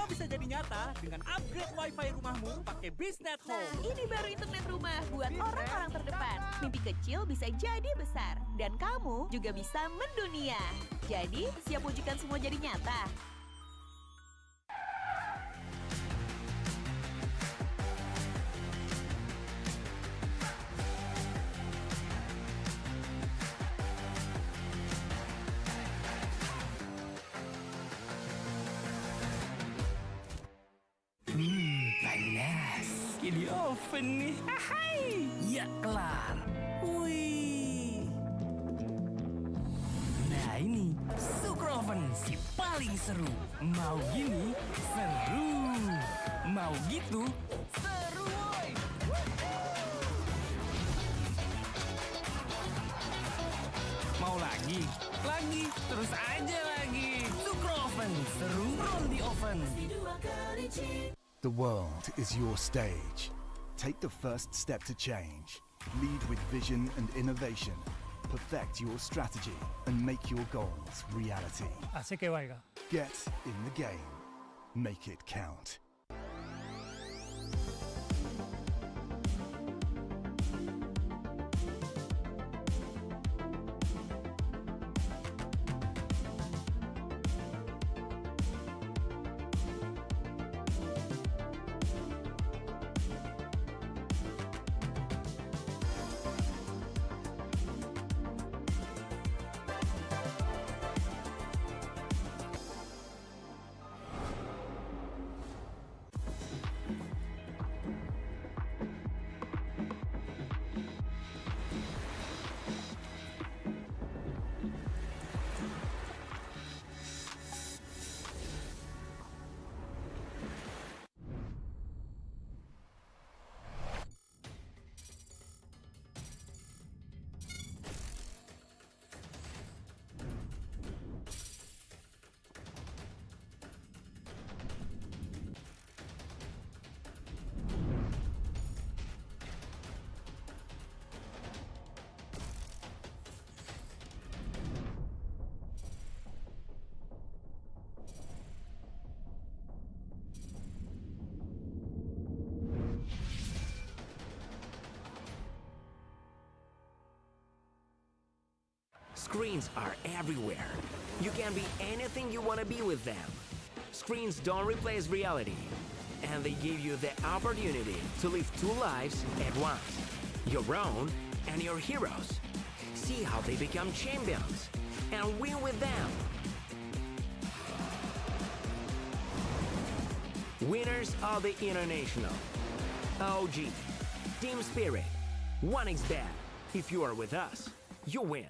Semua bisa jadi nyata dengan upgrade wifi rumahmu pakai Biznet Nah, Home. ini baru internet rumah buat orang-orang terdepan. Mimpi kecil bisa jadi besar. Dan kamu juga bisa mendunia. Jadi, siap wujudkan semua jadi nyata? Panas. Di oven nih. Hai. Ya kelar. Wih. Nah ini Sukroven si paling seru. Mau gini seru. Mau gitu seru woy. Mau lagi, terus aja lagi. Sukroven seru roll di oven. The world is your stage. Take the first step to change. Lead with vision and innovation. Perfect your strategy and make your goals reality. Así que vaya. Get in the game. Make it count. Screens are everywhere. You can be anything you want to be with them. Screens don't replace reality, and they give you the opportunity to live two lives at once. Your own and your heroes. See how they become champions and win with them. Winners of the International. OG. Team Spirit. 1xBet. If you are with us, you win.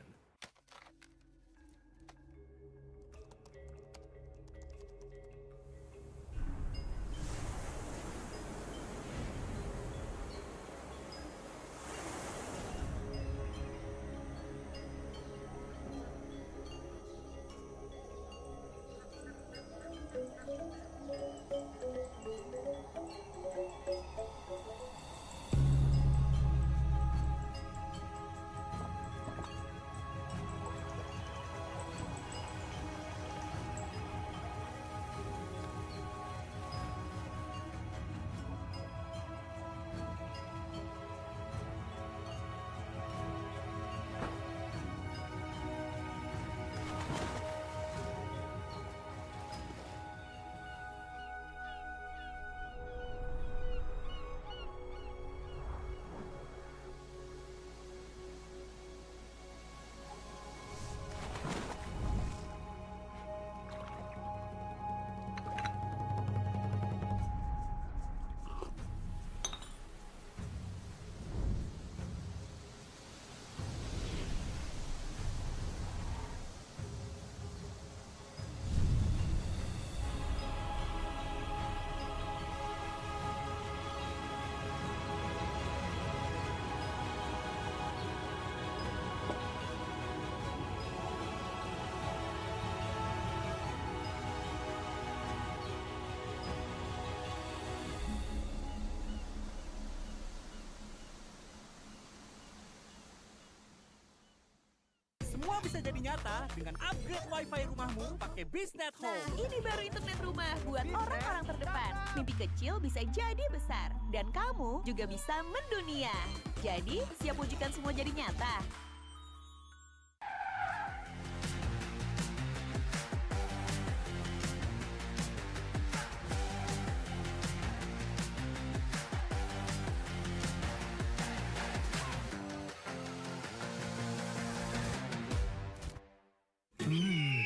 Semua bisa jadi nyata dengan upgrade wifi rumahmu pakai Bisnet Nah, Home. ini baru internet rumah buat orang-orang terdepan. Mimpi kecil bisa jadi besar. Dan kamu juga bisa mendunia. Jadi, siap wujudkan semua jadi nyata?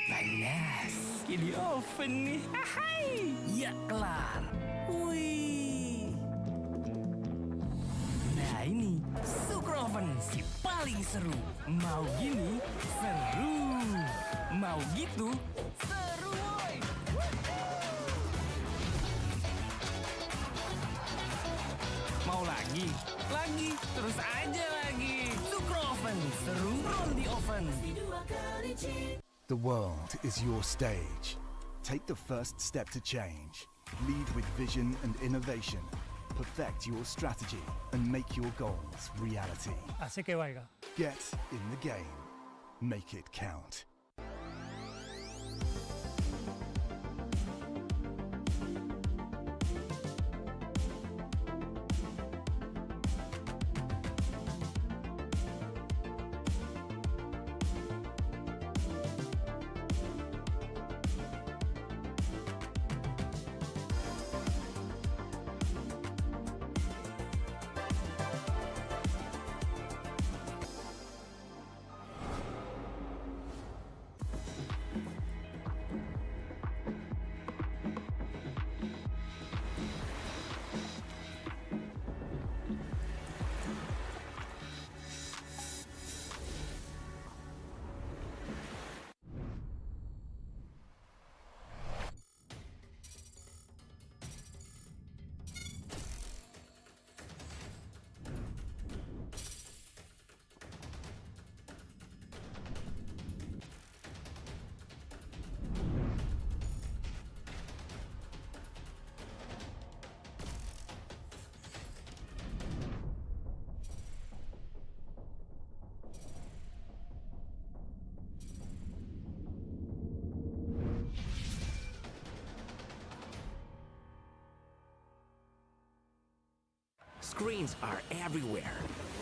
Panas. Di oven nih. Hai. Ya kelar. Wih. Nah ini Sukroven si paling seru. Mau gini seru. Mau gitu seru woy. Mau lagi? Lagi. Terus aja lagi. Sukroven seru roll di oven. The world is your stage. Take the first step to change. Lead with vision and innovation. Perfect your strategy and make your goals reality. Hace que valga. Get in the game. Make it count. Screens are everywhere.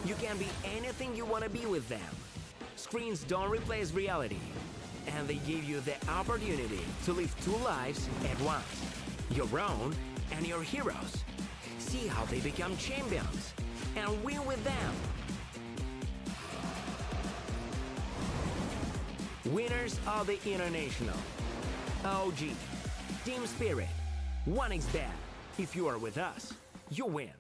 You can be anything you want to be with them. Screens don't replace reality, and they give you the opportunity to live two lives at once, your own and your heroes. See how they become champions and win with them. Winners of the International. OG. Team Spirit. 1xBet. If you are with us, you win.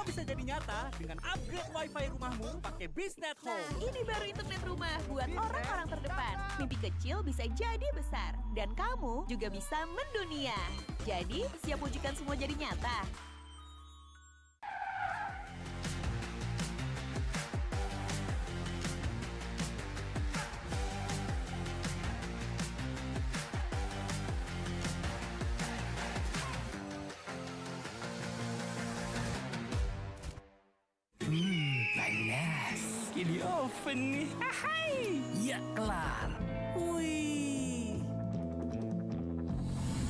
semua bisa jadi nyata dengan upgrade wifi rumahmu pakai BizNet Nah, Home. ini baru internet rumah buat orang-orang terdepan. Mimpi kecil bisa jadi besar. Dan kamu juga bisa mendunia. Jadi, siap wujudkan semua jadi nyata? Panas. Di oven nih. Hai. Ya kelar. Wih.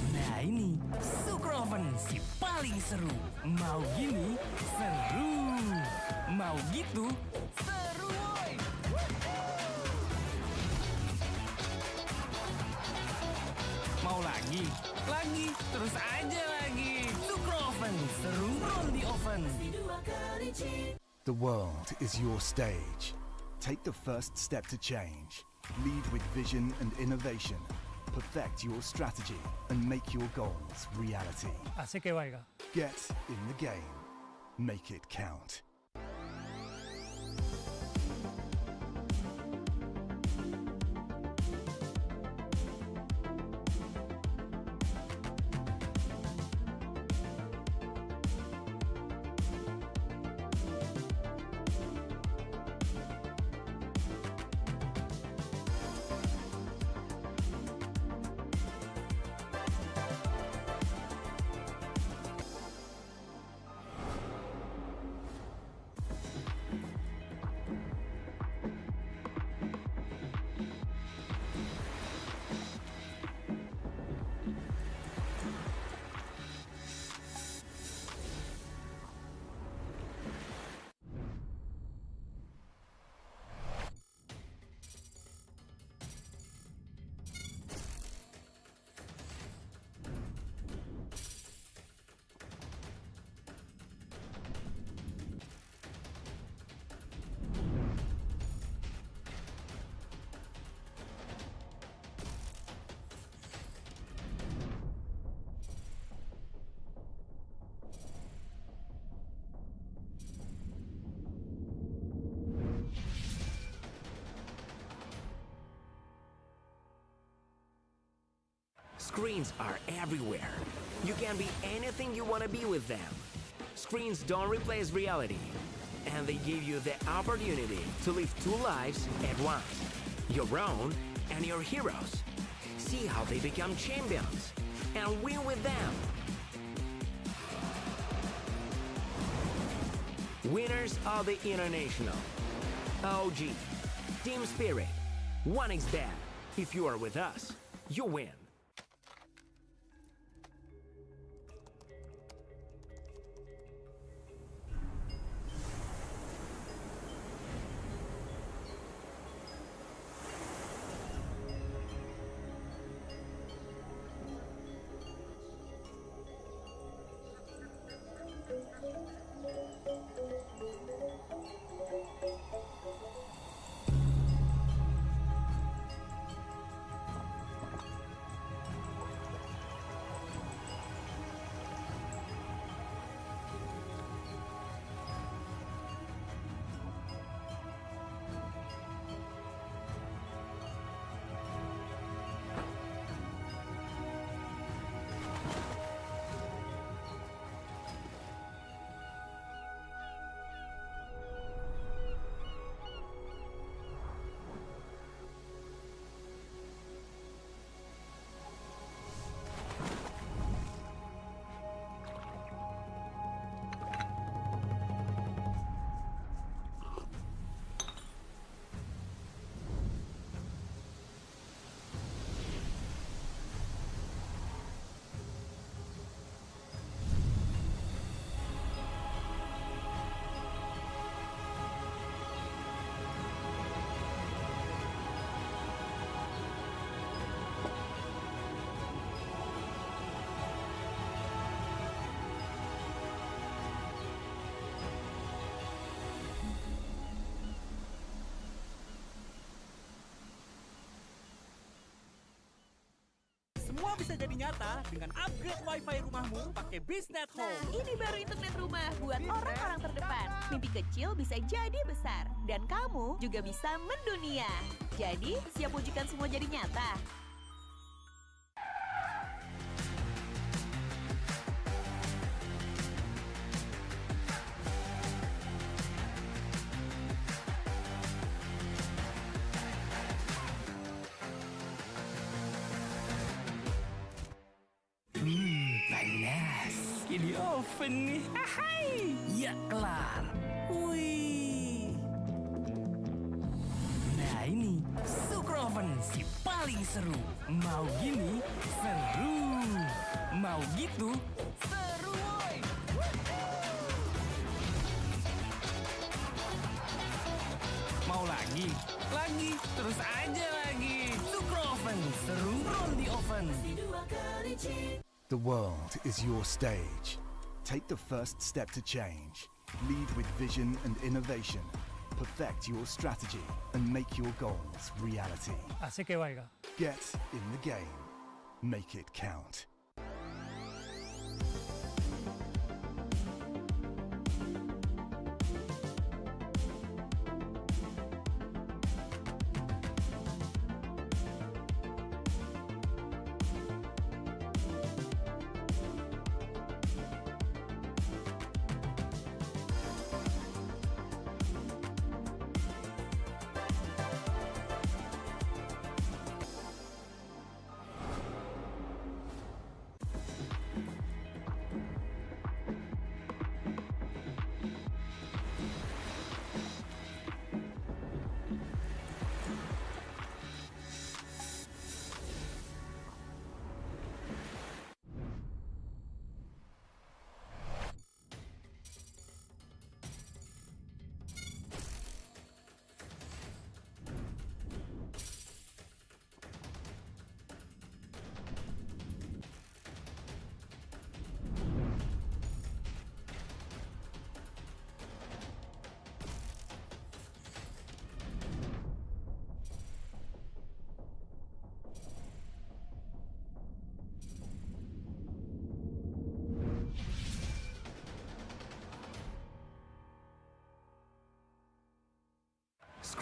Nah ini Sukroven si paling seru. Mau gini seru. Mau gitu seru woy. Mau lagi? Lagi. Terus aja lagi. Sukroven seru roll di oven. The world is your stage. Take the first step to change. Lead with vision and innovation. Perfect your strategy and make your goals reality. Así que vaya. Get in the game. Make it count. Screens are everywhere. You can be anything you want to be with them. Screens don't replace reality, and they give you the opportunity to live two lives at once, your own and your heroes. See how they become champions and win with them. Winners of the International. OG. Team Spirit. 1xBet. If you are with us, you win. Semua bisa jadi nyata dengan upgrade wifi rumahmu pakai Biznet Nah, Home. ini baru internet rumah buat orang-orang terdepan. Mimpi kecil bisa jadi besar. Dan kamu juga bisa mendunia. Jadi, siap wujudkan semua jadi nyata? Panas. Ini oven nih. Hai. Ya kelar. Wih. Nah ini Sukroven si paling seru. Mau gini seru. Mau gitu seru woy. Mau lagi? Lagi. Terus aja lagi. Sukroven seru roll di oven. The world is your stage. Take the first step to change. Lead with vision and innovation. Perfect your strategy and make your goals reality. Asik ya, Waika. Get in the game. Make it count.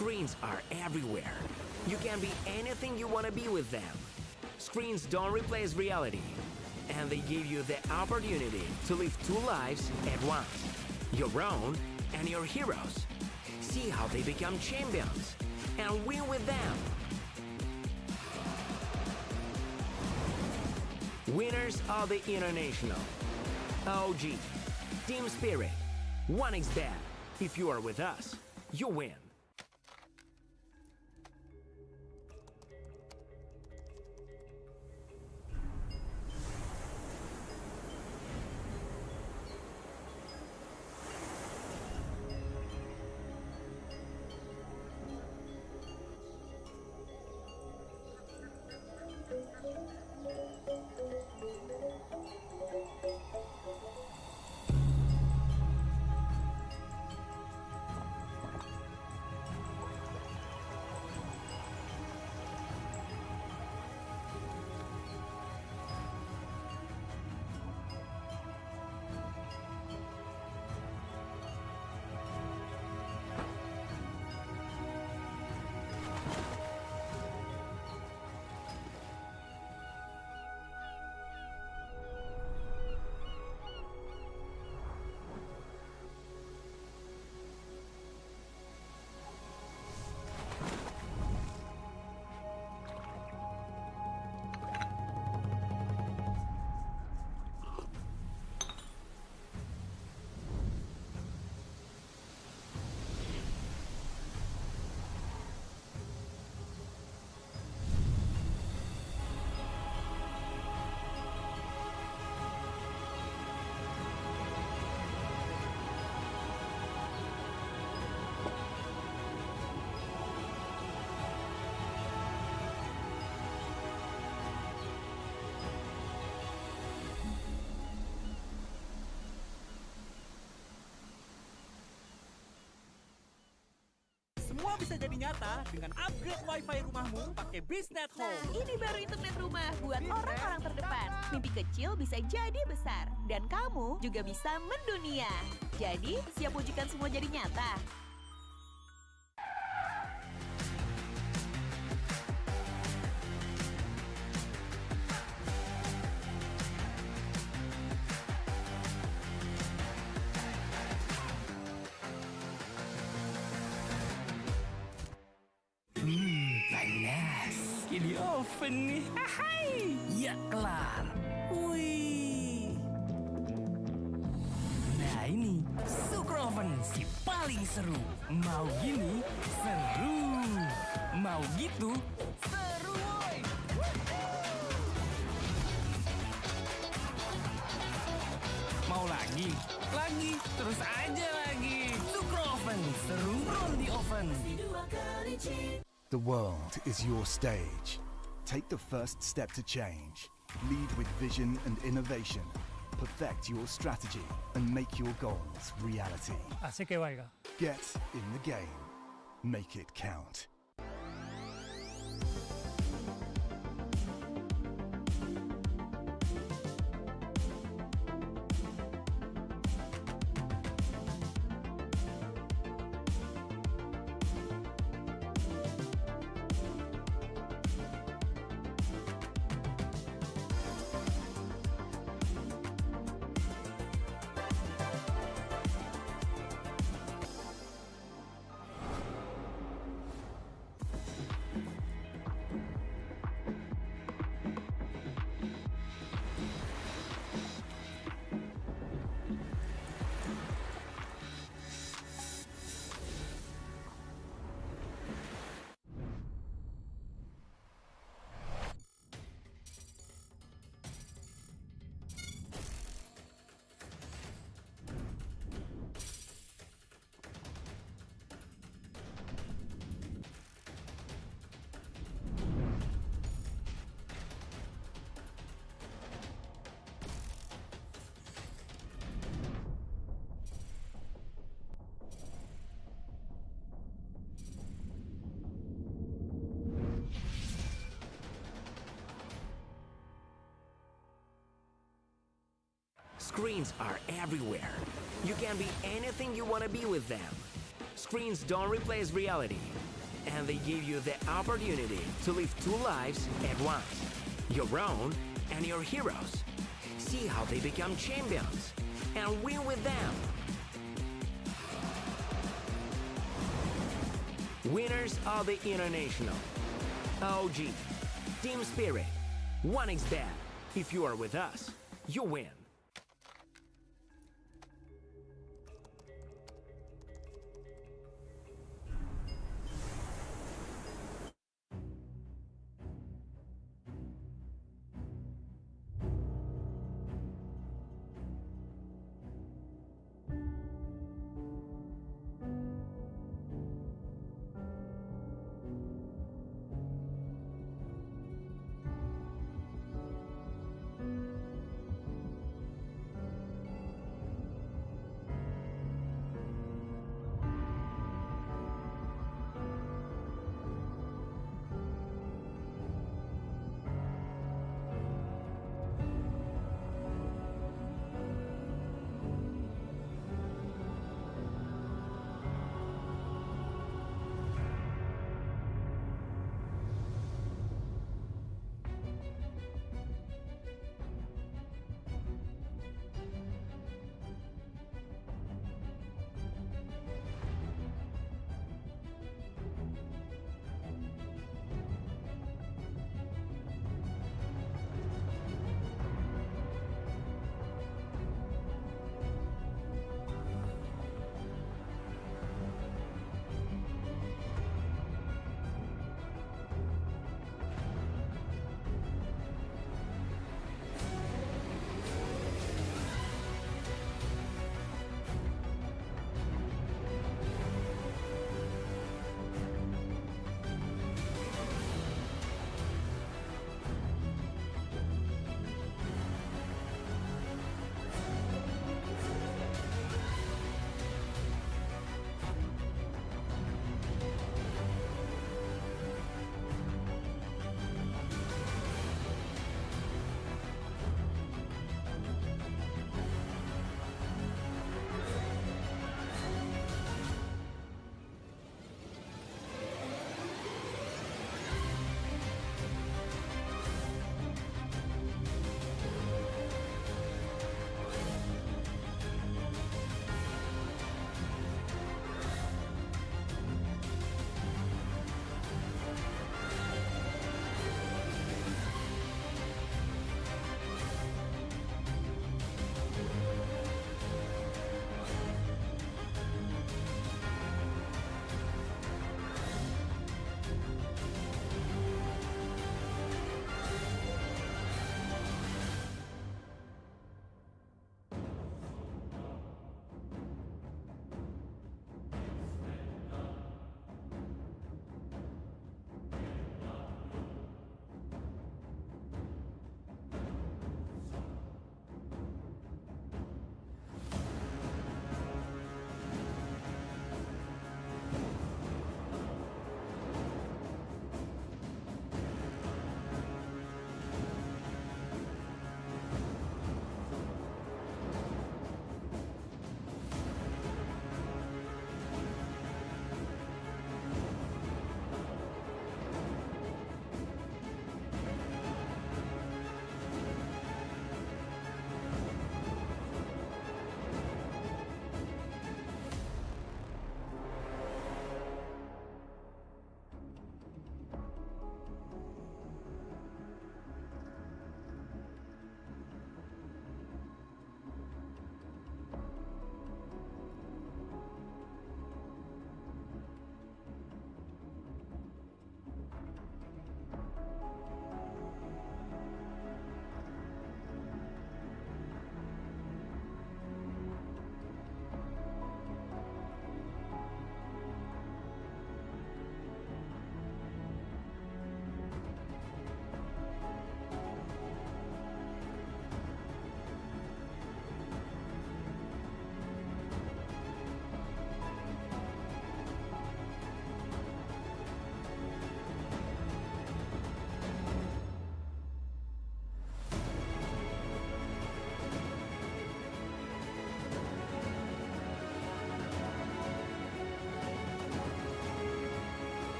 Screens are everywhere. You can be anything you want to be with them. Screens don't replace reality, and they give you the opportunity to live two lives at once. Your own and your heroes. See how they become champions and win with them. Winners of the International. OG. Team Spirit. 1xBet. If you are with us, you win. Semua bisa jadi nyata dengan upgrade wifi rumahmu pakai BizNet Nah, Home. ini baru internet rumah buat orang-orang terdepan. Mimpi kecil bisa jadi besar. Dan kamu juga bisa mendunia. Jadi, siap wujudkan semua jadi nyata? Panas. Di oven nih. Hai. Ya kelar. Wih. Nah ini Sukroven si paling seru. Mau gini seru. Mau gitu seru woy. Mau lagi? Lagi. Terus aja lagi. Sukroven seru roll di oven. The world is your stage. Take the first step to change. Lead with vision and innovation. Perfect your strategy and make your goals reality. Así que vaya. Get in the game. Make it count. Screens are everywhere. You can be anything you want to be with them. Screens don't replace reality, and they give you the opportunity to live two lives at once, your own and your heroes. See how they become champions and win with them. Winners of the International. OG. Team Spirit. 1xBet. If you are with us, you win.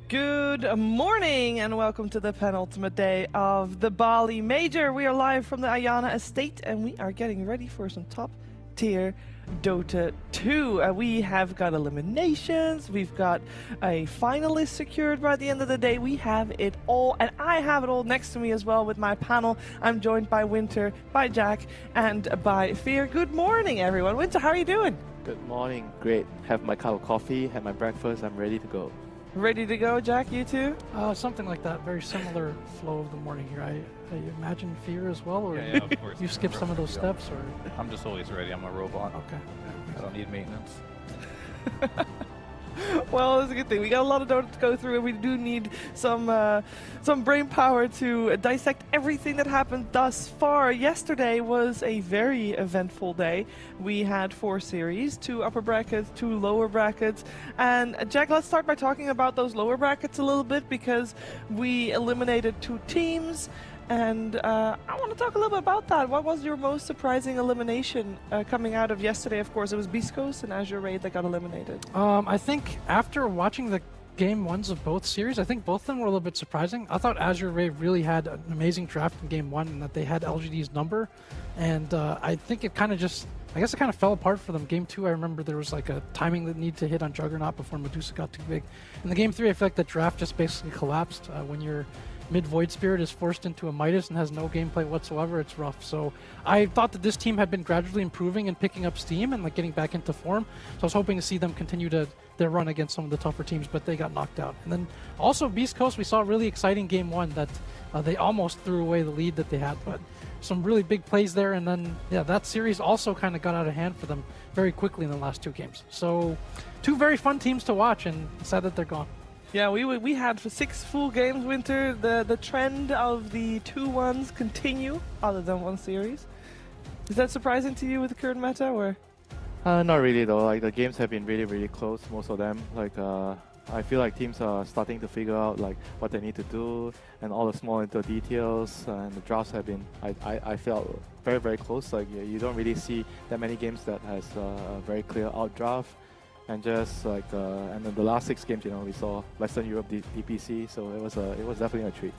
Good morning and welcome to the penultimate day of the Bali Major. We are live from the Ayana Estate and we are getting ready for some top tier Dota 2. We have got eliminations, we've got a finalist secured by the end of the day. We have it all, and I have it all next to me as well with my panel. I'm joined by Winter, by Jack, and by Fear. Good morning, everyone. Winter, how are you doing? Good morning. Great. Have my cup of coffee, have my breakfast. I'm ready to go. Ready to go, Jack? You too? Something like that. Very similar flow of the morning here. I imagine Fear as well, or Yeah, of course. you skip some of those steps, or I'm just always ready. I'm a robot. okay. I don't need maintenance. Well, it's a good thing. We got a lot of Dota to go through, and we do need some brain power to dissect everything that happened thus far. Yesterday was a very eventful day. We had 4 series, 2 upper brackets, 2 lower brackets. And Jack, let's start by talking about those lower brackets a little bit, because we eliminated 2 teams. And I want to talk a little bit about that. What was your most surprising elimination coming out of yesterday? Of course, it was Beast Coast and Azure Raid that got eliminated. I think after watching the game 1s of both series, I think both of them were a little bit surprising. I thought Azure Raid really had an amazing draft in game 1 and that they had LGD's number. And I think it kind of just, I guess it kind of fell apart for them. Game 2, I remember there was like a timing that needed to hit on Juggernaut before Medusa got too big. In the game 3, I feel like the draft just basically collapsed. When you're mid-Void Spirit is forced into a Midas and has no gameplay whatsoever, it's rough. So I thought that this team had been gradually improving and picking up steam and like getting back into form. So I was hoping to see them continue their run against some of the tougher teams, but they got knocked out. And then also Beast Coast, we saw a really exciting game 1 that they almost threw away the lead that they had, but some really big plays there. And then, yeah, that series also kind of got out of hand for them very quickly in the last 2 games. So 2 very fun teams to watch, and sad that they're gone. Yeah, we had for 6 full games, Winter. The trend of the 2-1s continue, other than 1 series. Is that surprising to you with the current meta, or? Not really though. Like the games have been really, really close, most of them. Like I feel like teams are starting to figure out like what they need to do and all the small little details. And the drafts have been, I felt very, very close. Like you don't really see that many games that has a very clear out draft. And just like, and then the last 6 games, you know, we saw Western Europe DPC, so it was definitely a treat.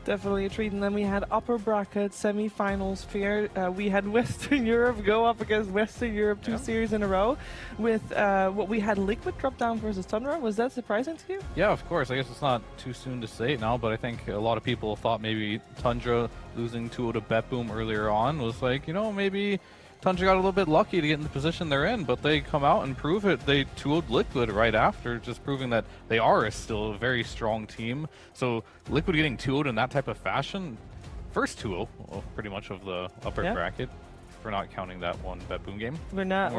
Definitely a treat. And then we had upper bracket semi-finals. Fear. We had Western Europe go up against Western Europe 2 series in a row. With what we had Liquid drop down versus Tundra. Was that surprising to you? Yeah, of course. I guess it's not too soon to say it now, but I think a lot of people thought maybe Tundra losing 2-0 to BetBoom earlier on was like, you know, maybe Tundra got a little bit lucky to get in the position they're in, but they come out and prove it. They 2-0'd Liquid right after, just proving that they are still a very strong team. So Liquid getting 2-0'd in that type of fashion, first 2-0 pretty much of the upper bracket. We're not counting that one BetBoom game. We're not.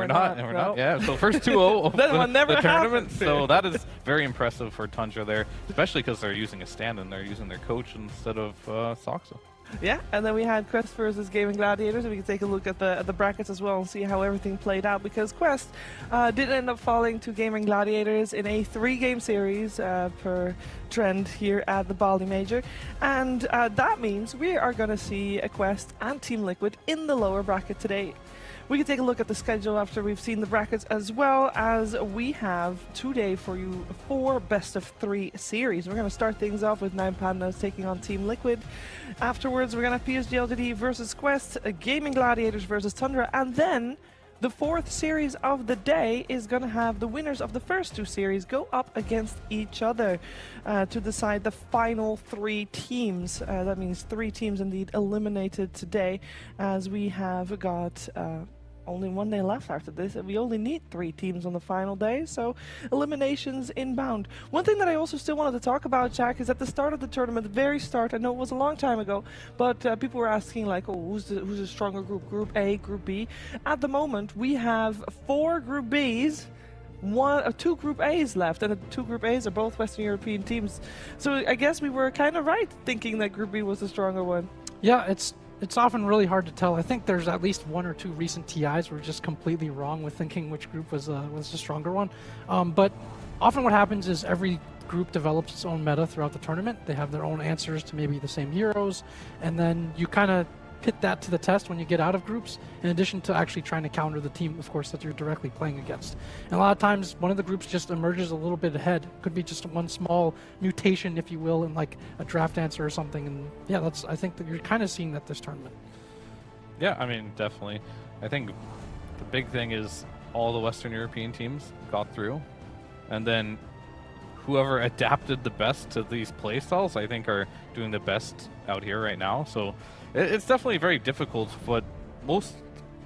Yeah, so first 2-0 of that one never the tournament. happened. So that is very impressive for Tundra there, especially because they're using a stand-in. They're using their coach instead of Soxa. Yeah, and then we had Quest versus Gaimin Gladiators, and we can take a look at the brackets as well and see how everything played out, because Quest did end up falling to Gaimin Gladiators in a 3-game series per trend here at the Bali Major, and that means we are going to see a Quest and Team Liquid in the lower bracket today. We can take a look at the schedule after we've seen the brackets, as well as we have today for you 4 best-of-3 series. We're going to start things off with 9 Pandas taking on Team Liquid. Afterwards, we're going to have PSG.LGD versus Quest, Gaimin Gladiators versus Tundra, and then the 4th series of the day is going to have the winners of the first 2 series go up against each other to decide the final 3 teams. That means 3 teams indeed eliminated today, as we have got only 1 day left after this, and we only need 3 teams on the final day, so eliminations inbound. One thing that I also still wanted to talk about, Jack, is at the start of the tournament, the very start, I know it was a long time ago, but people were asking like, oh, who's the stronger group, Group A, Group B? At the moment, we have 4 Group Bs, 2 Group A's left, and the 2 Group A's are both Western European teams. So I guess we were kind of right thinking that Group B was the stronger one. Yeah, it's often really hard to tell. I think there's at least 1 or 2 recent TIs where we're just completely wrong with thinking which group was the stronger one. But often what happens is every group develops its own meta throughout the tournament. They have their own answers to maybe the same heroes, and then you kind of put that to the test when you get out of groups, in addition to actually trying to counter the team, of course, that you're directly playing against. And a lot of times, one of the groups just emerges a little bit ahead. Could be just one small mutation, if you will, in like a draft answer or something. And yeah, I think that you're kind of seeing that this tournament. Yeah, I mean, definitely. I think the big thing is all the Western European teams got through, and then whoever adapted the best to these playstyles, I think, are doing the best out here right now. So it's definitely very difficult, but most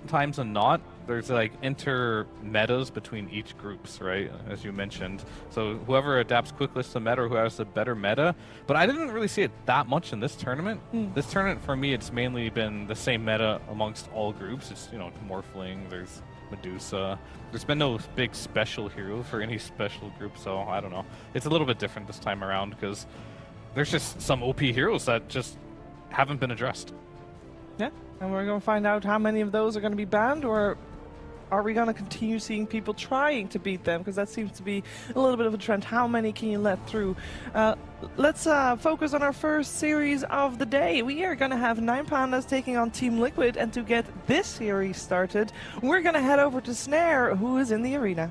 times than not, there's like inter-metas between each groups, right, as you mentioned. So whoever adapts quickest to meta or who has the better meta. But I didn't really see it that much in this tournament. This tournament, for me, it's mainly been the same meta amongst all groups. It's, you know, Morphling, there's Medusa. There's been no big special hero for any special group, so I don't know. It's a little bit different this time around because there's just some OP heroes that just haven't been addressed. Yeah, and we're going to find out how many of those are going to be banned, or are we going to continue seeing people trying to beat them? Because that seems to be a little bit of a trend. How many can you let through? Let's focus on our first series of the day. We are going to have 9 Pandas taking on Team Liquid, and to get this series started, we're going to head over to Snare, who is in the arena.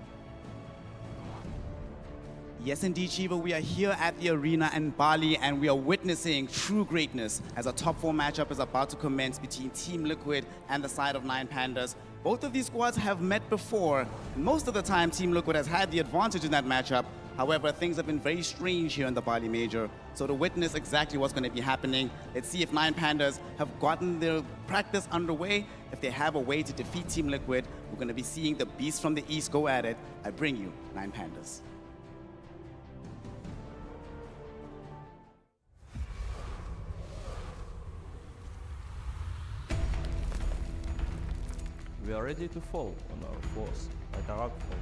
Yes, indeed, Shiva. We are here at the arena in Bali, and we are witnessing true greatness as a top 4 matchup is about to commence between Team Liquid and the side of 9 Pandas. Both of these squads have met before. Most of the time, Team Liquid has had the advantage in that matchup. However, things have been very strange here in the Bali Major. So to witness exactly what's going to be happening, let's see if 9 Pandas have gotten their practice underway. If they have a way to defeat Team Liquid, we're going to be seeing the beast from the east go at it. I bring you 9 Pandas. We are ready to fall on our force like a rock fall.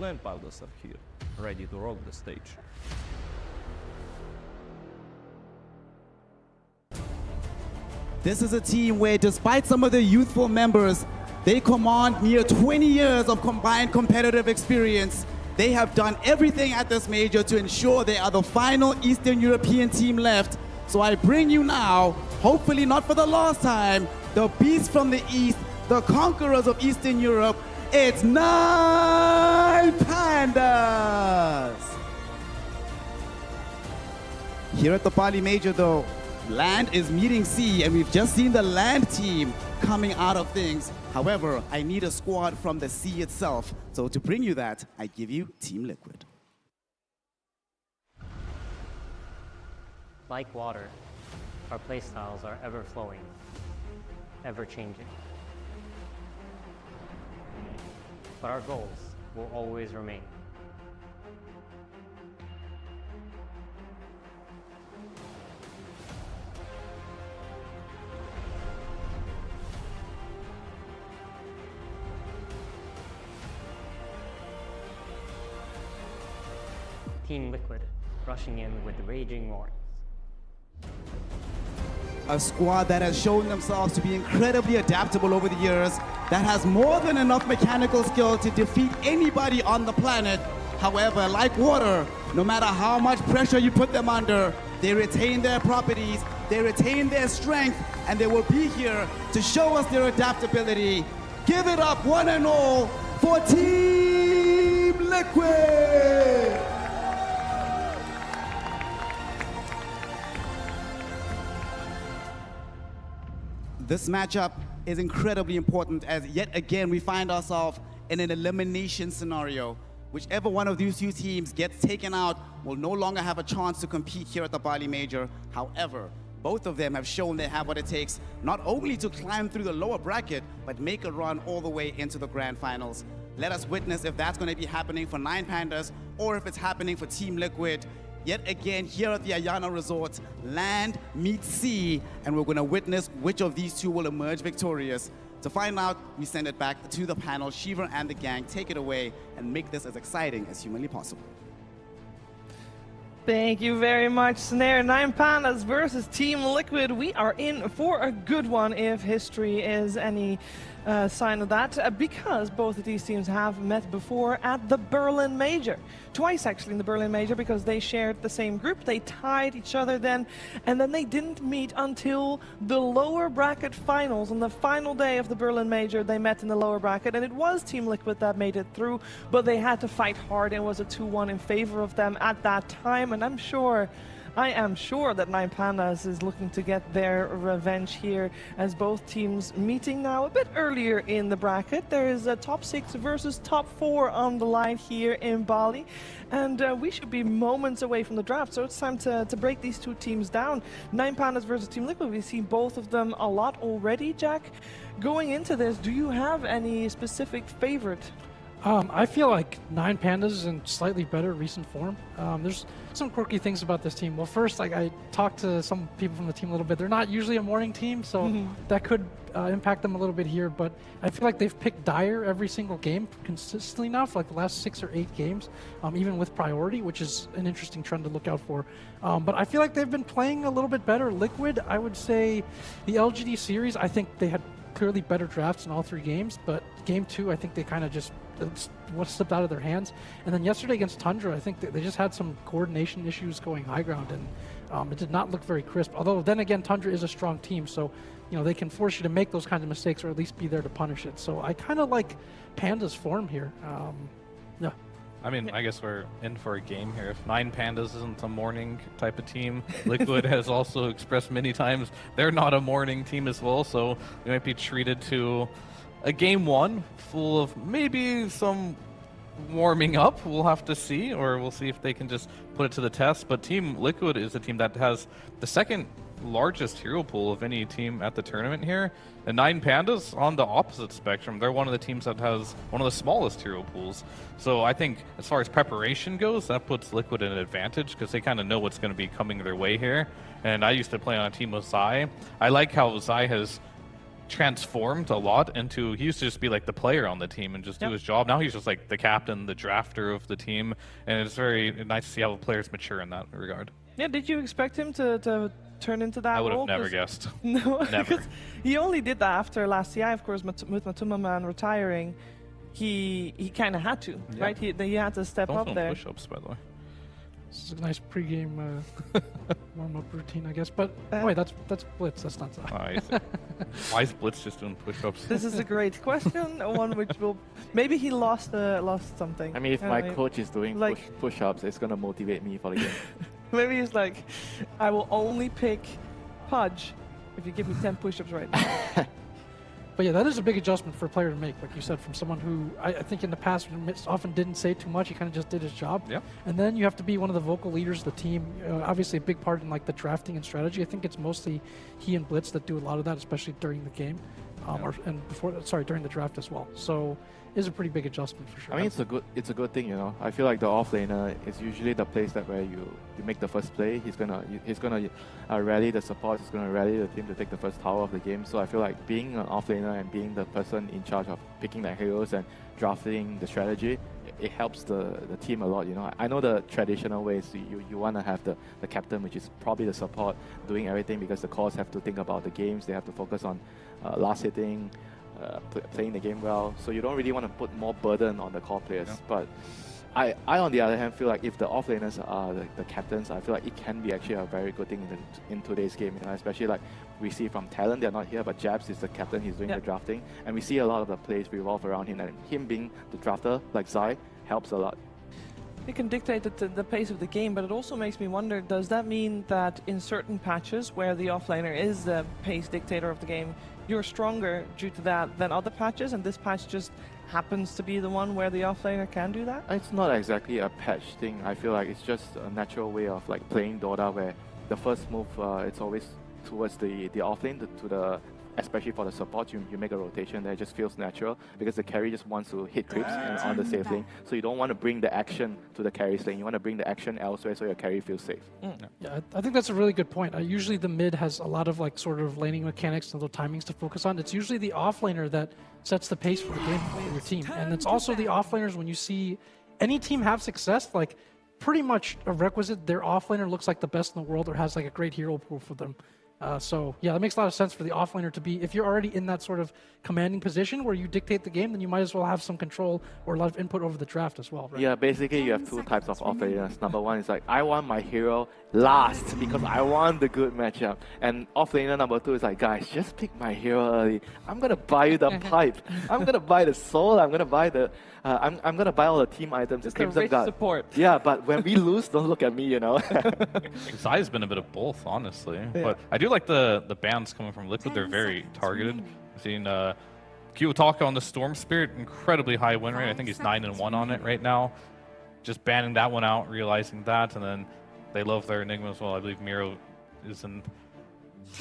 Land Pandas are here, ready to rock the stage. This is a team where, despite some of the youthful members, they command near 20 years of combined competitive experience. They have done everything at this major to ensure they are the final Eastern European team left. So I bring you now, hopefully not for the last time, the beast from the east, the conquerors of Eastern Europe. It's 9 Pandas! Here at the Bali Major, though, land is meeting sea, and we've just seen the land team coming out of things. However, I need a squad from the sea itself. So to bring you that, I give you Team Liquid. Like water, our playstyles are ever flowing, ever changing. But our goals will always remain. Team Liquid, rushing in with raging roars. A squad that has shown themselves to be incredibly adaptable over the years, that has more than enough mechanical skill to defeat anybody on the planet. However, like water, no matter how much pressure you put them under, they retain their properties, they retain their strength, and they will be here to show us their adaptability. Give it up, one and all, for Team Liquid! This matchup is incredibly important, as yet again we find ourselves in an elimination scenario. Whichever one of these two teams gets taken out will no longer have a chance to compete here at the Bali Major. However, both of them have shown they have what it takes not only to climb through the lower bracket, but make a run all the way into the grand finals. Let us witness if that's going to be happening for 9 Pandas or if it's happening for Team Liquid. Yet again, here at the Ayana Resort, land meets sea, and we're going to witness which of these two will emerge victorious. To find out, we send it back to the panel. Shiva and the gang take it away and make this as exciting as humanly possible. Thank you very much, Snare. 9 Pandas versus Team Liquid. We are in for a good one if history is any sign of that, because both of these teams have met before at the Berlin Major. Twice, actually, in the Berlin Major, because they shared the same group. They tied each other then, and then they didn't meet until the lower bracket finals. On the final day of the Berlin Major, they met in the lower bracket, and it was Team Liquid that made it through, but they had to fight hard. It was a 2-1 in favor of them at that time, and I am sure that 9 Pandas is looking to get their revenge here, as both teams meeting now a bit earlier in the bracket. There is a top 6 versus top 4 on the line here in Bali, and we should be moments away from the draft, so it's time to break these two teams down. 9 Pandas versus Team Liquid, we've seen both of them a lot already. Jack, going into this, do you have any specific favorite? I feel like 9 Pandas is in slightly better recent form. There's some quirky things about this team. Well, first, like, I talked to some people from the team a little bit. They're not usually a morning team, so that could impact them a little bit here. But I feel like they've picked Dire every single game consistently now for like the last 6 or 8 games, even with priority, which is an interesting trend to look out for. But I feel like they've been playing a little bit better. Liquid, I would say the LGD series, I think they had clearly better drafts in all 3 games, but game 2, I think they kind of just what slipped out of their hands. And then yesterday against Tundra, I think they just had some coordination issues going high ground, and it did not look very crisp. Although then again, Tundra is a strong team, so they can force you to make those kinds of mistakes, or at least be there to punish it. So I kind of like Panda's form here. Yeah. I mean, I guess we're in for a game here. If 9 Pandas isn't a morning type of team, Liquid has also expressed many times they're not a morning team as well, so we might be treated to a game 1 full of maybe some warming up. We'll have to see, or we'll see if they can just put it to the test. But Team Liquid is a team that has the second largest hero pool of any team at the tournament here. And 9 Pandas on the opposite spectrum. They're one of the teams that has one of the smallest hero pools. So I think as far as preparation goes, that puts Liquid in an advantage, because they kind of know what's going to be coming their way here. And I used to play on a team with Zai. I like how Zai has transformed a lot into, he used to just be like the player on the team and just do his job. Now he's just like the captain, the drafter of the team, and it's very nice to see how the players mature in that regard. Yeah, did you expect him to turn into that I would role? have never guessed. No, never. He only did that after last CI, of course, with Matuma retiring. He kind of had to, right? He had to step up there. Push-ups, by the way. This is a nice pre-game warm-up routine, I guess. But wait, that's Blitz. That's not Zai. Why is Blitz just doing push-ups? This is a great question. One which will maybe he lost something. I mean, if my coach is doing push-ups, it's gonna motivate me for the game. Maybe he's like, I will only pick Pudge if you give me 10 push-ups right now. But yeah, that is a big adjustment for a player to make, like you said, from someone who I think in the past often didn't say too much. He kind of just did his job. Yeah. And then you have to be one of the vocal leaders of the team. Obviously, a big part in like the drafting and strategy. I think it's mostly he and Blitz that do a lot of that, especially during the game, during the draft as well. So is a pretty big adjustment for sure. I mean, it's a good thing, I feel like the offlaner is usually the place that where you make the first play. He's gonna rally the support. He's gonna rally the team to take the first tower of the game. So I feel like being an offlaner and being the person in charge of picking the heroes and drafting the strategy, it helps the team a lot. I know the traditional ways you want to have the captain, which is probably the support, doing everything, because the cores have to think about the games. They have to focus on last hitting. Playing the game well, so you don't really want to put more burden on the core players. But I on the other hand feel like if the offlaners are the captains, I feel like it can be actually a very good thing in today's game. Especially like we see from Talon, they're not here, but Jabs is the captain. He's doing the drafting, and we see a lot of the plays revolve around him. And him being the drafter like Zai helps a lot. It can dictate the pace of the game, but it also makes me wonder, does that mean that in certain patches where the offlaner is the pace dictator of the game, you're stronger due to that than other patches, and this patch just happens to be the one where the offlaner can do that? It's not exactly a patch thing. I feel like it's just a natural way of like playing Dota, where the first move it's always towards the offlane, especially for the support, you make a rotation that just feels natural, because the carry just wants to hit creeps on the safe lane. So you don't want to bring the action to the carry's lane. You want to bring the action elsewhere so your carry feels safe. Yeah, I think that's a really good point. Usually the mid has a lot of like sort of laning mechanics and little timings to focus on. It's usually the offlaner that sets the pace for the game for your team. And it's also the offlaners, when you see any team have success, like pretty much a requisite. Their offlaner looks like the best in the world or has like a great hero pool for them. So yeah, that makes a lot of sense for the offlaner to be, if you're already in that sort of commanding position where you dictate the game, then you might as well have some control or a lot of input over the draft as well, right? Yeah, basically you have two types of offlaners. Number one is like, I want my hero last because I want the good matchup. And offlaner number two is like, guys, just pick my hero early. I'm gonna buy you the pipe. I'm gonna buy the soul. I'm gonna buy the I'm gonna buy all the team items. Just the rich support. Yeah, but when we lose, don't look at me, you know. Zai's been a bit of both, honestly. Yeah. But I do like the bans coming from Liquid. They're very targeted. I've seen Kiyotaka on the Storm Spirit, incredibly high win rate. I think he's 9-1 on it right now. Just banning that one out, realizing that, and then they love their Enigma as well. I believe Miro is in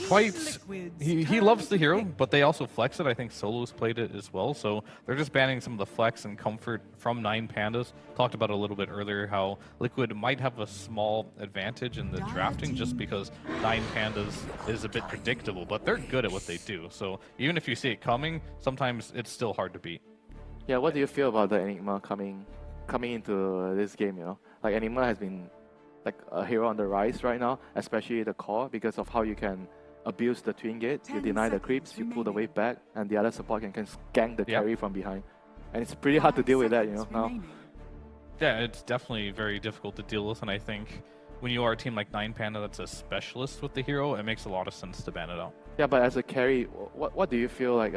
quite... He loves the hero, but they also flex it. I think Solo's played it as well, so they're just banning some of the flex and comfort from 9 Pandas. Talked about a little bit earlier how Liquid might have a small advantage in the drafting just because 9 Pandas is a bit predictable, but they're good at what they do. So even if you see it coming, sometimes it's still hard to beat. Yeah, what do you feel about the Enigma coming into this game, you know? Like, Enigma has been like a hero on the rise right now, especially the core, because of how you can abuse the twin gate, you deny the creeps, you pull the wave back, and the other support can gank the carry from behind. And it's pretty hard to deal with that, you know, now. Yeah, it's definitely very difficult to deal with, and I think when you are a team like 9 Panda that's a specialist with the hero, it makes a lot of sense to ban it out. Yeah, but as a carry, what do you feel like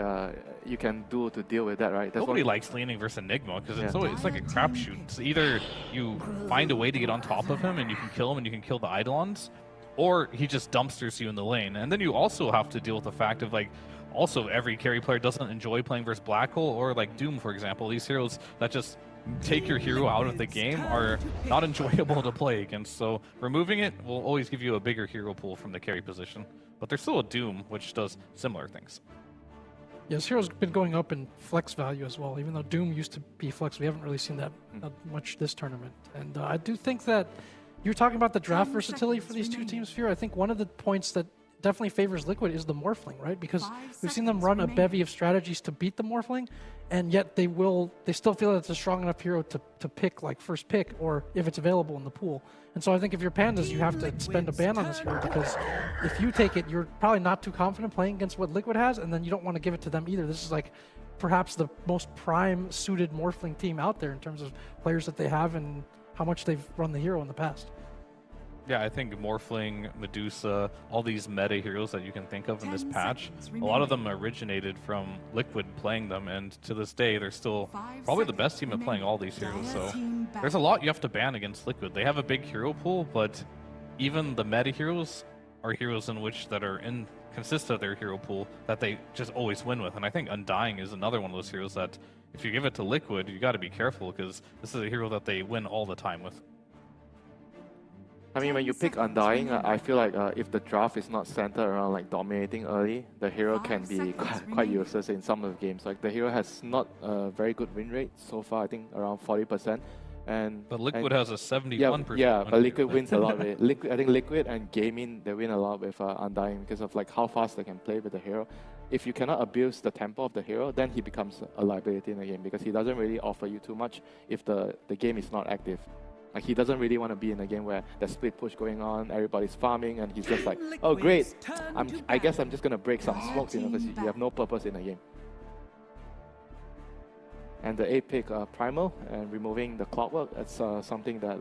you can do to deal with that, right? Nobody likes laning versus Enigma because it's like a crapshoot. It's either you find a way to get on top of him and you can kill him and you can kill the Eidolons, or he just dumpsters you in the lane. And then you also have to deal with the fact of like, also every carry player doesn't enjoy playing versus Black Hole or like Doom, for example. These heroes that just take your hero out of the game are not enjoyable to play against. So removing it will always give you a bigger hero pool from the carry position. But there's still a Doom, which does similar things. Yeah, this hero's been going up in flex value as well. Even though Doom used to be flex, we haven't really seen that much this tournament. And I do think that you're talking about the draft versatility for these two teams here. I think one of the points that definitely favors Liquid is the Morphling, right? Because we've seen them run a bevy of strategies to beat the Morphling, and yet they still feel that it's a strong enough hero to pick like first pick, or if it's available in the pool. And so I think if you're Pandas, you have to spend a ban on this hero, because if you take it, you're probably not too confident playing against what Liquid has, and then you don't want to give it to them either. This is like perhaps the most prime suited Morphling team out there in terms of players that they have and how much they've run the hero in the past. Yeah, I think Morphling, Medusa, all these meta heroes that you can think of in this patch, a lot of them originated from Liquid playing them, and to this day, they're still probably the best team at playing all these heroes. So there's a lot you have to ban against Liquid. They have a big hero pool, but even the meta heroes are heroes in which that are consist of their hero pool that they just always win with. And I think Undying is another one of those heroes that if you give it to Liquid, you got to be careful, because this is a hero that they win all the time with. I mean, when you pick Undying, I feel like if the draft is not centered around like dominating early, the hero can be quite useless in some of the games. Like the hero has not a very good win rate so far. I think around 40%. But Liquid has a 71%. Yeah, but Liquid wins a lot with it. I think Liquid and Gaimin, they win a lot with Undying because of like how fast they can play with the hero. If you cannot abuse the tempo of the hero, then he becomes a liability in the game, because he doesn't really offer you too much if the game is not active. Like, he doesn't really want to be in a game where there's split push going on, everybody's farming, and he's just like, oh great, I guess I'm just going to break some smokes, you know, because you have no purpose in the game. And the 8-pick Primal and removing the Clockwork, that's something that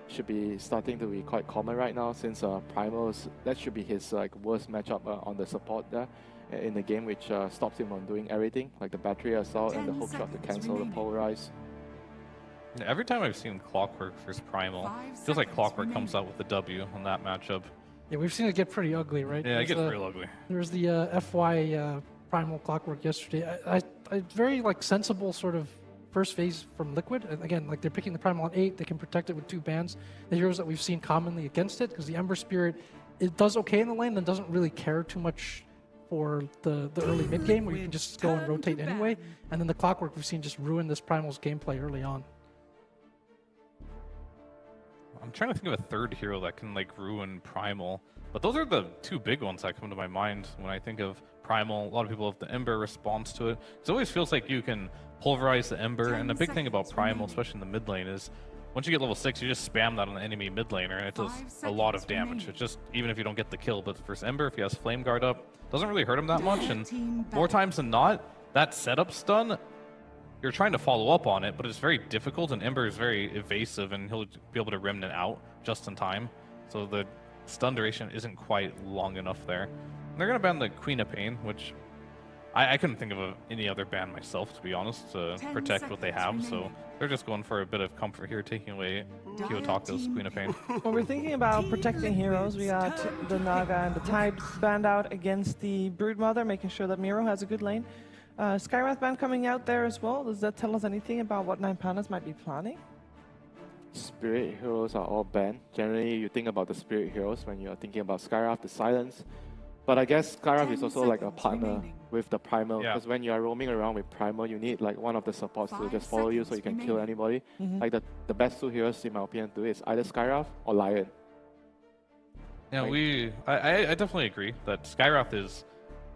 should be starting to be quite common right now, since Primal's, that should be his like worst matchup on the support there in the game, which stops him from doing everything, like the battery assault and the hook shot to cancel the polarize. Every time I've seen Clockwork versus Primal, it feels like Clockwork comes out with the W on that matchup. Yeah, we've seen it get pretty ugly, right? Yeah, it gets real ugly. There was the FY Primal Clockwork yesterday. I very like sensible sort of first phase from Liquid. And again, like they're picking the Primal on 8, they can protect it with 2 bans. The heroes that we've seen commonly against it, because the Ember Spirit, it does okay in the lane, then doesn't really care too much for the early mid game, where you can just go and rotate anyway. And then the Clockwork we've seen just ruin this Primal's gameplay early on. I'm trying to think of a third hero that can like ruin Primal, but those are the 2 big ones that come to my mind when I think of Primal. A lot of people have the Ember response to it. It always feels like you can pulverize the Ember, and the big thing about Primal, especially in the mid lane, is once you get level 6, you just spam that on the enemy mid laner, and it does a lot of damage. It's just, even if you don't get the kill, but for Ember, if he has Flame Guard up, doesn't really hurt him that much, and more times than not, that setup stun, you're trying to follow up on it, but it's very difficult, and Ember is very evasive, and he'll be able to Remnant out just in time. So the stun duration isn't quite long enough there. And they're going to ban the Queen of Pain, which I couldn't think of any other ban myself, to be honest, to protect what they have. So they're just going for a bit of comfort here, taking away Kiyotaka's Queen of Pain. When we're thinking about protecting heroes, we got the Naga and the Tide banned out against the Broodmother, making sure that Miro has a good lane. Skywrath ban coming out there as well. Does that tell us anything about what 9Pandas might be planning? Spirit heroes are all banned. Generally, you think about the spirit heroes when you're thinking about Skywrath, the Silence. But I guess Skywrath is also like a partner with the Primal, because when you are roaming around with Primal, you need like one of the supports to just follow you so you can kill anybody. Like the best two heroes, in my opinion, to do is either Skywrath or Lion. Yeah, I definitely agree that Skywrath is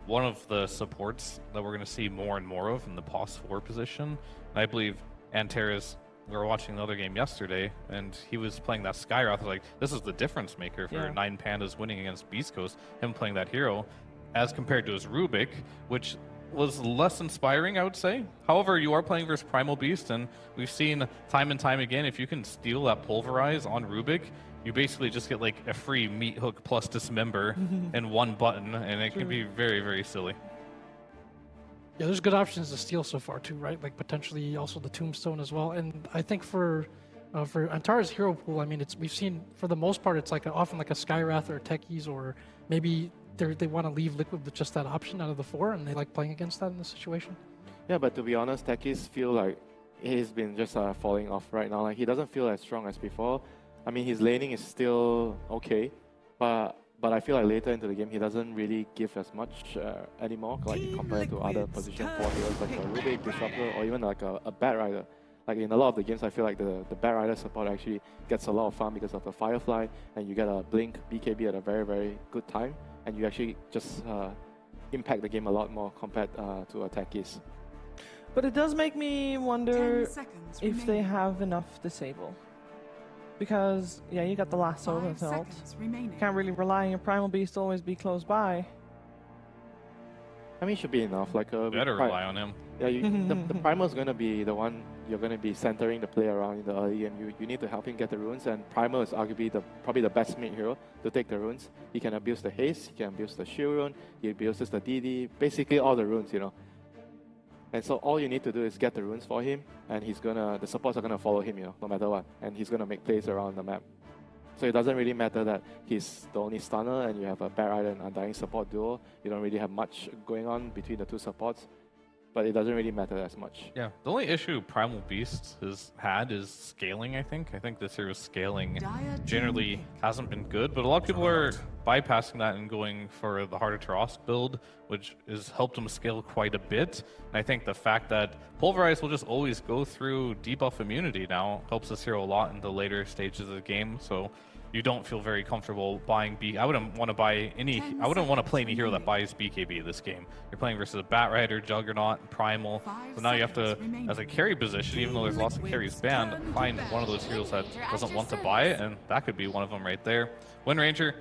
one of the supports that we're going to see more and more of in the POS 4 position. And I believe Antares, we were watching another game yesterday, and he was playing that Skywrath. Like, this is the difference maker for 9Pandas winning against Beast Coast, him playing that hero, as compared to his Rubik, which was less inspiring, I would say. However, you are playing versus Primal Beast, and we've seen time and time again, if you can steal that Pulverize on Rubik, you basically just get like a free meat hook plus dismember in one button, and it can be very, very silly. Yeah, there's good options to steal so far too, right? Like potentially also the Tombstone as well. And I think for Antares hero pool, I mean, we've seen for the most part it's like often like a Skywrath or a Techies, or maybe they want to leave Liquid with just that option out of the 4, and they like playing against that in this situation. Yeah, but to be honest, Techies feel like he's been just falling off right now. Like, he doesn't feel as strong as before. I mean, his laning is still okay, but I feel like later into the game, he doesn't really give as much anymore, like compared to other position 4 heroes like a Rubik, Disruptor, or even like a Bat Rider. Like in a lot of the games, I feel like the Bat Rider support actually gets a lot of fun because of the Firefly, and you get a Blink BKB at a very, very good time, and you actually just impact the game a lot more compared to Techies. But it does make me wonder if they have enough disable. Because, yeah, you got the lasso with ult. You can't really rely on your Primal Beast to always be close by. I mean, it should be enough. Like better rely on him. Yeah, the Primal is going to be the one you're going to be centering the play around in the early game. You need to help him get the runes, and Primal is arguably probably the best mid hero to take the runes. He can abuse the haste, he can abuse the shield rune, he abuses the DD, basically all the runes, you know. And so all you need to do is get the runes for him, and the supports are gonna follow him, you know, no matter what, and he's gonna make plays around the map. So it doesn't really matter that he's the only stunner and you have a Bat Rider and Undying support duo. You don't really have much going on between the two supports, but it doesn't really matter as much. Yeah, the only issue Primal Beast has had is scaling, I think. I think this hero's scaling generally hasn't been good, but a lot of people are bypassing that and going for the Heart of Tarosk build, which has helped him scale quite a bit. And I think the fact that Pulverize will just always go through debuff immunity now helps this hero a lot in the later stages of the game. So you don't feel very comfortable buying I wouldn't want to play any hero that buys BKB this game. You're playing versus a Bat Rider, Juggernaut, Primal. So now you have to, as a carry position, even though there's lots of carries banned, find one of those heroes that doesn't want to buy it, and that could be one of them right there. Wind Ranger,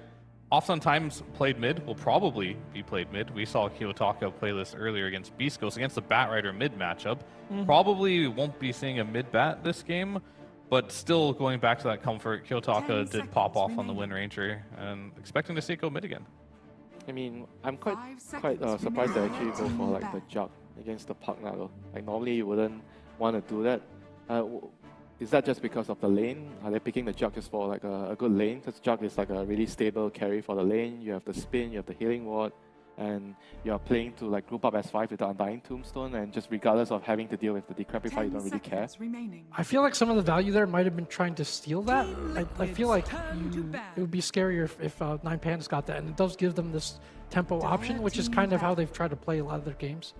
oftentimes played mid, will probably be played mid. We saw Kiyotaka play this earlier against Beast Coast, against the Bat Rider mid matchup. Probably won't be seeing a mid Bat this game, but still going back to that comfort, Kiyotaka did pop off on the Wind Ranger, and expecting to see it go mid again. I mean, I'm quite surprised they actually go for like the Jug against the Puck now though. Like normally you wouldn't want to do that. Is that just because of the lane? Are they picking the Jug just for like a good lane? Because Jug is like a really stable carry for the lane. You have the spin, you have the healing ward, and you're playing to like group up S5 with the Undying Tombstone, and just regardless of having to deal with the Decrepify, you don't really care. I feel like some of the value there might have been trying to steal that. I feel like it would be scarier if 9Pandas got that, and it does give them this tempo option, which is kind of how they've tried to play a lot of their games.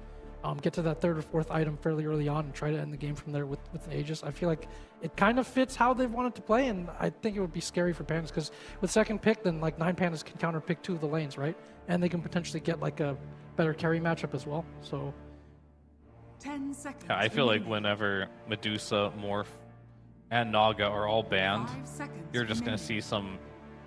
Get to that 3rd or 4th item fairly early on and try to end the game from there with the Aegis. I feel like it kind of fits how they've wanted to play, and I think it would be scary for Pandas, because with second pick, then like 9Pandas can counter pick 2 of the lanes, right? And they can potentially get like a better carry matchup as well. So 10 seconds. Yeah, I feel like whenever Medusa, Morph, and Naga are all banned, you're just going to see some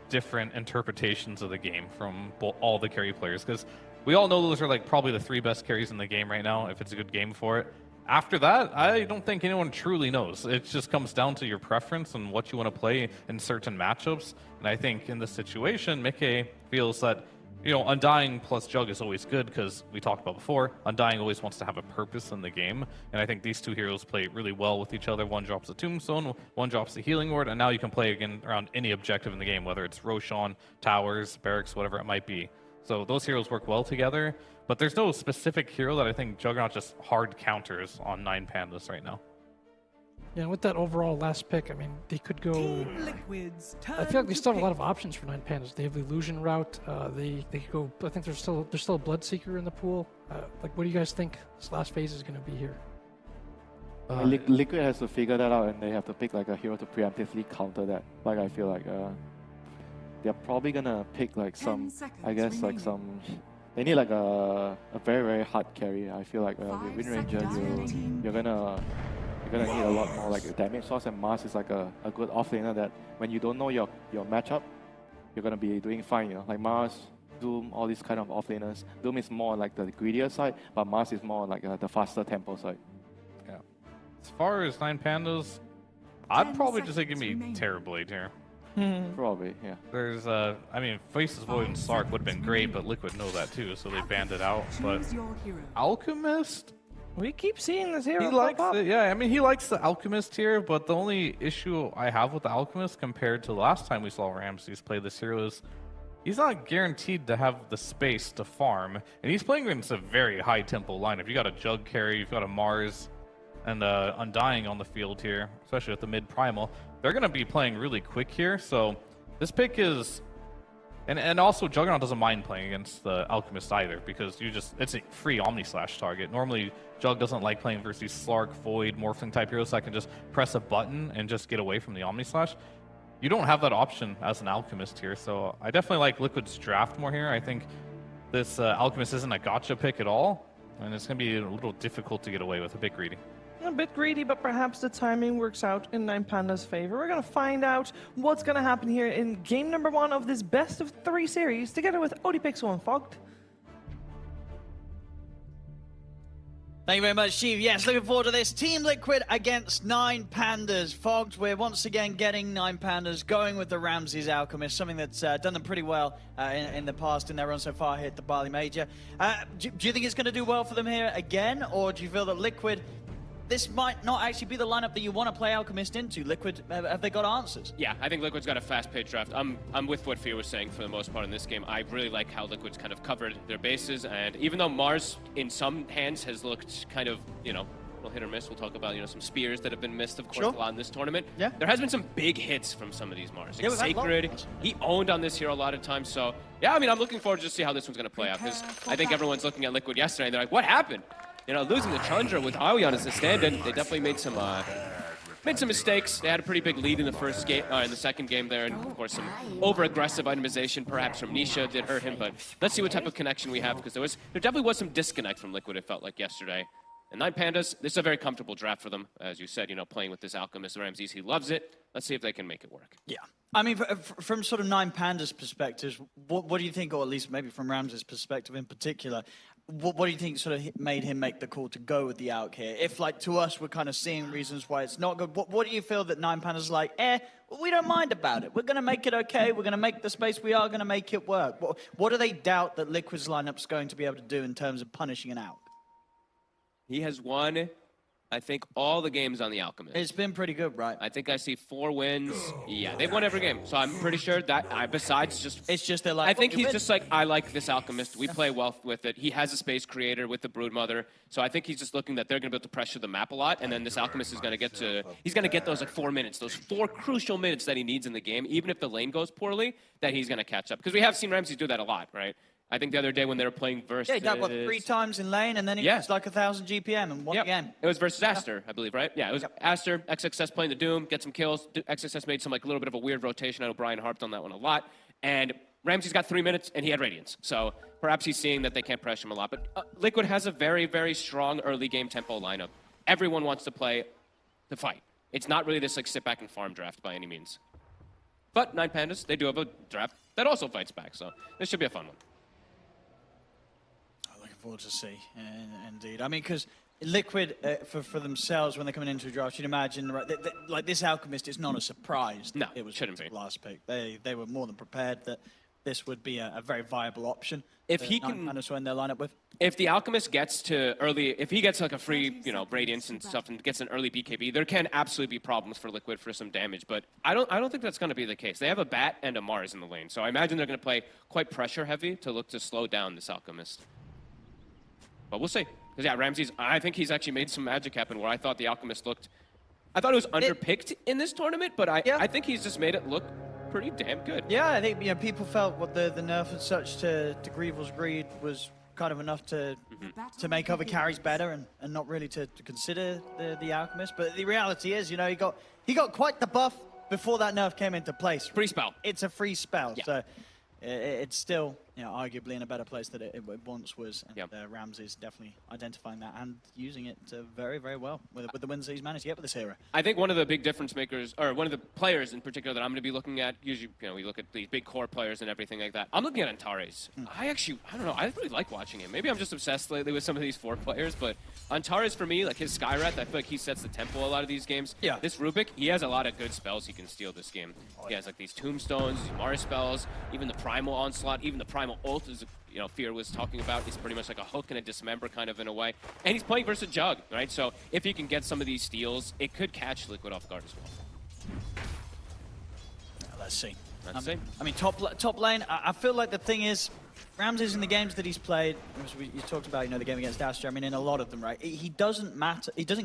different interpretations of the game from all the carry players, because we all know those are like probably the 3 best carries in the game right now if it's a good game for it. After that, I don't think anyone truly knows. It just comes down to your preference and what you want to play in certain matchups. And I think in this situation, Mickey feels that, you know, Undying plus Jug is always good because we talked about before, Undying always wants to have a purpose in the game. And I think these two heroes play really well with each other. One drops the Tombstone, one drops the Healing Ward, and now you can play again around any objective in the game, whether it's Roshan, Towers, Barracks, whatever it might be. So those heroes work well together, but there's no specific hero that I think Juggernaut just hard counters on 9 Pandas right now. Yeah, with that overall last pick, I mean, they could go... I feel like they still have a lot of options for 9 Pandas. They have the Illusion route. They could go... I think there's still a Bloodseeker in the pool. Like, what do you guys think this last phase is going to be here? Liquid has to figure that out, and they have to pick like a hero to preemptively counter that. Like, I feel like they're probably gonna pick like some, I guess like some. They need like a very, very hard carry. I feel like with Wind Ranger, you're gonna need a lot more like a damage source, and Mars is like a good offlaner that when you don't know your matchup, you're gonna be doing fine. You know, like Mars, Doom, all these kind of offlaners. Doom is more like the greedier side, but Mars is more like the faster tempo side. Yeah. As far as 9 Pandas, I'd probably just say give me Terrorblade here. Probably, yeah. There's, I mean, Faceless Void and Slark would have been great, but Liquid know that too, so they banned it out. But Alchemist? We keep seeing this hero. He likes it, yeah. I mean, he likes the Alchemist here, but the only issue I have with the Alchemist compared to the last time we saw Ramses play this hero is he's not guaranteed to have the space to farm, and he's playing against a very high tempo lineup. You got a Jug carry, you've got a Mars, and Undying on the field here, especially with the mid primal. They're going to be playing really quick here, so this pick is... And also, Juggernaut doesn't mind playing against the Alchemist either, because it's a free Omni-Slash target. Normally, Jug doesn't like playing versus these Slark, Void, Morphling type heroes that can just press a button and just get away from the Omni-Slash. You don't have that option as an Alchemist here, so I definitely like Liquid's draft more here. I think this Alchemist isn't a gotcha pick at all, and it's going to be a little difficult to get away with, a bit greedy. A bit greedy, but perhaps the timing works out in 9 Panda's favor. We're going to find out what's going to happen here in game number 1 of this best of 3 series, together with ODPixel and Fogged. Thank you very much, Steve. Yes, looking forward to this. Team Liquid against 9 Pandas. Fogged, we're once again getting 9 Pandas going with the Ramses Alchemist, something that's done them pretty well in the past in their run so far here at the Bali Major. Do you think it's going to do well for them here again, or do you feel that Liquid... This might not actually be the lineup that you want to play Alchemist into. Liquid, have they got answers? Yeah, I think Liquid's got a fast-paced draft. I'm with what Fear was saying for the most part in this game. I really like how Liquid's kind of covered their bases, and even though Mars, in some hands, has looked kind of, you know, a little hit or miss. We'll talk about, you know, some spears that have been missed, of course, a lot in this tournament. Yeah. There has been some big hits from some of these Mars. Like Sacred, he owned on this hero a lot of times, so yeah, I mean, I'm looking forward to see how this one's going to play out, because I think everyone's looking at Liquid yesterday, and they're like, what happened? You know, losing the Tundra with Ayana as a stand-in, they definitely made some mistakes. They had a pretty big lead in the first game, in the second game there, and of course some over-aggressive itemization, perhaps from Nisha, did hurt him. But let's see what type of connection we have, because there definitely was some disconnect from Liquid. It felt like yesterday. And 9 Pandas, this is a very comfortable draft for them, as you said. You know, playing with this Alchemist Ramses, he loves it. Let's see if they can make it work. Yeah. I mean, from sort of 9 Pandas' perspectives, what do you think, or at least maybe from Ramses' perspective in particular, what do you think sort of made him make the call to go with the Alch here? If, like, to us, we're kind of seeing reasons why it's not good, what do you feel that 9 Pandas like, we don't mind about it. We're going to make it okay. We're going to make the space. We are going to make it work. What do they doubt that Liquid's lineup's going to be able to do in terms of punishing an Alch? He has won, I think, all the games on the Alchemist. It's been pretty good, right? I think I see 4 wins. Yeah, they've won every game. So I'm pretty sure that, besides just... It's just they're like... I think he's just like, I like this Alchemist. We play well with it. He has a space creator with the Broodmother. So I think he's just looking that they're going to be able to pressure the map a lot. And then this Alchemist is going to get to... He's going to get those like 4 minutes, those 4 crucial minutes that he needs in the game, even if the lane goes poorly, that he's going to catch up. Because we have seen Ramses do that a lot, right? I think the other day when they were playing versus... Yeah, he died, what, 3 times in lane, and then he was like 1,000 GPM and won the game. It was versus Aster, I believe, right? Yeah, it was Aster, XXS playing the Doom, get some kills. XXS made some like a little bit of a weird rotation. I know Brian harped on that one a lot. And Ramsey's got 3 minutes, and he had Radiance. So perhaps he's seeing that they can't pressure him a lot. But Liquid has a very, very strong early game tempo lineup. Everyone wants to play the fight. It's not really this like sit back and farm draft by any means. But 9 Pandas, they do have a draft that also fights back, so this should be a fun one. I'm looking forward to see, indeed. I mean, because Liquid, for themselves, when they're coming into a draft, you'd imagine, right, like this Alchemist is not a surprise. No, it was shouldn't be. Last pick. They were more than prepared that this would be a very viable option. If he can, in their lineup with. If the Alchemist gets to early, if he gets like a free, Radiance and stuff, and gets an early BKB, there can absolutely be problems for Liquid for some damage. But I don't think that's going to be the case. They have a Bat and a Mars in the lane, so I imagine they're going to play quite pressure heavy to look to slow down this Alchemist. But we'll see. Because yeah, Ramses, I think he's actually made some magic happen where I thought the Alchemist looked. I thought it was underpicked in this tournament, but I think he's just made it look pretty damn good. Yeah, I think people felt what the nerf and such to Greevil's Greed was kind of enough to make other carries better and not really to consider the Alchemist. But the reality is, he got quite the buff before that nerf came into place. Free spell. It's a free spell, so it's still arguably in a better place than it once was. And Ramses definitely identifying that and using it very, very well with the wins that he's managed to get with this hero. I think one of the big difference makers, or one of the players in particular that I'm going to be looking at, usually we look at these big core players and everything like that. I'm looking at Antares. I don't know, I really like watching him. Maybe I'm just obsessed lately with some of these 4 players, but Antares for me, like his Skyrath, I feel like he sets the tempo a lot of these games. Yeah. This Rubik, he has a lot of good spells he can steal this game. He has like these tombstones, these Mars spells, even the Primal Onslaught, even the Primal Ult is Fear was talking about. He's pretty much like a hook and a dismember kind of in a way. And he's playing versus Jug, right? So if he can get some of these steals, it could catch Liquid off guard as well. Let's see. Let's see. I mean, top lane, I feel like the thing is, Ramses in the games that he's played, as you talked about, the game against Dasher, I mean, in a lot of them, right? He doesn't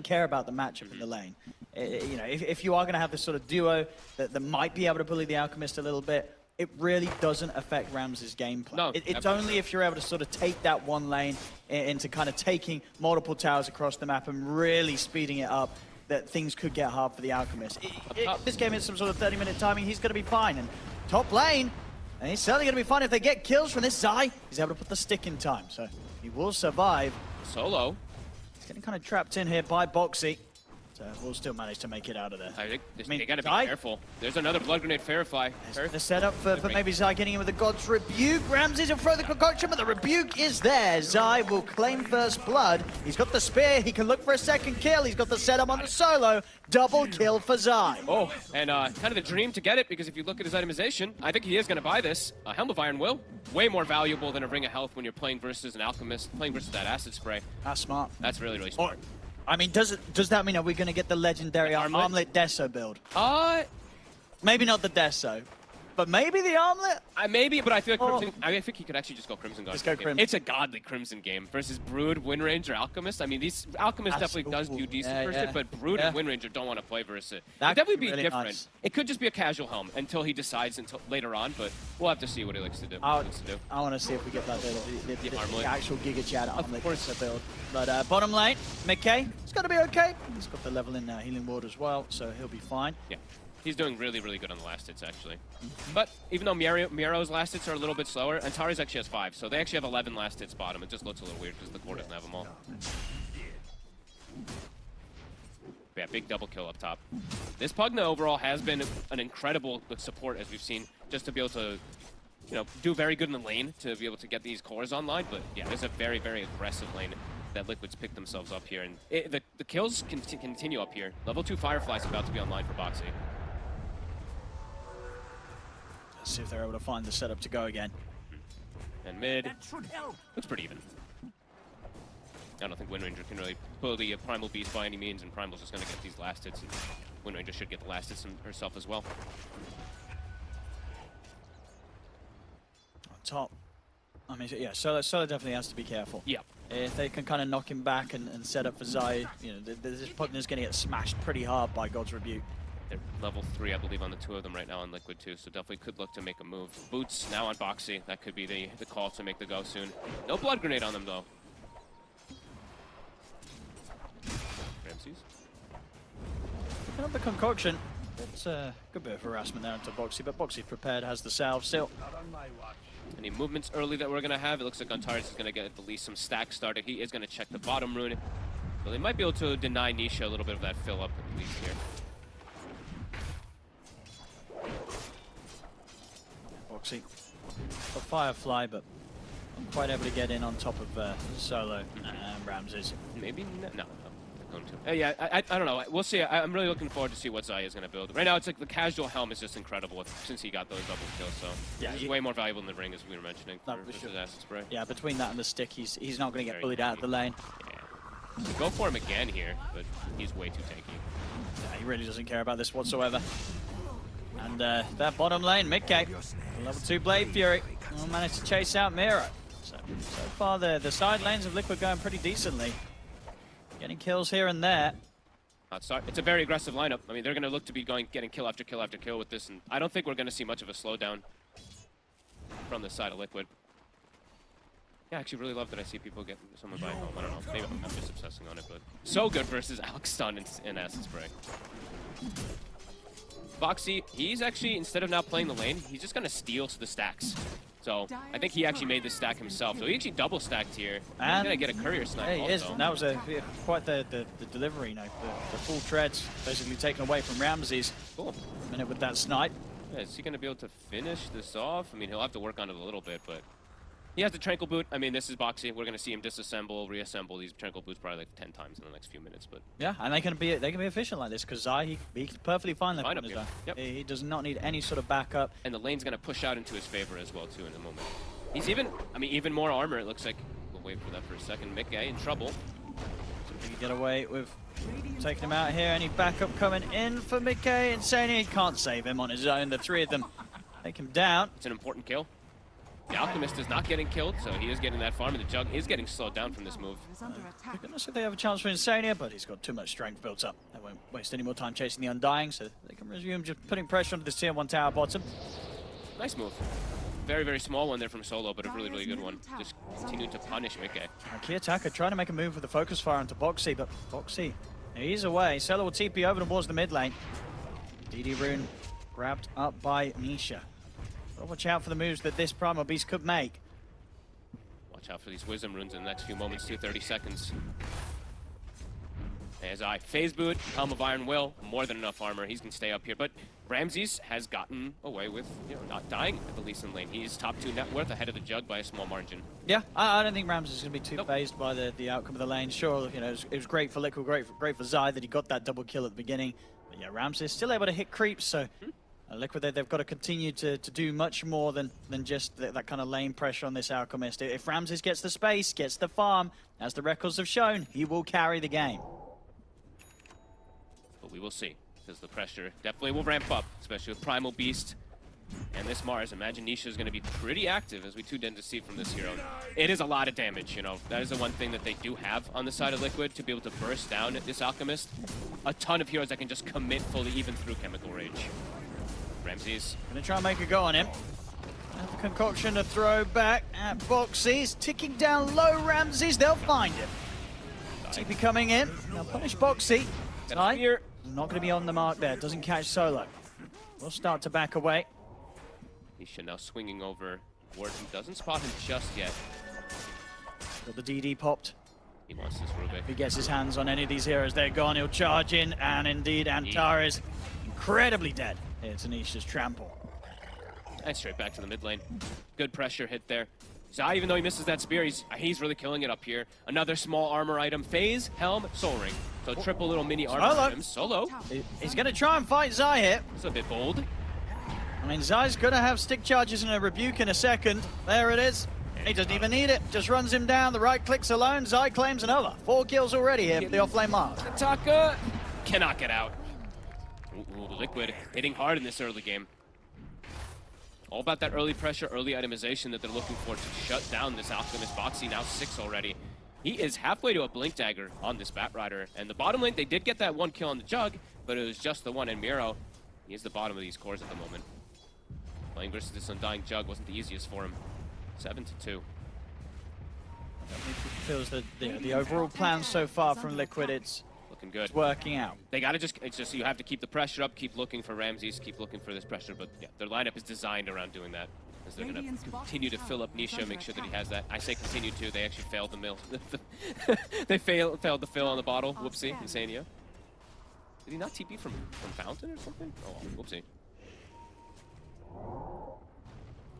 care about the matchup in the lane. If you are going to have this sort of duo that might be able to bully the Alchemist a little bit, it really doesn't affect Ramses' gameplay. No, it's only if you're able to sort of take that one lane into kind of taking multiple towers across the map and really speeding it up that things could get hard for the Alchemist. If this game is some sort of 30-minute timing, he's going to be fine. And top lane, and he's certainly going to be fine if they get kills from this Zai. He's able to put the stick in time, so he will survive. Solo. He's getting kind of trapped in here by Boxy. So we'll still manage to make it out of there. I think they gotta be careful. There's another Blood Grenade Firefly. The setup for maybe Zai getting in with the God's Rebuke. Ramses will throw the concoction, but the Rebuke is there. Zai will claim first blood. He's got the spear. He can look for a second kill. He's got the setup on the solo. Double kill for Zai. Oh, and kind of the dream to get it, because if you look at his itemization, I think he is gonna buy this. A Helm of Iron will. Way more valuable than a Ring of Health when you're playing versus an Alchemist, playing versus that Acid Spray. That's smart. That's really, really smart. I mean, does that mean are we going to get the legendary Armlet Deso build? Maybe not the Deso, but maybe the Armlet? Maybe, but I feel like Crimson, I think he could actually just go Crimson Guard. Just go Crimson. It's a godly Crimson game versus Brood, Windranger, Alchemist. I mean, these Alchemist definitely does do decent versus it, but Brood and Windranger don't want to play versus it. It'd definitely be really different. nice. It could just be a casual helm until he decides later on, but we'll have to see what he likes to do. I want to see if we get the actual Giga Chad Armlet Deso build. But bottom lane, McKay, it's got to be okay. He's got the level in Healing Ward as well, so he'll be fine. Yeah. He's doing really, really good on the last hits, actually. But even though Miro's last hits are a little bit slower, Antares actually has 5, so they actually have 11 last hits bottom. It just looks a little weird because the core doesn't have them all. Yeah, big double kill up top. This Pugna overall has been an incredible support, as we've seen, just to be able to, do very good in the lane to be able to get these cores online. But yeah, there's a very, very aggressive lane that Liquid's picked themselves up here. And the kills can continue up here. Level 2 Firefly's about to be online for Boxy. Let's see if they're able to find the setup to go again. And mid, looks pretty even. I don't think Windranger can really pull the Primal Beast by any means, and Primal's just going to get these last hits, and Windranger should get the last hits herself as well. On top. I mean, yeah, Solo definitely has to be careful. Yeah. If they can kind of knock him back and set up for Zai, this Pugna's going to get smashed pretty hard by God's Rebuke. They're level 3, I believe, on the 2 of them right now on Liquid too, so definitely could look to make a move. Boots now on Boxy. That could be the call to make the go soon. No Blood Grenade on them, though. Ramses. Picking up the concoction. It's a good bit of harassment there into Boxy, but Boxy prepared, has the salve still. Any movements early that we're going to have? It looks like Antares is going to get at least some stacks started. He is going to check the bottom rune. So they might be able to deny Nisha a little bit of that fill up at least here. Boxy. Got Firefly, but not quite able to get in on top of Solo and Ramses. Maybe no. Going to. Yeah, I don't know. We'll see. I'm really looking forward to see what Zai is going to build. Right now, it's like the casual helm is just incredible since he got those double kills. So yeah, he's way more valuable in the ring, as we were mentioning. Versus Acid Spray. Yeah, between that and the stick, he's not going to get bullied out of the lane. Yeah. Go for him again here, but he's way too tanky. Yeah, he really doesn't care about this whatsoever. And that bottom lane, mid-game, level 2 Blade Fury will manage to chase out Miro. So far, the side lanes of Liquid going pretty decently. Getting kills here and there. It's a very aggressive lineup. I mean, they're going to look to be getting kill after kill after kill with this, and I don't think we're going to see much of a slowdown from the side of Liquid. Yeah, I actually really love that I see people get someone by home. I don't know. Maybe I'm just obsessing on it, but so good versus Alex Stun and Acid Spray. Boxy, he's actually, instead of now playing the lane, he's just going to steal the stacks. So I think he actually made this stack himself. So he actually double stacked here. And he's going to get a courier snipe he is. And that was quite the delivery, you know, the full treads basically taken away from Ramses. Cool. A minute with that snipe. Yeah, is he going to be able to finish this off? I mean, he'll have to work on it a little bit, but he has the Tranquil Boot. I mean, this is Boxy. We're going to see him disassemble, reassemble these Tranquil Boots probably like 10 times in the next few minutes. But yeah, and they can be efficient like this because Zai, he can perfectly find that corner zone. Yep. He does not need any sort of backup. And the lane's going to push out into his favor as well, too, in a moment. He's even more armor, it looks like. We'll wait for that for a second. Mickey in trouble. So he can get away with taking him out here. Any backup coming in for Mickey? Insane, he can't save him on his own. The three of them take him down. It's an important kill. The Alchemist is not getting killed, so he is getting that farm, and the Jug is getting slowed down from this move. I'm going to say they have a chance for Insania, but he's got too much strength built up. They won't waste any more time chasing the Undying, so they can resume just putting pressure onto this tier 1 tower bottom. Nice move. Very, very small one there from Solo, but a really, really good one. Just continuing to punish Mickey. Key attacker trying to make a move with the focus fire onto Boxy, but Boxy, he's away. Solo will TP over towards the mid lane. DD Rune grabbed up by Nisha. But watch out for the moves that this Primal Beast could make. Watch out for these Wisdom Runes in the next few moments, 30 seconds. As Phase Boot, Helm of Iron Will, more than enough armor. He can stay up here, but Ramses has gotten away with, not dying at the least in lane. He's top 2 net worth ahead of the Jug by a small margin. Yeah, I don't think Ramses is going to be too phased by the outcome of the lane. Sure, it was great for Liquid, great for Zai that he got that double kill at the beginning. But yeah, Ramses still able to hit creeps, so Liquid, they've got to continue to do much more than just that kind of lane pressure on this Alchemist. If Ramses gets the space, gets the farm, as the records have shown, he will carry the game. But we will see, because the pressure definitely will ramp up, especially with Primal Beast and this Mars. Imagine Nisha is going to be pretty active, as we too tend to see from this hero. It is a lot of damage, That is the one thing that they do have on the side of Liquid, to be able to burst down this Alchemist. A ton of heroes that can just commit fully, even through Chemical Rage. Ramses gonna try and make a go on him. And the concoction to throw back at Boxy's ticking down low. Ramses, they'll find him. TP coming in. They'll punish Boxy. Here, not going to be on the mark there. Doesn't catch Solo. We'll start to back away. Nisha now swinging over. Ward, who doesn't spot him just yet. Got the DD popped. He wants this Rubik. If he gets his hands on any of these heroes, they're gone. He'll charge in, and indeed, Antar is incredibly dead. It's Anisha's trample. And straight back to the mid lane. Good pressure hit there. Zai, even though he misses that spear, he's really killing it up here. Another small armor item. Phase, Helm, Soul Ring. So triple little mini armor items. Solo. He's going to try and fight Zai here. It's a bit bold. I mean, Zai's going to have stick charges and a rebuke in a second. There it is. He doesn't even need it. Just runs him down. The right clicks alone. Zai claims another. 4 kills already here for the offlane Mars. Taka cannot get out. Ooh, Liquid hitting hard in this early game. All about that early pressure, early itemization that they're looking for to shut down this Alchemist. Boxy now 6 already. He is halfway to a Blink Dagger on this Batrider. And the bottom lane, they did get that 1 kill on the Jug, but it was just the one. And Miro, he is the bottom of these cores at the moment. Playing versus this Undying Jug wasn't the easiest for him. 7-2. Feels that the overall plan so far from Liquid, it's looking good. It's working out. They gotta it's just you have to keep the pressure up, keep looking for Ramses, keep looking for this pressure, but yeah, their lineup is designed around doing that. As they're gonna continue to fill up Nisha, make sure that he has that. I say continue to, they actually failed the mill. They failed the fill on the bottle. Whoopsie, Insania. Did he not TP from Fountain or something? Oh, whoopsie.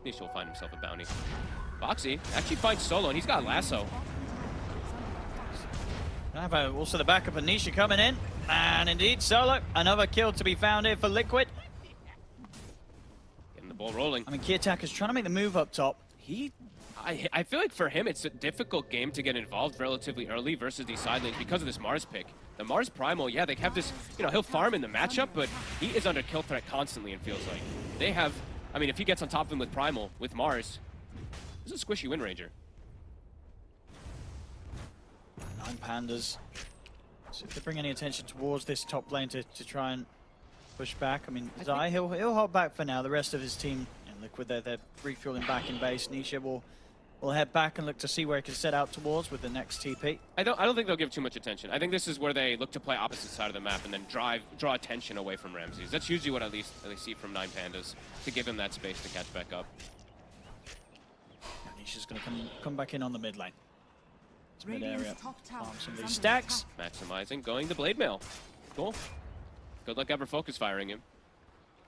Nisha will find himself a bounty. Boxy actually finds Solo, and he's got lasso. Also the backup of Nisha coming in. And indeed, Solo, another kill to be found here for Liquid. Getting the ball rolling. I mean, Kiyotaka's trying to make the move up top. I feel like for him, it's a difficult game to get involved relatively early versus these side lanes because of this Mars pick. The Mars Primal, yeah, they have this, you know, he'll farm in the matchup, but he is under kill threat constantly, it feels like. They have, I mean, if he gets on top of him with Primal, with Mars, this is a squishy win ranger. 9 Pandas. So if they bring any attention towards this top lane to try and push back, I mean, Zai, he'll hold back for now. The rest of his team, and Liquid, they're refueling back in base. Nisha will head back and look to see where he can set out towards with the next TP. I don't think they'll give too much attention. I think this is where they look to play opposite side of the map and then draw attention away from Ramses. That's usually what at least see from 9 Pandas, to give him that space to catch back up. Nisha's going to come back in on the mid lane. It's mid area. Farm some of these stacks. Maximizing, going to Blade Mail. Cool. Good luck ever focus firing him.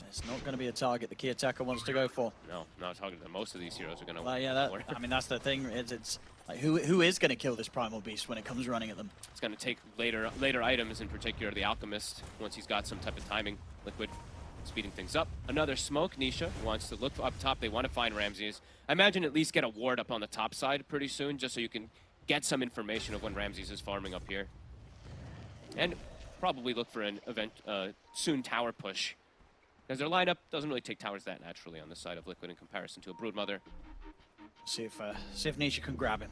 It's not going to be a target the Kiyotaka wants to go for. No, not a target that most of these heroes are going to well, yeah, I mean, that's the thing. It's like, who is going to kill this Primal Beast when it comes running at them? It's going to take later items, in particular the Alchemist, once he's got some type of timing. Liquid speeding things up. Another smoke. Nisha wants to look up top. They want to find Ramses. I imagine at least get a ward up on the top side pretty soon, just so you can get some information of when Ramses is farming up here. And probably look for an soon tower push. Because their lineup doesn't really take towers that naturally on this side of Liquid in comparison to a Broodmother. See if Nisha can grab him.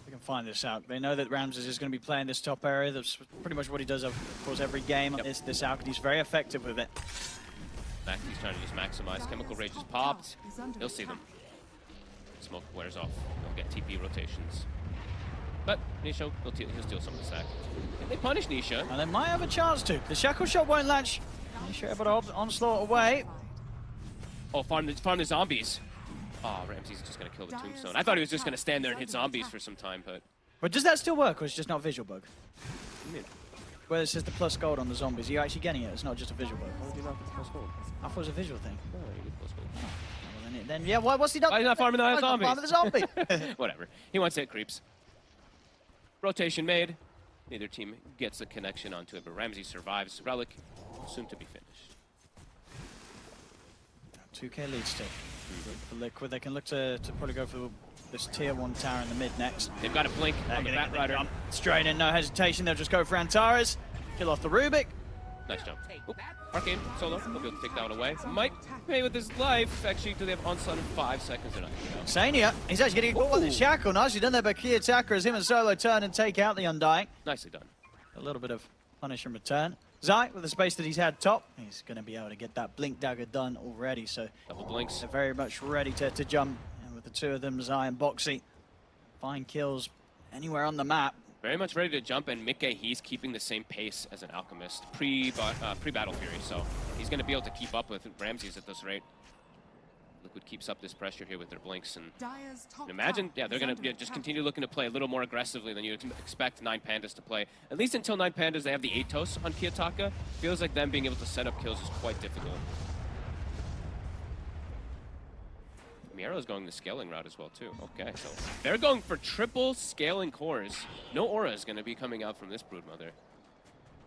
We can find this out. They know that Ramses is going to be playing this top area. That's pretty much what he does, of course, every game. Yep. This out, he's very effective with it. He's trying to just maximize. Chemical Rage is popped. He'll see them. Smoke wears off. They'll get TP rotations. But Nisha, he'll steal some of the stack. If they punish Nisha... And they might have a chance to. The Shackle Shot won't latch. Nisha able to onslaught away. Oh, farm the zombies. Oh, Ramses is just going to kill the Tombstone. I thought he was just going to stand there and hit zombies for some time, but... But does that still work, or is it just not a visual bug? Where it says the plus gold on the zombies, are you actually getting it? It's not just a visual bug. How would you not get plus gold? I thought it was a visual thing. Oh, you get plus gold. Oh. Well, then yeah, what's he done? Why is he not farming the zombies? Farming the zombie. Whatever. He wants to hit creeps. Rotation made. Neither team gets a connection onto it, but Ramsey survives. Relic, soon to be finished. 2k lead still. For Liquid, they can look to probably go for this tier 1 tower in the mid next. They've got a blink on the Batrider. Straight in, no hesitation. They'll just go for Antares. Kill off the Rubik. Nice jump. Oop. Arcane, Solo, they'll be able to take that one away. Might pay with his life. Actually, do they have onslaught in 5 seconds or not? Sania, he's actually getting caught with the Shackle. Nicely done there by Kiyotaka as him and Solo turn and take out the Undying. Nicely done. A little bit of punish in return. Zai, with the space that he's had top, he's going to be able to get that Blink Dagger done already, so double blinks. They're very much ready to jump. And with the two of them, Zai and Boxy, find kills anywhere on the map. Very much ready to jump, and Mikke, he's keeping the same pace as an Alchemist pre-Battle Fury, so he's going to be able to keep up with Ramses at this rate. Liquid keeps up this pressure here with their blinks, and imagine, yeah, they're going to just continue looking to play a little more aggressively than you expect 9 Pandas to play. At least until 9 Pandas, they have the Atos on Kiyotaka. Feels like them being able to set up kills is quite difficult. Miero's going the scaling route as well, too. Okay, so they're going for triple scaling cores. No aura is going to be coming out from this Broodmother.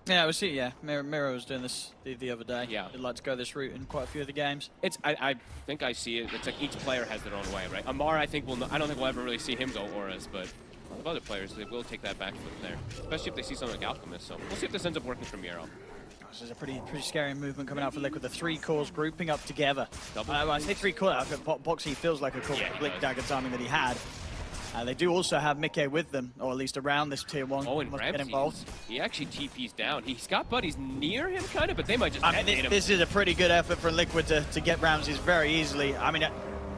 Yeah, we see. Yeah, Miro was doing this the other day. Yeah, he'd like to go this route in quite a few of the games. I think I see it. It's like each player has their own way, right? Amar, I don't think we'll ever really see him go auras, but a lot of other players, they will take that back foot there, especially if they see something like Alchemist. So we'll see if this ends up working for Miro. This is a pretty scary movement coming out for Liquid. The 3 cores grouping up together. I say 3 cores. Boxy feels like a core Blink Dagger timing that he had. They do also have Mikke with them, or at least around this tier 1. Oh, and Ramses, he actually TP's down. He's got buddies near him, kind of, but they might just detonate him. This is a pretty good effort for Liquid to get Ramses very easily. I mean,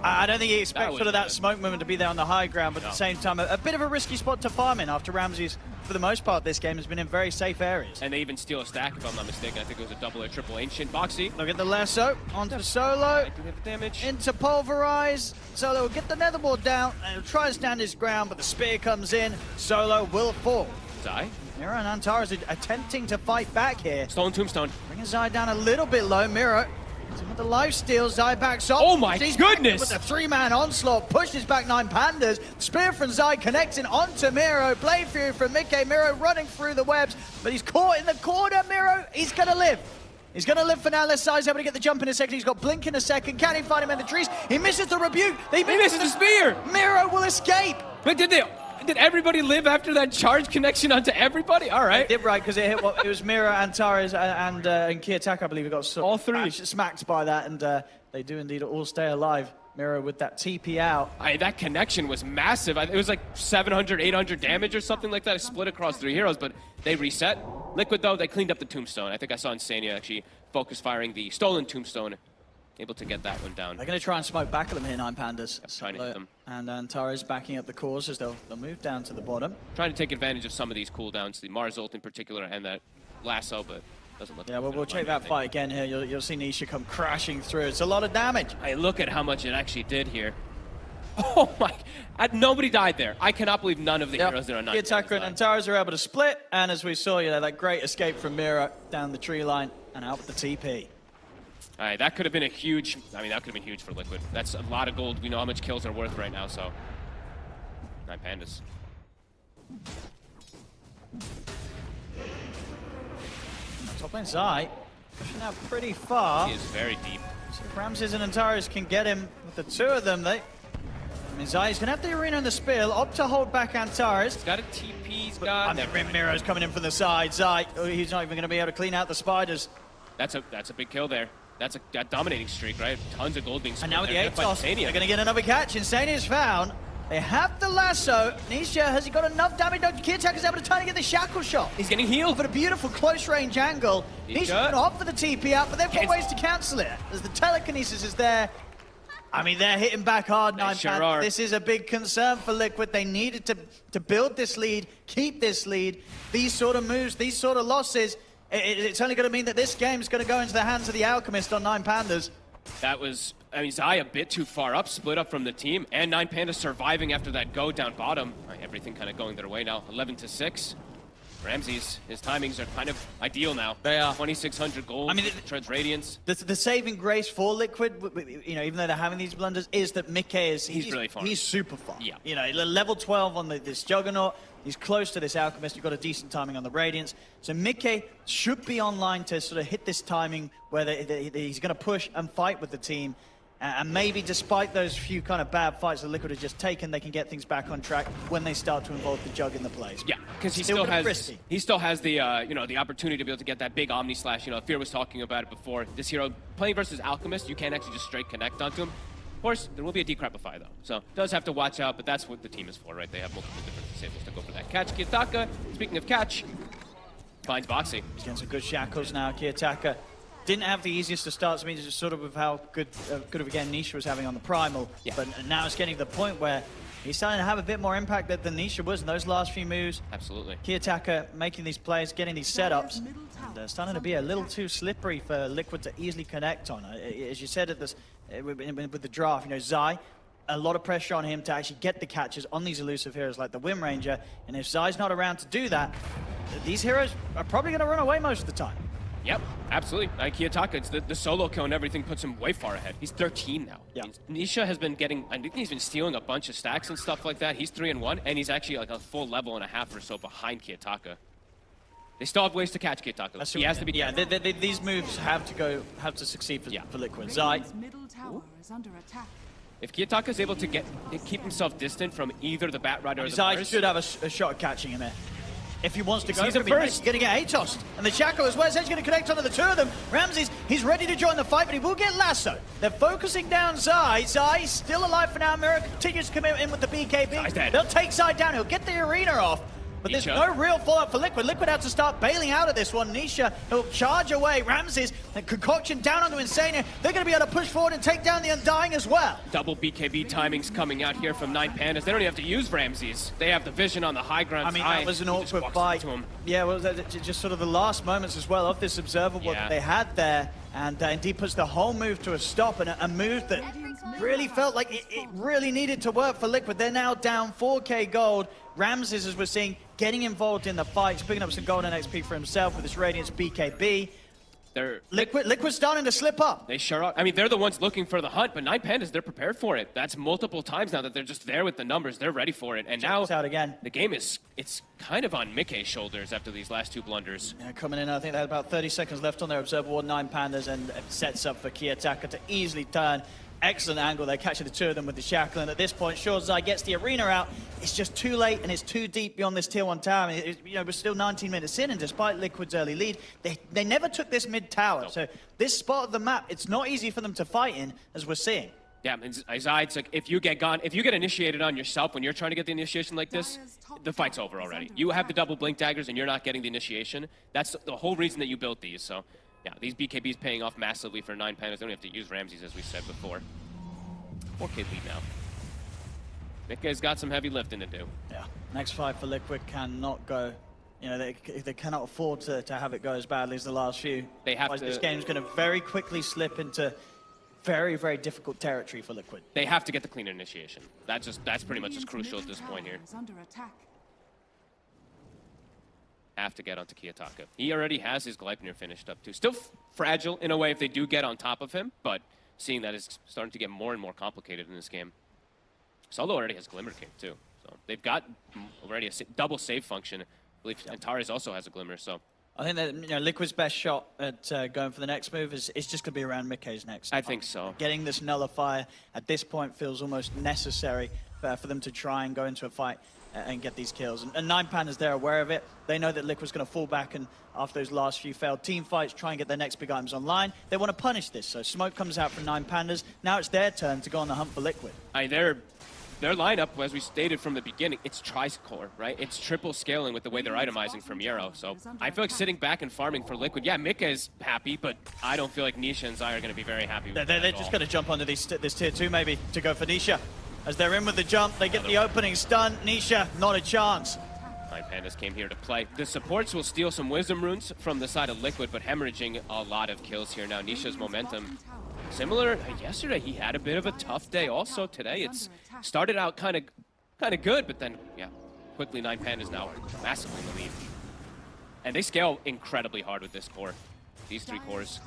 I don't think he expects sort of that smoke movement to be there on the high ground, but at the same time, a bit of a risky spot to farm in after Ramses, for the most part, this game has been in very safe areas. And they even steal a stack, if I'm not mistaken. I think it was a double or triple Ancient. Boxy. Look at the lasso, onto Solo, do have the damage. Into Pulverize. Solo will get the Netherboard down, and he'll try to stand his ground, but the spear comes in. Solo will fall. Zai. Miro and Antares are attempting to fight back here. Stolen Tombstone. Bringing Zai down a little bit low. Miro With the life steal, Zai backs off. Oh my He's goodness! With a 3-man onslaught, pushes back 9 Pandas. Spear from Zai connecting onto Miro. Blade Fury from Mickey. Miro running through the webs, but he's caught in the corner. Miro, he's gonna live. He's gonna live for now. Unless Zai's able to get the jump in a second. He's got Blink in a second. Can he find him in the trees? He misses the rebuke. He misses the spear. Miro will escape. But did everybody live after that charge connection onto everybody? All right. It did right, because it was Miro, Antares, and Kiyotaka, I believe, who got all three smacked by that, and they do indeed all stay alive. Miro with that TP out. That connection was massive. It was like 700, 800 damage or something like that. It split across 3 heroes, but they reset. Liquid, though, they cleaned up the tombstone. I think I saw Insania actually focus firing the stolen tombstone, able to get that one down. They're going to try and smoke back at them here, 9 Pandas. Yep, trying to hit them. And Antares backing up the cause as they'll move down to the bottom. Trying to take advantage of some of these cooldowns, the Mars ult in particular, and that lasso, but doesn't look. Yeah, well, we'll check that fight again here. You'll see Nisha come crashing through. It's a lot of damage. Hey, look at how much it actually did here. Oh my, nobody died there. I cannot believe none of the heroes that are not. Kiyotaka and Antares are able to split, and as we saw, that great escape from Mira down the tree line and out with the TP. All right, that could have been a huge, that could have been huge for Liquid. That's a lot of gold. We know how much kills are worth right now, so. 9 Pandas. Top lane Zai pushing out pretty far. He is very deep. So if Ramses and Antares can get him with the 2 of them, Zai's going to have the arena and the spear, opt to hold back Antares. He's got a TP, he's got... Miro's coming in from the side. Zai, he's not even going to be able to clean out the spiders. That's a big kill there. That's a dominating streak, right? Tons of gold being And now with the there. 8 toss, they're going to get another catch. Insania's found. They have the lasso. Nisha, has he got enough damage? No, Kiyotaka's able to try to get the shackle shot. He's getting healed. But a beautiful close range angle. Nisha's going to opt for the TP out, but they've got ways to cancel it. As the telekinesis is there. They're hitting back hard, 9 Pandas. This is a big concern for Liquid. They needed to build this lead, keep this lead. These sort of moves, these sort of losses, it's only going to mean that this game is going to go into the hands of the Alchemist on 9 Pandas. That was, Zai a bit too far up, split up from the team, and 9 Pandas surviving after that go down bottom. Everything kind of going their way now, 11-6. Ramses, his timings are kind of ideal now. They are. 2,600 gold, treads Radiance. The saving grace for Liquid, even though they're having these blunders, is that Mickey is... He's really far. He's super far. Yeah. Level 12 on this Juggernaut. He's close to this Alchemist. You've got a decent timing on the Radiance. So Mickey should be online to sort of hit this timing where he's going to push and fight with the team. And maybe despite those few kind of bad fights that Liquid have just taken, they can get things back on track when they start to involve the Jug in the plays. Yeah, because he still has the the opportunity to be able to get that big Omni Slash. Fear was talking about it before. This hero playing versus Alchemist, you can't actually just straight connect onto him. Of course, there will be a decrepify though, so does have to watch out. But that's what the team is for, right? They have multiple different disables to go for that catch. Kiyotaka, speaking of catch, finds Boxy. He's getting some good shackles now. Kiyotaka didn't have the easiest of starts. Just sort of with how good of a game Nisha was having on the Primal. Yeah. But now it's getting to the point where he's starting to have a bit more impact than Nisha was in those last few moves. Absolutely. Kiyotaka making these plays, getting these setups. And starting to be a little too slippery for Liquid to easily connect on. As you said with the draft, Zai, a lot of pressure on him to actually get the catches on these elusive heroes like the Wind Ranger. And if Zai's not around to do that, these heroes are probably going to run away most of the time. Yep, absolutely. Kiyotaka, it's the solo kill and everything puts him way far ahead. He's 13 now. Yeah. Nisha has been getting, I think he's been stealing a bunch of stacks and stuff like that. He's 3-1, and he's actually like a full level and a half or so behind Kiyotaka. They still have ways to catch Kiyotaka. He has to be careful. These moves have to succeed for Liquid. Zai. If Kiyotaka is able to keep himself distant from either the Bat Rider or the Zai Mars, should have a shot at catching him here. If he wants to go, he's he's going to get ATOS. And the Shackle as well. He's going to connect onto the 2 of them. Ramses, he's ready to join the fight, but he will get lasso. They're focusing down Zai. Zai still alive for now. Mira continues to come in with the BKB. They'll take Zai down. He'll get the arena off. But there's no real fallout for Liquid. Liquid had to start bailing out of this one. Nisha, he'll charge away. Ramses, and Concoction down onto Insania. They're going to be able to push forward and take down the Undying as well. double BKB timings coming out here from 9 Pandas. They don't even have to use Ramses. They have the vision on the high ground. That was an awkward fight. Yeah, well, just sort of the last moments as well of this observable that they had there. And indeed puts the whole move to a stop, and a move that really felt like it really needed to work for Liquid. They're now down 4k gold. Ramses, as we're seeing, getting involved in the fights, picking up some golden XP for himself with his Radiance BKB. Liquid's starting to slip up. They sure are. I mean, they're the ones looking for the hunt, but 9 Pandas, they're prepared for it. That's multiple times now that they're just there with the numbers. They're ready for it. And now out again. The game it's kind of on Mickey's shoulders after these last 2 blunders. Yeah, coming in, I think they had about 30 seconds left on their observer board, 9 Pandas, and it sets up for Kiyotaka to easily turn. Excellent angle. They're catching the 2 of them with the shackle, and at this point, Shorzai gets the arena out. It's just too late, and it's too deep beyond this tier 1 tower. I mean, we're still 19 minutes in, and despite Liquid's early lead, they never took this mid tower. Nope. So this spot of the map, it's not easy for them to fight in, as we're seeing. Yeah, Zai, it's like if you get initiated on yourself when you're trying to get the initiation like this, the fight's over already. You have the double blink daggers, and you're not getting the initiation. That's the whole reason that you built these. So, yeah, these BKBs paying off massively for 9 Pandas. They don't have to use Ramses, as we said before. 4K lead now. Nikkei's got some heavy lifting to do. Yeah, next fight for Liquid cannot go. You know, they cannot afford to have it go as badly as the last few. They have to. This game's going to very quickly slip into very, very difficult territory for Liquid. They have to get the clean initiation. That's pretty much just crucial at this point here. Have to get onto Kiyotaka. He already has his Gleipnir finished up too. Still fragile in a way if they do get on top of him, but seeing that is starting to get more and more complicated in this game. Solo already has Glimmer King too, so they've got already a double save function. I believe Antares also has a Glimmer, so. I think that Liquid's best shot at going for the next move is just going to be around Mikkei's next. I think so. Getting this nullifier at this point feels almost necessary for them to try and go into a fight and get these kills. And 9 Pandas, they're aware of it. They know that Liquid's going to fall back and after those last few failed team fights, try and get their next big items online. They want to punish this, so smoke comes out from 9 Pandas. Now it's their turn to go on the hunt for Liquid. Their lineup, as we stated from the beginning, it's tri-core, right? It's triple scaling with the way they're itemizing from Yarrow. So I feel like sitting back and farming for Liquid, yeah, Mika is happy, but I don't feel like Nisha and Zai are going to be very happy with They're just going to jump onto this tier 2 maybe to go for Nisha. As they're in with the jump, they get the opening stun. Nisha, not a chance. 9 Pandas came here to play. The supports will steal some Wisdom Runes from the side of Liquid, but hemorrhaging a lot of kills here now. Nisha's momentum, similar, yesterday he had a bit of a tough day also. Today it's started out kind of good, but then, yeah, quickly 9 Pandas now massively in the lead. And they scale incredibly hard with this core. These 3 cores.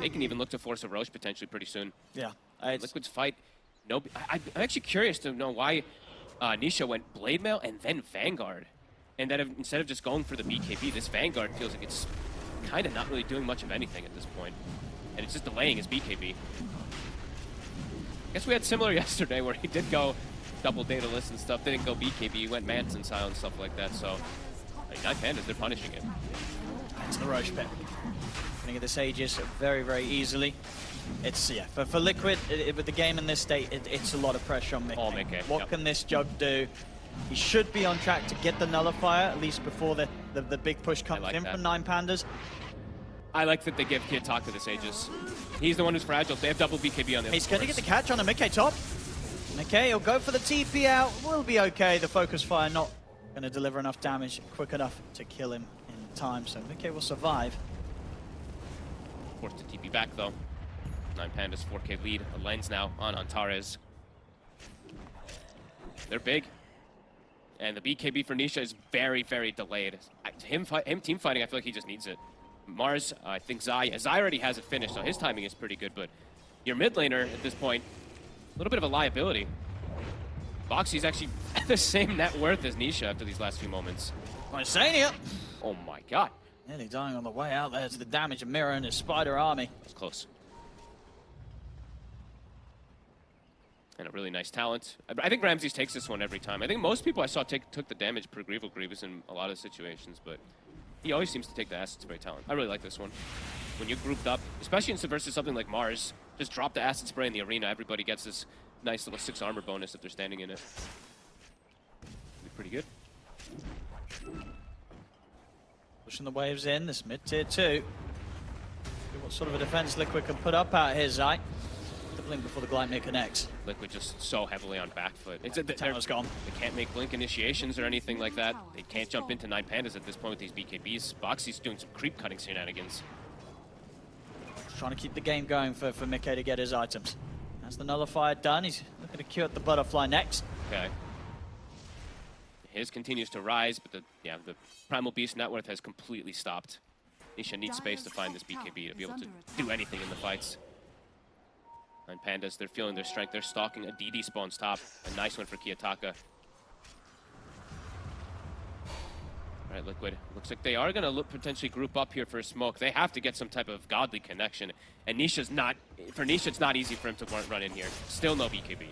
They can even look to force a Roche potentially pretty soon. Yeah. Liquid's fight. No, I'm actually curious to know why Nisha went Blade Mail and then Vanguard. And that instead of just going for the BKB, this Vanguard feels like it's kind of not really doing much of anything at this point. And it's just delaying his BKB. I guess we had similar yesterday where he did go double data list and stuff, didn't go BKB, he went Manson style and stuff like that, so 9 Pandas, they're punishing it. It's the Roche pit. Gonna get this Aegis very, very easily. It's, yeah, for Liquid, with the game in this state, it's a lot of pressure on Mickey. All Mickey, What can this Jug do? He should be on track to get the nullifier, at least before the big push comes in from 9 Pandas. I like that they give Kiyotaka this Aegis. He's the one who's fragile. They have double BKB on the He's going to get the catch on a Mickey top. Mickey, he'll go for the TP out. Will be okay. The focus fire not going to deliver enough damage quick enough to kill him in time. So Mickey will survive. Forced to TP back though. 9 Pandas 4K lead. A lens now on Antares. They're big. And the BKB for Nisha is very, very delayed. Him team fighting, I feel like he just needs it. Mars, I think Zai already has it finished, so his timing is pretty good, but your mid laner at this point, a little bit of a liability. Boxy's actually the same net worth as Nisha after these last few moments. Lysania! Oh my god. Nearly dying on the way out there to the damage of Mirror and his Spider army. That's close. And a really nice talent. I think Ramses takes this one every time. I think most people I saw took the damage per Grievous in a lot of situations, but he always seems to take the Acid Spray talent. I really like this one. When you're grouped up, especially versus something like Mars, just drop the Acid Spray in the arena. Everybody gets this nice little 6 armor bonus if they're standing in it. Be pretty good. Pushing the waves in, this mid-tier 2. What sort of a defense Liquid can put up out here, Zai? The blink before the Gleipnir connects. Liquid just so heavily on back foot. Tower's gone. They can't make blink initiations or anything like that. They can't jump into 9 Pandas at this point with these BKBs. Boxy's doing some creep cutting shenanigans. Trying to keep the game going for Mickey to get his items. That's the nullifier done. He's looking to cue at the butterfly next. Okay. His continues to rise, but the Primal Beast net worth has completely stopped. Nisha needs space to find this BKB to be able to do anything in the fights. And Pandas, they're feeling their strength. They're stalking a DD spawns top. A nice one for Kiyotaka. All right, Liquid. Looks like they are going to potentially group up here for a smoke. They have to get some type of godly connection. And Nisha's not, for Nisha, it's not easy for him to run in here. Still no BKB.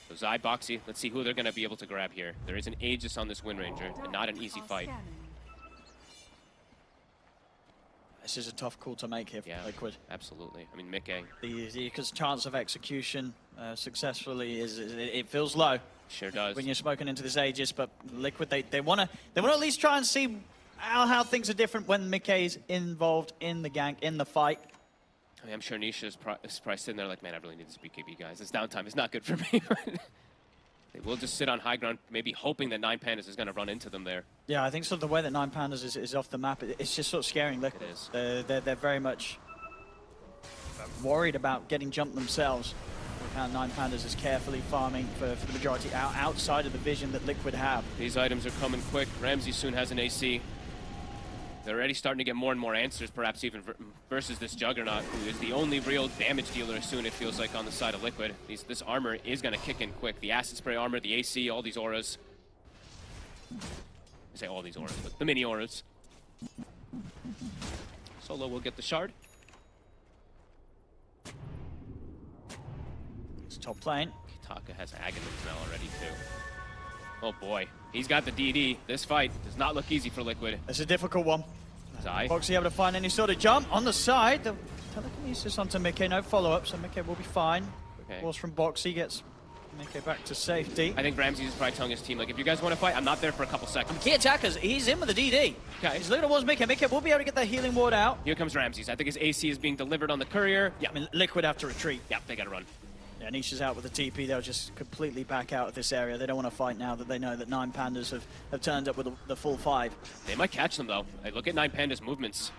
So Zai, Boxy, let's see who they're going to be able to grab here. There is an Aegis on this Wind Ranger, and not an easy fight. This is a tough call to make here for Liquid. Absolutely. I mean, Mickey. Because chance of execution successfully it feels low. Sure does. When you're smoking into this Aegis, but Liquid, they want to at least try and see how things are different when Mickey's involved in the gank, in the fight. I mean, I'm sure Nisha's probably sitting there like, man, I really need this BKB, guys. This downtime is not good for me. They will just sit on high ground, maybe hoping that 9 Pandas is going to run into them there. Yeah, I think sort of the way that 9 Pandas is off the map, it's just sort of scaring Liquid. It is. They're very much worried about getting jumped themselves. Look how 9 Pandas is carefully farming for the majority outside of the vision that Liquid have. These items are coming quick. Ramsey soon has an AC. They're already starting to get more and more answers, perhaps even versus this Juggernaut, who is the only real damage dealer soon, it feels like, on the side of Liquid. This armor is going to kick in quick. The Acid Spray armor, the AC, all these auras. I say all these auras, but the mini auras. Solo will get the shard. It's top lane. Kitaka has Agamemnon now already, too. Oh boy, he's got the DD. This fight does not look easy for Liquid. It's a difficult one. Zai. Boxy able to find any sort of jump on the side. The telekinesis onto Mickey, no follow-up, so Mickey will be fine. Okay. Force from Boxy gets Mickey back to safety. I think Ramsey is probably telling his team, like, if you guys want to fight, I'm not there for a couple seconds. Key attackers, he's in with the DD. Okay. He's looking towards Mickey. Mickey will be able to get that healing ward out. Here comes Ramses. I think his AC is being delivered on the courier. Yeah, I mean, Liquid have to retreat. Yeah, they got to run. Yeah, Nisha's out with the TP. They'll just completely back out of this area. They don't want to fight now that they know that 9 Pandas have turned up with the full 5. They might catch them, though. Like, look at 9 Pandas' movements.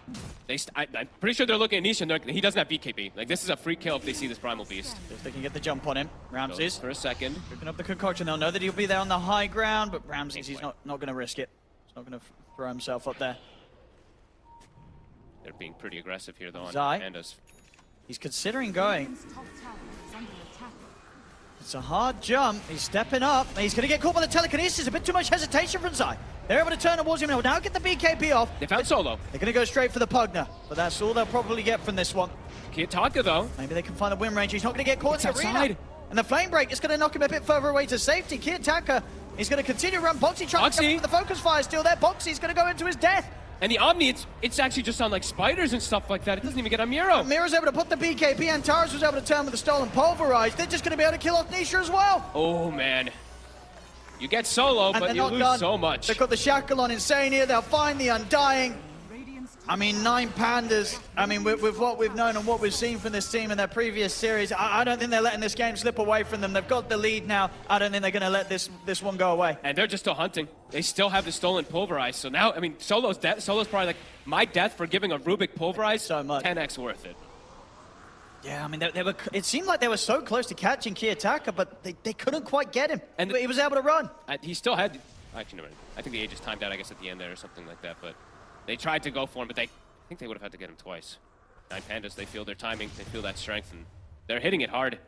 I'm pretty sure they're looking at Nisha, and he doesn't have BKB. Like, this is a free kill if they see this Primal Beast. If they can get the jump on him. Ramses. For a second. Picking up the concoction. They'll know that he'll be there on the high ground, but Ramses, he's not going to risk it. He's not going to throw himself up there. They're being pretty aggressive here, though, on Zai. Pandas. He's considering going. It's a hard jump. He's stepping up. He's going to get caught by the telekinesis. A bit too much hesitation from Zai. They're able to turn towards him now get the BKB off. They found Solo. They're going to go straight for the Pugner, but that's all they'll probably get from this one. Kiyotaka, though. Maybe they can find the Wind Ranger. He's not going to get caught It's in the arena. outside. And the Flame Break is going to knock him a bit further away to safety. Kiyotaka is going to continue to run. Boxy trying to get the focus fire still there. Boxy's going to go into his death. And the Omni, it's actually just on like spiders and stuff like that. It doesn't even get on Miro. Miro's able to put the BKB, and Taurus was able to turn with the Stolen Pulverize. They're just going to be able to kill off Nisha as well. Oh, man. You get Solo, And but they're you not lose done. so much. They've got the Shackle on Insane here. They'll find the Undying. I mean, 9 Pandas, I mean, with what we've known and what we've seen from this team in their previous series, I don't think they're letting this game slip away from them. They've got the lead now. I don't think they're going to let this one go away. And they're just still hunting. They still have the Stolen Pulverize. So now, I mean, Solo's death. Solo's probably like, my death for giving a Rubik Pulverize, so much. 10x worth it. Yeah, I mean, they were. It seemed like they were so close to catching Kiyotaka, but they couldn't quite get him. And but he was able to run. He still had, actually, no, I think the Aegis timed out, I guess, at the end there or something like that. But they tried to go for him, but I think they would have had to get him twice. 9 Pandas, they feel their timing, they feel that strength, and they're hitting it hard.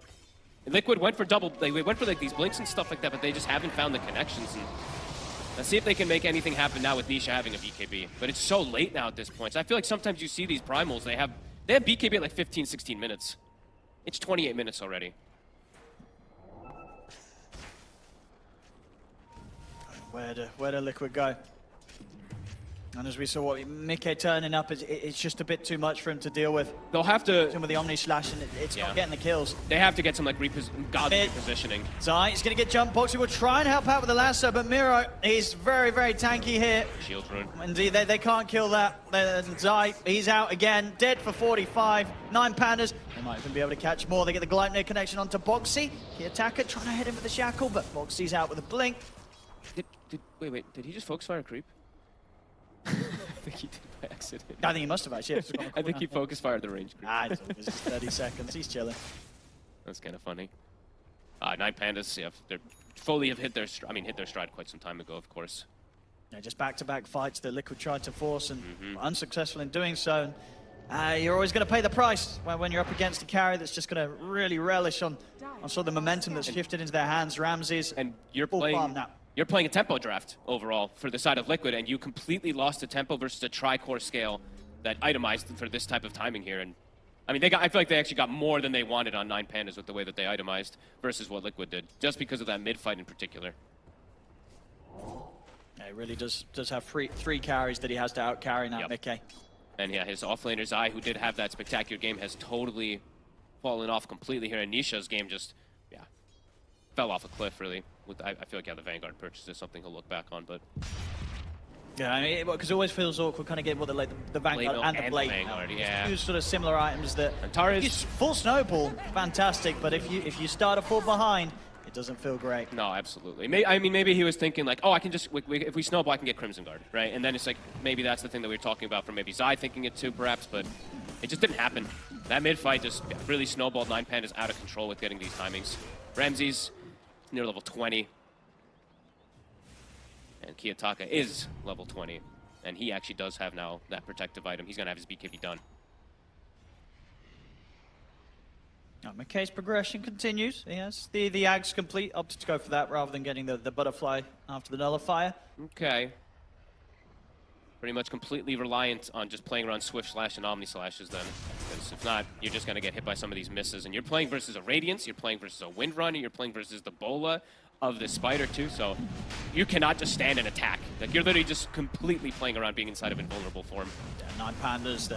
And Liquid went for they went for like these blinks and stuff like that, but they just haven't found the connections. And let's see if they can make anything happen now with Nisha having a BKB. But it's so late now at this point. So I feel like sometimes you see these primals, they have BKB at like 15, 16 minutes. It's 28 minutes already. Where do Liquid go? And as we saw, Mickey turning up, it's just a bit too much for him to deal with. They'll have to... Some of the Omni Slash, and it's not getting the kills. They have to get some like godly repositioning. Zai is going to get jump. Boxy will try and help out with the lasso, but Miro is very, very tanky here. Shield rune. Indeed, they can't kill that. Zai, he's out again, dead for 45. 9 Pandas. They might even be able to catch more. They get the Gleipnir connection onto Boxy. The attacker trying to hit him with the shackle, but Boxy's out with a blink. Wait, did he just focus fire creep? I think he did by accident. I think he must have actually. I think he focus fired the range creep. It's 30 seconds. He's chilling. That's kind of funny. 9 Pandas, yeah, they're fully have hit their stride quite some time ago, of course. just back-to-back fights that Liquid tried to force and were unsuccessful in doing so. You're always going to pay the price when you're up against a carry that's just going to really relish on sort of the momentum that's shifted into their hands. Ramses, and you're full playing farm now. You're playing a tempo draft overall for the side of Liquid, and you completely lost the tempo versus a tri-core scale that itemized for this type of timing here. And I mean, I feel like they actually got more than they wanted on 9 Pandas with the way that they itemized versus what Liquid did, just because of that mid fight in particular. Yeah, he really does have three carries that he has to out-carry now, Mickey. And yeah, his offlaner Zai, who did have that spectacular game, has totally fallen off completely here. And Nisha's game just, fell off a cliff, really. I feel like, the Vanguard purchase is something he'll look back on, but... Yeah, I mean, because it always feels awkward kind of getting the Vanguard and the Blade. Two sort of similar items that... full snowball, fantastic, but if you start a fall behind, it doesn't feel great. No, absolutely. I mean, maybe he was thinking like, oh, I can just, if we snowball, I can get Crimson Guard, right? And then it's like, maybe that's the thing that we were talking about from maybe Zai thinking it too, perhaps, but it just didn't happen. That mid fight just really snowballed 9 Pandas out of control with getting these timings. Ramses near level 20. And Kiyotaka is level 20. And he actually does have now that protective item. He's going to have his BKB done. McKay's progression continues. He has the Ags complete, opted to go for that rather than getting the butterfly after the nullifier. Okay. Pretty much completely reliant on just playing around Swift Slash and Omni Slashes then. Because if not, you're just going to get hit by some of these misses. And you're playing versus a Radiance, you're playing versus a Wind Runner, you're playing versus the Bola of the Spider too, so you cannot just stand and attack. Like, you're literally just completely playing around being inside of invulnerable form. 9 Pandas,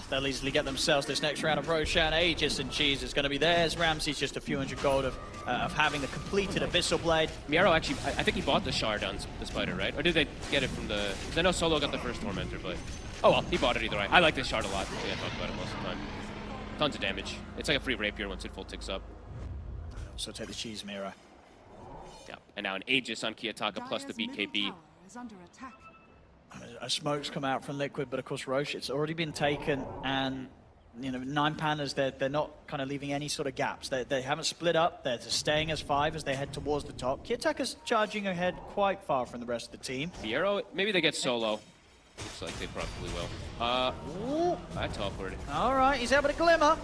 they'll easily get themselves this next round of Roshan. Aegis and Cheese is going to be theirs. Ramsey's just a few hundred gold of having the completed Abyssal Blade. Miero actually, I think he bought the Shard on the Spider, right? Or did they get it from the... Because I know Solo got the first Tormentor, but... Oh well, he bought it either way. I like this Shard a lot. I think I talk about it most of the time. Tons of damage. It's like a free Rapier once it full ticks up. So take the Cheese Miro. Yeah, and now an Aegis on Kiyotaka plus the BKB. A smoke's come out from Liquid, but of course Roche, it's already been taken, and 9 Pandas, they're not kind of leaving any sort of gaps. They haven't split up, they're just staying as 5 as they head towards the top. Kiyotaka's charging ahead quite far from the rest of the team. Fiero, maybe they get Solo. Looks like they probably will. That's awkward. All right, he's able to glimmer.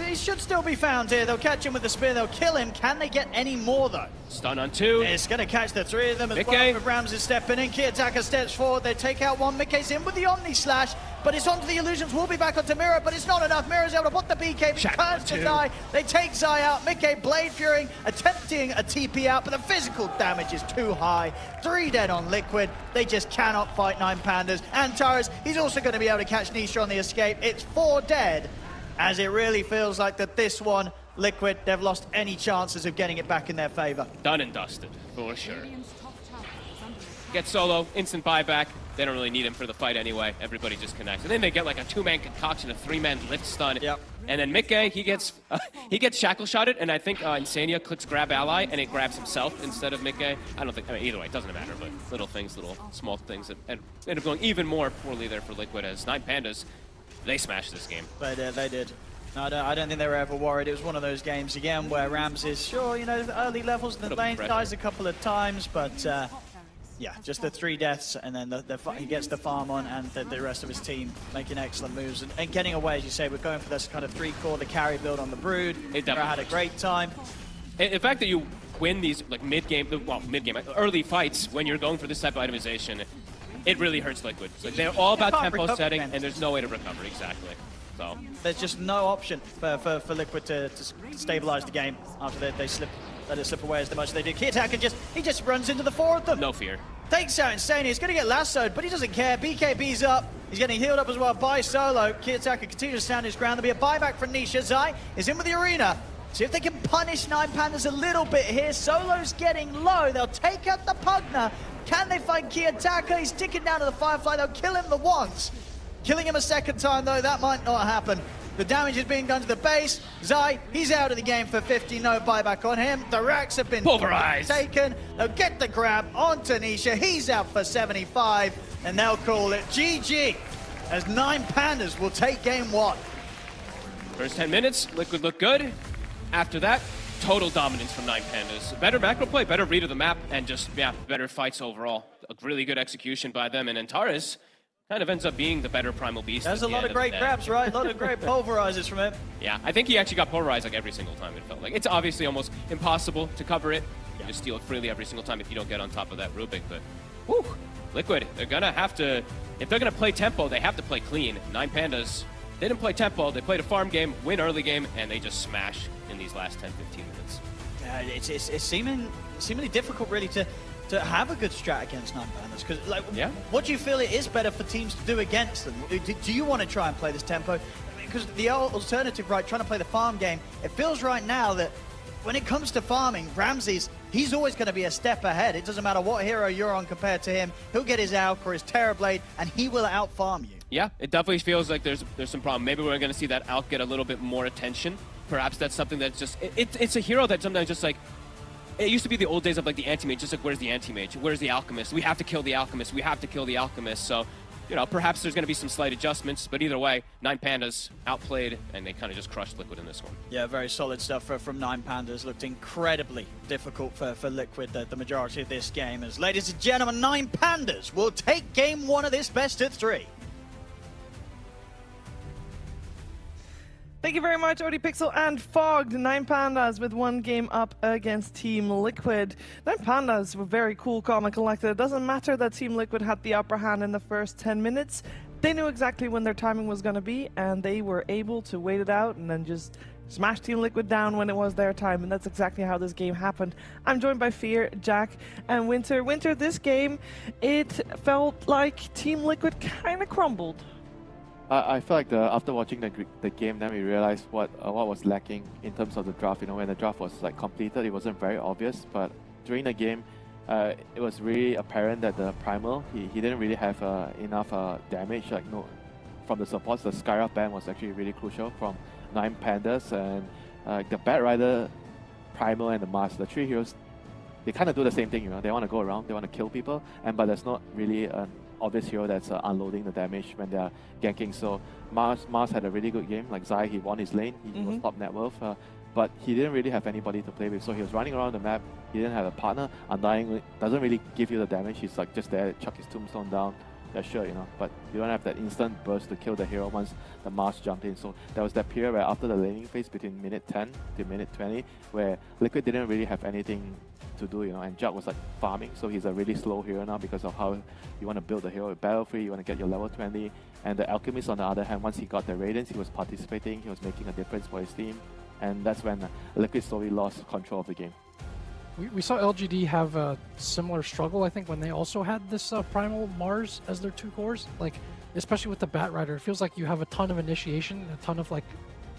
He should still be found here. They'll catch him with the spear. They'll kill him. Can they get any more, though? Stun on 2. It's going to catch the 3 of them as Mickey. well. But Rams is stepping in. Kiyotaka steps forward. They take out one. Mickey's in with the Omni Slash, but it's onto the illusions. We'll be back onto Miro, but it's not enough. Miro's able to put the BKB. Turns to die. They take Zai out. Mickey Blade Fury attempting a TP out, but the physical damage is too high. 3 dead on Liquid. They just cannot fight 9 Pandas. And Taurus, he's also going to be able to catch Nisha on the escape. It's 4 dead, as it really feels like that this one, Liquid, they've lost any chances of getting it back in their favor. Done and dusted, for sure. Get Solo, instant buyback. They don't really need him for the fight anyway. Everybody just connects. And then they get like a 2-man concoction, a 3-man lift stun. Yep. And then Mickey, he gets shackle shotted, and I think Insania clicks grab ally, and it grabs himself instead of Mickey. I mean, either way, it doesn't matter, but little small things that end up going even more poorly there for Liquid as 9 Pandas, they smashed this game. They did. No, I don't think they were ever worried. It was one of those games, again, where Rams is, sure, early levels in the lane, dies a couple of times, but yeah, just the 3 deaths, and then he gets the farm on, and the rest of his team making excellent moves and getting away, as you say. We're going for this kind of 3-core, the carry build on the Brood. They had a great time. The fact that you win these like early fights when you're going for this type of itemization, it really hurts Liquid. Like, they're all about tempo setting, and there's no way to recover, exactly. So there's just no option for Liquid to stabilize the game after they let it slip away as much as they did. Kiyotaka just runs into the 4 of them. No fear. Takes out Insane. He's going to get lassoed, but he doesn't care. BKB's up. He's getting healed up as well by Solo. Kiyotaka continues to stand his ground. There'll be a buyback from Nisha. Zai is in with the arena. See if they can punish 9 Pandas a little bit here. Solo's getting low. They'll take out the Pugna. Can they find Kiyotaka? He's ticking down to the Firefly. They'll kill him the once. Killing him a second time, though, that might not happen. The damage is being done to the base. Zai, he's out of the game for 50. No buyback on him. The racks have been taken. They'll get the grab on Tanisha. He's out for 75. And they'll call it GG, as 9 Pandas will take game 1. First 10 minutes, Liquid looked good. After that, total dominance from 9 Pandas. Better macro play, better read of the map, and just, yeah, better fights overall. A really good execution by them, and Antares kind of ends up being the better Primal Beast. There's a lot of great grabs, right? A lot of great pulverizers from him. Yeah, I think he actually got pulverized like every single time, it felt like. It's obviously almost impossible to cover it. You just steal it freely every single time if you don't get on top of that Rubik, but whew, Liquid, they're gonna have to, if they're gonna play tempo, they have to play clean. 9 Pandas, they didn't play tempo, they played a farm game, win early game, and they just smash in these last 10-15 minutes. It's seemingly difficult really to have a good strat against 9 Pandas, because like, what do you feel it is better for teams to do against them? Do you want to try and play this tempo? Because the alternative, right, trying to play the farm game, it feels right now that when it comes to farming, Ramses, he's always going to be a step ahead. It doesn't matter what hero you're on compared to him. He'll get his Alk or his Terrorblade, and he will out-farm you. Yeah, it definitely feels like there's some problem. Maybe we're going to see that Alk get a little bit more attention. Perhaps that's something that's just... It's a hero that sometimes just like... It used to be the old days of like the anti-mage, just like where's the anti-mage? Where's the alchemist? We have to kill the alchemist. We have to kill the alchemist. So, you know, perhaps there's going to be some slight adjustments, but either way, 9 Pandas outplayed, and they kind of just crushed Liquid in this one. Yeah, very solid stuff from 9 Pandas. Looked incredibly difficult for Liquid the majority of this game. As, ladies and gentlemen, 9 Pandas will take game 1 of this best of 3. Thank you very much, ODPixel and Fogged. 9 Pandas with 1 game up against Team Liquid. 9 Pandas were very cool, calm and collected. It doesn't matter that Team Liquid had the upper hand in the first 10 minutes. They knew exactly when their timing was going to be, and they were able to wait it out and then just smash Team Liquid down when it was their time, and that's exactly how this game happened. I'm joined by Fear, Jack, and Winter. Winter, this game, it felt like Team Liquid kind of crumbled. I feel like after watching the game, then we realized what was lacking in terms of the draft. You know, when the draft was like completed, it wasn't very obvious. But during the game, it was really apparent that the Primal he didn't really have enough damage. Like from the supports, the Skyrock ban was actually really crucial from 9 Pandas, and the Bat Rider, Primal, and the Mars, the 3 heroes. They kind of do the same thing. You know, they want to go around, they want to kill people, but there's not really an obvious hero that's unloading the damage when they're ganking. So Mars had a really good game. Like Zai, he won his lane, he was top net worth, but he didn't really have anybody to play with. So he was running around the map, he didn't have a partner. Undying doesn't really give you the damage, he's like just there, chuck his tombstone down. Yeah, sure, you know, but you don't have that instant burst to kill the hero once the Mars jumped in. So there was that period where after the laning phase between minute 10 to minute 20, where Liquid didn't really have anything to do, you know, and Jug was like farming, so he's a really slow hero now because of how you want to build the hero. Battle free, you want to get your level 20, and the Alchemist on the other hand, once he got the Radiance, he was participating, he was making a difference for his team, and that's when Liquid slowly lost control of the game. We saw LGD have a similar struggle, I think, when they also had this Primal Mars as their 2 cores, like especially with the Bat Rider. It feels like you have a ton of initiation, a ton of like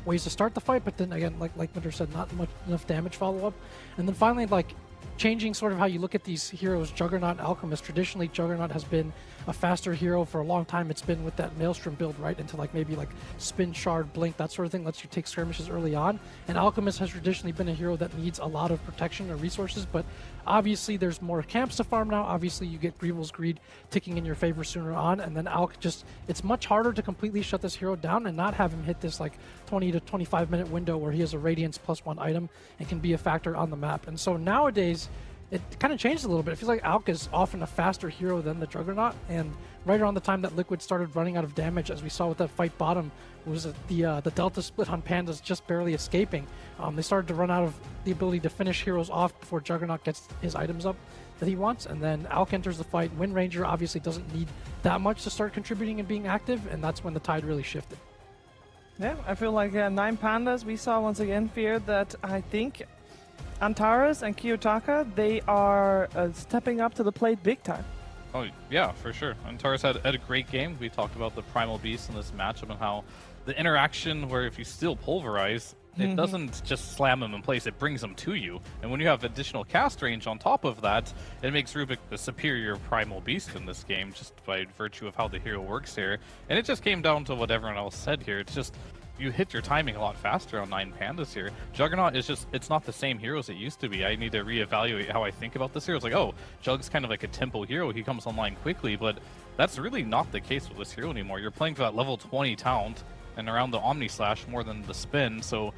ways to start the fight, but then again, like Winter said, not enough damage follow-up, and then finally like changing sort of how you look at these heroes. Juggernaut, Alchemist. Traditionally, Juggernaut has been a faster hero for a long time. It's been with that Maelstrom build, right, into like maybe like Spin, Shard, Blink, that sort of thing, lets you take skirmishes early on. And Alchemist has traditionally been a hero that needs a lot of protection and resources, but obviously there's more camps to farm now. Obviously you get Greevil's Greed ticking in your favor sooner on, and then Alk just, it's much harder to completely shut this hero down and not have him hit this like 20 to 25 minute window where he has a Radiance +1 item and can be a factor on the map. And so nowadays, it kind of changed a little bit. It feels like Alk is often a faster hero than the Juggernaut, and right around the time that Liquid started running out of damage, as we saw with that fight bottom, was the Delta split on Pandas just barely escaping. They started to run out of the ability to finish heroes off before Juggernaut gets his items up that he wants, and then Alk enters the fight. Wind Ranger obviously doesn't need that much to start contributing and being active, and that's when the tide really shifted. Yeah, I feel like 9 Pandas, we saw once again, Fear, that I think Antares and Kiyotaka, they are stepping up to the plate big time. Oh, yeah, for sure. Antares had a great game. We talked about the Primal Beast in this matchup and how the interaction where if you still pulverize, it doesn't just slam him in place, it brings him to you. And when you have additional cast range on top of that, it makes Rubik the superior Primal Beast in this game, just by virtue of how the hero works here. And it just came down to what everyone else said here. It's just, you hit your timing a lot faster on 9 Pandas here. Juggernaut is just, it's not the same hero as it used to be. I need to reevaluate how I think about this hero. It's like, oh, Jug's kind of like a tempo hero. He comes online quickly, but that's really not the case with this hero anymore. You're playing for that level 20 talent and around the Omni Slash more than the spin, so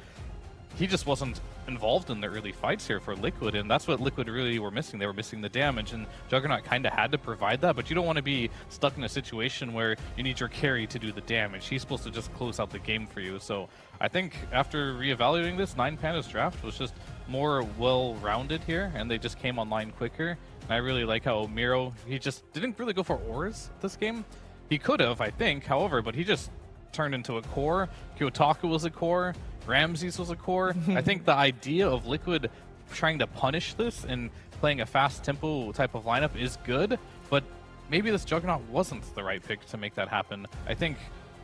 he just wasn't involved in the early fights here for Liquid, and that's what Liquid really were missing. They were missing the damage, and Juggernaut kind of had to provide that, but you don't want to be stuck in a situation where you need your carry to do the damage. He's supposed to just close out the game for you. So I think after reevaluating this, 9Panda's draft was just more well-rounded here, and they just came online quicker. And I really like how Miro, he just didn't really go for ores this game. He could have, I think, however, but he just turned into a core. Kyotaku was a core. Ramses was a core. I think the idea of Liquid trying to punish this and playing a fast tempo type of lineup is good, but maybe this Juggernaut wasn't the right pick to make that happen. I think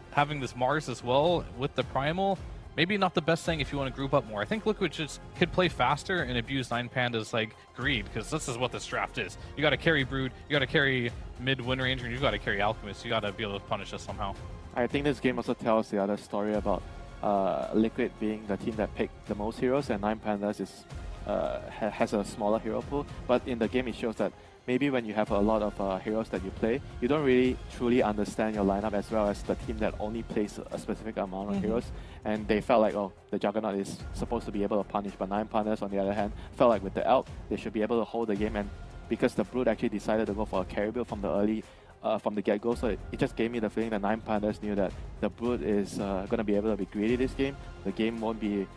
having this Mars as well with the Primal, maybe not the best thing if you want to group up more. I think Liquid just could play faster and abuse 9Panda's like greed, because this is what this draft is. You got to carry Brood, you got to carry mid Wind Ranger, and you got to carry Alchemist. You got to be able to punish us somehow. I think this game also tells the other story about Liquid being the team that picked the most heroes, and 9Pandas is has a smaller hero pool. But in the game, it shows that maybe when you have a lot of heroes that you play, you don't really truly understand your lineup as well as the team that only plays a specific amount of heroes. And they felt like, oh, the Juggernaut is supposed to be able to punish, but 9Pandas, on the other hand, felt like with the Elk, they should be able to hold the game. And because the Brood actually decided to go for a carry build from the early from the get-go, so it just gave me the feeling that 9Pandas knew that the Brood is going to be able to be greedy this game. The game won't be,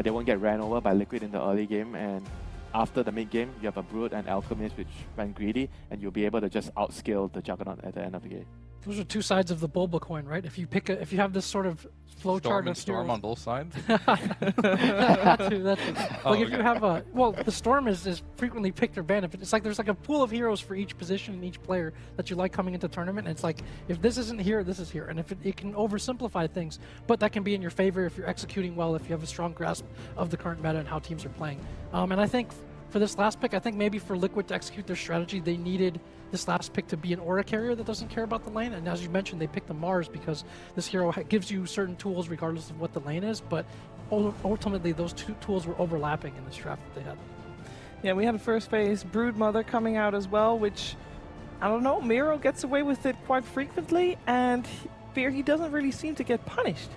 they won't get ran over by Liquid in the early game, and after the mid-game, you have a Brood and Alchemist which went greedy, and you'll be able to just outscale the Juggernaut at the end of the game. Those are two sides of the Bulba coin, right? If you pick if you have this sort of flow chart of Storm on both sides. That's true. Like if you have a the Storm is frequently picked or banned. It's like there's like a pool of heroes for each position and each player that you like coming into tournament. And it's like if this isn't here, this is here, and if it can oversimplify things, but that can be in your favor if you're executing well, if you have a strong grasp of the current meta and how teams are playing. And I think for this last pick, I think maybe for Liquid to execute their strategy, they needed this last pick to be an aura carrier that doesn't care about the lane. And as you mentioned, they picked the Mars because this hero gives you certain tools regardless of what the lane is. But ultimately, those two tools were overlapping in this draft that they had. Yeah, we had a first phase Broodmother coming out as well, which, I don't know, Miro gets away with it quite frequently, and he doesn't really seem to get punished.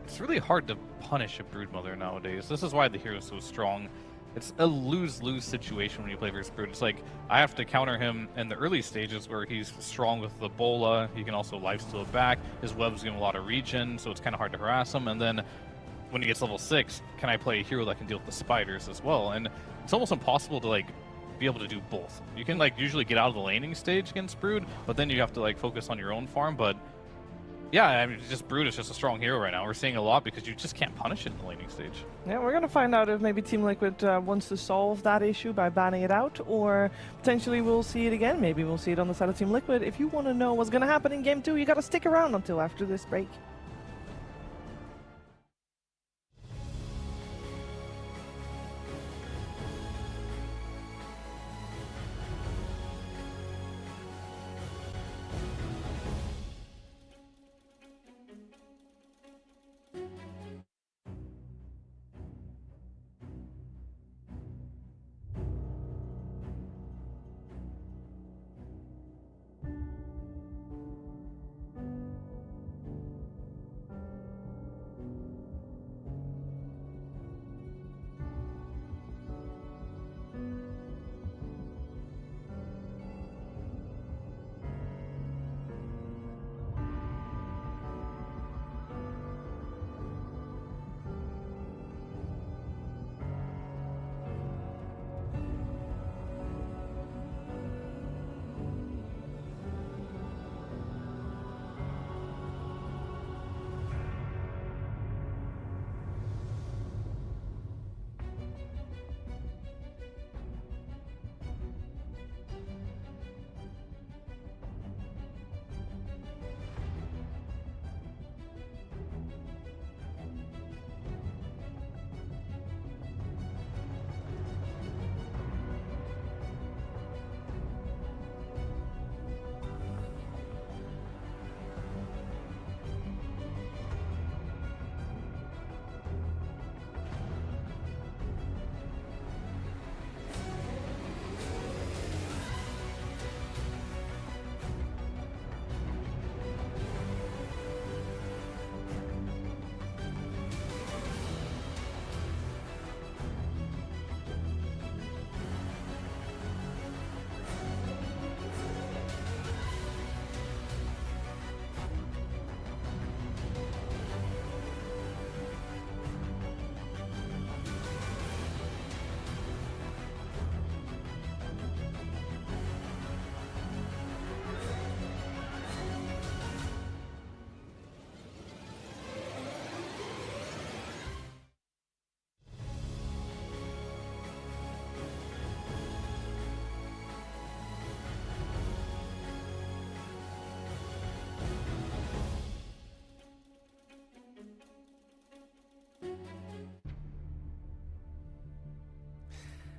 It's really hard to punish a Broodmother nowadays. This is why the hero is so strong. It's a lose-lose situation when you play versus Brood. It's like, I have to counter him in the early stages where he's strong with the Bola. He can also lifesteal it back. His webs give him a lot of regen, so it's kind of hard to harass him. And then when he gets level 6, can I play a hero that can deal with the spiders as well? And it's almost impossible to like be able to do both. You can like usually get out of the laning stage against Brood, but then you have to like focus on your own farm. But yeah, I mean, just Brood is just a strong hero right now. We're seeing a lot because you just can't punish it in the laning stage. Yeah, we're going to find out if maybe Team Liquid wants to solve that issue by banning it out, or potentially we'll see it again. Maybe we'll see it on the side of Team Liquid. If you want to know what's going to happen in Game 2, you got to stick around until after this break.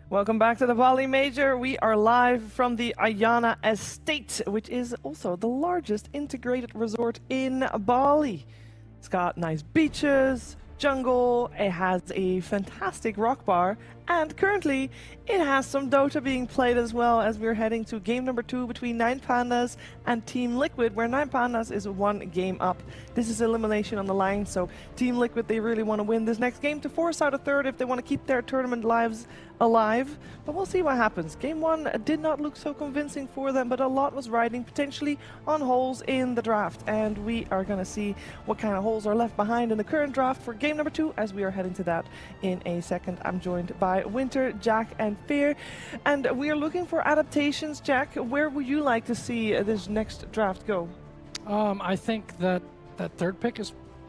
Welcome back to the Bali Major. We are live from the Ayana Estate, which is also the largest integrated resort in Bali. It's got nice beaches, jungle, it has a fantastic rock bar, and currently it has some Dota being played as well, as we're heading to game number 2 between 9Pandas and Team Liquid, where 9Pandas is 1 game up. This is elimination on the line, so Team Liquid, they really want to win this next game to force out a third if they want to keep their tournament lives alive, but we'll see what happens. Game 1 did not look so convincing for them, but a lot was riding potentially on holes in the draft, and we are going to see what kind of holes are left behind in the current draft for game number 2, as we are heading to that in a second. I'm joined by Winter, Jack, and Fear, and we are looking for adaptations. Jack, where would you like to see this next draft go? I think that third pick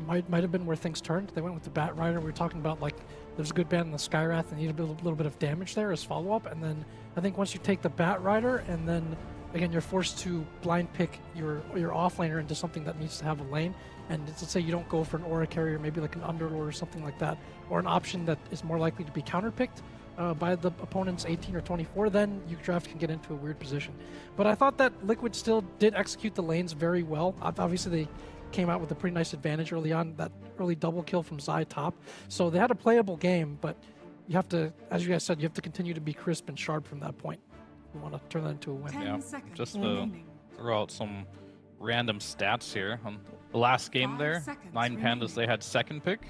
might have been where things turned. They went with the Bat Rider. We were talking about, like, there's a good ban in the Skywrath and need a little bit of damage there as follow-up. And then I think once you take the Bat Rider, and then again you're forced to blind pick your offlaner into something that needs to have a lane. And let's say you don't go for an Aura Carrier, maybe like an Underlord or something like that, or an option that is more likely to be counterpicked by the opponent's 18 or 24, then your draft can get into a weird position. But I thought that Liquid still did execute the lanes very well. Obviously they came out with a pretty nice advantage early on, that early double kill from Zai top. So they had a playable game, but you have to, as you guys said, you have to continue to be crisp and sharp from that point. You want to turn that into a win. Yeah, just to throw out some random stats here. On the last game there, 9Pandas, they had second pick,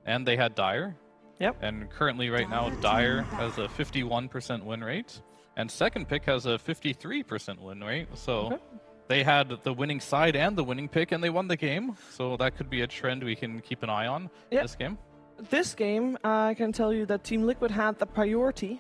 and they had Dire. Yep. And currently right now, Dire has a 51% win rate, and second pick has a 53% win rate. So they had the winning side and the winning pick, and they won the game. So that could be a trend we can keep an eye on this game. This game, I can tell you that Team Liquid had the priority,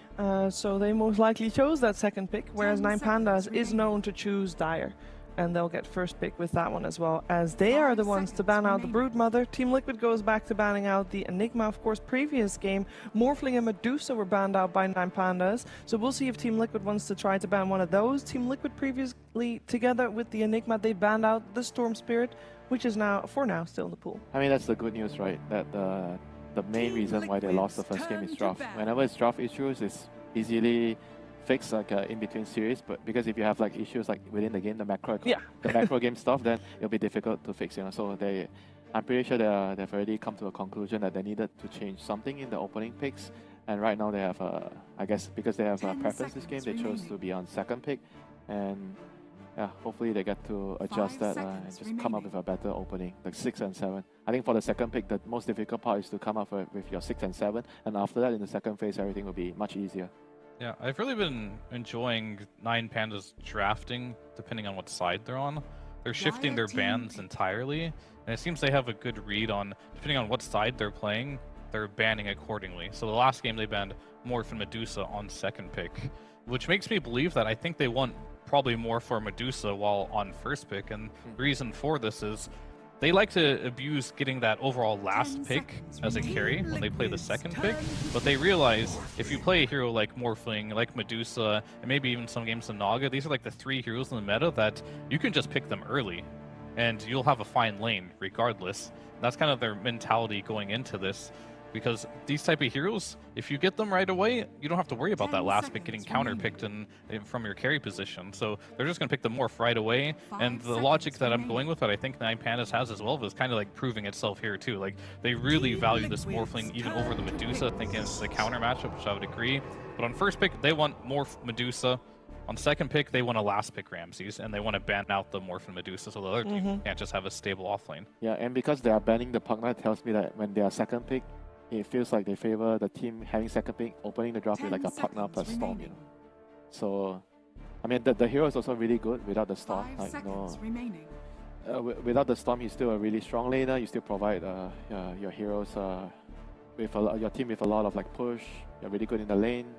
so they most likely chose that second pick, whereas 9Pandas is known to choose Dire. And they'll get first pick with that one as well, as they are the ones to ban out the Broodmother. Team Liquid goes back to banning out the Enigma. Of course, previous game, Morphling and Medusa were banned out by 9Pandas. So we'll see if Team Liquid wants to try to ban one of those. Team Liquid previously, together with the Enigma, they banned out the Storm Spirit, which is now, for now, still in the pool. I mean, that's the good news, right? That the main reason why they lost the first game is draft. Whenever it's draft issues, it's easily fixed, like in between series, but because if you have like issues like within the game, the macro game stuff, then it'll be difficult to fix, you know. So I'm pretty sure they've already come to a conclusion that they needed to change something in the opening picks, and right now they have I guess because they have a preference this game, they chose to be on second pick, and yeah, hopefully they get to adjust that and just come up with a better opening, like 6 and 7. I think for the second pick, the most difficult part is to come up with your 6 and 7, and after that in the second phase, everything will be much easier. Yeah, I've really been enjoying 9Pandas drafting depending on what side they're on. They're shifting their bans entirely, and it seems they have a good read on, depending on what side they're playing, they're banning accordingly. So the last game they banned Morph and Medusa on second pick, which makes me believe that I think they want probably more for Medusa while on first pick, and the reason for this is they like to abuse getting that overall last pick as a carry when they play the second pick, but they realize if you play a hero like Morphling, like Medusa, and maybe even some games of Naga, these are like the 3 heroes in the meta that you can just pick them early, and you'll have a fine lane regardless. That's kind of their mentality going into this, because these type of heroes, if you get them right away, you don't have to worry about that last pick getting counter-picked from your carry position. So they're just going to pick the Morph right away. And the logic that I'm going with, that I think 9Pandas has as well, is kind of like proving itself here too. Like, they really value this Morphling even over the Medusa, thinking it's the counter matchup, which I would agree. But on first pick, they want Morph Medusa. On second pick, they want a last pick Ramses, and they want to ban out the Morph and Medusa, so the other team can't just have a stable offlane. Yeah, and because they are banning the Pugna, it tells me that when they are second pick, it feels like they favor the team having second pick, opening the draft with like a Pugna plus Storm, you know. So, I mean, the hero is also really good without the Storm. Like, without the Storm, he's still a really strong laner. You still provide your heroes with your team with a lot of like push. You're really good in the lane.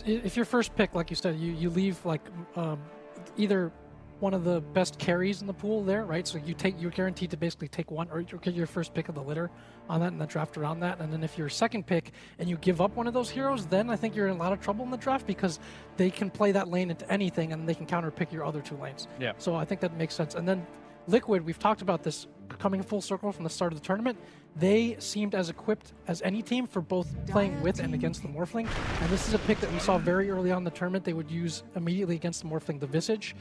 If your first pick, like you said, you leave like either one of the best carries in the pool there, right? So you're guaranteed to basically take one, or you get your first pick of the litter on that and then draft around that. And then if you're second pick and you give up one of those heroes, then I think you're in a lot of trouble in the draft, because they can play that lane into anything and they can counter pick your other 2 lanes. Yeah. So I think that makes sense. And then Liquid, we've talked about this coming full circle from the start of the tournament, they seemed as equipped as any team for both playing with and against the Morphling. And this is a pick that we saw very early on in the tournament. They would use immediately against the Morphling, the Visage.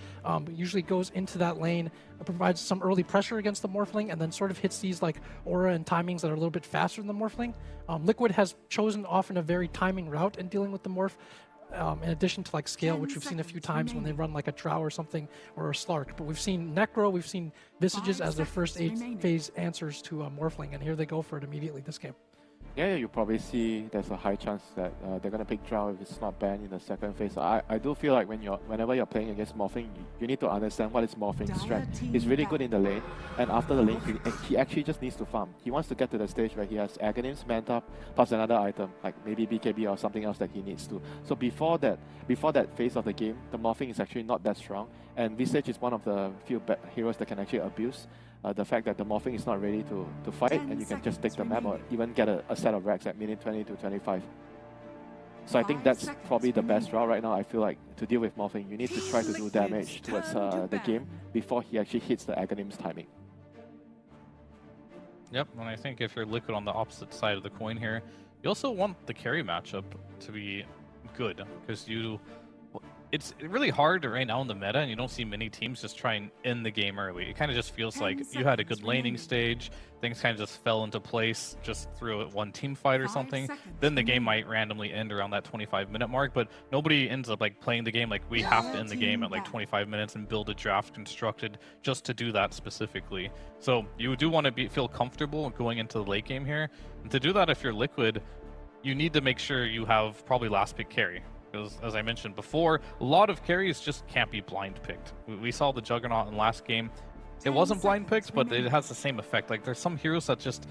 Usually goes into that lane, provides some early pressure against the Morphling, and then sort of hits these like aura and timings that are a little bit faster than the Morphling. Liquid has chosen often a very timing route in dealing with the Morph. In addition to like scale, which we've seen a few times when they run like a Drow or something, or a Slark. But we've seen Necro, we've seen Visages as their first phase answers to Morphling, and here they go for it immediately this game. Yeah, you probably see there's a high chance that they're going to pick Drow if it's not banned in the second phase. I do feel like whenever you're playing against Morphling, you need to understand what is Morphling's strength. He's really good in the lane, and after the lane, he actually just needs to farm. He wants to get to the stage where he has Aghanims, Manta, plus another item, like maybe BKB or something else that he needs to. So before that phase of the game, the Morphling is actually not that strong, and Visage is one of the few heroes that can actually abuse the fact that the Morphling is not ready to fight, and you can just take the map or even get a set of racks at minute 20 to 25. So I think that's probably the best route right now. I feel like to deal with Morphling, you need to try to do damage towards the game before he actually hits the Aghanim's timing. Yep, and I think if you're Liquid on the opposite side of the coin here, you also want the carry matchup to be good, because it's really hard right now in the meta, and you don't see many teams just try and end the game early. It kind of just feels like you had a good laning stage, things kind of just fell into place just through one team fight or something. Then the game might randomly end around that 25-minute mark, but nobody ends up like playing the game like we have to end the game at like 25 minutes and build a draft constructed just to do that specifically. So you do want to feel comfortable going into the late game here, and to do that, if you're Liquid, you need to make sure you have probably last pick carry. Because, as I mentioned before, a lot of carries just can't be blind picked. We saw the Juggernaut in last game. It wasn't blind picked, but it has the same effect. Like, there's some heroes that just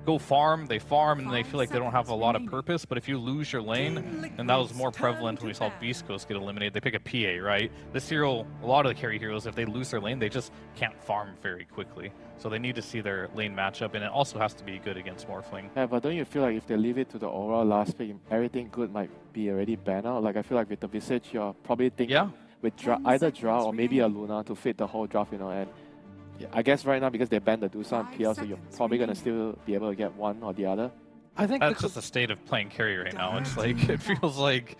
go farm, and they feel like they don't have a lot of purpose, but if you lose your lane, and that was more prevalent when we saw Beast Coast get eliminated, they pick a PA, right? This hero, a lot of the carry heroes, if they lose their lane, they just can't farm very quickly. So they need to see their lane matchup, and it also has to be good against Morphling. Yeah, but don't you feel like if they leave it to the aura last pick, everything good might be already banned out? Like, I feel like with the Visage, you're probably thinking with either Drow or maybe a Luna to fit the whole draft, you know, and I guess right now, because they banned the Dusa and PL, so you're probably going to still be able to get one or the other. I think that's just the state of playing carry right now. It's like, it feels like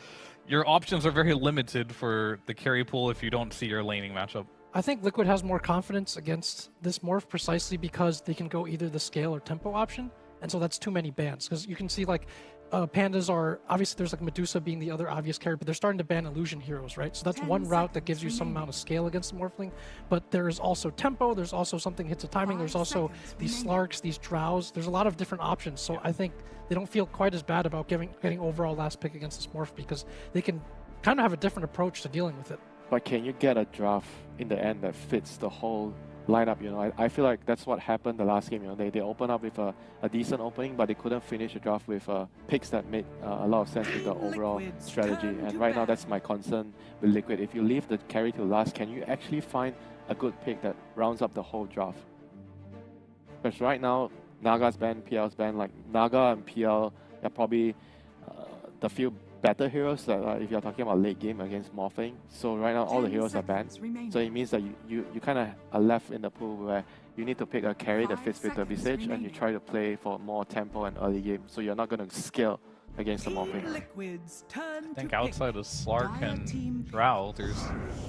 your options are very limited for the carry pool if you don't see your laning matchup. I think Liquid has more confidence against this morph precisely because they can go either the scale or tempo option, and so that's too many bans. Because you can see like pandas are, obviously there's like Medusa being the other obvious carry, but they're starting to ban illusion heroes, right? So that's one route that gives you some amount of scale against the Morphling, but there's also tempo, there's also something hits a timing, there's also these Slarks, these Drows, there's a lot of different options, so I think they don't feel quite as bad about getting overall last pick against this morph because they can kind of have a different approach to dealing with it. But can you get a draft in the end that fits the whole lineup? You know, I feel like that's what happened the last game. You know, they opened up with a decent opening, but they couldn't finish the draft with picks that made a lot of sense with the overall strategy. And right now, that's my concern with Liquid. If you leave the carry to last, can you actually find a good pick that rounds up the whole draft? Because right now, Naga's banned, PL's banned. Like, Naga and PL are probably the few better heroes that if you're talking about late game against Morphling. So right now all the heroes are banned. So it means that you kind of are left in the pool where you need to pick a carry that fits with the Visage and you try to play for more tempo and early game. So you're not going to scale against the Morphling. I think outside of Slark and Drow, there's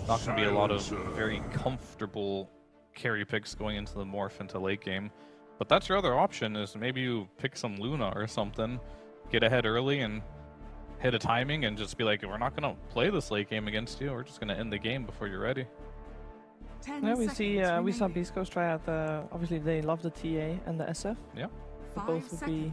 not going to be a lot of very comfortable carry picks going into the Morph into late game. But that's your other option, is maybe you pick some Luna or something, get ahead early and hit a timing and just be like, we're not going to play this late game against you. We're just going to end the game before you're ready. Yeah, we saw Beast Coast try out obviously they love the TA and the SF. Yeah. So both would be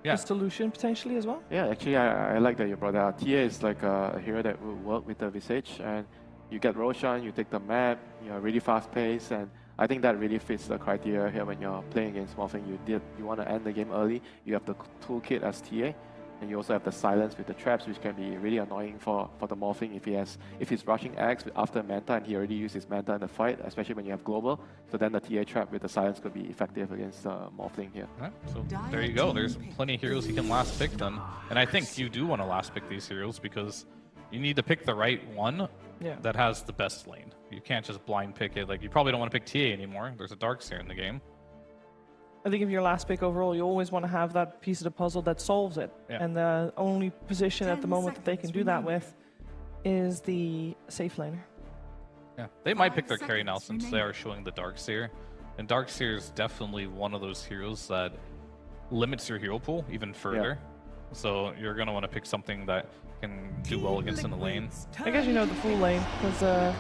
a solution potentially as well. Yeah, actually I like that you brought that out. TA is like a hero that will work with the Visage, and you get Roshan, you take the map, you're really fast paced, and I think that really fits the criteria here when you're playing against Morphling. You want to end the game early, you have the toolkit as TA, and you also have the silence with the traps, which can be really annoying for the Morphling if he's rushing Axe after Manta and he already used his Manta in the fight, especially when you have Global. So then the TA trap with the silence could be effective against Morphling here. Right, so there you go. There's plenty of heroes you can last pick then. And I think you do want to last pick these heroes because you need to pick the right one that has the best lane. You can't just blind pick it. Like, you probably don't want to pick TA anymore. There's a Darkseer in the game. I think if your last pick overall, you always want to have that piece of the puzzle that solves it. Yeah. And the only position at the moment that they can do that with is the safe laner. Yeah, they might pick their carry now since they are showing the Darkseer. And Darkseer is definitely one of those heroes that limits your hero pool even further. So you're going to want to pick something that can do well against in the lane. I guess you know the full lane, because,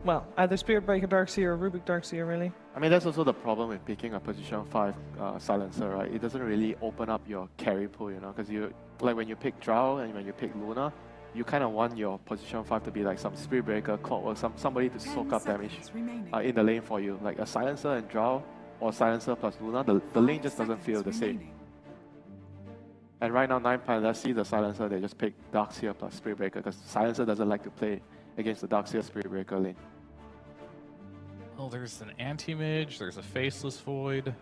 well, either Spirit Breaker Darkseer or Rubik Darkseer, really. I mean, that's also the problem with picking a position 5 silencer, right? It doesn't really open up your carry pool, you know, because you, like when you pick Drow and when you pick Luna, you kind of want your position 5 to be like some Spirit Breaker, Clockwork, somebody to soak up damage in the lane for you. Like a silencer and Drow, or silencer plus Luna, the lane just doesn't feel the same. And right now, 9-pan, let's see the silencer, they just pick Darkseer plus Spirit Breaker, because silencer doesn't like to play against the Darkseer Spirit Breaker lane. Oh, there's an anti-mage, there's a faceless void.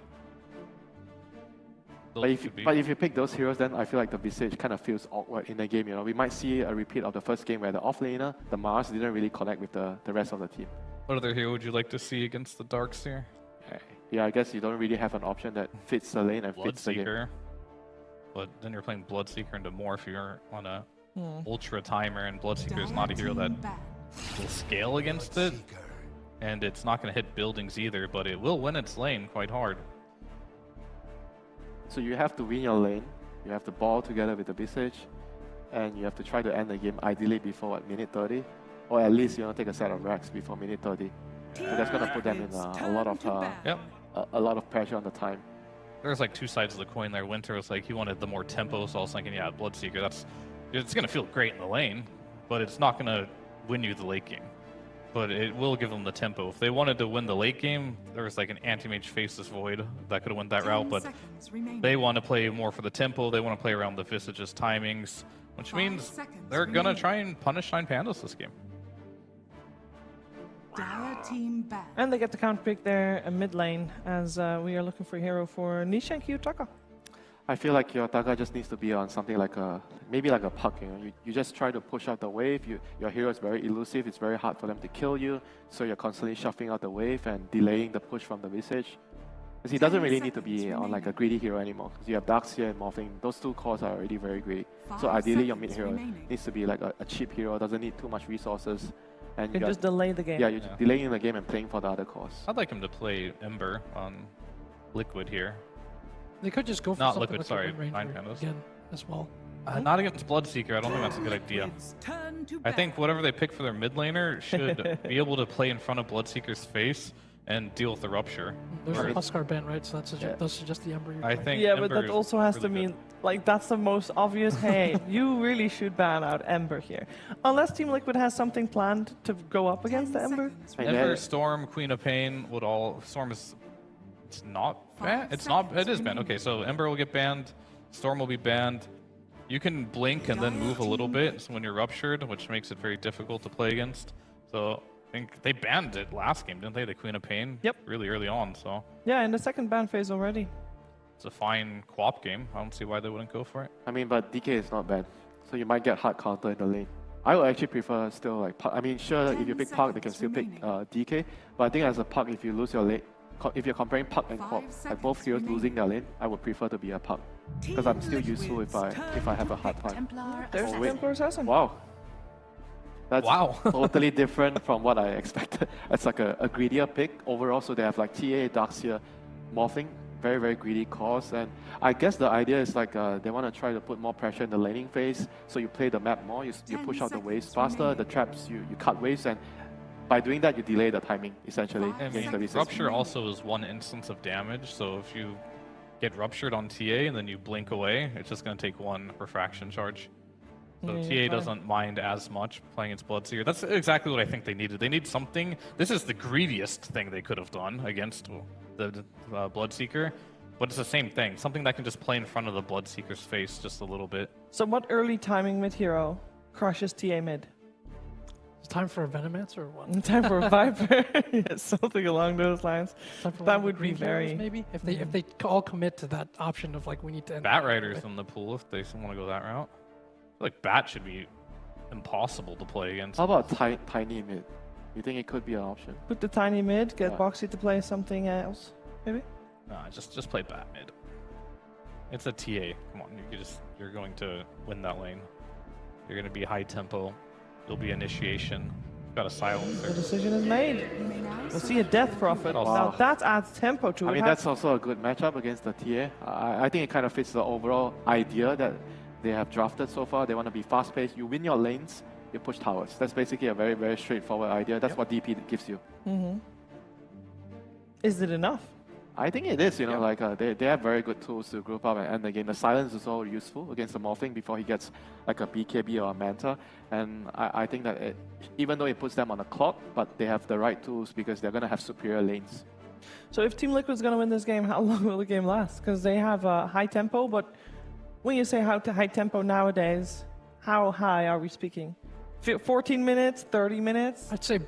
But if you pick those heroes, then I feel like the Visage kind of feels awkward in the game. You know, we might see a repeat of the first game where the offlaner, the Mars, didn't really connect with the rest of the team. What other hero would you like to see against the Darkseer? Yeah, I guess you don't really have an option that fits the lane and fits the game. But then you're playing Bloodseeker into Morph. You're on a Ultra Timer, and Bloodseeker is not a hero that will scale against it. And it's not going to hit buildings either, but it will win its lane quite hard. So you have to win your lane, you have to ball together with the Visage, and you have to try to end the game ideally before what, minute 30? Or at least, you know, take a set of racks before minute 30. So that's going to put them in a lot of pressure on the time. There's like two sides of the coin there. Winter was like, he wanted the more tempo, so I was thinking, yeah, Bloodseeker, it's going to feel great in the lane, but it's not going to win you the late game. But it will give them the tempo. If they wanted to win the late game, there was like an anti-mage Faceless Void that could have won that route, but they want to play more for the tempo. They want to play around the Visage's timings, which means they're going to try and punish 9Pandas this game. And they get the counter pick there in mid lane, as we are looking for a hero for Nisha and Kiyotaka. I feel like Kiyotaka just needs to be on something like maybe like a puck. You know, you just try to push out the wave. Your hero is very elusive. It's very hard for them to kill you. So you're constantly shuffling out the wave and delaying the push from the Visage. Because he doesn't really need to be on like a greedy hero anymore. Because you have Darkseer and Morphling. Those two cores are already very greedy. So ideally your mid hero needs to be like a cheap hero. Doesn't need too much resources. And you just delay the game. Yeah, you're delaying the game and playing for the other cores. I'd like him to play Ember on Liquid here. They could just go for not something Liquid, like sorry, a Ranger 9Pandas. again as well. Not against Bloodseeker. I don't think that's a good idea. I think whatever they pick for their mid laner should be able to play in front of Bloodseeker's face and deal with the Rupture. There's a Huskar band, right? So that's just the Ember. I think yeah, Ember but that also has to mean, like, that's the most obvious, hey, you really should ban out Ember here. Unless Team Liquid has something planned to go up against the Ember. Ember, Storm, Queen of Pain would all... Storm is... It's not banned? It's not... It is banned. Okay, so Ember will get banned. Storm will be banned. You can blink and then move a little bit when you're Ruptured, which makes it very difficult to play against. So I think they banned it last game, didn't they? The Queen of Pain? Yep. Really early on, so... Yeah, in the second ban phase already. It's a fine co-op game. I don't see why they wouldn't go for it. I mean, but DK is not bad. So you might get hard counter in the lane. I would actually prefer still like Puck. I mean, sure, if you pick Puck, they can still pick DK. But I think as a Puck, if you lose your lane, if you're comparing Puck and Quap, like both heroes losing their lane, I would prefer to be a Puck. Because I'm still useful if I have a hard time. There's the Templar Assassin. Wow. That's totally different from what I expected. It's like a greedier pick overall. So they have like TA, Darkseer, Morphling, very, very greedy cores. And I guess the idea is like they want to try to put more pressure in the laning phase. So you play the map more, you push out the waves faster, the traps, you cut waves, and by doing that, you delay the timing, essentially. I mean, Rupture also is one instance of damage, so if you get Ruptured on TA and then you blink away, it's just going to take one refraction charge. So TA doesn't mind as much playing its Bloodseeker. That's exactly what I think they needed. They need something. This is the greediest thing they could have done against the Bloodseeker, but it's the same thing. Something that can just play in front of the Bloodseeker's face just a little bit. So what early timing mid hero crushes TA mid? It's time for a Venomancer or what? Time for a Viper? Yeah, something along those lines. That would be very... Maybe if they all commit to that option of like we need to end Bat Rider's in the pool if they want to go that route. I feel like Bat should be impossible to play against. How about tiny mid? You think it could be an option? Put the tiny mid, get Yeah. Boxy to play something else, maybe? Nah, just play bat mid. It's a TA. Come on, you're going to win that lane. You're going to be high tempo. There'll be initiation. Got a silencer. The decision is made. We'll see a Death Prophet. Now that adds tempo to it. I mean, that's also a good matchup against the TA. I think it kind of fits the overall idea that they have drafted so far. They want to be fast-paced. You win your lanes, you push towers. That's basically a very, very straightforward idea. That's what DP gives you. Is it enough? I think it is, you know, like they have very good tools to group up and end the game. The silence is all useful against the Morphling before he gets like a BKB or a Manta. And I think that even though it puts them on the clock, but they have the right tools because they're going to have superior lanes. So if Team Liquid's going to win this game, how long will the game last? Because they have a high tempo, but when you say high tempo nowadays, how high are we speaking? 14 minutes, 30 minutes? I'd say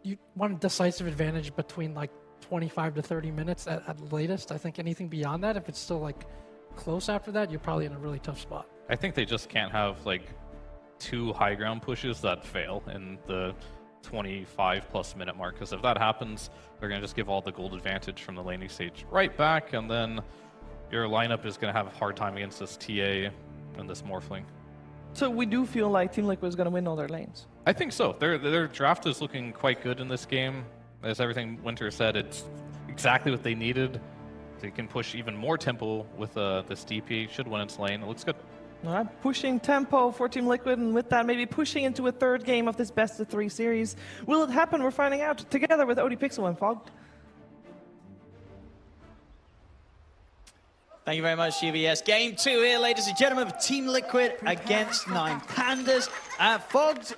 you want a decisive advantage between like 25 to 30 minutes at latest. I think anything beyond that, if it's still like close after that, you're probably in a really tough spot. I think they just can't have like 2 high ground pushes that fail in the 25+ minute mark, because if that happens, they're going to just give all the gold advantage from the laning stage right back, and then your lineup is going to have a hard time against this TA and this Morphling. So we do feel like Team Liquid is going to win all their lanes? I think so. Their draft is looking quite good in this game. As everything Winter said, it's exactly what they needed. They can push even more tempo with this DP. Should win its lane. It looks good. All right, pushing tempo for Team Liquid, and with that, maybe pushing into a third game of this best-of-3 series. Will it happen? We're finding out together with OD Pixel and Fogged. Thank you very much, GBS. Game 2 here, ladies and gentlemen, of Team Liquid against 9 Pandas. Fogged,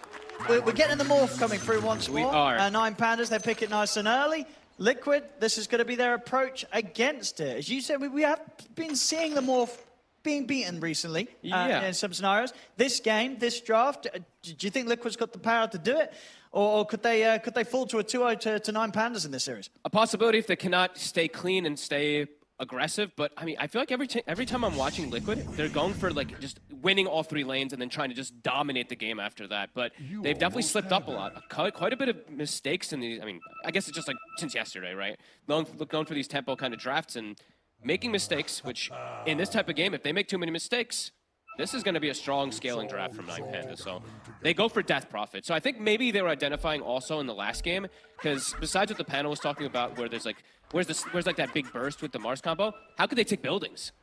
we're getting the morph coming through once more. We are. 9 Pandas, they pick it nice and early. Liquid, this is going to be their approach against it. As you said, we have been seeing the morph being beaten recently in some scenarios. This game, this draft, do you think Liquid's got the power to do it? Or could they fall to a 2-0 to 9 Pandas in this series? A possibility if they cannot stay clean and stay aggressive, but I mean, I feel like every time I'm watching Liquid, they're going for like just winning all 3 lanes and then trying to just dominate the game after that. But they've definitely slipped up a lot. Quite a bit of mistakes in these. I mean, I guess it's just like since yesterday, right? Going for these tempo kind of drafts and making mistakes, which in this type of game, if they make too many mistakes, this is going to be a strong scaling draft from 9 Pandas. So they go for Death Prophet. So I think maybe they were identifying also in the last game, because besides what the panel was talking about, where there's like, where's like that big burst with the Mars combo, how could they take buildings?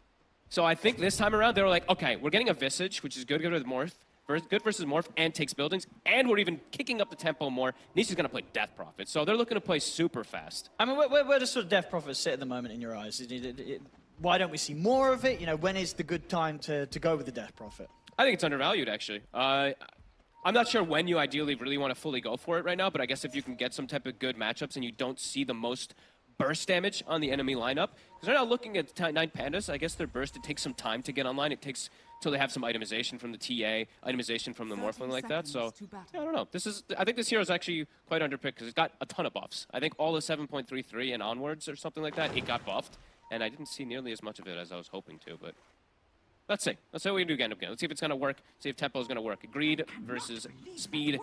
So I think this time around, they were like, okay, we're getting a Visage, which is good with Morph, good versus Morph, and takes buildings, and we're even kicking up the tempo more. Nishi's going to play Death Prophet, so they're looking to play super fast. I mean, where does sort of Death Prophet sit at the moment in your eyes? Why don't we see more of it? You know, when is the good time to go with the Death Prophet? I think it's undervalued, actually. I'm not sure when you ideally really want to fully go for it right now, but I guess if you can get some type of good matchups and you don't see the most burst damage on the enemy lineup, because they're now looking at 9 Pandas, I guess their burst, it takes some time to get online. It takes until they have some itemization from the TA, itemization from the Morphling like that. So, yeah, I don't know. I think this hero is actually quite underpicked because it's got a ton of buffs. I think all the 7.33 and onwards or something like that, it got buffed. And I didn't see nearly as much of it as I was hoping to, but let's see. Let's see what we can do again. Let's see if it's going to work. See if tempo is going to work. Greed versus speed.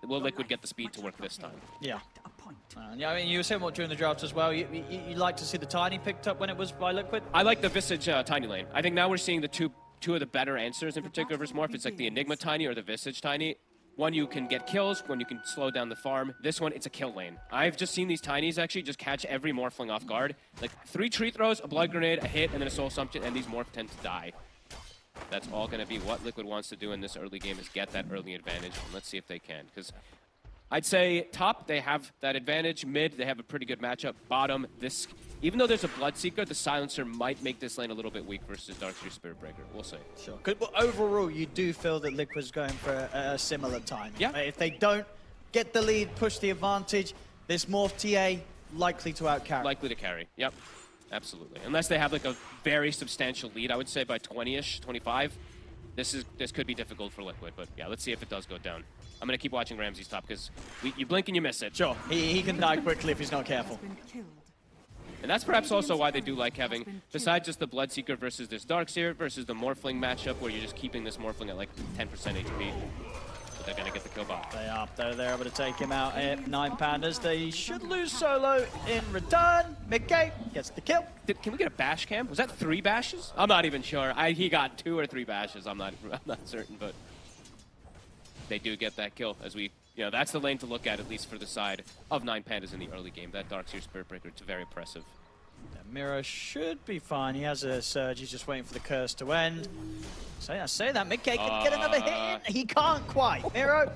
Will Liquid get the speed to work this time? Yeah. Yeah, I mean, you were saying what during the draft as well. You like to see the Tiny picked up when it was by Liquid? I like the Visage Tiny lane. I think now we're seeing the two of the better answers in particular versus Morph. It's like the Enigma Tiny or the Visage Tiny. One, you can get kills. One, you can slow down the farm. This one, it's a kill lane. I've just seen these Tinies actually just catch every Morphling off guard. Like 3 tree throws, a blood grenade, a hit, and then a soul assumption, and these Morph tend to die. That's all going to be what Liquid wants to do in this early game, is get that early advantage. And let's see if they can. Because I'd say top, they have that advantage. Mid, they have a pretty good matchup. Bottom, this, even though there's a Bloodseeker, the Silencer might make this lane a little bit weak versus Darkseer Spirit Breaker. We'll see. Sure. But overall, you do feel that Liquid's going for a similar time. Yeah. If they don't get the lead, push the advantage, this Morph TA likely to outcarry. Likely to carry, yep. Absolutely. Unless they have like a very substantial lead, I would say by 20-ish, 25. This could be difficult for Liquid, but yeah, let's see if it does go down. I'm going to keep watching Ramsey's top because you blink and you miss it. Sure, he can die quickly if he's not careful. And that's perhaps also why they do like having, besides just the Bloodseeker versus this Darkseer versus the Morphling matchup where you're just keeping this Morphling at like 10% HP. they're going to get the kill bot. They are. They're able to take him out here. 9 Pandas. They should lose solo in return. Mid-game gets the kill. Can we get a bash cam? Was that 3 bashes? I'm not even sure. He got 2 or 3 bashes. I'm not certain, but they do get that kill as we, that's the lane to look at least for the side of 9 Pandas in the early game. That Darkseer Spirit Breaker, it's very impressive. Miro should be fine. He has a surge. He's just waiting for the curse to end. I say that. Mid-K can get another hit in. He can't quite. Miro.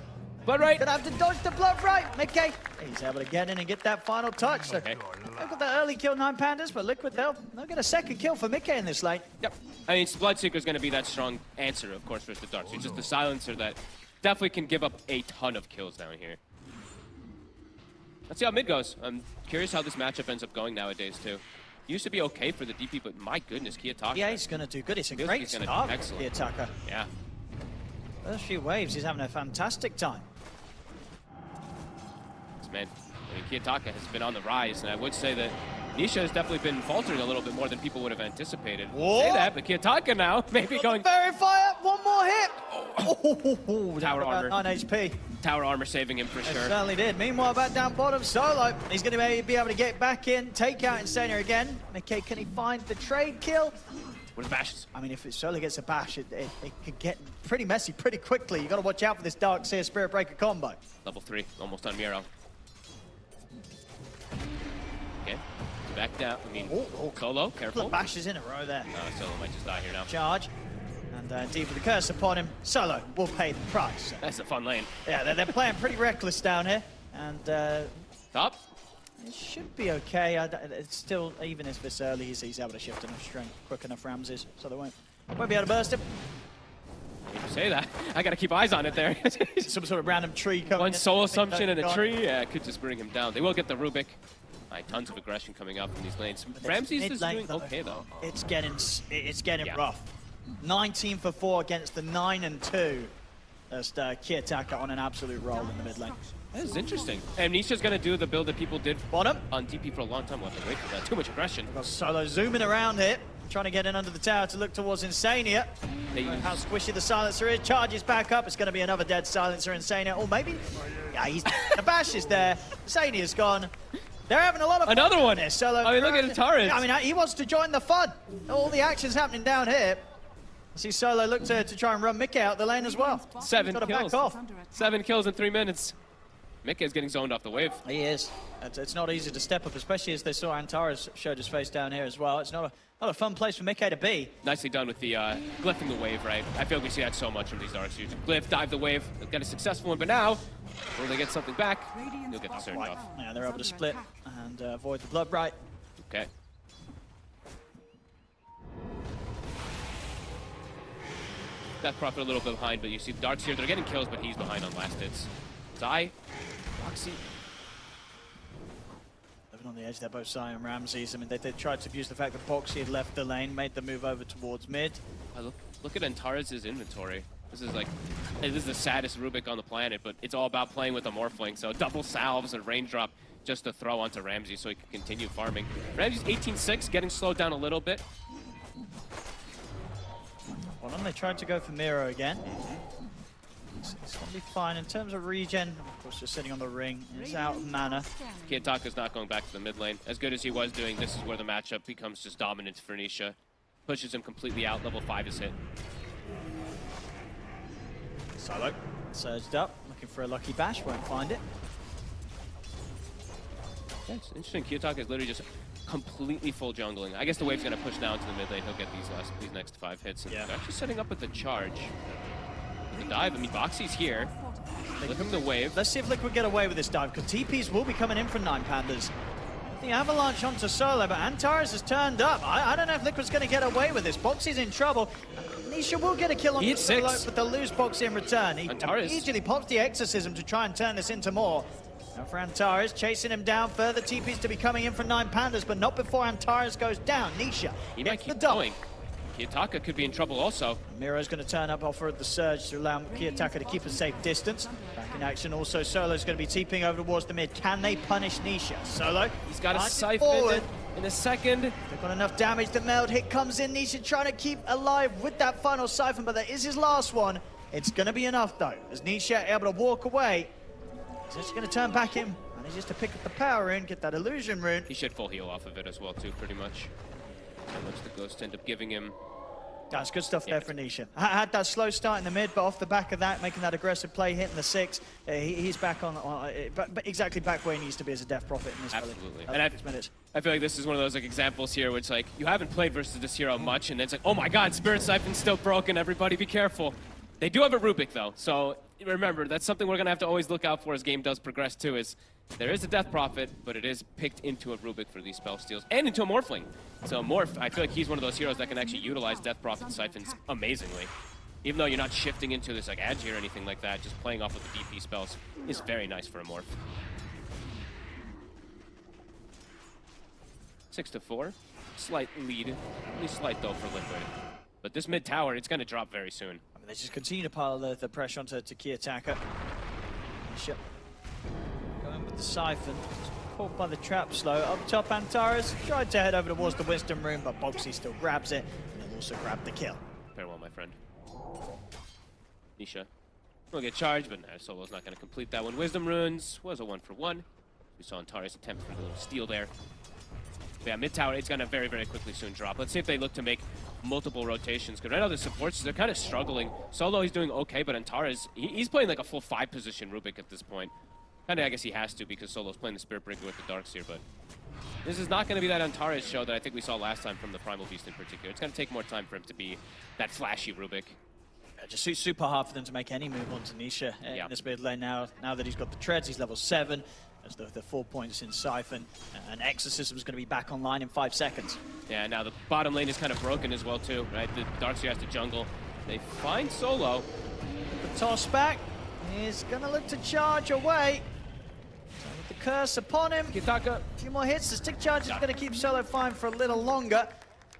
Blood right. Gonna have to dodge the blood right. Mid-K. He's able to get in and get that final touch. So Okay. they've got the early kill 9 Pandas, but Liquid, they'll get a second kill for Mid-K in this lane. Yep. I mean, Bloodseeker is going to be that strong answer, of course, versus the Darkseer. It's just the silencer that definitely can give up a ton of kills down here. Let's see how mid goes. I'm curious how this matchup ends up going nowadays, too. Used to be okay for the DP, but my goodness, Kiyotaka. Yeah, he's going to do good. It's a great start for Kiyotaka. Yeah. First few waves, he's having a fantastic time. Man, I mean, Kiyotaka has been on the rise, and I would say that Nisha has definitely been faltering a little bit more than people would have anticipated. Say that, but Kiyotaka now maybe going... Verifier, one more hit! Tower armor. 9 HP. Tower armor saving him for It sure. certainly did. Meanwhile, back down bottom, Solo. He's going to be able to get back in, take out Insania again. McKay, can he find the trade kill? What are the bashes? I mean, if Solo gets a bash, it could get pretty messy pretty quickly. You got to watch out for this Darkseer Spirit Breaker combo. Level 3, almost on Miro. Okay, back down. I mean, Solo, careful. Bashes in a row there. Solo might just die here now. Charge. And indeed, with the curse upon him, Solo will pay the price. That's a fun lane. Yeah, they're playing pretty reckless down here. And top. It should be okay. It's still, even if it's early, he's able to shift enough strength quick enough, Ramses, so they won't be able to burst him. You say that. I got to keep eyes on it there. Some sort of random tree coming. One soul assumption and a tree. Yeah, it could just bring him down. They will get the Rubik. Tons of aggression coming up from these lanes. Ramses is doing okay though. It's getting rough. 19 for 4 against the 9 and 2. Just Kiyotaka on an absolute roll in the mid lane. That is interesting. Amnesia's going to do the build that people did bottom on TP for a long time. We'll have to wait for that. Too much aggression. Got Solo zooming around here, trying to get in under the tower to look towards Insania. How squishy the silencer is. Charges back up. It's going to be another dead silencer. Insania. Or maybe, yeah, the bash is there. Insania's gone. They're having a lot of fun. Another one. There. Solo. I mean, look at Antares. I mean, he wants to join the fun. All the action's happening down here. I see Solo look to try and run Mickey out the lane as well. 7 kills. Back off. 7 kills in 3 minutes. Mickey is getting zoned off the wave. He is. It's not easy to step up, especially as they saw Antares showed his face down here as well. It's not a fun place for Mickey to be. Nicely done with the glyphing the wave, right? I feel like we see that so much from these Darkseers. Glyph, dive the wave, they'll get a successful one, but now, will they get something back? They'll get the surge off. Yeah, they're able to split and avoid the blood right. Okay. Death Prophet a little bit behind, but you see the Darkseer, they're getting kills, but he's behind on last hits. Zai, Roxy. Living on the edge there, both Zai and Ramses. I mean, they tried to abuse the fact that Boxy had left the lane, made the move over towards mid. Look at Antares' inventory. This is the saddest Rubik on the planet, but it's all about playing with the Morphling. So double salves and raindrop just to throw onto Ramsey so he can continue farming. Ramsey's 18-6, getting slowed down a little bit. Well, they tried to go for Miro again. It's going to be fine. In terms of regen, of course, just sitting on the ring. It's out of mana. Kiyotaka's not going back to the mid lane. As good as he was doing, this is where the matchup becomes just dominant for Nisha. Pushes him completely out. Level 5 is hit. Solo surged up, looking for a lucky bash, won't find it. Yeah, it's interesting. Kiyotaka is literally just completely full jungling. I guess the wave's going to push down to the mid lane. He'll get these next 5 hits. And they're actually setting up with the charge. With the dive, I mean, Boxy's here. Look at the wave. Let's see if Liquid get away with this dive, because TPs will be coming in from 9 Pandas. The avalanche onto Solo, but Antares has turned up. I don't know if Liquid's going to get away with this. Boxy's in trouble. Nisha will get a kill on Solo, but they'll lose Boxy in return. He immediately pops the Exorcism to try and turn this into more. Now for Antares, chasing him down. Further TPs to be coming in from 9 Pandas, but not before Antares goes down. Nisha he might keep going. Kiyotaka could be in trouble also. Miro's going to turn up, offer the surge to allow Kiyotaka to keep a safe distance. Back in action also, Solo's going to be TPing over towards the mid. Can they punish Nisha? Solo, he's got a siphon in a second. They've got enough damage. The meld hit comes in. Nisha trying to keep alive with that final siphon, but that is his last one. It's going to be enough, though. As Nisha able to walk away, he's just going to turn back in. Manages to pick up the power rune, get that illusion rune. He should full heal off of it as well, too, pretty much. How much the Ghost end up giving him. That's good stuff there for Nisha. Had that slow start in the mid, but off the back of that, making that aggressive play, hitting the 6, he's back on but exactly back where he needs to be as a Death Prophet in this Absolutely. And I feel like this is one of those like examples here where it's like, you haven't played versus this hero much, and it's like, oh my god, Spirit Siphon's still broken, everybody be careful. They do have a Rubik, though, so remember, that's something we're going to have to always look out for as game does progress, too, is there is a Death Prophet, but it is picked into a Rubik for these spell steals, and into a Morphling. So Morph, I feel like he's one of those heroes that can actually utilize Death Prophet Siphons amazingly. Even though you're not shifting into this like Agi or anything like that, just playing off of the DP spells is very nice for a Morph. 6-4, slight lead, only slight though for Liquid. But this mid tower, it's going to drop very soon. I mean, they just continue to pile the pressure onto Key Attacker. Nisha going with the Siphon. Caught by the trap slow. Up top, Antares tried to head over towards the Wisdom Rune, but Boxy still grabs it, and he'll also grab the kill. Farewell, my friend. Nisha will get charged, but Solo's not going to complete that one. Wisdom Runes was a 1-for-1. We saw Antares attempt for the little steal there. But yeah, mid tower, it's going to very, very quickly soon drop. Let's see if they look to make multiple rotations, because right now the supports, they're kind of struggling. Solo, he's doing okay, but Antares, he's playing like a full 5-position Rubik at this point. Kind of, I guess he has to, because Solo's playing the Spirit Breaker with the Darkseer, but this is not going to be that Antares show that I think we saw last time from the Primal Beast in particular. It's going to take more time for him to be that flashy Rubik. Just super hard for them to make any move onto Nisha in this mid lane now that he's got the treads. He's level 7. As the 4 points in Siphon, and Exorcism is going to be back online in 5 seconds. Yeah, now the bottom lane is kind of broken as well too, right? The Darkseer has to jungle. They find Solo. The toss back. He's going to look to charge away. So with the curse upon him, Kitaka, a few more hits. The stick charge is going to keep Solo fine for a little longer.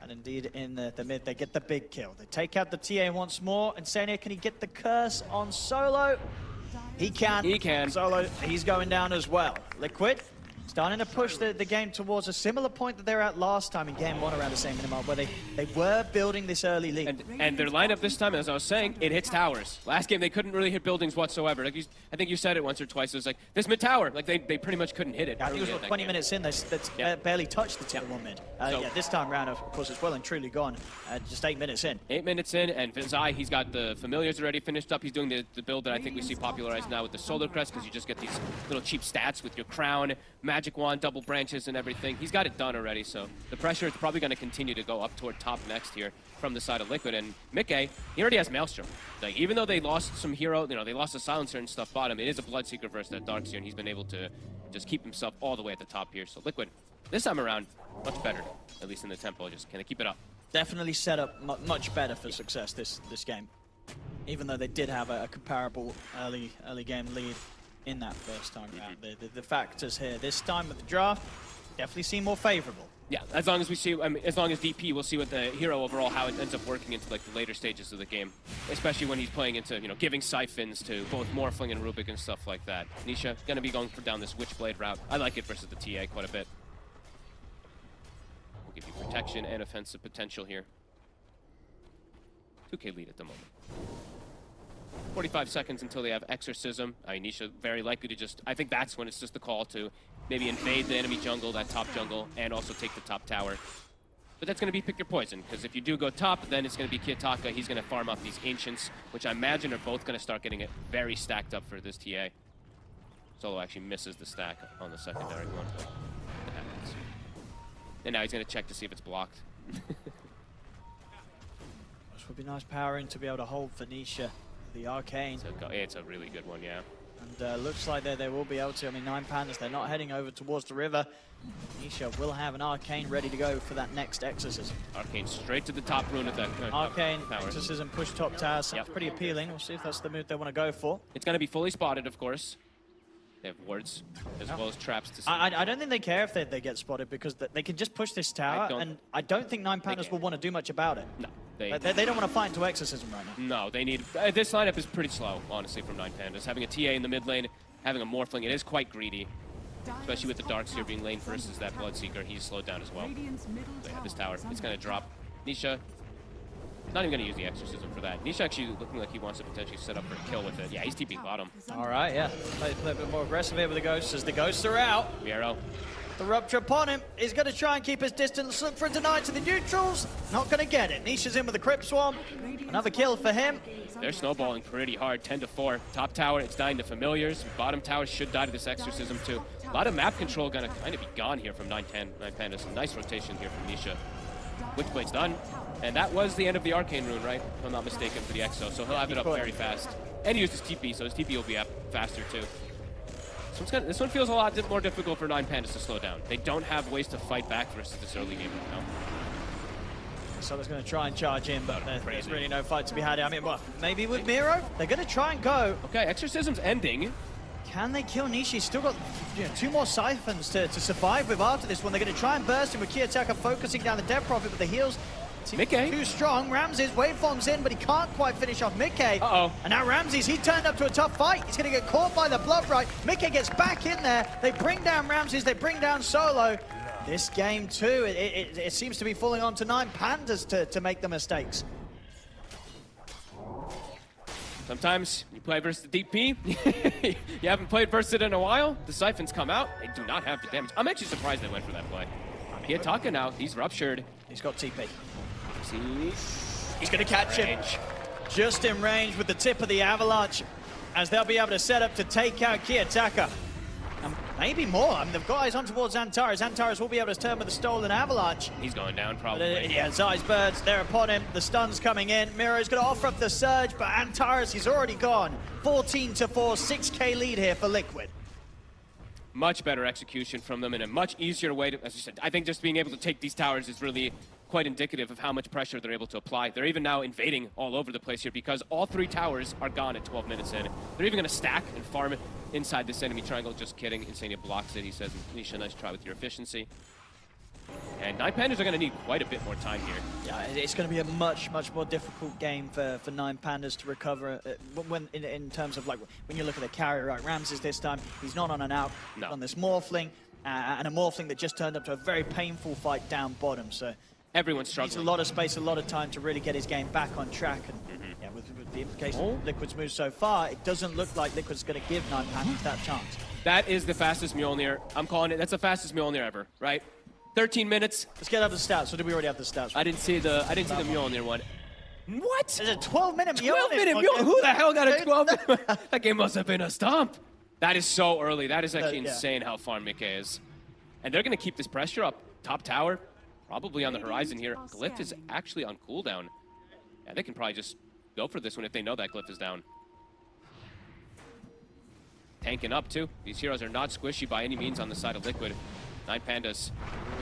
And indeed, in the mid, they get the big kill. They take out the TA once more. And Senia, can he get the curse on Solo? He can. He can. Solo, he's going down as well. Liquid starting to push the game towards a similar point that they were at last time in game 1 around the same minimum, where they were building this early lead. And their lineup this time, as I was saying, it hits towers. Last game, they couldn't really hit buildings whatsoever. Like I think you said it once or twice. It was like, this mid-tower, like they pretty much couldn't hit it. I think it was 20 minutes in, they barely touched the tier 1 mid. Yeah, this time round, of course, it's well and truly gone. Just 8 minutes in. 8 minutes in, and Vizai, he's got the Familiars already finished up. He's doing the build that I think we see popularized now with the Solar Crest, because you just get these little cheap stats with your Crown, Magic Wand, double branches, and everything. He's got it done already, so the pressure is probably going to continue to go up toward top next here from the side of Liquid. And Mickey, he already has Maelstrom. Like, even though they lost some hero, they lost a Silencer and stuff bottom, it is a Bloodseeker versus that Darkseer, and he's been able to just keep himself all the way at the top here. So Liquid, this time around, much better, at least in the tempo. Just can they keep it up? Definitely set up much better for success this game, even though they did have a comparable early game lead in that first time round. The factors here this time with the draft definitely seem more favorable. Yeah, as long as we see, as long as DP, we'll see what the hero overall, how it ends up working into like the later stages of the game, especially when he's playing into, giving siphons to both Morphling and Rubik and stuff like that. Nisha gonna be going down this Witchblade route. I like it versus the TA quite a bit. We'll give you protection and offensive potential here. 2K lead at the moment. 45 seconds until they have Exorcism. Nisha very likely to just, I think that's when it's just the call to maybe invade the enemy jungle, that top jungle, and also take the top tower. But that's going to be pick your poison, because if you do go top, then it's going to be Kiyotaka. He's going to farm up these Ancients, which I imagine are both going to start getting it very stacked up for this TA. Solo actually misses the stack on the secondary one. That happens. And now he's going to check to see if it's blocked. Which would be nice powering to be able to hold for Nisha. The Arcane. It's a really good one, yeah. And looks like they will be able to. I mean, 9 Pandas, they're not heading over towards the river. Nisha will have an Arcane ready to go for that next Exorcism. Arcane straight to the top rune of that Arcane, tower. Exorcism, push top tower. Sounds pretty appealing. We'll see if that's the move they want to go for. It's going to be fully spotted, of course. They have wards, as well as traps to see. I don't think they care if they get spotted, because they can just push this tower, and I don't think 9 Pandas will want to do much about it. No. They don't want to fight into Exorcism right now. No, they need... this lineup is pretty slow, honestly, from 9 Pandas. Having a TA in the mid lane, having a Morphling, it is quite greedy. Especially with the Darkseer being lane versus that Bloodseeker, he's slowed down as well. So yeah, this tower, it's going to drop. Nisha Not even going to use the exorcism for that. Nisha actually looking like he wants to potentially set up for a kill with it. Yeah, he's TPing bottom. All right, yeah. Play a bit more aggressive here with the Ghosts as the Ghosts are out. Miero. The rupture upon him. He's going to try and keep his distance. Look for a deny to the neutrals. Not going to get it. Nisha's in with the Crypt Swarm. Another kill for him. They're snowballing pretty hard, 10-4. Top tower, it's dying to familiars. Bottom tower should die to this exorcism too. A lot of map control going to kind of be gone here from 9 Pandas. Some nice rotation here from Nisha. Witchblade's done. And that was the end of the Arcane Rune, right? If I'm not mistaken, for the Exo. So he'll have it up very fast. And he used his TP, so his TP will be up faster too. So this one feels a lot more difficult for 9 Pandas to slow down. They don't have ways to fight back versus this early game right now. Solar's going to try and charge in, but there's really no fight to be had. I mean, well, maybe with Miero, they're going to try and go. Okay, Exorcism's ending. Can they kill Nishi? Still got 2 more siphons to survive with after this one. They're going to try and burst him with Kiyotaka focusing down the Death Prophet, but the heals too strong. Ramses waveforms in, but he can't quite finish off Mickey. And now Ramses, he turned up to a tough fight. He's going to get caught by the Bloodbright. Mickey gets back in there. They bring down Ramses. They bring down Solo. This game too, it seems to be falling on to 9 Pandas to make the mistakes. Sometimes you play versus the DP. You haven't played versus it in a while. The siphons come out. They do not have the damage. I'm actually surprised they went for that play. Kiyotaka now, he's ruptured. He's got TP. He's going to catch him. Just in range with the tip of the Avalanche, as they'll be able to set up to take out Kiyotaka. And maybe more. I mean, they've got eyes on towards Antares. Antares will be able to turn with the stolen Avalanche. He's going down, probably. Yeah, Zai's birds, they're upon him. The stun's coming in. Miro's going to offer up the surge, but Antares, he's already gone. 14-4, 6K lead here for Liquid. Much better execution from them in a much easier way to, as you said, I think just being able to take these towers is really quite indicative of how much pressure they're able to apply. They're even now invading all over the place here because all 3 towers are gone at 12 minutes in. They're even going to stack and farm inside this enemy triangle. Just kidding. Insania blocks it. He says, Nisha, nice try with your efficiency. And 9 Pandas are going to need quite a bit more time here. Yeah, it's going to be a much more difficult game for 9 Pandas to recover when in terms of, like, when you look at the carry, right? Ramses this time, he's not on an out on this Morphling, and a Morphling that just turned up to a very painful fight down bottom. So everyone's struggling. Needs a lot of space, a lot of time to really get his game back on track. And yeah, with the implications of Liquid's move so far, it doesn't look like Liquid's going to give 9 Pandas that chance. That is the fastest Mjolnir. I'm calling it. That's the fastest Mjolnir ever, right? 13 minutes. Let's get out the stats. Or did we already have the stats? I didn't see the Mjolnir one. What? It's a 12-minute Mjolnir. 12-minute Mjolnir. Who the hell got a 12-minute? That game must have been a stomp. That is so early. That is actually insane how far Mickey is. And they're going to keep this pressure up. Top tower, probably on the horizon here. Glyph is actually on cooldown. Yeah, they can probably just go for this one if they know that Glyph is down. Tanking up, too. These heroes are not squishy by any means on the side of Liquid. 9 Pandas.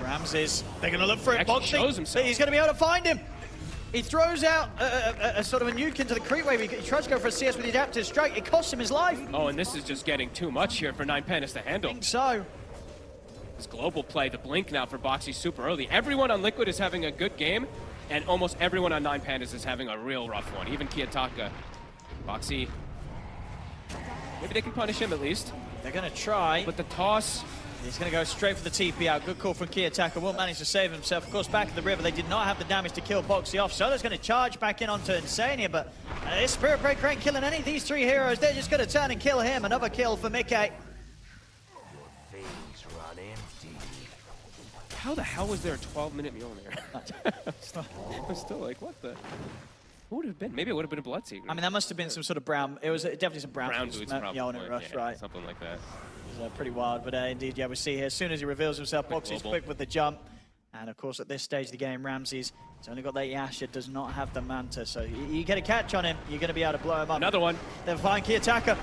Ramses, they're going to look for it. Shows himself. He's going to be able to find him. He throws out a sort of a nuke into the creep wave. He tries to go for a CS with the adaptive strike. It costs him his life. Oh, and this is just getting too much here for 9 Pandas to handle. I think so. This global play, the blink now for Boxy super early. Everyone on Liquid is having a good game, and almost everyone on 9 Pandas is having a real rough one. Even Kiyotaka. Boxy. Maybe they can punish him at least. They're going to try. But the toss. He's going to go straight for the TP out. Good call from Kiyotaka. Will manage to save himself. Of course, back at the river, they did not have the damage to kill Boxy off. Solo's going to charge back in onto Insania, but this Spirit Breaker ain't killing any of these 3 heroes. They're just going to turn and kill him. Another kill for Mickey. How the hell was there a 12-minute Mjolnir? I'm still like, what the? Who would it have been? Maybe it would have been a Bloodseeker. I mean, that must have been some sort of brown. It was definitely some brown boots, probably. Mjolnir rush, right? Something like that. It was pretty wild, but indeed, yeah, we see here, as soon as he reveals himself, Boxy's quick with the jump. And of course, at this stage of the game, Ramses has only got that Yasha, does not have the Manta. So you get a catch on him, you're going to be able to blow him up. Another one. They'll find Kiyotaka.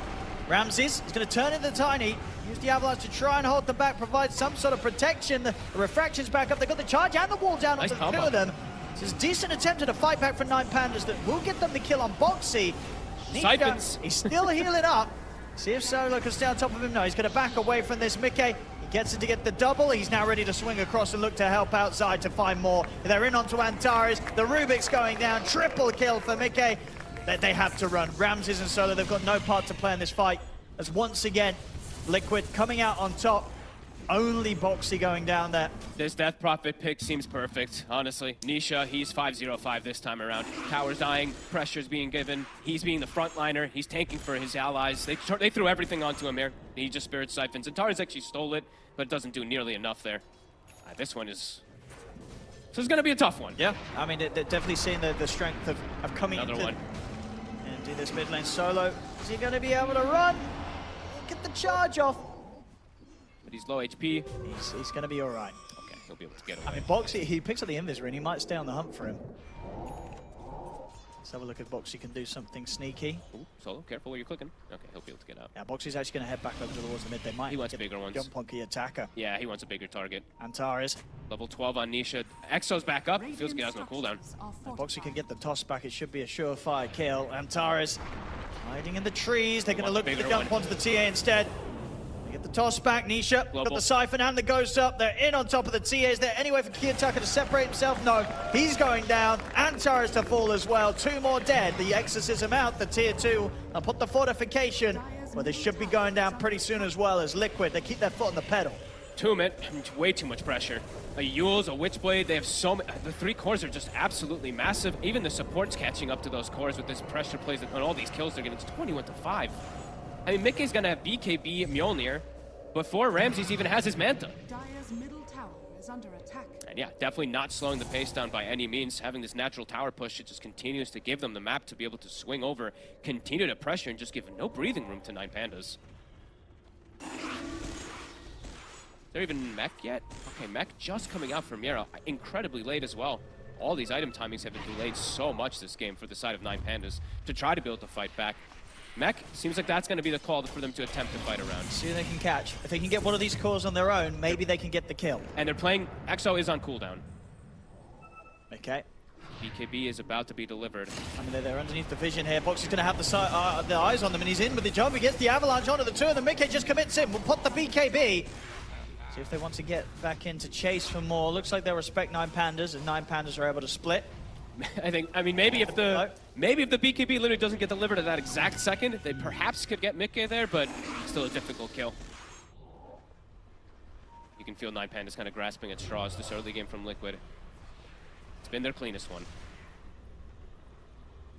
Ramses is going to turn into Tiny, use the Avalanche to try and hold them back, provide some sort of protection. The refraction's back up. They've got the charge and the wall down on the 2 of them. This is a decent attempt at a fight back from 9 Pandas that will get them the kill on Boxy. Siphons. He's still healing up. See if Solo can stay on top of him. No, he's going to back away from this. Mickey, he gets it to get the double. He's now ready to swing across and look to help outside to find more. They're in onto Antares. The Rubik's going down. Triple kill for Mickey. They have to run. Ramses and Solo, they've got no part to play in this fight. As once again, Liquid coming out on top. only Boxy going down there. This Death Prophet pick seems perfect, honestly. Nisha, he's 5-0-5 this time around. Tower's dying, pressure's being given. He's being the frontliner. He's tanking for his allies. They threw everything onto him here. He just Spirit Siphons. And Tara's actually stole it, but it doesn't do nearly enough there. This one is... This is going to be a tough one. Yeah, I mean, they're definitely seeing the strength of coming Another into... one. And do this mid lane solo. Is he going to be able to run? Get the charge off. But he's low HP. He's going to be all right. Okay, he'll be able to get away. I mean, Boxy, he picks up the invis ring. He might stay on the hunt for him. Let's have a look if Boxy can do something sneaky. Ooh, Solo, careful where you're clicking. Okay, he'll be able to get out. Yeah, Boxy's actually going to head back over towards the mid. They might. He wants bigger ones. Jump on key attacker. Yeah, he wants a bigger target. Antares. Level 12 on Nisha. Exo's back up. Feels like he has no cooldown. And Boxy can get the toss back. It should be a surefire kill. Antares hiding in the trees. They're going to look for the jump onto the TA instead. They get the toss back. Nisha got the Siphon and the Ghost up. They're in on top of the TA. Is there any way for Key Attacker to separate himself? No. He's going down. Antares to fall as well. 2 more dead. The Exorcism out. The tier 2. I'll put the fortification. Well, they should be going down pretty soon as well as Liquid. They keep their foot on the pedal. Tumit, way too much pressure. A Yule's, a Witchblade, they have so many. The 3 cores are just absolutely massive. Even the support's catching up to those cores with this pressure plays on all these kills they're getting. It's 21-5. I mean, Mickey's gonna have BKB Mjolnir before Ramses even has his Manta. Dire's middle tower is under attack. And yeah, definitely not slowing the pace down by any means. Having this natural tower push, it just continues to give them the map to be able to swing over, continue to pressure, and just give no breathing room to 9 Pandas. Is there even mech yet? Okay, mech just coming out from Mira, incredibly late as well. All these item timings have been delayed so much this game for the side of 9 Pandas to try to be able to fight back. Mech seems like that's going to be the call for them to attempt to fight around. See who they can catch. If they can get one of these cores on their own, maybe they can get the kill. And they're playing, Exo is on cooldown. Okay. BKB is about to be delivered. I mean, they're underneath the vision here. Boxy's going to have the eyes on them, and he's in with the jump. He gets the avalanche onto the 2 of them. Mickey just commits in. We'll put the BKB. See if they want to get back into chase for more. Looks like they'll respect 9 Pandas, and 9 Pandas are able to split. I mean, maybe if the BKB literally doesn't get delivered at that exact second, they perhaps could get Mickey there, but still a difficult kill. You can feel 9 Pandas kind of grasping at straws this early game from Liquid. It's been their cleanest one.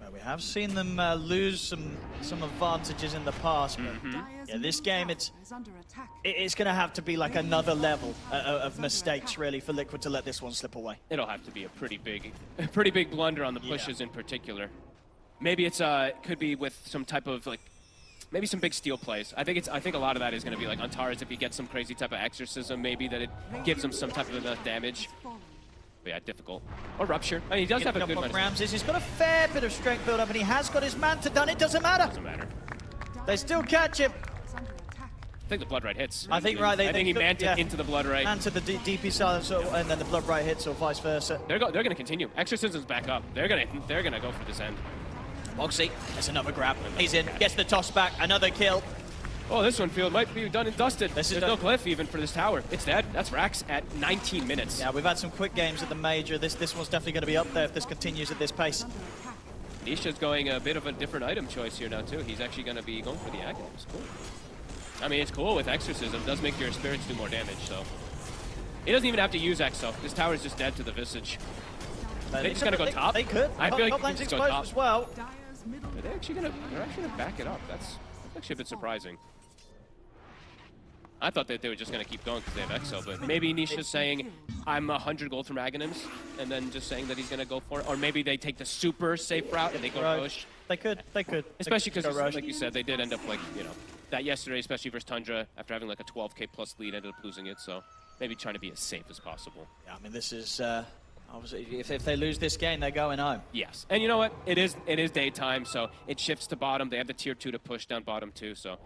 Well, we have seen them lose some advantages in the past, but yeah, this game it's going to have to be like another level of mistakes really for Liquid to let this one slip away. It'll have to be a pretty big blunder on the pushes in particular. Maybe it's could be with some type of like maybe some big steal plays. I think a lot of that is going to be like Antares if he gets some crazy type of exorcism, maybe that it gives him some type of enough damage. But yeah, difficult. Or Rupture. I mean, he does have a good run. Ramses, he's got a fair bit of strength build up, and he has got his Manta done. It doesn't matter. Doesn't matter. They still catch him. I think the Blood Right hits. I think I think he manted into the Blood Right. Manta the DP silence, and then the Blood Right hits, or vice versa. They're going to continue. Exorcism's back up. They're gonna go for this end. Boxy, there's another grab. He's in. Gets the toss back. Another kill. Oh, this one might be done and dusted. There's no glyph even for this tower. It's dead. That's Rax at 19 minutes. Yeah, we've had some quick games at the Major. This one's definitely going to be up there if this continues at this pace. Nisha's going a bit of a different item choice here now, too. He's actually going to be going for the Aghanim's. Cool. I mean, it's cool with Exorcism. It does make your spirits do more damage, so. He doesn't even have to use Exo. This tower's just dead to the Visage. They're just going to go top? They could. I feel like top lane's exposed as well. They're actually going to back it up. That's actually a bit surprising. I thought that they were just going to keep going because they have Exo, but maybe Nisha's saying, I'm 100 gold from Aghanims, and then just saying that he's going to go for it. Or maybe they take the super safe route and they go Rosh. They could. Especially because, like you said, they did end up like, that yesterday, especially versus Tundra, after having like a 12k plus lead, ended up losing it, so maybe trying to be as safe as possible. Yeah, I mean, this is, obviously, if they lose this game, they're going home. Yes, and you know what? It is daytime, so it shifts to bottom. They have the tier 2 to push down bottom too, so.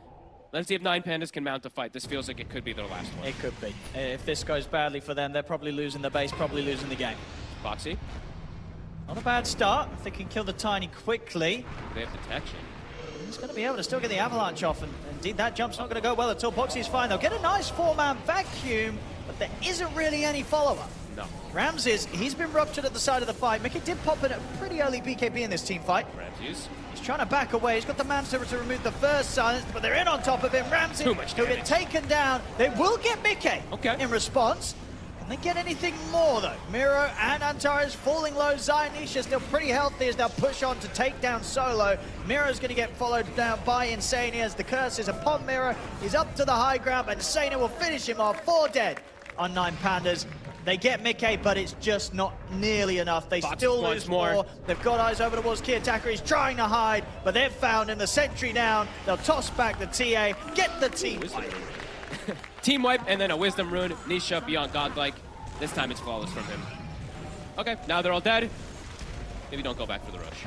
Let's see if 9 Pandas can mount a fight. This feels like it could be their last one. It could be. If this goes badly for them, they're probably losing the base, probably losing the game. Boxy. Not a bad start. If they can kill the Tiny quickly. They have detection. He's going to be able to still get the avalanche off, and indeed that jump's not going to go well at all. Boxy's fine. They'll get a nice 4-man vacuum, but there isn't really any follow-up. No. Ramses, he's been ruptured at the side of the fight. Mickey did pop in a pretty early BKB in this team fight. Ramses. He's trying to back away. He's got the manservant to remove the first silence, but they're in on top of him. Ramses, Too much he'll damage. get taken down. They will get Mickey in response. Can they get anything more, though? Miro and Antares falling low. Zionisha still pretty healthy as they'll push on to take down Solo. Miro's going to get followed down by Insane as the curse is upon Miro. He's up to the high ground, but Insane will finish him off. 4 dead on 9 Pandas. They get Mickey, but it's just not nearly enough. They still lose more. They've got eyes over towards Kiyotaka. He's trying to hide, but they've found him. The sentry down. They'll toss back the TA, get the team wipe. Team wipe, and then a Wisdom Rune. Nisha beyond godlike. This time it's flawless from him. Okay, now they're all dead. Maybe don't go back for the rush.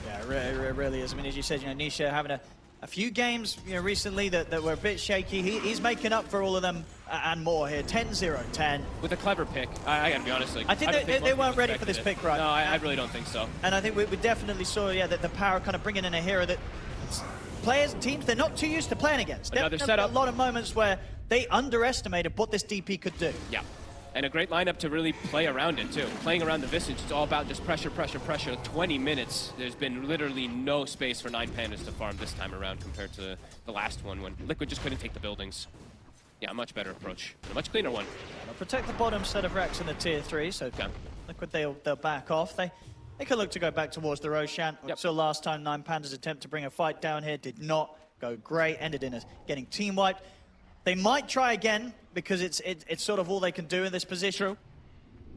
Yeah, it really is. I mean, as you said, Nisha having a few games recently that were a bit shaky. He's making up for all of them and more here. 10-0-10. With a clever pick. I gotta be honest. Like, I think they weren't ready for this pick, right? No, I really don't think so. And I think we definitely saw, that the power kind of bringing in a hero that players and teams, they're not too used to playing against. Another There's setup. a lot of moments where they underestimated what this DP could do. Yeah. And a great lineup to really play around it, too. Playing around the Visage, it's all about just pressure, pressure, pressure. 20 minutes. There's been literally no space for 9 Pandas to farm this time around compared to the last one when Liquid just couldn't take the buildings. Yeah, a much better approach. And a much cleaner one. They'll protect the bottom set of racks in the tier 3, so Liquid, they'll back off. They could look to go back towards the Roshan. So last time 9 Pandas attempt to bring a fight down here did not go great. Ended in getting team wiped. They might try again because it's sort of all they can do in this position. True.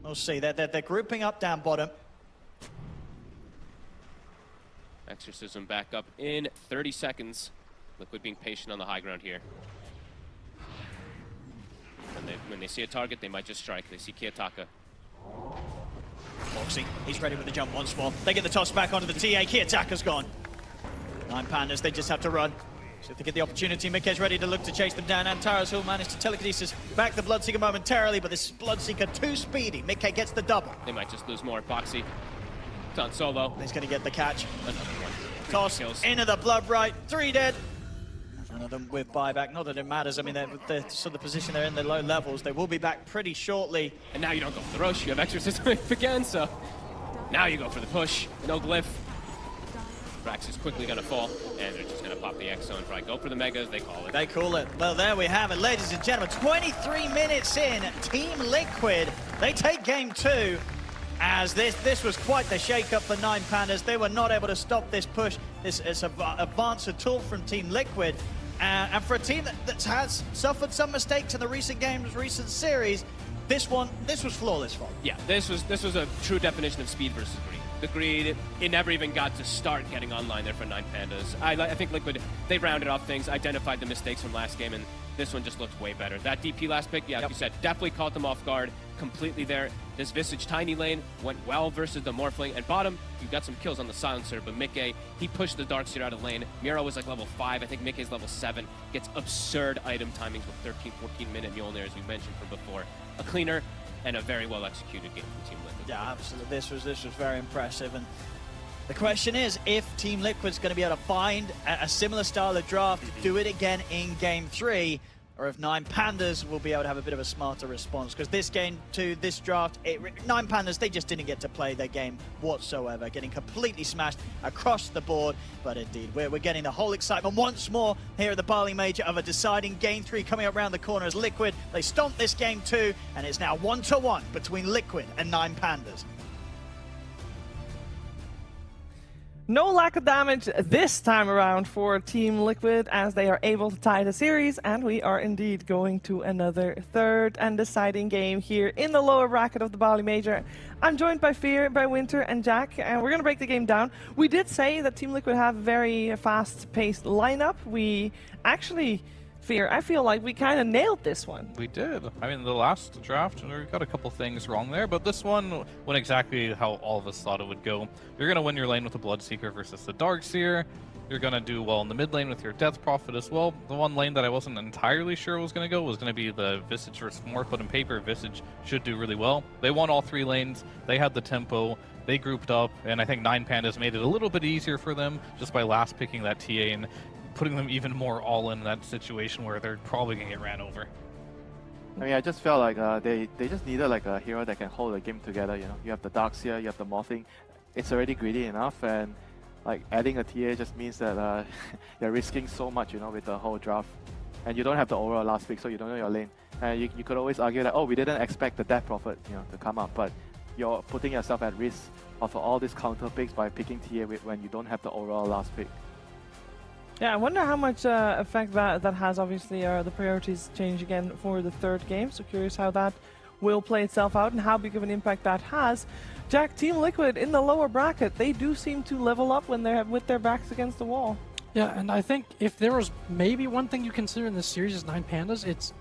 We'll see. They're grouping up down bottom. Exorcism back up in 30 seconds. Liquid being patient on the high ground here. When they see a target, they might just strike. They see Kiyotaka. Foxy, he's ready with the jump once more. They get the toss back onto the TA. Kiyotaka's gone. 9 Pandas, they just have to run. So if they get the opportunity, Mickey's ready to look to chase them down. Antares will manage to telekinesis back the Bloodseeker momentarily, but this Bloodseeker too speedy. Mickey gets the double. They might just lose more. Boxy. It's on Solo. He's going to get the catch. Another one. Toss into the Blood Right. 3 dead. None of them with buyback. Not that it matters. I mean, they're sort of the position they're in, the low levels. They will be back pretty shortly. And now you don't go for the rush. You have Exorcism again, so now you go for the push. No glyph. Rax is quickly going to fall, and they're just going to pop the X zone. Try go for the Megas. They call it. They call it. Well, there we have it, ladies and gentlemen. 23 minutes in, Team Liquid. They take game 2. As this was quite the shake-up for 9 Pandas. They were not able to stop this push, this advance at all from Team Liquid. And for a team that has suffered some mistakes in the recent games, recent series, this was flawless for them. Yeah, this was a true definition of speed versus greed. The greed, it never even got to start getting online there for 9 Pandas. I think Liquid, they rounded off things, identified the mistakes from last game, and this one just looked way better. That DP last pick, like you said, definitely caught them off guard, completely there. This Visage tiny lane went well versus the Morphling. And bottom, you got some kills on the Silencer, but Mickey, he pushed the Darkseer out of lane. Miro was like level 5, I think Mickey's level 7. Gets absurd item timings with 13, 14-minute Mjolnir, as we mentioned from before. A cleaner and a very well-executed game from Team Liquid. Yeah, absolutely. This was very impressive. And the question is, if Team Liquid's going to be able to find a similar style of draft, do it again in Game 3, or if 9 Pandas will be able to have a bit of a smarter response. Because this game 2, this draft, 9 Pandas, they just didn't get to play their game whatsoever, getting completely smashed across the board. But indeed, we're getting the whole excitement once more here at the Bali Major of a deciding Game 3 coming up around the corner as Liquid, they stomped this Game 2, and it's now 1-1 between Liquid and 9 Pandas. No lack of damage this time around for Team Liquid as they are able to tie the series, and we are indeed going to another third and deciding game here in the lower bracket of the Bali Major. I'm joined by Fear, by Winter, and Jack, and we're going to break the game down. We did say that Team Liquid have a very fast-paced lineup. We actually... Fear, I feel like we kind of nailed this one. We did. I mean, the last draft, we got a couple things wrong there, but this one went exactly how all of us thought it would go. You're going to win your lane with the Bloodseeker versus the Darkseer. You're going to do well in the mid lane with your Death Prophet as well. The one lane that I wasn't entirely sure was going to go was going to be the Visage versus Morph, but in paper, Visage should do really well. They won all 3 lanes. They had the tempo. They grouped up, and I think 9 Pandas made it a little bit easier for them just by last picking that TA and putting them even more all in that situation where they're probably going to get ran over. I mean, I just felt like they just needed like a hero that can hold the game together. You know, you have the Darkseer, you have the Morphling. It's already greedy enough, and like adding a TA just means that you're risking so much, you know, with the whole draft, and you don't have the overall last pick, so you don't know your lane. And you could always argue that, oh, we didn't expect the Death Prophet, you know, to come up, but you're putting yourself at risk of all these counter picks by picking TA when you don't have the overall last pick. Yeah, I wonder how much effect that has. Obviously, the priorities change again for the third game, so curious how that will play itself out and how big of an impact that has. Jack, Team Liquid in the lower bracket, they do seem to level up when they're with their backs against the wall. Yeah, and I think if there was maybe one thing you consider in this series as 9 Pandas, it's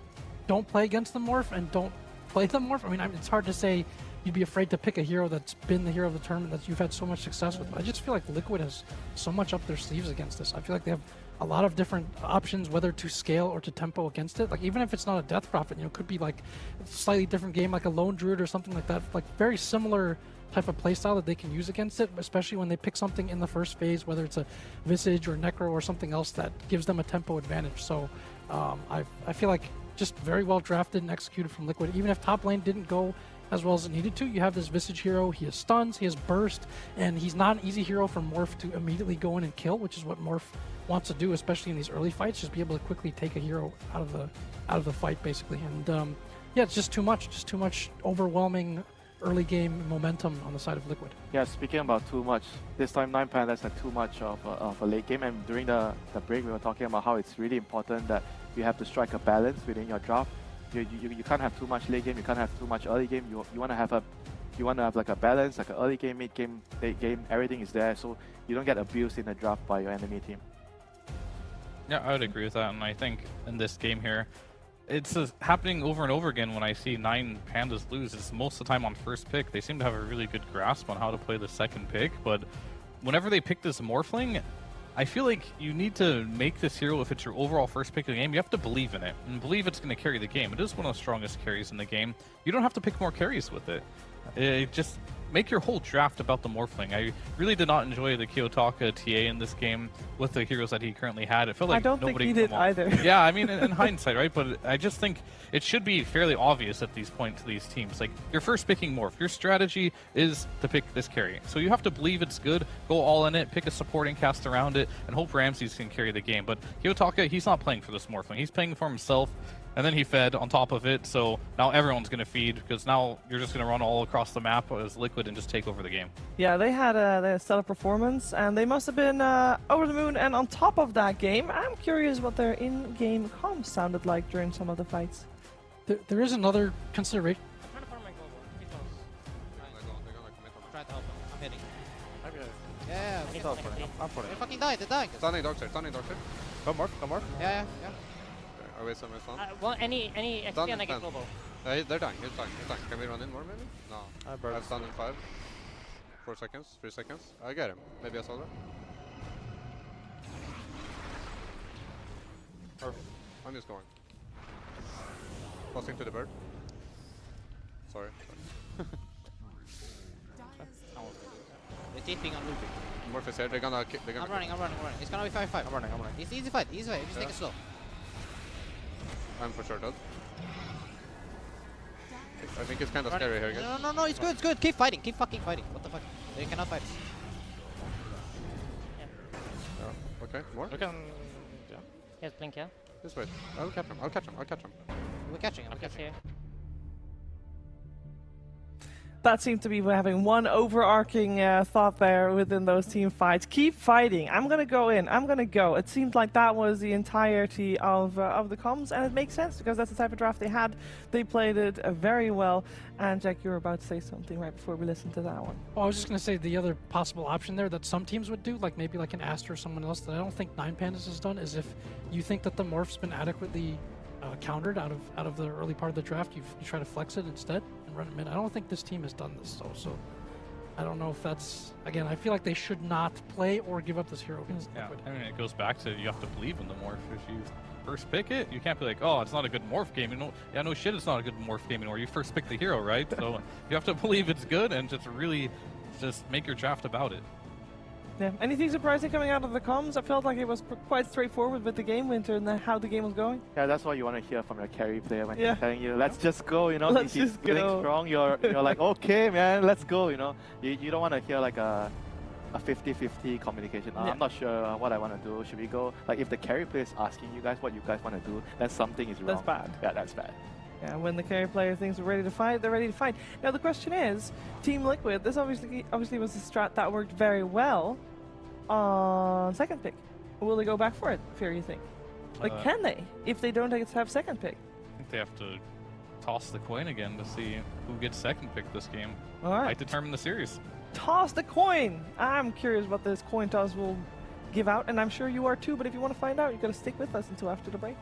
don't play against the Morph and don't play the Morph. I mean, it's hard to say you'd be afraid to pick a hero that's been the hero of the tournament that you've had so much success with. But I just feel like Liquid has so much up their sleeves against this. I feel like they have a lot of different options, whether to scale or to tempo against it. Like, even if it's not a Death Prophet, you know, it could be like a slightly different game, like a Lone Druid or something like that. Like, very similar type of playstyle that they can use against it, especially when they pick something in the first phase, whether it's a Visage or Necro or something else that gives them a tempo advantage. So I feel like just very well drafted and executed from Liquid. Even if top lane didn't go as well as it needed to, you have this Visage hero, he has stuns, he has burst, and he's not an easy hero for Morph to immediately go in and kill, which is what Morph wants to do, especially in these early fights, just be able to quickly take a hero out of the fight, basically. And yeah, it's just too much overwhelming early game momentum on the side of Liquid. Yeah, speaking about too much, this time 9 Pandas had too much of a late game, and during the break we were talking about how it's really important that you have to strike a balance within your draft. You can't have too much late game, you can't have too much early game. You want to have like a balance, like an early game, mid game, late game, everything is there, so you don't get abused in the draft by your enemy team. Yeah, I would agree with that, and I think in this game here, it's happening over and over again when I see 9 Pandas lose. It's most of the time on first pick. They seem to have a really good grasp on how to play the second pick, but whenever they pick this Morphling, I feel like you need to make this hero, if it's your overall first pick of the game, you have to believe in it, and believe it's going to carry the game. It is one of the strongest carries in the game. You don't have to pick more carries with it. Just make your whole draft about the Morphling. I really did not enjoy the Kiyotaka TA in this game with the heroes that he currently had. It felt like I don't nobody think he did either. Yeah, I mean, in hindsight, right? But I just think it should be fairly obvious at these points to these teams. Like, you're first picking Morph. Your strategy is to pick this carry. So you have to believe it's good, go all in it, pick a supporting cast around it, and hope Ramses can carry the game. But Kiyotaka, he's not playing for this Morphling. He's playing for himself. And then he fed on top of it, so now everyone's going to feed, because now you're just going to run all across the map as Liquid and just take over the game. Yeah, they had a stellar performance, and they must have been over the moon. And on top of that game, I'm curious what their in-game comms sounded like during some of the fights. There is another consideration. I'm trying to farm my gold. He's lost. Try to help him. I'm hitting. Yeah, He's out for it. I'm for it. They fucking died. They're dying. Stunning Darkseer. Come Morph. Yeah. I waste some stun. Well, any XP and I get global. They're dying. He's dying. Can we run in more maybe? No. I have stun in 5. 4 seconds. 3 seconds. I get him. Maybe a soldier. I'm just going. Crossing to the bird. Sorry. They're TPing on looping. Morph is here. They're gonna. I'm running. It's gonna be 5-5. I'm running. It's easy fight. Just take it slow. I'm for sure dead. I think it's kind of scary here, guys. No, it's good. Keep fighting. Keep fucking fighting. What the fuck? They cannot fight us. Yeah. Okay, more? Yeah. Yes, blink, yeah. Just wait. I'll catch him. We're catching him. That seemed to be having one overarching thought there within those team fights. Keep fighting. I'm going to go in. I'm going to go. It seemed like that was the entirety of the comms, and it makes sense because that's the type of draft they had. They played it very well. And Jack, you were about to say something right before we listened to that one. Well, I was just going to say the other possible option there that some teams would do, like maybe like an Aster or someone else that I don't think 9 Pandas has done, is if you think that the Morph's been adequately countered out of the early part of the draft, you try to flex it instead and run it mid. I don't think this team has done this, so I don't know if that's, again, I feel like they should not play or give up this hero against Liquid. I mean, it goes back to you have to believe in the Morph. If you first pick it, you can't be like, oh, it's not a good Morph game. No shit, it's not a good Morph game anymore. You first pick the hero, right? So you have to believe it's good and just really just make your draft about it. Yeah. Anything surprising coming out of the comms? I felt like it was quite straightforward with the game, Winter, and how the game was going. Yeah, that's what you want to hear from your carry player when Yeah. he's telling you, let's just go, you know. Let's if he's just feeling go. strong, you're like, okay, man, let's go, you know. You don't want to hear like a 50-50 communication. Yeah. I'm not sure what I want to do. Should we go? Like if the carry player is asking you guys what you guys want to do, then something is wrong. That's bad. Yeah, that's bad. Yeah, when the carry player thinks they're ready to fight, they're ready to fight. Now the question is, Team Liquid, this obviously was a strat that worked very well on second pick. Will they go back for it, Fear, you think? Like, can they, if they don't have second pick? I think they have to toss the coin again to see who gets second pick this game. All right. Might determine the series. Toss the coin! I'm curious what this coin toss will give out, and I'm sure you are too, but if you want to find out, you've got to stick with us until after the break.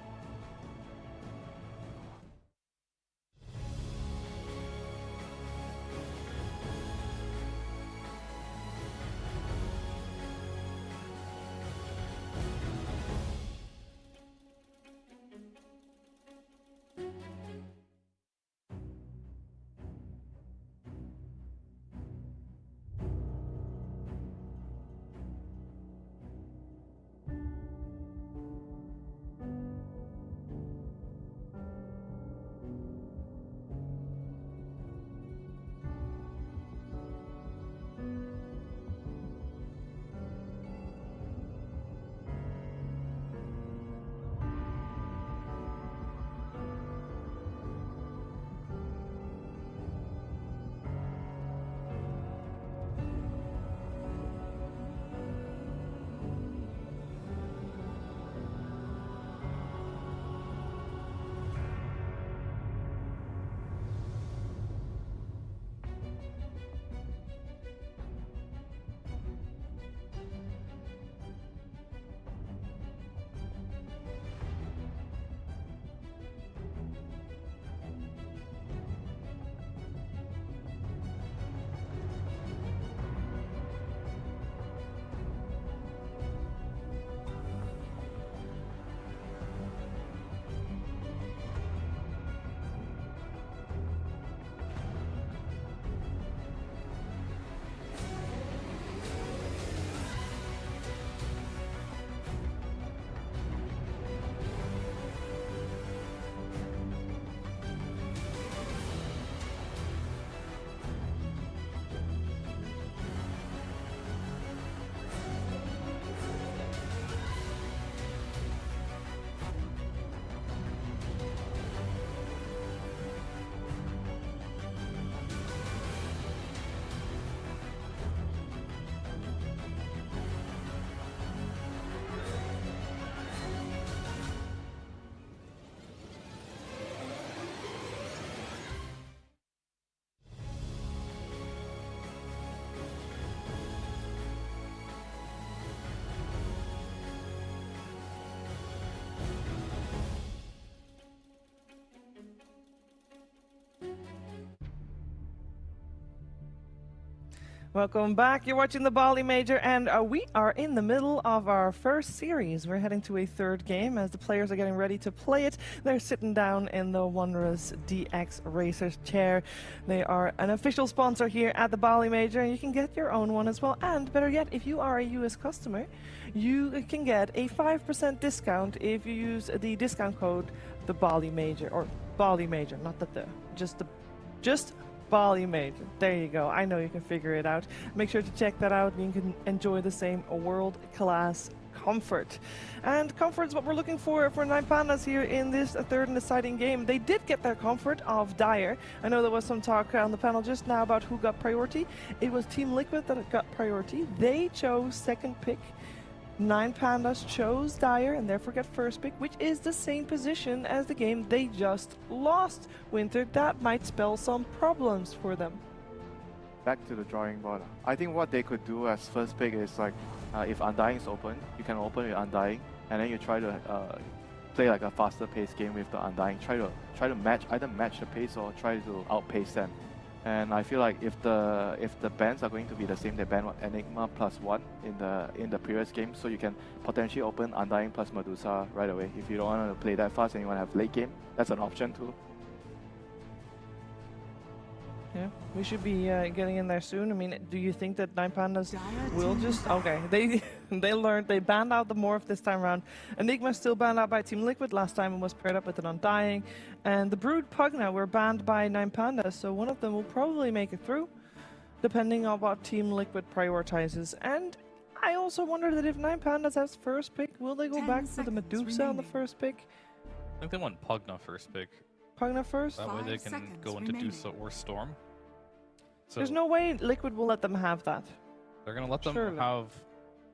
Welcome back. You're watching the Bali Major, and we are in the middle of our first series. We're heading to a third game as the players are getting ready to play it. They're sitting down in the Wanderers DX Racers chair. They are an official sponsor here at the Bali Major, and you can get your own one as well. And better yet, if you are a US customer, you can get a 5% discount if you use the discount code the Bali Major, or Bali Major, not the just Bali Major. There you go. I know you can figure it out. Make sure to check that out and you can enjoy the same world-class comfort. And comfort is what we're looking for 9 Pandas here in this third and deciding game. They did get their comfort of Dire. I know there was some talk on the panel just now about who got priority. It was Team Liquid that got priority. They chose second pick. 9 Pandas chose Dire and therefore get first pick, which is the same position as the game they just lost. Winter, that might spell some problems for them. Back to the drawing board. I think what they could do as first pick is like, if Undying is open, you can open with Undying, and then you try to play like a faster paced game with the Undying. Try to either match the pace or try to outpace them. And I feel like if the bans are going to be the same, they ban Enigma +1 in the previous game, so you can potentially open Undying plus Medusa right away. If you don't want to play that fast and you want to have late game, that's an option too. Yeah, we should be getting in there soon. I mean, do you think that 9Pandas will just... Okay, they learned, they banned out the Morph this time around. Enigma still banned out by Team Liquid last time and was paired up with an Undying. And the Brood Pugna were banned by 9Pandas, so one of them will probably make it through, depending on what Team Liquid prioritizes. And I also wonder that if 9Pandas has first pick, will they go back for the Medusa on the first pick? I think they want Pugna first pick. Pugna first? That way they can go into Medusa or Storm. So there's no way Liquid will let them have that. they're going to let them Surely. have...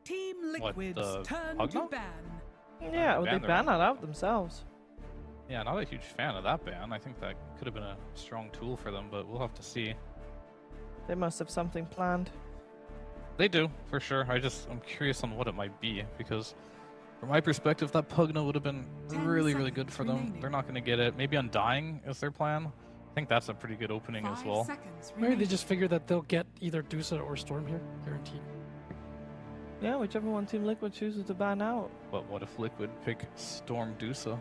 Team What, Liquid's the turn Pugna? to ban. Yeah, well, they ban their ban own. that out themselves. Yeah, not a huge fan of that ban. I think that could have been a strong tool for them, but we'll have to see. They must have something planned. They do, for sure. I'm curious on what it might be, because from my perspective, that Pugna would have been really, really good for them. They're not going to get it. Maybe Undying is their plan. I think that's a pretty good opening as well. Maybe they just figure that they'll get either Dusa or Storm here, guaranteed. Yeah, whichever one Team Liquid chooses to ban out. But what if Liquid pick Storm Medusa?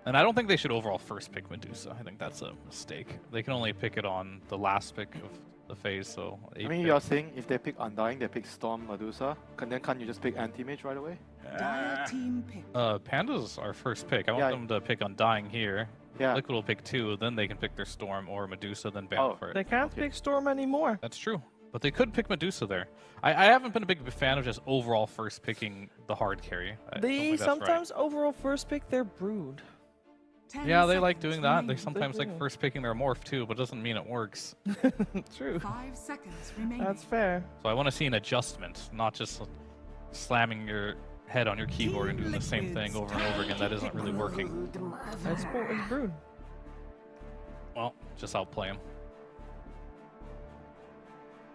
And I don't think they should overall first pick Medusa. I think that's a mistake. They can only pick it on the last pick of the phase, so... I mean, you're saying if they pick Undying, they pick Storm Medusa, then can't you just pick Anti-Mage right away? Team pick. Panda's our first pick. I want them to pick Undying here. Yeah. Liquid will pick 2, then they can pick their Storm or Medusa, then ban for it. They can't pick Storm anymore. That's true. But they could pick Medusa there. I haven't been a big fan of just overall first picking the hard carry. I don't They think that's sometimes overall first pick their Brood. Yeah, they like doing that. They sometimes like first picking their Morph too, but doesn't mean it works. True. 5 seconds remaining. That's fair. So I want to see an adjustment, not just slamming your head on your keyboard and doing the same thing over and over again. That isn't really working. It's Brood. Well, just outplay him.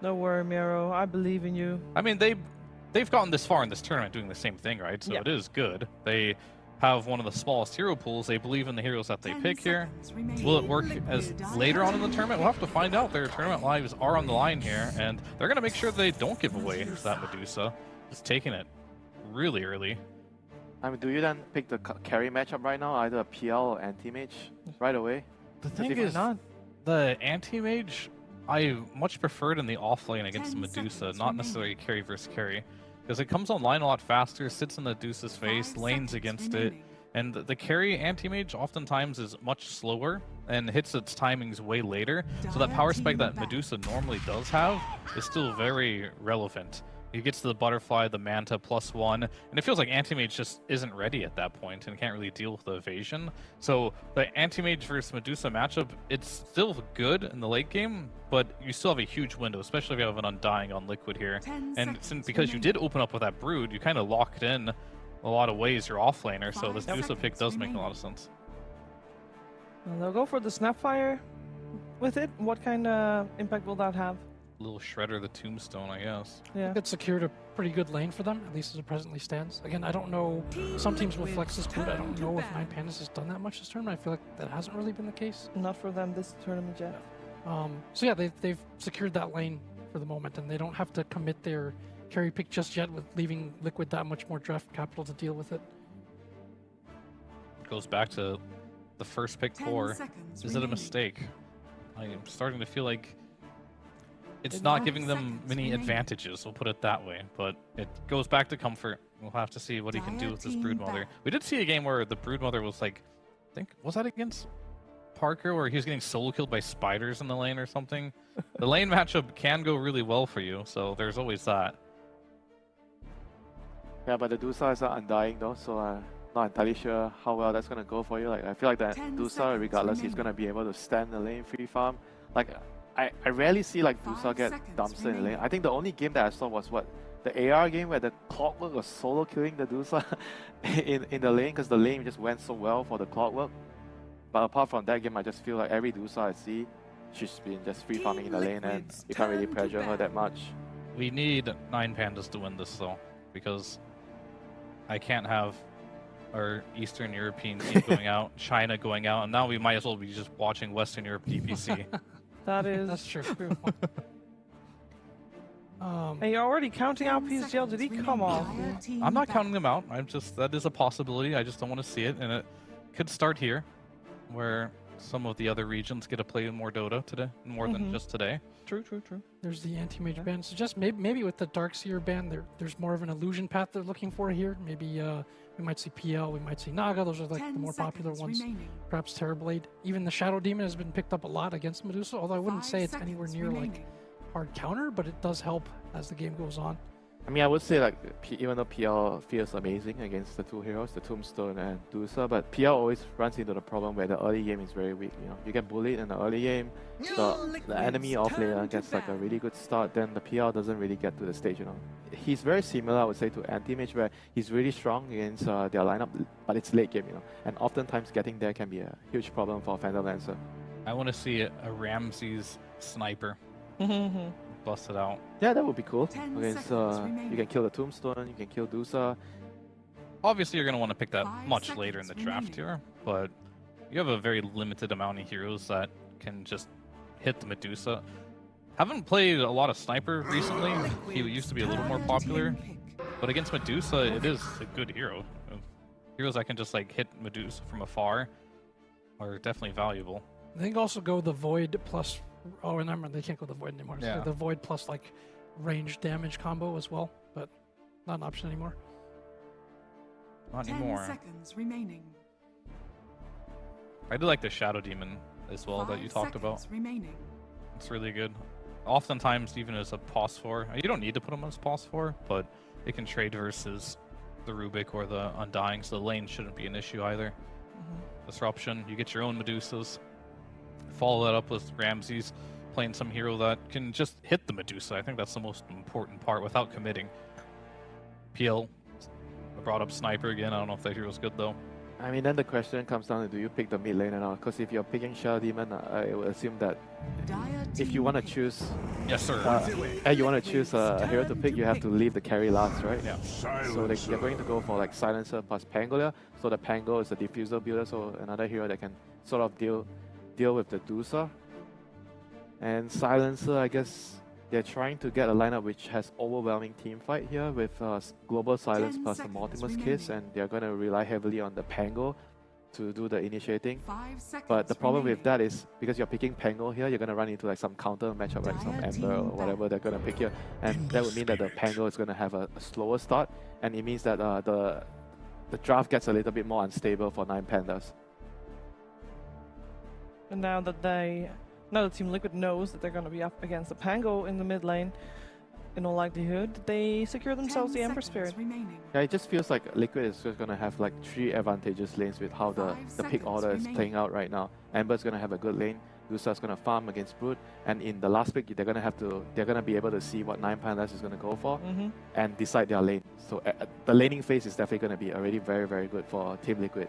No worry, Miro. I believe in you. I mean, they've gotten this far in this tournament doing the same thing, right? So Yeah. it is good. They have one of the smallest hero pools. They believe in the heroes that they pick here. Will it work as later on in the tournament? We'll have to find out. Their tournament lives are on the line here, and they're going to make sure they don't give away that Medusa. Just taking it really early. I mean, do you then pick the carry matchup right now, either PL or Anti-Mage right away? The thing is, the anti-mage, I much preferred in the offlane against Medusa, not necessarily carry versus carry. Because it comes online a lot faster, sits in the Medusa's face, lanes against it, and the carry anti-mage oftentimes is much slower and hits its timings way later, so that power spike that Medusa normally does have is still very relevant. He gets to the butterfly, the manta +1, and it feels like anti-mage just isn't ready at that point and can't really deal with the evasion. So the anti-mage versus Medusa matchup, it's still good in the late game, but you still have a huge window, especially if you have an Undying on Liquid here. And because you did open up with that Brood, you kind of locked in a lot of ways your offlaner, so this Medusa pick does make a lot of sense. Well, they'll go for the Snapfire with it. What kind of impact will that have? Little Shredder the Tombstone, I guess. Yeah. It secured a pretty good lane for them, at least as it presently stands. Again, I don't know. Some teams will flex this Brood. I don't know if 9Pandas has done that much this tournament. I feel like that hasn't really been the case. Not for them this tournament yet. So yeah, they've secured that lane for the moment, and they don't have to commit their carry pick just yet with leaving Liquid that much more draft capital to deal with it. Goes back to the first pick core. Is it a mistake? I am starting to feel like it's not giving them many advantages, we'll put it that way. But it goes back to comfort. We'll have to see what he can do with this Broodmother. We did see a game where the Broodmother was like, I think, was that against Parker, where he was getting solo killed by spiders in the lane or something? The lane matchup can go really well for you, so there's always that. Yeah, but the Dusa is Undying though, so not entirely sure how well that's going to go for you. Like, I feel like that Dusa, regardless, he's going to be able to stand the lane free farm. Like, I rarely see like Dusa get dumpster in the lane. I think the only game that I saw was what? The AR game where the Clockwork was solo killing the Dusa in the lane, because the lane just went so well for the Clockwork. But apart from that game, I just feel like every Dusa I see, she's been just free farming in the lane, and you can't really pressure her that much. We need 9Pandas to win this though, because I can't have our Eastern European team going out, China going out, and now we might as well be just watching Western Europe DPC. That is... That's true. And you're already counting out PSG.LGD? Come on. I'm not counting them out. I'm just, that is a possibility. I just don't want to see it, and it could start here, where some of the other regions get to play more Dota today, more than just today. True. There's the anti-mage ban. So just maybe with the Darkseer ban, there's more of an illusion path they're looking for here. Maybe we might see PL, we might see Naga. Those are like the more popular ones. Perhaps Terrorblade. Even the Shadow Demon has been picked up a lot against Medusa, although I wouldn't say it's anywhere near like hard counter, but it does help as the game goes on. I mean, I would say like even though PL feels amazing against the two heroes, the Tombstone and Dusa, but PL always runs into the problem where the early game is very weak. You know, you get bullied in the early game, the enemy offlaner gets like a really good start, then the PL doesn't really get to the stage. You know, he's very similar, I would say, to Anti-Mage, where he's really strong against their lineup, but it's late game. You know, and oftentimes getting there can be a huge problem for Phantom Lancer. I want to see a Ramses sniper. Bust it out. Yeah, that would be cool. Against, you can kill the Tombstone, you can kill Dusa. Obviously, you're going to want to pick that much later in the draft here, but you have a very limited amount of heroes that can just hit the Medusa. Haven't played a lot of Sniper recently. He used to be a little more popular, but against Medusa, it is a good hero. Heroes that can just like hit Medusa from afar are definitely valuable. I think also go the Void plus. Oh, remember they can't go the Void anymore. Yeah. So the Void plus like range damage combo as well, but not an option anymore. Not anymore. 10 seconds remaining. I do like the Shadow Demon as well that you talked about. Remaining. It's really good. Oftentimes, even as a POS 4, you don't need to put him as POS 4, but it can trade versus the Rubik or the Undying, so the lane shouldn't be an issue either. Disruption, you get your own Medusas. Follow that up with Ramses, playing some hero that can just hit the Medusa. I think that's the most important part without committing. PL, I brought up Sniper again. I don't know if that hero's good though. I mean, then the question comes down to, do you pick the mid lane or not? Because if you're picking Shadow Demon, I would assume that if you want to choose, yes sir, you want to choose a hero to pick, you have to leave the carry last, right? Yeah. So they're going to go for like Silencer plus Pangolier. So the Pango is a diffuser builder, so another hero that can sort of deal with the Dusa. And Silencer, I guess they're trying to get a lineup which has overwhelming team fight here with Global Silence plus the Mortimer's Kiss, and they're going to rely heavily on the Pango to do the initiating. But the problem with that is, because you're picking Pango here, you're going to run into like some counter matchup, like some Ember or whatever they're going to pick here. And that would mean that the Pango is going to have a slower start, and it means that the draft gets a little bit more unstable for 9 Pandas. And now that Team Liquid knows that they're going to be up against the Pango in the mid lane, in all likelihood, they secure themselves the Ember Spirit. Yeah, it just feels like Liquid is just going to have like 3 advantageous lanes with how the pick order is playing out right now. Ember's going to have a good lane, Dusa's going to farm against Brood, and in the last pick, they're going to be able to see what 9 Pandas is going to go for and decide their lane. So the laning phase is definitely going to be already very, very good for Team Liquid.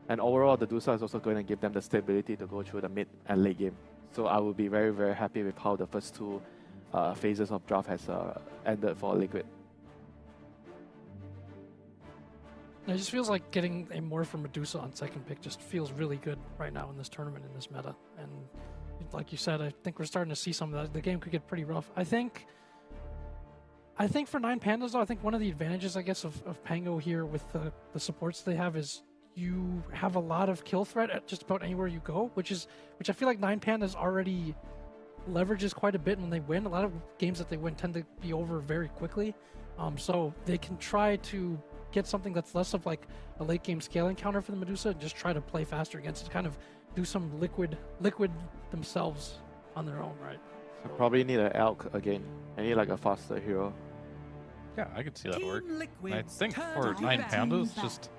And overall, the Dusa is also going to give them the stability to go through the mid and late game. So I will be very, very happy with how the first 2 phases of draft has ended for Liquid. It just feels like getting a Morph for Medusa on second pick just feels really good right now in this tournament, in this meta. And like you said, I think we're starting to see some of that. The game could get pretty rough. I think for 9 Pandas, though, I think one of the advantages, I guess, of Pango here with the supports they have is you have a lot of kill threat at just about anywhere you go, which I feel like 9 Pandas already leverages quite a bit when they win. A lot of games that they win tend to be over very quickly, so they can try to get something that's less of like a late game scaling counter for the Medusa and just try to play faster against it, kind of do some liquid themselves on their own, right? So probably need an Elk again. I need like a faster hero. Yeah, I could see that work. I think for 9 Pandas, just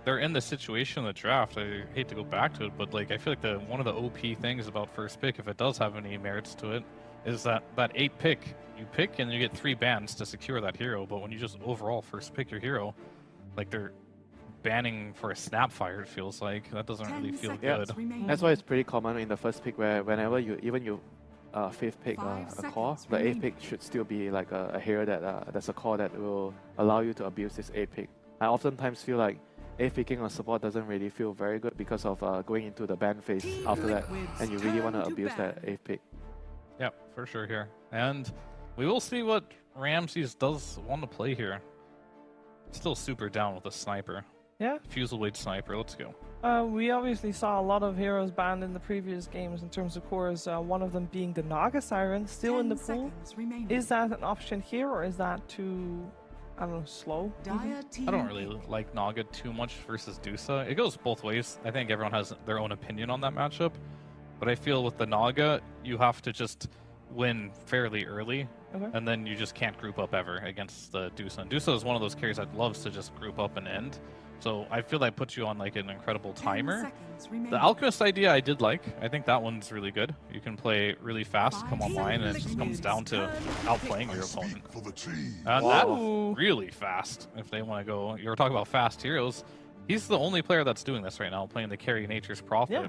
they're in the situation in the draft. I hate to go back to it, but like I feel like one of the OP things about first pick, if it does have any merits to it, is that 8 pick, you pick and you get 3 bans to secure that hero. But when you just overall first pick your hero, like they're banning for a Snapfire, it feels like that doesn't really feel good. That's why it's pretty common in the first pick, where whenever you 5th pick a core, the 8th pick should still be like a hero that's a core that will allow you to abuse this 8th pick. I oftentimes feel like 8th picking on support doesn't really feel very good because of going into the ban phase after that, and you really want to abuse that 8th pick. Yeah, for sure here. And we will see what Ramses does want to play here. Still super down with a sniper. Yeah. Fusel Blade sniper, let's go. We obviously saw a lot of heroes banned in the previous games in terms of cores, one of them being the Naga Siren, still in the pool. Is that an option here, or is that too, I don't know, slow? I don't really like Naga too much versus Dusa. It goes both ways. I think everyone has their own opinion on that matchup. But I feel with the Naga, you have to just win fairly early, and then you just can't group up ever against the Dusa. And Dusa is one of those carries that loves to just group up and end. So I feel that puts you on like an incredible timer. The Alchemist idea I did like. I think that one's really good. You can play really fast, come online, and it just comes down to outplaying your opponent. And that's really fast if they want to go. You were talking about fast heroes. He's the only player that's doing this right now, playing the carry Nature's Prophet. Yeah.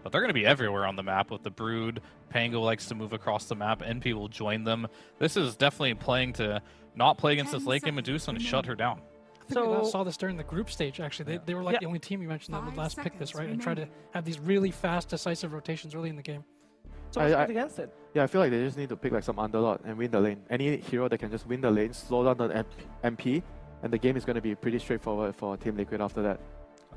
But they're going to be everywhere on the map with the Brood. Pango likes to move across the map. NP will join them. This is definitely playing to not play against this late game Medusa and shut her down. I think we last saw this during the group stage, actually. They were like the only team you mentioned that would last pick this, right? And try to have these really fast, decisive rotations early in the game. So what's good against it? Yeah, I feel like they just need to pick like some underlord and win the lane. Any hero that can just win the lane, slow down the MP, and the game is going to be pretty straightforward for Team Liquid after that.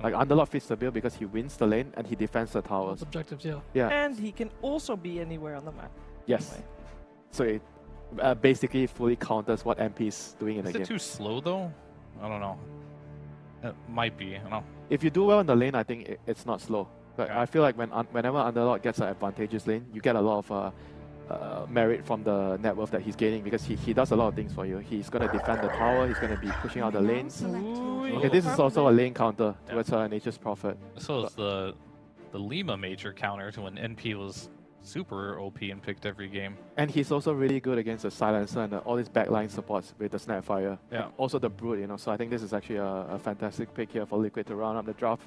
Like underlord fits the bill because he wins the lane and he defends the towers. Those objectives, yeah. Yeah. And he can also be anywhere on the map. Yes. Anyway. So it basically fully counters what MP is doing in the game. Is it too slow though? I don't know. It might be. I don't know. If you do well in the lane, I think it's not slow. But I feel like whenever underlord gets an advantageous lane, you get a lot of merit from the net worth that he's gaining because he does a lot of things for you. He's going to defend the tower, he's going to be pushing out the lanes. Okay, this is also a lane counter towards Nature's Prophet. So is the Lima Major counter to when NP was super OP and picked every game. And he's also really good against the Silencer and all these backline supports with the Snapfire. Yeah. And also the Brood, you know, so I think this is actually a fantastic pick here for Liquid to round up the draft.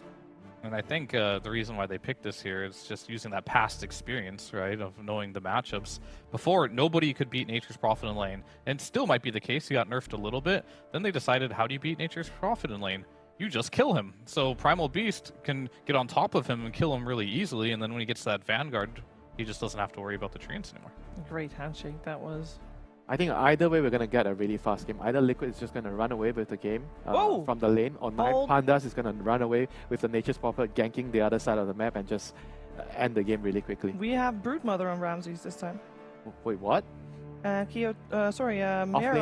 And I think the reason why they picked this here is just using that past experience, right, of knowing the matchups. Before, nobody could beat Nature's Prophet in lane, and still might be the case. He got nerfed a little bit. Then they decided, how do you beat Nature's Prophet in lane? You just kill him. So Primal Beast can get on top of him and kill him really easily, and then when he gets to that Vanguard, he just doesn't have to worry about the treants anymore. Great handshake that was. I think either way, we're going to get a really fast game. Either Liquid is just going to run away with the game from the lane, or Nine Pandas is going to run away with the Nature's Prophet ganking the other side of the map and just end the game really quickly. We have Broodmother on Ramses this time. Wait, what? Mero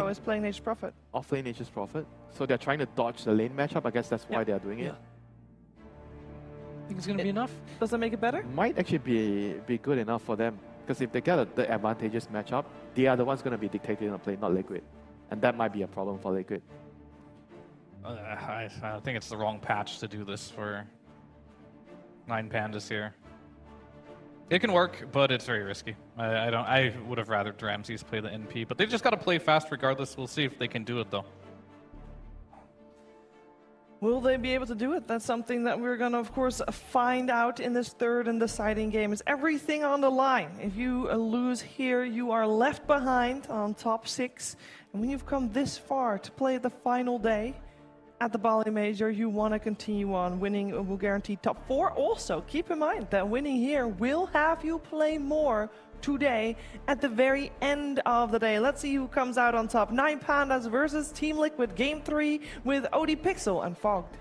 is playing Nature's Prophet. Off-lane Nature's Prophet? So they're trying to dodge the lane matchup? I guess that's why they're doing it? Think it's going to be enough? Does that make it better? Might actually be good enough for them. Because if they get the advantageous matchup, the other one's going to be dictating the play, not Liquid. And that might be a problem for Liquid. I think it's the wrong patch to do this for 9 Pandas here. It can work, but it's very risky. I would have rather Ramses play the NP, but they've just got to play fast regardless. We'll see if they can do it though. Will they be able to do it? That's something that we're going to, of course, find out in this third and deciding game. It's everything on the line. If you lose here, you are left behind on top 6. And when you've come this far to play the final day at the Bali Major, you want to continue on. Winning will guarantee top 4. Also, keep in mind that winning here will have you play more today at the very end of the day. Let's see who comes out on top. 9 Pandas versus Team Liquid, game 3 with ODPixel and Fogged.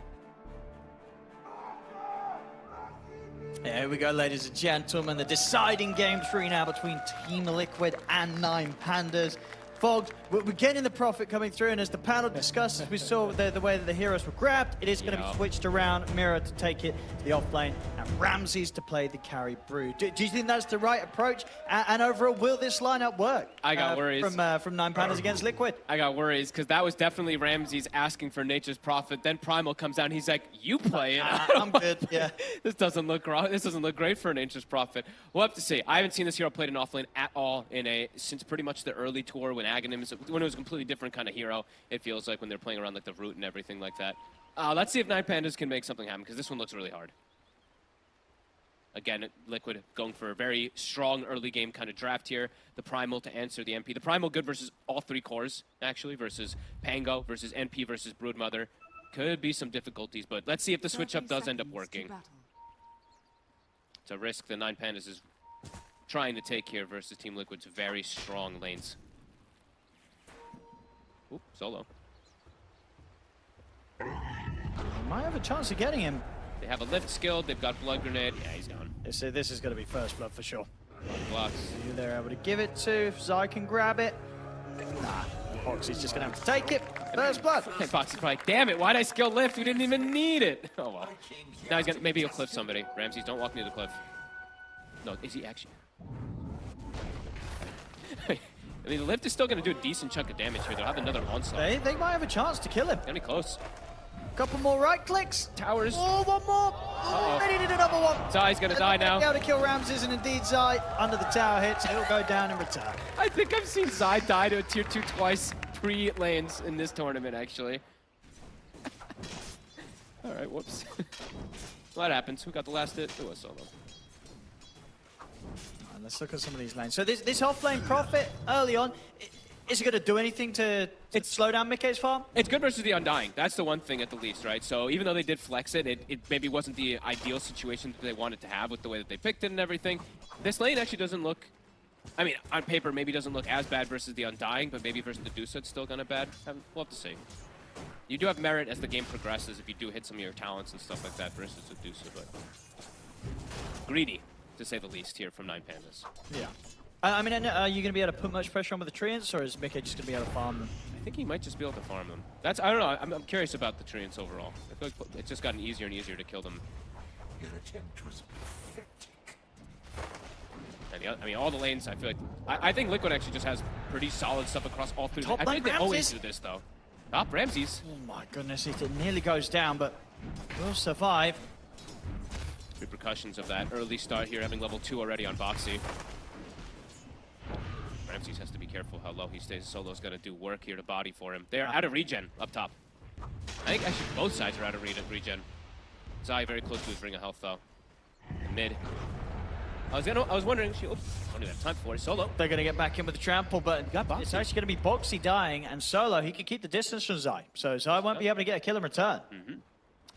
Here we go, ladies and gentlemen. The deciding game 3 now between Team Liquid and 9 Pandas. Fogged, we're getting the Prophet coming through, and as the panel discussed, as we saw the way that the heroes were grabbed, it is going to be switched around. Mirror to take it to the off lane, and Ramses to play the carry Brood. Do you think that's the right approach? And overall, will this lineup work? I got worries. From 9 Pandas against Liquid. I got worries, because that was definitely Ramses asking for Nature's Prophet. Then Primal comes out, and he's like, you play it. I'm good, yeah. This doesn't look wrong. This doesn't look great for Nature's Prophet. We'll have to see. I haven't seen this hero played in offlane at all since pretty much the early tour when when it was a completely different kind of hero, it feels like, when they're playing around like the root and everything like that. Let's see if 9 Pandas can make something happen, because this one looks really hard. Again, Liquid going for a very strong early game kind of draft here. The Primal to answer the MP. The Primal good versus all 3 cores, actually, versus Pango, versus NP, versus Broodmother. Could be some difficulties, but let's see if the switch-up does end up working. It's a risk the 9 Pandas is trying to take here versus Team Liquid's very strong lanes. Oop, solo. Might have a chance of getting him. They have a lift skill. They've got blood grenade. Yeah, he's gone. This is going to be first blood for sure. Blocks. Who they're able to give it to. If Zai can grab it. Nah. Boxy's just going to have to take it. First blood. Hey, Boxy's probably like, damn it, why'd I skill lift? We didn't even need it. Oh, well. Now he's going to, maybe he'll cliff somebody. Ramses, don't walk near the cliff. No, is he actually? I mean, the lift is still going to do a decent chunk of damage here. They'll have another onslaught. They might have a chance to kill him. Gonna be close. Couple more right clicks. Towers. Oh, one more. Oh, they needed another one. Zai's gonna die now. Be able to kill Ramses, and indeed Zai under the tower hits. He'll go down in return. I think I've seen Zai die to a tier 2 twice pre-lanes in this tournament, actually. All right, whoops. Well, that happens. Who got the last hit? It was Solo. And let's look at some of these lanes. So this off-lane Prophet early on, is it going to do anything to slow down Mickey's farm? It's good versus the Undying. That's the one thing at the least, right? So even though they did flex it, it maybe wasn't the ideal situation that they wanted to have with the way that they picked it and everything. This lane actually doesn't look, I mean, on paper maybe doesn't look as bad versus the Undying, but maybe versus the Dusa it's still kind of bad. We'll have to see. You do have merit as the game progresses if you do hit some of your talents and stuff like that versus the Dusa, but greedy, to say the least, here from 9Pandas. Yeah. I mean, are you going to be able to put much pressure on with the Treants, or is Mickey just going to be able to farm them? I think he might just be able to farm them. That's, I don't know, I'm curious about the Treants overall. I feel like it's just gotten easier and easier to kill them. Your attempt was pathetic. And I mean, all the lanes, I feel like, I think Liquid actually just has pretty solid stuff across all three. Top I think they lane always Ramses. do this, though. Top Ramses. Oh my goodness, it nearly goes down, but will survive. Repercussions of that early start here, having level 2 already on Boxy. Ramses has to be careful how low he stays. Solo's going to do work here to body for him. They're out of regen up top. I think actually both sides are out of regen. Zai very close to his ring of health though. Mid. I was wondering, I don't even have time for it. Solo. They're going to get back in with the trample, but it's actually going to be Boxy dying, and Solo, he can keep the distance from Zai. So Zai won't be able to get a kill in return.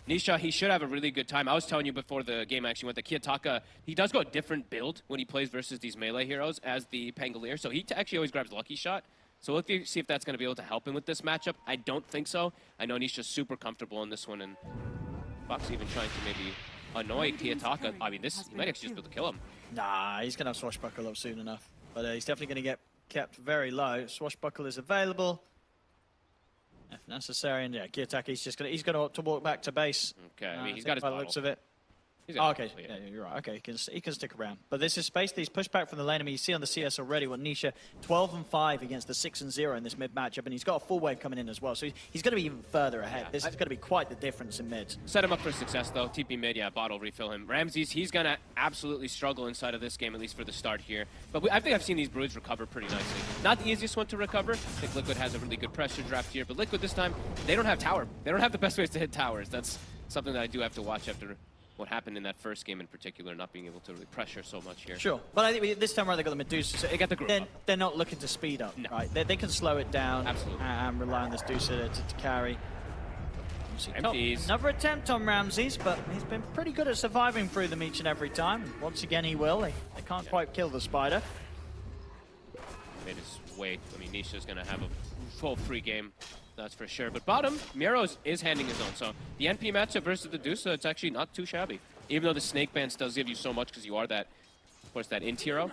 Nisha, he should have a really good time. I was telling you before the game actually went, that Kiyotaka, he does go a different build when he plays versus these melee heroes as the Pangolier. So he actually always grabs Lucky Shot. So let's see if that's going to be able to help him with this matchup. I don't think so. I know Nisha's super comfortable in this one, and Fox even trying to maybe annoy Kiyotaka. I mean, he might actually just be able to kill him. Nah, he's going to have Swashbuckle up soon enough. But he's definitely going to get kept very low. Swashbuckle is available if necessary, and yeah, Kiyotaka, he's going to opt to walk back to base. Okay, I mean, he's got his by the bottle. looks of it. Oh, okay, yeah, you're right. Okay, he can stick around. But this is space. He's pushed back from the lane. I mean, you see on the CS already what Nisha 12-5 against the 6-0 in this mid matchup, and he's got a full wave coming in as well. So he's going to be even further ahead. This is going to be quite the difference in mids. Set him up for success though. TP mid, yeah, bottle refill him. Ramses, he's going to absolutely struggle inside of this game, at least for the start here. But I think I've seen these Broods recover pretty nicely. Not the easiest one to recover. I think Liquid has a really good pressure draft here, but Liquid this time, they don't have tower. They don't have the best ways to hit towers. That's something that I do have to watch after what happened in that first game in particular, not being able to really pressure so much here. Sure, but I think this time around they got the Medusa, so they got the group up. They're not looking to speed up, right? They can slow it down. Absolutely. And rely on this Medusa to carry. Empties. Another attempt on Ramses, but he's been pretty good at surviving through them each and every time. Once again, he will. They can't quite kill the spider. Made his way. I mean, Nisha's going to have a full free game. That's for sure. But bottom, Miros is handing his own. So the NP matchup versus the Dusa, it's actually not too shabby. Even though the Snake Bans does give you so much because you are that, of course, that int hero.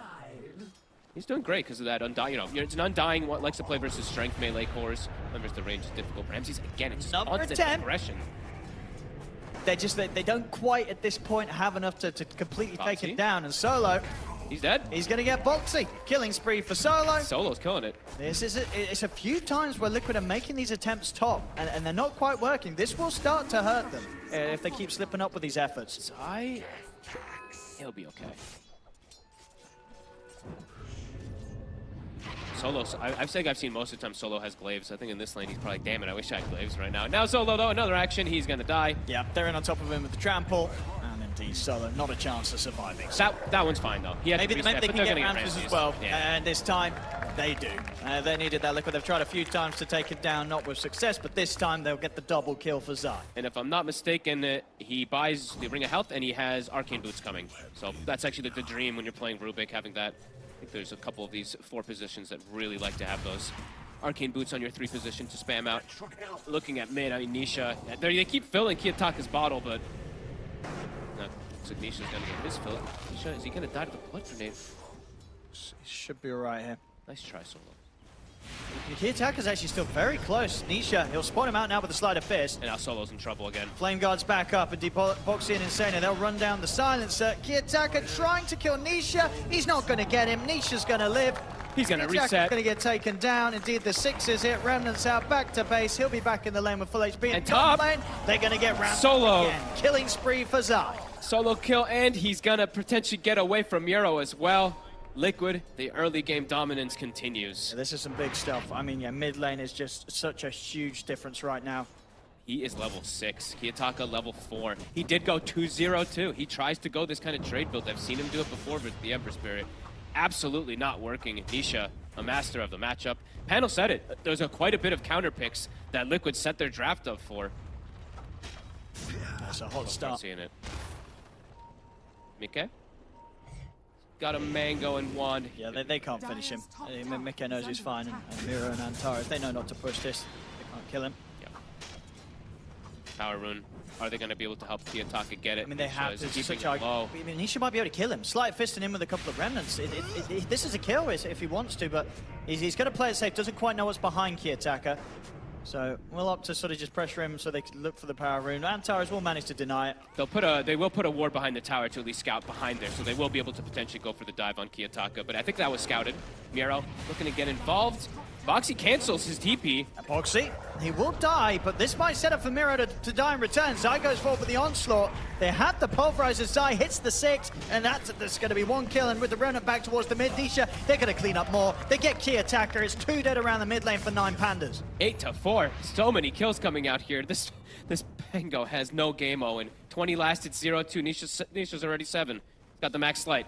He's doing great because of that Undying. You know, it's an Undying what likes to play versus strength melee cores. Remembers the range is difficult. Ramses, again, it's just constant aggression. They don't quite at this point have enough to completely take it down. And Solo, he's dead. He's going to get Boxy. Killing spree for Solo. Solo's killing it. It's a few times where Liquid are making these attempts top, and they're not quite working. This will start to hurt them if they keep slipping up with these efforts. He'll be okay. Solo, I've seen most of the time Solo has glaives. I think in this lane he's probably like, damn it, I wish I had glaives right now. Now Solo though, another action, he's gonna die. Yeah, they're in on top of him with the trample. And indeed Solo, not a chance of surviving. That one's fine though. He had Maybe to they can get Ramses as well. Yeah. And this time, they do. They needed that Liquid. They've tried a few times to take it down, not with success, but this time they'll get the double kill for Zai. And if I'm not mistaken, he buys the Ring of Health and he has Arcane Boots coming. So that's actually the dream when you're playing Rubik, having that. I think there's a couple of these 4 positions that really like to have those Arcane Boots on your 3 position to spam out. Looking at mid, I mean, Nisha, they keep filling Kiyotaka's bottle, but like Nisha's gonna get his fill. Nisha, is he gonna die to the blood grenade? He should be alright here. Nice try, Solo. The attacker's actually still very close. Nisha, he'll spot him out now with the sleight of fist. And now Solo's in trouble again. Flame Guard's back up, and Boxy and Insane, they'll run down the silencer. Kiyotaka trying to kill Nisha. He's not going to get him. Nisha's going to live. He's going to Kiyotaka's reset. going to get taken down. Indeed, the 6 hit. Remnant's out, back to base. He'll be back in the lane with full HP. And top lane, they're going to get round Solo. again. Killing spree for Zai. Solo kill, and he's going to potentially get away from Miro as well. Liquid, the early game dominance continues. Yeah, this is some big stuff. I mean, yeah, mid lane is just such a huge difference right now. He is level 6. Kiyotaka level 4. He did go 2-0 too. He tries to go this kind of trade build. I've seen him do it before with the Emperor Spirit. Absolutely not working. Nisha, a master of the matchup. Panel said it. There's quite a bit of counter picks that Liquid set their draft up for. That's a hot start. Seeing it. Mike? Got a Mango and Wand. Yeah, they can't finish him. Mike knows he's fine, and Miro and Antares, they know not to push this. They can't kill him. Yeah. Power Rune. Are they going to be able to help Kiyotaka get it? I mean, they have to. Keeping Such it low. I mean, Nisha might be able to kill him. Slight fisting him with a couple of remnants. This is a kill if he wants to, but he's going to play it safe. Doesn't quite know what's behind Kiyotaka. So we'll opt to sort of just pressure him so they can look for the power rune. Antares will manage to deny it. They will put a ward behind the tower to at least scout behind there, so they will be able to potentially go for the dive on Kiyotaka. But I think that was scouted. Miro looking to get involved. Boxy cancels his TP. Boxy, he will die, but this might set up for Miro to die in return. Zai goes forward with the onslaught. They have the pulverizer. Zai hits the 6, and that's going to be 1 kill. And with the Remnant back towards the mid, Nisha, they're going to clean up more. They get Kiyotaka. It's 2 dead around the mid lane for 9 Pandas. 8-4. So many kills coming out here. This Pango has no game, Owen. 20 lasted 0-2. Nisha's already 7. He's got the max slight.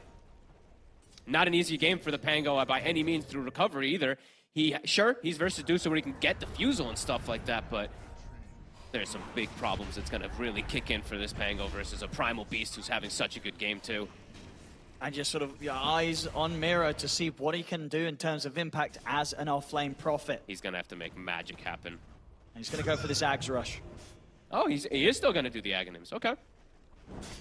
Not an easy game for the Pango by any means through recovery either. He's versus Dusa where he can get the Fusel and stuff like that, but there's some big problems that's going to really kick in for this Pango versus a Primal Beast who's having such a good game too. And just sort of your eyes on Miro to see what he can do in terms of impact as an off-lane Prophet. He's going to have to make magic happen. And he's going to go for this Axe Rush. Oh, he is still going to do the Aghanims. Okay.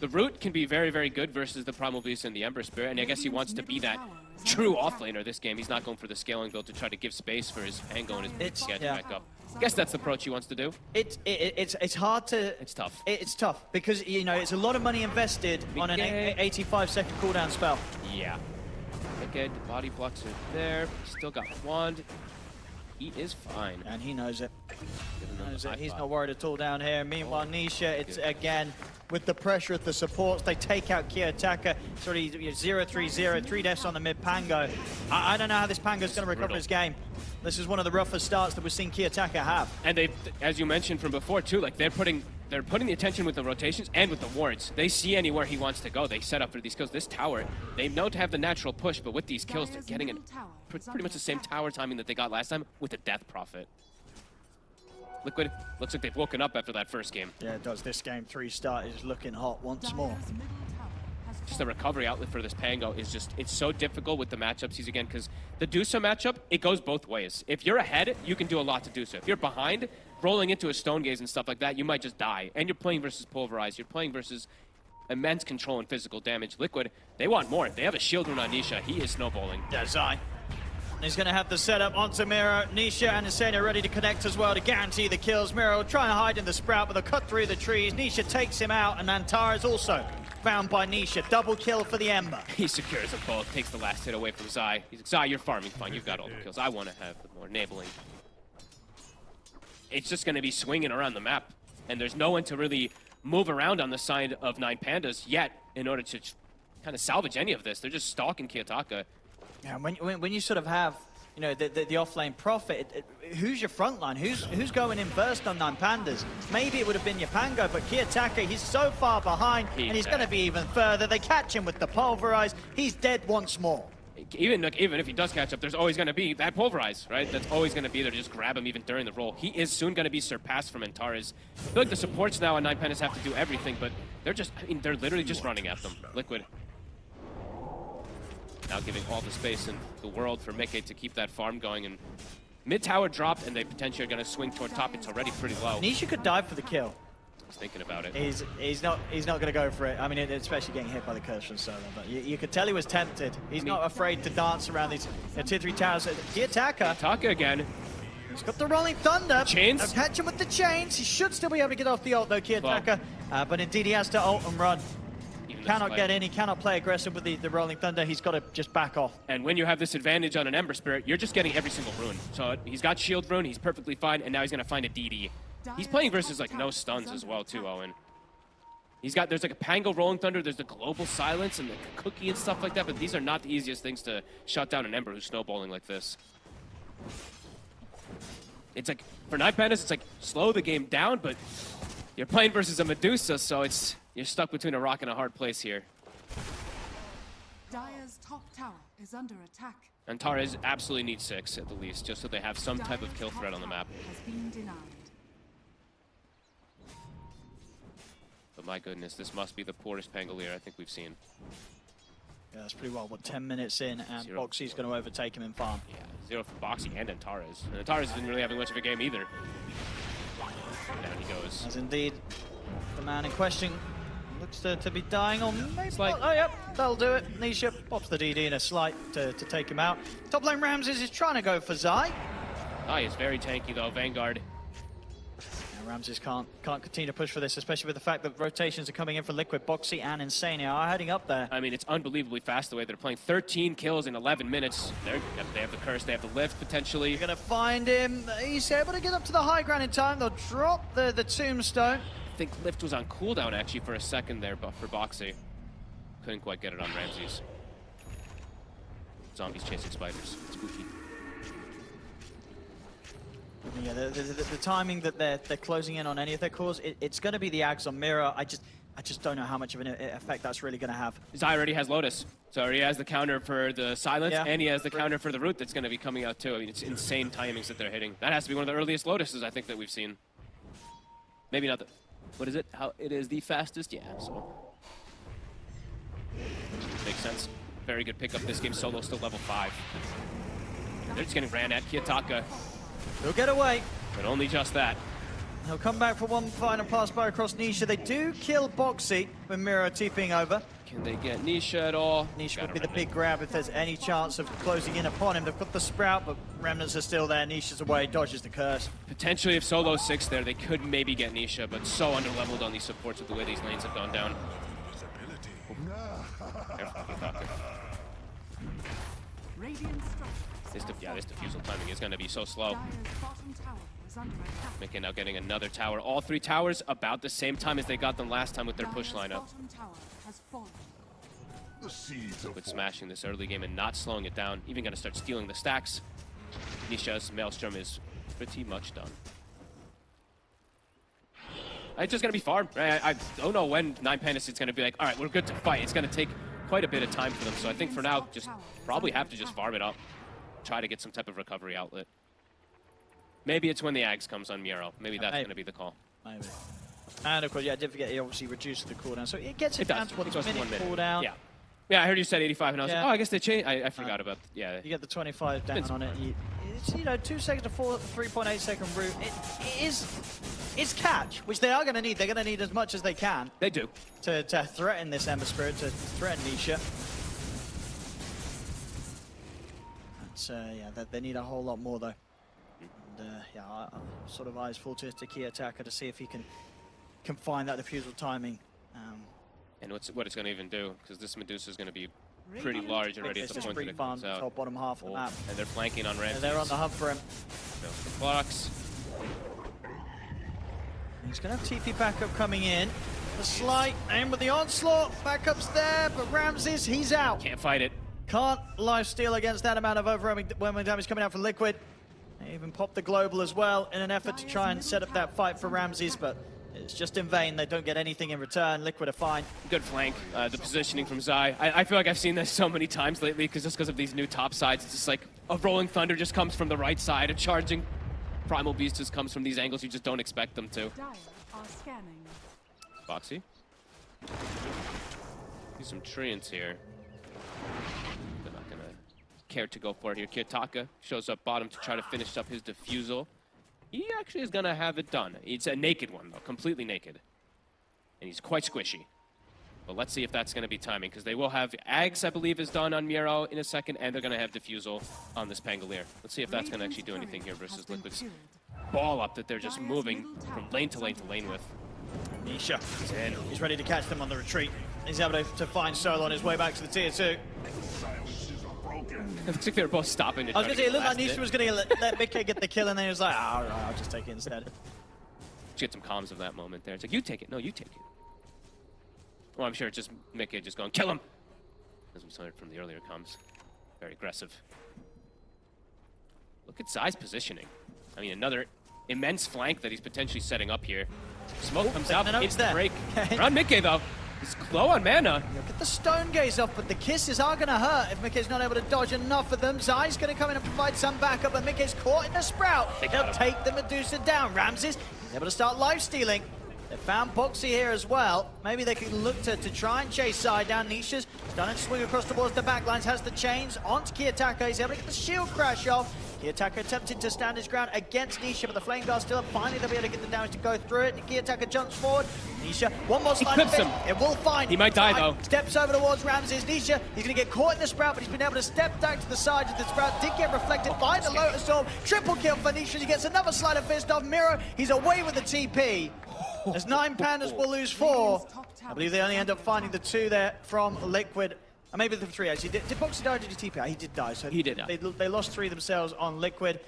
The Root can be very, very good versus the Primal Beast and the Ember Spirit, and I guess he wants to be that true offlaner this game. He's not going for the scaling build to try to give space for his Pango and his to get back up. I guess that's the approach he wants to do. It's hard to... It's tough. It's tough, because, you know, it's a lot of money invested on an 85-second cooldown spell. Yeah. Again, the body blocks are there. Still got Wand. He is fine. And he knows it. He's not worried at all down here. Meanwhile, Nisha, it's again with the pressure of the supports. They take out Kiyotaka. Sort of 0-3-0, 3 deaths on the mid Pango. I don't know how this Pango's going to recover his game. This is one of the roughest starts that we've seen Kiyotaka have. And they, as you mentioned from before too, like they're putting the attention with the rotations and with the wards. They see anywhere he wants to go. They set up for these kills. This tower, they know to have the natural push, but with these kills, they're getting pretty much the same tower timing that they got last time with the Death Prophet. Liquid looks like they've woken up after that first game. Yeah, it does. This game 3 start is looking hot once more. Just the recovery outlet for this Pango is just, it's so difficult with the matchups he's again, because the Dusa matchup, it goes both ways. If you're ahead, you can do a lot to Dusa. If you're behind, rolling into a Stone Gaze and stuff like that, you might just die. And you're playing versus Pulverize, you're playing versus immense control and physical damage. Liquid, they want more. They have a shield rune on Nisha. He is snowballing. Yeah, Zai. He's going to have the setup onto Miro. Nisha and Insane are ready to connect as well to guarantee the kills. Miro trying to hide in the sprout, but they'll cut through the trees. Nisha takes him out, and Antares also found by Nisha. Double kill for the Ember. He secures them both, takes the last hit away from Zai. He's like, Zai, you're farming fine. You've got all the kills. I want to have the more enabling. It's just going to be swinging around the map, and there's no one to really move around on the side of 9 Pandas yet in order to kind of salvage any of this. They're just stalking Kiyotaka. Yeah, when you sort of have, you know, the off-lane Prophet, who's your front line? Who's going in first on 9 Pandas? Maybe it would have been your Pango, but Kiyotaka, he's so far behind, and he's going to be even further. They catch him with the Pulverize. He's dead once more. Even if he does catch up, there's always going to be that Pulverize, right? That's always going to be there to just grab him even during the roll. He is soon going to be surpassed from Antares. I feel like the supports now on 9 Pandas have to do everything, but they're just, I mean, they're literally just running at them. Liquid. Now giving all the space in the world for Mickey to keep that farm going, and mid tower dropped, and they potentially are going to swing toward top. It's already pretty low. Nisha could dive for the kill. He's thinking about it. He's not going to go for it. I mean, especially getting hit by the curse from Solo. But you could tell he was tempted. He's not afraid to dance around these tier 3 towers. The attacker. Taka again. He's got the rolling thunder. Chains. They'll catch him with the chains. He should still be able to get off the ult though, Kiyotaka. But indeed, he has to ult and run. Cannot get in. He cannot play aggressive with the rolling thunder. He's got to just back off. And when you have this advantage on an Ember Spirit, you're just getting every single rune. So he's got shield rune. He's perfectly fine. And now he's going to find a DD. He's playing versus like no stuns as well too, Owen. There's like a Pango Rolling Thunder, there's the Global Silence and the Cookie and stuff like that, but these are not the easiest things to shut down an Ember who's snowballing like this. It's like, for 9 Pandas, it's like slow the game down, but you're playing versus a Medusa, so you're stuck between a rock and a hard place here. Dire's top tower is under attack. And Torres absolutely needs 6 at the least, just so they have some type of kill threat on the map. Has been denied. But my goodness, this must be the poorest Pangolier I think we've seen. Yeah, that's pretty well. What, 10 minutes in, and Boxy's going to overtake him in farm. Yeah, 0 for Boxy and Antares. And Antares isn't really having much of a game either. Down he goes. As indeed, the man in question looks to be dying, or maybe Slight. not. Oh, yep, that'll do it. Nisha pops the DD in a slight to take him out. Top lane Ramses is trying to go for Zai. Zai is very tanky though, Vanguard. Ramses can't continue to push for this, especially with the fact that rotations are coming in for Liquid. Boxy and Insane are heading up there. I mean, it's unbelievably fast the way they're playing. 13 kills in 11 minutes. They have the curse, they have the lift potentially. You're gonna find him. He's able to get up to the high ground in time. They'll drop the tombstone. I think lift was on cooldown actually for a second there, but for Boxy. Couldn't quite get it on Ramses. Zombies chasing spiders. Spooky. Yeah, the timing that they're closing in on any of their cores, it's going to be the Ags on Mirror. I just don't know how much of an effect that's really going to have. Zai already has Lotus, so he has the counter for the silence, Yeah. and he has the counter for the root that's going to be coming out too. I mean, it's insane timings that they're hitting. That has to be one of the earliest Lotuses I think that we've seen. Maybe not the, what is it? How it is the fastest? Yeah, so makes sense. Very good pickup this game. Solo still level 5. They're just getting ran at. Kiyotaka. He'll get away. But only just that. He'll come back for one final pass by across Nisha. They do kill Boxy with Miro TPing over. Can they get Nisha at all? Nisha would be the big grab if there's any chance of closing in upon him. They've got the Sprout, but Remnants are still there. Nisha's away, dodges the curse. Potentially, if Solo's 6 there, they could maybe get Nisha, but so underleveled on these supports with the way these lanes have gone down. Radiant structures. This defusal timing is going to be so slow. Dire's bottom tower is under attack. Mickey now getting another tower. All 3 towers about the same time as they got them last time with their push Dire's lineup. bottom tower has fallen. The seeds of With smashing this early game and not slowing it down. Even going to start stealing the stacks. Nisha's Maelstrom is pretty much done. It's just going to be farm. I don't know when 9 Pandas is going to be like, all right, we're good to fight. It's going to take quite a bit of time for them. So I think for now, just probably have to just farm it up. Try to get some type of recovery outlet. Maybe it's when the Ags comes on Miro. Maybe that's going to be the call. Maybe. And of course, yeah, I did forget he obviously reduced the cooldown. So it gets it does. down to what, It goes to 1 minute. cooldown. Yeah. Yeah, I heard you said 85, and I was Yeah. like, oh, I guess they changed. I forgot about, yeah. You get the 25 down on it. It's, 2 seconds to 3.8 second route. It's catch, which they are going to need. They're going to need as much as they can. They do. To threaten this Ember Spirit, to threaten Nisha. Yeah, they need a whole lot more though. And yeah, I'm sort of eyes full to Kiyotaka to see if he can find that defusal timing. And what it's going to even do, because this Medusa is going to be pretty large already at It's the just point that it pre-farm comes out. top bottom half of the map. And they're flanking on Ramses. They're on the hunt for him. The clocks. He's going to have TP backup coming in. The slight aim with the onslaught. Backup's there, but Ramses, he's out. Can't fight it. Can't lifesteal against that amount of overwhelming damage coming out from Liquid. They even popped the global as well in an effort to try and set up that fight for Ramses, but it's just in vain. They don't get anything in return. Liquid are fine. Good flank. The positioning from Zai. I feel like I've seen this so many times lately, just because of these new top sides. It's just like a Rolling Thunder just comes from the right side. A charging Primal Beast just comes from these angles you just don't expect them to. Dire are scanning. Boxy. See some treants here. They're not gonna care to go for it here. Kiyotaka shows up bottom to try to finish up his defusal. He actually is gonna have it done. It's a naked one though, completely naked. and he's quite squishy. But let's see if that's going to be timing, because they will have Ags, I believe, is done on Miro in a second, and they're going to have Diffusal on this Pangolier. Let's see if that's going to actually do anything here versus Liquid's ball up that they're just moving from lane to lane to lane with. Nisha is in. He's ready to catch them on the retreat. He's able to find Solo on his way back to the tier 2. It looks like they were both stopping to I was going to say, it looked like blast Nisha was going to let Mickey get the kill, and then he was like, all right, I'll just take it instead. Let's get some comms of that moment there. It's like, you take it. No, you take it. Well, I'm sure it's just Mickey just going, kill him! As we saw it from the earlier comms. Very aggressive. Look at Zai's positioning. I mean, another immense flank that he's potentially setting up here. Smoke comes out, hits the break. Around Mickey, though. He's low on mana. Look at the Stone Gaze off, but the kisses are going to hurt if Mickey's not able to dodge enough of them. Zai's going to come in and provide some backup, but Mickey's caught in the Sprout. They'll take the Medusa down. Ramses is able to start life-stealing. They found Boxy here as well. Maybe they could look to try and chase Zai down. Nisha's done and swing across towards the backlines, has the chains onto Kiyotaka. He's able to get the shield crash off. Kiyotaka attempted to stand his ground against Nisha, but the Flame Guard's still up. Finally, they'll be able to get the damage to go through it. Kiyotaka jumps forward. Nisha, one more slide. Clips him. It will find. He might die, though. Steps over towards Ramses. Nisha, he's going to get caught in the Sprout, but he's been able to step back to the side of the Sprout. Did get reflected by the Lotus Storm. Triple kill for Nisha. He gets another slide of fist off. Miro, he's away with the TP. As 9 Pandas will lose 4. I believe they only end up finding the 2 there from Liquid. Or maybe the 3 actually. Did Boxy die or did he TP? He did die. So he did die. They lost 3 themselves on Liquid,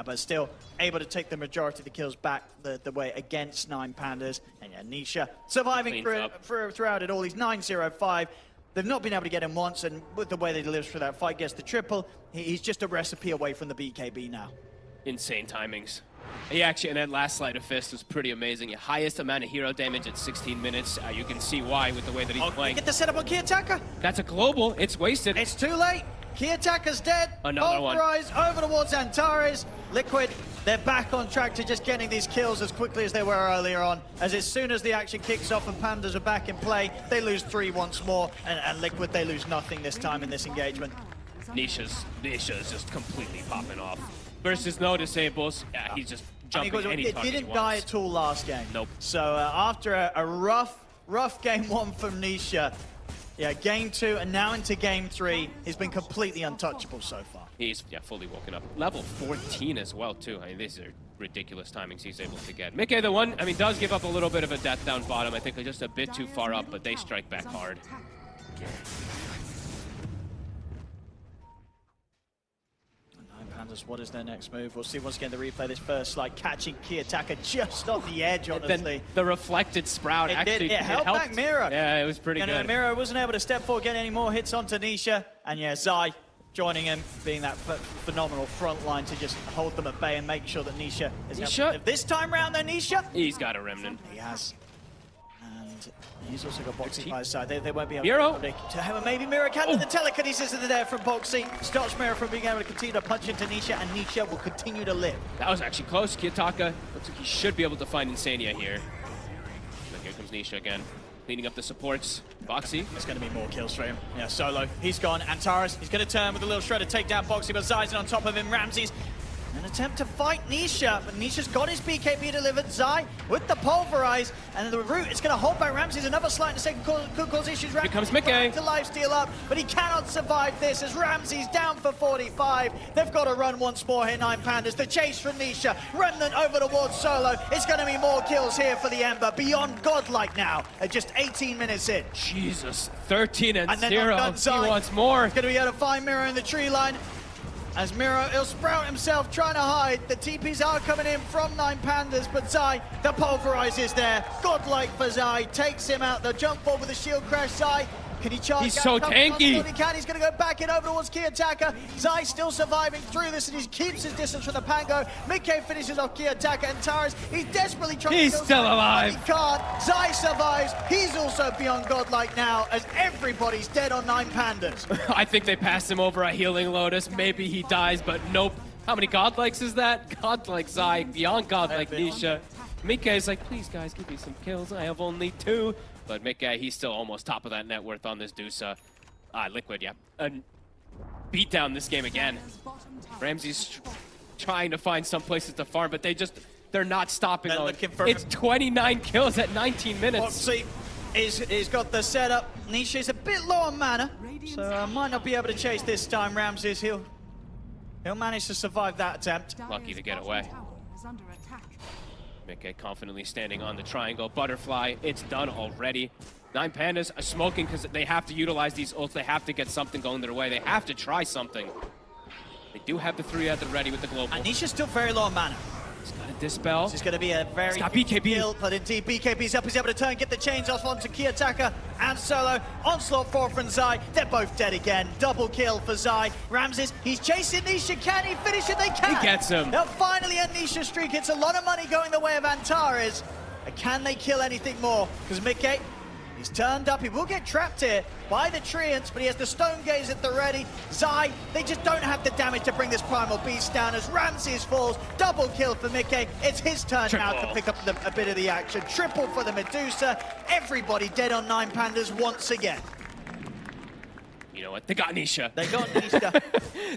but still able to take the majority of the kills back the way against 9 Pandas. And yeah, Nisha surviving throughout it all. He's 9-0-5. They've not been able to get him once, and with the way that he lives through that fight, gets the triple. He's just a recipe away from the BKB now. Insane timings. He actually, and that last slide of fist was pretty amazing. Highest amount of hero damage at 16 minutes. You can see why with the way that he's playing. Get the setup on Kiyotaka. That's a global. It's wasted. It's too late. Kiyotaka's dead. Another one. Pulverize over towards Antares. Liquid, they're back on track to just getting these kills as quickly as they were earlier on. As soon as the action kicks off and Pandas are back in play, they lose 3 once more. And Liquid, they lose nothing this time in this engagement. Nisha's just completely popping off. Versus no disables. Yeah, he's just jumping any target It didn't die at all last game. Nope. So after a rough game 1 from Nisha, yeah, game 2 and now into game 3, he's been completely untouchable so far. He's fully woken up. Level 14 as well too. I mean, these are ridiculous timings he's able to get. Mickey, the one, I mean, does give up a little bit of a death down bottom. I think they're just a bit too far up, but they strike back hard. What is their next move? We'll see once again the replay. This first, like catching Kiyotaka just off the edge, honestly. Then the reflected Sprout it helped back Miro. Yeah, it was pretty good. Miro wasn't able to step forward, get any more hits onto Nisha. And yeah, Zai joining him, being that phenomenal front line to just hold them at bay and make sure that Nisha is able to live. This time round, though, Nisha? He's got a remnant. He has. And he's also got Boxy by his side. They won't be able Miro. to him. Maybe Miro can. The telekinesis is there from Boxy. Stops Miro from being able to continue to punch into Nisha, and Nisha will continue to live. That was actually close. Kiyotaka looks like he should be able to find Insania here. But here comes Nisha again, cleaning up the supports. Boxy. There's going to be more kills for him. Yeah, Solo, he's gone. Antares, he's going to turn with a little shredder, take down Boxy, but Zai's on top of him. Ramses, an attempt to fight Nisha, but Nisha's got his BKB delivered. Zai with the pulverize, and the root is going to hold back Ramses. Another slide in a second could cause issues. Here comes Mickey. To lifesteal up, but he cannot survive this as Ramses down for 45. They've got to run once more here, 9 Pandas. The chase from Nisha. Remnant over towards Solo. It's going to be more kills here for the Ember. Beyond godlike now at just 18 minutes in. Jesus, 13 and 0. He wants more. He's going to be able to find Miro in the tree line. As Miro, he'll Sprout himself, trying to hide. The TPs are coming in from 9 Pandas, but Zai, the pulverize is there. Godlike for Zai, takes him out. The jump forward with the shield crash. Zai, can he charge? He's so tanky. He can. He's going to go back in over towards Kiyotaka. Zai still surviving through this, and he keeps his distance from the Pango. Mickey finishes off Kiyotaka, and Taras, he's desperately trying to kill still Zai, alive. but he can't. Zai survives. He's also beyond godlike now, as everybody's dead on 9 Pandas. I think they passed him over a healing Lotus. Maybe he dies, but nope. How many godlikes is that? Godlike Zai, beyond godlike Nisha. Mickey's like, please guys, give me some kills. I have only 2. But Mickey, he's still almost top of that net worth on this Dusa. Liquid, yeah. Beat down this game again. Ramsey's trying to find some places to farm, but they're not stopping. It's 29 kills at 19 minutes. Boxy He's got the setup. Nisha's a bit low on mana, so might not be able to chase this time. Ramses, he'll manage to survive that attempt. Lucky to get away. Mickey confidently standing on the triangle. Butterfly, it's done already. 9 Pandas are smoking because they have to utilize these ults. They have to get something going their way. They have to try something. They do have the 3 at the ready with the global. And Nisha's still very low on mana. He's got a dispel. This is going to be a very BKB. kill, but indeed BKB's up. He's able to turn, get the chains off onto Kiyotaka and Solo. Onslaught 4 from Zai. They're both dead again. Double kill for Zai. Ramses, he's chasing Nisha. Can he finish it? They can. He gets him. They'll finally end Nisha's streak. It's a lot of money going the way of Antares. Can they kill anything more? Because Mickey, he's turned up. He will get trapped here by the Treants, but he has the Stone Gaze at the ready. Zai, they just don't have the damage to bring this Primal Beast down as Ramses falls. Double kill for Mickey. It's his turn now to pick up a bit of the action. Triple for the Medusa. Everybody dead on 9 Pandas once again. You know what? They got Nisha. They got Nisha.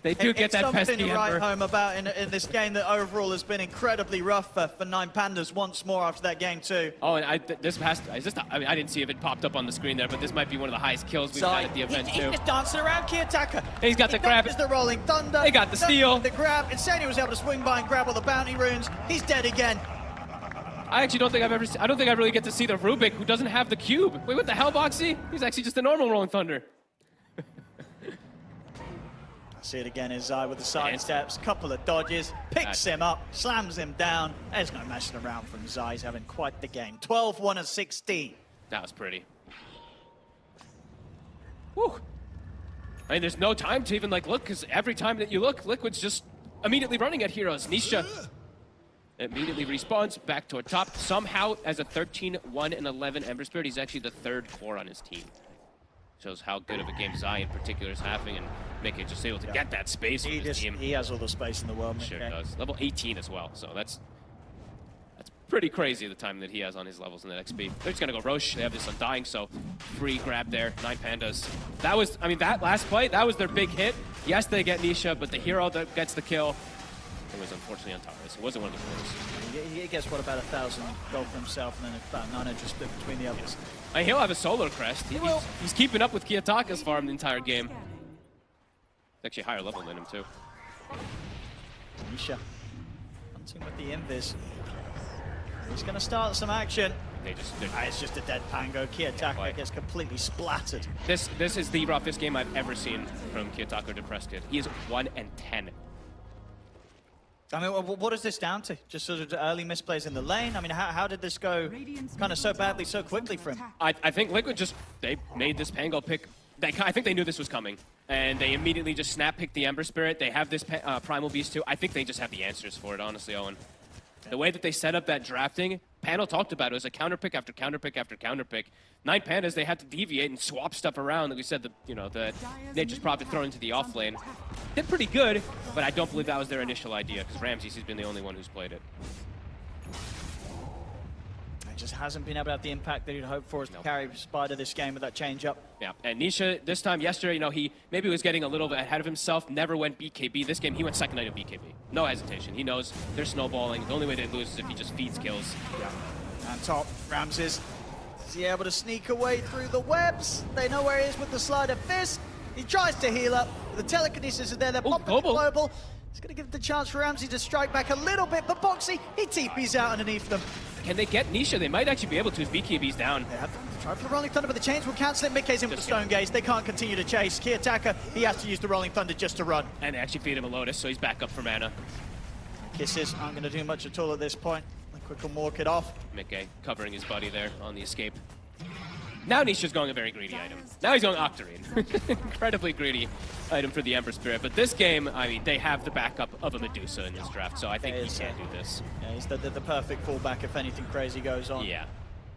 They do get that pesky something to write Ember. home about in this game that overall has been incredibly rough for 9 Pandas once more after that game too. Oh, and I didn't see if it popped up on the screen there, but this might be one of the highest kills we've had at the event too. He's just dancing around Kiyotaka. He's got the grab. Is the Rolling Thunder. They got the steal. The grab. Insania was able to swing by and grab all the bounty runes. He's dead again. I actually don't think I really get to see the Rubik who doesn't have the cube. Wait, what the hell, Boxy? He's actually just a normal Rolling Thunder. See it again as Zai with the side steps, couple of dodges, picks him up, slams him down. There's no messing around from Zai. He's having quite the game. 12-1 of 16. That was pretty. Whew. I mean, there's no time to even look, because every time that you look, Liquid's just immediately running at heroes. Nisha immediately respawns back toward top. Somehow, as a 13-1-11 Ember Spirit, he's actually the 3rd core on his team. Shows how good of a game Zai in particular is having, and Mickey just able to get that space for his team. He has all the space in the world. Sure does. Level 18 as well, so that's pretty crazy the time that he has on his levels in that XP. They're just gonna go Roche. They have this Undying, so free grab there. 9 Pandas. That was, I mean, that last play, that was their big hit. Yes, they get Nisha, but the hero that gets the kill, it was unfortunately Antares. It wasn't one of the players. He gets, what, about 1,000 gold for himself, and then about 900 split between the others. And he'll have a solar crest. He's keeping up with Kiyotaka's farm the entire game. He's actually higher level than him, too. Nisha hunting with the Invis. He's going to start some action. It's just a dead Pango. Kiyotaka gets completely splattered. This is the roughest game I've ever seen from Kiyotaka Depressed Kid. He is 1-10. I mean, what is this down to? Just sort of early misplays in the lane? I mean, how did this go kind of so badly so quickly for him? I think Liquid they made this Pango pick. I think they knew this was coming, and they immediately just snap-picked the Ember Spirit. They have this Primal Beast too. I think they just have the answers for it, honestly, Owen. The way that they set up that drafting, Panel talked about it was a counter pick after counter pick after counter pick. 9 Pandas, they had to deviate and swap stuff around. Like we said, the Nature's Prophet thrown into the off lane. Did pretty good, but I don't believe that was their initial idea, because Ramses has been the only one who's played it. It just hasn't been able to have the impact that he'd hoped for as to carry Spider this game with that change up. Yeah, and Nisha, this time, yesterday, he maybe was getting a little bit ahead of himself, never went BKB. This game, he went second night of BKB. No hesitation. He knows they're snowballing. The only way they lose is if he just feeds kills. Yeah. And top, Ramses. Is he able to sneak away through the webs? They know where he is with the Sleight of Fist. He tries to heal up. The telekinesis is there. They're popping the global. He's going to give the chance for Ramsey to strike back a little bit, but Boxy, he TP's out underneath them. Can they get Nisha? They might actually be able to if BKB's down. They have to try for the Rolling Thunder, but the chains will cancel it. Mickey's in with the Stone Gaze. They can't continue to chase. Kiyotaka, he has to use the Rolling Thunder just to run. And they actually feed him a Lotus, so he's back up for mana. Kisses aren't going to do much at all at this point. Liquid can walk it off. Mickey covering his buddy there on the escape. Now Nisha's going a very greedy item. Now he's going Octarine. Incredibly greedy item for the Ember Spirit. But this game, I mean, they have the backup of a Medusa in this draft, so I think he can do this. Yeah, he's the perfect fallback if anything crazy goes on. Yeah.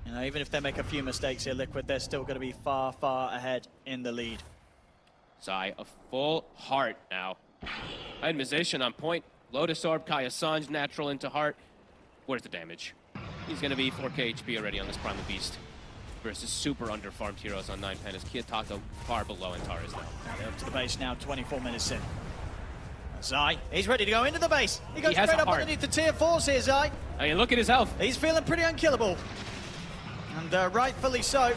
You know, even if they make a few mistakes here, Liquid, they're still going to be far, far ahead in the lead. Zai, a full heart now. Itemization on point. Lotus Orb, Kaya Sanj, natural into heart. Where's the damage? He's going to be 4k HP already on this Primal Beast. Versus super underfarmed heroes on 9 Pandas. Kiyotaka far below Antares now. They're up to the base now, 24 minutes in. Zai, he's ready to go into the base. He goes straight up underneath the tier 4s here, Zai. I mean, look at his health. He's feeling pretty unkillable. And rightfully so.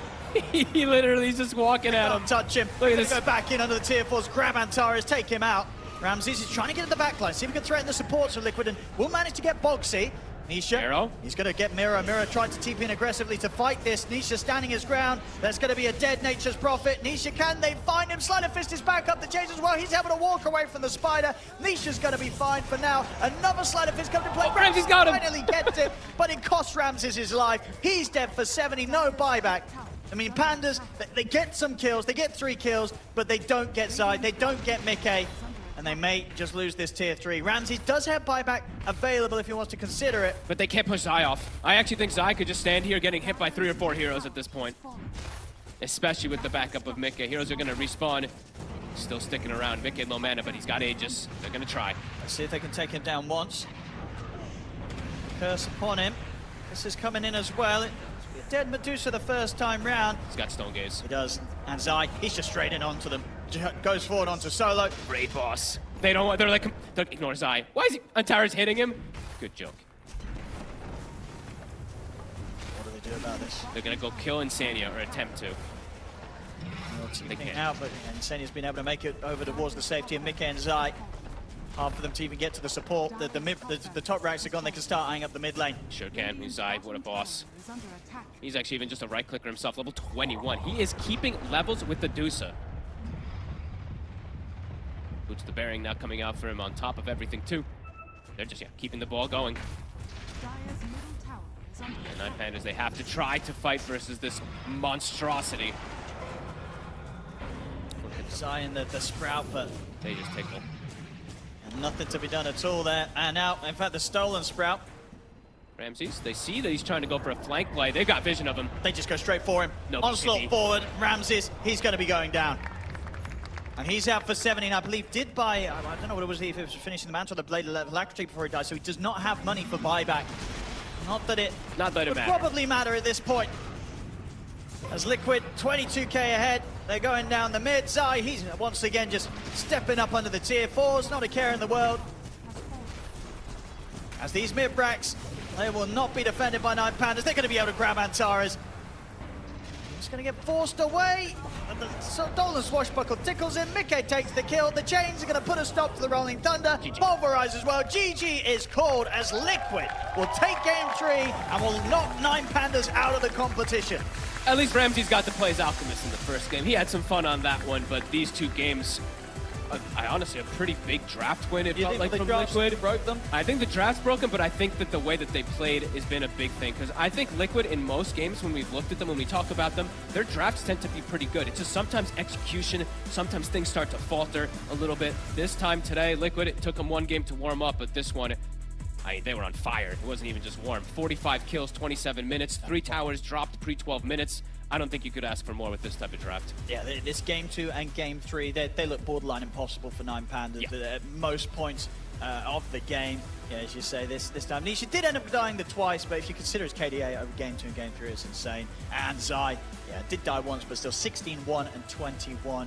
He literally is just walking at him. Don't touch him. Look at this. Go back in under the tier 4s. Grab Antares, take him out. Ramses is trying to get at the backline, see if he can threaten the supports of Liquid, and will manage to get Boxy. Nisha, he's going to get Mira. Mira tried to TP in aggressively to fight this. Nisha standing his ground. There's going to be a dead Nature's Prophet. Nisha, can they find him? Sleight of Fist is back up the chase as well. He's able to walk away from the Spider. Nisha's going to be fine for now. Another Sleight of Fist coming to play. Ramses got him. Finally gets him, but it costs Ramses his life. He's dead for 70, no buyback. I mean, Pandas, they get some kills. They get 3 kills, but they don't get Zai. They don't get Mickey. And they may just lose this tier 3. Ramses does have buyback available if he wants to consider it. But they can't push Zai off. I actually think Zai could just stand here getting hit by 3 or 4 heroes at this point. Especially with the backup of Mickey. Heroes are going to respawn. Still sticking around. Mickey low mana, but he's got Aegis. They're going to try. Let's see if they can take him down once. Curse upon him. This is coming in as well. It's a dead Medusa the first time round. He's got Stone Gaze. He does. And Zai, he's just straight in onto them. Goes forward onto Solo. Great boss. They don't want, they're like, don't ignore Zai. Why is he, Antares hitting him? Good joke. What do they do about this? They're gonna go kill Insania, or attempt to. They can't. Out, but Insania's been able to make it over towards the safety of Mickey and Zai. Hard for them to even get to the support. The top racks are gone. They can start eyeing up the mid lane. Sure can. He's Zai, what a boss. He's actually even just a right clicker himself, level 21. He is keeping levels with the Dusa. Boots the Bearing now coming out for him on top of everything too. They're just keeping the ball going. And 9 Pandas, they have to try to fight versus this monstrosity. Look at Zai and the Sprout, but they just tickle. And nothing to be done at all there. And out, in fact, the stolen Sprout. Ramses, they see that he's trying to go for a flank play. They've got vision of him. They just go straight for him. No Onslaught pity. forward, Ramses, he's going to be going down. And he's out for 70, and I believe did buy, I don't know what it was, if it was finishing the mantle, the Blade of Alacrity before he died, so he does not have money for buyback. Not that it would probably matter at this point. As Liquid, 22k ahead, they're going down the mid. Zai, he's once again just stepping up under the tier 4s, not a care in the world. As these mid bracks, they will not be defended by 9 Pandas. They're going to be able to grab Antares. He's going to get forced away. The stolen swashbuckle tickles him. Mickey takes the kill. The chains are going to put a stop to the Rolling Thunder. Pulverize as well. GG is called as Liquid will take game 3 and will knock 9 Pandas out of the competition. At least Ramses got to play as Alchemist in the first game. He had some fun on that one, but these 2 games, I honestly, a pretty big draft win, it felt like, from Liquid. Broke them? I think the draft's broken, but I think that the way that they played has been a big thing. Because I think Liquid, in most games, when we've looked at them, when we talk about them, their drafts tend to be pretty good. It's just sometimes execution, sometimes things start to falter a little bit. This time today, Liquid, it took them 1 game to warm up, but this one, they were on fire. It wasn't even just warm. 45 kills, 27 minutes, 3 towers dropped pre-12 minutes. I don't think you could ask for more with this type of draft. Yeah, this game 2 and game 3, they look borderline impossible for 9 Pandas at most points of the game. Yeah, as you say, this time. Nisha did end up dying twice, but if you consider his KDA over game 2 and game 3, it's insane. And Zai, did die once, but still 16-1 and 21.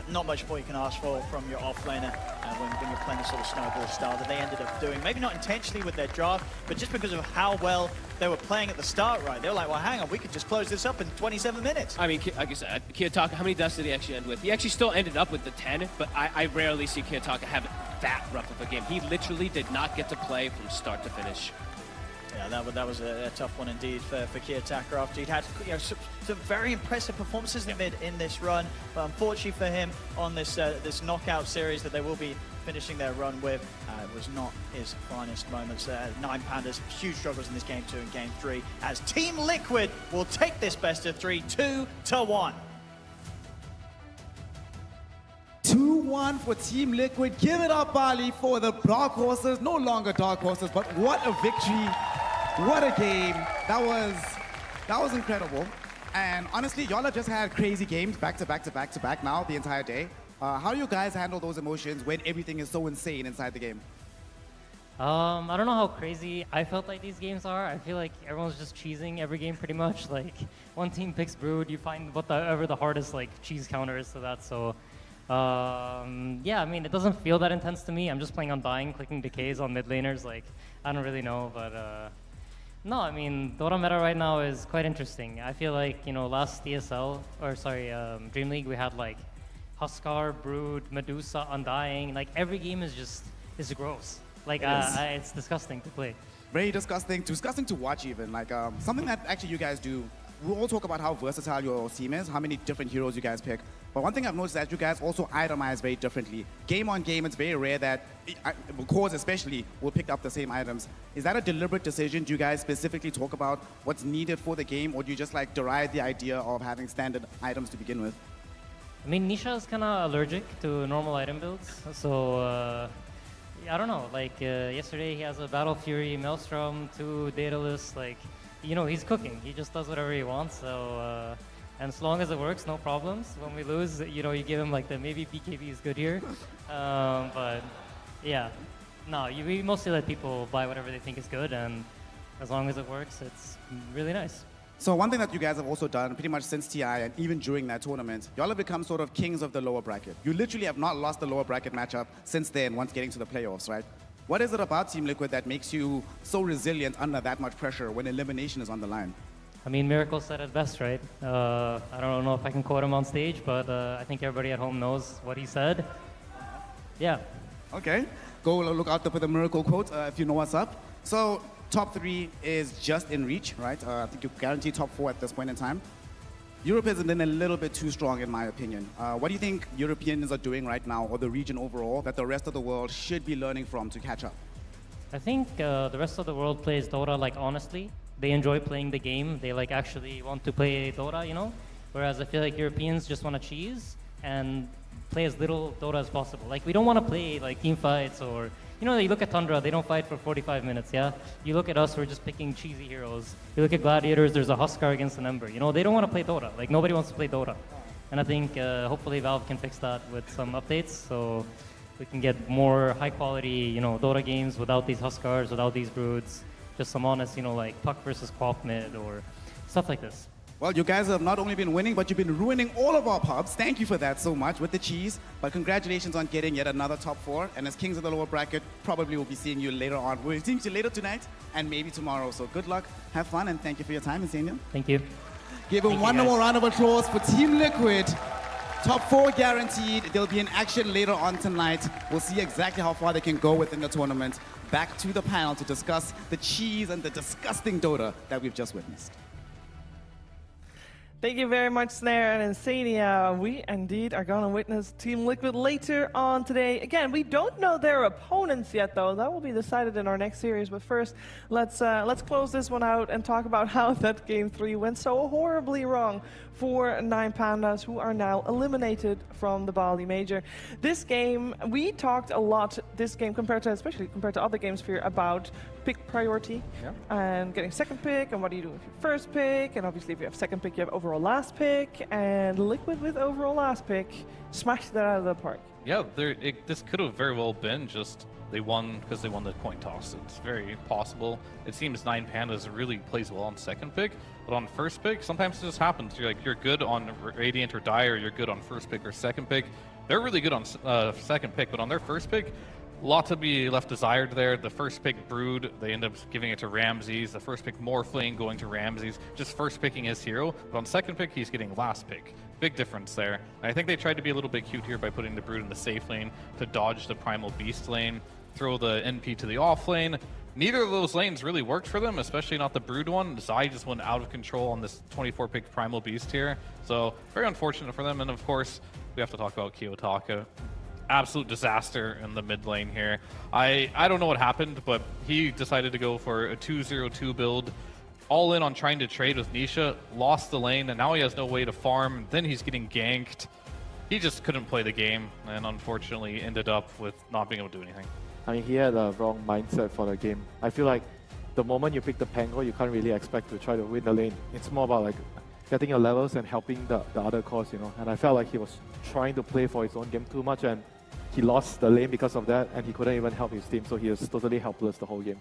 Not much more you can ask for from your offlaner when you're playing this sort of snowball style that they ended up doing. Maybe not intentionally with their draft, but just because of how well they were playing at the start, right? They were like, well, hang on, we could just close this up in 27 minutes. I mean, like I said, Kiyotaka, how many deaths did he actually end with? He actually still ended up with the 10, but I rarely see Kiyotaka have that rough of a game. He literally did not get to play from start to finish. Yeah, that was a tough one indeed for Kiyotaka after he'd had some very impressive performances in this run, but unfortunately for him on this knockout series that they will be finishing their run with, it was not his finest moments. 9 Pandas, huge struggles in this game 2 and game 3, as Team Liquid will take this best of 3, 2-1. 2-1 for Team Liquid. Give it up, Bali, for the Dark Horses. No longer Dark Horses, but what a victory. What a game. That was incredible. And honestly, y'all have just had crazy games back to back now the entire day. How do you guys handle those emotions when everything is so insane inside the game? I don't know how crazy I felt like these games are. I feel like everyone's just cheesing every game pretty much. Like, one team picks Brood, you find whatever the hardest cheese counter is to that. So, yeah, I mean, it doesn't feel that intense to me. I'm just playing on dying, clicking decays on mid laners. Like, I don't really know, but No, I mean, Dota meta right now is quite interesting. I feel like, you know, last DSL, or sorry, Dream League, we had like Huskar, Brood, Medusa, Undying. Like every game is just, is gross. Like it's disgusting to play. Very disgusting to watch even. Like something that actually you guys do, we all talk about how versatile your team is, how many different heroes you guys pick. But one thing I've noticed is that you guys also itemize very differently. Game on game, it's very rare that, cores especially, will pick up the same items. Is that a deliberate decision? Do you guys specifically talk about what's needed for the game, or do you just like deride the idea of having standard items to begin with? I mean, Nisha is kind of allergic to normal item builds, so I don't know. Like yesterday, he has a Battle Fury, Maelstrom, 2 Daedalus. Like, you know, he's cooking. He just does whatever he wants. So, and as long as it works, no problems. When we lose, you know, you give him like the maybe BKB is good here, but yeah, no, we mostly let people buy whatever they think is good, and as long as it works, it's really nice. So one thing that you guys have also done pretty much since TI and even during that tournament, y'all have become sort of kings of the lower bracket. You literally have not lost the lower bracket matchup since then, once getting to the playoffs, right? What is it about Team Liquid that makes you so resilient under that much pressure when elimination is on the line? I mean, Miracle said it best, right? I don't know if I can quote him on stage, but I think everybody at home knows what he said. Yeah. Okay. Go look out for the Miracle quote if you know what's up. So top 3 is just in reach, right? I think you guarantee top 4 at this point in time. Europe has been a little bit too strong, in my opinion. What do you think Europeans are doing right now, or the region overall, that the rest of the world should be learning from to catch up? I think the rest of the world plays Dota like honestly. They enjoy playing the game. They like actually want to play Dota, you know? Whereas I feel like Europeans just want to cheese and play as little Dota as possible. Like we don't want to play like team fights or, you know, you look at Tundra, they don't fight for 45 minutes, yeah? You look at us, we're just picking cheesy heroes. You look at Gladiators, there's a Huskar against an Ember. You know, they don't want to play Dota. Like nobody wants to play Dota. And I think hopefully Valve can fix that with some updates so we can get more high quality, you know, Dota games without these Huskars, without these Broods. Just some honest, you know, like Puck versus Quap mid or stuff like this. Well, you guys have not only been winning, but you've been ruining all of our pubs. Thank you for that so much with the cheese. But congratulations on getting yet another top 4. And as kings of the lower bracket, probably we'll be seeing you later on. We'll be seeing you later tonight and maybe tomorrow. So good luck, have fun, and thank you for your time, Insania. Thank you. Give them one more round of applause for Team Liquid. Top 4 guaranteed. They'll be in action later on tonight. We'll see exactly how far they can go within the tournament. Back to the panel to discuss the cheese and the disgusting Dota that we've just witnessed. Thank you very much, Snare and Insania. We indeed are going to witness Team Liquid later on today. Again, we don't know their opponents yet, though. That will be decided in our next series. But first, let's close this one out and talk about how that Game 3 went so horribly wrong for 9 Pandas, who are now eliminated from the Bali Major. This game, we talked a lot, this game, especially compared to other games here, about pick priority and getting second pick, and what do you do with your first pick, and obviously if you have second pick, you have overall last pick, and Liquid with overall last pick smashed that out of the park. Yeah, this could have very well been just they won because they won the coin toss. It's very possible. It seems 9 Pandas really plays well on second pick, but on first pick, sometimes it just happens. You're good on Radiant or Dire, you're good on first pick or second pick. They're really good on second pick, but on their first pick, a lot to be left desired there. The first pick Brood, they end up giving it to Ramses. The first pick Morphling going to Ramses. Just first picking his hero, but on second pick, he's getting last pick. Big difference there. And I think they tried to be a little bit cute here by putting the Brood in the safe lane to dodge the Primal Beast lane, throw the NP to the off lane. Neither of those lanes really worked for them, especially not the Brood one. Zai just went out of control on this 24-pick Primal Beast here. So very unfortunate for them. And of course, we have to talk about Kiyotaka. Absolute disaster in the mid lane here. I don't know what happened, but he decided to go for a 2-0-2 build, all in on trying to trade with Nisha, lost the lane, and now he has no way to farm. Then he's getting ganked. He just couldn't play the game, and unfortunately ended up with not being able to do anything. I mean, he had a wrong mindset for the game. I feel like the moment you pick the Pango, you can't really expect to try to win the lane. It's more about like getting your levels and helping the other cores, you know. And I felt like he was trying to play for his own game too much, and he lost the lane because of that, and he couldn't even help his team, so he was totally helpless the whole game.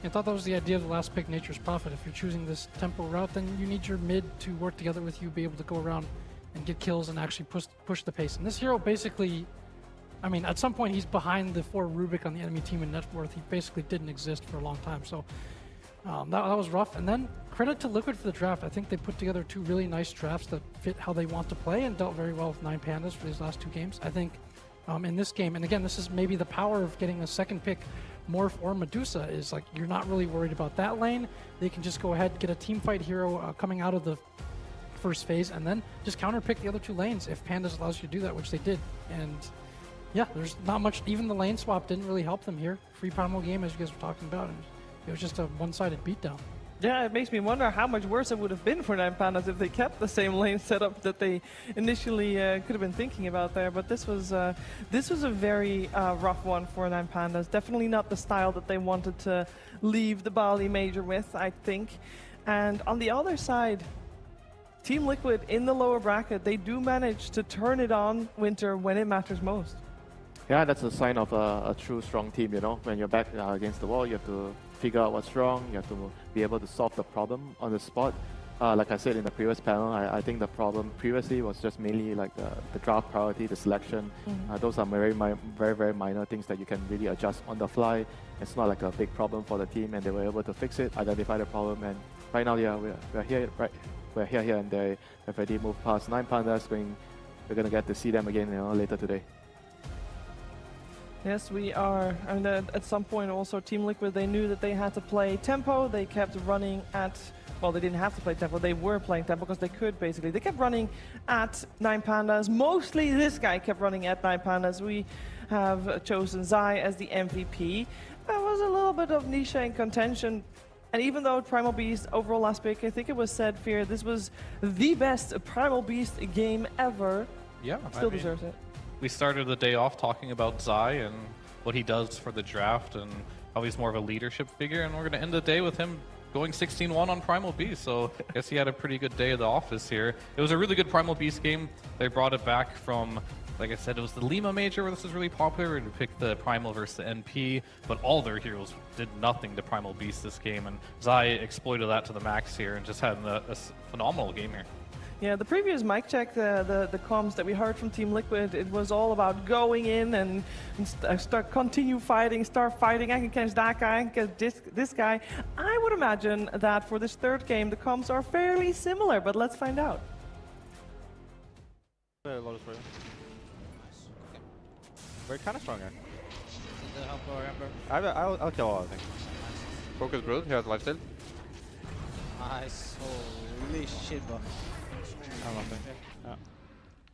I thought that was the idea of the last pick, Nature's Prophet. If you're choosing this tempo route, then you need your mid to work together with you, be able to go around and get kills and actually push the pace. And this hero basically, I mean, at some point he's behind the 4 Rubik on the enemy team in net worth. He basically didn't exist for a long time. So That was rough. And then credit to Liquid for the draft. I think they put together 2 really nice drafts that fit how they want to play and dealt very well with 9 Pandas for these last 2 games. I think in this game, and again, this is maybe the power of getting a second pick, Morph or Medusa, is like you're not really worried about that lane. They can just go ahead, get a team fight hero coming out of the first phase, and then just counter pick the other 2 lanes if Pandas allows you to do that, which they did. And yeah, there's not much, even the lane swap didn't really help them here. Free primal game, as you guys were talking about, and it was just a one-sided beatdown. Yeah, it makes me wonder how much worse it would have been for 9 Pandas if they kept the same lane setup that they initially could have been thinking about there. But this was a very rough one for 9 Pandas. Definitely not the style that they wanted to leave the Bali Major with, I think. And on the other side, Team Liquid in the lower bracket, they do manage to turn it on, Winter, when it matters most. Yeah, that's a sign of a true strong team, you know. When you're back against the wall, you have to figure out what's wrong, you have to be able to solve the problem on the spot. Like I said in the previous panel, I think the problem previously was just mainly like the draft priority, the selection. Those are very minor things that you can really adjust on the fly. It's not like a big problem for the team, and they were able to fix it, identify the problem, and right now, yeah, we're here, right? We're here, and they have already moved past 9 Pandas. We're gonna get to see them again, you know, later today. Yes, we are. I mean, at some point also, Team Liquid, they knew that they had to play tempo. They kept running at, well, they didn't have to play tempo. They were playing tempo because they could, basically. They kept running at 9 Pandas. Mostly this guy kept running at 9 Pandas. We have chosen Zai as the MVP. There was a little bit of niche in contention. And even though Primal Beast overall last pick, I think it was said, Fear, this was the best Primal Beast game ever. Yeah, Still deserves it. We started the day off talking about Zai and what he does for the draft and how he's more of a leadership figure, and we're going to end the day with him going 16-1 on Primal Beast, so I guess he had a pretty good day at the office here. It was a really good Primal Beast game. They brought it back from, like I said, it was the Lima Major where this was really popular, to pick the Primal versus the NP, but all their heroes did nothing to Primal Beast this game, and Zai exploited that to the max here and just had a phenomenal game here. Yeah, the previous mic check, the comms that we heard from Team Liquid, it was all about going in and continue fighting, start fighting. I can catch that guy, I can catch this guy. I would imagine that for this third game, the comms are fairly similar, but let's find out. Very low for you. We're kind of strong here. I'll kill all, I think. Focus Brood, he has lifesteal. Nice. Holy shit, bro. I'm nothing. Yeah.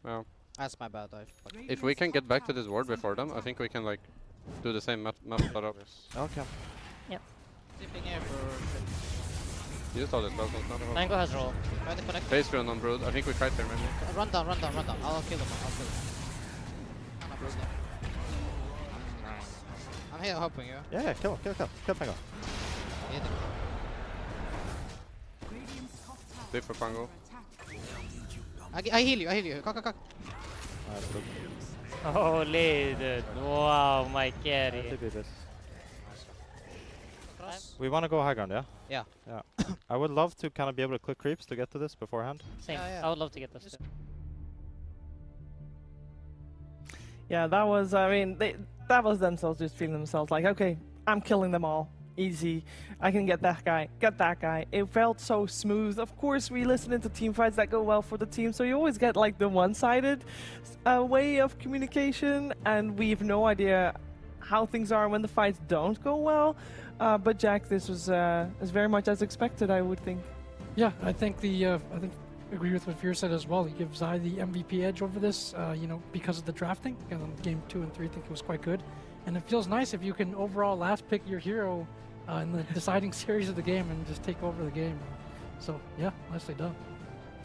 Well, that's my bad dive. If we can get back to this ward before them, I think we can like do the same map setup. Okay. Yep. Tipping here for... Use all the spells, not a Mango has roll. Try to connect. Face run on Brood. I think we fight there maybe. Run down. I'll kill him. I'm here helping you. Yeah, kill Pango. Hit him. Stay for Pango. I heal you. Cock. Holy dude. Wow, my carry. We want to go high ground, yeah? Yeah. I would love to kind of be able to click creeps to get to this beforehand. Same. I would love to get this too. Yeah, that was, I mean, that was themselves just feeling themselves like, okay, I'm killing them all. Easy. I can get that guy. It felt so smooth. Of course, we listen into team fights that go well for the team, so you always get like the one-sided way of communication, and we have no idea how things are when the fights don't go well. But Jack, this was very much as expected, I would think. Yeah, I think I agree with what Fear said as well. He gives Zai the MVP edge over this, you know, because of the drafting. And on game 2 and 3, I think it was quite good. And it feels nice if you can overall last pick your hero in the deciding series of the game and just take over the game. So yeah, nicely done.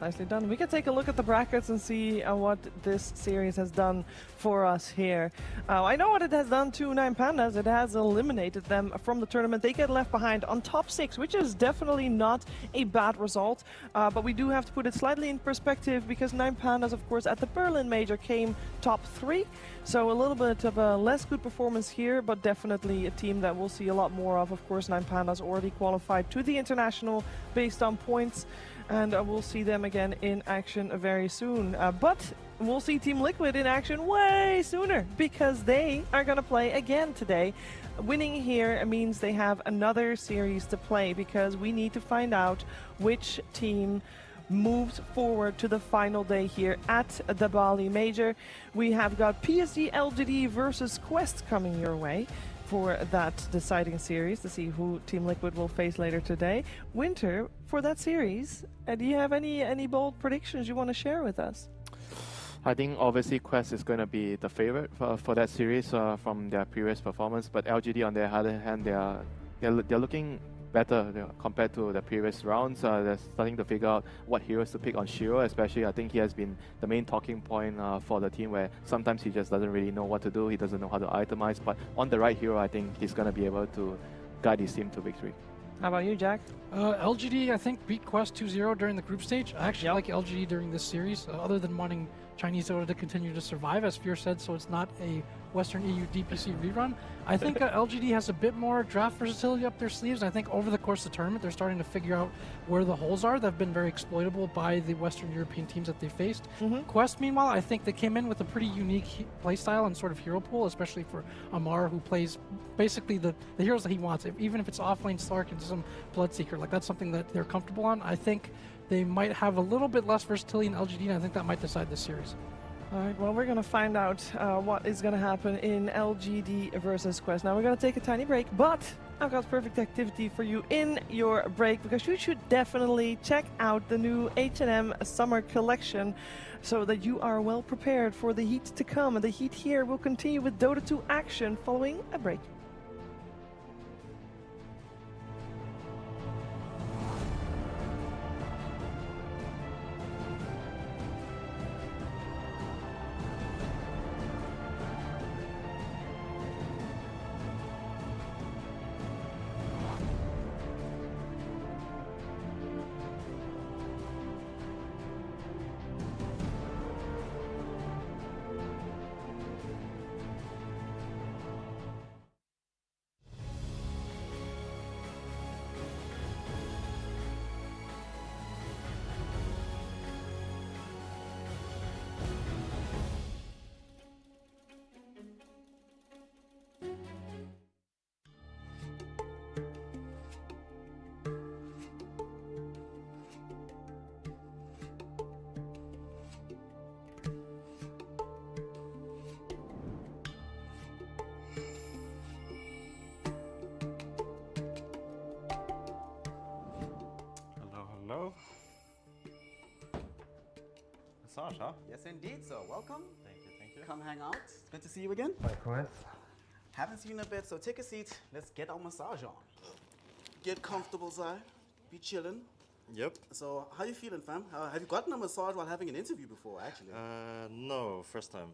Nicely done. We can take a look at the brackets and see what this series has done for us here. I know what it has done to 9 Pandas. It has eliminated them from the tournament. They get left behind on top 6, which is definitely not a bad result. But we do have to put it slightly in perspective because 9 Pandas, of course, at the Berlin Major came top 3. So a little bit of a less good performance here, but definitely a team that we'll see a lot more of. Of course, 9 Pandas already qualified to the international based on points. And we'll see them again in action very soon. But we'll see Team Liquid in action way sooner because they are going to play again today. winning here means they have another series to play, because we need to find out which team moves forward to the final day here at the Bali Major. We have got PSG.LGD versus Quest coming your way for that deciding series to see who Team Liquid will face later today. Winter, for that series, do you have any bold predictions you want to share with us? I think obviously Quest is going to be the favorite for that series from their previous performance, but LGD on the other hand, they're looking better compared to the previous rounds. They're starting to figure out what heroes to pick on Shiro, especially. I think he has been the main talking point for the team, where sometimes he just doesn't really know what to do, he doesn't know how to itemize, but on the right hero, I think he's going to be able to guide his team to victory. How about you, Jack? LGD, I think, beat Quest 2-0 during the group stage. I actually like LGD during this series, other than wanting Chinese Dota to continue to survive, as Fear said, so it's not a Western EU DPC rerun. I think LGD has a bit more draft versatility up their sleeves. I think over the course of the tournament, they're starting to figure out where the holes are that have been very exploitable by the Western European teams that they faced. Quest, meanwhile, I think they came in with a pretty unique playstyle and sort of hero pool, especially for Amar, who plays basically the heroes that he wants. Even if it's offlane Slark and some Bloodseeker, like that's something that they're comfortable on. I think they might have a little bit less versatility in LGD, and I think that might decide this series. All right, well, we're going to find out what is going to happen in LGD versus Quest. Now, we're going to take a tiny break, but I've got perfect activity for you in your break, because you should definitely check out the new H&M summer collection so that you are well prepared for the heat to come. And the heat here will continue with Dota 2 action following a break. Hello. Massage, huh? Yes, indeed. So welcome. Thank you. Come hang out. It's good to see you again. Likewise. Haven't seen you in a bit, so take a seat. Let's get our massage on. Get comfortable, Zai. Be chilling. Yep. So, how you feeling, fam? Have you gotten a massage while having an interview before, actually? No, first time.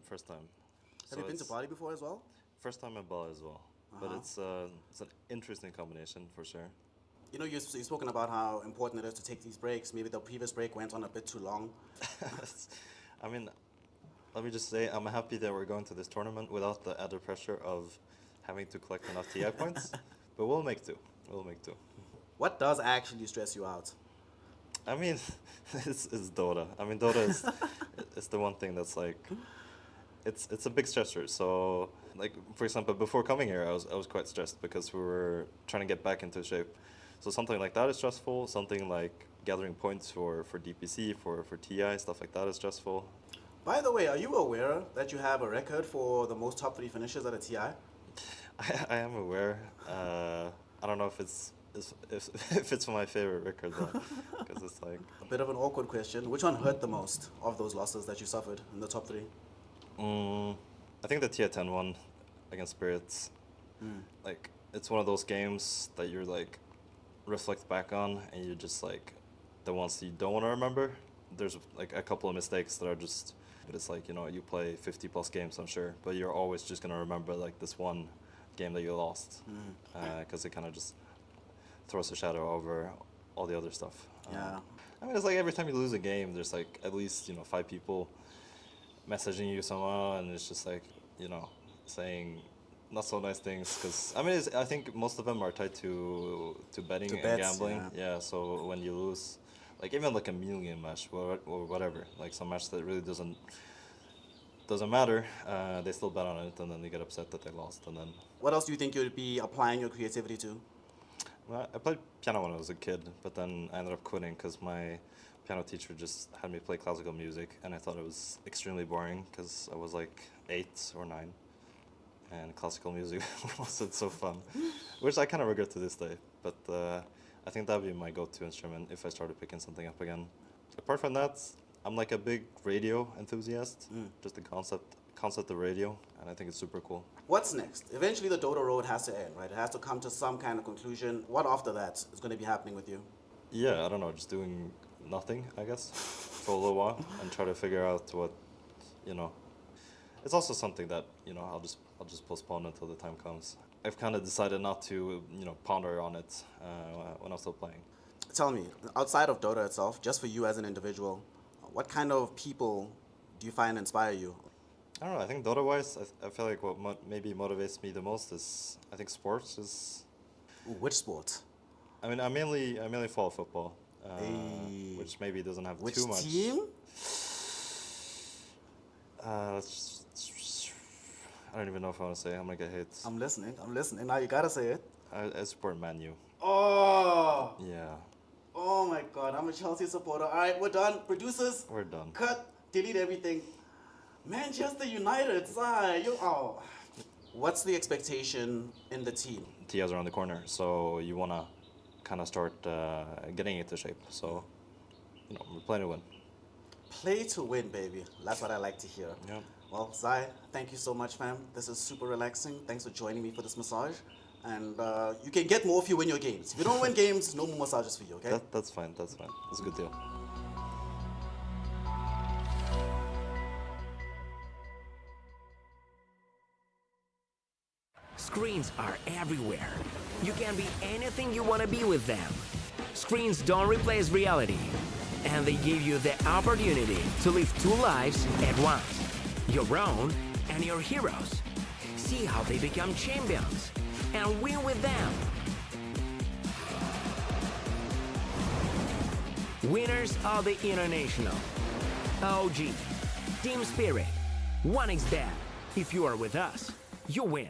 Have you been to Bali before as well? First time at Bali as well. But it's an interesting combination for sure. You know, you've spoken about how important it is to take these breaks. Maybe the previous break went on a bit too long. I mean, let me just say, I'm happy that we're going to this tournament without the added pressure of having to collect enough TI points. But we'll make do. What does actually stress you out? I mean, it's Dota. I mean, Dota is it's the one thing that's like, it's a big stressor. So, like, for example, before coming here, I was quite stressed because we were trying to get back into shape. So something like that is stressful. Something like gathering points for DPC, for TI, stuff like that is stressful. By the way, are you aware that you have a record for the most top 3 finishes at a TI? I am aware. I don't know if it's my favorite record though, because it's like a bit of an awkward question. Which one hurt the most of those losses that you suffered in the top 3? I think the tier 10 one against Spirits. Like, it's one of those games that you're like reflect back on, and you're just like the ones you don't want to remember. There's like a couple of mistakes that are just, but it's like, you know, you play 50 plus games, I'm sure, but you're always just gonna remember like this one game that you lost, because it kind of just throws a shadow over all the other stuff. Yeah. I mean, it's like every time you lose a game, there's like at least, 5 people messaging you somehow, and it's just like, saying not so nice things, because I mean, I think most of them are tied to betting and bets, gambling. Yeah. So when you lose, like even like a million match or whatever, like some match that really doesn't doesn't matter. They still bet on it, and then they get upset that they lost, and then. What else do you think you would be applying your creativity to? Well, I played piano when I was a kid, but then I ended up quitting because my piano teacher just had me play classical music, and I thought it was extremely boring because I was like 8 or 9, and classical music wasn't so fun, which I kind of regret to this day. But I think that would be my go-to instrument if I started picking something up again. Apart from that, I'm like a big radio enthusiast, just the concept of radio, and I think it's super cool. What's next? Eventually the Dota road has to end, right? It has to come to some kind of conclusion. What after that is going to be happening with you? Yeah, I don't know, just doing nothing, I guess, for a little while, and try to figure out what, you know. It's also something that, you know, I'll just postpone until the time comes. I've kind of decided not to, you know, ponder on it when I'm still playing. Tell me, outside of Dota itself, just for you as an individual, what kind of people do you find inspire you? I don't know, I think Dota-wise, I feel like what maybe motivates me the most is, I think sports is... Ooh, which sport? I mean, I mainly follow football, which maybe doesn't have too much... Which team? I don't even know if I want to say it. I'm gonna get hit. I'm listening. Now you gotta say it. I support Man U. Oh! Yeah. Oh my God, I'm a Chelsea supporter. All right, we're done. Producers, we're done. Cut, delete everything. Manchester United, oh. What's the expectation in the team? TIA's around the corner, so you wanna kind of start getting into shape. So, you know, we're playing to win. Play to win, baby. That's what I like to hear. Yeah. Well, Zai, thank you so much, fam. This is super relaxing. Thanks for joining me for this massage. And you can get more if you win your games. If you don't win games, no more massages for you, okay? That's fine, that's fine. That's a good deal. Screens are everywhere. You can be anything you want to be with them. Screens don't replace reality, and they give you the opportunity to live 2 lives at once. Your own and your heroes. See how they become champions and win with them. Winners of the International. OG. Team Spirit. 1xBet. If you are with us, you win.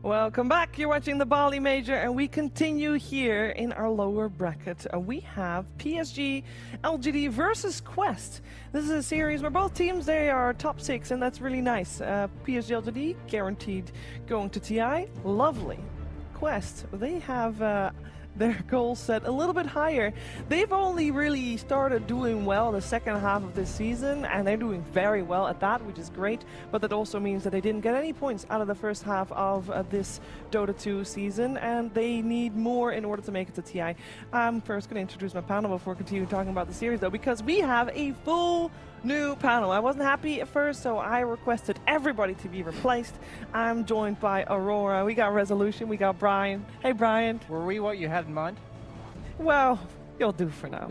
Welcome back. You're watching the Bali Major, and we continue here in our lower bracket. We have PSG.LGD versus Quest. This is a series where both teams, they are top 6, and that's really nice. PSG.LGD guaranteed going to TI. Lovely. Quest, they have their goals set a little bit higher. They've only really started doing well the second half of this season, and they're doing very well at that, which is great, but that also means that they didn't get any points out of the first half of this Dota 2 season, and they need more in order to make it to TI. I'm first going to introduce my panel before continuing talking about the series, though, because we have a full new panel. I wasn't happy at first, so I requested everybody to be replaced. I'm joined by Aurora, we got Resolution, we got Brian. Hey Brian. Were we what you had in mind? Well, you'll do for now.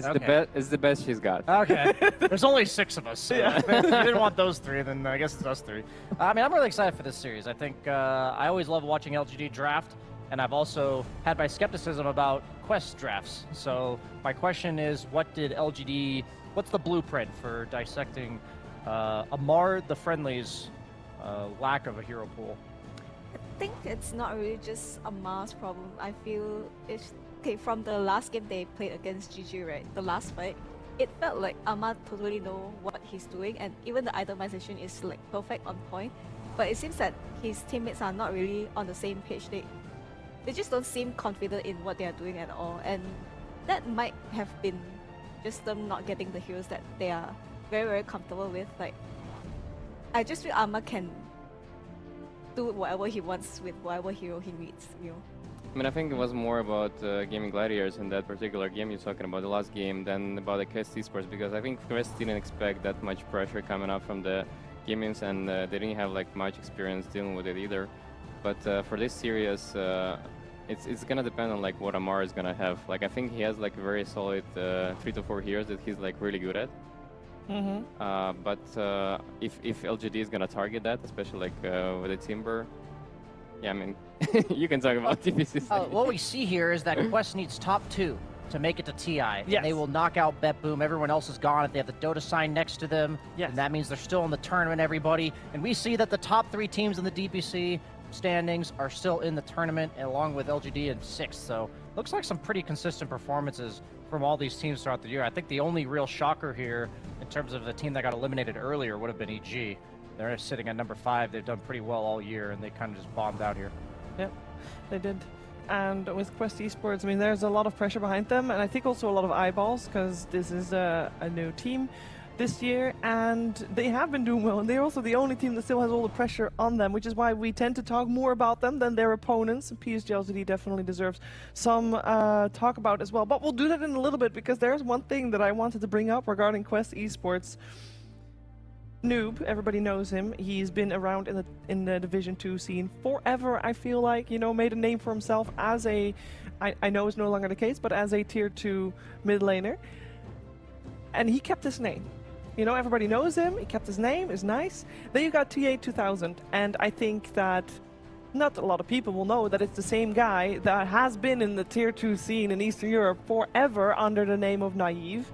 It's the best she's got. Okay. There's only 6 of us. So Yeah. if you didn't want those 3, then I guess it's us 3. I mean, I'm really excited for this series. I think I always love watching LGD draft, and I've also had my skepticism about Quest drafts. So my question is, what's the blueprint for dissecting Amar the Friendly's lack of a hero pool? I think it's not really just a Mars problem. I feel it's okay from the last game they played against GG, right? The last fight, it felt like Amar totally know what he's doing, and even the itemization is like perfect on point. But it seems that his teammates are not really on the same page. They just don't seem confident in what they are doing at all, and that might have been just them not getting the heroes that they are very, very comfortable with. Like, I just feel Amar can do whatever he wants with whatever hero he meets, you know. I mean, I think it was more about Gaming Gladiators in that particular game you're talking about, the last game, than about the Quest Esports, because I think Quest didn't expect that much pressure coming up from the Gamins, and they didn't have like much experience dealing with it either. But for this series, it's gonna depend on like what Amar is gonna have. Like, I think he has like a very solid 3 to 4 heroes that he's like really good at. But if LGD is gonna target that, especially like with the Timber, yeah, I mean, you can talk about TPC. What we see here is that Quest needs top 2 to make it to TI. Yes. And they will knock out BetBoom. Everyone else is gone. If they have the Dota sign next to them, and that means they're still in the tournament, everybody. And we see that the top 3 teams in the DPC standings are still in the tournament, along with LGD in 6th. So looks like some pretty consistent performances from all these teams throughout the year. I think the only real shocker here in terms of the team that got eliminated earlier would have been EG. They're sitting at number 5. They've done pretty well all year, and they kind of just bombed out here. Yeah, they did. And with Quest Esports, I mean, there's a lot of pressure behind them, and I think also a lot of eyeballs, because this is a new team this year, and they have been doing well, and they're also the only team that still has all the pressure on them, which is why we tend to talk more about them than their opponents. And PSG.LGD definitely deserves some talk about as well. But we'll do that in a little bit, because there's one thing that I wanted to bring up regarding Quest Esports. Noob, everybody knows him. He's been around in the Division 2 scene forever, I feel like, you know, made a name for himself as a, I know it's no longer the case, but as a tier 2 mid laner. And he kept his name. You know, everybody knows him, he kept his name, is nice. Then you got TA2000, and I think that not a lot of people will know that it's the same guy that has been in the tier 2 scene in Eastern Europe forever under the name of Naive.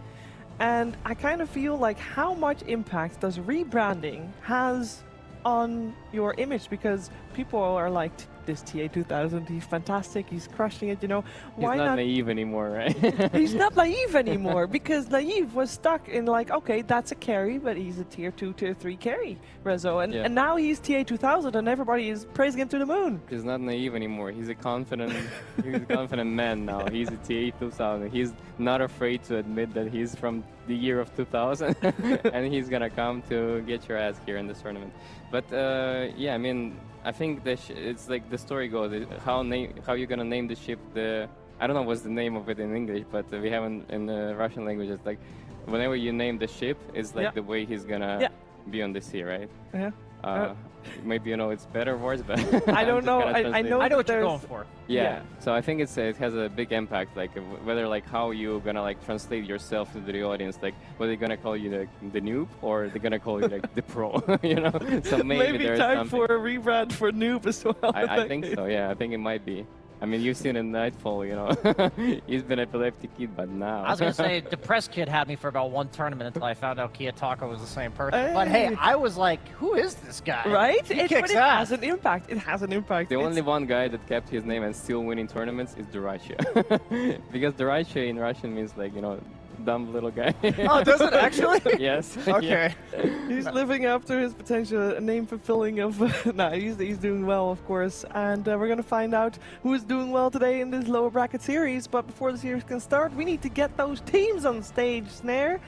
And I kind of feel like, how much impact does rebranding has on your image? Because people are like, this TA2000, he's fantastic, he's crushing it, you know. Why He's not naive anymore, right? He's not naive anymore, because Naive was stuck in like, okay, that's a carry, but he's a tier 2, tier 3 carry, Rezo. And now he's TA2000, and everybody is praising him to the moon. He's not naive anymore. He's a confident, man now. He's a TA2000. He's not afraid to admit that he's from the year of 2000, and he's gonna come to get your ass here in this tournament. But yeah, I mean, I think it's like the story goes. How you gonna name the ship? I don't know what's the name of it in English, but we have in the Russian language. It's like whenever you name the ship, it's like the way he's gonna be on the sea, right? Yeah. Maybe you know it's better words, but I don't know. I know what you're going for. Yeah. So I think it has a big impact, like whether like how you gonna like translate yourself to the audience, like whether they're gonna call you the noob or they're gonna call you like the pro, you know. So maybe there's time something. for a rebrand for noob as well. I think so. Yeah, I think it might be. I mean, you've seen in Nightfall, you know, he's been an epileptic kid, but now. I was going to say, Depressed Kid had me for about one tournament until I found out Kiyotaka was the same person. But hey, I was like, who is this guy? Right? He But kicks it ass. has an impact. It has an impact. The only one guy that kept his name and still winning tournaments is Duraiche. Because Duraiche in Russian means like, you know, dumb little guy. Oh, does it actually? Yes. Okay. Yeah. He's living up to his potential, a name fulfilling of... nah, he's doing well, of course. And we're going to find out who is doing well today in this lower bracket series. But before the series can start, we need to get those teams on stage, Snare.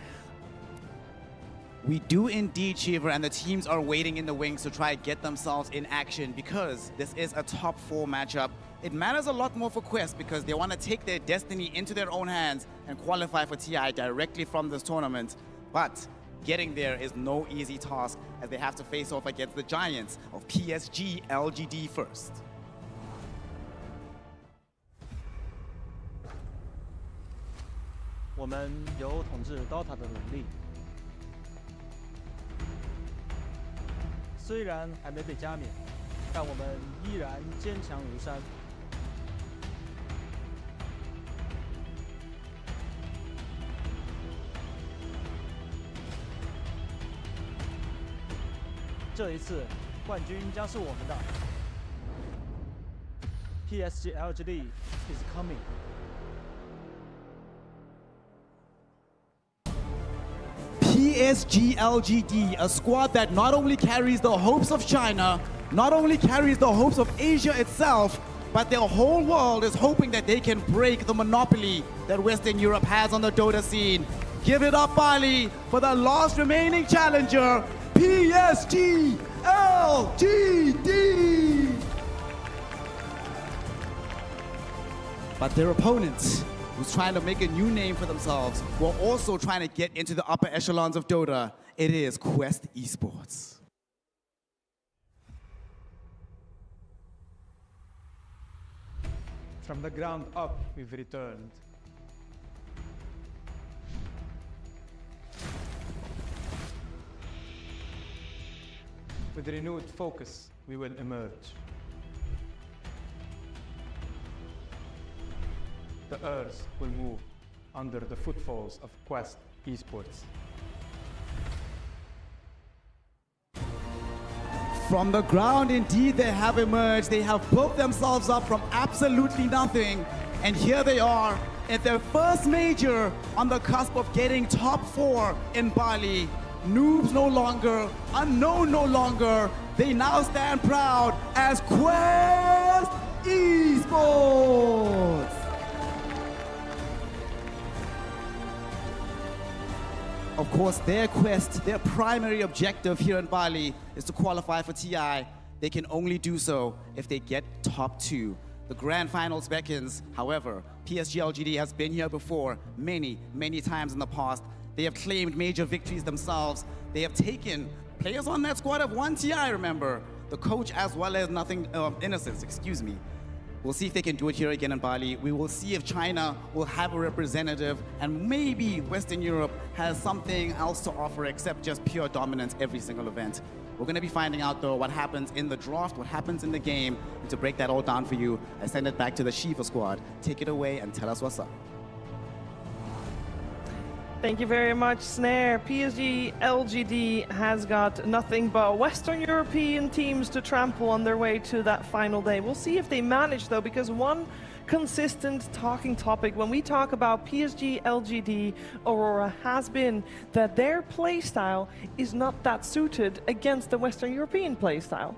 We do indeed, Shiva, and the teams are waiting in the wings to try to get themselves in action because this is a top 4 matchup. It matters a lot more for Quest because they want to take their destiny into their own hands and qualify for TI directly from this tournament. But getting there is no easy task as they have to face off against the giants of PSG.LGD first. We 们有统治 DOTA 的能力，虽然还没被加冕，但我们依然坚强如山。这一次，冠军将是我们的。PSG.LGD is coming. PSG.LGD, a squad that not only carries the hopes of China, not only carries the hopes of Asia itself, but their whole world is hoping that they can break the monopoly that Western Europe has on the Dota scene. Give it up, Bali, for the last remaining challenger, PSG.LGD! But their opponents, who's trying to make a new name for themselves, who are also trying to get into the upper echelons of Dota, it is Quest Esports. From the ground up, we've returned. With renewed focus, we will emerge. The earth will move under the footfalls of Quest Esports. From the ground, indeed, they have emerged. They have built themselves up from absolutely nothing. And here they are at their first major on the cusp of getting top 4 in Bali. Noobs no longer, unknown no longer. They now stand proud as Quest Esports. Of course, their quest, their primary objective here in Bali is to qualify for TI. They can only do so if they get top 2. The grand finals beckons. However, PSG.LGD has been here before many, many times in the past. They have claimed major victories themselves. They have taken players on that squad have won TI, remember. The coach as well as Nothing Innocence, excuse me. We'll see if they can do it here again in Bali. We will see if China will have a representative and maybe Western Europe has something else to offer except just pure dominance every single event. We're going to be finding out though what happens in the draft, what happens in the game. And to break that all down for you, I send it back to the Shiva squad. Take it away and tell us what's up. Thank you very much, Snare. PSG.LGD has got nothing but Western European teams to trample on their way to that final day. We'll see if they manage, though, because one consistent talking topic when we talk about PSG.LGD Aurora has been that their playstyle is not that suited against the Western European playstyle.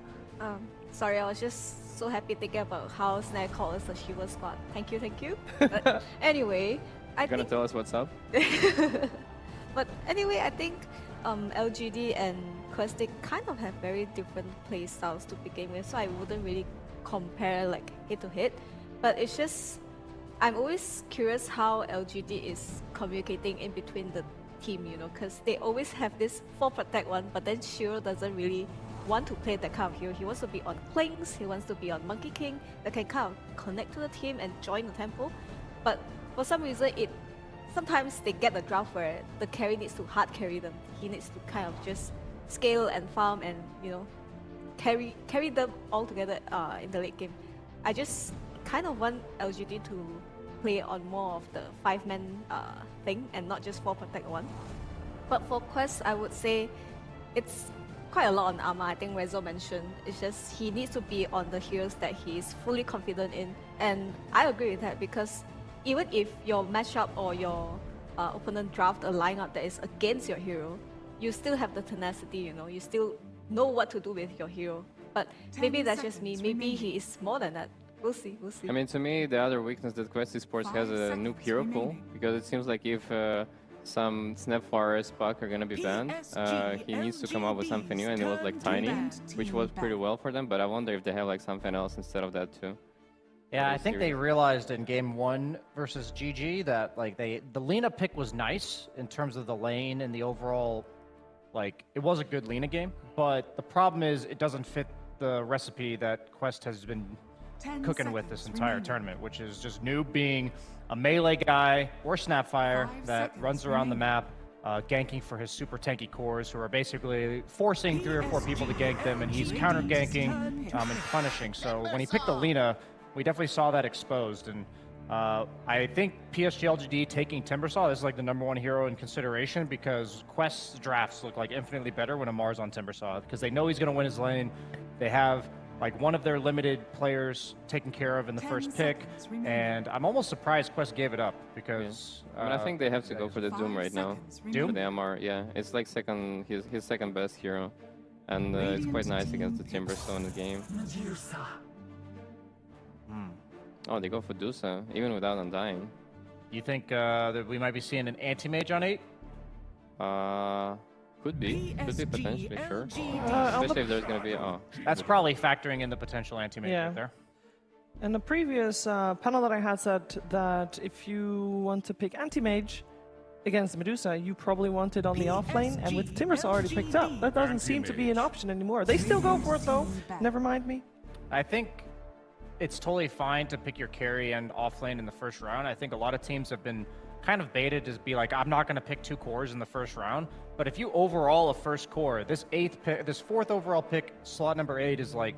Sorry, I was just so happy thinking about how Snare called us the Shiva squad. Thank you, thank you. But anyway, You're gonna tell us what's up? But anyway, I think LGD and Quest, they kind of have very different play styles to begin with, so I wouldn't really compare like head to head. But it's just, I'm always curious how LGD is communicating in between the team, you know, because they always have this 4 protect one, but then Shiro doesn't really want to play that kind of hero. He wants to be on Plains, he wants to be on Monkey King, that can kind of connect to the team and join the tempo. But for some reason, sometimes they get the draft where the carry needs to hard carry them. He needs to kind of just scale and farm and, you know, carry them all together in the late game. I just kind of want LGD to play on more of the 5-man thing and not just 4 protect 1. But for Quest, I would say it's quite a lot on Arma. I think Rezo mentioned. It's just he needs to be on the heroes that he is fully confident in. And I agree with that because even if your matchup or your opponent draft a lineup that is against your hero, you still have the tenacity, you know, you still know what to do with your hero. But maybe that's just me. Maybe he is more than that. We'll see, we'll see. I mean, to me, the other weakness that Quest Esports has a noob hero pool, because it seems like if some Snapfire Spuck are gonna be banned, he needs to come up with something new, and it was like Tiny, which was pretty well for them, but I wonder if they have like something else instead of that too. Yeah, I think they realized in game 1 versus GG that like the Lina pick was nice in terms of the lane and the overall, like it was a good Lina game, but the problem is it doesn't fit the recipe that Quest has been cooking with this entire tournament, which is just Noob being a melee guy or Snapfire that runs around the map, ganking for his super tanky cores, who are basically forcing 3 or 4 people to gank them, and he's counter ganking and punishing. So when he picked the Lina, we definitely saw that exposed, and I think PSG.LGD taking Timbersaw is like the #1 hero in consideration because Quest's drafts look like infinitely better when Amar's on Timbersaw because they know he's going to win his lane. They have like one of their limited players taken care of in the first pick, and I'm almost surprised Quest gave it up because I mean, I think they have to go for the Doom right now. Doom? For the Amar, yeah. It's like his second best hero, and it's quite nice against the Timbersaw in the game. Oh, they go for Dusa, even without Undying. You think that we might be seeing an anti-mage on 8? Could be potentially, sure. Especially if there's going to be, That's probably factoring in the potential anti-mage right there. In the previous panel that I had said that if you want to pick anti-mage against Medusa, you probably want it on the off lane, and with Timbersaw already picked up, that doesn't seem to be an option anymore. They still go for it though, never mind me. I think it's totally fine to pick your carry and off lane in the first round. I think a lot of teams have been kind of baited to be like, I'm not going to pick 2 cores in the first round. But if you overall a first core, this 4th overall pick, slot number 8, is like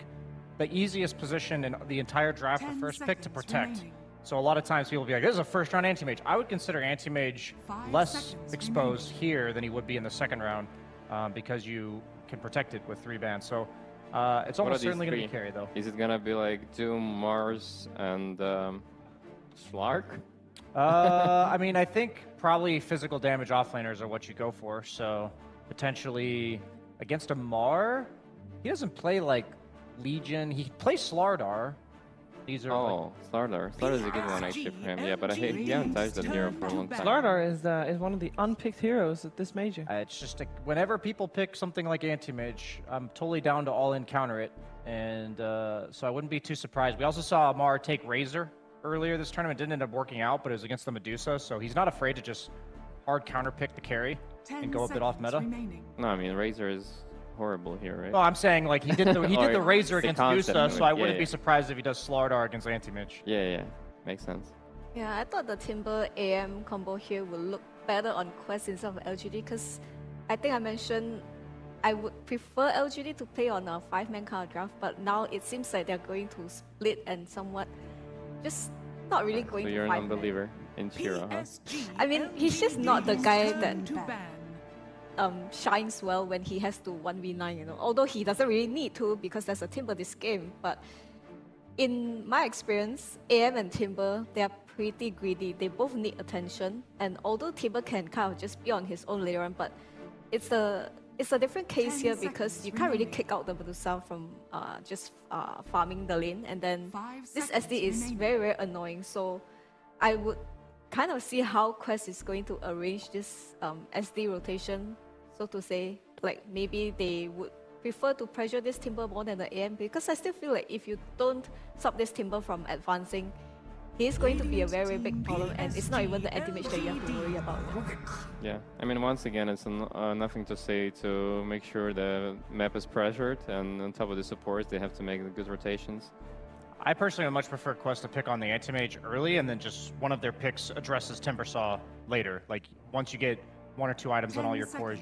the easiest position in the entire draft for first pick to protect. So a lot of times people will be like, this is a first round anti-mage. I would consider anti-mage less exposed here than he would be in the second round because you can protect it with 3 bans. So it's almost certainly going to be carry, though. Is it going to be like Doom, Mars, and Slark? I mean, I think probably physical damage offlaners are what you go for. So potentially against a Mar, he doesn't play like Legion. He plays Slardar. These are Slardar. Slardar's a good one actually for him. Yeah, but he hasn't touched that hero for a long time. Slardar is one of the unpicked heroes at this major. It's just whenever people pick something like anti-mage, I'm totally down to all-in counter it, and so I wouldn't be too surprised. We also saw Amar take Razor earlier this tournament. Didn't end up working out, but it was against the Medusa, so he's not afraid to just hard counter pick the carry and go a bit off meta. No, I mean Razor is horrible here, right? Well, I'm saying like he did the Razor against Medusa, so I wouldn't be surprised if he does Slardar against anti-mage. Yeah, makes sense. Yeah, I thought the Timber AM combo here would look better on Quest instead of LGD because I think I mentioned I would prefer LGD to play on a 5-man kind of draft, but now it seems like they're going to split and somewhat just not really going so to you're a 5-man. non-believer in Shiro, huh? I mean, he's just not the guy that shines well when he has to 1v9, you know. Although he doesn't really need to because there's a Timber this game, but in my experience, AM and Timber, they are pretty greedy. They both need attention, and although Timber can kind of just be on his own later on, but it's a different case here because you can't really kick out the Medusa from just farming the lane, and then this SD is very, very annoying. So I would kind of see how Quest is going to arrange this SD rotation, so to say. Like maybe they would prefer to pressure this Timber more than the AM, because I still feel like if you don't stop this Timber from advancing, he's going to be a very, very big problem, and it's not even the anti-mage that you have to worry about. Yeah, I mean, once again, it's nothing to say to make sure the map is pressured, and on top of the supports, they have to make the good rotations. I personally would much prefer Quest to pick on the anti-mage early, and then just one of their picks addresses Timbersaw later. Like, once you get 1 or 2 items on all your cores,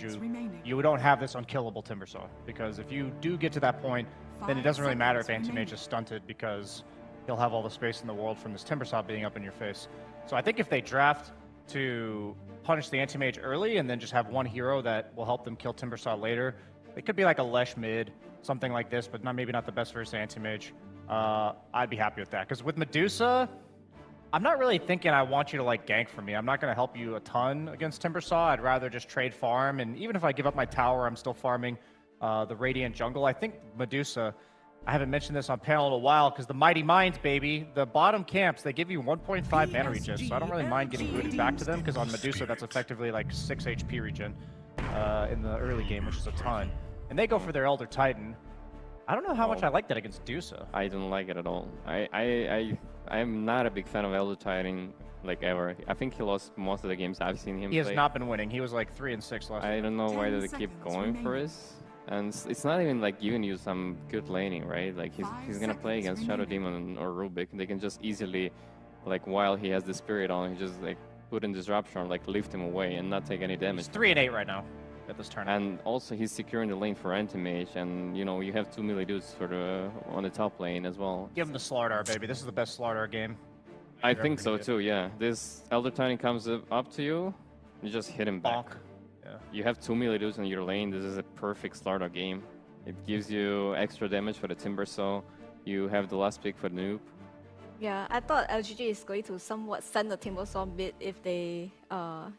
you don't have this unkillable Timbersaw. Because if you do get to that point, then it doesn't really matter if anti-mage is stunted, because he'll have all the space in the world from this Timbersaw being up in your face. So I think if they draft to punish the anti-mage early and then just have one hero that will help them kill Timbersaw later, it could be like a Lesh mid, something like this, but maybe not the best versus anti-mage. I'd be happy with that. Because with Medusa, I'm not really thinking I want you to like gank for me. I'm not going to help you a ton against Timbersaw. I'd rather just trade farm. And even if I give up my tower, I'm still farming the Radiant jungle. I think Medusa, I haven't mentioned this on panel in a while because the Mighty Mines, baby, the bottom camps, they give you 1.5 mana regen. So I don't really mind getting booted back to them because on Medusa, that's effectively like 6 HP regen in the early game, which is a ton. And they go for their Elder Titan. I don't know how much I like that against Dusa. I don't like it at all. I'm not a big fan of Elder Titan, like, ever. I think he lost most of the games I've seen him play. He has not been winning. He was like 3-6 last I don't know why do they keep going for this. And it's not even like giving you some good laning, right? Like, he's gonna play against Shadow Demon or Rubik. They can just easily, like, while he has the Spirit on, he just, like, put in Disruption or, like, lift him away and not take any damage. He's 3-8 right now at this tournament. And also he's securing the lane for anti-mage, and you know you have 2 melee dudes for the on the top lane as well. Give him the Slardar, baby. This is the best Slardar game. I think so too. Yeah, this Elder Titan comes up to you, you just hit him back. Yeah. You have 2 melee dudes in your lane. This is a perfect Slardar game. It gives you extra damage for the Timbersaw. You have the last pick for the noob. Yeah, I thought LGD is going to somewhat send the Timbersaw mid if they,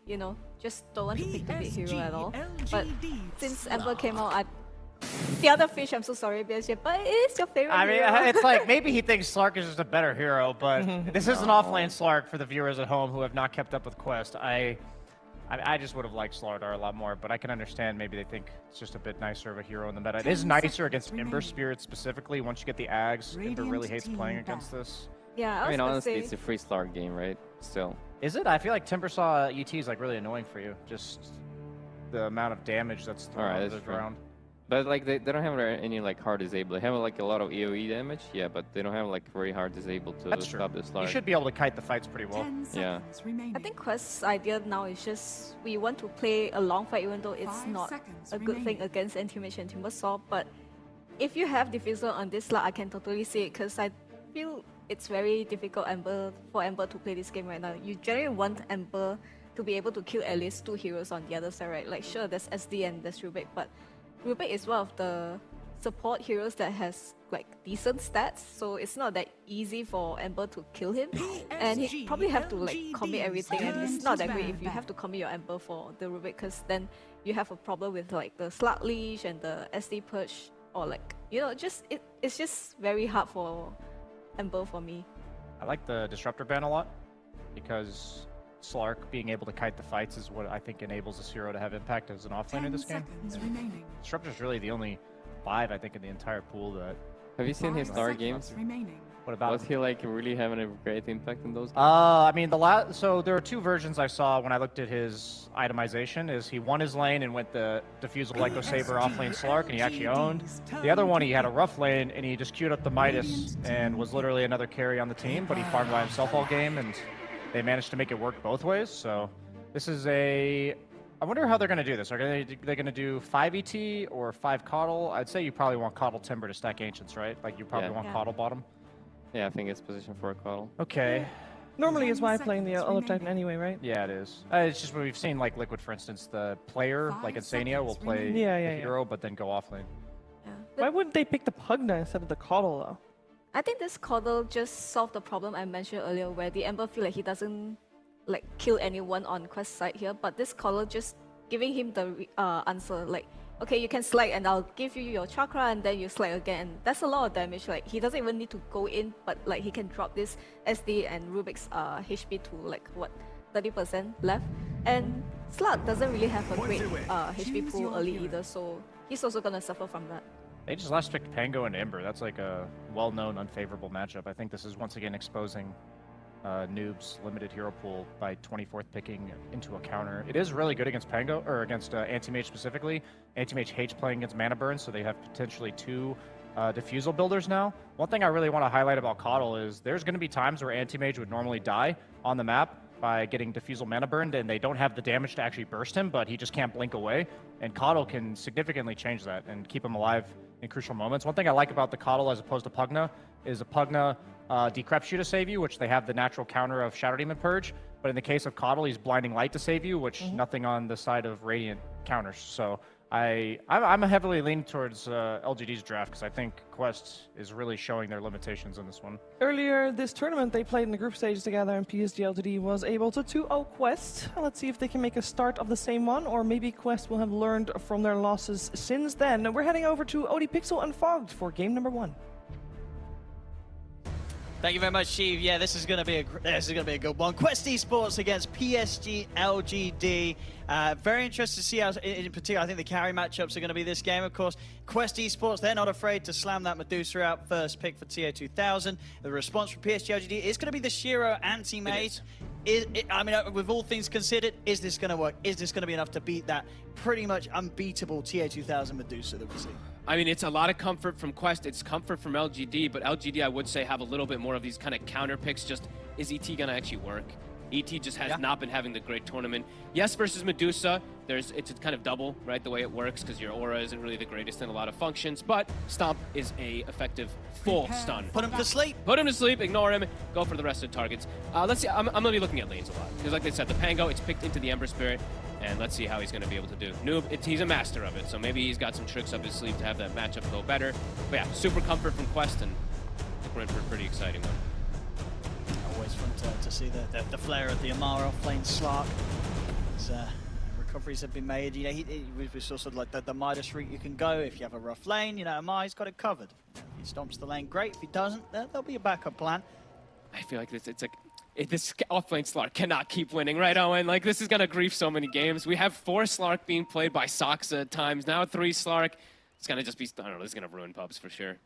you know, just don't want to pick the big hero at all. But since Ember came out, the other fish, I'm so sorry, PSG, but it is your favorite I mean, hero. it's like maybe he thinks Slark is just a better hero, but this is an offlane Slark for the viewers at home who have not kept up with Quest. I just would have liked Slardar a lot more, but I can understand maybe they think it's just a bit nicer of a hero in the meta. It is nicer against Ember Spirit specifically. Once you get the Ags, Ember really hates playing against this. Yeah, I mean, honestly, it's a free Slark game, right? Still. Is it? I feel like Timbersaw ET is like really annoying for you. Just the amount of damage that's thrown on the ground. But like they don't have any like hard disable. They have like a lot of AoE damage, yeah, but they don't have like very hard disable to stop this Slark. You should be able to kite the fights pretty well. Yeah. I think Quest's idea now is just we want to play a long fight even though it's not a good thing against anti-mage and Timbersaw, but if you have Diffusal on this slot, I can totally see it because I feel it's very difficult for Ember to play this game right now. You generally want Ember to be able to kill at least 2 heroes on the other side, right? Like, sure, there's SD and there's Rubik, but Rubik is one of the support heroes that has like decent stats, so it's not that easy for Ember to kill him. And he probably have to like commit everything, and it's not that great if you have to commit your Ember for the Rubik, because then you have a problem with like the Slug Leash and the SD Purge, or like, you know, it's just very hard for Ember for me. I like the Disruptor ban a lot because Slark being able to kite the fights is what I think enables this hero to have impact as an offlaner in this game. Disruptor is really the only 5 I think in the entire pool that. Have you seen his Slark games? What about Was he like really having a great impact in those games? I mean, so there are 2 versions I saw when I looked at his itemization. Is he won his lane and went the Diffusal Echo Saber offlane Slark, and he actually owned. The other one, he had a rough lane and he just queued up the Midas and was literally another carry on the team, but he farmed by himself all game, and they managed to make it work both ways. So this is I wonder how they're going to do this. Are they going to do 5 ET or 5 Coddle? I'd say you probably want Coddle Timber to stack Ancients, right? Like you probably want Coddle bottom. Yeah, I think it's position for a Coddle. Okay. Normally it's why playing the Elder Titan anyway, right? Yeah, it is. It's just when we've seen like Liquid, for instance, the player, like Insania, will play the hero, but then go offlane. Why wouldn't they pick the Pugna instead of the Coddle, though? I think this Coddle just solved the problem I mentioned earlier, where the Ember feel like he doesn't like kill anyone on Quest side here, but this Coddle just giving him the answer, like, okay, you can slide and I'll give you your chakra and then you slide again, and that's a lot of damage. Like, he doesn't even need to go in, but like he can drop this SD and Rubik's HP to like what, 30% left, and Slug doesn't really have a great HP pool early either, so he's also gonna suffer from that. They just last picked Pango and Ember. That's like a well-known unfavorable matchup. I think this is once again exposing Noob's limited hero pool by 24th picking into a counter. It is really good against Pango, or against Anti-Mage specifically. Anti-Mage hates playing against mana burn, so they have potentially 2 Diffusal builders now. One thing I really want to highlight about Coddle is there's going to be times where Anti-Mage would normally die on the map by getting Diffusal mana burned, and they don't have the damage to actually burst him, but he just can't blink away. And Coddle can significantly change that and keep him alive in crucial moments. One thing I like about the Coddle as opposed to Pugna is a Pugna Decreption to save you, which they have the natural counter of Shadow Demon Purge. But in the case of Coddle, he's Blinding Light to save you, which nothing on the side of Radiant counters. So I'm heavily leaning towards LGD's draft because I think Quest is really showing their limitations in this one. Earlier this tournament, they played in the group stage together, and PSG.LGD was able to 2-0 Quest. Let's see if they can make a start of the same one, or maybe Quest will have learned from their losses since then. We're heading over to ODPixel and Fogged for game number 1. Thank you very much, Steve. Yeah, this is going to be a good one. Quest Esports against PSG.LGD. Very interested to see how, in particular, I think the carry matchups are going to be this game. Of course, Quest Esports, they're not afraid to slam that Medusa out. First pick for TO 2000. The response from PSG.LGD is going to be the Shiro anti-mage. I mean, with all things considered, is this going to work? Is this going to be enough to beat that pretty much unbeatable TA 2000 Medusa that we see? I mean, it's a lot of comfort from Quest. It's comfort from LGD, but LGD, I would say, have a little bit more of these kind of counter picks. Just, is ET going to actually work? ET just has not been having the great tournament. Yes, versus Medusa, it's a kind of double, right, the way it works, because your aura isn't really the greatest in a lot of functions, but Stomp is a effective full stun. Put him to sleep. Put him to sleep, ignore him, go for the rest of the targets. Let's see, I'm going to be looking at lanes a lot, because like they said, the Pango, it's picked into the Ember Spirit, and let's see how he's going to be able to do. Noob, he's a master of it, so maybe he's got some tricks up his sleeve to have that matchup go better. But yeah, super comfort from Quest, and I think we're in for a pretty exciting one. Always fun to see the flare of the Amara offlane Slark. Recoveries have been made. You know, we saw sort of like the Midas route you can go if you have a rough lane. You know, Amara's got it covered. If he stomps the lane, great. If he doesn't, there'll be a backup plan. I feel like this offlane Slark cannot keep winning, right, Owen? Like, this is going to grief so many games. We have 4 Slark being played by Soxa at times. Now 3 Slark. It's going to just be, I don't know, this is going to ruin pubs for sure.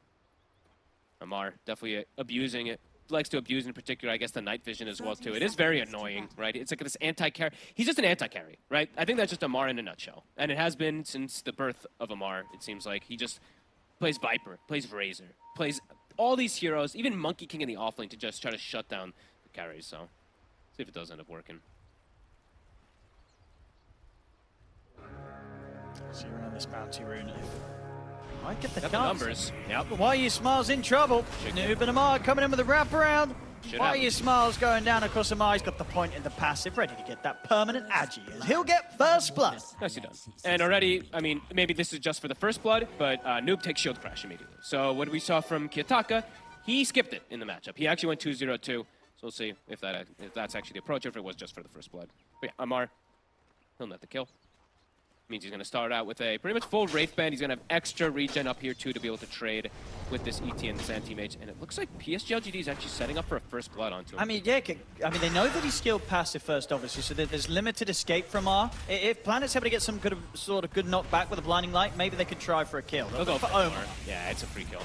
Amar definitely abusing it. Likes to abuse in particular, I guess, the night vision as well, too. It is very annoying, right? It's like this anti-carry. He's just an anti-carry, right? I think that's just Amar in a nutshell. And it has been since the birth of Amar, it seems like. He just plays Viper, plays Razor, plays all these heroes, even Monkey King in the offlane to just try to shut down the carries, so see if it does end up working. See around this bounty rune. Might get the Got the numbers. Yep. Why You Smile's in trouble. Noob and Amar coming in with a wraparound. Why You Smile's going down. Of course, Amar's got the point in the passive, ready to get that permanent agi. He'll get first blood. Yes, he does. And already, I mean, maybe this is just for the first blood, but Noob takes shield crash immediately. So what we saw from Kiyotaka, he skipped it in the matchup. He actually went 2-0-2. So we'll see if that's actually the approach, or if it was just for the first blood. But yeah, Amar, he'll net the kill. Means he's going to start out with a pretty much full Wraith Band. He's going to have extra regen up here, too, to be able to trade with this ET and this anti-mage. And it looks like PSG.LGD is actually setting up for a first blood onto him. I mean, yeah, they know that he's skilled passive first, obviously, so there's limited escape from R. If Planet's able to get some good knockback with a Blinding Light, maybe they could try for a kill. They'll go for Omar. Yeah, it's a free kill.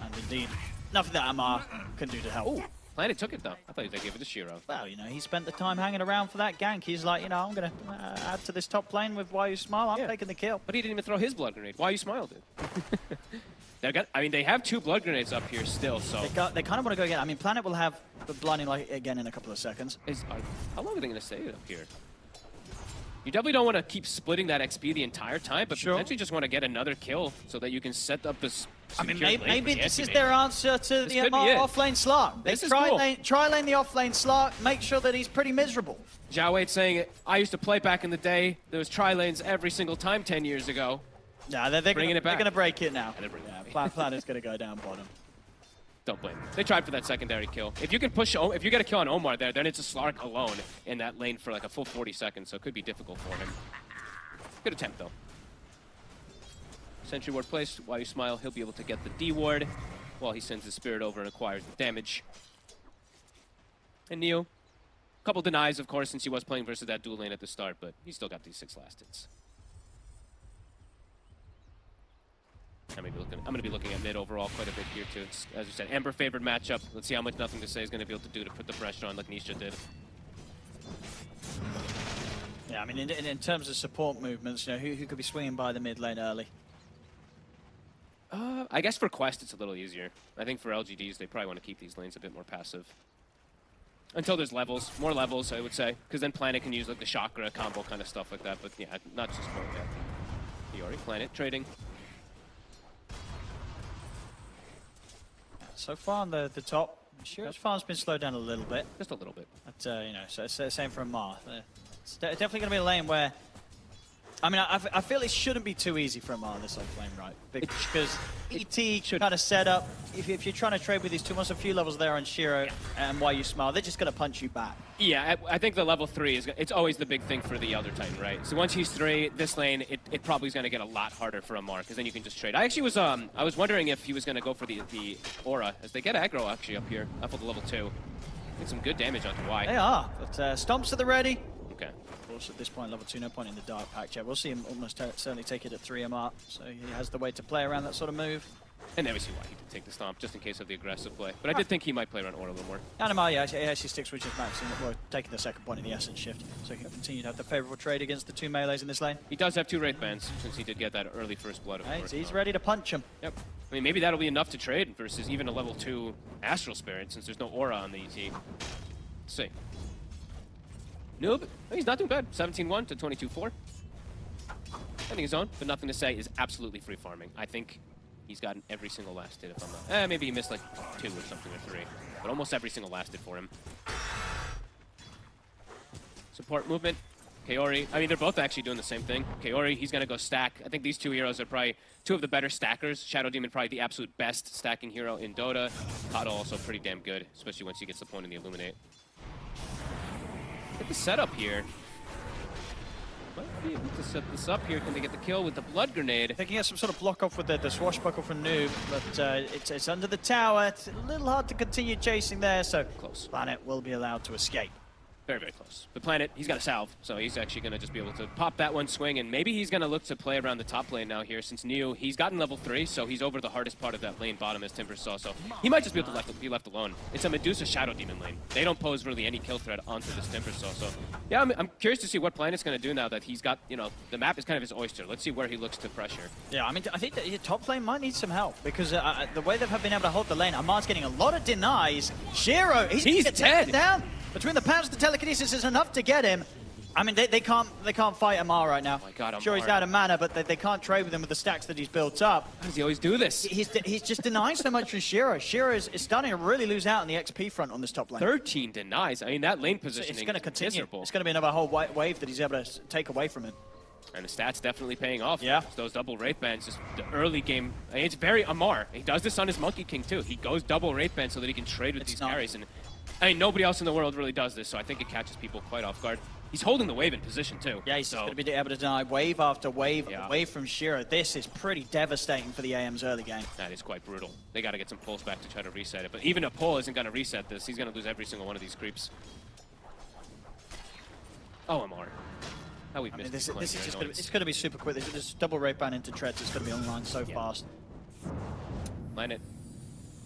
And indeed, nothing that Amar can do to help. Ooh. Planet took it, though. I thought he was going to give it to Shiro. Well, you know, he spent the time hanging around for that gank. He's like, you know, I'm going to add to this top lane with Why You Smile. I'm taking the kill. But he didn't even throw his blood grenade. Why You Smile did. I mean, they have 2 blood grenades up here still, so... They kind of want to go again. I mean, Planet will have the Blinding Light again in a couple of seconds. How long are they going to stay up here? You definitely don't want to keep splitting that XP the entire time, but potentially just want to get another kill so that you can set up this... I mean, maybe this is their answer to the offlane Slark. They try lane the offlane Slark, make sure that he's pretty miserable. Zhao Wei's saying, I used to play back in the day. There was tri-lanes every single time 10 years ago. Nah, they're going to break it now. Planet's going to go down bottom. Don't blame them. They tried for that secondary kill. If you can push, if you get a kill on Omar there, then it's a Slark alone in that lane for like a full 40 seconds, so it could be difficult for him. Good attempt, though. Sentry ward placed. While You Smile, he'll be able to get the D ward while he sends his spirit over and acquires the damage. And Neo, a couple denies, of course, since he was playing versus that dual lane at the start, but he still got these 6 last hits. I'm going to be looking at mid overall quite a bit here, too. It's, as you said, Ember favored matchup. Let's see how much Nothing to Say is going to be able to do to put the pressure on like Nisha did. Yeah, I mean, in terms of support movements, you know, who could be swinging by the mid lane early? I guess for Quest, it's a little easier. I think for LGDs, they probably want to keep these lanes a bit more passive. Until there's levels, more levels, I would say. Because then Planet can use like the chakra combo kind of stuff like that. But yeah, not just more that. Fiori, Planet, trading. So far on the top, Shiro's farm's been slowed down a little bit. Just a little bit. But, you know, so it's the same for Amar. It's definitely going to be a lane where... I mean, I feel it shouldn't be too easy for Amar this off lane, right? Because ET kind of set up, if you're trying to trade with these two, once a few levels there on Shiro and Why You Smile, they're just going to punch you back. Yeah, I think the level 3 it's always the big thing for the other Titan, right? So once he's 3, this lane, it probably is going to get a lot harder for Amar, because then you can just trade. I actually was, I was wondering if he was going to go for the Aura, as they get aggro actually up here, up at the level 2. Get some good damage onto Y. They are, but Stomps at the ready. Okay. Of course, at this point, level 2, no point in the Dark Pact yet. We'll see him almost certainly take it at 3 Amar, so he has the way to play around that sort of move. And there we see why he did take the stomp, just in case of the aggressive play. But I did think he might play around Aura a little more. And Amar, yeah, he actually sticks with his max, and we're taking the second point in the Essence shift, so he can continue to have the favorable trade against the 2 melees in this lane. He does have 2 Wraith Bands, since he did get that early first blood, of course. He's ready to punch him. Yep. I mean, maybe that'll be enough to trade versus even a level 2 Astral Spirit, since there's no Aura on the ET. Let's see. Noob, he's not doing bad. 17-1 to 22-4. Defending his own, but nothing to say, is absolutely free farming. I think he's gotten every single last hit, if I'm not... maybe he missed like 2 or something, or 3. But almost every single last hit for him. Support movement. Kaori, I mean, they're both actually doing the same thing. Kaori, he's going to go stack. I think these 2 heroes are probably 2 of the better stackers. Shadow Demon probably the absolute best stacking hero in Dota. Kato also pretty damn good, especially once he gets the point in the Illuminate. Get the setup here. Might be able to set this up here. Can they get the kill with the Blood Grenade? They can get some sort of block off with the swashbuckle from Noob, but it's under the tower. It's a little hard to continue chasing there, so close. Planet will be allowed to escape. Very, very close. But Planet, he's got a salve, so he's actually going to just be able to pop that one swing, and maybe he's going to look to play around the top lane now here, since Neo, he's gotten level 3, so he's over the hardest part of that lane bottom as Timbersaw, so he might just be able to be left alone. It's a Medusa Shadow Demon lane. They don't pose really any kill threat onto this Timbersaw, so yeah, I'm curious to see what Planet's going to do now that he's got, you know, the map is kind of his oyster. Let's see where he looks to pressure. Yeah, I mean, I think that your top lane might need some help, because the way they've been able to hold the lane, Amar's getting a lot of denies. Shiro, he's dead. Down. Between the pounds, the telekinesis is enough to get him. I mean, they can't fight Amar right now. Oh my God, Amar. Sure, he's out of mana, but they can't trade with him with the stacks that he's built up. How does he always do this? He's just denying so much from Shiro. Shiro is starting to really lose out on the XP front on this top lane. 13 denies. I mean, that lane positioning it's going to continue. Miserable. It's going to be another whole wave that he's able to take away from him. And the stats definitely paying off. Yeah. Those double Wraith Bands, just the early game. I mean, it's very Amar. He does this on his Monkey King, too. He goes double Wraith Band so that he can trade with these carries. And I mean, nobody else in the world really does this, so I think it catches people quite off guard. He's holding the wave in position, too. Yeah, he's going to be able to deny wave after wave away from Shiro. This is pretty devastating for the AM's early game. That is quite brutal. They got to get some pulls back to try to reset it. But even a pull isn't going to reset this. He's going to lose every single one of these creeps. Oh, Amar. How we've missed this is just it's going to be super quick. There's just double Wraith Band into treads. It's going to be online so fast. Planet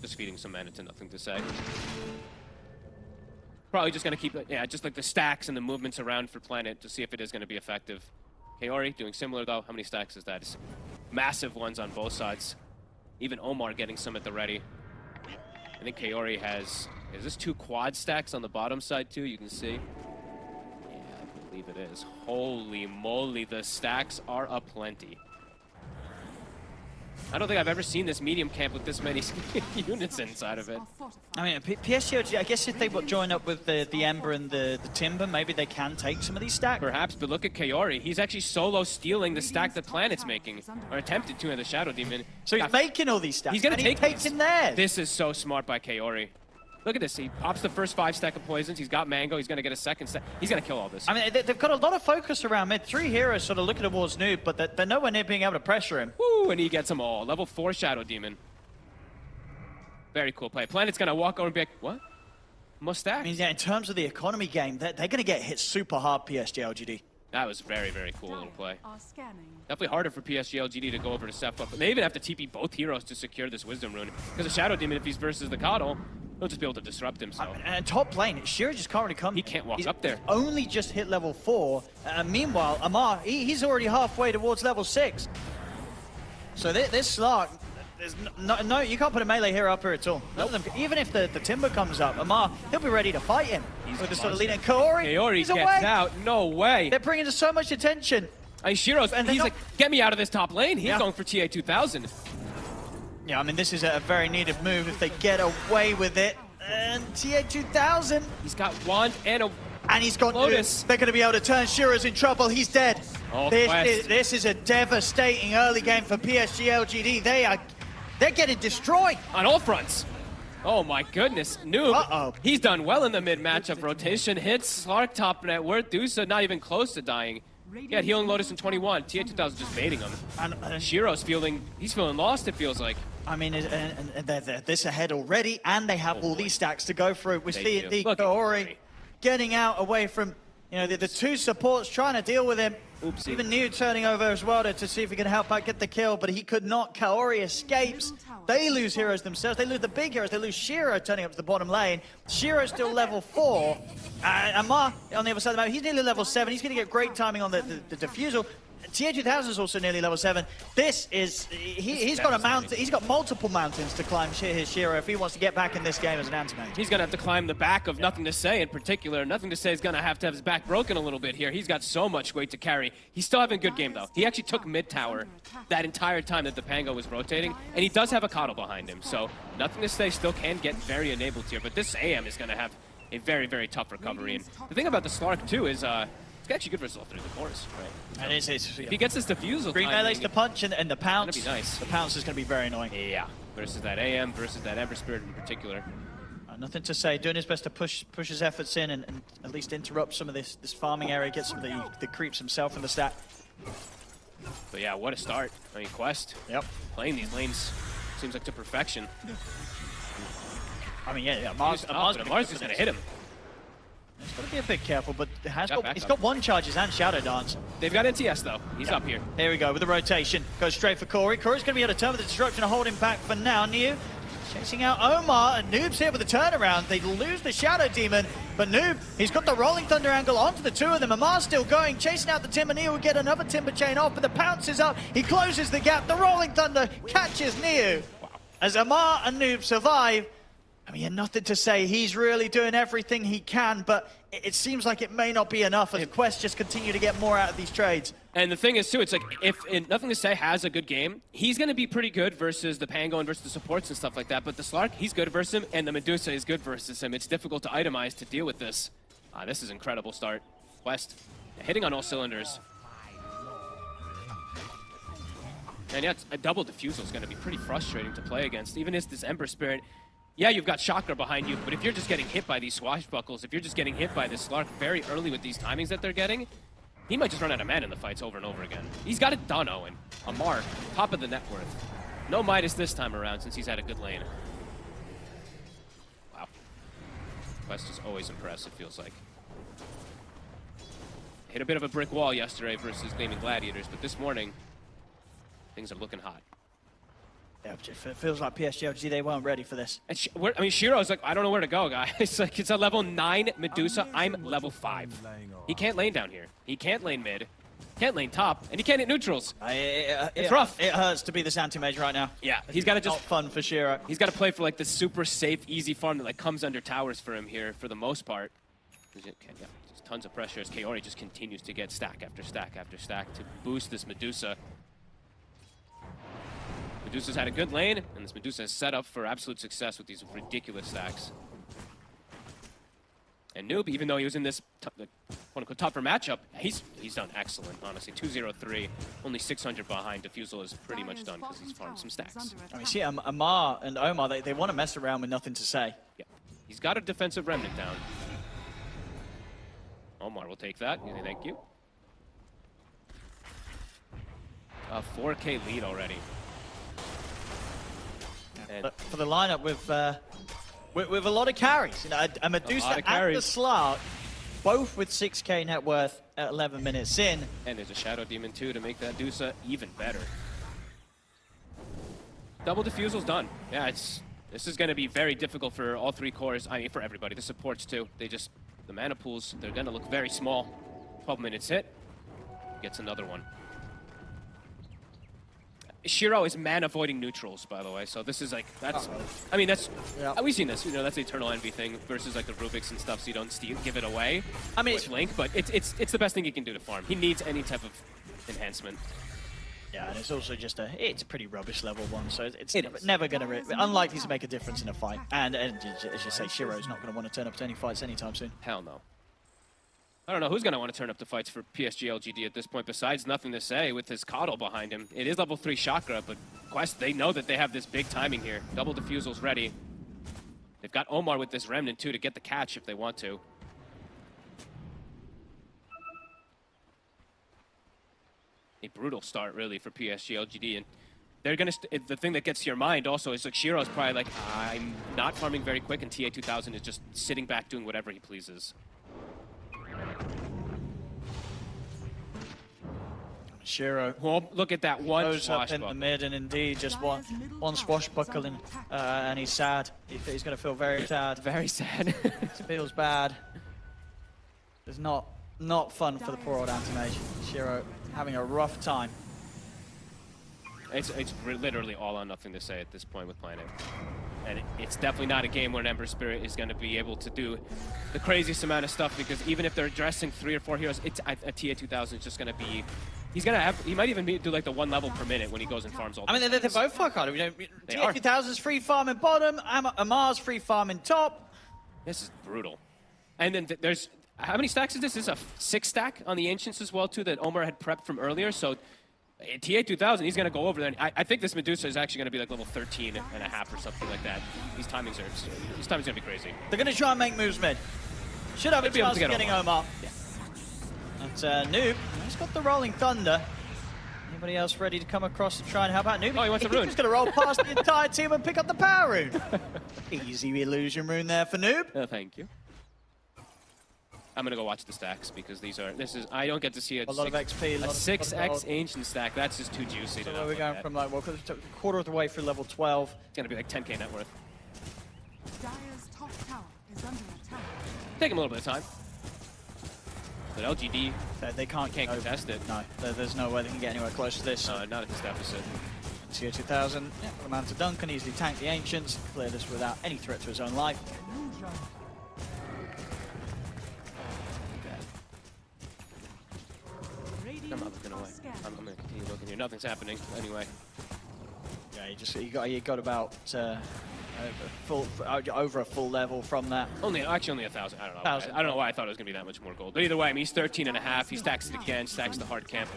just feeding some mana to nothing to say. Probably just going to keep it, just like the stacks and the movements around for Planet to see if it is going to be effective. Kaori doing similar though. How many stacks is that? It's massive ones on both sides. Even Omar getting some at the ready. I think Kaori has, is this 2 quad stacks on the bottom side too? You can see. Yeah, I believe it is. Holy moly, the stacks are aplenty. I don't think I've ever seen this medium camp with this many units inside of it. I mean, PSG, I guess if they join up with the Ember and the Timber, maybe they can take some of these stacks. Perhaps, but look at Kaori. He's actually solo stealing the stack that Planet's making, or attempted to in the Shadow Demon. So he's making all these stacks. He's going to take taking theirs. This is so smart by Kaori. Look at this. He pops the first 5 stack of poisons. He's got Mango. He's going to get a second stack. He's going to kill all this. I mean, they've got a lot of focus around mid. 3 heroes sort of looking towards Noob, but they're nowhere near being able to pressure him. Woo, and he gets them all. Level 4 Shadow Demon. Very cool play. Planet's going to walk over and be like, what? Must stack. I mean, yeah, in terms of the economy game, they're going to get hit super hard, PSG.LGD. That was very, very cool little play. Definitely harder for PSG.LGD to go over to Seph, but they even have to TP both heroes to secure this Wisdom Rune. Because the Shadow Demon, if he's versus the Coddle, he'll just be able to disrupt himself. And top lane, Shiro just can't really come. He can't walk up there. Only just hit level 4. Meanwhile, Amar, he's already halfway towards level 6. So this Slark, there's no, you can't put a melee hero up here at all. Nope. Even if the Timber comes up, Amar, he'll be ready to fight him. He's with the sort of lead. And Kaori gets away. out. No way. They're bringing to so much attention. I mean, Shiro's, and he's like, get me out of this top lane. He's going for TA 2000. Yeah, I mean, this is a very needed move if they get away with it. And TA2000. He's got Wand and a And he's got Lotus. They're going to be able to turn. Shiro's in trouble. He's dead. Oh, this is a devastating early game for PSG.LGD. They're getting destroyed. On all fronts. Oh my goodness, Noob. He's done well in the mid matchup. Rotation hits, Slark top net worth, Dusa not even close to dying. He had Healing Lotus in 21, TA2000 just baiting him. And Shiro's feeling lost, it feels like. I mean, and they're this ahead already, and they have all these stacks to go through. We see the Kaori getting out away from, the two supports trying to deal with him. Oopsie. Even New turning over as well to see if he can help out get the kill, but he could not. Kaori escapes. They lose heroes themselves. They lose the big heroes. They lose Shiro turning up to the bottom lane. Shiro's still level 4. Amar on the other side of the map, he's nearly level 7. He's going to get great timing on the defusal. TA2000 is also nearly level 7. This is, he's got a mountain, he's got multiple mountains to climb his Shiro if he wants to get back in this game as an anti-mage. He's going to have to climb the back of Nothing to Say in particular. Nothing to Say is going to have his back broken a little bit here. He's got so much weight to carry. He's still having a good game though. He actually took mid tower that entire time that the Pango was rotating, and he does have a Coddle behind him. So Nothing to Say still can get very enabled here, but this AM is going to have a very, very tough recovery. And the thing about the Slark too is, it's actually good for all 3 of the cores, right? And if he gets this defusal Green melee's the punch and the pounce. That'd be nice. The pounce is going to be very annoying. Yeah, versus that AM, versus that Ember Spirit in particular. Nothing to say, doing his best to push his efforts in and at least interrupt some of this farming area, get some of the creeps himself in the stack. But yeah, what a start. I mean, Quest. Yep. Playing these lanes seems like to perfection. I mean, yeah, Mars is going to hit him. He's got to be a bit careful, but he's got 1 charges and Shadow Dance. They've got NTS though. He's up here. Here we go with the rotation. Goes straight for Corey. Corey's going to be able to turn with the disruption and hold him back for now. New chasing out Omar, and Noob's here with the turnaround. They lose the Shadow Demon, but Noob, he's got the Rolling Thunder angle onto the 2 of them. Amar's still going, chasing out the Timber. Neo will get another Timber chain off, but the pounce is up. He closes the gap. The Rolling Thunder catches Neo. Wow. As Amar and Noob survive. I mean, Nothing to Say. He's really doing everything he can, but it seems like it may not be enough as Quest just continue to get more out of these trades. And the thing is, too, it's like, if Nothing to Say has a good game, he's going to be pretty good versus the Pango and versus the supports and stuff like that, but the Slark, he's good versus him, and the Medusa is good versus him. It's difficult to itemize to deal with this. This is an incredible start. Quest hitting on all cylinders. And yeah, a double defusal is going to be pretty frustrating to play against, even as this Ember Spirit. Yeah, you've got Chakra behind you, but if you're just getting hit by these swashbuckles, if you're just getting hit by this Slark very early with these timings that they're getting, he might just run out of mana in the fights over and over again. He's got it done, Owen. Amar, top of the net worth. No Midas this time around since he's had a good lane. Wow. Quest is always impressive, feels like. Hit a bit of a brick wall yesterday versus Gaimin Gladiators, but this morning, things are looking hot. Yeah, it feels like PSG.LGD, they weren't ready for this. And I mean, Shiro's like, I don't know where to go, guys. It's like, it's a level 9 Medusa. I'm level 5. He can't lane down here. He can't lane mid. Can't lane top. And he can't hit neutrals. It's rough. It hurts to be this anti-mage right now. Yeah, he's got to just... Not fun for Shiro. He's got to play for like the super safe, easy farm that like comes under towers for him here for the most part. Yeah, just tons of pressure as Kaori just continues to get stack after stack after stack to boost this Medusa. Medusa's had a good lane, and this Medusa is set up for absolute success with these ridiculous stacks. And Noob, even though he was in this quote-unquote tougher matchup, he's done excellent, honestly. 2-0-3, only 600 behind. Defusal is pretty much done because he's farmed some stacks. I mean, see, Amar and Omar, they want to mess around with Nothing to Say. Yeah, he's got a defensive remnant down. Omar will take that. Thank you. 4K lead already. But for the lineup with a lot of carries, a Medusa and the Slark, both with 6K net worth at 11 minutes in. And there's a Shadow Demon too to make that Medusa even better. Double Defusal's done. Yeah, this is going to be very difficult for all 3 cores. I mean, for everybody. The supports too. The mana pools, they're going to look very small. 12 minutes hit, gets another one. Shiro is man avoiding neutrals, by the way, so this is like, I mean, we've seen this, that's the Eternal Envy thing versus like the Rubik's and stuff, so you don't give it away. I mean, it's Link, but it's the best thing he can do to farm. He needs any type of enhancement. Yeah, and it's also just it's a pretty rubbish level 1, so it's never going to, unlikely to make a difference in a fight. And as you say, Shiro's not going to want to turn up to any fights anytime soon. Hell no. I don't know who's going to want to turn up to fights for PSG.LGD at this point, besides nothing to say with his Coddle behind him. It is level 3 Chakra, but Quest, they know that they have this big timing here. Double defusals ready. They've got Omar with this Remnant too to get the catch if they want to. A brutal start really for PSG.LGD, and they're gonna. The thing that gets to your mind also is like Shiro's probably like, I'm not farming very quick, and TA2000 is just sitting back doing whatever he pleases. Shiro. Well, look at that one Goes up in the swashbuckle. mid, and indeed just one swashbuckling, and he's sad. He's going to feel very sad. Very sad. He feels bad. It's not fun for the poor old anti-mage. Shiro having a rough time. It's literally all on nothing to say at this point with Planet. And it's definitely not a game where an Ember Spirit is going to be able to do the craziest amount of stuff, because even if they're addressing 3 or 4 heroes, it's a TA2000 is just going to be... He might even do like the 1 level per minute when he goes and farms all the I mean, they're both fuck hard. TA2000's free farming bottom, Amar's free farming top. This is brutal. And then there's... How many stacks is this? This is a 6 stack on the Ancients as well, too, that Omar had prepped from earlier. So TA2000, he's going to go over there. And I think this Medusa is actually going to be like level 13 and a half or something like that. These timings going to be crazy. They're going to try and make moves mid. Should have a chance of getting Omar. Yeah. That's Noob. He's got the Rolling Thunder. Anybody else ready to come across and try and help out? Noob, he wants a rune. He's just going to roll past the entire team and pick up the power rune. Easy illusion rune there for Noob. Thank you. I'm gonna go watch the stacks because I don't get to see a lot of XP, a 6x ancient stack. That's just too juicy. So we're going from like quarter of the way through level 12. It's gonna be like 10k net worth. Dire's top tower is under attack. Take him a little bit of time. But LGD, they can't contest it. No, there's no way they can get anywhere close to this. Not at this deficit. TA2000, Command to Duncan, easily tank the Ancients, clear this without any threat to his own life. I'm not looking away. I'm gonna continue looking here. Nothing's happening anyway. Yeah, you got about over a full level from that. Actually only 1,000. I don't know. I don't know why I thought it was gonna be that much more gold. But either way, I mean, he's 13 and a half. He stacks it again, stacks the hard camp.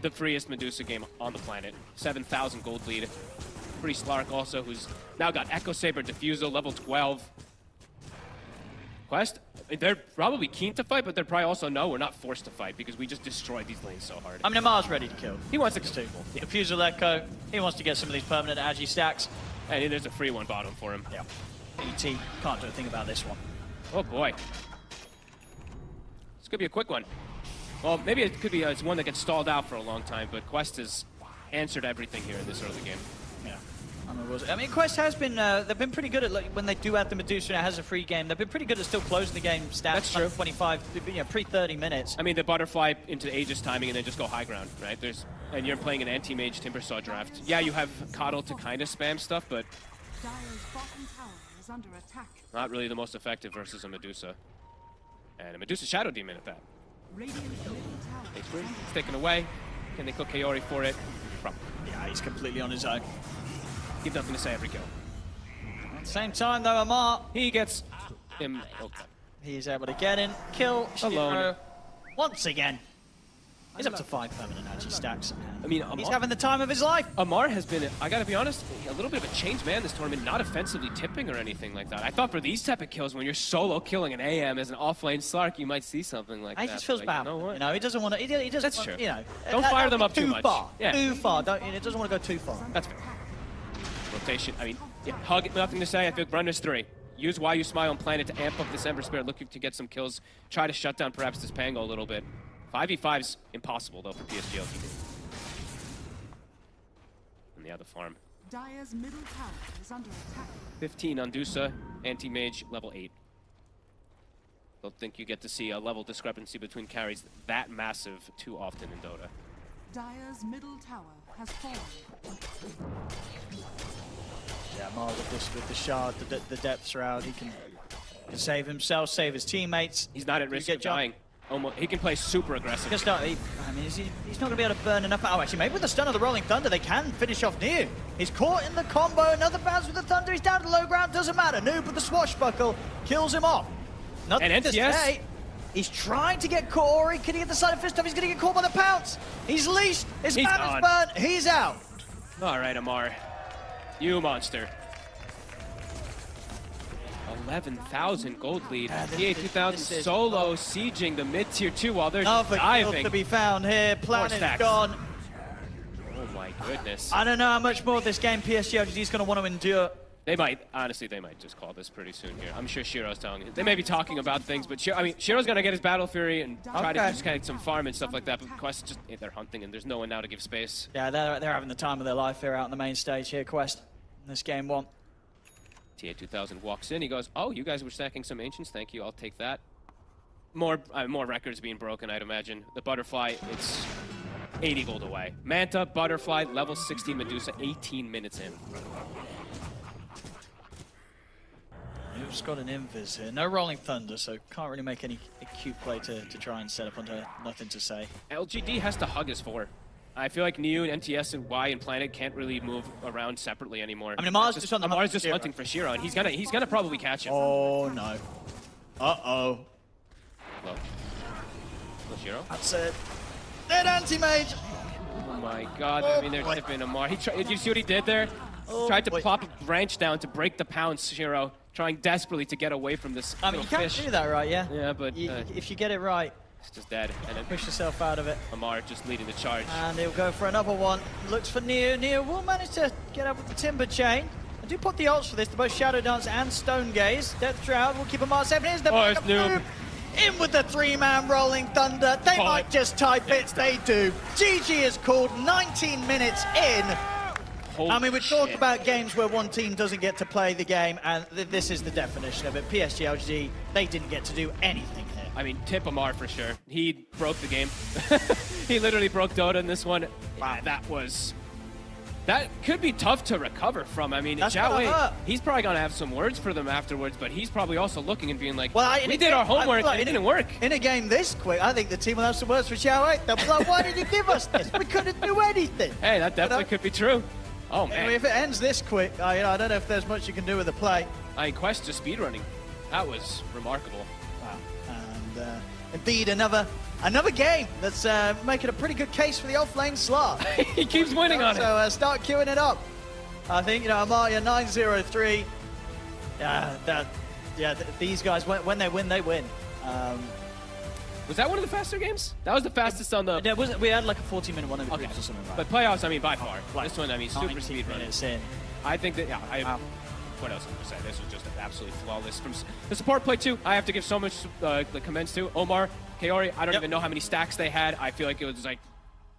The freest Medusa game on the planet. 7,000 gold lead. Pretty Slark also, who's now got Echo Saber Diffusal, level 12. Quest, they're probably keen to fight, but they're probably also we're not forced to fight because we just destroyed these lanes so hard. I mean, Amar's ready to kill. He wants to kill. Yeah. Diffusal Echo, he wants to get some of these permanent Agi stacks. And there's a free one bottom for him. Yeah. ET can't do a thing about this one. Oh boy. This could be a quick one. Well, maybe it could be it's one that gets stalled out for a long time, but Quest has answered everything here in this early game. Yeah. I mean, Quest has been, they've been pretty good at, like, when they do have the Medusa and it has a free game, they've been pretty good at still closing the game stats. That's true. 25, pre-30 minutes. I mean, the butterfly into Aegis timing and then just go high ground, right? And you're playing an anti-mage Timbersaw draft. Yeah, you have Coddle to kind of spam stuff, but Dire's bottom tower is under attack. not really the most effective versus a Medusa. And a Medusa Shadow Demon at that. Radiant's middle tower. It's taken away. Can they cook Kaori for it? Probably. Yeah, he's completely on his own. You've nothing to say every kill. At the same time, though, Amar, he gets him. Okay. He's able to get in, kill Alone. Shiro once again. He's up to 5 permanent Agi stacks. I mean, he's having the time of his life. Amar has been, I gotta be honest, a little bit of a changed man this tournament, not offensively tipping or anything like that. I thought for these type of kills, when you're solo killing an AM as an offlane Slark, you might see something like that. He just feels bad. You know what? You know, he doesn't want to. He doesn't. That's true. You know, Don't fire them up too much. Far. Yeah. Too far. It doesn't want to go too far. That's fair. Rotation. I mean, yeah, hug. Nothing to say. I think run is 3. Use Why You Smile on Planet to amp up this Ember Spirit, looking to get some kills. Try to shut down perhaps this Pango a little bit. 5v5's impossible though for PSG.LGD. And the other farm. Dire's middle tower is under attack. 15 on Dusa, anti-mage, level 8. Don't think you get to see a level discrepancy between carries that massive too often in Dota. Dire's middle tower has fallen. Yeah, Mar with the shard, the depths are out. He can save himself, save his teammates. He's not at risk of dying. almost, he can play super aggressive. He's not going to be able to burn enough. Oh, actually, maybe with the stun of the Rolling Thunder, they can finish off New. He's caught in the combo. Another bounce with the Thunder. He's down to the low ground. Doesn't matter. Noob with the swashbuckle kills him off. Nothing And to NTS. say. He's trying to get caught. Ori, can he get the side of fist off? He's going to get caught by the pounce. He's leashed. His He's man is gone. burned. He's out. All right, Amar. You monster. 11,000 gold lead. TA2000 solo sieging the mid-tier 2 while they're Another kill diving. to be found here. Plan is stacks. gone. Oh my goodness. I don't know how much more of this game PSG.LGD is going to want to endure. They might, honestly, they might just call this pretty soon here. I'm sure Shiro's telling you. They may be talking about things, but Shiro's going to get his Battle Fury and try to just get some farm and stuff like that. But Quest, just they're hunting, and there's no one now to give space. Yeah, they're having the time of their life here out on the main stage here, Quest. In this game one. TA2000 walks in. He goes, "Oh, you guys were stacking some Ancients. Thank you. I'll take that." More records being broken, I'd imagine. The Butterfly, it's 80 gold away. Manta, Butterfly, level 60 Medusa, 18 minutes in. You've just got an Invis here. No Rolling Thunder, so can't really make any acute play to try and set up onto nothing to say. LGD has to hug his 4. I feel like Neo, MTS, and Y and Planet can't really move around separately anymore. I mean, Amar's just on the Amar's hunt just for hunting for Shiro, and he's gonna probably catch him. Oh no. Uh-oh. Low. Low Shiro. That's it. Dead anti-mage! Oh my god, I mean, they're tipping Amar. Did you see what he did there? Tried to plop a branch down to break the pounce, Shiro, trying desperately to get away from this I mean, you can't do that, right, yeah? Yeah, but if you get it right, it's just dead. And then push yourself out of it. Amar just leading the charge. And he'll go for another one. Looks for Neo. Neo will manage to get up with the Timber Chain. I do put the ults for this to both Shadow Dance and Stone Gaze. Death Shroud will keep Amar safe. Here's the backup move. In with the 3-man Rolling Thunder. They might just type it. They do. GG is called 19 minutes in. I mean, we talk about games where one team doesn't get to play the game, and this is the definition of it. PSG.LGD, they didn't get to do anything here. I mean, tip Amar for sure. He broke the game. He literally broke Dota in this one. Wow. That could be tough to recover from. I mean, Zhao Wei, he's probably going to have some words for them afterwards, but he's probably also looking and being like, well, we did our homework and it didn't work. In a game this quick, I think the team will have some words for Zhao Wei. They'll be like, why did you give us this? We couldn't do anything. Hey, that definitely could be true. Oh, man. I mean, if it ends this quick, I don't know if there's much you can do with the play. I mean, Quest just speedrunning. That was remarkable. Wow. And indeed, another game that's making a pretty good case for the off-lane slot. He keeps winning on it. So start queuing it up. I think, Amaria 9-0-3. These guys, when they win, they win. Was that one of the faster games? That was the fastest on the... Yeah, we had like a 14-minute one over or something, right? But playoffs, I mean, by far. This one, I mean, super speed run. In. I think that, what else can I say? This was just absolutely flawless. From the support play, too, I have to give so much the comments to. Omar, Kaori, I don't even know how many stacks they had. I feel like it was like,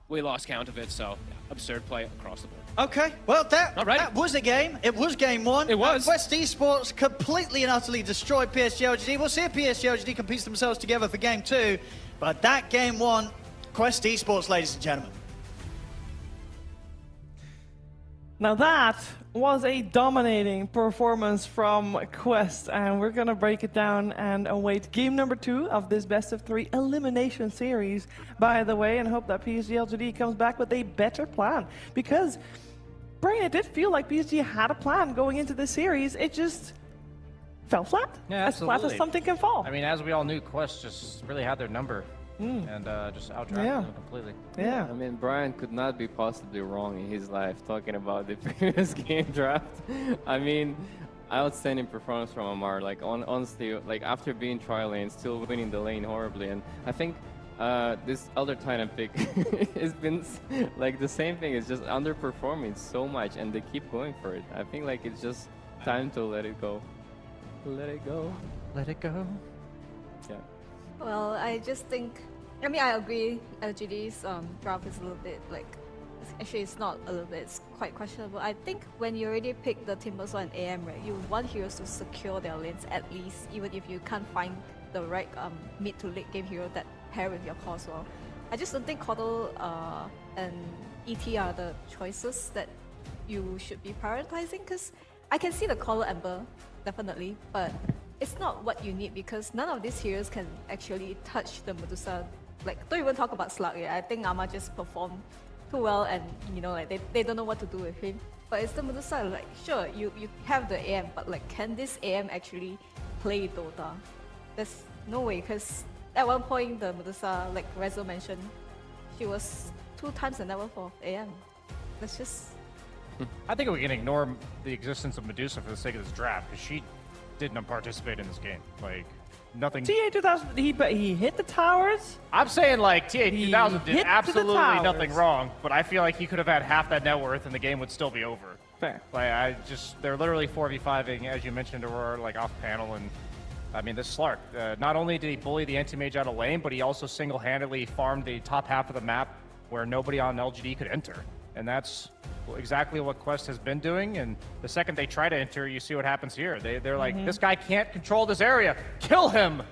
we lost count of it, so absurd play across the board. Okay, well, that was a game. It was game one. It was. FIRST Esports completely and utterly destroyed PSG.LGD. We'll see if PSG.LGD can piece themselves together for game two. But that game one, FIRST Esports, ladies and gentlemen. Now that was a dominating performance from Quest, and we're gonna break it down and await game number 2 of this best of 3 elimination series, by the way, and hope that PSG.LGD comes back with a better plan, because Brian, it did feel like PSG had a plan going into this series. It just fell flat. Yeah, as flat as something can fall. I mean, as we all knew, Quest just really had their number. And just outdrafted them completely. Yeah. I mean, Brian could not be possibly wrong in his life talking about the previous game draft. I mean, outstanding performance from Amar. Like, honestly, like after being trial lane, still winning the lane horribly. And I think this other Titan pick has been like the same thing. It's just underperforming so much, and they keep going for it. I think like it's just time to let it go. Let it go. Let it go. Yeah. Well, I just think, I mean, I agree, LGD's draft is a little bit like, actually it's not a little bit, it's quite questionable. I think when you already pick the Timbersaw and AM, right, you want heroes to secure their lanes at least, even if you can't find the right mid to late game hero that pair with your core as well. I just don't think Coddle and ET are the choices that you should be prioritizing, because I can see the Collar Ember, definitely, but it's not what you need because none of these heroes can actually touch the Medusa. Like, don't even talk about Slug. I think Ama just performed too well, and you know, like they don't know what to do with him. But it's the Medusa. Like, sure, you have the AM, but like, can this AM actually play Dota? There's no way, because at one point the Medusa, like Rezo mentioned, she was 2 times the level for AM. That's just. I think we can ignore the existence of Medusa for the sake of this draft, because she didn't participate in this game. Like, nothing. TA2000, he hit the towers? I'm saying, like, TA2000 did hit absolutely the nothing towers. wrong, but I feel like he could have had half that net worth and the game would still be over. Fair. Like, they're literally 4v5ing, as you mentioned, Aurora, like, off panel, and I mean, this Slark, not only did he bully the anti-mage out of lane, but he also single-handedly farmed the top half of the map where nobody on LGD could enter. And that's exactly what Quest has been doing, and the second they try to enter, you see what happens here. They're like, this guy can't control this area, kill him!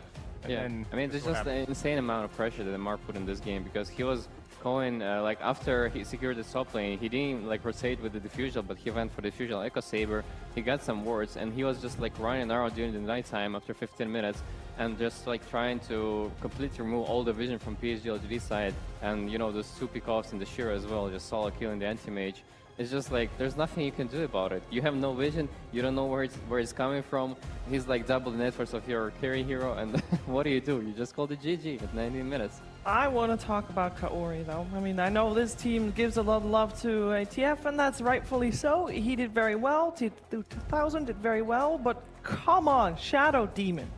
And Yeah, I mean, there's just an insane amount of pressure that Mark put in this game because he was going, like, after he secured the top lane, he didn't, like, rotate with the diffusal, but he went for the diffusal Echo Saber, he got some wards, and he was just, like, running around during the nighttime after 15 minutes, and just, like, trying to completely remove all the vision from PSG.LGD side, and, you know, those 2 pickoffs in the Shira as well, just solo killing the anti-mage. It's just like, there's nothing you can do about it. You have no vision, you don't know where it's coming from. He's like double the net worth of your carry hero, and what do? You just call the GG at 19 minutes. I want to talk about Kaori though. I mean, I know this team gives a lot of love to ATF, and that's rightfully so. He did very well, T2000 did very well, but come on, Shadow Demon.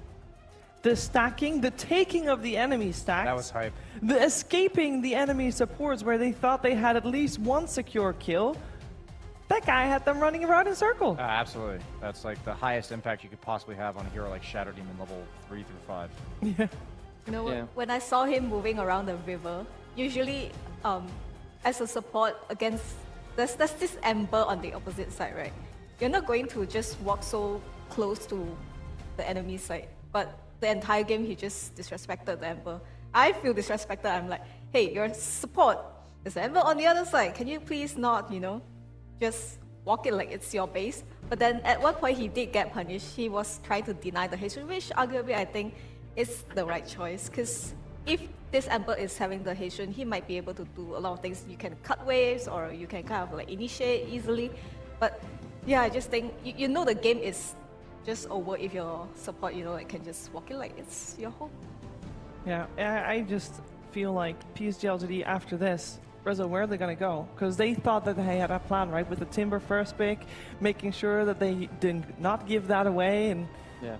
The stacking, the taking of the enemy stacks. That was hype. The escaping the enemy supports where they thought they had at least 1 secure kill. That guy had them running around in circle. Absolutely. That's like the highest impact you could possibly have on a hero like Shadow Demon level 3 through 5. Yeah. You know, when I saw him moving around the river, usually as a support against, there's this Ember on the opposite side, right? You're not going to just walk so close to the enemy side, but the entire game he just disrespected the Ember. I feel disrespected. I'm like, hey, you're support. There's an Ember on the other side. Can you please not, you know, just walk it like it's your base? But then at one point he did get punished. He was trying to deny the haste, which arguably I think is the right choice. Because if this Ember is having the haste, he might be able to do a lot of things. You can cut waves or you can kind of like initiate easily. But yeah, I just think, you know, the game is just over if your support, you know, like, can just walk it like it's your home. Yeah, I just feel like PSG.LGD after this, Rezo, where are they going to go? Because they thought that they had a plan, right? With the Timber first pick, making sure that they did not give that away, and yeah,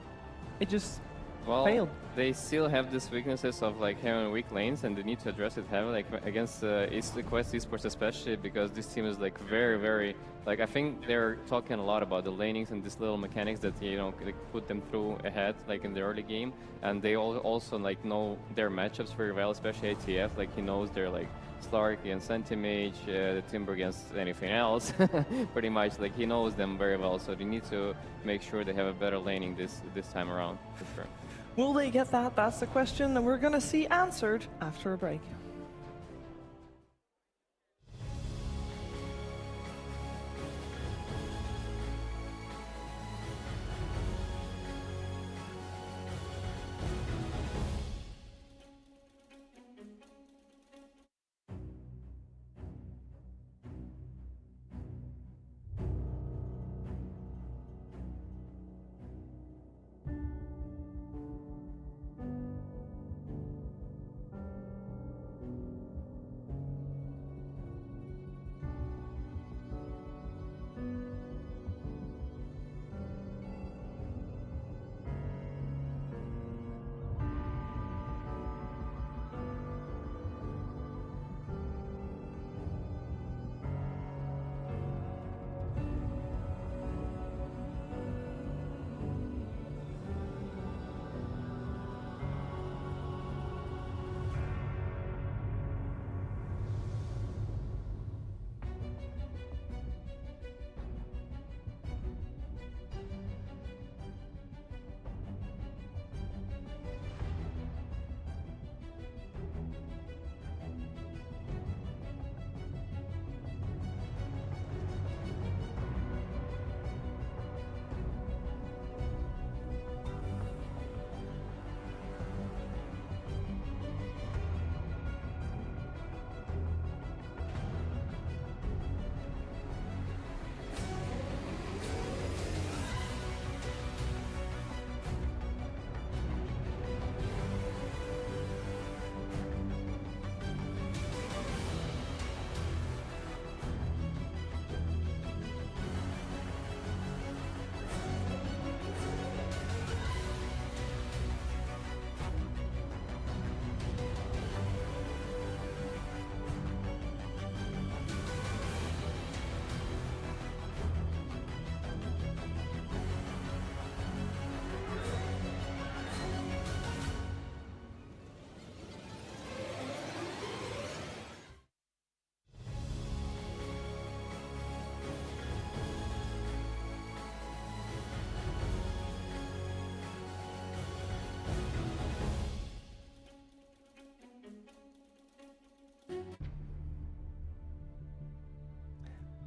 it just failed. They still have these weaknesses of like having weak lanes, and they need to address it heavily, like against Quest Esports especially, because this team is like very, like, I think they're talking a lot about the lanings and these little mechanics that, you know, like, put them through ahead, like in the early game, and they also like know their matchups very well, especially ATF. Like, he knows their like Slark against Anti-Mage, the Timber against anything else, pretty much. Like, he knows them very well, so they need to make sure they have a better laning this time around, for sure. will they get that? That's the question, and we're going to see answered after a break.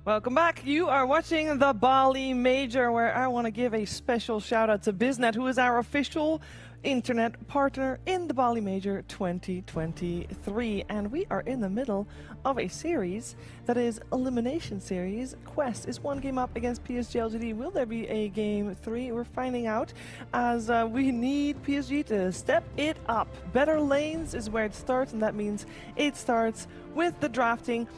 Welcome back. You are watching the Bali Major, where I want to give a special shout out to Biznet, who is our official internet partner in the Bali Major 2023. And we are in the middle of a series that is Elimination Series. Quest is one game up against PSG.LGD. Will there be a game 3? We're finding out, as we need PSG to step it up. Better lanes is where it starts, and that means it starts with the drafting.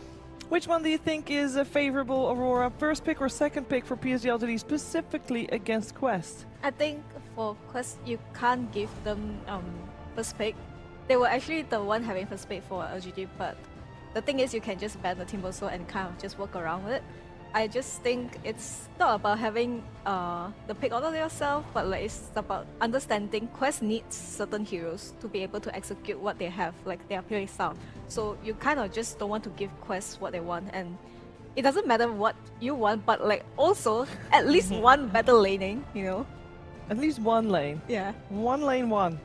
Which one do you think is a favorable, Aurora? First pick or second pick for PSG.LGD, specifically against Quest? I think for Quest, you can't give them first pick. They were actually the one having first pick for LGD, but the thing is you can just ban the Timbersaw and kind of just work around it. I just think it's not about having the pick order yourself, but like it's about understanding Quest needs certain heroes to be able to execute what they have, like their play style. So you kind of just don't want to give Quest what they want, and it doesn't matter what you want, but like also at least one better laning, you know? At least one lane. Yeah. One lane, one.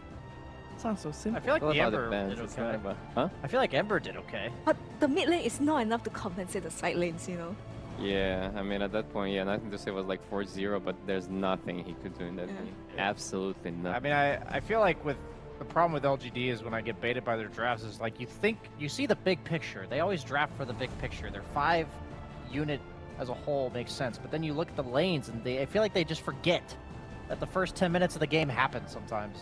Sounds so simple. I feel like the Ember did okay. Huh? I feel like Ember did okay. But the mid lane is not enough to compensate the side lanes, you know? Yeah, I mean, at that point, yeah, nothing to say was like 4-0, but there's nothing he could do in that game. Absolutely nothing. I mean, I feel like with the problem with LGD is when I get baited by their drafts is like You see the big picture. They always draft for the big picture. Their 5-unit as a whole makes sense, but then you look at the lanes and I feel like they just forget that the first 10 minutes of the game happen sometimes.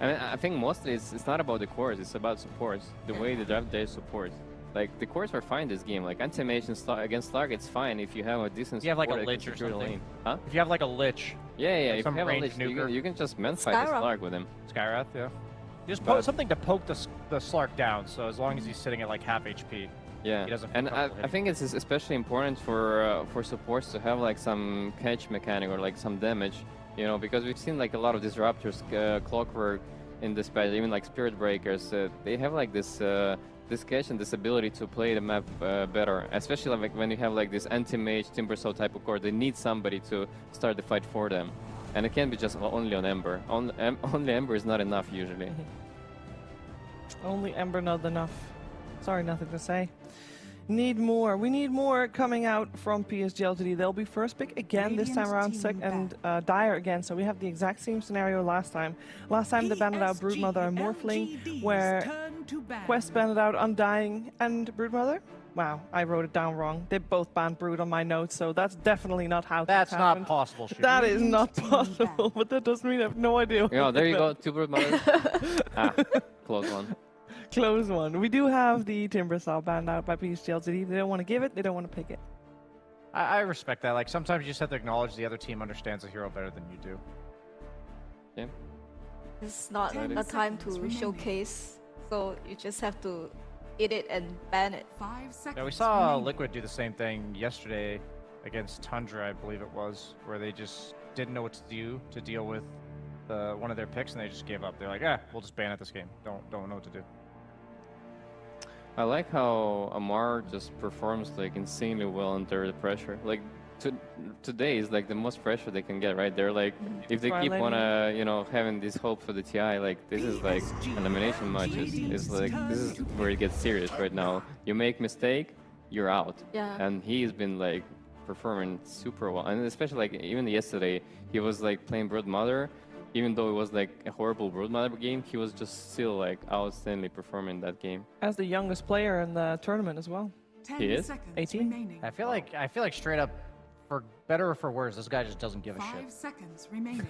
I mean, I think mostly it's not about the cores, it's about supports. The way the draft day supports. Like, the cores were fine this game. Like, anti-mage against Slark, it's fine if you have a decent If you have like a support that lich can or secure the something. lane. Huh? If you have like a lich. Yeah, like if you some have a ranged lich, nuker. you can just man-fight the Slark with him. Skywrath, yeah. Just poke something to poke the Slark down, so as long as he's sitting at like half HP. Yeah, he doesn't and I think it's especially important for supports to have like some catch mechanic or like some damage, you know, because we've seen like a lot of disruptors, Clockwork in this patch, even like Spirit Breakers, they have like this catch and this ability to play the map better, especially like when you have like this anti-mage Timbersaw type of core. They need somebody to start the fight for them, and it can't be just only on Ember. Only Ember is not enough usually. Only Ember not enough. Sorry, nothing to say. Need more. We need more coming out from PSG.LGD. They'll be first pick again this time around, and Dire again. So we have the exact same scenario last time. Last time they banned out Broodmother and Morphling, where Quest banned out Undying and Broodmother. Wow, I wrote it down wrong. They both banned Brood on my notes, so that's definitely not how That's happened. not possible, Shooter. That is not possible, but that doesn't mean I have no idea. Yeah, there you go, 2 Broodmothers. Close one. Close one. We do have the Timbersaw banned out by PSG.LGD. They don't want to give it, they don't want to pick it. I respect that. Like, sometimes you just have to acknowledge the other team understands the hero better than you do. Yeah. It's not a time to showcase, so you just have to eat it and ban it. 5 seconds. Yeah, we saw Liquid do the same thing yesterday against Tundra, I believe it was, where they just didn't know what to do to deal with one of their picks, and they just gave up. They're like, we'll just ban it this game. Don't know what to do. I like how Amar just performs like insanely well under the pressure. Like today is like the most pressure they can get, right? They're like, if they keep wanna, you know, having this hope for the TI, like this is like elimination matches. It's like this is where it gets serious right now. You make mistake, you're out. Yeah. And he's been like performing super well, and especially like even yesterday, he was like playing Broodmother. Even though it was like a horrible Broodmother game, he was just still like outstandingly performing that game. As the youngest player in the tournament as well. He is? 18. I feel like straight up, for better or for worse, this guy just doesn't give a 5 shit. seconds remaining.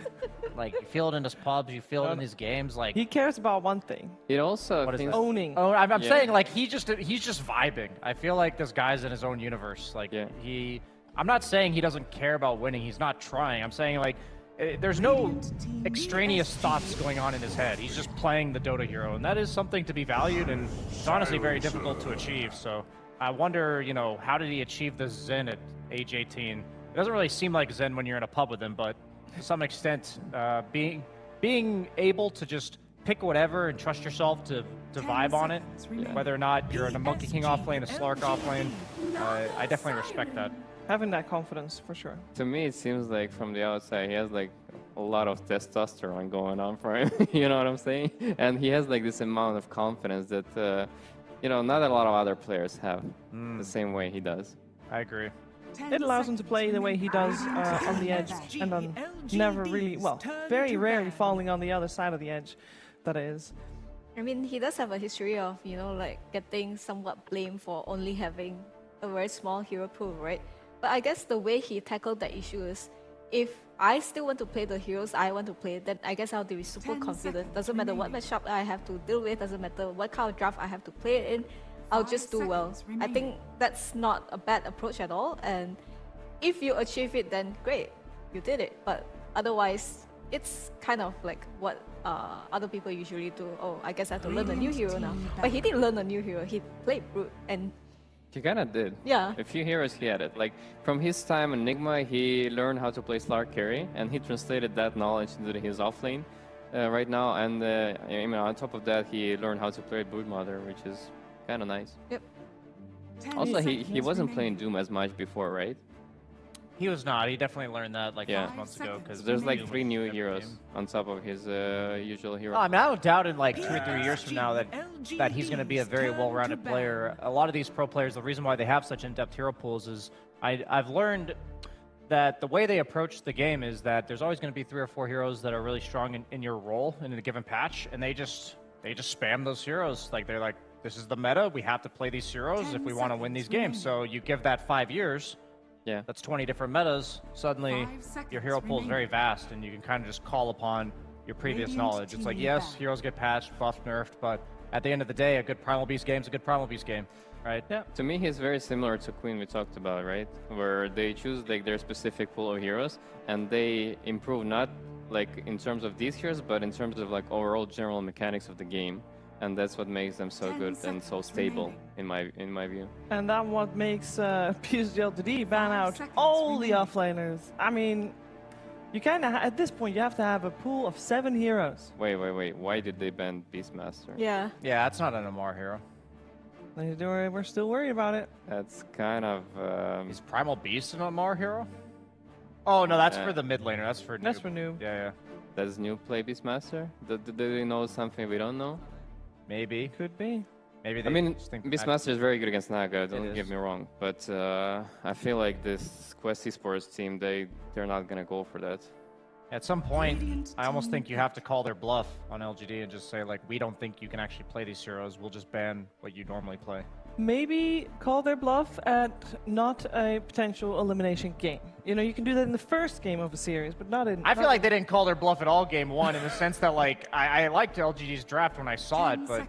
Like, you feel it in his pubs, you feel it in his games. Like, he cares about one thing. It also owning. Oh, I'm saying like he's just vibing. I feel like this guy's in his own universe. Like I'm not saying he doesn't care about winning. He's not trying. I'm saying like there's no extraneous thoughts going on in his head. He's just playing the Dota hero, and that is something to be valued, and it's honestly very difficult to achieve. So I wonder, you know, how did he achieve this Zen at age 18? It doesn't really seem like Zen when you're in a pub with him, but to some extent, being able to just pick whatever and trust yourself to vibe on it, whether or not you're in a Monkey King off lane, a Slark off lane, I definitely respect that. Having that confidence, for sure. To me, it seems like from the outside, he has like a lot of testosterone going on for him. You know what I'm saying? And he has like this amount of confidence that, you know, not a lot of other players have the same way he does. I agree. It allows him to play the way he does on the edge, and on never really, well, very rarely falling on the other side of the edge, that is. I mean, he does have a history of, you know, like getting somewhat blamed for only having a very small hero pool, right? But I guess the way he tackled that issue is, if I still want to play the heroes I want to play, then I guess I'll be super confident. Doesn't matter what matchup I have to deal with, doesn't matter what kind of draft I have to play it in, I'll just do well. I think that's not a bad approach at all, and if you achieve it, then great, you did it. But otherwise, it's kind of like what other people usually do. Oh, I guess I have to learn a new hero now. But he didn't learn a new hero, he played Brute, and He kind of did. Yeah. A few heroes he had it. Like, from his time in Enigma, he learned how to play Slark carry, and he translated that knowledge into his offlane right now. And I mean, on top of that, he learned how to play Broodmother, which is kind of nice. Yep. Also, he wasn't playing Doom as much before, right? He was not. He definitely learned that like 5 months ago. Because There's like 3 new heroes on top of his usual hero. Oh, I mean, I don't doubt in like 2 or 3 years from now that he's going to be a very well-rounded player. A lot of these pro players, the reason why they have such in-depth hero pools is I've learned that the way they approach the game is that there's always going to be 3 or 4 heroes that are really strong in your role in a given patch, and they just spam those heroes. Like, they're like, this is the meta. We have to play these heroes if we want to win these games. So you give that 5 years. Yeah. That's 20 different metas. Suddenly, your hero pool is very vast, and you can kind of just call upon your previous knowledge. It's like, yes, heroes get patched, buffed, nerfed, but at the end of the day, a good Primal Beast game is a good Primal Beast game, right? Yeah. To me, he's very similar to Queen we talked about, right? Where they choose like their specific pool of heroes, and they improve not like in terms of these heroes, but in terms of like overall general mechanics of the game. And that's what makes them so good and so stable, in my view. And that's what makes PSG.LGD ban out all the offlaners. I mean, you kind of, at this point, you have to have a pool of 7 heroes. Wait. Why did they ban Beastmaster? Yeah. Yeah, that's not an MR hero. We're still worried about it. That's kind of... Is Primal Beast an MR hero? Oh, no, that's for the mid laner. That's for noob. That's for noob. Yeah. Does noob play Beastmaster? Do they know something we don't know? Maybe. Could be. Maybe. I mean, Beastmaster is very good against Naga, don't get me wrong. But I feel like this Quest Esports team, they're not going to go for that. At some point, I almost think you have to call their bluff on LGD and just say, like, we don't think you can actually play these heroes. We'll just ban what you normally play. Maybe call their bluff at not a potential elimination game. You know, you can do that in the first game of a series, but not in... I feel like they didn't call their bluff at all game 1 in the sense that, like, I liked LGD's draft when I saw it, but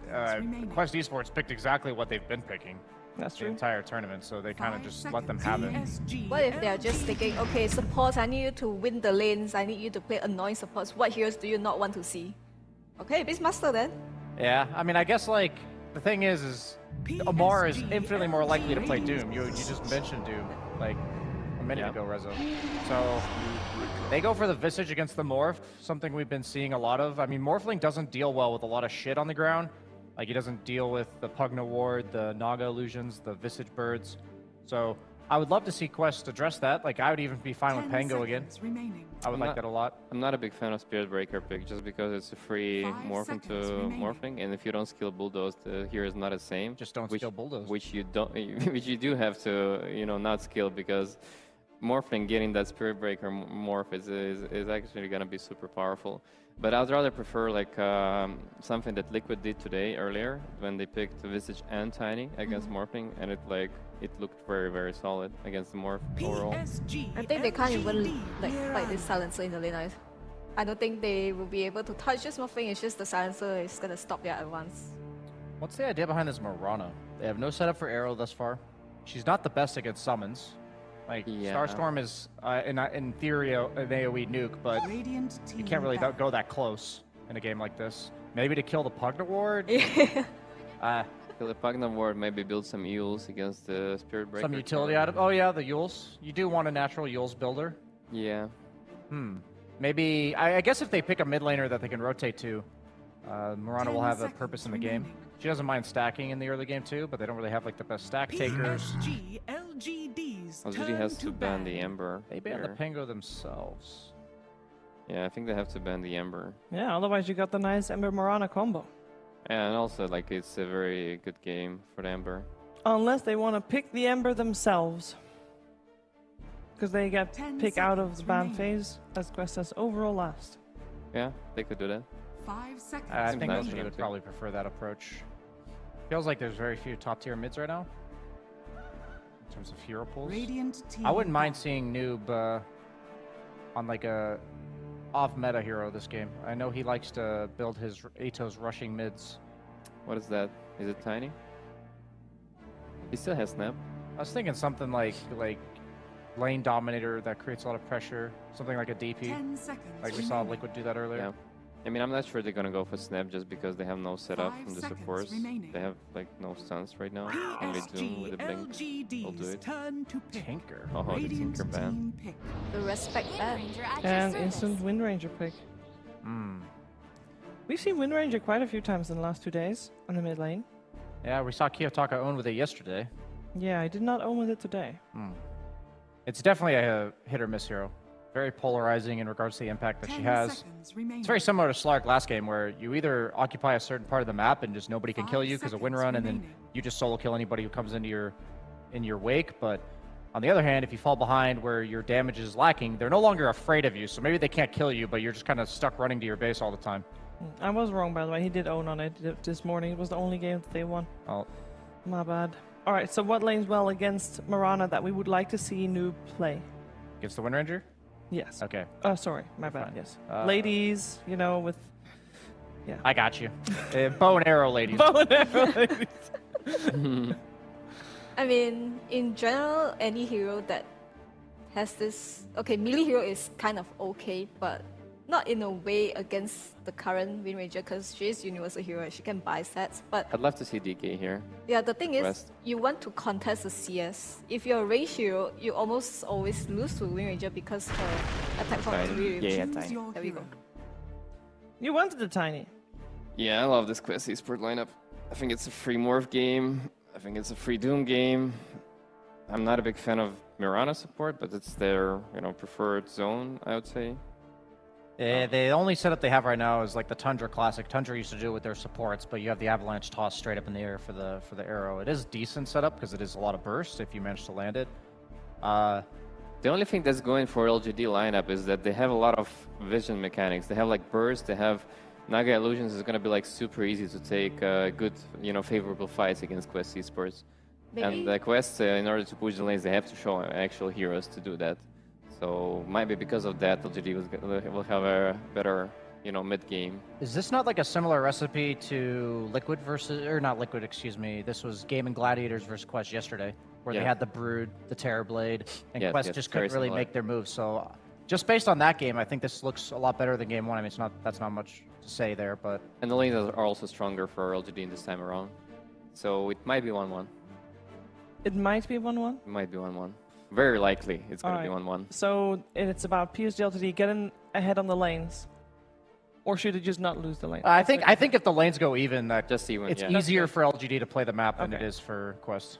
Quest Esports picked exactly what they've been picking. That's the true. entire tournament, so they kind of just let them have it. What if they're just thinking, okay, supports, I need you to win the lanes, I need you to play annoying supports. What heroes do you not want to see? Okay, Beastmaster then. Yeah, I mean, I guess, like, the thing is Amar is infinitely more likely to play Doom. You just mentioned Doom, like, a minute ago, Rezo. So, they go for the Visage against the Morph, something we've been seeing a lot of. I mean, Morphling doesn't deal well with a lot of shit on the ground. Like, he doesn't deal with the Pugna Ward, the Naga illusions, the Visage birds. So, I would love to see Quest address that. Like, I would even be fine with Pango again. I would like that a lot. I'm not a big fan of Spirit Breaker pick, just because it's a free morph into morphing, and if you don't skill Bulldoze, the hero is not the same. Just don't skill Bulldoze. Which you don't, which you do have to, you know, not skill, because morphing, getting that Spirit Breaker morph is actually gonna be super powerful. But I'd rather prefer like something that Liquid did today earlier when they picked Visage and Tiny against morphing, and it looked very, very solid against the morph overall. I think they can't even like fight this silencer in the lane. I don't think they will be able to touch this morphing. It's just the silencer is gonna stop their advance. What's the idea behind this Mirana? They have no setup for Arrow thus far. She's not the best against summons. Like, Starstorm is, in theory, an AoE nuke, but you can't really go that close in a game like this. Maybe to kill the Pugna Ward? Kill the Pugna Ward, maybe build some Euls against the Spirit Breaker. Some utility out of... Oh, yeah, the Euls. You do want a natural Euls builder. Yeah. Maybe... I guess if they pick a mid laner that they can rotate to, Mirana will have a purpose in the game. She doesn't mind stacking in the early game, too, but they don't really have, like, the best stack takers. LGD has to ban the Ember. They ban the Pango themselves. Yeah, I think they have to ban the Ember. Yeah, otherwise you got the nice Ember Mirana combo. Yeah, and also, like, it's a very good game for the Ember. Unless they want to pick the Ember themselves. because they get picked out of the ban phase, as Quest says, overall last. Yeah, they could do that. 5 seconds. I think nice LGD would probably prefer that approach. Feels like there's very few top tier mids right now in terms of hero pools. Radiant team I wouldn't mind seeing Noob on like a off-meta hero this game. I know he likes to build his Atos rushing mids. What is that? Is it Tiny? He still has Snap. I was thinking something like lane dominator that creates a lot of pressure, something like a DP. 10 seconds Like we saw Liquid do that earlier. Yeah. I mean, I'm not sure they're gonna go for Snap just because they have no setup 5 from the seconds supports. remaining. They have like no stuns right now. Only Doom with a blink will do it. Tinker. Oh, the Tinker ban. The respect ban. And instant Wind Ranger pick. We've seen Wind Ranger quite a few times in the last 2 days on the mid lane. Yeah, we saw Kiyotaka own with it yesterday. Yeah, I did not own with it today. It's definitely a hit or miss hero. Very polarizing in regards to the impact that she has. It's very similar to Slark last game, where you either occupy a certain part of the map and just nobody can kill you because of win run, and then you just solo kill anybody who comes into your wake. But on the other hand, if you fall behind where your damage is lacking, they're no longer afraid of you. So maybe they can't kill you, but you're just kind of stuck running to your base all the time. I was wrong, by the way. He did own on it this morning. It was the only game that they won. Oh, my bad. All right, so what lanes well against Mirana that we would like to see Noob play? Against the Wind Ranger? Yes. Okay. Oh, sorry, my bad. Yes. Ladies, you know, with yeah. I got you. Bow and arrow ladies. Bow and arrow ladies. I mean, in general, any hero that has this... Okay, melee hero is kind of okay, but not in a way against the current Wind Ranger, because she is universal hero, she can buy sets, but... I'd love to see DK here. Yeah, the thing is, West. you want to contest the CS. If you're a range hero, you almost always lose to Wind Ranger because her attack power is really Tiny. There we go. You wanted the Tiny. Yeah, I love this Quest Esport lineup. I think it's a free Morph game. I think it's a free Doom game. I'm not a big fan of Mirana support, but it's their preferred zone, I would say. The only setup they have right now is like the Tundra Classic. Tundra used to do it with their supports, but you have the Avalanche toss straight up in the air for the arrow. It is decent setup because it is a lot of burst if you manage to land it. The only thing that's going for LGD lineup is that they have a lot of vision mechanics. They have like burst, they have Naga Illusions. Is going to be like super easy to take good, favorable fights against Quest Esports. And the Quest, in order to push the lanes, they have to show actual heroes to do that. So might be because of that, LGD will have a better, mid game. Is this not like a similar recipe to Liquid versus, or not Liquid, excuse me? This was Gaimin Gladiators versus Quest yesterday, where they had the Brood, the Terrorblade, and Quest just couldn't really make their moves. So just based on that game, I think this looks a lot better than game one. I mean, that's not much to say there, but and the lanes are also stronger for LGD this time around. So it might be 1-1. It might be 1-1. It might be 1-1. Very likely it's going to be 1-1. So it's about PSG.LGD getting ahead on the lanes, or should it just not lose the lane? I think if the lanes go even, just even, it's easier for LGD to play the map than it is for Quest.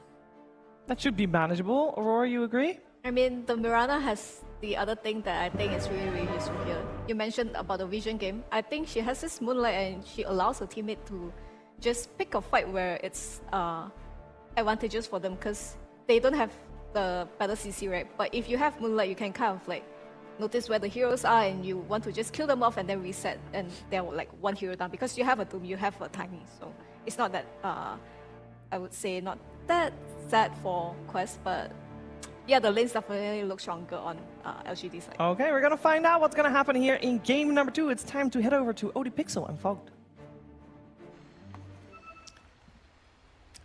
That should be manageable. Aurora, you agree? I mean, the Mirana has the other thing that I think is really, really useful here. You mentioned about the vision game. I think she has this Moonlight and she allows her teammate to just pick a fight where it's advantageous for them because they don't have the better CC, right? But if you have Moonlight, you can kind of like notice where the heroes are and you want to just kill them off and then reset and they're like one hero down because you have a Doom, you have a Tiny. So it's not that, I would say, not that sad for Quest, but yeah, the lanes definitely look stronger on LGD side. Okay, we're gonna find out what's gonna happen here in game number 2. It's time to head over to ODPixel and Fogged.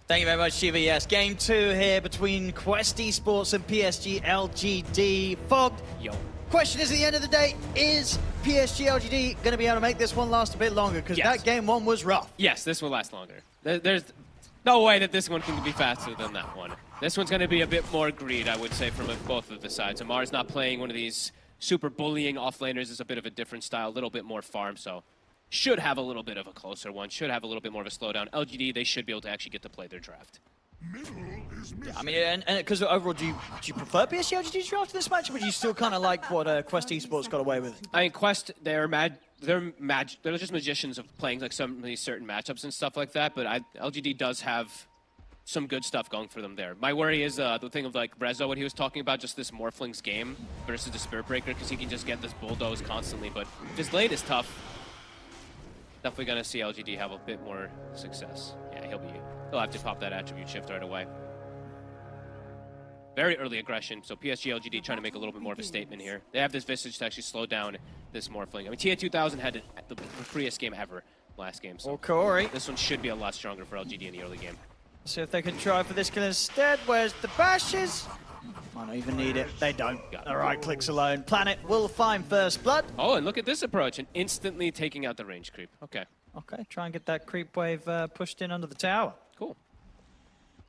Thank you very much, Shiva. Yes, game 2 here between Quest Esports and PSG.LGD. Fogged. Yo. Question is, at the end of the day, is PSG.LGD going to be able to make this one last a bit longer? Because that game 1 was rough. Yes, this will last longer. There's no way that this one can be faster than that one. This one's going to be a bit more greed, I would say, from both of the sides. Amar's not playing one of these super bullying offlaners. It's a bit of a different style, a little bit more farm, so should have a little bit of a closer one, should have a little bit more of a slowdown. LGD, they should be able to actually get to play their draft. Yeah, I mean, and because overall, do you prefer PSG.LGD's draft to this match, or do you still kind of like what Quest Esports got away with? I mean, Quest, they're just magicians of playing like some of these certain matchups and stuff like that, but LGD does have some good stuff going for them there. My worry is the thing of like Rezo, what he was talking about, just this Morphling's game versus the Spirit Breaker, because he can just get this bulldoze constantly. But this lane is tough. Definitely gonna see LGD have a bit more success. Yeah, he'll have to pop that attribute shift right away. Very early aggression, so PSG.LGD trying to make a little bit more of a statement here. They have this Visage to actually slow down this Morphling. I mean, TA2000 had the freest game ever last game, so Kaori. This one should be a lot stronger for LGD in the early game. See if they can try for this kill instead. Where's the bashes? Might not even need it. They don't. All right, clicks alone. Planet will find first blood. Oh, and look at this approach, and instantly taking out the range creep. Okay. Okay, try and get that creep wave pushed in under the tower. Cool.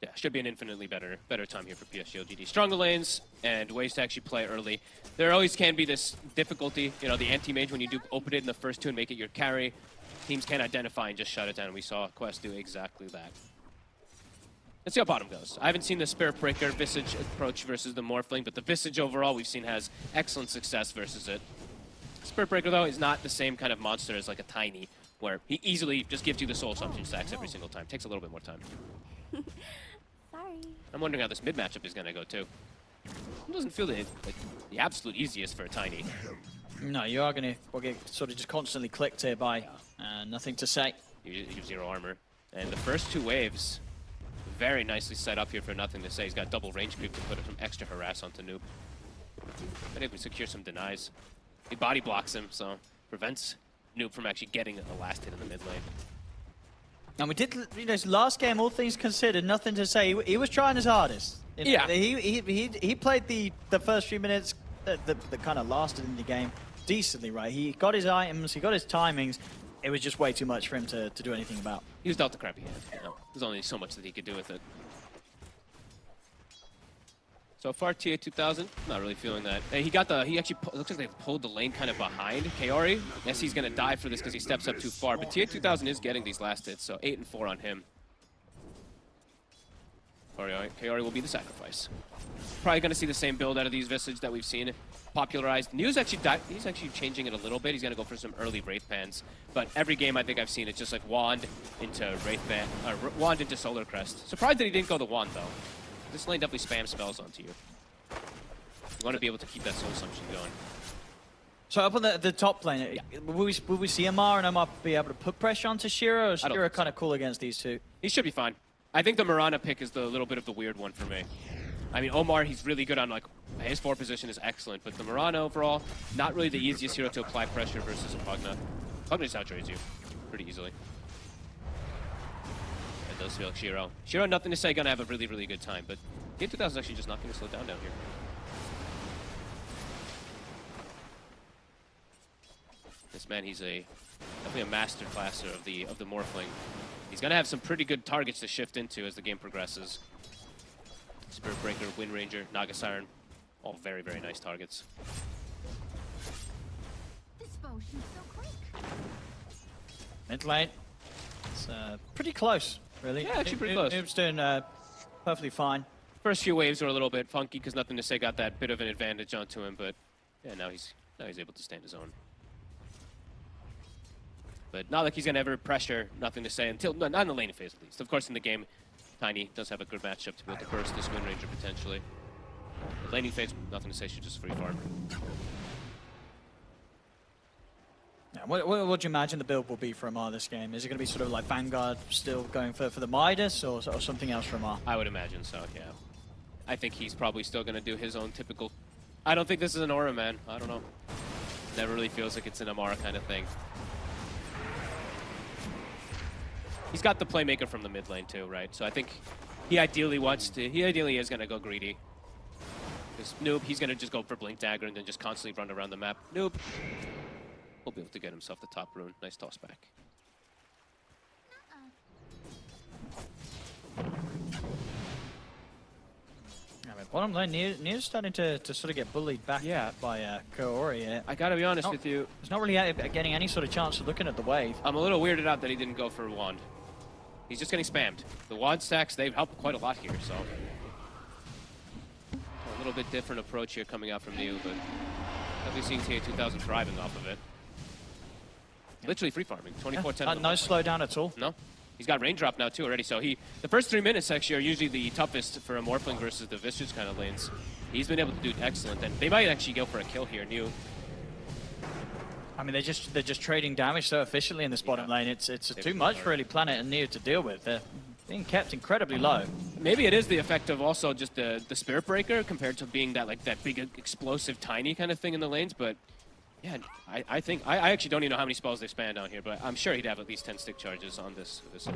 Yeah, should be an infinitely better time here for PSG.LGD. Stronger lanes and ways to actually play early. There always can be this difficulty, you know, the anti-mage, when you do open it in the first two and make it your carry, teams can identify and just shut it down. We saw Quest do exactly that. Let's see how bottom goes. I haven't seen the Spirit Breaker Visage approach versus the Morphling, but the Visage overall we've seen has excellent success versus it. Spirit Breaker, though, is not the same kind of monster as like a Tiny, where he easily just gives you the soul assumption stacks every single time. Takes a little bit more time. Sorry. I'm wondering how this mid matchup is going to go, too. It doesn't feel like the absolute easiest for a Tiny. No, you are going to get sort of just constantly clicked here by nothing to say. You have 0 armor. And the first 2 waves, very nicely set up here for nothing to say. He's got double range creep to put some extra harass onto Noob. Been able to secure some denies. He body blocks him, so prevents Noob from actually getting the last hit in the mid lane. And we did, you know, last game, all things considered, nothing to say. He was trying his hardest. Yeah. He played the first few minutes that kind of lasted in the game decently, right? He got his items, he got his timings. It was just way too much for him to do anything about. He was dealt the crappy hand. You know, there's only so much that he could do with it. So far, TA2000, not really feeling that. He actually looks like they pulled the lane kind of behind Kaori. Yes, he's gonna die for this because he steps up too far, but TA2000 is getting these last hits, so 8 and 4 on him. Kaori will be the sacrifice. Probably gonna see the same build out of these Visage that we've seen popularized. He's actually changing it a little bit. He's gonna go for some early Wraith Bands, but every game I think I've seen it's just like Wand into Wraith Band, Wand into Solar Crest. Surprised that he didn't go the Wand though. This lane definitely spams spells onto you. You want to be able to keep that soul assumption going. So up on the top lane, will we see Amar and Amar be able to put pressure onto Shiro, or is Shiro kind of cool against these two? He should be fine. I think the Mirana pick is the little bit of the weird one for me. I mean, Omar, he's really good on, like, his 4 position is excellent, but the Mirana overall, not really the easiest hero to apply pressure versus a Pugna. Pugna just outtrades you pretty easily. It does feel like Shiro. Shiro, nothing to say, gonna have a really, really good time, but TA2000 is actually just not gonna slow down here. This man, he's definitely a master classer of the Morphling. He's gonna have some pretty good targets to shift into as the game progresses. Spirit Breaker, Wind Ranger, Naga Siren, all very, very nice targets. This potion's so quick. Mid lane, it's pretty close, really. Yeah, actually pretty close. Noob's doing perfectly fine. First few waves were a little bit funky because nothing to say got that bit of an advantage onto him, but yeah, now he's able to stand his own. But not like he's gonna ever pressure, nothing to say until not in the laning phase at least. Of course, in the game, Tiny does have a good matchup to be able to burst this Wind Ranger potentially. The laning phase, nothing to say, should just free farm. Yeah, what do you imagine the build will be for Amar this game? Is it going to be sort of like Vanguard still going for the Midas or something else for Amar? I would imagine so, yeah. I think he's probably still going to do his own typical... I don't think this is an Aura, man. I don't know. Never really feels like it's an Amar kind of thing. He's got the playmaker from the mid lane too, right? So I think he ideally is going to go greedy. Because Noob, he's going to just go for Blink Dagger and then just constantly run around the map. Noob will be able to get himself the top rune. Nice toss back. Bottom lane, Near's starting to sort of get bullied back by Kaori here. I gotta be honest with you. He's not really getting any sort of chance of looking at the wave. I'm a little weirded out that he didn't go for Wand. He's just getting spammed. The Wand stacks, they've helped quite a lot here, so. A little bit different approach here coming out from New, but definitely seeing TA2000 thriving off of it. Literally free farming, 24-10. No slowdown at all. No. He's got raindrop now too already, so the first 3 minutes actually are usually the toughest for a Morphling versus the Visage kind of lanes. He's been able to do excellent, and they might actually go for a kill here, New. I mean, they're just trading damage so efficiently in this bottom lane. It's too much for really Planet and Neo to deal with. They're being kept incredibly low. Maybe it is the effect of also just the Spirit Breaker compared to being that big explosive tiny kind of thing in the lanes, but yeah, I actually don't even know how many spells they span down here, but I'm sure he'd have at least 10 stick charges on this Visage.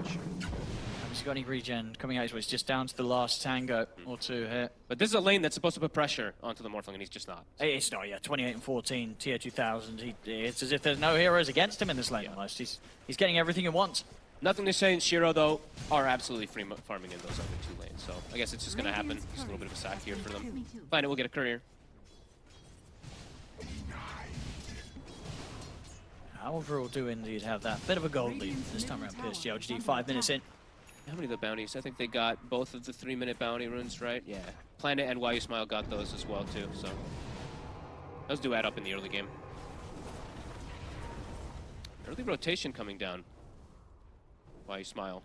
Has he got any regen coming out his way? It's just down to the last tango or two here. But this is a lane that's supposed to put pressure onto the Morphling, and he's just not. It's not, yeah. 28 and 14, tier 2000. It's as if there's no heroes against him in this lane almost. He's getting everything he wants. Nothing to say in Shiro, though, are absolutely free farming in those other 2 lanes, so I guess it's just going to happen. Just a little bit of a sack here for them. Planet will get a courier. However, will do indeed have that bit of a gold lead this time around. PSG.LGD 5 minutes in. How many of the bounties? I think they got both of the 3-minute bounty runes, right? Yeah. Planet and Why You Smile got those as well, too, so those do add up in the early game. Early rotation coming down. Why You Smile.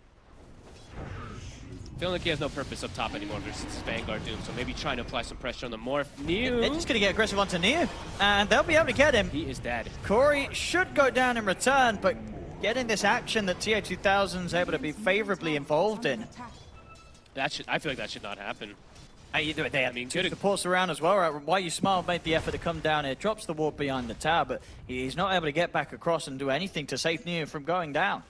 Feeling like he has no purpose up top anymore versus his Vanguard Doom, so maybe trying to apply some pressure on the Morph. Neo. They're just going to get aggressive onto Neo, and they'll be able to get him. He is dead. Corey should go down in return, but getting this action that TA 2000 is able to be favorably involved in. I feel like that should not happen. They have two supports around as well. Right? Why You Smile made the effort to come down here, drops the ward behind the tower, but he's not able to get back across and do anything to save Neo from going down.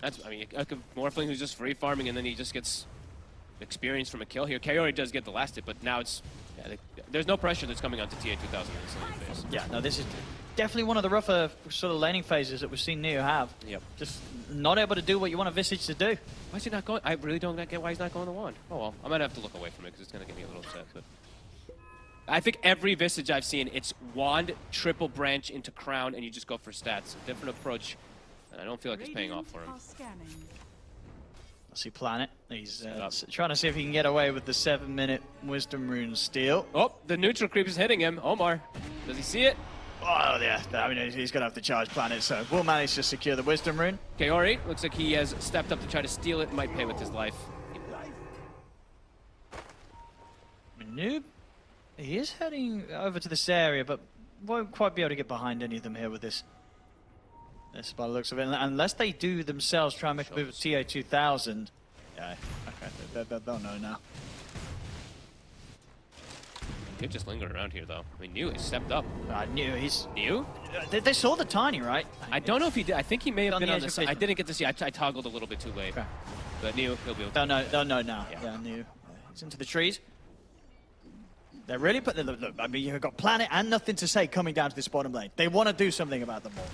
I mean, a Morphling who's just free farming and then he just gets experience from a kill here. Kaori does get the last hit, but now it's there's no pressure that's coming onto TA 2000 in this laning phase. Yeah, no, this is definitely one of the rougher sort of laning phases that we've seen Neo have. Yep. Just not able to do what you want a Visage to do. Why is he not going? I really don't get why he's not going to wand. Oh well, I might have to look away from it because it's going to get me a little upset. But I think every Visage I've seen, it's wand, triple branch into crown, and you just go for stats. A different approach, and I don't feel like it's paying off for him. I see Planet. He's trying to see if he can get away with the 7-minute Wisdom Rune steal. Oh, the neutral creep is hitting him. Omar, does he see it? Oh, yeah. I mean, he's going to have to charge Planet, so we'll manage to secure the Wisdom Rune. Kaori looks like he has stepped up to try to steal it. Might pay with his life. Noob, he is heading over to this area, but won't quite be able to get behind any of them here with this. This by the looks of it, unless they do themselves try and make a move with TA 2000. Yeah, okay, they'll know now. Could just linger around here, though. I mean, New has stepped up. He's New. They saw the tiny, right? I don't know if he did. I think he may have been on the side. I edge. didn't get to see. I toggled a little bit too late. Okay. But New, he'll be able to. They'll know now. Yeah, New. He's into the trees. They're really putting. Look, I mean, you've got Planet and Nothing to Say coming down to this bottom lane. They want to do something about them all.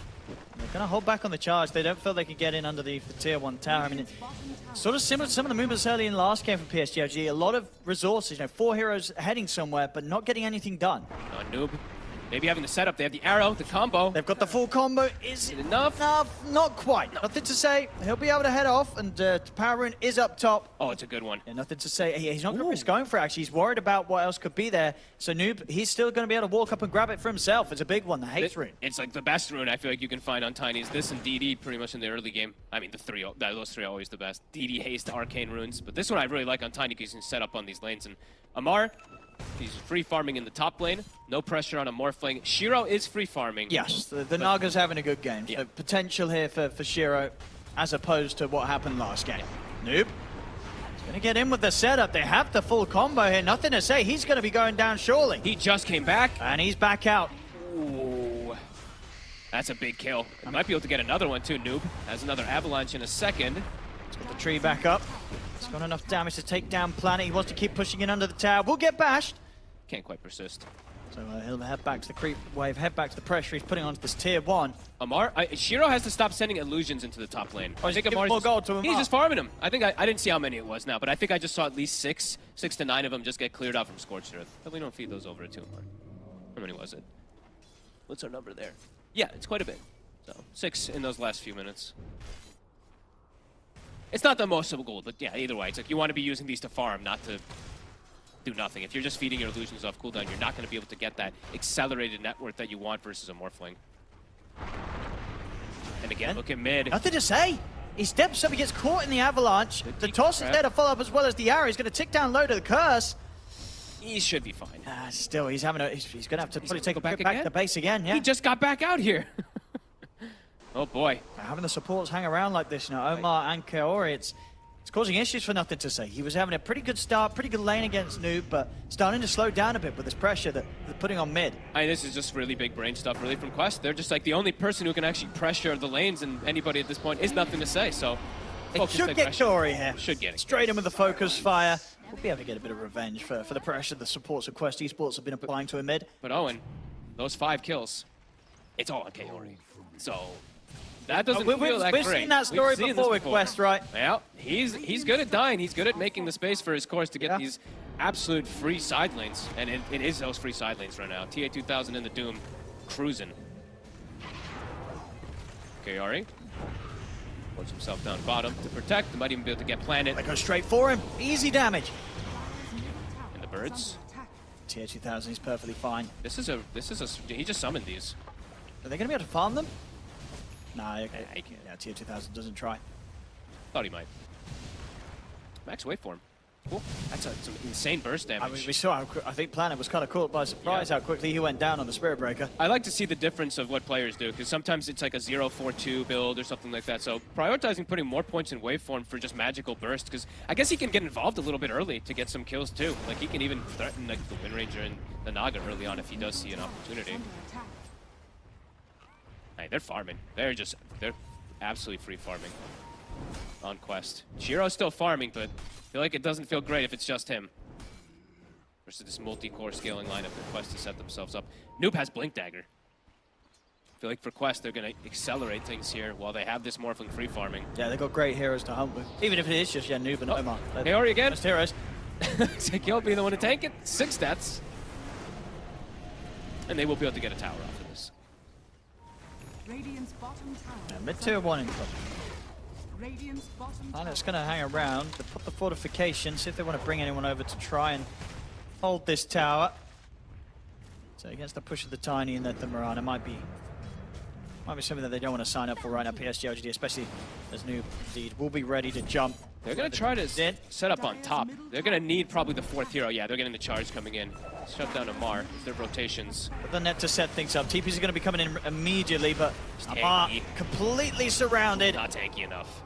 They're going to hold back on the charge. They don't feel they can get in underneath the tier 1 tower. I mean, it's sort of similar to some of the movements early in the last game from PSG.LGD. A lot of resources, 4 heroes heading somewhere, but not getting anything done. Noob. Maybe having the setup. They have the arrow, the combo. They've got the full combo. Is it enough? Not quite. Nothing to Say. He'll be able to head off, and Power Rune is up top. Oh, it's a good one. Yeah, Nothing to Say. He's not going to risk going for it, actually. He's worried about what else could be there. So Noob, he's still going to be able to walk up and grab it for himself. It's a big one, the Haste Rune. It's like the best rune I feel like you can find on Tiny's. This and DD pretty much in the early game. I mean, those three are always the best. DD, Haste, Arcane runes. But this one I really like on Tiny because you can set up on these lanes. And Amar, he's free farming in the top lane. No pressure on a Morphling. Shiro is free farming. Yes, the Naga's having a good game. Yeah. So potential here for Shiro as opposed to what happened last game. Noob. He's going to get in with the setup. They have the full combo here. Nothing to Say. He's going to be going down surely. He just came back. And he's back out. Ooh. That's a big kill. I might be able to get another one too, Noob. Has another avalanche in a second. He's got the tree back up. He's got enough damage to take down Planet. He wants to keep pushing in under the tower. We'll get bashed. Can't quite persist. So he'll head back to the creep wave, head back to the pressure he's putting onto this tier 1. Shiro has to stop sending illusions into the top lane. Oh, he's giving more gold to him. He's just farming them. I think I didn't see how many it was now, but I think I just saw at least 6 to 9 of them just get cleared out from Scorched Earth. Hopefully don't feed those over to Amar. How many was it? What's our number there? Yeah, it's quite a bit. So 6 in those last few minutes. It's not the most of a gold, but yeah, either way, it's like you want to be using these to farm, not to do nothing. If you're just feeding your illusions off cooldown, you're not going to be able to get that accelerated net worth that you want versus a Morphling. And again, look at mid. Nothing to say. He steps up, he gets caught in the avalanche. The toss is there to follow up as well as the arrow. He's going to tick down low to the curse. He should be fine. Still, he's going to have to probably take a trip back again? to base again, yeah. He just got back out here. Oh boy. Having the supports hang around like this, Omar and Kaori, it's causing issues for Nothing to Say. He was having a pretty good start, pretty good lane against Noob, but starting to slow down a bit with this pressure that they're putting on mid. I mean, this is just really big brain stuff, really, from Quest. They're just like the only person who can actually pressure the lanes, and anybody at this point is Nothing to Say, so... It should get Kaori here. Should get it. Straight in with the focus fire. We'll be able to get a bit of revenge for the pressure the supports of Quest Esports have been applying to him mid. But Owen, those 5 kills, it's all on Kaori. So... That doesn't feel that great. We've seen that story before with Quest, right? Yeah, he's good at dying. He's good at making the space for his cores to get these absolute free side lanes. And it is those free side lanes right now. TA2000 in the Doom, cruising. Kaori puts himself down bottom to protect. They might even be able to get planted. They go straight for him. Easy damage. And the birds. TA2000 is perfectly fine. He just summoned these. Are they going to be able to farm them? Nah, okay. Yeah, TA2000 doesn't try. Thought he might. Max waveform. Cool. That's some insane burst damage. I mean, we saw how I think Planet was kind of caught by surprise how quickly he went down on the Spirit Breaker. I like to see the difference of what players do, because sometimes it's like a 0-4-2 build or something like that. So prioritizing putting more points in waveform for just magical burst, because I guess he can get involved a little bit early to get some kills too. Like he can even threaten like the Wind Ranger and the Naga early on if he does see an opportunity. Hey, they're farming. They're absolutely free farming on Quest. Chiro's still farming, but I feel like it doesn't feel great if it's just him. Versus this multi-core scaling lineup that Quest has set themselves up. Noob has Blink Dagger. I feel like for Quest, they're going to accelerate things here while they have this Morphling free farming. Yeah, they've got great heroes to hunt with. Even if it is just Noob and Omar. Kaori again. Best heroes. He'll be the one to tank it. 6 stats. And they will be able to get a tower off of this. Radiant's bottom tower. Yeah, mid-tier 1 in trouble. Radiant's bottom tower. Planet's going to hang around to put the fortification, see if they want to bring anyone over to try and hold this tower. So against the push of the Tiny and the Mirana might be something that they don't want to sign up for right now, PSG.LGD, especially as Noob indeed will be ready to jump. They're going to try to set up on top. They're going to need probably the 4th hero. Yeah, they're getting the charge coming in. Shut down Amar. Their rotations. But the net to set things up. TPs are going to be coming in immediately, but Amar completely surrounded. Not tanky enough.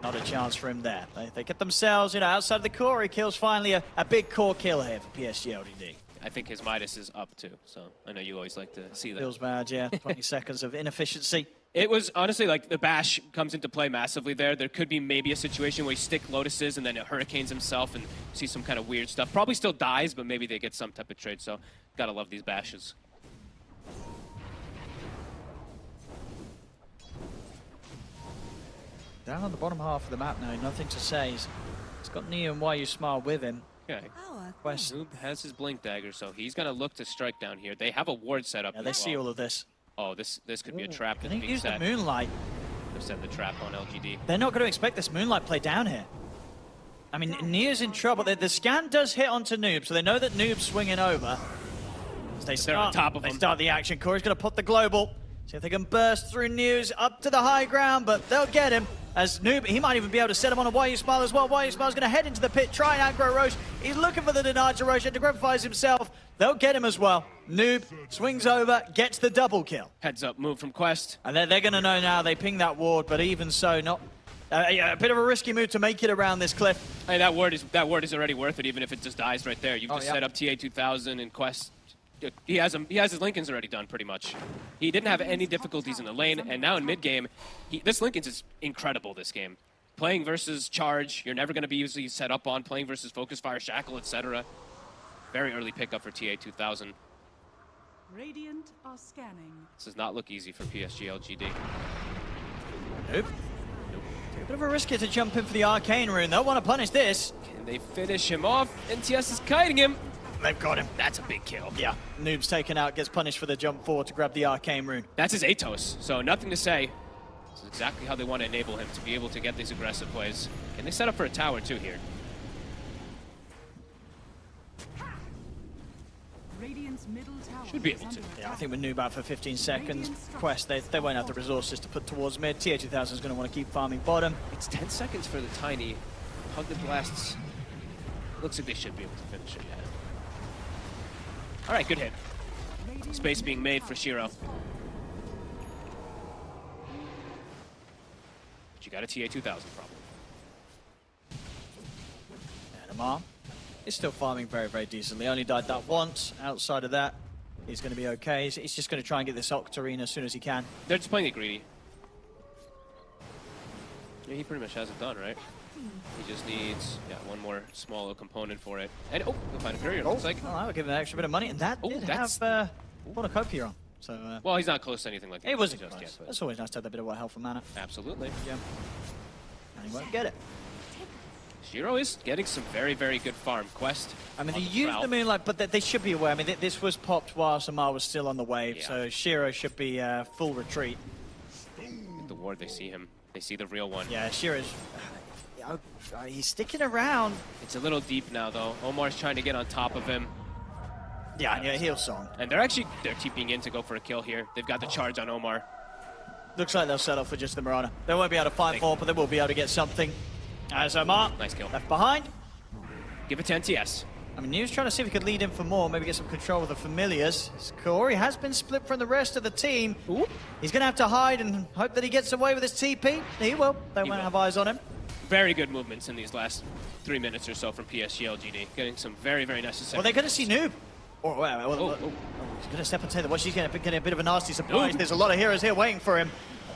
Not a chance for him there. They get themselves, outside the core. He kills finally a big core kill here for PSG.LGD. I think his Midas is up too, so I know you always like to see that. Feels bad, yeah. 20 seconds of inefficiency. It was honestly like the bash comes into play massively there. There could be maybe a situation where he stick Lotuses and then it hurricanes himself and see some kind of weird stuff. Probably still dies, but maybe they get some type of trade, so gotta love these bashes. Down on the bottom half of the map now, Nothing to Say. He's got Neo and Why You Smile with him. Okay. Quest. Noob has his Blink Dagger, so he's gonna look to strike down here. They have a ward set up. Yeah, they see all of this. Oh, this could be a trap. Can he use the Moonlight? They've set the trap on LGD. They're not going to expect this Moonlight play down here. I mean, Neo's in trouble. The scan does hit onto Noob, so they know that Noob's swinging over. As they're on top of him. They start the action. Corey's going to put the global. See if they can burst through News up to the high ground, but they'll get him. As Noob, he might even be able to set him on a Why You Smile as well. Why You Smile's going to head into the pit, try and aggro Roche. He's looking for the denied to Roche, and degraphies himself. They'll get him as well. Noob swings over, gets the double kill. Heads up move from Quest. And they're going to know now they ping that ward, but even so, not a bit of a risky move to make it around this cliff. Hey, that ward is already worth it, even if it just dies right there. You've just set up TA2000 and Quest. He has his Lincolns already done pretty much. He didn't have any difficulties in the lane, and now in mid game, this Lincolns is incredible. This game, playing versus Charge, you're never going to be easily set up on. Playing versus Focus Fire, Shackle, etc. Very early pickup for TA2000. Radiant are scanning. This does not look easy for PSG.LGD. Nope. A bit of a risk here to jump in for the Arcane Rune. They'll want to punish this. Can they finish him off? NTS is kiting him. They've got him. That's a big kill. Yeah, Noob's taken out, gets punished for the jump forward to grab the Arcane Rune. That's his Atos, so nothing to say. This is exactly how they want to enable him to be able to get these aggressive plays. And they set up for a tower too here. Radiant's middle tower Should be able to. Yeah, I think with Noob out for 15 seconds, Quest, they won't have the resources to put towards mid. TA2000 is going to want to keep farming bottom. It's 10 seconds for the Tiny. Hug the blasts. Looks like they should be able to finish it, yeah. All right, good hit. Space being made for Shiro. But you got a TA2000 problem. And Amar is still farming very, very decently. Only died that once. Outside of that, he's going to be okay. He's just going to try and get this Octarine as soon as he can. They're just playing it greedy. Yeah, he pretty much has it done, right? He just needs, one more small little component for it. And, he'll find a courier, looks like. Oh, I'll give him an extra bit of money. And that did have Cornucopia on. So, well, he's not close to anything like that. It wasn't just close. yet, but It's always nice to have that bit of white health for mana. absolutely. Yeah. And he won't get it. Shiro is getting some very, very good farm. Quest. I mean, they used the Moonlight, but they should be aware. I mean, this was popped while Samar was still on the wave, so Shiro should be full retreat. The ward, they see him. They see the real one. Yeah, Shiro's... he's sticking around. It's a little deep now, though. Omar's trying to get on top of him. Yeah, heal song. And they're TPing in to go for a kill here. They've got the charge on Omar. Looks like they'll settle for just the Mirana. They won't be able to fight more, but they will be able to get something. As Omar, nice kill. Left behind. Give it to NTS. I mean, New's trying to see if he could lead in for more, maybe get some control of the Familiars. Corey has been split from the rest of the team. Ooh. He's going to have to hide and hope that he gets away with his TP. He will. They won't have eyes on him. Very good movements in these last 3 minutes or so from PSG.LGD. Getting some very, very necessary. Well, they're going to see Noob. He's going to step and say that. Well, she's going to get a bit of a nasty surprise. There's a lot of heroes here waiting for him.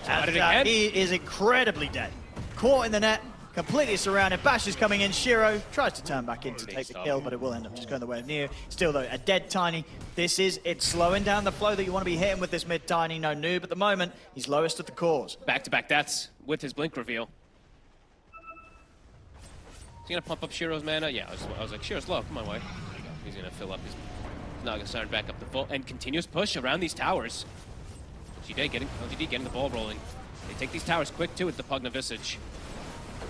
And he is incredibly dead. Caught in the net, completely surrounded. Bash is coming in. Shiro tries to turn back in to take the kill, but it will end up just going the way of Neo. Still, though, a dead Tiny. It's slowing down the flow that you want to be hitting with this mid Tiny. No Noob at the moment. He's lowest of the cores. Back-to-back deaths with his blink reveal. Is he going to pump up Shiro's mana? Yeah, I was like, Shiro's low. Come on, White. He's going to fill up his Naga Siren back up the full. And continuous push around these towers. LGD getting the ball rolling. They take these towers quick, too, with the Pugna Visage.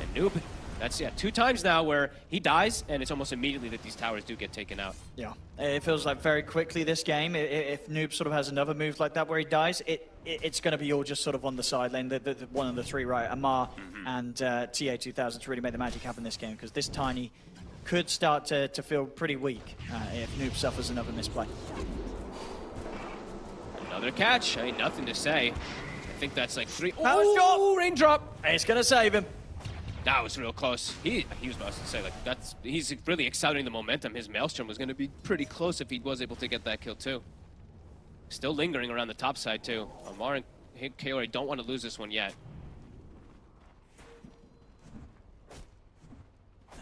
And Noob, that's 2 times now where he dies, and it's almost immediately that these towers do get taken out. Yeah, it feels like very quickly this game, if Noob sort of has another move like that where he dies, it's going to be all just sort of on the side lane, the one of the 3, right? Amar and TA2000 to really make the magic happen this game, because this Tiny could start to feel pretty weak if Noob suffers another misplay. Another catch, ain't nothing to say. I think that's like 3. Power shot! Raindrop! It's going to save him. That was real close. He was about to say, like, he's really accelerating the momentum. His Maelstrom was going to be pretty close if he was able to get that kill, too. Still lingering around the top side, too. Amar and Kaori don't want to lose this one yet.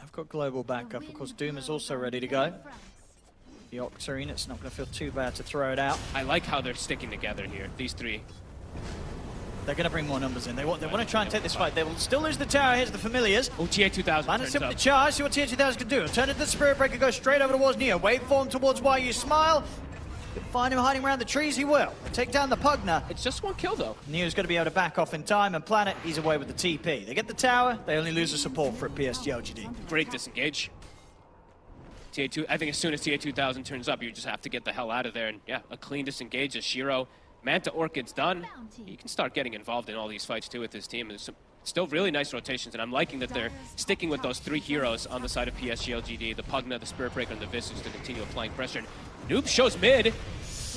I've got global backup. Of course, Doom is also ready to go. The Octarine, it's not going to feel too bad to throw it out. I like how they're sticking together here, these 3. They're going to bring more numbers in. They want to try and take this fight. They will still lose the tower. Here's the Familiars. Oh, TA2000 Managed to charge. See what TA2000 can do. Turn into the Spirit Breaker. Go straight over towards Neo. Waveform towards YU Smile. Find him hiding around the trees. He will. Take down the Pugna. It's just 1 kill, though. Neo's going to be able to back off in time. And Planet, he's away with the TP. They get the tower. They only lose the support for PSG.LGD. Great disengage. TA2, I think as soon as TA2000 turns up, you just have to get the hell out of there. And yeah, a clean disengage as Shiro. Manta Orchid's done. He can start getting involved in all these fights too with his team. There's some still really nice rotations, and I'm liking that they're sticking with those 3 heroes on the side of PSG.LGD, the Pugna, the Spirit Breaker, and the Visage to continue applying pressure. And Noob shows mid.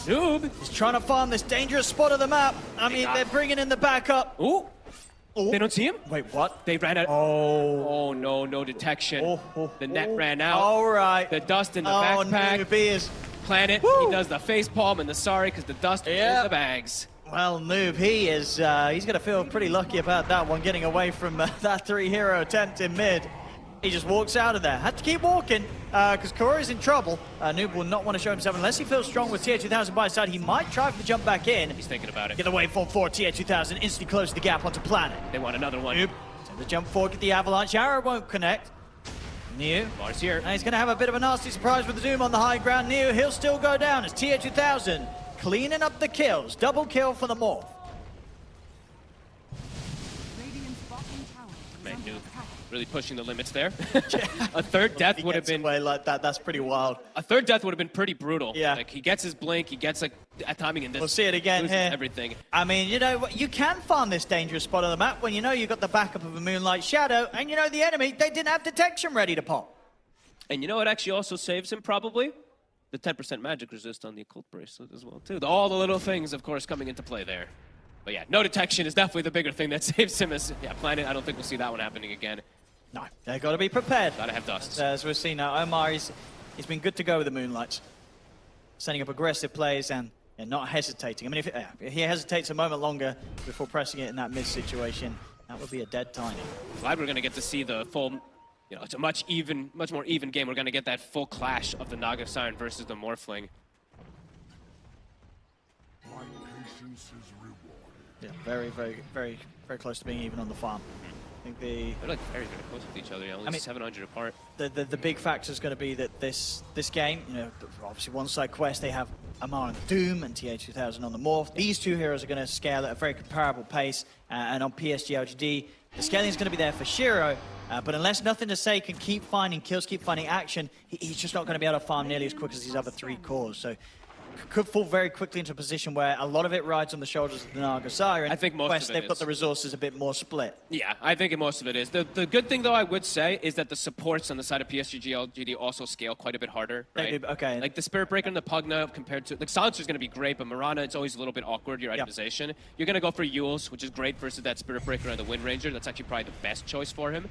Noob is trying to farm this dangerous spot of the map. I mean, they're bringing in the backup. Ooh. They don't see him? Wait, what? They ran out. Oh, no detection. The net ran out. All right. The dust in the backpack. Noob is. Planet, he does the face palm and the sorry because the dust was in the bags. Well, Noob, he's going to feel pretty lucky about that one, getting away from that 3-hero attempt in mid. He just walks out of there. Had to keep walking because Corey's in trouble. Noob will not want to show himself unless he feels strong with TA2000 by his side. He might try to jump back in. He's thinking about it. Get the waveform for TA2000, instantly close the gap onto Planet. They want another one. Noob, send the jump forward, get the avalanche. Arrow won't connect. Neo. Mars here. And he's going to have a bit of a nasty surprise with the Doom on the high ground. Neo, he'll still go down as TA2000 cleaning up the kills. Double kill for the Morph. Man, Noob Really pushing the limits there. A third death would have been away like that. That's pretty wild. A third death would have been pretty brutal. Yeah. Like he gets his blink, he gets like a timing in this. We'll see it again loses here. Everything. I mean, you know, you can farm this dangerous spot on the map when you know you've got the backup of a Moonlight Shadow, and you know the enemy, they didn't have detection ready to pop. And you know what actually also saves him probably? The 10% magic resist on the occult bracelet as well too. All the little things, of course, coming into play there. But yeah, no detection is definitely the bigger thing that saves him. As Planet, I don't think we'll see that one happening again. No, they got to be prepared. Gotta have dust. As we've seen now, Omar, he's been good to go with the Moonlights. Setting up aggressive plays and not hesitating. I mean, if he hesitates a moment longer before pressing it in that mid situation, that would be a dead Tiny. Glad we're gonna get to see the full, you know, it's a much more even game. We're gonna get that full clash of the Naga Siren versus the Morphling. Yeah, very, very, very, very close to being even on the farm. I think they're like very, very close with each other. Only 700 apart. The big factor is going to be that this game, you know, obviously one side Quest, they have Amar and Doom and TA2000 on the Morph. These two heroes are going to scale at a very comparable pace, and on PSG.LGD, the scaling is going to be there for Shiro, but unless Nothing to Say can keep finding kills, keep finding action, he's just not going to be able to farm nearly as quick as these other three cores. So could fall very quickly into a position where a lot of it rides on the shoulders of the Naga Siren. I think most Quest, of it they've got the resources a bit more split. Yeah, I think most of it is. The good thing, though, I would say, is that the supports on the side of PSG.LGD also scale quite a bit harder, right? Okay. Like the Spirit Breaker and the Pugna compared to... Like, Silencer's going to be great, but Mirana, it's always a little bit awkward, your itemization. You're going to go for Yules, which is great versus that Spirit Breaker and the Wind Ranger. That's actually probably the best choice for him.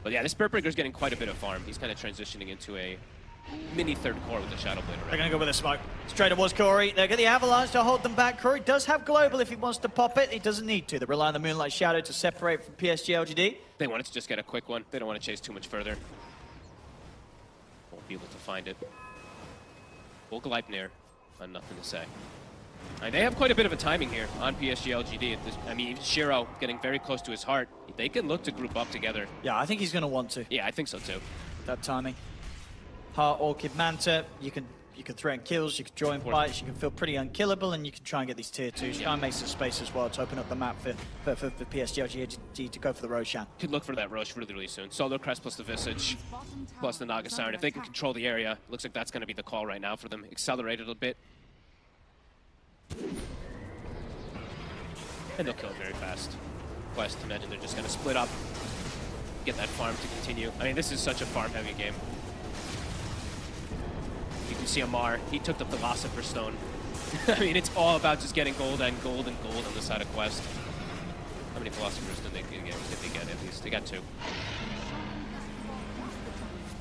But yeah, the Spirit Breaker's getting quite a bit of farm. He's kind of transitioning into a mini third core with the Shadow Blade already. They're going to go with a smoke. Straight towards Corey. They're getting the Avalanche to hold them back. Corey does have Global if he wants to pop it. He doesn't need to. They rely on the Moonlight Shadow to separate from PSG.LGD. They wanted to just get a quick one. They don't want to chase too much further. Won't be able to find it. Full Gleipnir on Nothing to Say. And they have quite a bit of a timing here on PSG.LGD. I mean, Shiro getting very close to his heart. They can look to group up together. Yeah, I think he's going to want to. Yeah, I think so too. That timing. Heart, Orchid, Manta, you can threaten kills, you can join fights, you can feel pretty unkillable, and you can try and get these tier 2s. Try and make some space as well to open up the map for PSG.LGD to go for the Roshan. Could look for that Rosh really, really soon. Solar Crest plus the Visage, plus the Naga Siren. If they can control the area, looks like that's going to be the call right now for them. Accelerate it a bit. And they'll kill it very fast. Quest, imagine they're just going to split up, get that farm to continue. I mean, this is such a farm-heavy game. You can see Amar, he took the Philosopher's Stone. I mean, it's all about just getting gold and gold and gold on the side of Quest. How many Philosophers did they get at least? They got 2. All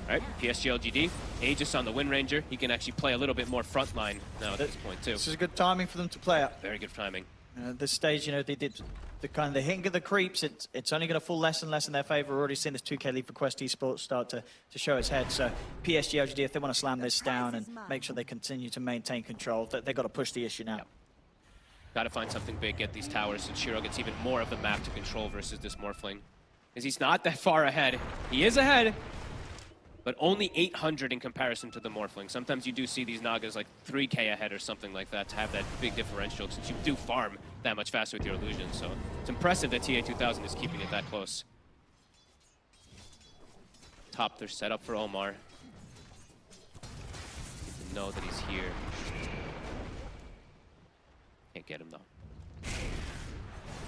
right, PSG.LGD, Aegis on the Wind Ranger. He can actually play a little bit more frontline now at this point, too. This is good timing for them to play up. Very good timing. At this stage, you know, they did the hitting of the creeps. It's only going to fall less and less in their favor. We're already seeing this 2K lead for Quest Esports start to show its head. So PSG.LGD, if they want to slam this down and make sure they continue to maintain control, they've got to push the issue now. Yep. Got to find something big, get these towers, so Shiro gets even more of the map to control versus this Morphling. Because he's not that far ahead. He is ahead, but only 800 in comparison to the Morphling. Sometimes you do see these Nagas like 3K ahead or something like that to have that big differential, since you do farm that much faster with your illusions. So it's impressive that TA2000 is keeping it that close. Top, they're set up for Omar. Need to know that he's here. Can't get him though.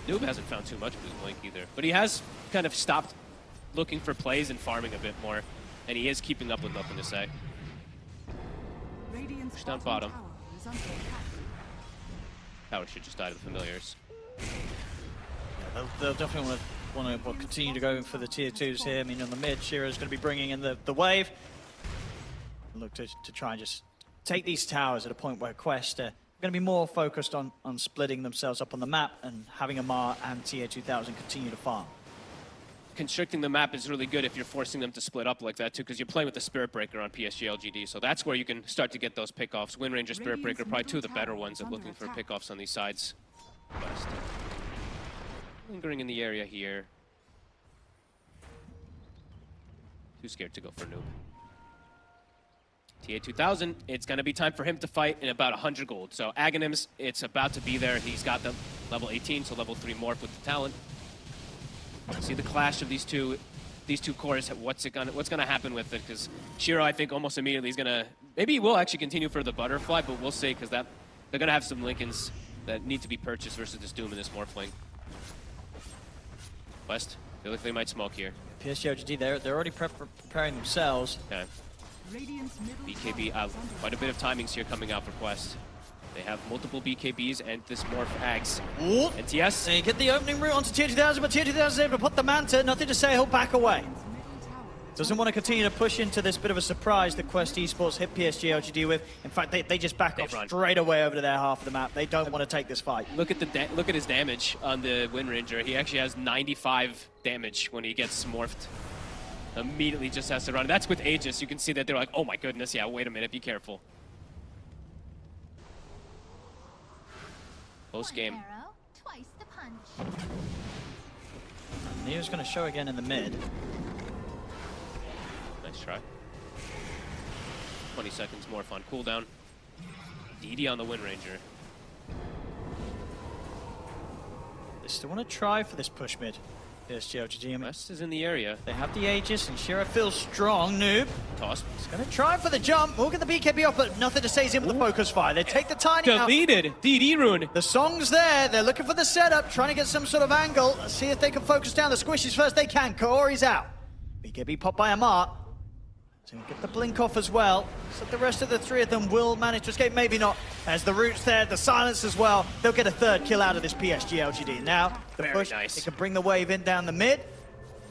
Noob hasn't found too much of his blink either, but he has kind of stopped looking for plays and farming a bit more. And he is keeping up with Nothing to Say. Push down bottom. Tower should just die to the familiars. Yeah, they'll definitely want to continue to go for the tier 2s here. I mean, on the mid, Shiro's going to be bringing in the wave. Look to try and just take these towers at a point where Quest are going to be more focused on splitting themselves up on the map and having Amar and TA2000 continue to farm. Constricting the map is really good if you're forcing them to split up like that too, because you're playing with the Spirit Breaker on PSG.LGD, so that's where you can start to get those pickoffs. Wind Ranger, Spirit Breaker, probably 2 of the better ones at looking for pickoffs on these sides. West. Lingering in the area here. Too scared to go for Noob. TA2000, it's going to be time for him to fight in about 100 gold. So Aghanims, it's about to be there. He's got the level 18, so level 3 morph with the talent. See the clash of these two these two cores, what's gonna happen with it? Because Shiro, I think, almost immediately is gonna, maybe he will actually continue for the butterfly, but we'll see, because they're gonna have some Lincolns that need to be purchased versus this Doom and this Morphling. West, feel like they might smoke here. PSG.LGD, they're already preparing themselves. Okay. BKB, quite a bit of timings here coming out for Quest. They have multiple BKBs and this Morph Ags. And TS. They get the opening route onto Tier 2000, but Tier 2000 is able to put the Manta. Nothing to say, he'll back away. Doesn't want to continue to push into this bit of a surprise that Quest Esports hit PSG.LGD with. In fact, they just back off straight away over to their half of the map. They don't want to take this fight. Look at his damage on the Wind Ranger. He actually has 95 damage when he gets morphed. Immediately just has to run. That's with Aegis. You can see that they're like, oh my goodness, yeah, wait a minute, be careful. Close game. Neo's going to show again in the mid. Nice try. 20 seconds more fun. Cooldown. DD on the Wind Ranger. They still want to try for this push mid. PSG.LGD. West is in the area. They have the Aegis, and Shiro feels strong. Noob. Toss. He's going to try for the jump. We'll get the BKB off, but nothing to say. He's in with the focus fire. They take the tiny out. Deleted. DD rune. The song's there. They're looking for the setup, trying to get some sort of angle. Let's see if they can focus down the squishes first. They can. Kaori's out. BKB popped by Amar. So we get the blink off as well. So the rest of the three of them will manage to escape. Maybe not. As the root's there, the silence as well. They'll get a third kill out of this PSG.LGD. Now, the push, nice. They can bring the wave in down the mid.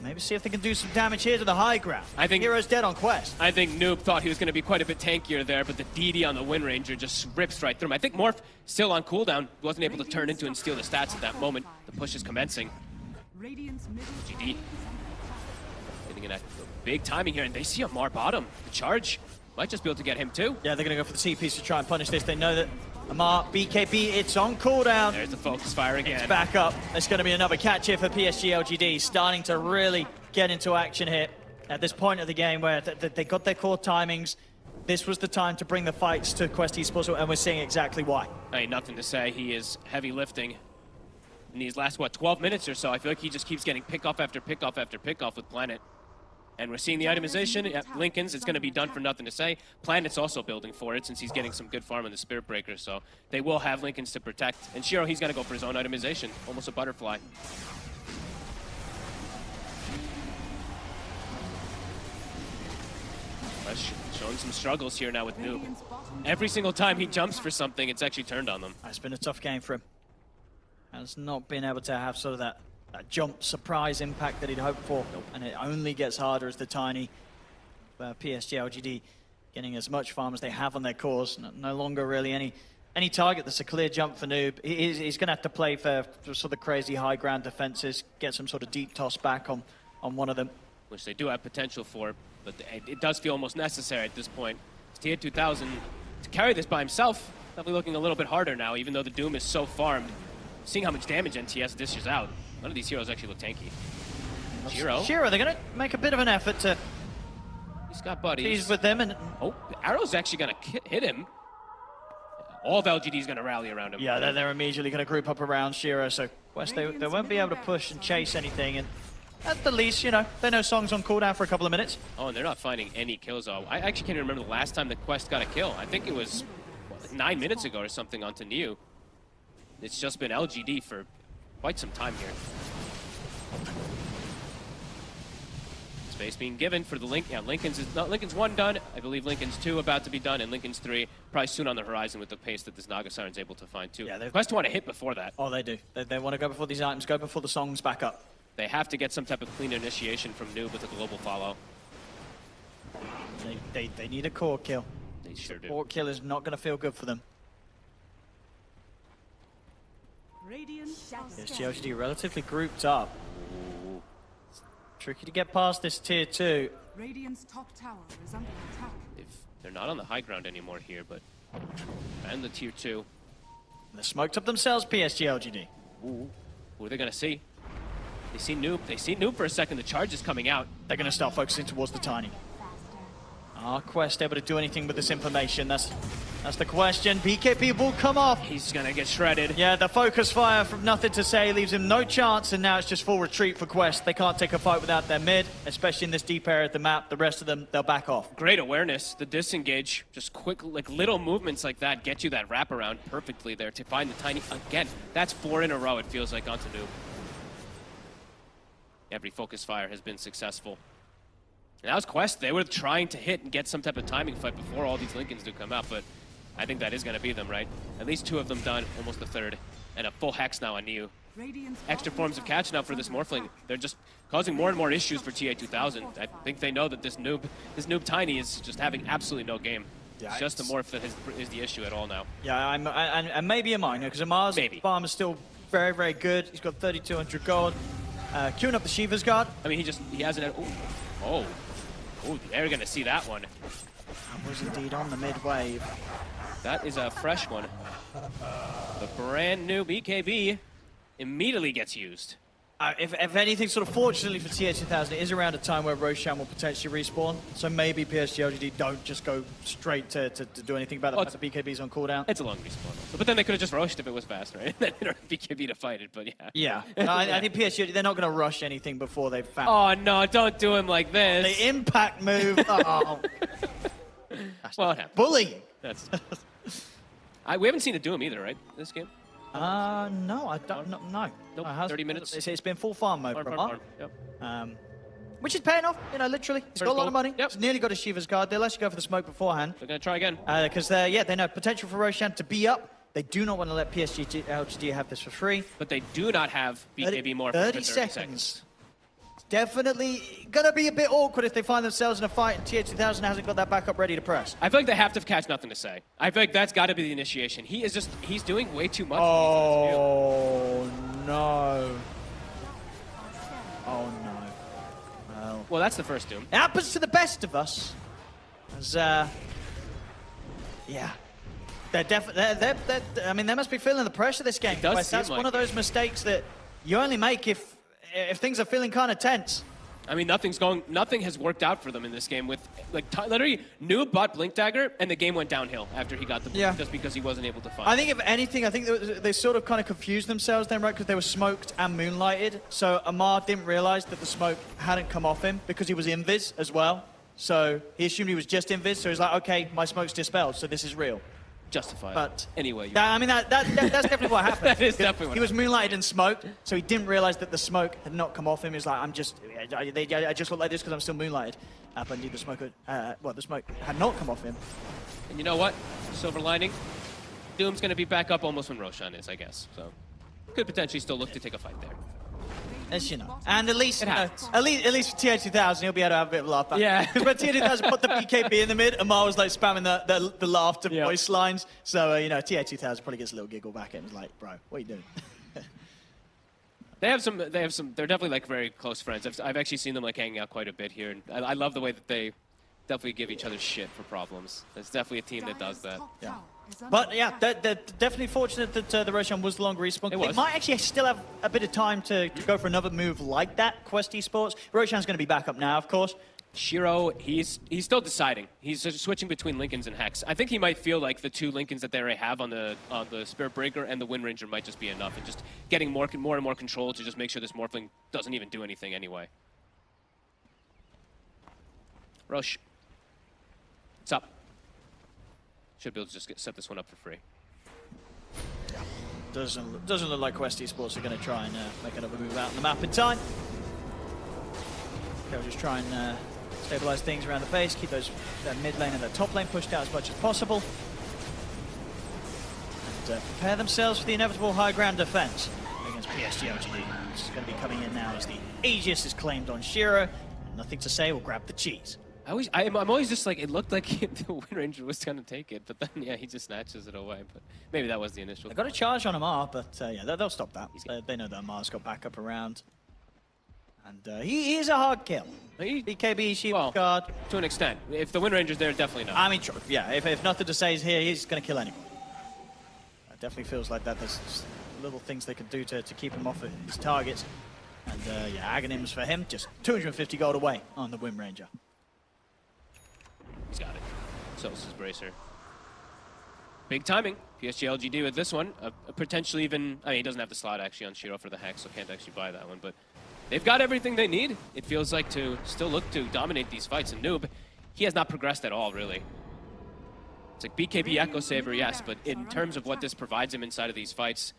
Maybe see if they can do some damage here to the high ground. I think Hero's dead on Quest. I think Noob thought he was going to be quite a bit tankier there, but the DD on the Wind Ranger just rips right through him. I think Morph, still on cooldown, wasn't able to turn into and steal the stats at that moment. The push is commencing. GD. Getting in that big timing here, and they see Amar bottom. The charge might just be able to get him too. Yeah, they're going to go for the CPs to try and punish this. They know that Amar, BKB, it's on cooldown. There's the focus fire again. It's back up. It's going to be another catch here for PSG.LGD, starting to really get into action here at this point of the game where they got their core timings. This was the time to bring the fights to Quest Esports, and we're seeing exactly why. Ain't nothing to say. He is heavy lifting. In these last, 12 minutes or so, I feel like he just keeps getting pick-off after pick-off after pick-off with Planet. And we're seeing the itemization at Lincoln's. It's going to be done for nothing to say. Planet's also building for it since he's getting some good farm in the Spirit Breaker, so they will have Lincoln's to protect. And Shiro, he's going to go for his own itemization. Almost a butterfly. Showing some struggles here now with Noob. Every single time he jumps for something, it's actually turned on them. It's been a tough game for him. Has not been able to have sort of that jump surprise impact that he'd hoped for. And it only gets harder as the tiny PSG.LGD getting as much farm as they have on their cores. No longer really any target that's a clear jump for Noob. He's going to have to play for sort of crazy high ground defenses, get some sort of deep toss back on one of them. Which they do have potential for, but it does feel almost necessary at this point. It's Tier 2000 to carry this by himself. Definitely looking a little bit harder now, even though the Doom is so farmed. Seeing how much damage NTS dishes out. None of these heroes actually look tanky. Shiro, they're going to make a bit of an effort to... He's got buddies. He's with them, and... Oh, the arrow's actually going to hit him. All of LGD's going to rally around him. Yeah, they're immediately going to group up around Shiro, so Quest, they won't be able to push and chase anything, and at the least, you know, they know Song's on cooldown for a couple of minutes. Oh, and they're not finding any kills. I actually can't even remember the last time that Quest got a kill. I think it was 9 minutes ago or something onto Niu. It's just been LGD for quite some time here. Space being given for the Link. Yeah, Lincoln's 1 done. I believe Lincoln's 2 about to be done, and Lincoln's 3 probably soon on the horizon with the pace that this Naga Siren's able to find too. Yeah, Quest want to hit before that. Oh, they do. They want to go before these items, go before the Songs back up. They have to get some type of clean initiation from Noob with a global follow. They need a core kill. They sure do. Core kill is not going to feel good for them. PSG.LGD relatively grouped up. Ooh. Tricky to get past this tier 2. Radiant's top tower is under attack. If they're not on the high ground anymore here, but and the tier 2. They're smoked up themselves, PSG.LGD. Ooh. Who are they gonna see? They see Noob. They see Noob for a second. The charge is coming out. They're gonna start focusing towards the tiny. Quest able to do anything with this information? That's That's the question. BKB will come off. He's gonna get shredded. Yeah, the focus fire from Nothing to Say leaves him no chance, and now it's just full retreat for Quest. They can't take a fight without their mid, especially in this deep area of the map. The rest of them, they'll back off. Great awareness, the disengage, just quick, like little movements like that get you that wraparound perfectly there to find the tiny, again, that's 4 in a row it feels like onto Noob. Every focus fire has been successful. And that was Quest, they were trying to hit and get some type of timing fight before all these Lincolns do come out, but I think that is going to be them, right? At least 2 of them done, almost the 3rd. And a full Hex now on Niu. Extra forms of catch now for this Morphling. They're just causing more and more issues for TA2000. I think they know that this noob Tiny is just having absolutely no game. Yeah, it's just the Morph that is the issue at all now. Yeah, and maybe a minor, because Amar's farm is still very, very good. He's got 3,200 gold. Queuing up the Shiva's Guard. I mean, he hasn't... Oh, they're going to see that one. That was indeed on the mid wave. That is a fresh one. The brand new BKB immediately gets used. If anything, sort of fortunately for TA2000, it is around a time where Roshan will potentially respawn. So maybe PSG.LGD don't just go straight to do anything about the fact that BKB's on cooldown. It's a long respawn. But then they could have just rushed if it was fast, right? Then BKB to fight it, but yeah. Yeah. No, I think PSG, they're not going to rush anything before they've found. Oh no, don't do him like this. The impact move. Oh. Well, it happened. Bullying. That's... we haven't seen it do him either, right? This game? No, I don't. No. Nope. 30 minutes. It's been full farm mode for a while. Yep. Which is paying off, you know, literally. He's got a lot of money. He's nearly got a Shiva's Guard. They'll actually go for the smoke beforehand. They're going to try again. Because they know potential for Roshan to be up. They do not want to let PSG.LGD have this for free. But they do not have BKB more for 30 seconds. Definitely gonna be a bit awkward if they find themselves in a fight and TA2000 hasn't got that backup ready to press. I feel like they have to catch Nothing to Say. I feel like that's got to be the initiation. He's doing way too much. Oh no. Oh no. Well, that's the first doom. It happens to the best of us. As yeah. They're definitely. I mean, they must be feeling the pressure this game. That's one of those mistakes that you only make if things are feeling kind of tense. I mean, nothing has worked out for them in this game with, like, literally, Noob bought Blink Dagger, and the game went downhill after he got the Blink, just because he wasn't able to find I think, if anything, they sort of kind of confused themselves then, right, because they were smoked and moonlighted, so Amar didn't realize that the smoke hadn't come off him because he was invis as well, so he assumed he was just invis, so he's like, okay, my smoke's dispelled, so this is real. Justified. But anyway, I mean, that's definitely what happened. That is definitely what he was moonlighted and smoked, so he didn't realize that the smoke had not come off him. He was like, I just look like this because I'm still moonlighted. But indeed, the smoke had not come off him. And you know what? Silver lining. Doom's going to be back up almost when Roshan is, I guess. So could potentially still look to take a fight there. As you know. And at least, at least for TA2000, he'll be able to have a bit of a laugh. Yeah. Because when TA2000 put the BKB in the mid, Amar was like spamming the laughter voice lines. So, you know, TA2000 probably gets a little giggle back and is like, bro, what are you doing? They're definitely like very close friends. I've actually seen them like hanging out quite a bit here. And I love the way that they definitely give each other shit for problems. It's definitely a team that does that. Yeah. But yeah, they're definitely fortunate that the Roshan was the longer respawn. They might actually still have a bit of time to go for another move like that, Quest Esports. Roshan's going to be back up now, of course. Shiro, he's still deciding. He's switching between Lincolns and Hex. I think he might feel like the 2 Lincolns that they already have on the Spirit Breaker and the Wind Ranger might just be enough, and just getting more and more control to just make sure this Morphling doesn't even do anything anyway. Rosh, what's up? Should be able to just set this one up for free. Yeah. Doesn't look like Quest Esports are going to try and make another move out on the map in time. They'll just try and stabilize things around the base, keep that mid lane and that top lane pushed out as much as possible. And prepare themselves for the inevitable high ground defense against PSG.LGD. It's going to be coming in now as the Aegis is claimed on Shiro. Nothing to say, we'll grab the cheese. I'm always just like, it looked like the Wind Ranger was going to take it, but then, yeah, he just snatches it away. But maybe that was the initial. They got a charge on Amar, but yeah, they'll stop that. They know that Amar's got backup around. And he is a hard kill. BKB, Shield Guard. To an extent. If the Wind Ranger's there, definitely not. I mean, yeah, if Nothing to Say is here, he's going to kill anyone. It definitely feels like that. There's just little things they can do to keep him off of his targets. And yeah, Aghanims for him, just 250 gold away on the Wind Ranger. He's got it. So is his Bracer. Big timing. PSG.LGD with this one. Potentially even, I mean, he doesn't have the slot actually on Shiro for the Hex, so can't actually buy that one. But they've got everything they need, it feels like, to still look to dominate these fights. And Noob, he has not progressed at all, really. It's like BKB Echo Saver, yes, but in terms of what this provides him inside of these fights,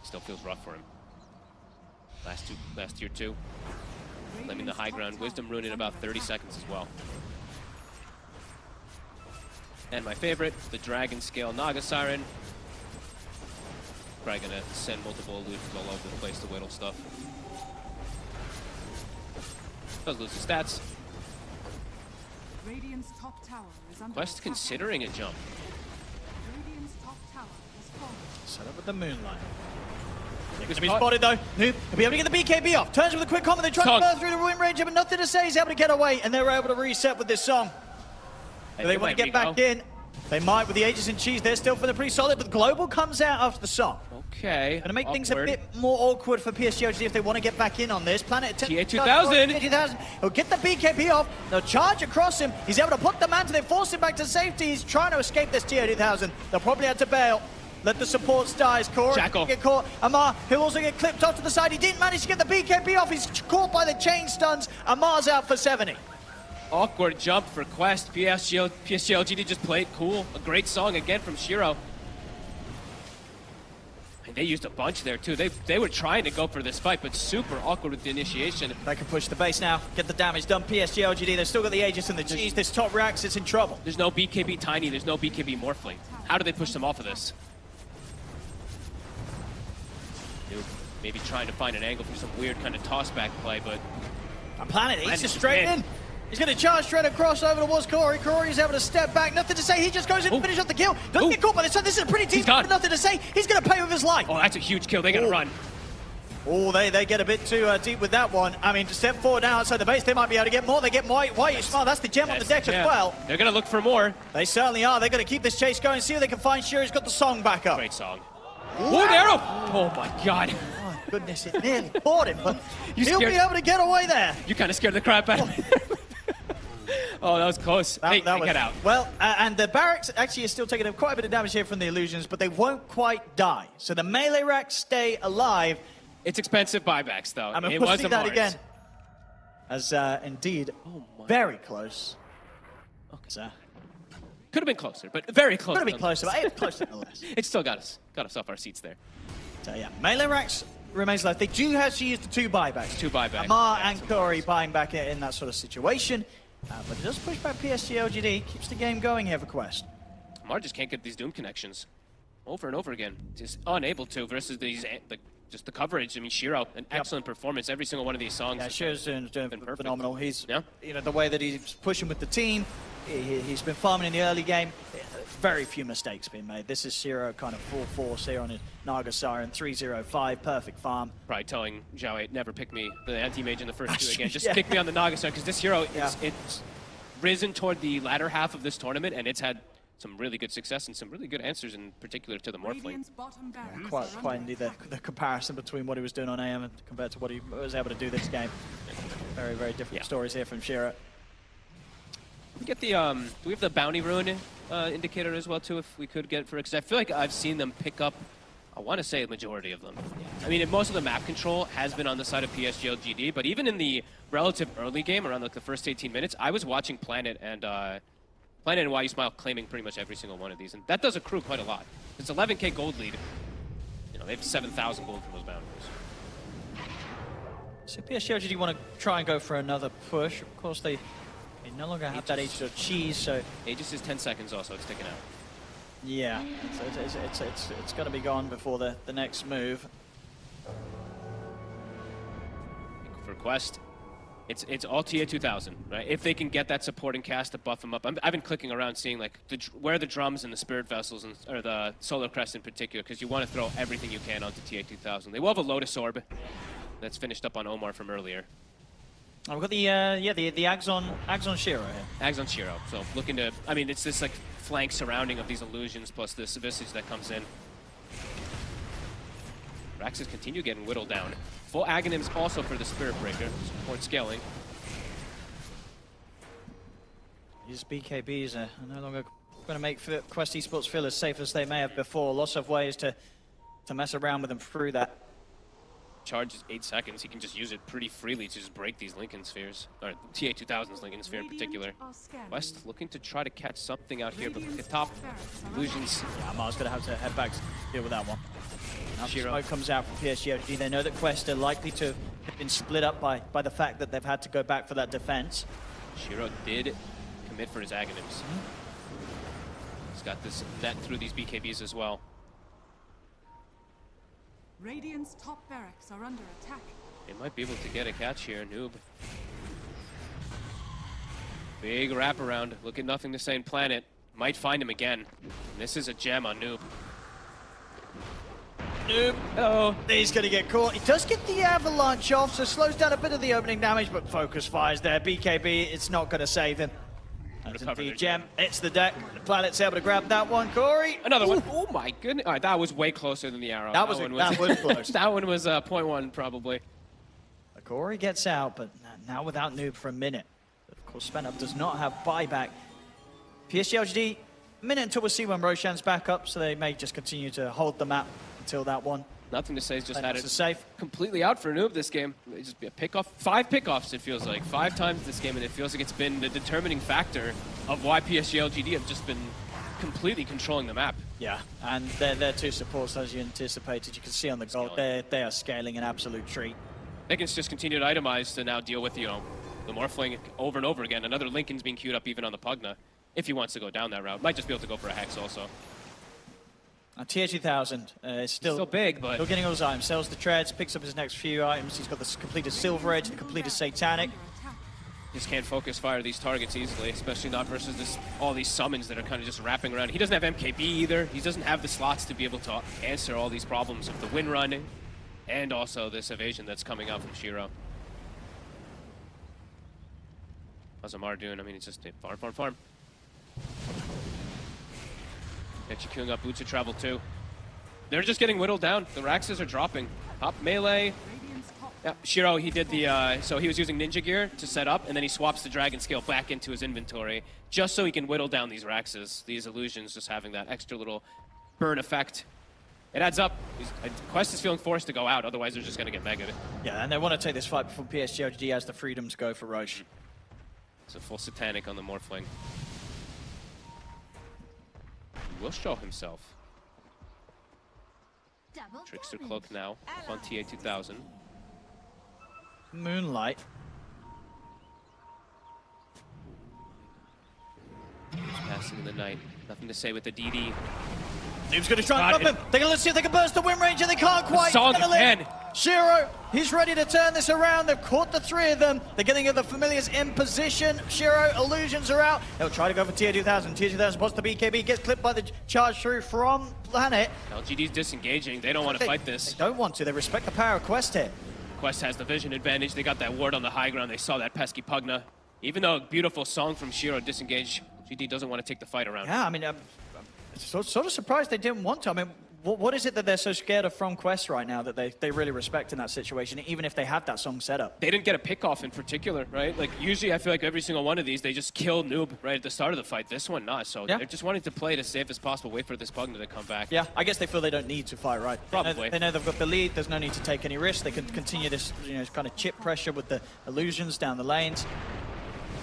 still feels rough for him. Last tier 2. Claiming the high ground. Wisdom Rune in about 30 seconds as well. And my favorite, the Dragon Scale Naga Siren. Probably gonna send multiple illusions all over the place to whittle stuff. Does lose the stats. Radiant's top tower is under Quest considering a jump. Radiant's top tower has fallen. Set up with the Moonlight. He's to be spotted though. Noob will be able to get the BKB off. Turns with a quick combo. They try to burn through the ruin range, but nothing to say. He's able to get away, and they're able to reset with this song. Do they want to get back in? They might with the Aegis and Cheese. They're still for the pretty solid, but the Global comes out after the song. Okay. Gonna make things a bit more awkward for PSG.LGD if they want to get back in on this. Planet TA2000. He'll get the BKB off. They'll charge across him. He's able to put the man to they force him back to safety. He's trying to escape this TA2000. They'll probably have to bail. Let the supports die. Corey get caught. Amar, he'll also get clipped off to the side. He didn't manage to get the BKB off. He's caught by the chain stuns. Amar's out for 70. Awkward jump for Quest. PSG.LGD just played cool. A great song again from Shiro. And they used a bunch there too. They were trying to go for this fight, but super awkward with the initiation. They can push the base now, get the damage done. PSG.LGD, they've still got the Aegis and the G's. This top Rax is in trouble. There's no BKB Tiny, there's no BKB Morphling. How do they push them off of this? Maybe trying to find an angle for some weird kind of toss-back play, but... A Planet, he's just straight in. He's going to charge straight across over towards Corey. Corey's able to step back. Nothing to say. He just goes in and finishes off the kill. Doesn't get caught by this time. This is a pretty team. Nothing to say. He's going to pay with his life. Oh, that's a huge kill. They got to run. Oh, they get a bit too deep with that one. I mean, to step forward now outside the base, they might be able to get more. They get White. You smile. That's the gem on the deck as well. They're going to look for more. They certainly are. They're going to keep this chase going. See if they can find Shuri's got the song back up. Great song. Oh, the arrow! Oh, my God. Oh, goodness, it nearly caught him, but he'll be able to get away there. You kind of scared the crap out of me. Oh, that was close. They get out. Well, and the barracks actually is still taking quite a bit of damage here from the illusions, but they won't quite die. So the melee racks stay alive. It's expensive buybacks, though. I mean, it we'll was see that again. As indeed, very close. Okay. Could have been closer, but very close. Could have been closer, but it's closer nonetheless. It still got us off our seats there. So yeah, melee racks remains alive. They do actually use the two buybacks. Two buybacks. Amar and Corey buying back in that sort of situation. But it does push back PSG.LGD, keeps the game going here for Quest. Amar just can't get these Doom connections over and over again. Just unable to versus these, just the coverage. I mean, Shiro, an excellent performance. Every single one of these songs. Yeah, Shiro's doing phenomenal. He's, you know, the way that he's pushing with the team, he's been farming in the early game. Very few mistakes being made. This is Shiro kind of full force here on his Naga Siren, 305, perfect farm. Probably telling Zhao, never pick me, the anti-mage in the first two again. Just pick me on the Naga Siren, because this hero, it's risen toward the latter half of this tournament, and it's had some really good success and some really good answers, in particular to the Morphling. Quite indeed the comparison between what he was doing on AM compared to what he was able to do this game. Very, very different stories here from Shiro. We get the, do we have the bounty rune indicator as well too, if we could get for it? Because I feel like I've seen them pick up, I want to say a majority of them. I mean, most of the map control has been on the side of PSG.LGD, but even in the relative early game, around like the first 18 minutes, I was watching Planet and YU Smile claiming pretty much every single one of these, and that does accrue quite a lot. It's 11k gold lead. You know, they have 7,000 gold from those bounties. So PSG.LGD want to try and go for another push. Of course, they no longer have that Aegis or Cheese, so... Aegis is 10 seconds also, it's sticking out. Yeah, it's got to be gone before the next move. For Quest, it's all TA2000, right? If they can get that support and cast to buff them up. I've been clicking around seeing like where the drums and the spirit vessels or the solar crest in particular, because you want to throw everything you can onto TA2000. They will have a Lotus Orb that's finished up on Omar from earlier. Oh, we've got the Axon Shiro here. Axon Shiro. So looking to, I mean, it's this like flank surrounding of these illusions plus this Visage that comes in. Raxes continue getting whittled down. Full Aghanims also for the Spirit Breaker. Support scaling. These BKBs are no longer going to make Quest Esports feel as safe as they may have before. Lots of ways to mess around with them through that. Charge is 8 seconds. He can just use it pretty freely to just break these Lincoln spheres. Or TA2000's Lincoln sphere in particular. West looking to try to catch something out here, but look at top. Illusions. Yeah, Amar's going to have to head back to deal with that one. Now Shiro. smoke comes out from PSG.LGD. They know that Quest are likely to have been split up by the fact that they've had to go back for that defense. Shiro did commit for his Aghanims. He's got this net through these BKBs as well. Radiant's top barracks are under attack. They might be able to get a catch here, Noob. Big wraparound. Look at Nothing to Say in Planet. Might find him again. And this is a gem on Noob. Noob. Oh, he's going to get caught. He does get the avalanche off, so slows down a bit of the opening damage, but focus fires there. BKB, it's not going to save him. That's indeed gem. It's the deck. The Planet's able to grab that one. Corey. Another one. Oh my goodness. All right, that was way closer than the arrow. That was close. That one was 0.1 probably. Corey gets out, but now without Noob for a minute. Of course, SpenUp does not have buyback. PSG.LGD, a minute until we see when Roshan's back up, so they may just continue to hold the map until that one. Nothing to Say has just had it safe. Completely out for Noob this game. It just be a pickoff. 5 pickoffs, it feels like. 5 times this game, and it feels like it's been the determining factor of why PSG.LGD have just been completely controlling the map. Yeah, and their 2 supports, as you anticipated, you can see on the gold, they are scaling an absolute treat. They can just continue to itemize to now deal with, you know, the Morphling over and over again. Another Lincoln's being queued up even on the Pugna, if he wants to go down that route. Might just be able to go for a Hex also. TA2000 is still big, but still getting all his items. Sells the treads, picks up his next few items. He's got the completed Silver Edge, the completed Satanic. Just can't focus fire these targets easily, especially not versus all these summons that are kind of just wrapping around. He doesn't have MKB either. He doesn't have the slots to be able to answer all these problems of the win run and also this evasion that's coming out from Shiro. How's Amar doing? I mean, it's just farm. Get you queuing up boots of travel too. They're just getting whittled down. The Raxes are dropping. Top melee. Yeah, Shiro, he did the, so he was using ninja gear to set up, and then he swaps the dragon scale back into his inventory, just so he can whittle down these Raxes, these illusions, just having that extra little burn effect. It adds up. Quest is feeling forced to go out, otherwise they're just going to get megaed. Yeah, and they want to take this fight before PSG.LGD has the freedom to go for Roche. It's a full Satanic on the Morphling. He will show himself. Trickster Cloak now up on TA2000. Moonlight. Just passing in the night. Nothing to say with the DD. Noob's going to try and grab him. They're going to see if they can burst the win range, and they can't quite. Song again. Shiro, he's ready to turn this around. They've caught the 3 of them. They're getting the familiars in position. Shiro, illusions are out. They'll try to go for TA2000. TA2000 spots the BKB, gets clipped by the charge through from Planet. LGD's disengaging. They don't want to fight this. They don't want to. They respect the power of Quest here. Quest has the vision advantage. They got that ward on the high ground. They saw that pesky Pugna. Even though a beautiful song from Shiro, disengage, GD doesn't want to take the fight around. Yeah, I mean, sort of surprised they didn't want to. I mean, what is it that they're so scared of from Quest right now that they really respect in that situation, even if they have that song set up? They didn't get a pick off in particular, right? Like, usually I feel like every single one of these, they just kill Noob right at the start of the fight. This one not, so they're just wanting to play it as safe as possible, wait for this Pugna to come back. Yeah, I guess they feel they don't need to fight, right? Probably. They know they've got the lead, there's no need to take any risks. They can continue this, you know, kind of chip pressure with the illusions down the lanes.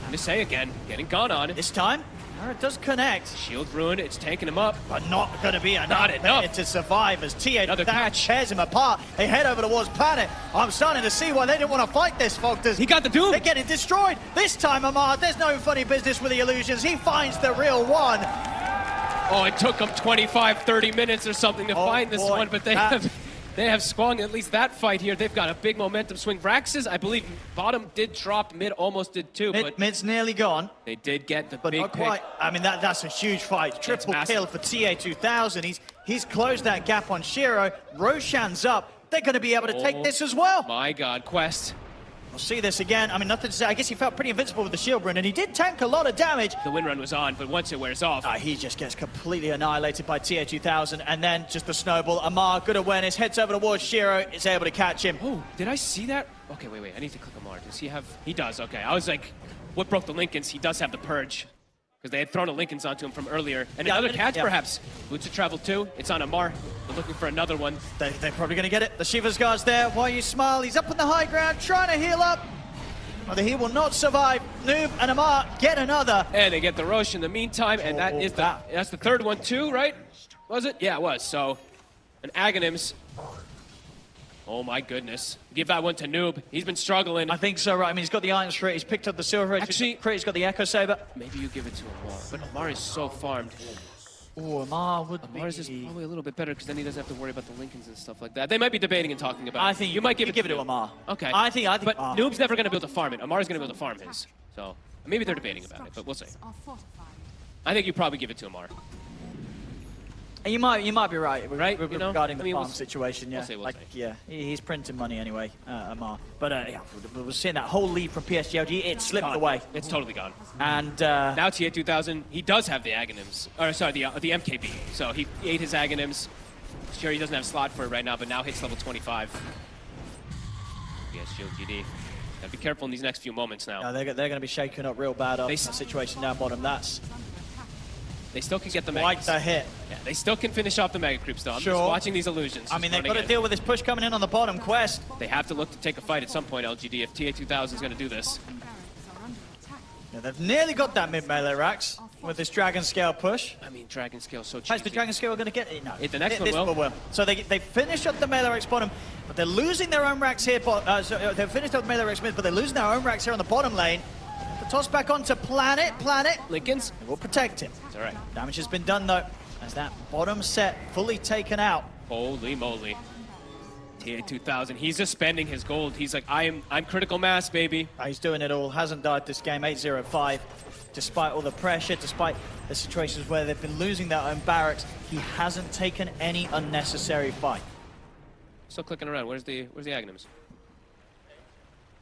And to say again, getting gone on. This time, it does connect. Shield ruin, it's taking him up. But not going to be enough to survive as TA tears him apart. They head over towards Planet. I'm starting to see why they didn't want to fight this, Fogters. He got the Doom. They're getting destroyed. This time, Amar, there's no funny business with the illusions. He finds the real one. Oh, it took them 25, 30 minutes or something to find this one, but they have swung at least that fight here. They've got a big momentum swing. Raxes, I believe, bottom did drop, mid almost did too. Mid's nearly gone. They did get the but big not quite. pick. I mean, that's a huge fight. Triple kill for TA2000. He's closed that gap on Shiro. Roshan's up. They're going to be able to take this as well. My God, Quest. We'll see this again. I mean, nothing to say. I guess he felt pretty invincible with the shield run, and he did tank a lot of damage. The win run was on, but once it wears off... he just gets completely annihilated by TA2000, and then just the snowball. Amar, good awareness, heads over towards Shiro, is able to catch him. Oh, did I see that? Okay, wait. I need to click Amar. Does he have... He does, okay. I was like, what broke the Lincolns? He does have the Purge. because they had thrown a Lincoln's onto him from earlier. And another catch, perhaps. Boots of travel too. It's on Amar. They're looking for another one. They're probably going to get it. The Shiva's guard's there. Why you smile? He's up on the high ground, trying to heal up. But he will not survive. Noob and Amar get another. And they get the Roche in the meantime, and that's the third one too, right? Was it? Yeah, it was. So, an Aghanims. Oh my goodness. Give that one to Noob. He's been struggling. I think so, right? I mean, he's got the Iron Straight. He's picked up the Silver Edge. Actually, he's got the Echo Saber. Maybe you give it to Amar. But Amar is so farmed. Oh, Amar's is probably a little bit better because then he doesn't have to worry about the Lincolns and stuff like that. They might be debating and talking about it. I think you might give it to Amar. Okay. I think. But Noob's never going to be able to farm it. Amar's going to be able to farm his. So maybe they're debating about it, but we'll see. I think you probably give it to Amar. And you might be right, regarding the we'll farm situation. Yeah, we'll see. Yeah, he's printing money anyway, Amar. But yeah, we're seeing that whole lead from PSG.LGD. It slipped away. It's totally gone. And now TA2000, he does have the Aghanims, or sorry, the MKB. So he ate his Aghanims. Sure, he doesn't have slot for it right now, but now hits level 25. PSG.LGD. Gotta be careful in these next few moments now. No, they're going to be shaken up real bad up. That situation down bottom. They still can get the Megas. Like the hit. Yeah, they still can finish off the Mega Creeps, though. I'm just watching these illusions. I mean, they've got to deal with this push coming in on the bottom. Quest. They have to look to take a fight at some point, LGD, if TA2000 is going to do this. Yeah, they've nearly got that mid-melee racks with this Dragon Scale push. I mean, Dragon Scale so cheap. Is the Dragon Scale going to get it? No. The next one will. So they finish up the melee racks bottom, but they're losing their own racks here. So they've finished up the melee racks mid, but they're losing their own racks here on the bottom lane. Toss back onto Planet. Lincolns will protect him. It's all right. Damage has been done, though, as that bottom set fully taken out. Holy moly. TA2000, he's just spending his gold. He's like, I'm critical mass, baby. He's doing it all. Hasn't died this game. 8-0-5. Despite all the pressure, despite the situations where they've been losing their own barracks, he hasn't taken any unnecessary fight. Still clicking around. Where's the Aghanims?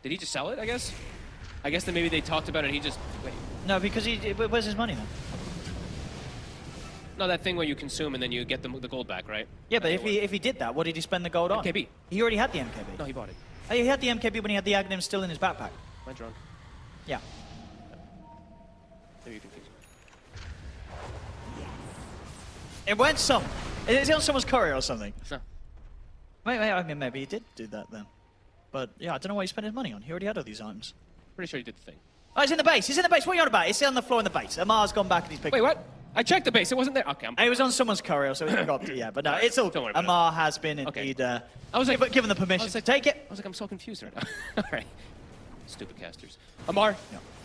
Did he just sell it, I guess? I guess that maybe they talked about it and he just... Wait. No, because where's his money then? No, that thing where you consume and then you get the gold back, right? Yeah, but if he did that, what did he spend the gold on? MKB. He already had the MKB. No, he bought it. Oh, he had the MKB when he had the Aghanim still in his backpack. Am I drunk? Yeah. Maybe you confused me. It went some. Is it on someone's courier or something? No. I mean, maybe he did do that then. But yeah, I don't know what he spent his money on. He already had all these items. Pretty sure he did the thing. Oh, he's in the base. He's in the base. What are you on about? It's on the floor in the base. Amar's gone back and he's picked. Wait, what? I checked the base. It wasn't there. Okay. It was on someone's courier, so he forgot to. Yeah, but no, it's all. Amar has been indeed. I was like, given the permission to take it. I was like, I'm so confused right now. All right. Stupid casters. Amar.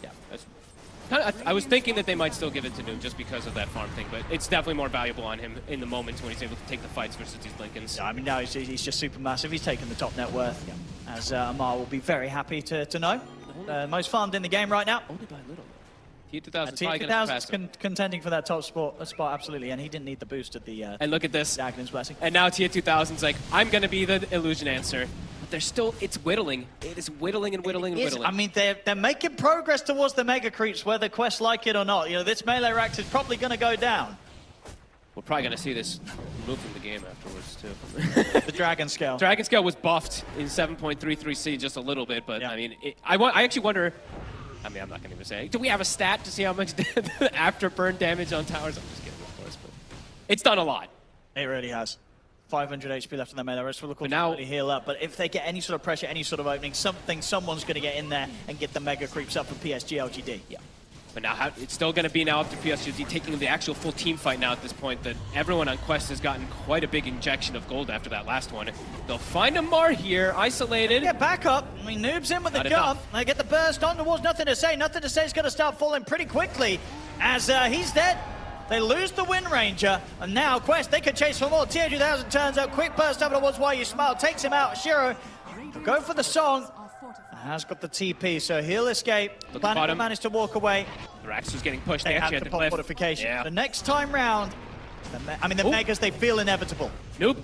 Yeah. That's I was thinking that they might still give it to Noob just because of that farm thing, but it's definitely more valuable on him in the moments when he's able to take the fights versus these Lincolns. Yeah, I mean, now he's just super massive. He's taken the top net worth, as Amar will be very happy to know. Most farmed in the game right now. Only by a little. T2000's contending for that top spot, absolutely, and he didn't need the boost of the and look at this. Aghanim's blessing. And now T2000's like, I'm going to be the illusion answer. But they're still, it's whittling. It is whittling and whittling and whittling. I mean, they're making progress towards the mega creeps, whether Quest like it or not. You know, this melee rack is probably going to go down. We're probably going to see this move from the game afterwards, too. The Dragon Scale. Dragon Scale was buffed in 7.33C just a little bit, but I mean, I actually wonder, I mean, I'm not going to even say, do we have a stat to see how much afterburn damage on towers? I'm just kidding, of course, but it's done a lot. It really has. 500 HP left in the melee. Rest will look now heal up, but if they get any sort of pressure, any sort of opening, someone's going to get in there and get the mega creeps up for PSG.LGD. Yeah. But now it's still going to be now up to PSG taking the actual full team fight now at this point that everyone on Quest has gotten quite a big injection of gold after that last one. They'll find Amar here, isolated. Yeah, back up. I mean, Noob's in with the gun. They get the burst on towards Nothing to Say. Nothing to Say is going to start falling pretty quickly as he's dead. They lose the Wind Ranger, and now Quest, they can chase for more. TA2000 turns out, quick burst over towards Why You Smile, takes him out. Shiro will go for the song. Has got the TP, so he'll escape. Planet will manage to walk away. The Rax was getting pushed. They have to pop fortification. Yeah. The next time round, the Megas, they feel inevitable. Nope.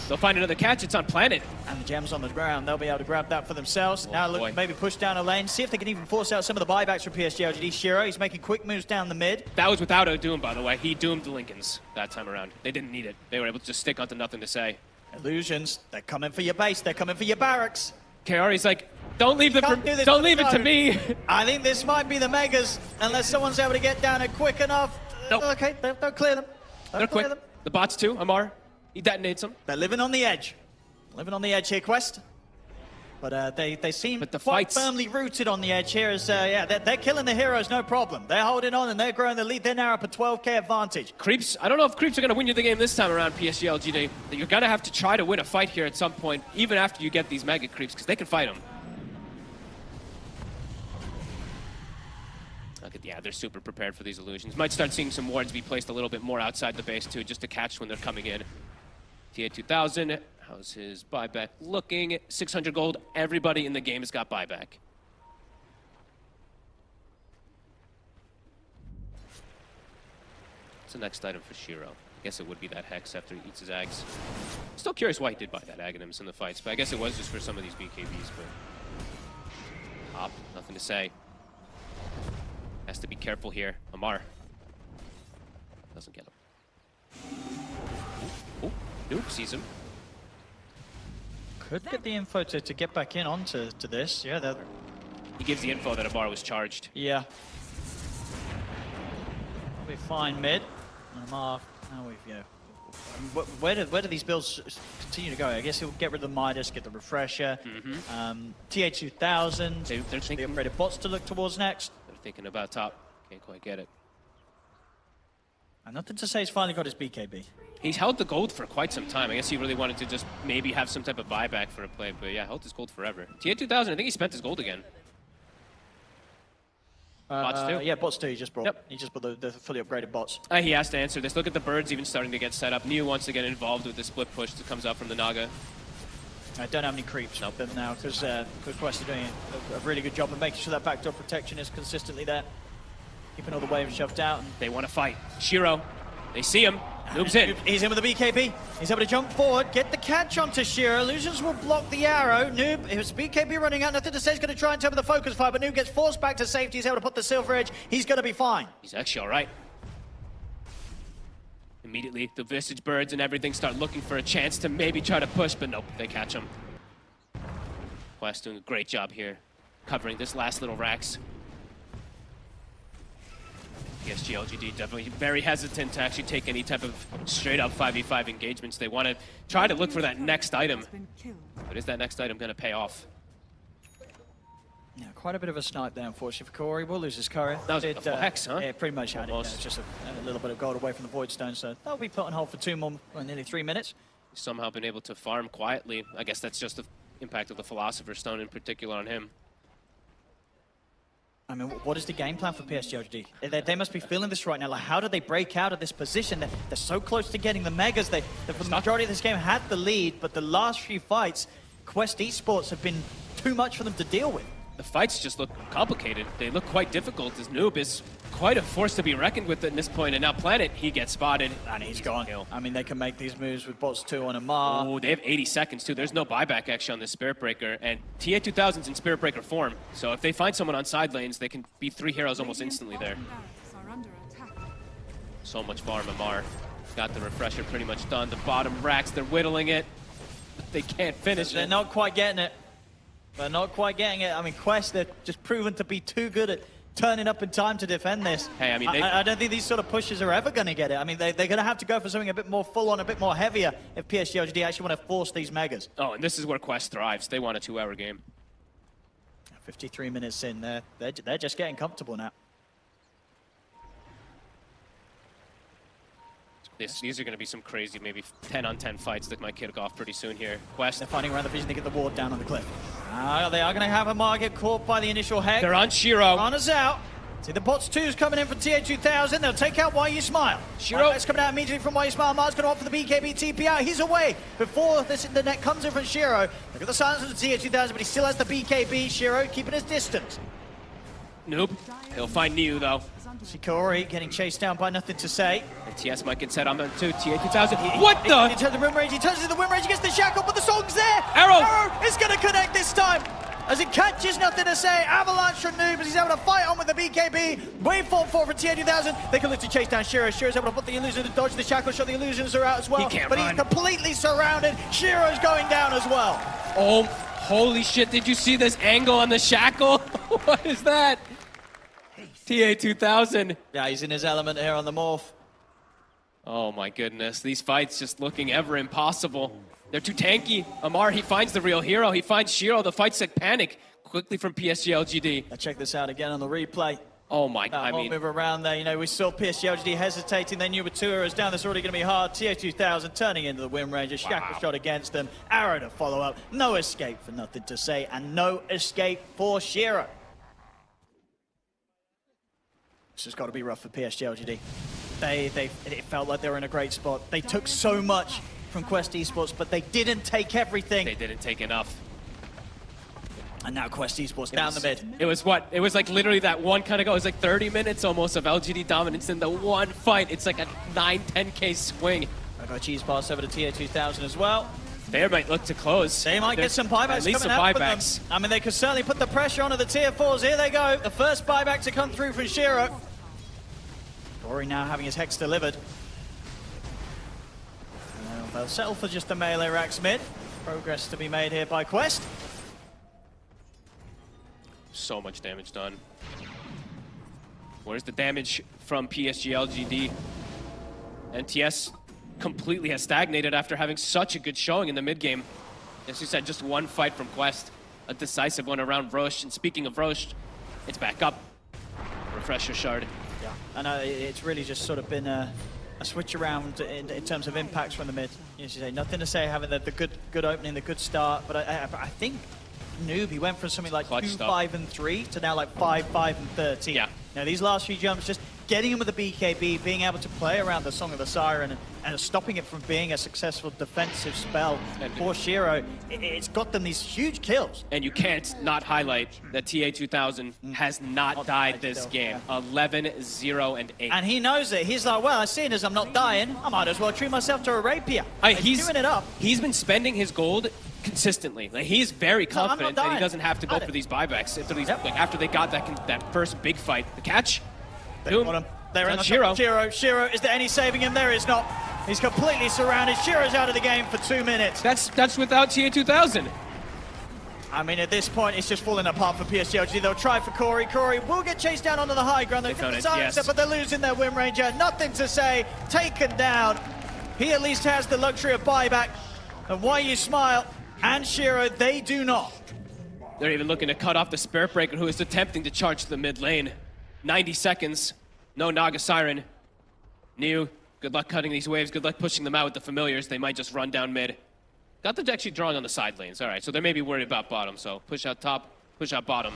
They'll find another catch. It's on Planet. And the gems on the ground. They'll be able to grab that for themselves. Now look, maybe push down a lane. See if they can even force out some of the buybacks from PSG.LGD. Shiro, he's making quick moves down the mid. That was without a Doom, by the way. He doomed the Lincolns that time around. They didn't need it. They were able to just stick onto Nothing to Say. Illusions. They're coming for your base. They're coming for your barracks. Kaori's like, Don't leave don't leave it to me. I think this might be the Megas, unless someone's able to get down it quick enough. Nope. Okay, don't clear them. They're quick. The bots too, Amar. He detonates them. They're living on the edge. Living on the edge here, Quest. But they seem quite firmly rooted on the edge here. As they're killing the heroes, no problem. They're holding on and they're growing the lead. They're now up a 12k advantage. Creeps, I don't know if Creeps are going to win you the game this time around, PSG.LGD. You're going to have to try to win a fight here at some point, even after you get these Mega Creeps, because they can fight them. Yeah, they're super prepared for these illusions. Might start seeing some wards be placed a little bit more outside the base too, just to catch when they're coming in. TA2000, how's his buyback looking? 600 gold. Everybody in the game has got buyback. What's the next item for Shiro? I guess it would be that Hex after he eats his Ags. Still curious why he did buy that Aghanims in the fights, but I guess it was just for some of these BKBs, but... Hop, nothing to say. Has to be careful here. Amar. Doesn't get him. Oh, Noob sees him. Could get the info to get back in onto this. Yeah, that. He gives the info that Amar was charged. Yeah. I'll be fine mid. Amar, now we've, where do these builds continue to go? I guess he'll get rid of the Midas, get the refresher. TA2000. They're thinking the upgraded bots to look towards next. Thinking about top. Can't quite get it. And nothing to say he's finally got his BKB. He's held the gold for quite some time. I guess he really wanted to just maybe have some type of buyback for a play, but yeah, held his gold forever. TA2000, I think he spent his gold again. Bots too? Yeah, bots too. He just brought the fully upgraded bots. He has to answer this. Look at the birds even starting to get set up. New wants to get involved with the split push that comes out from the Naga. I don't have any creeps up them now because Quest are doing a really good job of making sure that backdoor protection is consistently there. Keeping all the waves shoved out. And they want to fight. Shiro, they see him. Noob's in. He's in with the BKB. He's able to jump forward, get the catch onto Shiro. Illusions will block the arrow. Noob, his BKB running out. Nothing to say. He's going to try and temper the focus fire, but Noob gets forced back to safety. He's able to put the silver edge. He's going to be fine. He's actually all right. Immediately, the Visage Birds and everything start looking for a chance to maybe try to push, but nope, they catch him. Quest doing a great job here, covering this last little Rax. PSG.LGD definitely very hesitant to actually take any type of straight-up 5v5 engagements. They want to try to look for that next item. But is that next item going to pay off? Yeah, quite a bit of a snipe there, unfortunately, for Corey. Will lose his courier. That was a full Hex, huh? Yeah, pretty much had it. It's just a little bit of gold away from the Void Stone, so that'll be put on hold for 2 more, nearly 3 minutes. He's somehow been able to farm quietly. I guess that's just the impact of the Philosopher's Stone in particular on him. I mean, what is the game plan for PSG.LGD? They must be feeling this right now. Like, how do they break out of this position? They're so close to getting the Megas. They for the majority of this game, had the lead, but the last few fights, Quest Esports have been too much for them to deal with. The fights just look complicated. They look quite difficult, as Noob is quite a force to be reckoned with at this point. And now Planet, he gets spotted. And he's gone. I mean, they can make these moves with bots 2 on Amar. Oh, they have 80 seconds, too. There's no buyback, actually, on this Spirit Breaker. And TA2000's in Spirit Breaker form. So if they find someone on side lanes, they can beat 3 heroes almost instantly there. So much farm, Amar. Got the refresher pretty much done. The bottom racks, they're whittling it. But they can't finish it. They're not quite getting it. They're not quite getting it. I mean, Quest, they're just proven to be too good at turning up in time to defend this. Hey, I mean, I don't think these sort of pushes are ever going to get it. I mean, they're going to have to go for something a bit more full-on, a bit more heavier if PSG.LGD actually want to force these Megas. Oh, and this is where Quest thrives. They want a 2-hour game. 53 minutes in, they're just getting comfortable now. These are going to be some crazy, maybe 10-on-10 fights that might kick off pretty soon here. Quest. They're finding around the vision to get the ward down on the cliff. They are going to have Amar get caught by the initial Hex. They're on Shiro. Runners out. See the bots 2's coming in from TA2000. They'll take out Why You Smile. Shiro. It's coming out immediately from Why You Smile. Amar's going to opt for the BKB TP out. He's away before the net comes in from Shiro. Look at the silence of the TA2000, but he still has the BKB. Shiro keeping his distance. Nope. He'll find Niu, though. Shikori getting chased down by Nothing to Say. And TS might get set on them too. TA2000. What the? He turns the Wind Rage. He turns to the Wind Rage. He gets the shackle, but the song's there. Arrow is going to connect this time. As it catches Nothing to Say. Avalanche from Noob as he's able to fight on with the BKB. Wave 4-4 for TA2000. They can look to chase down Shiro. Shiro's able to put the illusion to dodge the shackle shot. The illusions are out as well. He can't but run. He's completely surrounded. Shiro's going down as well. Oh, Holy shit, did you see this angle on the shackle? What is that? TA2000. Yeah, he's in his element here on the morph. Oh my goodness, these fights just looking ever impossible. They're too tanky. Amar, he finds the real hero. He finds Shiro. The fight's like panic quickly from PSG.LGD. Now check this out again on the replay. Oh my god, I mean, move around there. You know, we saw PSG.LGD hesitating. They knew with 2 heroes down, this already going to be hard. TA2000 turning into the Wind Ranger. Shackle shot against them. Arrow to follow up. No escape for Nothing to Say, and no escape for Shiro. This has got to be rough for PSG.LGD. It felt like they were in a great spot. They took so much from Quest Esports, but they didn't take everything. They didn't take enough. And now Quest Esports down the mid. It was what? It was like literally that one kind of go. It was like 30 minutes almost of LGD dominance in the one fight. It's like a 9-10K swing. I got cheese pass over to TA2000 as well. They might look to close. They might get some buybacks at least coming some out buybacks. For them. I mean, they could certainly put the pressure onto the tier 4s. Here they go. The first buyback to come through from Shiro. Corey now having his Hex delivered. Well, they'll settle for just the melee racks mid. Progress to be made here by Quest. So much damage done. Where's the damage from PSG.LGD? NTS completely has stagnated after having such a good showing in the mid game. As you said, just one fight from Quest, a decisive one around Roche. And speaking of Roche, it's back up. Refresher shard. Yeah, I know it's really just sort of been a switch around in terms of impacts from the mid. As you say, Nothing to Say having the good opening, the good start, but I think Noob, he went from something like 2-5-3 to now like 5-5-13. Yeah. Now these last few jumps, just getting him with the BKB, being able to play around the Song of the Siren and stopping it from being a successful defensive spell for Shiro, it's got them these huge kills. And you can't not highlight that TA2000 has not died this game. 11-0-8. And he knows it. He's like, well, seeing as I'm not dying, I might as well treat myself to a rapier. He's doing it up. He's been spending his gold consistently. Like, he's very confident that he doesn't have to go for these buybacks after they got that first big fight. The catch. Boom. They're in Shiro. Shiro, is there any saving him? There is not. He's completely surrounded. Shiro's out of the game for 2 minutes. That's without TA2000. I mean, at this point, it's just falling apart for PSG.LGD. They'll try for Corey. Corey will get chased down onto the high ground. They'll get the silencer, but they're losing their Wind Ranger. Nothing to Say. Taken down. He at least has the luxury of buyback. And why you smile? And Shiro, they do not. They're even looking to cut off the Spirit Breaker, who is attempting to charge the mid lane. 90 seconds. No Naga Siren. New, good luck cutting these waves. Good luck pushing them out with the familiars. They might just run down mid. Got the actually drawing on the side lanes. All right, so they may be worried about bottom. So push out top, push out bottom.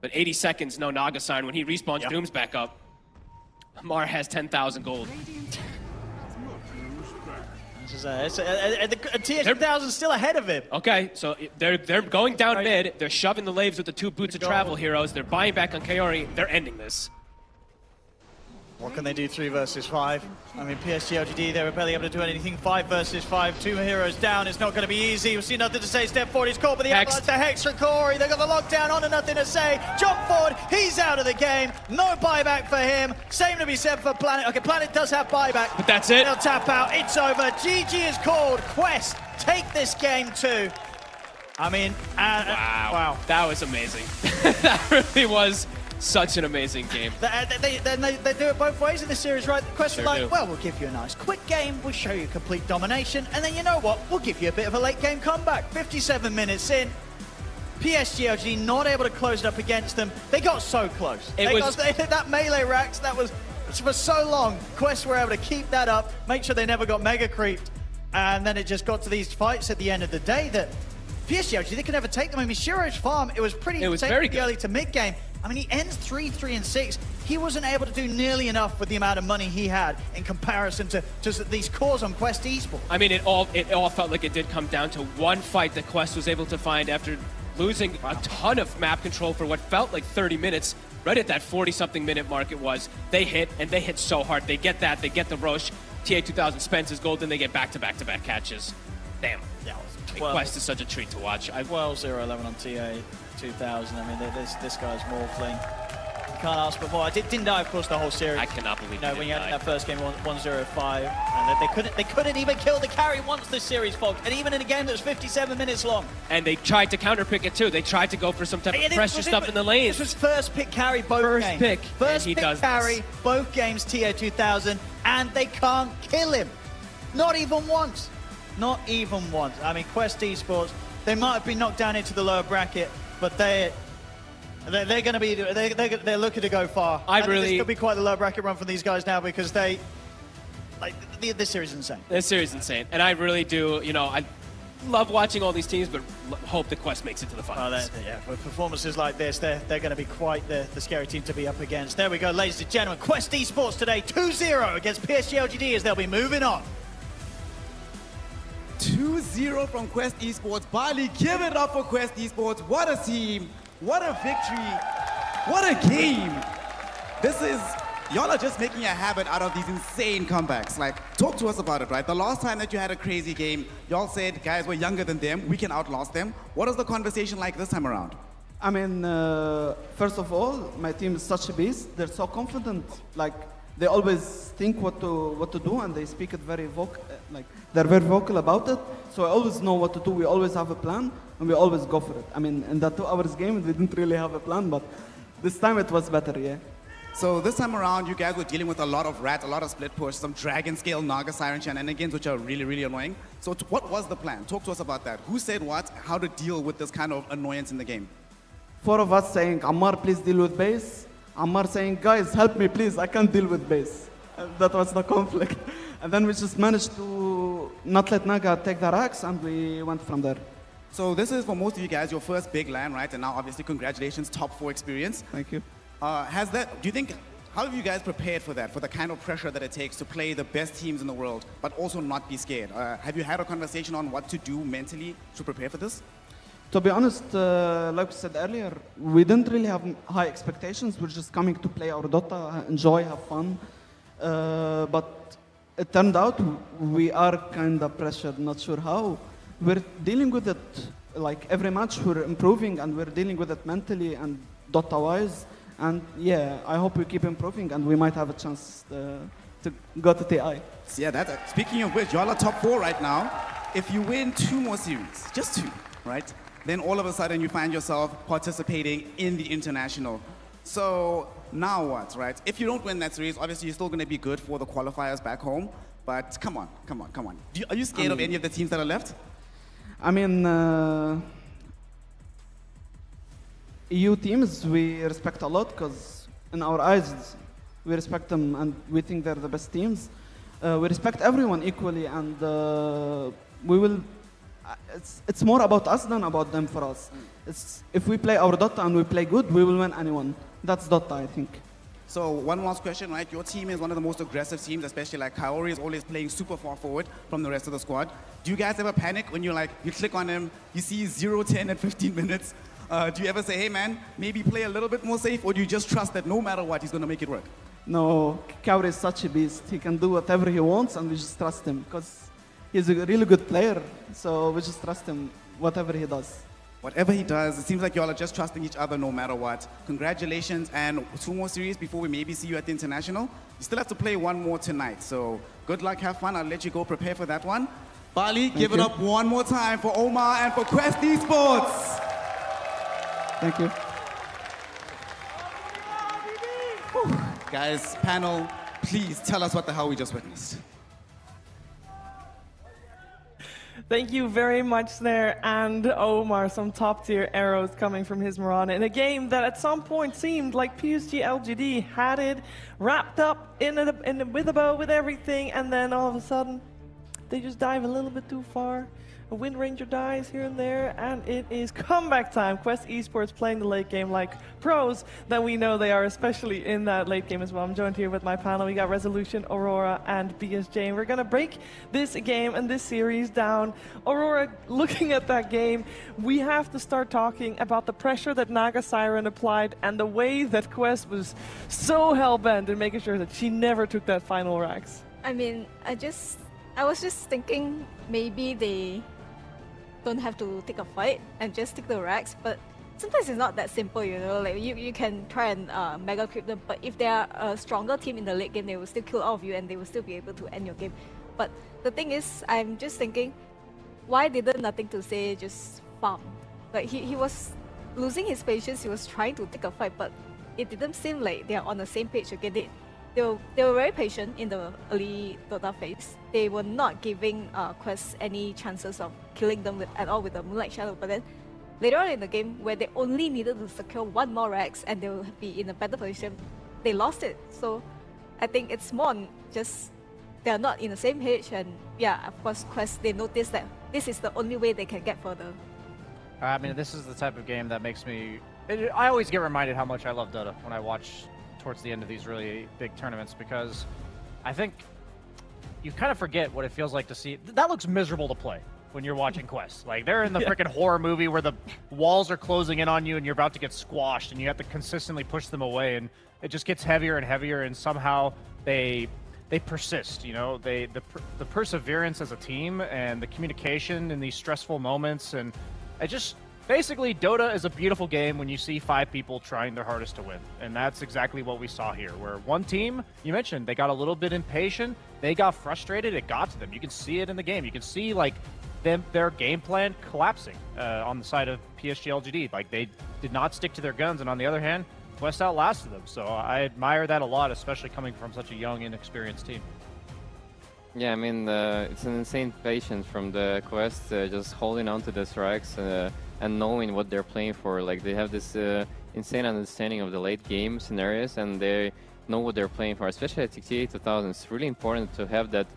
But 80 seconds, no Naga Siren. When he respawns, Doom's back up. Mar has 10,000 gold. TS1000 still ahead of him. Okay, so they're going down mid. They're shoving the Laves with the 2 Boots of Travel heroes. They're buying back on Kaori. They're ending this. What can they do 3 versus 5? I mean, PSG.LGD, they were barely able to do anything. 5 versus 5, 2 heroes down. It's not going to be easy. We'll see Nothing to Say. Step forward. He's caught by the Avalanche. The Hex for Corey. They got the lockdown on and Nothing to Say. Jump forward. He's out of the game. No buyback for him. Same to be said for Planet. Okay, Planet does have buyback. But that's it. They'll tap out. It's over. GG is called. Quest take this game too. I mean, wow. That was amazing. That really was such an amazing game. They do it both ways in this series, right? The question Sure like, do. well, we'll give you a nice quick game, we'll show you complete domination, and then you know what? We'll give you a bit of a late game comeback. 57 minutes in, PSG.LGD not able to close it up against them. They got so close. That melee racks, that was for so long. Quest were able to keep that up, make sure they never got mega creeped, and then it just got to these fights at the end of the day that PSG.LGD, they could never take them. I mean, Shiro's farm, it was pretty very good. early to mid-game. I mean, he ends 3-3-6. He wasn't able to do nearly enough with the amount of money he had in comparison to just these cores on Quest Esports. I mean, it all felt like it did come down to one fight that Quest was able to find after losing a ton of map control for what felt like 30 minutes. Right at that 40-something minute mark it was. They hit, and they hit so hard. They get that, they get the Roche. TA2000 spends his gold, and they get back-to-back-to-back catches. Damn. Yeah, Quest is such a treat to watch. 12-0-11 on TA2000. I mean, this guy's morphling. can't ask for more. I didn't die, of course, the whole series. I cannot believe No, he when didn't you had die. that first game 1-0-5, and they couldn't even kill the carry once this series, folks. And even in a game that was 57 minutes long. And they tried to counterpick it too. They tried to go for some type of pressure stuff in the lanes. This was first pick carry both games. First and he pick does carry this. both games TO 2000, and they can't kill him. Not even once. Not even once. I mean, Quest Esports, they might have been knocked down into the lower bracket, but they're going to be they're looking to go far. I think this could be quite the low bracket run for these guys now, because this series is insane. This series is insane, and I really do. I love watching all these teams, but hope the Quest makes it to the finals. With performances like this, they're going to be quite the scary team to be up against. There we go, ladies and gentlemen. Quest Esports today 2-0 against PSG.LGD as they'll be moving on. 2-0 from Quest Esports. Bali, give it up for Quest Esports. What a team. What a victory. What a game. Y'all are just making a habit out of these insane comebacks. Like, talk to us about it, right? The last time that you had a crazy game, y'all said, guys, we're younger than them. We can outlast them. What is the conversation like this time around? I mean, first of all, my team is such a beast. They're so confident. Like, they always think what to do, and they speak it very they're very vocal about it. So I always know what to do. We always have a plan, and we always go for it. I mean, in that 2 hours game, we didn't really have a plan, but this time it was better, yeah. So this time around, you guys were dealing with a lot of rat, a lot of split push, some dragon scale, Naga Siren shenanigans, which are really, really annoying. So what was the plan? Talk to us about that. Who said what? How to deal with this kind of annoyance in the game? 4 of us saying, Ammar, please deal with base. Ammar saying, guys, help me, please. I can't deal with base. And that was the conflict. And then we just managed to not let Naga take the racks, and we went from there. So this is, for most of you guys, your first big LAN, right? And now, obviously, congratulations, top 4 experience. Thank you. How have you guys prepared for that, for the kind of pressure that it takes to play the best teams in the world, but also not be scared? Have you had a conversation on what to do mentally to prepare for this? To be honest, like we said earlier, we didn't really have high expectations. We're just coming to play our Dota, enjoy, have fun. But it turned out we are kind of pressured, not sure how. We're dealing with it, like every match we're improving, and we're dealing with it mentally and Dota-wise. And yeah, I hope we keep improving, and we might have a chance to go to TI. Yeah, speaking of which, y'all are top 4 right now. If you win 2 more series, just 2, right? Then all of a sudden you find yourself participating in the international. So now what, right? If you don't win that series, obviously you're still going to be good for the qualifiers back home. But come on. Are you scared of any of the teams that are left? I mean, EU teams we respect a lot, because in our eyes we respect them and we think they're the best teams. We respect everyone equally, and we will. It's more about us than about them for us. If we play our Dota and we play good, we will win anyone. That's Dota, I think. So one last question, right? Your team is one of the most aggressive teams, especially like Kaori is always playing super far forward from the rest of the squad. Do you guys ever panic when you click on him, you see 0-10 at 15 minutes? Do you ever say, hey man, maybe play a little bit more safe, or do you just trust that no matter what, he's going to make it work? No, Kaori is such a beast. He can do whatever he wants, and we just trust him, because he's a really good player. So we just trust him, whatever he does. Whatever he does, it seems like y'all are just trusting each other no matter what. Congratulations, and 2 more series before we maybe see you at the international. You still have to play 1 more tonight, so good luck, have fun. I'll let you go prepare for that one. Bali, give it up one more time for Omar and for Quest Esports. Thank you. Whew. Guys, panel, please tell us what the hell we just witnessed. Thank you very much, Snare and Omar. Some top-tier arrows coming from his Mirana in a game that at some point seemed like PSG.LGD had it wrapped up with a bow, with everything, and then all of a sudden, they just dive a little bit too far. A Wind Ranger dies here and there, and it is comeback time. Quest Esports playing the late game like pros that we know they are, especially in that late game as well. I'm joined here with my panel. We got Resolution, Aurora, and BSJ, and we're gonna break this game and this series down. Aurora, looking at that game, we have to start talking about the pressure that Naga Siren applied and the way that Quest was so hell-bent in making sure that she never took that final racks. I mean, I was just thinking maybe they don't have to take a fight and just take the racks, but sometimes it's not that simple, you know. Like you can try and mega creep them, but if they are a stronger team in the late game, they will still kill all of you and they will still be able to end your game. But the thing is, I'm just thinking, why didn't Nothing to Say just farm? Like he was losing his patience. He was trying to take a fight, but it didn't seem like they are on the same page. Okay, they were very patient in the early Dota phase. They were not giving Quest any chances of killing them at all with the Moonlight Shadow. But then later on in the game, where they only needed to secure one more Rex and they will be in a better position, they lost it. So I think it's more on just they're not in the same page, and yeah, of course, Quest, they noticed that this is the only way they can get further. I mean, this is the type of game that makes me... I always get reminded how much I love Dota when I watch towards the end of these really big tournaments, because I think you kind of forget what it feels like to see... That looks miserable to play when you're watching Quest. Like, they're in the freaking horror movie where the walls are closing in on you and you're about to get squashed and you have to consistently push them away, and it just gets heavier and heavier, and somehow they persist, you know, the perseverance as a team and the communication in these stressful moments, and it just basically, Dota is a beautiful game when you see 5 people trying their hardest to win, and that's exactly what we saw here, where one team, you mentioned, they got a little bit impatient, they got frustrated, it got to them. You can see it in the game. You can see like their game plan collapsing on the side of PSG.LGD. Like, they did not stick to their guns, and on the other hand, Quest outlasted them, so I admire that a lot, especially coming from such a young, inexperienced team. Yeah, I mean, it's an insane patience from the Quest, just holding on to the strikes and knowing what they're playing for. Like, they have this insane understanding of the late game scenarios, and they know what they're playing for, especially at TTA 2000. It's really important to have that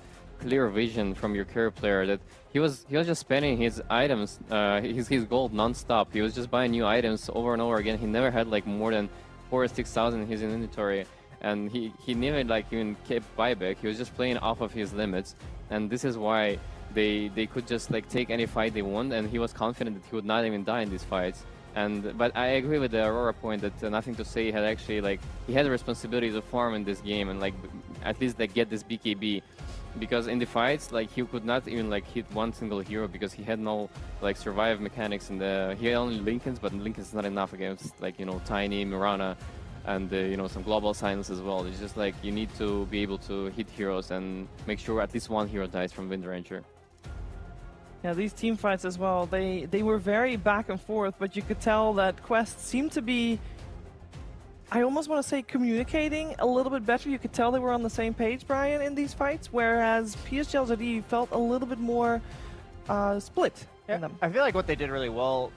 clear vision from your career player, that he was just spending his items, his gold non-stop. He was just buying new items over and over again. He never had like more than 4,000 or 6,000 in his inventory, and he never like even kept buyback. He was just playing off of his limits, and this is why they could just like take any fight they want, and he was confident that he would not even die in these fights. But I agree with the Aurora point that Nothing to Say had actually like he had a responsibility to farm in this game and like at least like get this BKB, because in the fights like he could not even like hit one single hero because he had no like survive mechanics, and he had only Lincolns, but Lincolns is not enough against like, you know, Tiny, Mirana, and you know, some global silence as well. It's just like you need to be able to hit heroes and make sure at least one hero dies from Wind Ranger. Yeah, these team fights as well, they were very back and forth, but you could tell that Quest seemed to be, I almost want to say, communicating a little bit better. You could tell they were on the same page, Brian, in these fights, whereas PSG.LGD felt a little bit more split in them. I feel like what they did really well,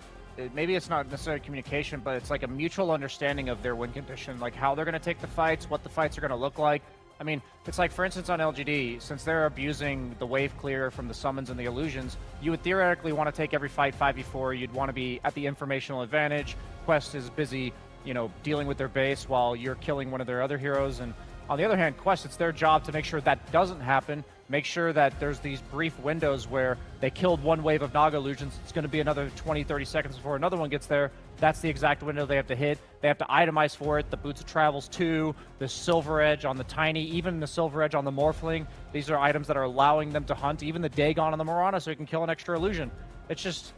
maybe it's not necessarily communication, but it's like a mutual understanding of their win condition, like how they're going to take the fights, what the fights are going to look like. I mean, it's like, for instance, on LGD, since they're abusing the wave clear from the summons and the illusions, you would theoretically want to take every fight 5v4. You'd want to be at the informational advantage. Quest is busy, you know, dealing with their base while you're killing one of their other heroes. And on the other hand, Quest, it's their job to make sure that doesn't happen, make sure that there's these brief windows where they killed one wave of Naga illusions. It's going to be another 20, 30 seconds before another one gets there. That's the exact window they have to hit. They have to itemize for it. The Boots of Travels 2, the Silver Edge on the Tiny, even the Silver Edge on the Morphling. These are items that are allowing them to hunt even the Dagon on the Mirana so you can kill an extra illusion. It's just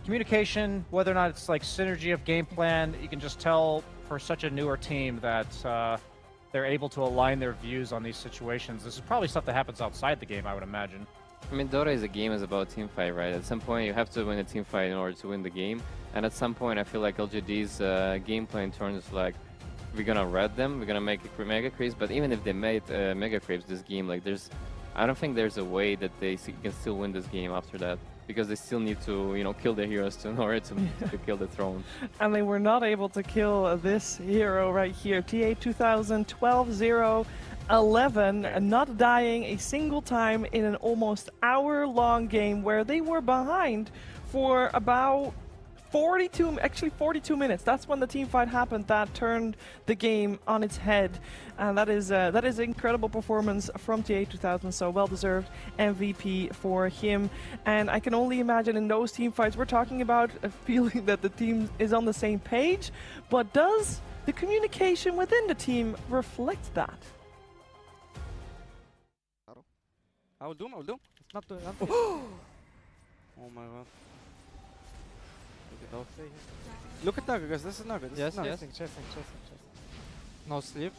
communication, whether or not it's like synergy of game plan. You can just tell for such a newer team that they're able to align their views on these situations. This is probably stuff that happens outside the game, I would imagine. I mean, Dota is a game is about team fight, right? At some point, you have to win a team fight in order to win the game. And at some point, I feel like LGD's game plan turns like, we're gonna red them, we're gonna make mega creeps. But even if they made mega creeps this game, like I don't think there's a way that they can still win this game after that, because they still need to, you know, kill the heroes in order to kill the throne. And they were not able to kill this hero right here. TA 2000, 12-0, 11, not dying a single time in an almost hour-long game where they were behind for about 42 minutes. That's when the team fight happened that turned the game on its head. And that is an incredible performance from TA 2000, so well-deserved MVP for him. And I can only imagine in those team fights, we're talking about a feeling that the team is on the same page, but does the communication within the team reflect that? I will do. It's not the... Oh my god. I will stay here. Look at Naga, guys. This is Naga. This Yes, is Naga. yes. No sleep.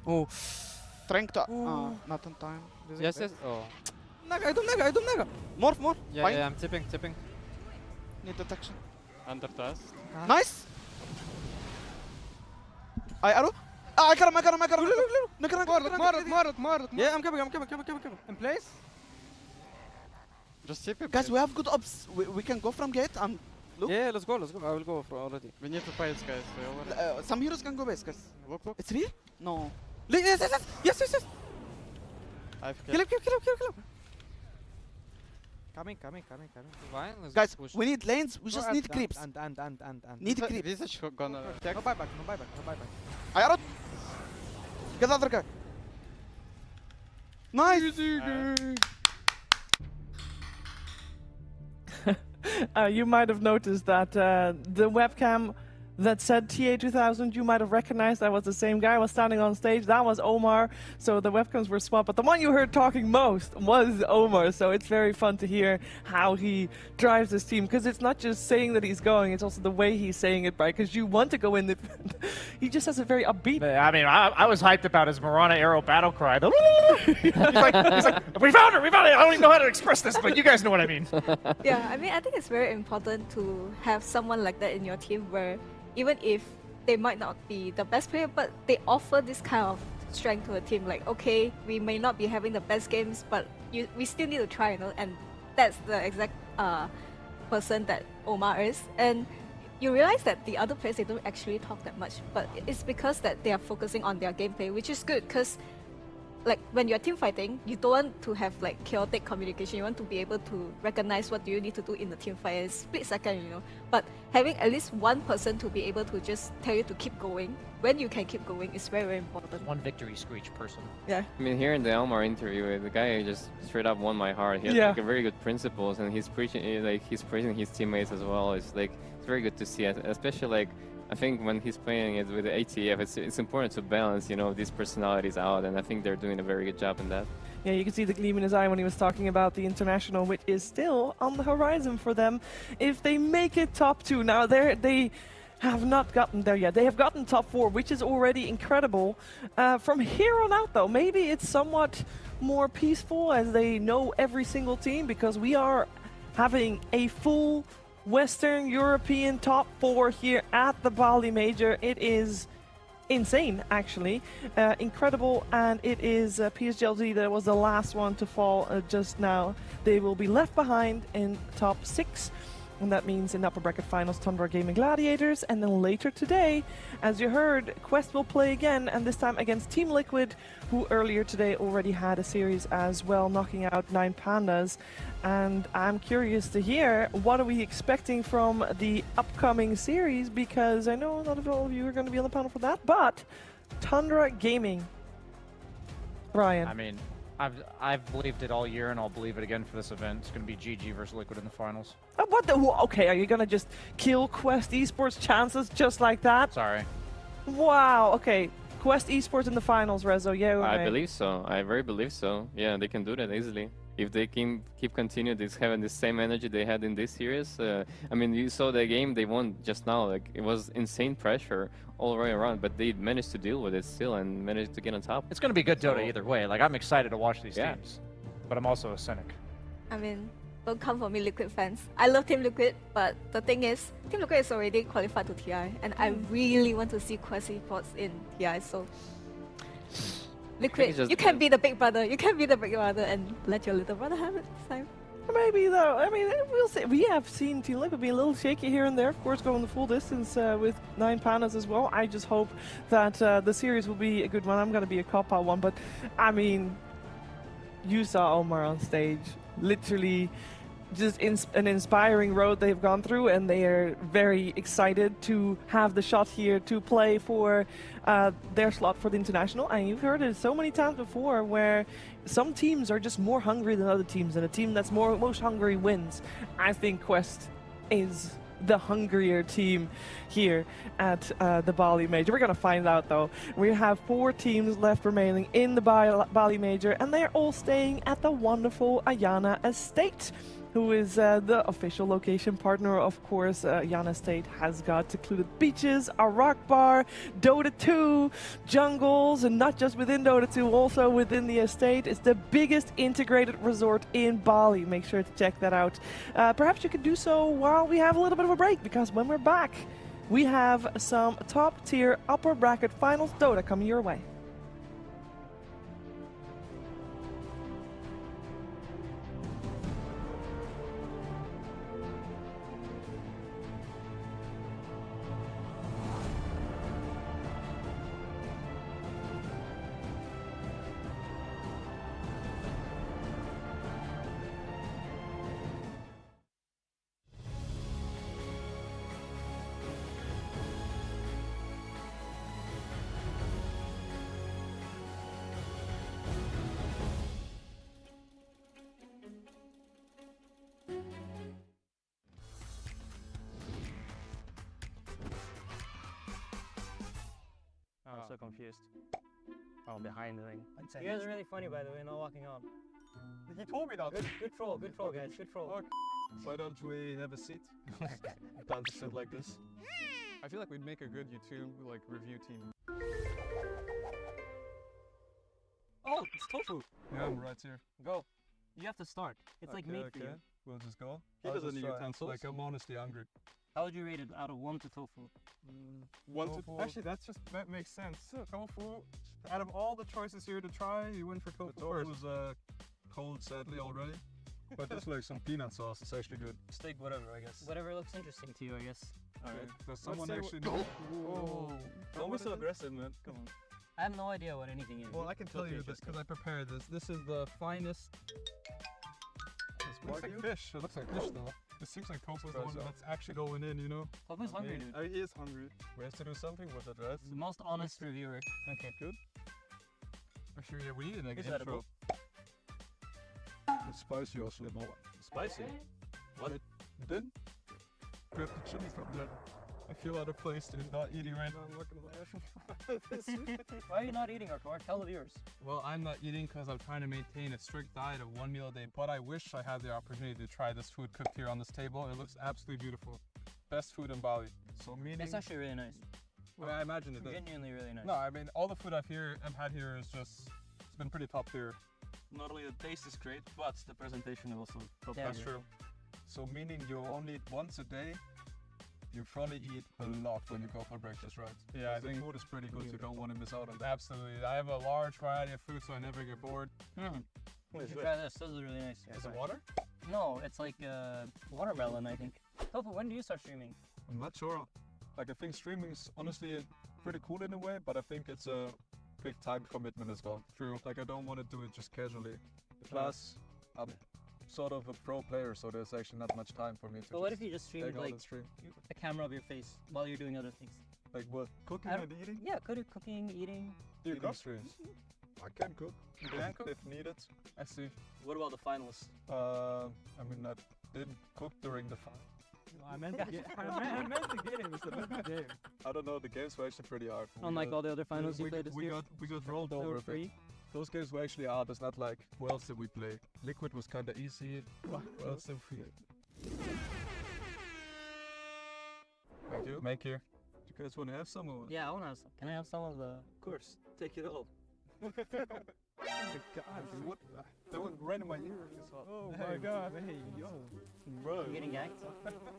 Oh. Trying to. Not on time. Yes, yes. Oh. Naga, I don't Naga. More. Yeah, Fine. yeah, I'm tipping. Need detection. Under test. Nice! I arrow. I got him. Marlet. Yeah, I'm coming. In place? Just tip it. Guys, we have good ops. We can go from gate and look. Yeah, let's go. I will go for already. We need to fight, guys. Some heroes can go base, guys. Look. It's real? No. Yes. I've Kill him. Coming. Fine, let's Guys, push. we need lanes. We just need creeps. And. Need creeps. This is gonna No attack. buyback. I arrowed. Get the other guy. Nice. You might have noticed that the webcam that said TA2000, you might have recognized that was the same guy was standing on stage. That was Omar, so the webcams were swapped. But the one you heard talking most was Omar, so it's very fun to hear how he drives his team, because it's not just saying that he's going, it's also the way he's saying it, right? Because you want to go in the... He just has a very upbeat... I mean, I was hyped about his Marana Arrow battle cry. He's like, we found it! I don't even know how to express this, but you guys know what I mean. Yeah, I mean, I think it's very important to have someone like that in your team where even if they might not be the best player, but they offer this kind of strength to a team. Like, okay, we may not be having the best games, but we still need to try, you know, and that's the exact person that Omar is. And you realize that the other players, they don't actually talk that much, but it's because that they are focusing on their gameplay, which is good, because like when you're team fighting, you don't want to have like chaotic communication. You want to be able to recognize what do you need to do in the team fight in a split second, you know. But having at least one person to be able to just tell you to keep going when you can keep going is very, very important. One victory screech person. Yeah. I mean, here in the Elmar interview, the guy just straight up won my heart. He has like a very good principles, and he's praising his teammates as well. It's like it's very good to see, especially like. I think when he's playing it with the ATF, it's important to balance, you know, these personalities out, and I think they're doing a very good job in that. Yeah, you can see the gleam in his eye when he was talking about the international, which is still on the horizon for them. If they make it top 2, now they have not gotten there yet. They have gotten top 4, which is already incredible. From here on out, though, maybe it's somewhat more peaceful as they know every single team, because we are having a full Western European top 4 here at the Bali Major. It is insane, actually. Incredible, and it is PSG.LGD that was the last one to fall just now. They will be left behind in top 6. And that means in upper bracket finals, Tundra, Gaimin, Gladiators. And then later today, as you heard, Quest will play again, and this time against Team Liquid, who earlier today already had a series as well, knocking out 9 Pandas. And I'm curious to hear, what are we expecting from the upcoming series? Because I know not all of you are going to be on the panel for that, but Tundra Gaming. Ryan. I mean, I've believed it all year, and I'll believe it again for this event. It's going to be GG versus Liquid in the finals. What the? Okay, are you going to just kill Quest Esports chances just like that? Sorry. Wow, okay. Quest Esports in the finals, Rezo, yeah or I nay? believe so. I very believe so. Yeah, they can do that easily. If they can keep continuing having the same energy they had in this series. I mean, you saw the game they won just now. Like, it was insane pressure all the way around, but they managed to deal with it still and managed to get on top. It's going to be good Dota either way. Like, I'm excited to watch these teams, but I'm also a cynic. I mean, don't come for me, Liquid fans. I love Team Liquid, but the thing is, Team Liquid is already qualified to TI, and I really want to see Quest Esports in TI, so... Liquid, you can be the big brother. You can be the big brother and let your little brother have it this time. Maybe though. I mean, we'll see. We have seen Team Liquid be a little shaky here and there. Of course, going the full distance with 9 Pandas as well. I just hope that the series will be a good one. I'm going to be a cop-out one, but I mean, you saw Omar on stage. Literally, just an inspiring road they've gone through, and they are very excited to have the shot here to play for their slot for the international. And you've heard it so many times before where some teams are just more hungry than other teams, and a team that's most hungry wins. I think Quest is the hungrier team here at the Bali Major. We're going to find out though. We have 4 teams left remaining in the Bali Major, and they're all staying at the wonderful Ayana Estate. who is the official location partner, of course. Ayana Estate has got secluded beaches, a rock bar, Dota 2, jungles, and not just within Dota 2, also within the estate. It's the biggest integrated resort in Bali. Make sure to check that out. Perhaps you could do so while we have a little bit of a break, because when we're back, we have some top-tier upper bracket finals Dota coming your way. I'm so confused. Oh, behind the thing. You guys are really funny, by the way, not walking on. He told me that. Good troll, guys. Good troll. Okay. Why don't we have a seat? Time to sit like this. I feel like we'd make a good YouTube like review team. Oh, it's tofu. Yeah, I'm right here. Go. You have to start. It's like made for you. We'll just go. He I'll doesn't just need try. utensils. Like, I'm honestly hungry. How would you rate it out of 1 to tofu? Actually, that makes sense. Tofu. Out of all the choices here to try, you went for tofu first. Tofu was cold, sadly, already. But this like some peanut sauce. It's actually good. Steak, whatever, I guess. Whatever looks interesting to you, I guess. Alright. Does someone actually know? Whoa. Don't be so aggressive, man. Come on. I have no idea what anything is. Well, I can tell you this because I prepared this. This is the finest. It looks like fish. It looks like fish though. It seems like tofu is the one that's actually going in, you know? Tofu's hungry, dude. He is hungry. We have to do something with it, right? The most honest reviewer. Okay, good. Actually, yeah, we need an Is intro. that a book? It's spicy also. Spicy? What? Then grab the chili from there. I feel out of place to not eating right now. I'm not gonna lie. Why are you not eating, Artur? Tell the viewers. Well, I'm not eating because I'm trying to maintain a strict diet of 1 meal a day, but I wish I had the opportunity to try this food cooked here on this table. It looks absolutely beautiful. Best food in Bali. So meaning... It's actually really nice. Well, I imagine it is. Genuinely really nice. No, I mean, all the food I've had here is just... It's been pretty top tier. Not only the taste is great, but the presentation is also top. That's true. So meaning you only eat once a day, you probably eat a lot when you go for breakfast, right? Yeah, I think food is pretty good. You don't want to miss out on that. Absolutely. I have a large variety of food, so I never get bored. You should try this. This is really nice. Is it water? No, it's like watermelon, I think. Tofu, when do you start streaming? I'm not sure. Like, I think streaming is honestly pretty cool in a way, but I think it's a big time commitment as well. True. Like, I don't want to do it just casually. Plus, I'm sort of a pro player, so there's actually not much time for me to. But what if you just stream take out like and stream? a camera of your face while you're doing other things? Like what? Cooking and eating? Yeah, cooking, eating. Do you cook? Streams. I can cook. You can cook? If needed. I see. What about the finals? I mean, I didn't cook during the final. I meant to get him. It's the best game. I don't know. The games were actually pretty hard. Unlike all the other finals you played this year. We got rolled over a bit. Those games were actually hard. It's not like who else did we play? Liquid was kind of easy. What else did we? Thank you. Make here. Do you guys want to have some? Or? Yeah, I want to have some. Can I have some of the? Of course. Take it all. Oh my god, dude, what? That went right in my ear. Oh my god. Hey, yo. Bro. You getting ganked?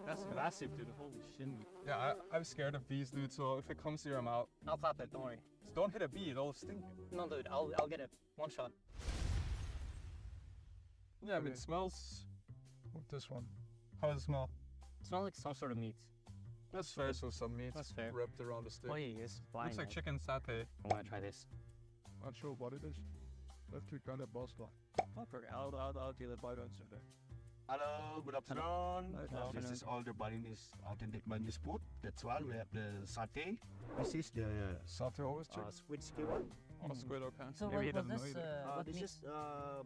That's massive, dude. Holy shit. Yeah, I'm scared of bees, dude, so if it comes here, I'm out. I'll clap it, don't worry. Just don't hit a bee, it'll stink. No, dude, I'll get it. One shot. Yeah, I mean, it smells... What's this one? How does it smell? It smells like some sort of meat. That's fair, so some meat That's fair. wrapped around the stick. Oh, yeah, it's fine. Looks like chicken satay. I want to try this. Not sure what it is. Let's click on that boss guy. Okay, I'll deal it by answer there. Hello, good afternoon. This is all the Balinese authentic Balinese food. That's why we have the satay. This is the satay always chicken. Squid skewer. Oh, squid, okay. So Maybe what he was doesn't this? know What this meat? is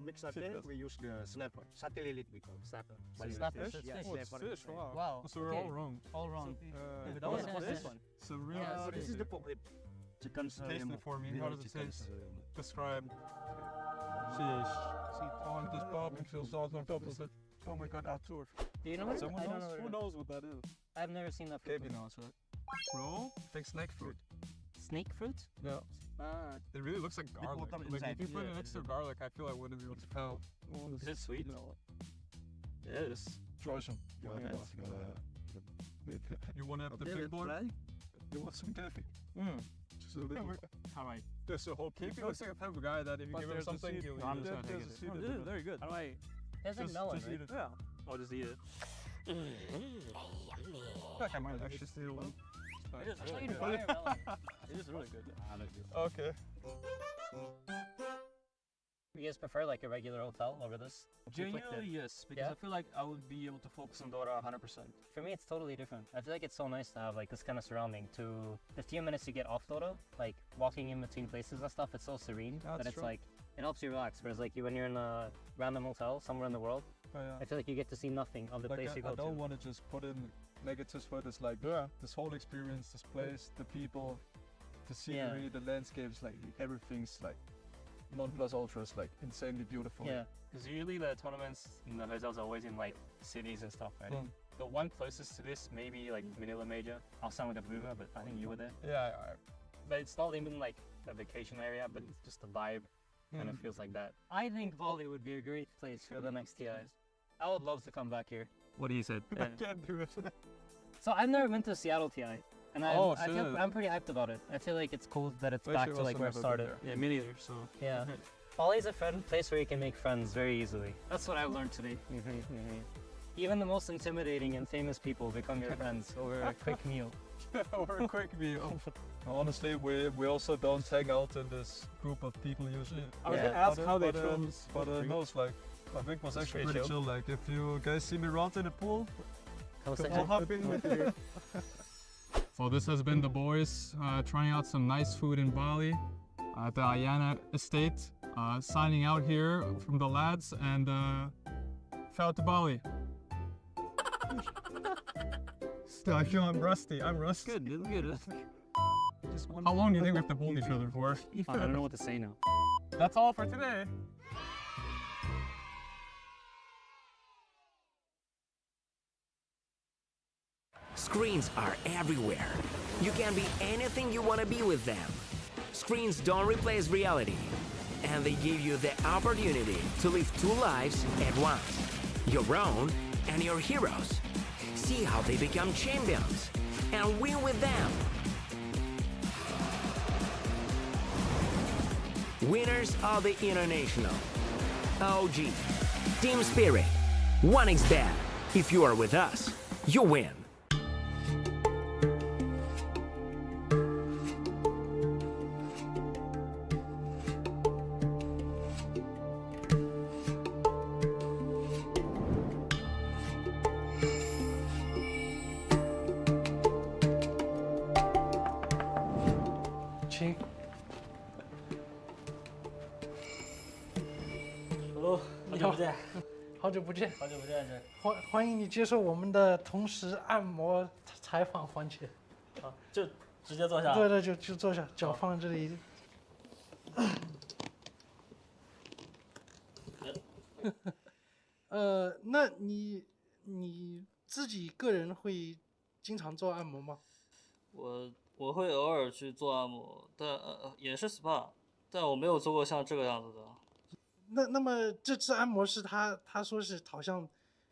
mixed satay. We use the snapper. Satay lilit we call snapper. Snapper, Fish? so it's Yes. fish. Oh, it's fish, wow. Wow. So we're okay. all wrong. All wrong. That was What's this this one? So really, This is the pork rib. Chicken taste it for me. How does it taste? Describe. Sheesh. See, on this barbecue sauce on top of it. Oh my god, Arthur. Do you know it? Someone I don't knows? know. Who knows what that is? I've never seen that. Gaimin knows, right? Bro, I think snake fruit. Snake fruit? Yeah. Ah. It really looks like garlic. Like if you put it next to garlic, I feel I wouldn't be able to tell. Is it sweet? No. Yes. Try some. You want to have the big boy? You want some coffee? Just a little. How do I? There's a whole cake. He looks like a type of guy that if you give him something, he'll eat it. There's a seed. This is very good. How do I? It's like melon, just right? eat it. Yeah. I'll just eat it. I feel like I might actually steal one. It is really good. It is really good. Okay. You guys prefer like a regular hotel over this? Genuinely, yes, because I feel like I would be able to focus on Dota 100%. For me, it's totally different. I feel like it's so nice to have like this kind of surrounding. To the few minutes you get off Dota, like walking in between places and stuff, it's so serene that it's true. like it helps you relax. Whereas like when you're in a random hotel somewhere in the world, I feel like you get to see nothing of the place you go I don't to. want to just put in negatives, but it's like this whole experience, this place, the people, the scenery, the landscapes, like everything's like non plus ultra is like insanely beautiful. Yeah. Because usually the tournaments in the hotels are always in like cities and stuff, right? The one closest to this maybe like Manila Major. I'll sound like a boomer, but I think you were there. Yeah. But it's not even like a vacation area, but it's just the vibe, and it feels like that. I think Bali would be a great place for the next TIs. I would love to come back here. What he said. I can't do it. So I've never been to Seattle TI, and I'm pretty hyped about it. I feel like it's cool that it's back to like where it started. Yeah, me neither. So yeah, Bali's a fun place where you can make friends very easily. That's what I've learned today. Even the most intimidating and famous people become your friends over a quick meal. Over a quick meal. Honestly, we also don't hang out in this group of people usually. I was gonna ask how they filmed. But no, it's like I think it was actually pretty chill. Like if you guys see me around in the pool, come hop in with you. So this has been the boys trying out some nice food in Bali at the Ayana Estate. Signing out here from the lads and shout out to Bali. I feel I'm rusty. Good, good. How long do you think we have to hold each other for? I don't know what to say now. That's all for today. Screens are everywhere. You can be anything you want to be with them. Screens don't replace reality, and they give you the opportunity to live two lives at once. Your own and your heroes. See how they become champions and win with them. Winners of the International. OG. Team Spirit. 1xBet. If you are with us, you win. Hello，好久不见，好久不见，好久不见，欢迎你接受我们的同时按摩采访环节。啊，就直接坐下。对对，就坐下，脚放这里。那你自己个人会经常做按摩吗？我会偶尔去做按摩，但也是 SPA， 但我没有做过像这个样子的。那么这次按摩是他说是好像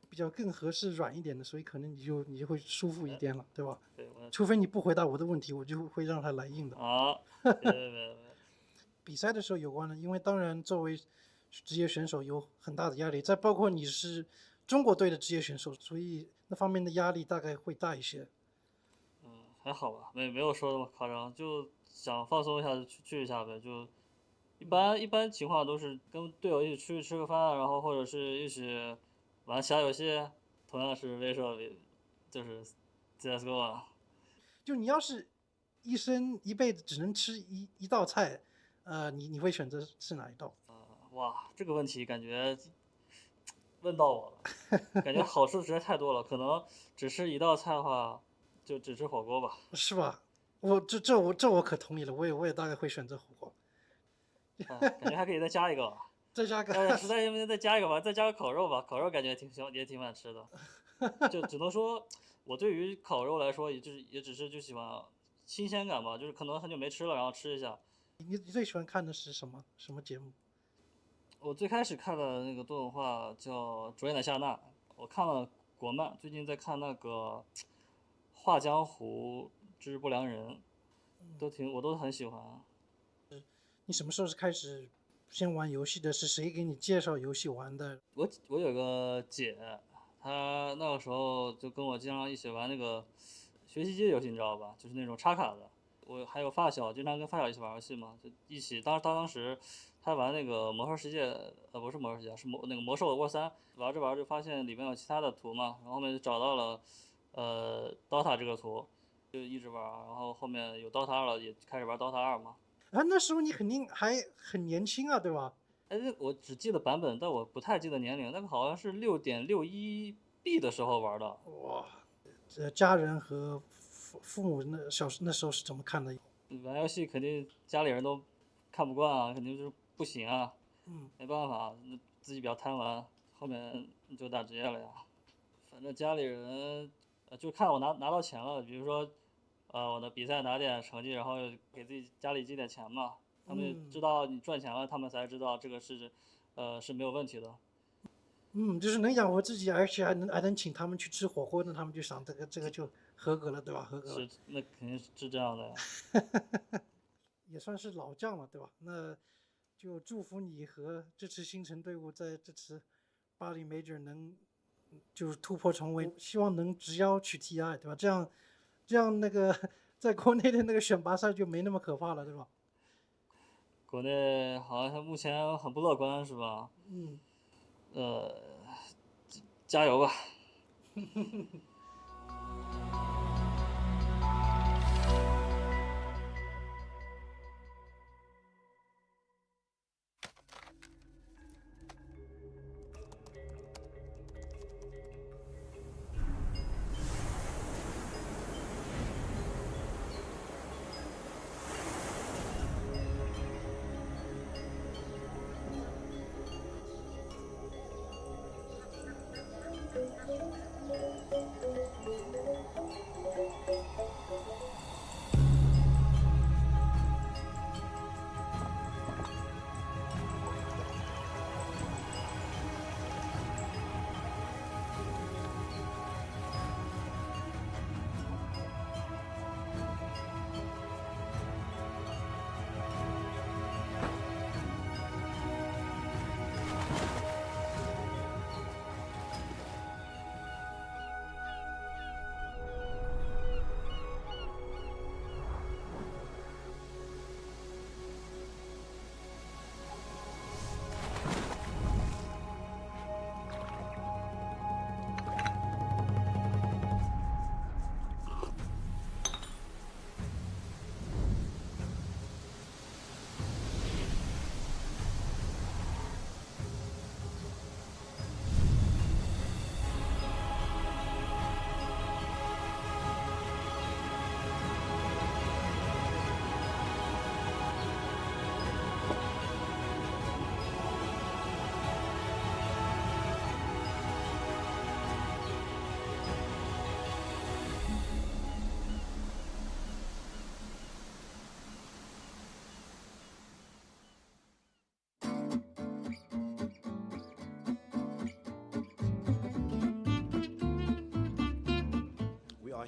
比较更合适软一点的，所以可能你就会舒服一点了，对吧？对，除非你不回答我的问题，我就会让他来硬的。啊，没。比赛的时候有关的，因为当然作为职业选手有很大的压力，再包括你是中国队的职业选手，所以那方面的压力大概会大一些。还好吧，没有说那么夸张，就想放松一下就去一下呗，就一般情况都是跟队友一起出去吃个饭，然后或者是一起玩其他游戏，同样是威慑，就是 CSGO 啊。就你要是一生一辈子只能吃一道菜，你会选择是哪一道？哇，这个问题感觉问到我了，感觉好处实在太多了，可能只吃一道菜的话。就只吃火锅吧，是吧？这我可同意了，我也大概会选择火锅。感觉还可以再加一个。再加个但是实在不行再加一个吧，再加个烤肉吧，烤肉感觉也挺满吃的。就只能说，我对于烤肉来说，也只是就喜欢新鲜感吧，就是可能很久没吃了，然后吃一下。你最喜欢看的是什么节目？我最开始看的那个动画叫《灼眼的夏娜》，我看了国漫，最近在看那个《画江湖之不良人》，我都很喜欢。你什么时候是开始先玩游戏的？是谁给你介绍游戏玩的？我有个姐，她那个时候就跟我经常一起玩那个学习机游戏，你知道吧？就是那种插卡的。我还有发小，经常跟发小一起玩游戏嘛，就一起。当时他玩那个魔兽世界，不是魔兽世界，是那个魔兽沃3，玩着玩着就发现里面有其他的图嘛，然后后面就找到了DOTA 这个图，就一直玩，然后后面有 DOTA 了，也开始玩 DOTA 2嘛。啊，那时候你肯定还很年轻啊，对吧？哎，我只记得版本，但我不太记得年龄。那个好像是6.61B 的时候玩的。哇，家人和父母那时候是怎么看的？玩游戏肯定家里人都看不惯啊，肯定就是不行啊。没办法，自己比较贪玩，后面就打职业了呀。反正家里人就看我拿到钱了，比如说我的比赛拿点成绩，然后给自己家里寄点钱嘛。他们知道你赚钱了，他们才知道这个是没有问题的。就是能养活自己，而且还能请他们去吃火锅，那他们就想这个就合格了，对吧？合格了。是，那肯定是这样的呀。也算是老将了，对吧？那就祝福你和这支星辰队伍在这次巴黎 Major 能就是突破重围，希望能直邀去 TI， 对吧？这样那个在国内的那个选拔赛就没那么可怕了，对吧？国内好像目前很不乐观，是吧？加油吧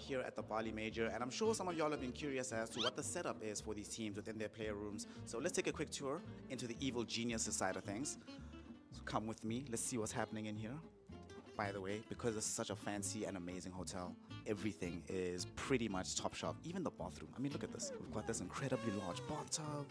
！Here at the Bali Major, and I'm sure some of y'all have been curious as to what the setup is for these teams within their player rooms. So let's take a quick tour into the evil geniuses side of things. So come with me, let's see what's happening in here. By the way, because it's such a fancy and amazing hotel, everything is pretty much top shelf, even the bathroom. I mean, look at this. We've got this incredibly large bathtub,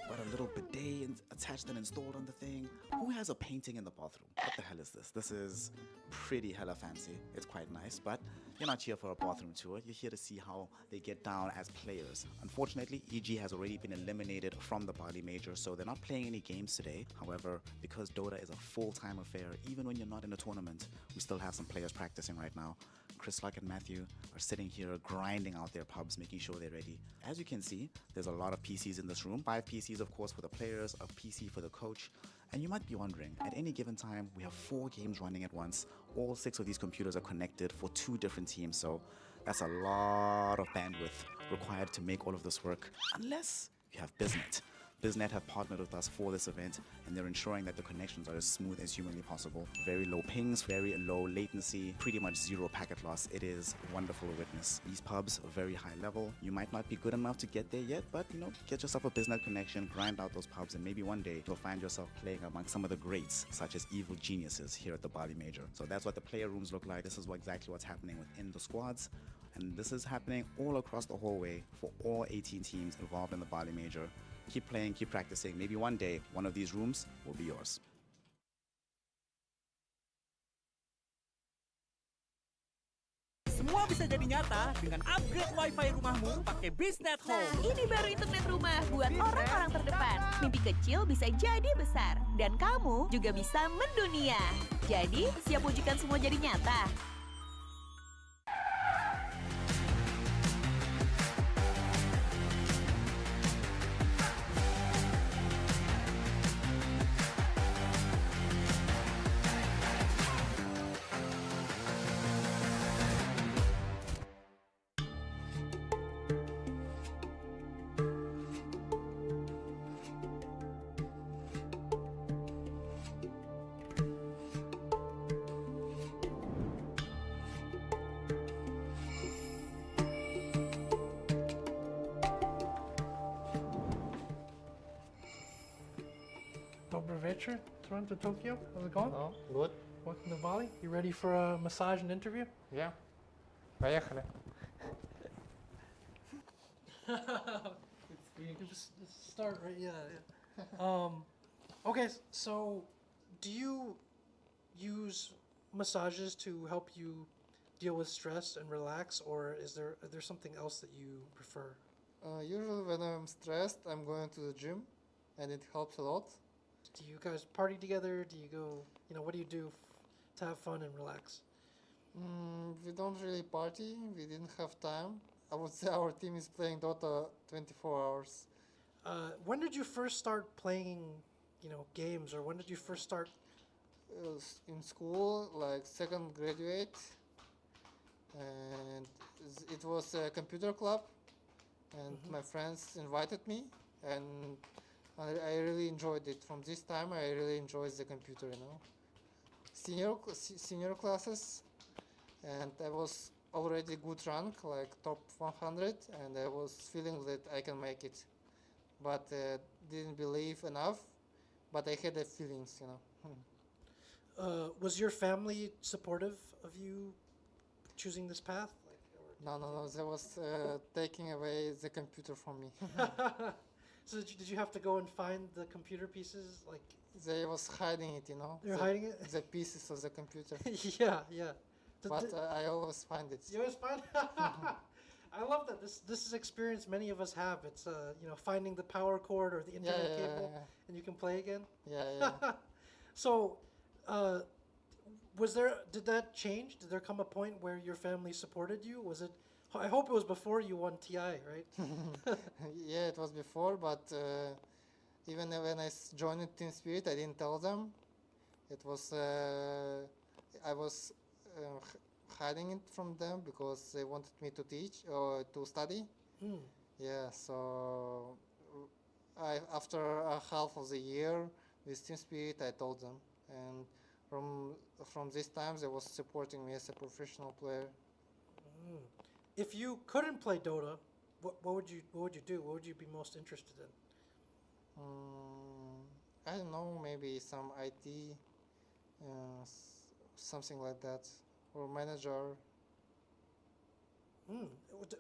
got a little bidet attached and installed on the thing. Who has a painting in the bathroom? What the hell is this? This is pretty hella fancy. It's quite nice, but you're not here for a bathroom tour. You're here to see how they get down as players. Unfortunately, EG has already been eliminated from the Bali Major, so they're not playing any games today. However, because Dota is a full-time affair, even when you're not in a tournament, we still have some players practicing right now. Chris, Clark, and Matthew are sitting here grinding out their pubs, making sure they're ready. As you can see, there's a lot of PCs in this room. 5 PCs, of course, for the players, a PC for the coach. And you might be wondering, at any given time, we have 4 games running at once. All 6 of these computers are connected for 2 different teams, so that's a lot of bandwidth required to make all of this work, unless you have BizNet. BizNet have partnered with us for this event, and they're ensuring that the connections are as smooth as humanly possible. Very low pings, very low latency, pretty much 0 packet loss. It is wonderful to witness. These pubs are very high level. You might not be good enough to get there yet, but get yourself a BizNet connection, grind out those pubs, and maybe one day you'll find yourself playing among some of the greats, such as evil geniuses here at the Bali Major. So that's what the player rooms look like. This is exactly what's happening within the squads. And this is happening all across the hallway for all 18 teams involved in the Bali Major. Keep playing, keep practicing. Maybe one day, one of these rooms will be yours. Semua bisa jadi nyata dengan upgrade WiFi rumahmu pakai BizNet Home. Nah, ini baru internet rumah buat orang-orang terdepan. Mimpi kecil bisa jadi besar. Dan kamu juga bisa mendunia. Jadi, siap wujudkan semua jadi nyata? Dobry wieczór, Toronto, Tokyo. How's it going? Oh, good. Welcome to Bali. You ready for a massage and interview? Yeah. Поехали. Just start right. Yeah. Okay. So, do you use massages to help you deal with stress and relax, or is there something else that you prefer? Usually, when I'm stressed, I'm going to the gym, and it helps a lot. Do you guys party together? Do you go? What do you do to have fun and relax? We don't really party. We didn't have time. I would say our team is playing Dota 24 hours. When did you first start playing, games, or when did you first start? In school, like second graduate, and it was a computer club, and my friends invited me, and I really enjoyed it. From this time, I really enjoyed the computer. Senior classes, and I was already good rank, like top 100, and I was feeling that I can make it, but didn't believe enough. But I had the feelings. Was your family supportive of you choosing this path? No. They was taking away the computer from me. So did you have to go and find the computer pieces? They was hiding it, They're hiding it? The pieces of the computer. Yeah. But I always find it. You always find? I love that. This is experience many of us have. It's finding the power cord or the internet cable, and you can play again. Yeah. So, did that change? Did there come a point where your family supported you? Was it? I hope it was before you won TI, right? Yeah, it was before, but even when I joined Team Spirit, I didn't tell them. It was I was hiding it from them because they wanted me to teach or to study. Yeah, so after a half of the year with Team Spirit, I told them, and from this time, they was supporting me as a professional player. If you couldn't play Dota, what would you do? What would you be most interested in? I don't know, maybe some IT, something like that, or manager.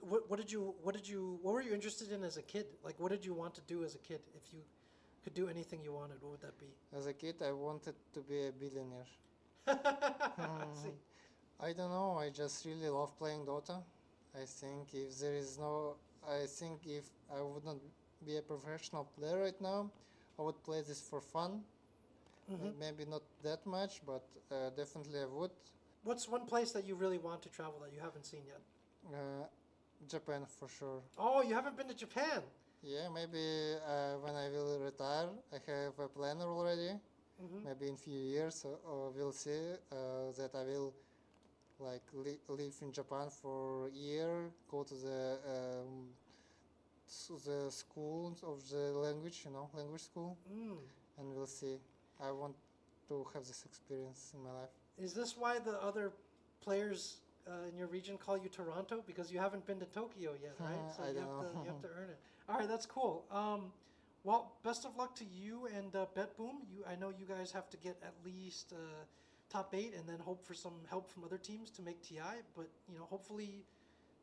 What were you interested in as a kid? Like, what did you want to do as a kid? If you could do anything you wanted, what would that be? As a kid, I wanted to be a billionaire. I don't know. I just really love playing Dota. I think if I would not be a professional player right now, I would play this for fun. Maybe not that much, but definitely I would. What's one place that you really want to travel that you haven't seen yet? Japan for sure. Oh, you haven't been to Japan? Yeah, maybe when I will retire, I have a planner already. Mhm. Maybe in few years, we'll see that I will like live in Japan for a year, go to the school of the language, language school, and we'll see. I want to have this experience in my life. Is this why the other players in your region call you Toronto? Because you haven't been to Tokyo yet, right? So I you don't have know. to you have to earn it. All right, that's cool. Well, best of luck to you and BetBoom. I know you guys have to get at least top 8 and then hope for some help from other teams to make TI. But hopefully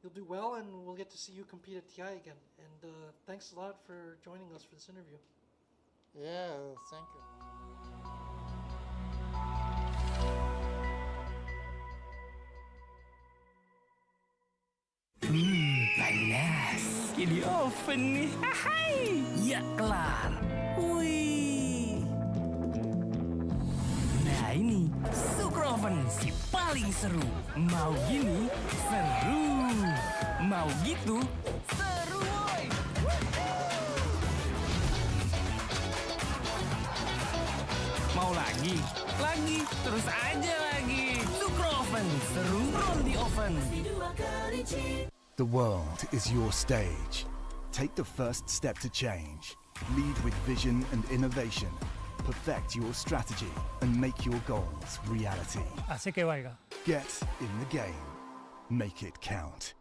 you'll do well and we'll get to see you compete at TI again. And thanks a lot for joining us for this interview. Yeah, thank you. Panas. Ini oven nih. Hai. Ya kelar. Wih. Nah ini Super Oven si paling seru. Mau gini seru. Mau gitu seru woy. Mau lagi? Lagi. Terus aja lagi. Super Oven. Seru on the oven. The world is your stage. Take the first step to change. Lead with vision and innovation. Perfect your strategy and make your goals reality. Así que vaya. Get in the game. Make it count.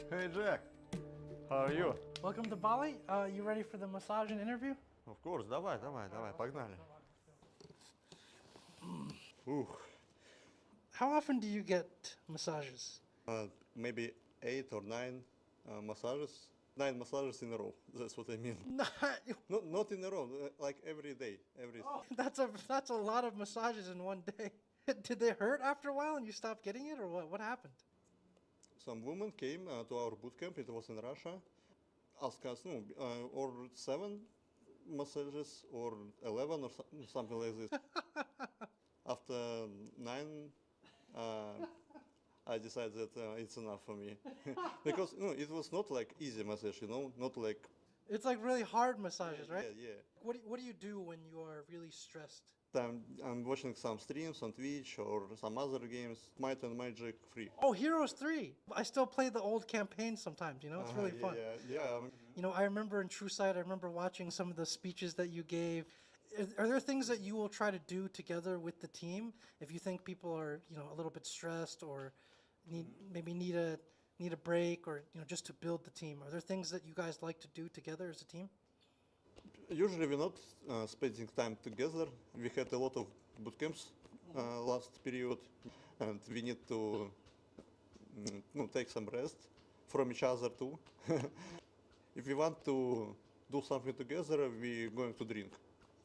Hey Jack, how are you? Welcome to Bali. You ready for the massage and interview? Of course, давай, погнали. How often do you get massages? Maybe 8 or 9 massages. 9 massages in a row. That's what I mean. Not in a row, like every day. Oh, that's a lot of massages in one day. Did they hurt after a while and you stopped getting it, or what? What happened? Some woman came to our boot camp. It was in Russia. Asked us, or 7 massages or 11 or something like this. After 9, I decided that it's enough for me. Because it was not like easy massage, not like... It's like really hard massages, right? Yeah. What do you do when you are really stressed? I'm watching some streams on Twitch or some other games, Might and Magic free. Oh, Heroes 3! I still play the old campaigns sometimes, it's really fun. Yeah. I remember in True Sight, I remember watching some of the speeches that you gave. Are there things that you will try to do together with the team if you think people are, a little bit stressed or need a break or, just to build the team? Are there things that you guys like to do together as a team? Usually we're not spending time together. We had a lot of boot camps last period, and we need to take some rest from each other too. If we want to do something together, we're going to drink.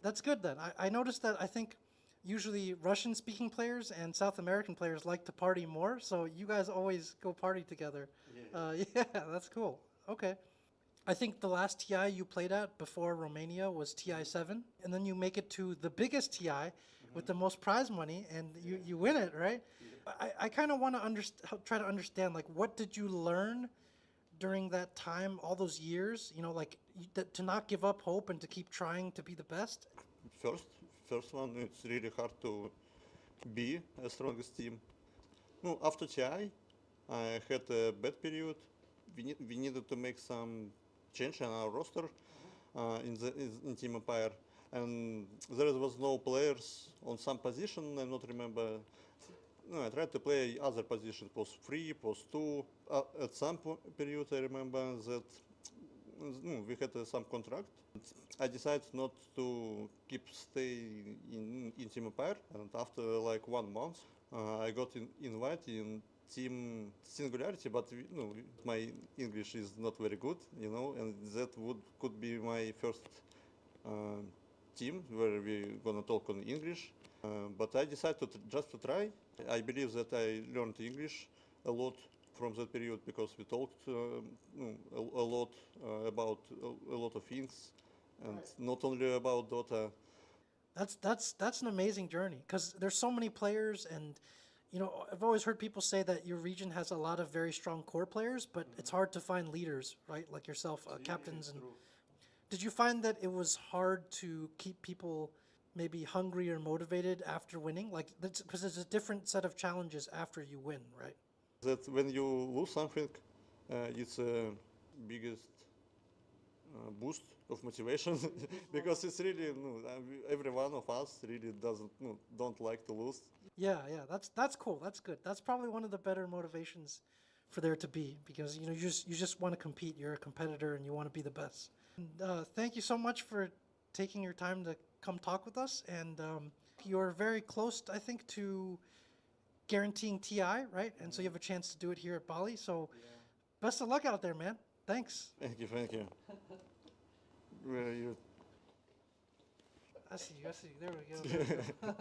That's good then. I noticed that I think usually Russian-speaking players and South American players like to party more, so you guys always go party together. Yeah, that's cool. Okay. I think the last TI you played at before Romania was TI 7, and then you make it to the biggest TI with the most prize money, and you win it, right? I kind of want to try to understand, like, what did you learn during that time, all those years, to not give up hope and to keep trying to be the best? first one, it's really hard to be a strongest team. No, after TI, I had a bad period. We needed to make some change in our roster in Team Empire, and there was no players on some position. I not remember. No, I tried to play other position, post 3, post 2. At some period, I remember that we had some contract. I decided not to stay in Team Empire, and after like 1 month, I got invited in Team Singularity, but my English is not very good, and that could be my first team where we're gonna talk on English. But I decided just to try. I believe that I learned English a lot from that period because we talked a lot about a lot of things, and not only about Dota. That's an amazing journey because there's so many players, and I've always heard people say that your region has a lot of very strong core players, but it's hard to find leaders, right? Like yourself, captains. And did you find that it was hard to keep people maybe hungry or motivated after winning? Like, because there's a different set of challenges after you win, right? That when you lose something, it's the biggest boost of motivation because it's really every one of us really don't like to lose. Yeah, that's cool. That's good. That's probably one of the better motivations for there to be, because you just want to compete. You're a competitor and you want to be the best. And, thank you so much for taking your time to come talk with us. And you're very close, I think, to guaranteeing TI, right? And so you have a chance to do it here at Bali. So best of luck out there, man. Thanks. Thank you. Where are you? I see you. There we go.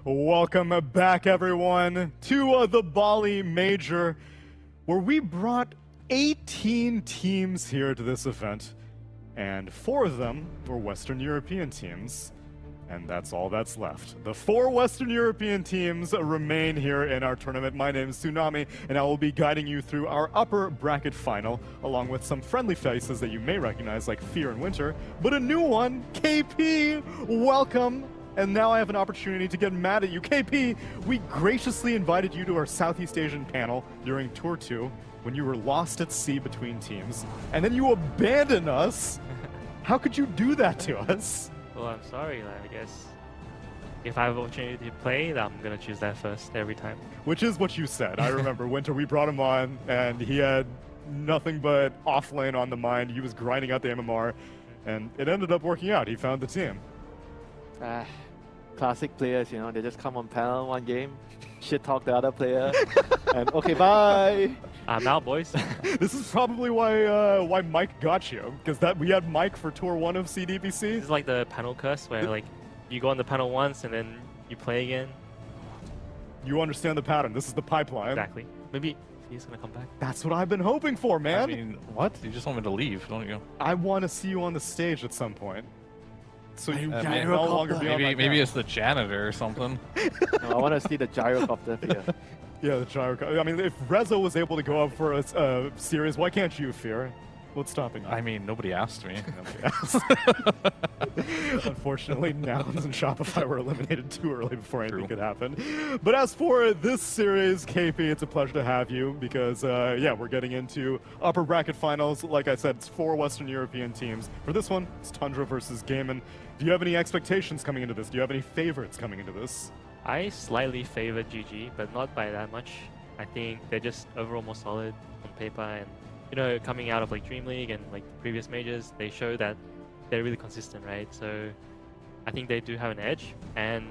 Welcome back, everyone, to the Bali Major, where we brought 18 teams here to this event, and 4 of them were Western European teams, and that's all that's left. The 4 Western European teams remain here in our tournament. My name is Tsunami, and I will be guiding you through our upper bracket final, along with some friendly faces that you may recognize, like Fear and Winter, but a new one, KP. Welcome. And now I have an opportunity to get mad at you. KP, we graciously invited you to our Southeast Asian panel during Tour 2 when you were lost at sea between teams, and then you abandoned us. How could you do that to us? Well, I'm sorry, I guess. If I have an opportunity to play, I'm going to choose that first every time. Which is what you said. I remember Winter, we brought him on, and he had nothing but off lane on the mind. He was grinding out the MMR, and it ended up working out. He found the team. Classic players, you know, they just come on panel one game, shit talk the other player, and okay, bye. I'm out, boys. This is probably why Mike got you, because we had Mike for Tour 1 of CDPC. This is like the panel curse, where like you go on the panel once and then you play again. You understand the pattern. This is the pipeline. Exactly. Maybe he's gonna come back. That's what I've been hoping for, man. I mean, what? You just want me to leave, don't you? I want to see you on the stage at some point. So you can maybe, no longer be on my maybe it's the janitor or something. No, I want to see the gyrocopter here. Yeah, the gyrocopter. I mean, if Rezo was able to go up for a series, why can't you, Fear? What's stopping you? I mean, nobody asked me. Nobody asked. Unfortunately, Nouns and Shopify were eliminated too early before anything could happen. But as for this series, KP, it's a pleasure to have you because, yeah, we're getting into upper bracket finals. Like I said, it's 4 Western European teams. For this one, it's Tundra versus Gaimin. Do you have any expectations coming into this? Do you have any favorites coming into this? I slightly favor GG, but not by that much. I think they're just overall more solid on paper, and you know, coming out of like Dream League and like the previous majors, they show that they're really consistent, right? So I think they do have an edge, and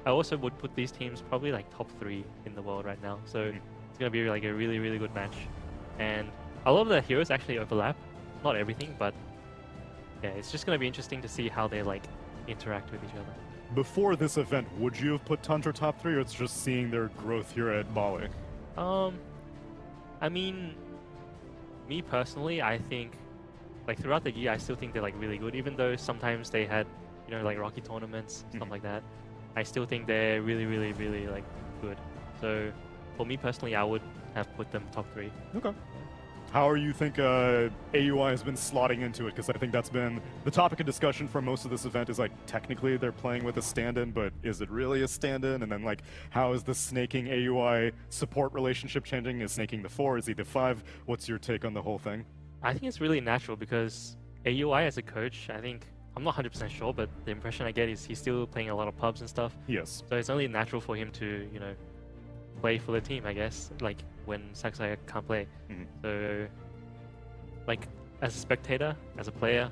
I also would put these teams probably like top 3 in the world right now. So it's gonna be like a really, really good match, and a lot of the heroes actually overlap. Not everything, but yeah, it's just gonna be interesting to see how they like interact with each other. Before this event, would you have put Tundra top 3, or it's just seeing their growth here at Bali? I mean, me personally, I think like throughout the year, I still think they're like really good, even though sometimes they had, you know, like rocky tournaments, stuff like that. I still think they're really, really, really like good. So for me personally, I would have put them top 3. Okay. How are you think AUI has been slotting into it? Because I think that's been the topic of discussion for most of this event is like, technically they're playing with a stand-in, but is it really a stand-in? And then like, how is the snaking AUI support relationship changing? Is snaking the 4? Is he the 5? What's your take on the whole thing? I think it's really natural because AUI as a coach, I think, I'm not 100% sure, but the impression I get is he's still playing a lot of pubs and stuff. Yes. So it's only natural for him to, you know, play for the team, I guess, like when Sakurai can't play. So, like, as a spectator, as a player,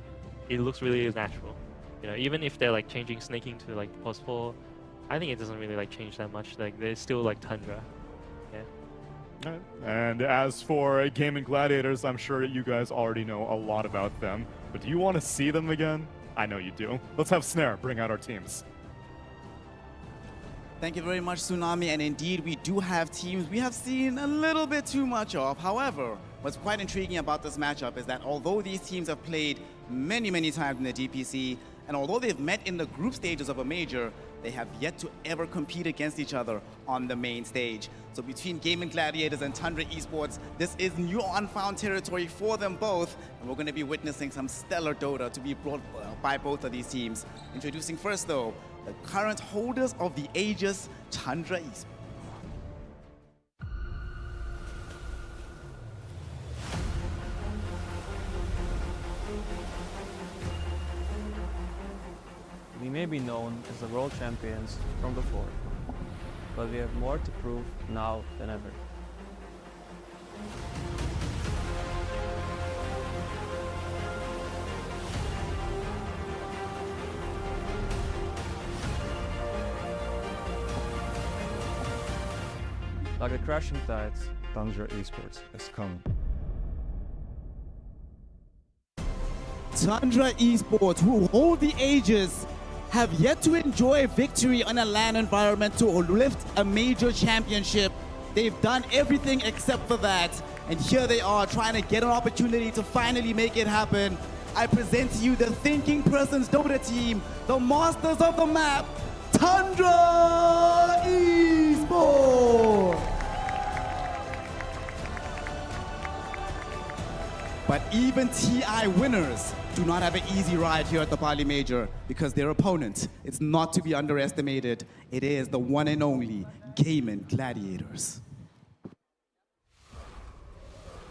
it looks really natural. You know, even if they're like changing snaking to like pos 4, I think it doesn't really like change that much. Like, they're still like Tundra. Yeah. Alright. And as for Gaimin Gladiators, I'm sure you guys already know a lot about them, but do you want to see them again? I know you do. Let's have Snare bring out our teams. Thank you very much, Tsunami. And indeed, we do have teams we have seen a little bit too much of. However, what's quite intriguing about this matchup is that although these teams have played many, many times in the DPC, and although they've met in the group stages of a major, they have yet to ever compete against each other on the main stage. So between Gaimin Gladiators and Tundra Esports, this is new unfound territory for them both, and we're going to be witnessing some stellar Dota to be brought by both of these teams. Introducing first, though, the current holders of the Aegis, Tundra Esports. We may be known as the world champions from before, but we have more to prove now than ever. Like the crashing tides, Tundra Esports is coming. Tundra Esports, who hold the Aegis, have yet to enjoy victory on a LAN environment to lift a major championship. They've done everything except for that. And here they are trying to get an opportunity to finally make it happen. I present to you the Thinking Persons Dota team, the masters of the map, Tundra Esports. But even TI winners do not have an easy ride here at the Bali Major because their opponent is not to be underestimated. It is the one and only Gaimin Gladiators.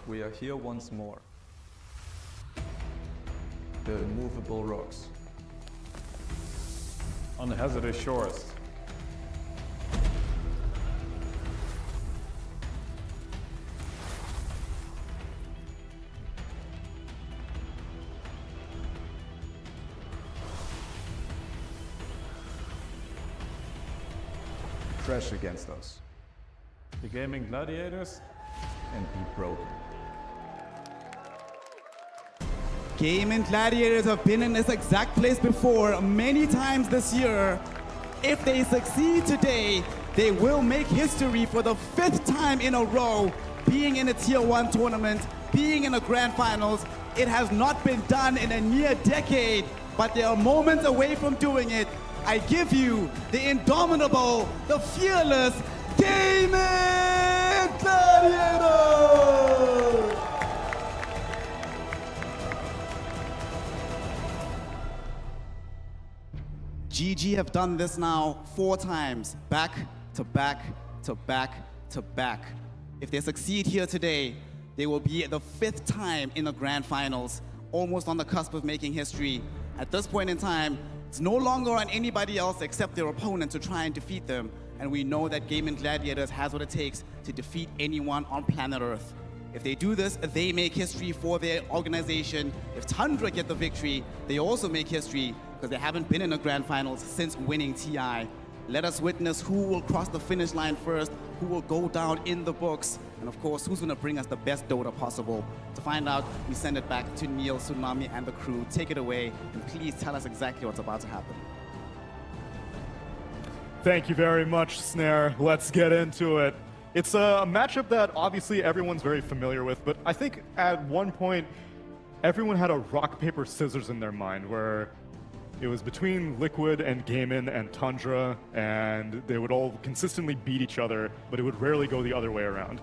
We are here once more. The immovable rocks. On the hazardous shores. Crash against us. The Gaimin Gladiators and be broken. Gaimin Gladiators have been in this exact place before many times this year. If they succeed today, they will make history for the 5th time in a row, being in a Tier 1 tournament, being in a Grand Finals. It has not been done in a near decade, but they are moments away from doing it. I give you the indomitable, the fearless Gaimin Gladiators! GG have done this now 4 times, back to back to back to back. If they succeed here today, they will be the 5th time in the Grand Finals, almost on the cusp of making history. At this point in time, it's no longer on anybody else except their opponent to try and defeat them. And we know that Gaimin Gladiators has what it takes to defeat anyone on planet Earth. If they do this, they make history for their organization. If Tundra get the victory, they also make history because they haven't been in the Grand Finals since winning TI. Let us witness who will cross the finish line first, who will go down in the books, and of course, who's gonna bring us the best Dota possible. To find out, we send it back to Neil, Tsunami, and the crew. Take it away, and please tell us exactly what's about to happen. Thank you very much, Snare. Let's get into it. It's a matchup that obviously everyone's very familiar with, but I think at one point, everyone had a rock, paper, scissors in their mind where it was between Liquid and Gaimin and Tundra, and they would all consistently beat each other, but it would rarely go the other way around.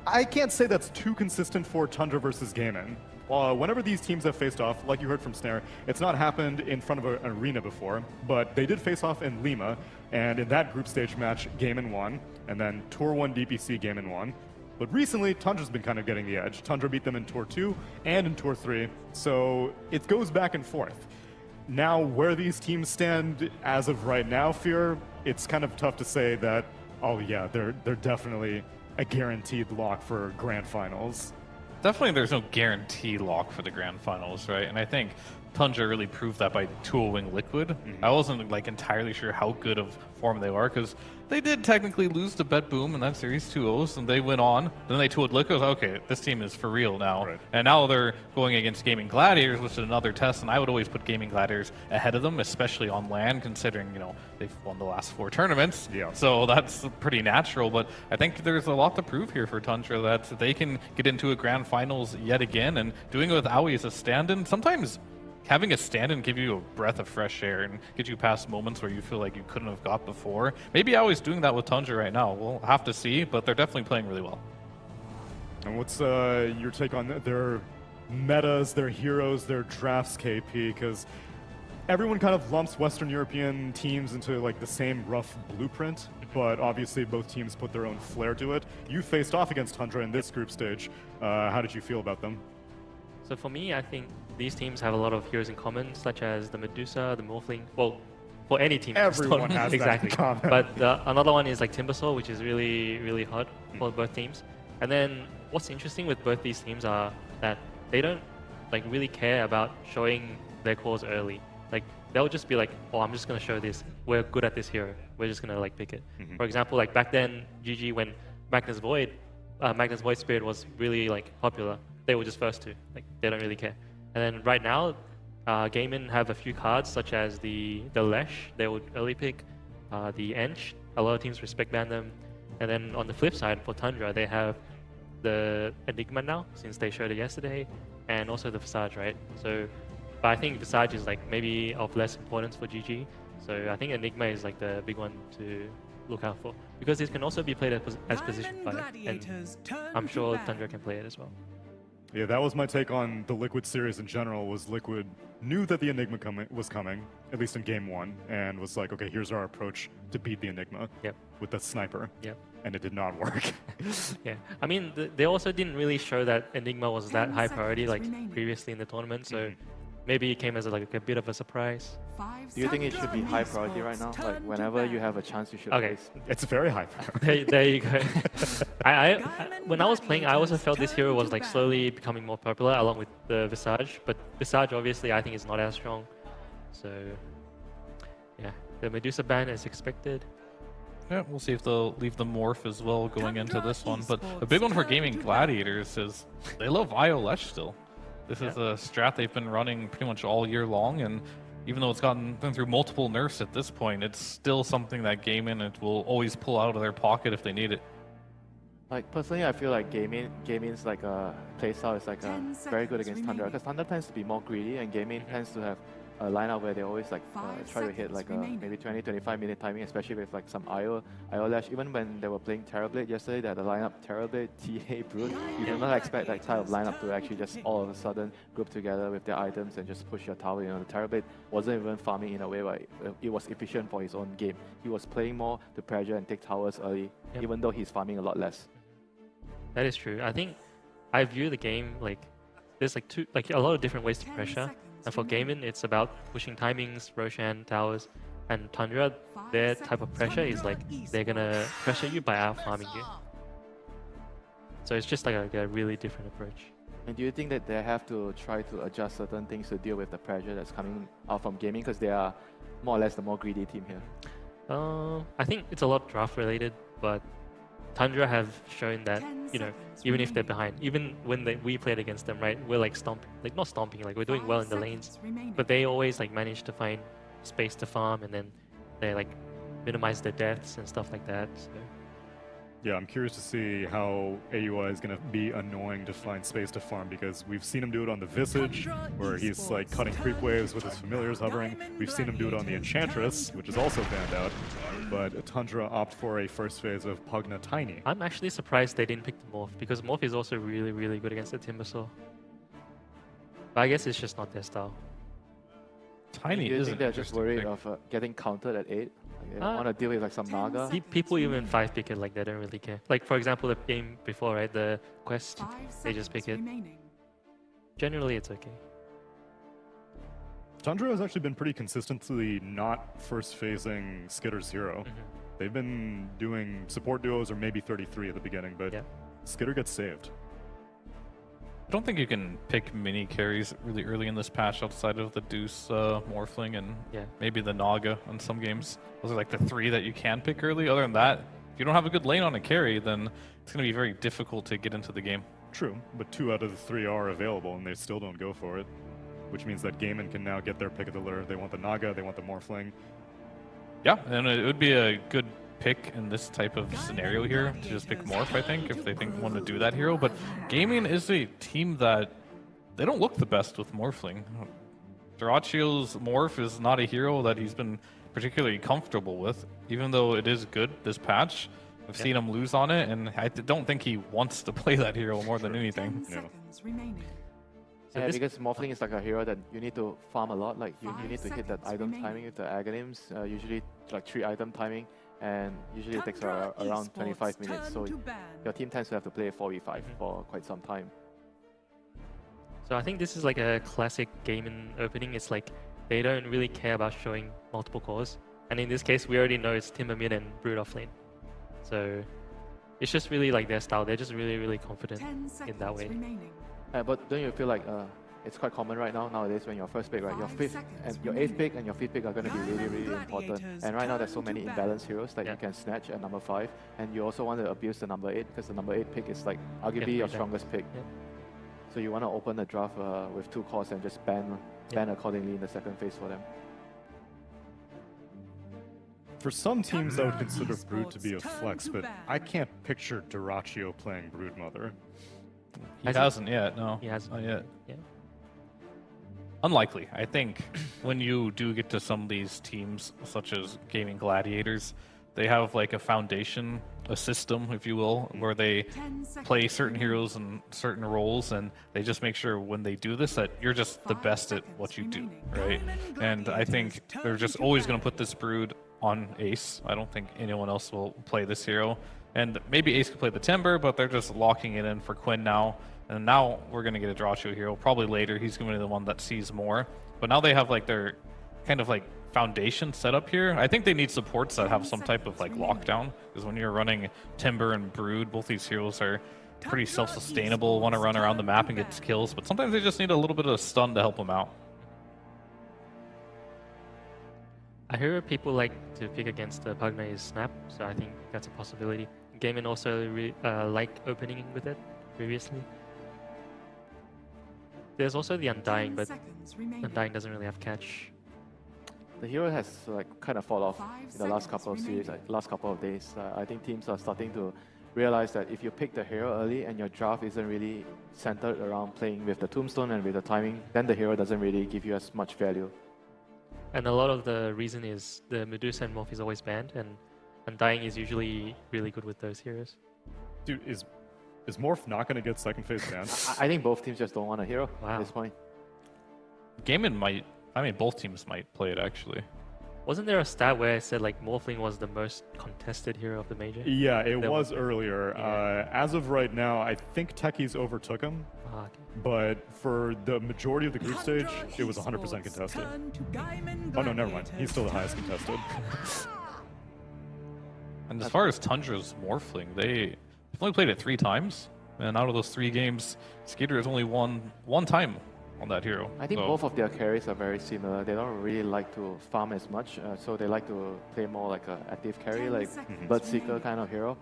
I can't say that's too consistent for Tundra versus Gaimin. Whenever these teams have faced off, like you heard from Snare, it's not happened in front of an arena before, but they did face off in Lima, and in that group stage match, Gaimin won, and then Tour 1 DPC, Gaimin won. But recently, Tundra's been kind of getting the edge. Tundra beat them in Tour 2 and in Tour 3, so it goes back and forth. Now, where these teams stand as of right now, Fear, it's kind of tough to say that, oh yeah, they're definitely a guaranteed lock for Grand Finals. Definitely there's no guarantee lock for the Grand Finals, right? And I think Tundra really proved that by 2-0ing Liquid. I wasn't like entirely sure how good of form they are because they did technically lose to Bet Boom in that series 2-0s, and they went on. Then they 2-0'd Liquid. Okay, this team is for real now. Right. And now they're going against Gaimin Gladiators, which is another test, and I would always put Gaimin Gladiators ahead of them, especially on LAN, considering, you know, they've won the last 4 tournaments. Yeah. So that's pretty natural, but I think there's a lot to prove here for Tundra that they can get into a Grand Finals yet again, and doing it with Aoi as a stand-in, sometimes having a stand-in give you a breath of fresh air and get you past moments where you feel like you couldn't have got before. Maybe Aoi's doing that with Tundra right now. We'll have to see, but they're definitely playing really well. And what's your take on their metas, their heroes, their drafts, KP? Because everyone kind of lumps Western European teams into like the same rough blueprint, but obviously both teams put their own flair to it. You faced off against Tundra in this group stage. How did you feel about them? So for me, I think these teams have a lot of heroes in common, such as the Medusa, the Morphling. Well, for any team. Everyone has exactly. that in common. But another one is like Timbersaw, which is really, really hot for both teams. And then what's interesting with both these teams are that they don't like really care about showing their cores early. Like they'll just be like, oh, I'm just going to show this. We're good at this hero. We're just going to like pick it. For example, like back then, GG, when Magnus Void Spirit was really like popular, they were just first to. Like they don't really care. And then right now, Gaimin have a few cards such as the Lesh, they would early pick, the ENG, a lot of teams respect ban them, and then on the flip side for Tundra they have the Enigma now since they showed it yesterday, and also the Visage, right? So, but I think Visage is like maybe of less importance for GG, so I think Enigma is like the big one to look out for because it can also be played as position 5, and I'm sure Tundra can play it as well. Yeah, that was my take on the Liquid series in general, was Liquid knew that the Enigma was coming, at least in game 1, and was like, okay, here's our approach to beat the Enigma with the sniper. Yep. And it did not work. Yeah, I mean, they also didn't really show that Enigma was that high priority like previously in the tournament, so maybe it came as like a bit of a surprise. Do you think it should be high priority right now? Like whenever you have a chance, you should. Okay, it's very high priority. There you go. I when I was playing, I also felt this hero was like slowly becoming more popular along with the Visage, but Visage obviously I think is not as strong. So yeah, the Medusa ban is expected. Yeah, we'll see if they'll leave the Morph as well going into this one. But a big one for Gaming Gladiators is they love IO-Lesh still. This is a strat they've been running pretty much all year long, and even though it's gotten through multiple nerfs at this point, it's still something that Gaimin will always pull out of their pocket if they need it. Like personally, I feel like Gaimin's like a playstyle is like very good against Tundra because Tundra tends to be more greedy, and Gaimin tends to have a lineup where they always like try to hit like a maybe 20-25 minute timing, especially with like some IO-Lesh. Even when they were playing Terrorblade yesterday, they had a lineup Terrorblade, TA, Brute. You do not expect that type of lineup to actually just all of a sudden group together with their items and just push your tower. You know, the Terrorblade wasn't even farming in a way where it was efficient for his own game. He was playing more to pressure and take towers early, even though he's farming a lot less. That is true. I think I view the game like there's like a lot of different ways to pressure. And for Gaimin, it's about pushing timings, Roshan, towers, and Tundra, their type of pressure is like they're gonna pressure you by out-farming you. So it's just like a really different approach. And do you think that they have to try to adjust certain things to deal with the pressure that's coming out from Gaimin because they are more or less the more greedy team here? I think it's a lot draft related, but Tundra have shown that, you know, even if they're behind, even when we played against them, right, we're like not stomping, like we're doing well in the lanes, but they always like manage to find space to farm, and then they like minimize their deaths and stuff like that. So. Yeah, I'm curious to see how AUI is going to be annoying to find space to farm, because we've seen him do it on the Visage, where he's like cutting creep waves with his familiars hovering. We've seen him do it on the Enchantress, which is also banned out. But Tundra opt for a first phase of Pugna Tiny. I'm actually surprised they didn't pick the Morph, because Morph is also really, really good against the Timbersaw. But I guess it's just not their style. Tiny Do you is think they're just worried of getting countered at 8? Like they want to deal with like some Naga? People even 5 pick it, like they don't really care. Like for example, the game before, right, the Quest, they just pick it. Generally, it's okay. Tundra has actually been pretty consistently not first phasing Skitter 0. They've been doing support duos or maybe 33 at the beginning, but Skitter gets saved. I don't think you can pick mini carries really early in this patch outside of the Deuce Morphling and maybe the Naga on some games. Those are like the 3 that you can pick early. Other than that, if you don't have a good lane on a carry, then it's going to be very difficult to get into the game. True, but 2 out of the 3 are available and they still don't go for it, which means that Gaimin can now get their pick of the litter. They want the Naga, they want the Morphling. Yeah, and it would be a good pick in this type of scenario here to just pick Morph, I think, if they want to do that hero. But Gaimin is a team that they don't look the best with Morphling. Duracio's Morph is not a hero that he's been particularly comfortable with, even though it is good this patch. I've seen him lose on it, and I don't think he wants to play that hero more than anything. Yeah, because Morphling is like a hero that you need to farm a lot. Like you need to hit that item timing with the Aghanim's, usually like 3 item timing, and usually it takes around 25 minutes. So your team tends to have to play 4v5 for quite some time. So I think this is like a classic Gaimin opening. It's like they don't really care about showing multiple cores. And in this case, we already know it's Timbermin and Brood off lane. So it's just really like their style. They're just really, really confident in that way. But don't you feel like it's quite common right nowadays when your first pick, right? Your 5th and your 8th pick and your 5th pick are going to be really, really important. And right now there's so many imbalanced heroes that you can snatch at number 5, and you also want to abuse the number 8 because the number 8 pick is like arguably your strongest pick. So you want to open the draft with 2 cores and just ban plan accordingly in the second phase for them. For some teams, I would consider Brood to be a flex, but I can't picture Duraccio playing Broodmother. He hasn't yet, no. He hasn't. Not yet. Yeah. Unlikely. I think when you do get to some of these teams, such as Gaming Gladiators, they have like a foundation, a system, if you will, where they play certain heroes and certain roles, and they just make sure when they do this that you're just the best at what you do, right? And I think they're just always going to put this Brood on Ace. I don't think anyone else will play this hero. And maybe Ace could play the Timber, but they're just locking it in for Quinn now. And now we're going to get a Duraccio hero. Probably later, he's going to be the one that sees more. But now they have like their kind of like foundation set up here. I think they need supports that have some type of like lockdown. Because when you're running Timber and Brood, both these heroes are pretty self-sustainable, want to run around the map and get kills. But sometimes they just need a little bit of stun to help them out. I hear people like to pick against the Pugna's Snap, so I think that's a possibility. Gaimin also liked opening with it previously. There's also the Undying, but Undying doesn't really have catch. The hero has like kind of fallen off in the last couple of series, like last couple of days. I think teams are starting to realize that if you pick the hero early and your draft isn't really centered around playing with the Tombstone and with the timing, then the hero doesn't really give you as much value. And a lot of the reason is the Medusa and Morph is always banned, and Undying is usually really good with those heroes. Dude, is Morph not going to get second phase banned? I think both teams just don't want a hero at this point. Gaimin might, I mean, both teams might play it actually. Wasn't there a stat where it said like Morphling was the most contested hero of the major? Yeah, it was earlier. Yeah. As of right now, I think Techies overtook him. Okay. But for the majority of the group stage, it was 100% contested. Oh no, never mind. He's still the highest contested. And as far as Tundra's Morphling, they've only played it 3 times. And out of those 3 games, Skater has only won 1 time on that hero. I think both of their carries are very similar. They don't really like to farm as much, so they like to play more like an active carry, like Bloodseeker kind of hero.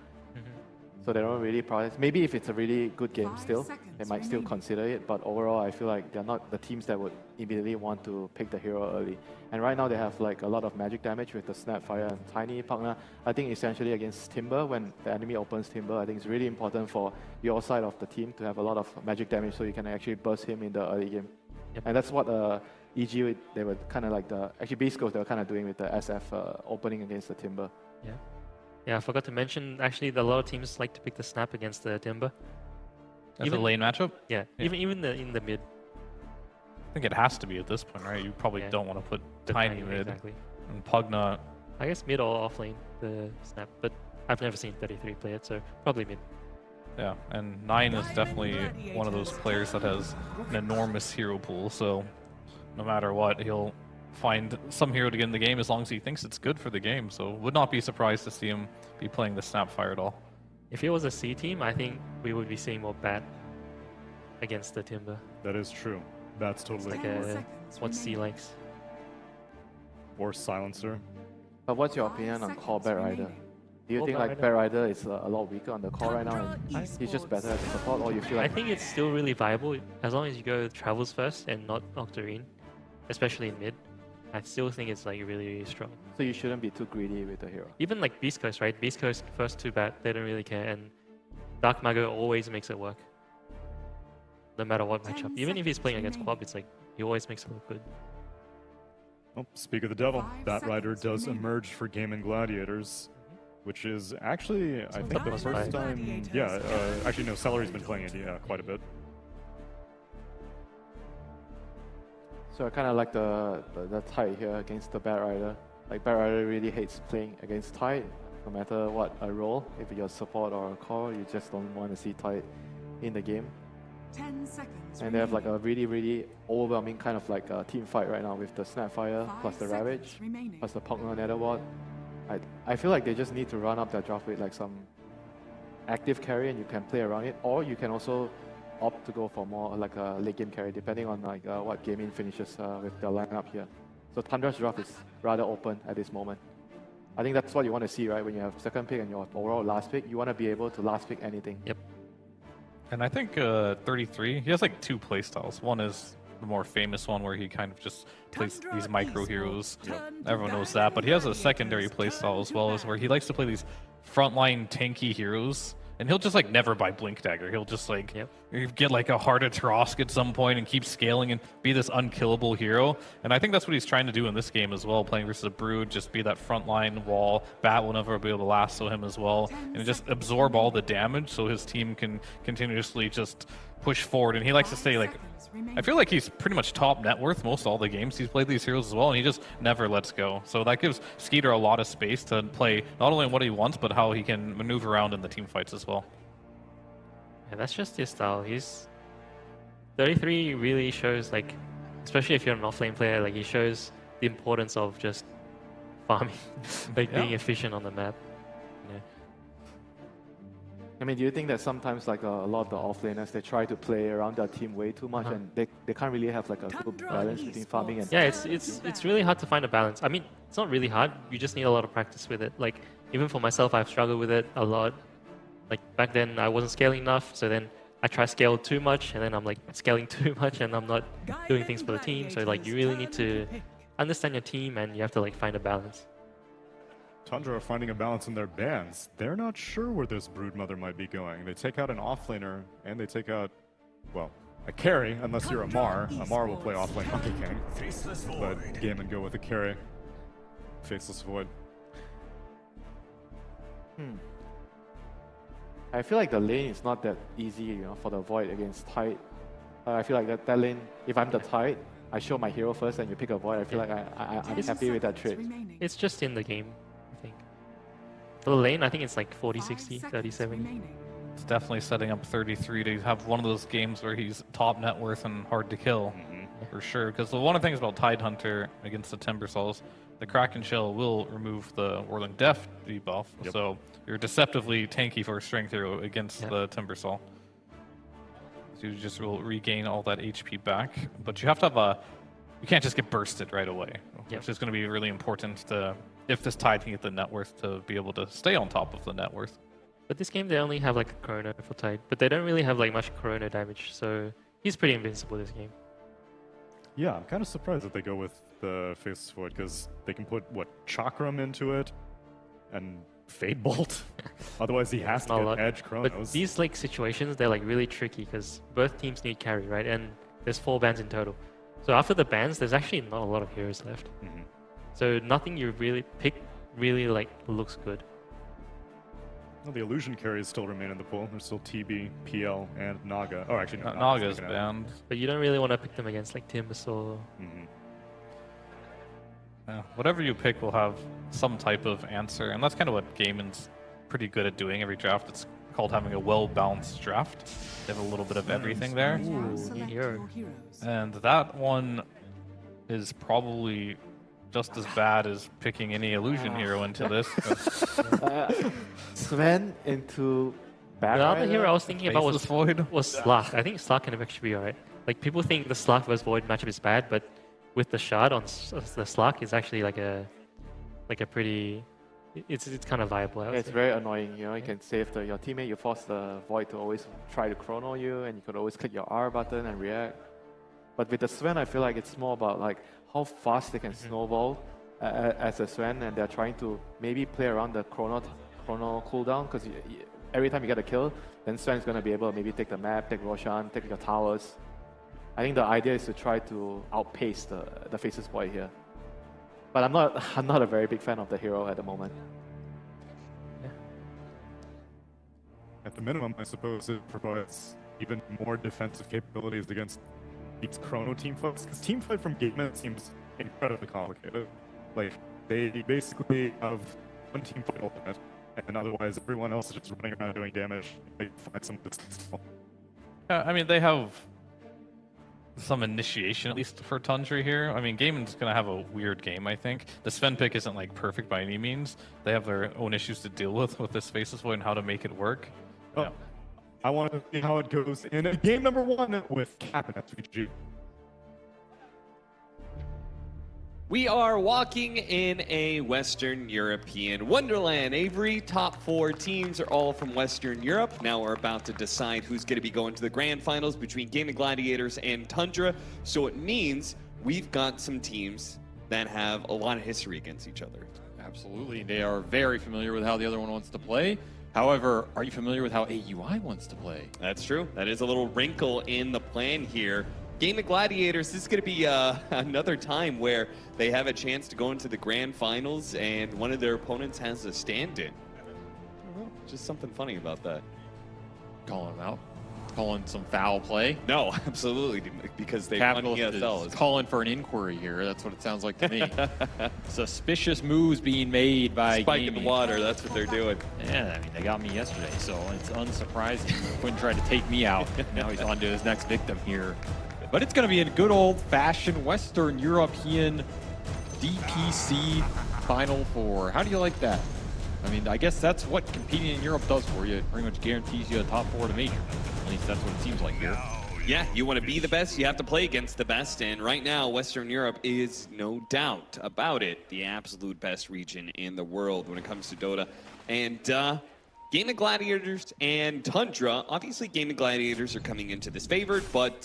So they don't really prioritize. Maybe if it's a really good game still, they might still consider it. But overall, I feel like they're not the teams that would immediately want to pick the hero early. And right now they have like a lot of magic damage with the Snapfire and Tiny Pugna. I think essentially against Timber, when the enemy opens Timber, I think it's really important for your side of the team to have a lot of magic damage so you can actually burst him in the early game. Yep. And that's what EG, they were kind of like actually Beast Coast, they were kind of doing with the SF opening against the Timber. Yeah. Yeah, I forgot to mention, actually, a lot of teams like to pick the Snap against the Timber. As a lane matchup? Yeah, even in the mid. I think it has to be at this point, right? You probably don't want to put Tiny mid. Exactly. And Pugna. I guess mid or off lane, the Snap. But I've never seen 33 play it, so probably mid. Yeah, and 9 is definitely one of those players that has an enormous hero pool, so no matter what, he'll find some hero to get in the game as long as he thinks it's good for the game. So would not be surprised to see him be playing the Snapfire at all. If it was a C team, I think we would be seeing more Bat against the Timber. That is true. That's totally like what C likes. Or Silencer. But what's your opinion on Core Bat Rider? Do you think like Bat Rider is a lot weaker on the core right now and he's just better as a support, or you feel like... I think it's still really viable as long as you go Travels first and not Octarine, especially in mid. I still think it's like really, really strong. So you shouldn't be too greedy with the hero. Even like Beast Coast, right? Beast Coast first 2 Bat, they don't really care, and Dark Mago always makes it work. No matter what matchup. Even if he's playing against Quab, it's like he always makes it look good. Oh, speak of the devil, Bat Rider does emerge for Gaimin Gladiators, which is actually, I think, the first time... Yeah, actually no, Celery's been playing it quite a bit. So I kind of like the Tide here against the Bat Rider. Like Bat Rider really hates playing against Tide, no matter what a role. If you're support or a core, you just don't want to see Tide in the game. 10 seconds. And they have like a really, really overwhelming kind of like a team fight right now with the Snapfire plus the Ravage plus the Pugna Netherward. I feel like they just need to run up their draft with like some active carry and you can play around it, or you can also opt to go for more like a late game carry depending on like what Gaimin finishes with their lineup here. So Tundra's draft is rather open at this moment. I think that's what you want to see, right? When you have second pick and your overall last pick, you want to be able to last pick anything. Yep. And I think 33, he has like 2 playstyles. One is the more famous one where he kind of just plays these micro heroes. Everyone knows that, but he has a secondary playstyle as well, as where he likes to play these frontline tanky heroes. And he'll just like never buy Blink Dagger. He'll just like get like a Heart of Trosk at some point and keep scaling and be this unkillable hero. And I think that's what he's trying to do in this game as well, playing versus a Brood, just be that frontline wall. Bat will never be able to lasso him as well. And just absorb all the damage so his team can continuously just push forward. And he likes to stay like, I feel like he's pretty much top net worth most all the games he's played these heroes as well, and he just never lets go. So that gives Skeeter a lot of space to play not only what he wants, but how he can maneuver around in the team fights as well. Yeah, that's just his style. He's 33 really shows, like, especially if you're an offlane player, like he shows the importance of just farming, like being efficient on the map. Yeah. I mean, do you think that sometimes like a lot of the offlaners, they try to play around their team way too much and they can't really have like a good balance between farming and... Yeah, it's really hard to find a balance. I mean, it's not really hard. You just need a lot of practice with it. Like, even for myself, I've struggled with it a lot. Like, back then, I wasn't scaling enough, so then I try scale too much, and then I'm like scaling too much, and I'm not doing things for the team. So like, you really need to understand your team, and you have to like find a balance. Tundra are finding a balance in their bans. They're not sure where this Broodmother might be going. They take out an offlaner, and they take out, well, a carry, unless you're Amar. Amar will play offlane Monkey King, but Gaimin go with a carry. Faceless Void. I feel like the lane is not that easy, you know, for the Void against Tide. I feel like that lane, if I'm the Tide, I show my hero first and you pick a Void. I feel like I'm happy with that trade. It's just in the game, I think. For the lane, I think it's like 40-60, 30-70. It's definitely setting up 33 to have one of those games where he's top net worth and hard to kill, for sure. Because one of the things about Tidehunter against the Timbersaws, the Kraken Shell will remove the Whirling Death debuff, so you're deceptively tanky for a strength hero against the Timbersaw. So you just will regain all that HP back, but you have to have you can't just get bursted right away, which is going to be really important to, if this Tide can get the net worth, to be able to stay on top of the net worth. But this game, they only have like a Chrono for Tide, but they don't really have like much Chrono damage, so he's pretty invincible this game. Yeah, I'm kind of surprised that they go with the Faceless Void, because they can put, what, Chakram into it, and Fade Bolt? Otherwise he has to get Edge Chronos. But these like situations, they're like really tricky, because both teams need carry, right? And there's 4 bans in total. So after the bans, there's actually not a lot of heroes left. So nothing you really pick really like looks good. Well, the illusion carries still remain in the pool. There's still TB, PL, and Naga. Oh, actually, no, Naga's banned. But you don't really want to pick them against like Timbersaw. Yeah, whatever you pick will have some type of answer, and that's kind of what Gaimin's pretty good at doing every draft. It's called having a well-balanced draft. They have a little bit of everything there. And that one is probably just as bad as picking any illusion hero into this. Sven into back. The other hero I was thinking about was Slark. I think Slark can actually be alright. Like, people think the Slark vs Void matchup is bad, but with the shard on the Slark, it's actually like a pretty. It's kind of viable. It's very annoying. You know, you can save your teammate. You force the Void to always try to chrono you, and you could always click your R button and react. But with the Sven, I feel like it's more about like how fast they can snowball as a Sven, and they're trying to maybe play around the chrono cooldown, because every time you get a kill, then Sven's going to be able to maybe take the map, take Roshan, take your towers. I think the idea is to try to outpace the Faceless Void here. But I'm not a very big fan of the hero at the moment. At the minimum, I suppose it provides even more defensive capabilities against these Chrono team fights, because team fight from Gaimin seems incredibly complicated. Like, they basically have one team fight ultimate, and otherwise everyone else is just running around doing damage. They find some distance. Yeah, I mean, they have some initiation, at least for Tundra here. I mean, Gaimin's going to have a weird game, I think. The Sven pick isn't like perfect by any means. They have their own issues to deal with this Faceless Void and how to make it work. Oh, yeah. I want to see how it goes in game number 1 with Cap and SVG. We are walking in a Western European wonderland. Avery, top 4 teams are all from Western Europe. Now we're about to decide who's going to be going to the grand finals between Gaimin Gladiators and Tundra. So it means we've got some teams that have a lot of history against each other. Absolutely. They are very familiar with how the other one wants to play. However, are you familiar with how AUI wants to play? That's true. That is a little wrinkle in the plan here. Gaimin Gladiators, this is going to be another time where they have a chance to go into the grand finals and one of their opponents has a stand-in. Just something funny about that. Calling them out? Calling some foul play? No, absolutely, because they won ESL. Calling for an inquiry here. That's what it sounds like to me. Suspicious moves being made by Spike in the water, that's what they're doing. Yeah, I mean, they got me yesterday, so it's unsurprising. Quinn tried to take me out. Now he's on to his next victim here. But it's going to be a good old-fashioned Western European DPC Final Four. How do you like that? I mean, I guess that's what competing in Europe does for you. It pretty much guarantees you a top 4 to major. At least that's what it seems like here. Yeah, you want to be the best, you have to play against the best. And right now, Western Europe is, no doubt about it, the absolute best region in the world when it comes to Dota. And Gaimin Gladiators and Tundra, obviously Gaimin Gladiators are coming into this favored, but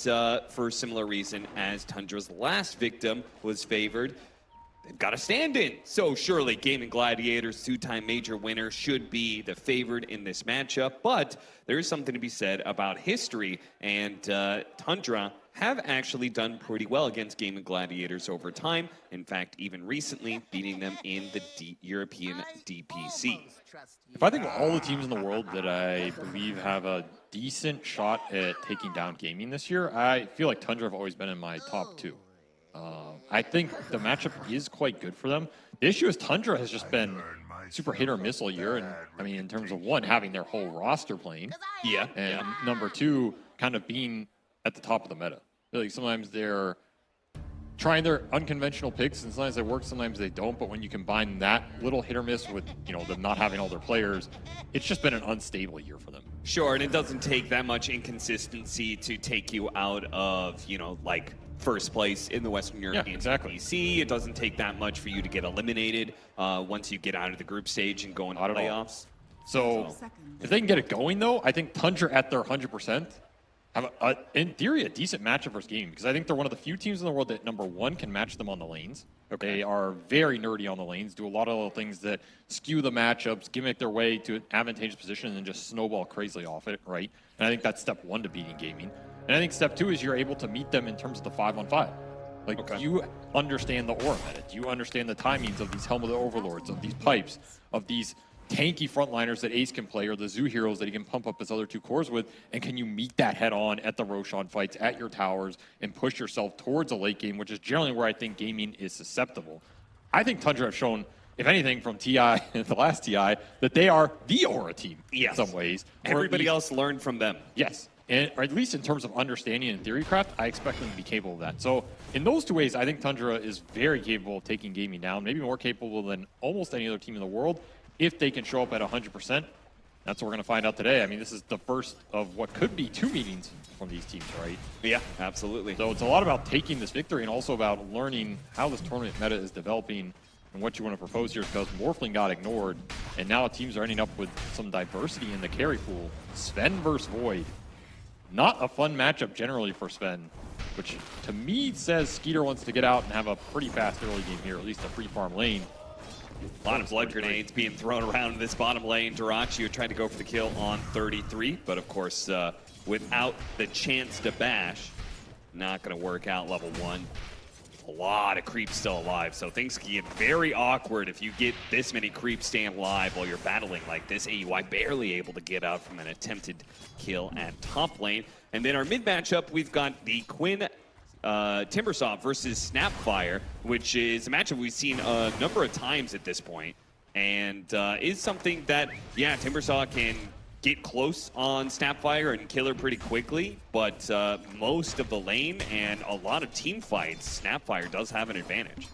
for a similar reason as Tundra's last victim was favored, they've got a stand-in. So surely Gaimin Gladiators, 2-time major winner, should be the favored in this matchup. But there is something to be said about history, and Tundra have actually done pretty well against Gaimin Gladiators over time. In fact, even recently, beating them in the European DPC. If I think of all the teams in the world that I believe have a decent shot at taking down Gaimin this year, I feel like Tundra have always been in my top 2. I think the matchup is quite good for them. The issue is Tundra has just been super hit or miss all year. And I mean, in terms of 1, having their whole roster playing. Yeah. And number 2, kind of being at the top of the meta. Like sometimes they're trying their unconventional picks and sometimes they work, sometimes they don't. But when you combine that little hit or miss with, you know, them not having all their players, it's just been an unstable year for them. Sure, and it doesn't take that much inconsistency to take you out of, you know, like first place in the Western European DPC. It doesn't take that much for you to get eliminated once you get out of the group stage and go into playoffs. So if they can get it going, though, I think Tundra at their 100% have, in theory, a decent matchup versus Gaimin, because I think they're one of the few teams in the world that, number 1, can match them on the lanes. They are very nerdy on the lanes, do a lot of little things that skew the matchups, gimmick their way to an advantageous position, and then just snowball crazily off it, right? And I think that's step 1 to beating Gaimin. And I think step 2 is you're able to meet them in terms of the 5-on-5. Like, do you understand the aura meta? Do you understand the timings of these Helm of the Overlords, of these pipes, of these tanky frontliners that Ace can play, or the Zoo heroes that he can pump up his other 2 cores with? And can you meet that head on at the Roshan fights, at your towers, and push yourself towards a late game, which is generally where I think Gaimin is susceptible. I think Tundra have shown, if anything, from TI, the last TI, that they are the aura team in some ways. Everybody else learned from them. Yes. And, or at least in terms of understanding and theory craft, I expect them to be capable of that. So in those 2 ways, I think Tundra is very capable of taking Gaimin down, maybe more capable than almost any other team in the world, if they can show up at 100%. That's what we're going to find out today. I mean, this is the first of what could be 2 meetings from these teams, right? Yeah, absolutely. So it's a lot about taking this victory and also about learning how this tournament meta is developing and what you want to propose here, because Morphling got ignored, and now teams are ending up with some diversity in the carry pool. Sven versus Void. Not a fun matchup generally for Sven, which to me says Skeeter wants to get out and have a pretty fast early game here, at least a free farm lane. A lot of blood grenades being thrown around in this bottom lane. Dyrachyo tried to go for the kill on 33, but of course, without the chance to bash, not going to work out level 1. A lot of creeps still alive, so things can get very awkward if you get this many creeps staying alive while you're battling like this. AUI barely able to get out from an attempted kill at top lane. And then our mid matchup, we've got the Quinn Timbersaw versus Snapfire, which is a matchup we've seen a number of times at this point, and is something that, yeah, Timbersaw can get close on Snapfire and kill her pretty quickly, but most of the lane and a lot of team fights, Snapfire does have an advantage.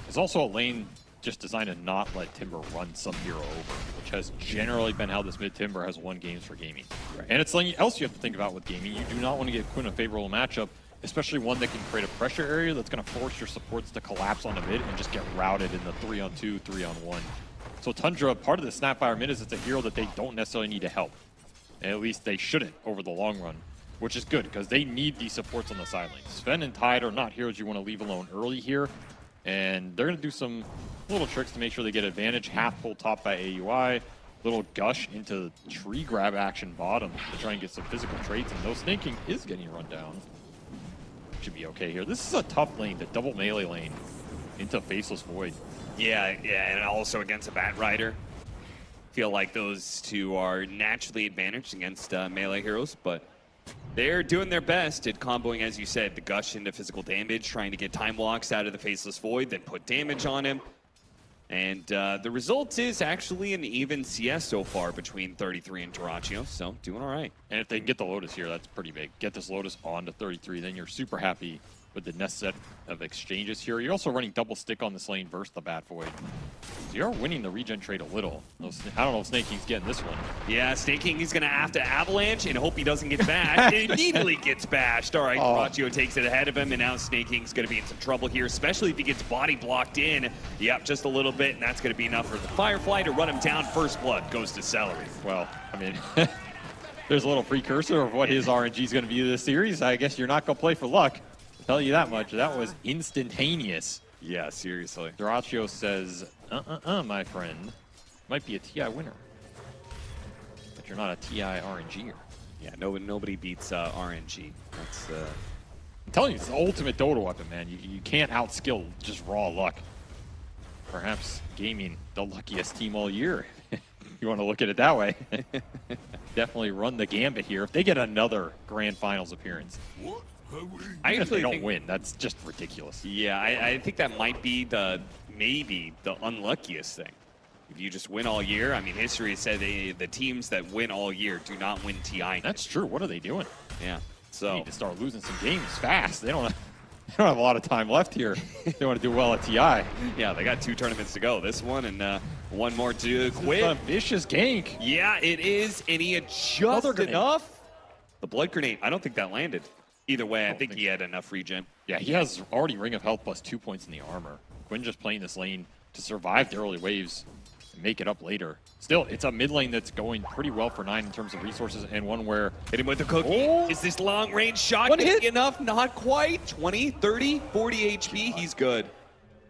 There's also a lane just designed to not let Timber run some hero over, which has generally been how this mid Timber has won games for Gaimin. Right. And it's something else you have to think about with Gaimin. You do not want to give Quinn a favorable matchup especially one that can create a pressure area that's going to force your supports to collapse on the mid and just get routed in the 3-on-2, 3-on-1. So Tundra, part of the Snapfire mid is it's a hero that they don't necessarily need to help. And at least they shouldn't over the long run, which is good because they need these supports on the side lanes. Sven and Tide are not heroes you want to leave alone early here. And they're going to do some little tricks to make sure they get advantage. Half pull top by AUI. Little gush into tree grab action bottom to try and get some physical traits. And no snaking is getting run down. Should be okay here. This is a tough lane, the double melee lane into Faceless Void. Yeah, and also against a Bat Rider. Feel like those two are naturally advantaged against melee heroes, but they're doing their best at comboing, as you said, the gush into physical damage, trying to get time walks out of the Faceless Void, then put damage on him. And the result is actually an even CS so far between 33 and Terraccio, so doing all right. And if they can get the Lotus here, that's pretty big. Get this Lotus on to 33, then you're super happy with the next set of exchanges here. You're also running double stick on this lane versus the Bat Void. So you're winning the regen trade a little. I don't know if Snaking's getting this one. Yeah, Snaking is going to have to avalanche and hope he doesn't get bashed. It immediately gets bashed. All right, Terraccio takes it ahead of him, and now Snaking's going to be in some trouble here, especially if he gets body blocked in. Yep, just a little bit, and that's going to be enough for the Firefly to run him down. First blood goes to Celery. Well, I mean, there's a little precursor of what his RNG is going to be this series. I guess you're not going to play for luck. I'll tell you that much. That was instantaneous. Yeah, seriously. Terraccio says, my friend. Might be a TI winner. But you're not a TI RNGer. Yeah, nobody beats RNG. That's I'm telling you, it's the ultimate Dota weapon, man. You can't outskill just raw luck. Perhaps Gaimin, the luckiest team all year. You want to look at it that way. Definitely run the gambit here. If they get another Grand Finals appearance. I Even if they actually don't win, that's just ridiculous. Yeah, I think that might be maybe the unluckiest thing. If you just win all year, I mean, history has said the teams that win all year do not win TI. That's true. What are they doing? Yeah. They So need to start losing some games fast. They don't have a lot of time left here. They want to do well at TI. yeah, they got 2 tournaments to go. This one and one more to quit. A vicious gank. Yeah, it is, and he had just enough. The blood grenade. I don't think that landed. Either way, I think he had enough regen. Yeah, he has already Ring of Health plus 2 points in the armor. Quinn just playing this lane to survive the early waves and make it up later. Still, it's a mid lane that's going pretty well for 9 in terms of resources, and one where... Hit him with the cookie. Is this long range shot One gonna hit. be enough? Not quite. 20, 30, 40 HP. He's good.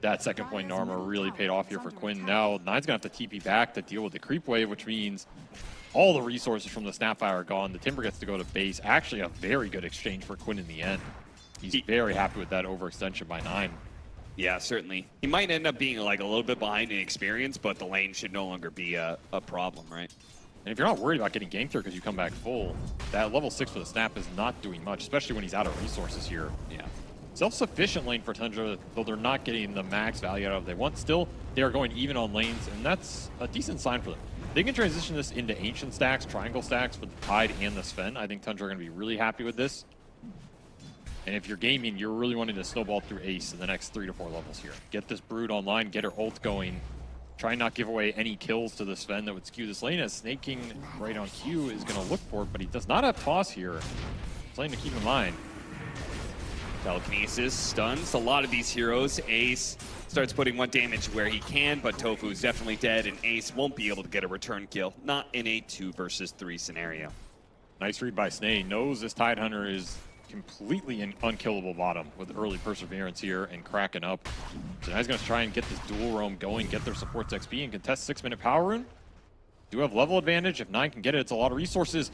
That second point in armor really paid off here for Quinn. Now, Nine's going to have to TP back to deal with the creep wave, which means all the resources from the Snapfire are gone. The Timber gets to go to base. Actually, a very good exchange for Quinn in the end. He's very happy with that overextension by 9. Yeah, certainly. He might end up being like a little bit behind in experience, but the lane should no longer be a problem, right? And if you're not worried about getting ganked here because you come back full, that level 6 for the Snap is not doing much, especially when he's out of resources here. Yeah. Self-sufficient lane for Tundra, though they're not getting the max value out of they want. Still, they are going even on lanes, and that's a decent sign for them. They can transition this into ancient stacks, triangle stacks for the Tide and the Sven. I think Tundra are going to be really happy with this. And if you're gaming, you're really wanting to snowball through Ace in the next 3 to 4 levels here. Get this Brood online, get her ult going. Try not give away any kills to the Sven that would skew this lane, as Snaking right on cue is going to look for it, but he does not have toss here. Something to keep in mind. Telekinesis stuns a lot of these heroes. Ace starts putting 1 damage where he can, but Tofu's definitely dead, and Ace won't be able to get a return kill. Not in a 2 versus 3 scenario. Nice read by Snay. Knows this Tide Hunter is completely an unkillable bottom with early perseverance here and cracking up. So now he's going to try and get this dual roam going, get their supports XP, and contest 6-minute power rune. Do have level advantage. If 9 can get it, it's a lot of resources.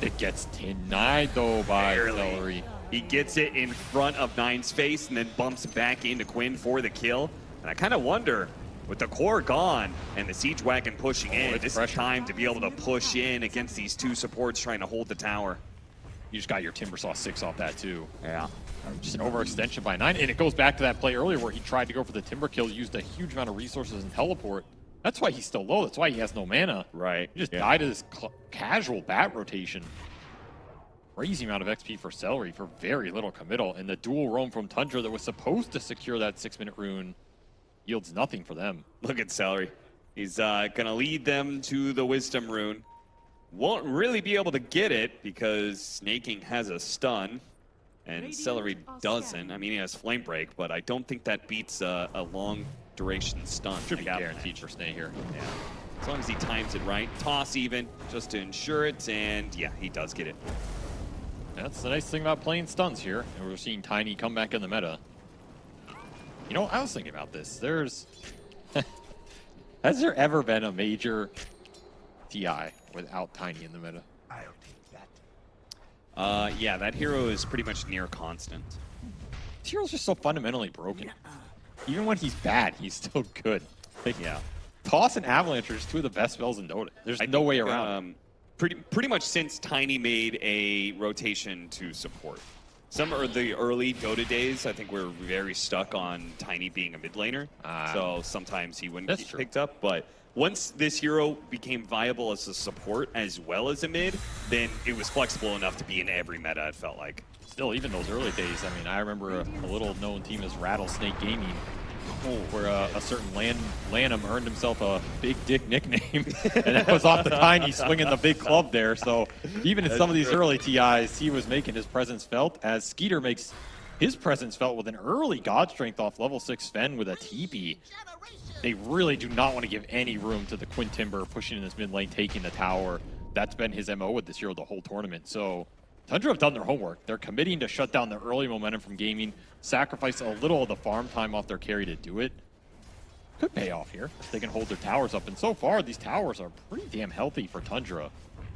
It gets denied though by Celery. He gets it in front of 9's face and then bumps back into Quinn for the kill. And I kind of wonder, with the core gone and the siege wagon pushing in, this is time to be able to push in against these 2 supports trying to hold the tower. You just got your Timbersaw 6 off that too. Yeah. Just an overextension by 9. And it goes back to that play earlier where he tried to go for the Timber kill, used a huge amount of resources and teleport. That's why he's still low. That's why he has no mana. Right. He just died to this casual bat rotation. Crazy amount of XP for Celery for very little committal. And the dual roam from Tundra that was supposed to secure that 6-minute rune yields nothing for them. Look at Celery. He's going to lead them to the Wisdom rune. Won't really be able to get it because Snaking has a stun. And Celery doesn't. I mean, he has Flame Break, but I don't think that beats a long duration stun. Should be guaranteed for Snay here. Yeah. As long as he times it right. Toss even, just to ensure it, and yeah, he does get it. That's the nice thing about playing stuns here, and we're seeing Tiny come back in the meta. You know, I was thinking about this. There's... Has there ever been a major TI without Tiny in the meta? Yeah, that hero is pretty much near constant. This hero's just so fundamentally broken. Even when he's bad, he's still good. Like, yeah. Toss and Avalanche are just two of the best spells in Dota. There's no way around it. Pretty much since Tiny made a rotation to support. Some of the early Dota days, I think we're very stuck on Tiny being a mid laner. So sometimes he wouldn't get picked up. But once this hero became viable as a support as well as a mid, then it was flexible enough to be in every meta, it felt like. Still, even those early days, I mean, I remember a little known team as Rattlesnake Gaming, where a certain Lanham earned himself a big dick nickname, and that was off the Tiny swinging the big club there. So even in some of these early TIs, he was making his presence felt, as Skeeter makes his presence felt with an early God Strength off level 6 Fen with a TP. They really do not want to give any room to the Quintimber pushing in this mid lane, taking the tower. That's been his MO with this hero the whole tournament. So Tundra have done their homework. They're committing to shut down the early momentum from Gaimin, sacrifice a little of the farm time off their carry to do it. Could pay off here if they can hold their towers up. And so far, these towers are pretty damn healthy for Tundra.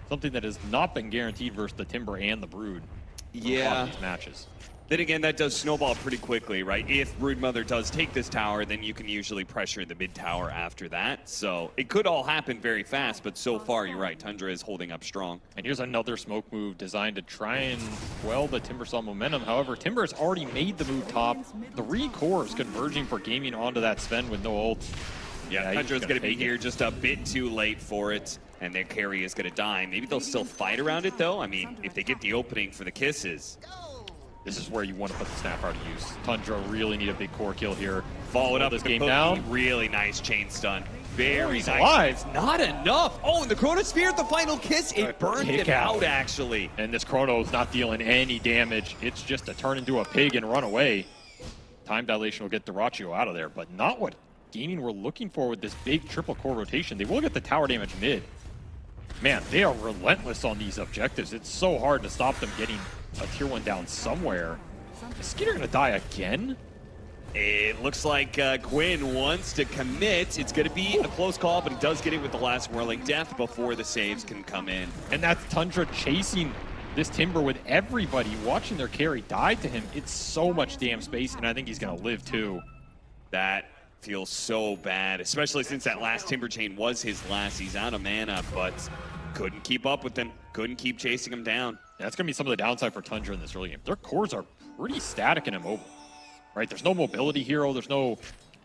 Something that has not been guaranteed versus the Timber and the Brood. Yeah. These matches. Then again, that does snowball pretty quickly, right? If Broodmother does take this tower, then you can usually pressure the mid tower after that. So it could all happen very fast, but so far, you're right, Tundra is holding up strong. And here's another smoke move designed to try and quell the Timbersaw momentum. However, Timber has already made the move top. 3 cores converging for Gaming onto that Sven with no ult. Yeah, Tundra's going to be here just a bit too late for it, and their carry is going to die. Maybe they'll still fight around it, though. I mean, if they get the opening for the kisses. This is where you want to put the Snapfire to use. Tundra really need a big core kill here. Followed up this with game the down. Really nice chain stun. Very nice. Alive. Not enough. Oh, and the Chronosphere, the final kiss, it burned him out, actually. And this Chrono's not dealing any damage. It's just to turn into a pig and run away. Time dilation will get Dyrachyo out of there, but not what Gaming were looking for with this big triple core rotation. They will get the tower damage mid. Man, they are relentless on these objectives. It's so hard to stop them getting a tier 1 down somewhere. Is Skeeter gonna die again? It looks like Quinn wants to commit. It's going to be a close call, but he does get it with the last Whirling Death before the saves can come in. And that's Tundra chasing this Timber with everybody watching their carry die to him. It's so much damn space, and I think he's gonna live too. That feels so bad, especially since that last Timber Chain was his last. He's out of mana, but couldn't keep up with him. Couldn't keep chasing him down. Yeah, that's going to be some of the downside for Tundra in this early game. Their cores are pretty static and immobile, right? There's no mobility hero. There's no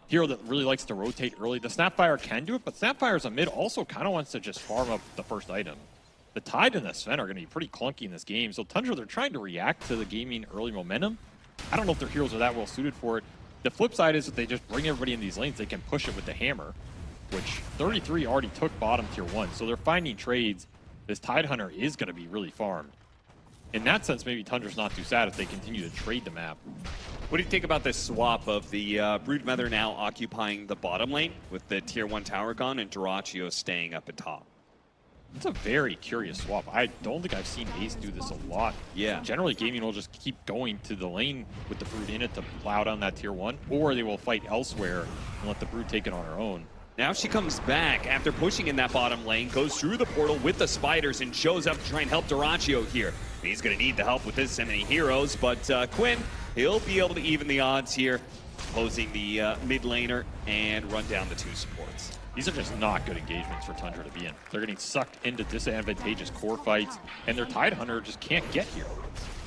hero that really likes to rotate early. The Snapfire can do it, but Snapfire's a mid also kind of wants to just farm up the first item. The Tide and the Sven are going to be pretty clunky in this game, so Tundra, they're trying to react to the Gaming early momentum. I don't know if their heroes are that well suited for it. The flip side is that they just bring everybody in these lanes, they can push it with the hammer, which 33 already took bottom tier 1, so they're finding trades. This Tide Hunter is going to be really farmed. In that sense, maybe Tundra's not too sad if they continue to trade the map. What do you think about this swap of the Broodmother now occupying the bottom lane with the tier 1 tower gone and Dyrachyo staying up at top? It's a very curious swap. I don't think I've seen Ace do this a lot. Yeah. Generally, Gaming will just keep going to the lane with the Brood in it to plow down that tier 1, or they will fight elsewhere and let the Brood take it on her own. Now she comes back after pushing in that bottom lane, goes through the portal with the spiders and shows up to try and help Dyrachyo here. He's going to need the help with this many heroes, but Quinn, he'll be able to even the odds here, opposing the mid laner and run down the 2 supports. These are just not good engagements for Tundra to be in. They're getting sucked into disadvantageous core fights, and their Tide Hunter just can't get here.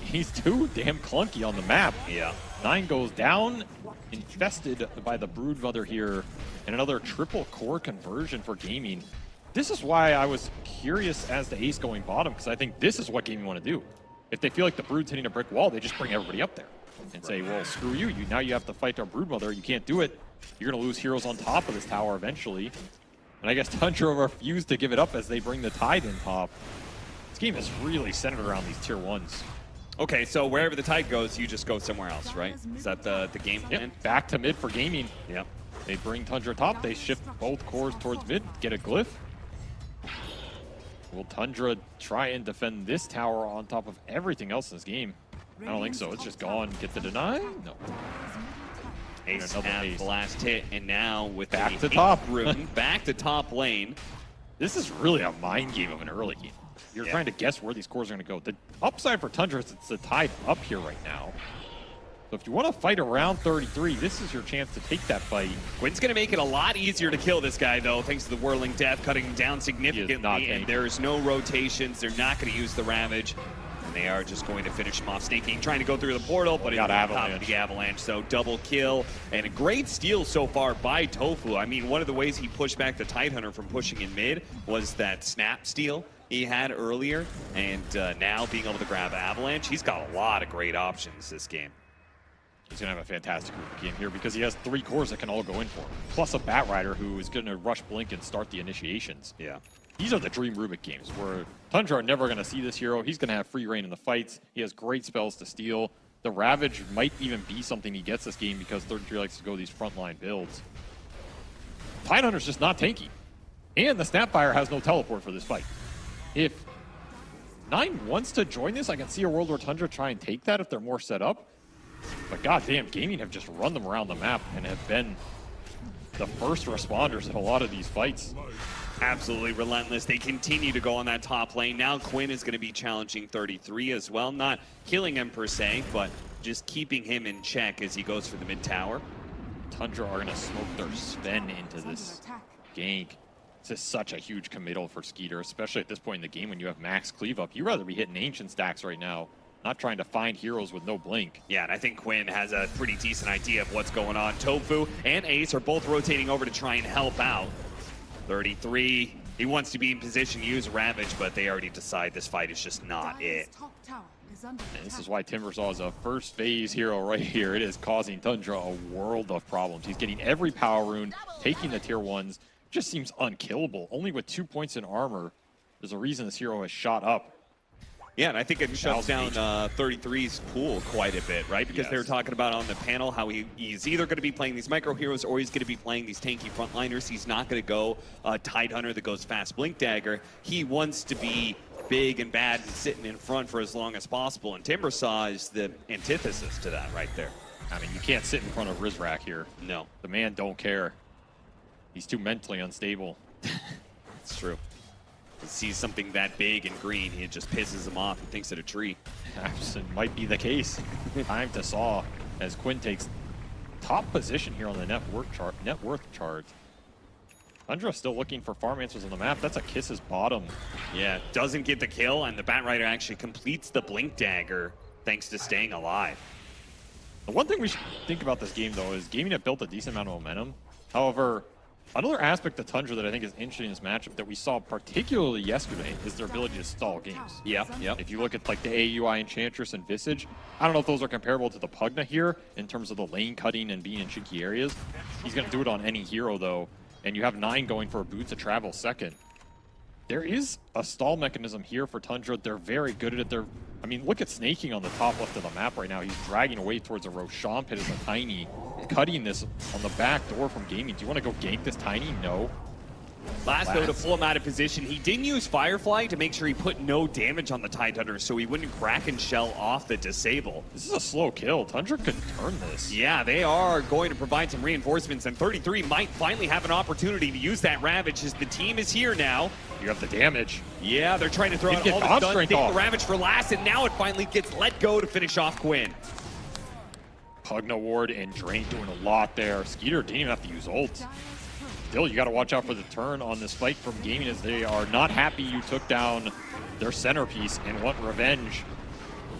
He's too damn clunky on the map. Yeah. 9 goes down, infested by the Broodmother here, and another triple core conversion for Gaming. This is why I was curious as to Ace going bottom, because I think this is what Gaming want to do. If they feel like the Brood's hitting a brick wall, they just bring everybody up there and say, well, screw you. Now you have to fight our Broodmother. You can't do it. You're going to lose heroes on top of this tower eventually. And I guess Tundra refused to give it up as they bring the Tide in top. This game is really centered around these tier 1s. Okay, so wherever the tide goes, you just go somewhere else, right? Is that the game plan? Yep, back to mid for Gaimin. Yep. They bring Tundra top, they shift both cores towards mid, get a glyph. Will Tundra try and defend this tower on top of everything else in this game? I don't think so. It's just gone. Get the deny? No. Ace has the last hit, and now with back the to top room, back to top lane. This is really a mind game of an early game. You're trying to guess where these cores are going to go. The upside for Tundra is it's the tide up here right now. So if you want to fight around 33, this is your chance to take that fight. Quinn's going to make it a lot easier to kill this guy, though, thanks to the Whirling Death, cutting him down significantly. And there's no rotations. They're not going to use the Ravage. And they are just going to finish him off. Snaking, trying to go through the portal, but he's on top of the Avalanche. So double kill. And a great steal so far by Tofu. I mean, one of the ways he pushed back the Tidehunter from pushing in mid was that snap steal he had earlier. And now being able to grab Avalanche, he's got a lot of great options this game. He's going to have a fantastic game here because he has 3 cores that can all go in for him. Plus a Bat Rider who is going to rush Blink and start the initiations. Yeah. These are the Dream Rubik games where Tundra are never going to see this hero. He's going to have free reign in the fights. He has great spells to steal. The Ravage might even be something he gets this game because 33 likes to go these frontline builds. Tidehunter's just not tanky. And the Snapfire has no teleport for this fight. If 9 wants to join this, I can see a world where Tundra try and take that if they're more set up. But goddamn, Gaimin have just run them around the map and have been the first responders in a lot of these fights. Absolutely relentless. They continue to go on that top lane. Now Quinn is going to be challenging 33 as well. Not killing him per se, but just keeping him in check as he goes for the mid tower. Tundra are going to smoke their Sven into this gank. This is such a huge committal for Skeeter, especially at this point in the game when you have max cleave up. You'd rather be hitting Ancient stacks right now, not trying to find heroes with no blink. Yeah, and I think Quinn has a pretty decent idea of what's going on. Tofu and Ace are both rotating over to try and help out. 33, he wants to be in position to use Ravage, but they already decide this fight is just not it. And this is why Timbersaw is a first phase hero right here. It is causing Tundra a world of problems. He's getting every power rune, taking the tier 1s. Just seems unkillable. Only with 2 points in armor, there's a reason this hero has shot up. Yeah, and I think it shuts down 33's pool quite a bit, right? Because they were talking about on the panel how he's either going to be playing these micro heroes or he's going to be playing these tanky frontliners. He's not going to go Tidehunter that goes fast Blink Dagger. He wants to be big and bad and sitting in front for as long as possible. And Timbersaw is the antithesis to that right there. I mean, you can't sit in front of Rizrak here. No. The man don't care. He's too mentally unstable. It's true. He sees something that big and green, it just pisses him off and thinks it a tree. It might be the case. Time to saw as Quinn takes top position here on the net worth chart. Tundra still looking for farm answers on the map. That's a Kiss's bottom. Yeah, doesn't get the kill, and the Bat Rider actually completes the Blink Dagger thanks to staying alive. The one thing we should think about this game, though, is Gaimin have built a decent amount of momentum. However, another aspect of Tundra that I think is interesting in this matchup that we saw particularly yesterday is their ability to stall games. Yeah. If you look at like the AUI Enchantress and Visage, I don't know if those are comparable to the Pugna here in terms of the lane cutting and being in cheeky areas. He's going to do it on any hero though, and you have 9 going for a Boots of Travel second. There is a stall mechanism here for Tundra. They're very good at it. I mean, look at Snaking on the top left of the map right now. He's dragging away towards a Roshan pit as a Tiny, cutting this on the back door from Gaimin. Do you want to go gank this Tiny? No. Last though, to pull him out of position, he didn't use Firefly to make sure he put no damage on the Tidehunter so he wouldn't crack and shell off the disable. This is a slow kill. Tundra could turn this. Yeah, they are going to provide some reinforcements, and 33 might finally have an opportunity to use that Ravage as the team is here now. You have the damage. Yeah, they're trying to throw out all the stuns, take the Ravage for last, and now it finally gets let go to finish off Quinn. Pugna Ward and Drain doing a lot there. Skeeter didn't even have to use ult. Still, you got to watch out for the turn on this fight from Gaimin as they are not happy you took down their centerpiece and want revenge.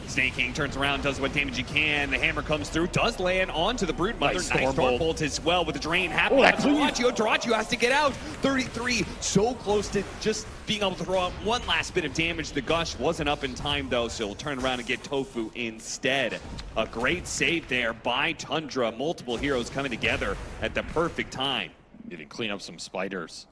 Snaking turns around, does what damage he can. The hammer comes through, does land onto the Broodmother. Nice Stormbolt as well with the drain happening. Dyrachyo has to get out. 33 so close to just being able to throw out one last bit of damage. The Gush wasn't up in time though, so he'll turn around and get Tofu instead. A great save there by Tundra. Multiple heroes coming together at the perfect time. Need to clean up some spiders.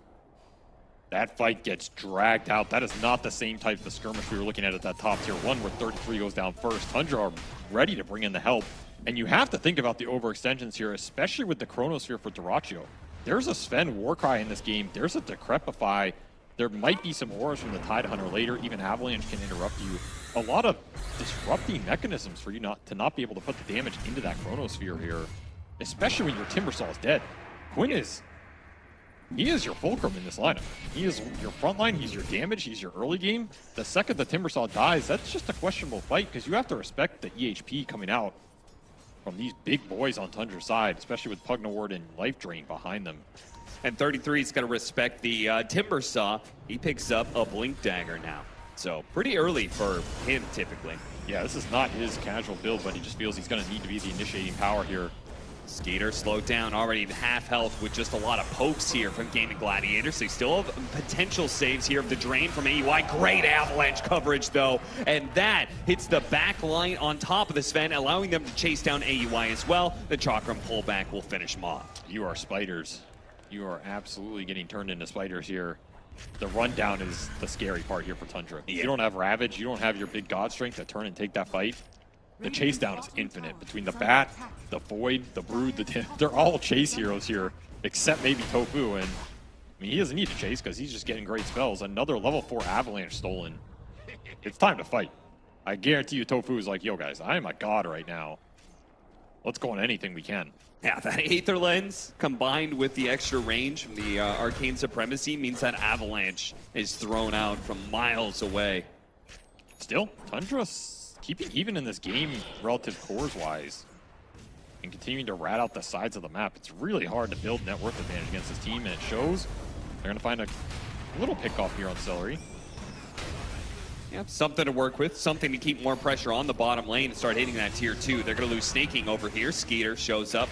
That fight gets dragged out. That is not the same type of skirmish we were looking at that top tier 1 where 33 goes down first. Tundra are ready to bring in the help. And you have to think about the overextensions here, especially with the Chronosphere for Dyrachyo. There's a Sven Warcry in this game. There's a Decrepify. There might be some auras from the Tidehunter later. Even Avalanche can interrupt you. A lot of disrupting mechanisms for you to not be able to put the damage into that Chronosphere here, especially when your Timbersaw is dead. Quinn is... He is your fulcrum in this lineup. He is your front line, he's your damage, he's your early game. The second the Timbersaw dies, that's just a questionable fight because you have to respect the EHP coming out from these big boys on Tundra's side, especially with Pugnaward and Life Drain behind them. And 33's got to respect the Timbersaw. He picks up a Blink Dagger now. So pretty early for him, typically. Yeah, this is not his casual build, but he just feels he's going to need to be the initiating power here. Skeeter slowed down, already in half health with just a lot of pokes here from Gaimin Gladiators. They still have potential saves here of the drain from AUI. Great avalanche coverage though, and that hits the back line on top of the Sven, allowing them to chase down AUI as well. The Chakram pullback will finish him off. You are spiders. You are absolutely getting turned into spiders here. The rundown is the scary part here for Tundra. Yeah. You don't have Ravage, you don't have your big God Strength to turn and take that fight. The chase down is infinite between the Bat, the Void, the Brood, they're all chase heroes here, except maybe Tofu. And I mean, he doesn't need to chase because he's just getting great spells. Another level 4 Avalanche stolen. It's time to fight. I guarantee you Tofu is like, yo guys, I am a god right now. Let's go on anything we can. Yeah, that Aether Lens combined with the extra range from the Arcane Supremacy means that Avalanche is thrown out from miles away. Still, Tundra's keeping even in this game relative cores-wise and continuing to rat out the sides of the map. It's really hard to build net worth advantage against this team, and it shows. They're going to find a little pick-off here on Celery. Yeah, something to work with, something to keep more pressure on the bottom lane and start hitting that tier 2. They're going to lose Snaking over here. Skeeter shows up.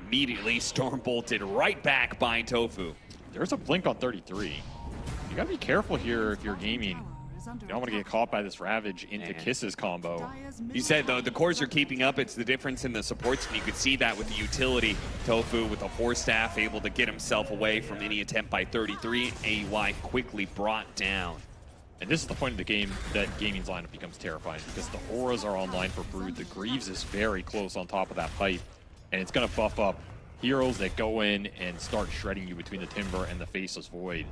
Immediately storm bolted right back by Tofu. There's a blink on 33. You got to be careful here if you're gaming. You don't want to get caught by this Ravage into Kisses combo. You said, though, the cores are keeping up. It's the difference in the supports, and you could see that with the utility. Tofu with a 4-staff able to get himself away from any attempt by 33. AUI quickly brought down. And this is the point of the game that Gaming's lineup becomes terrifying because the auras are online for Brood. The Greaves is very close on top of that pipe, and it's going to buff up heroes that go in and start shredding you between the Timber and the Faceless Void.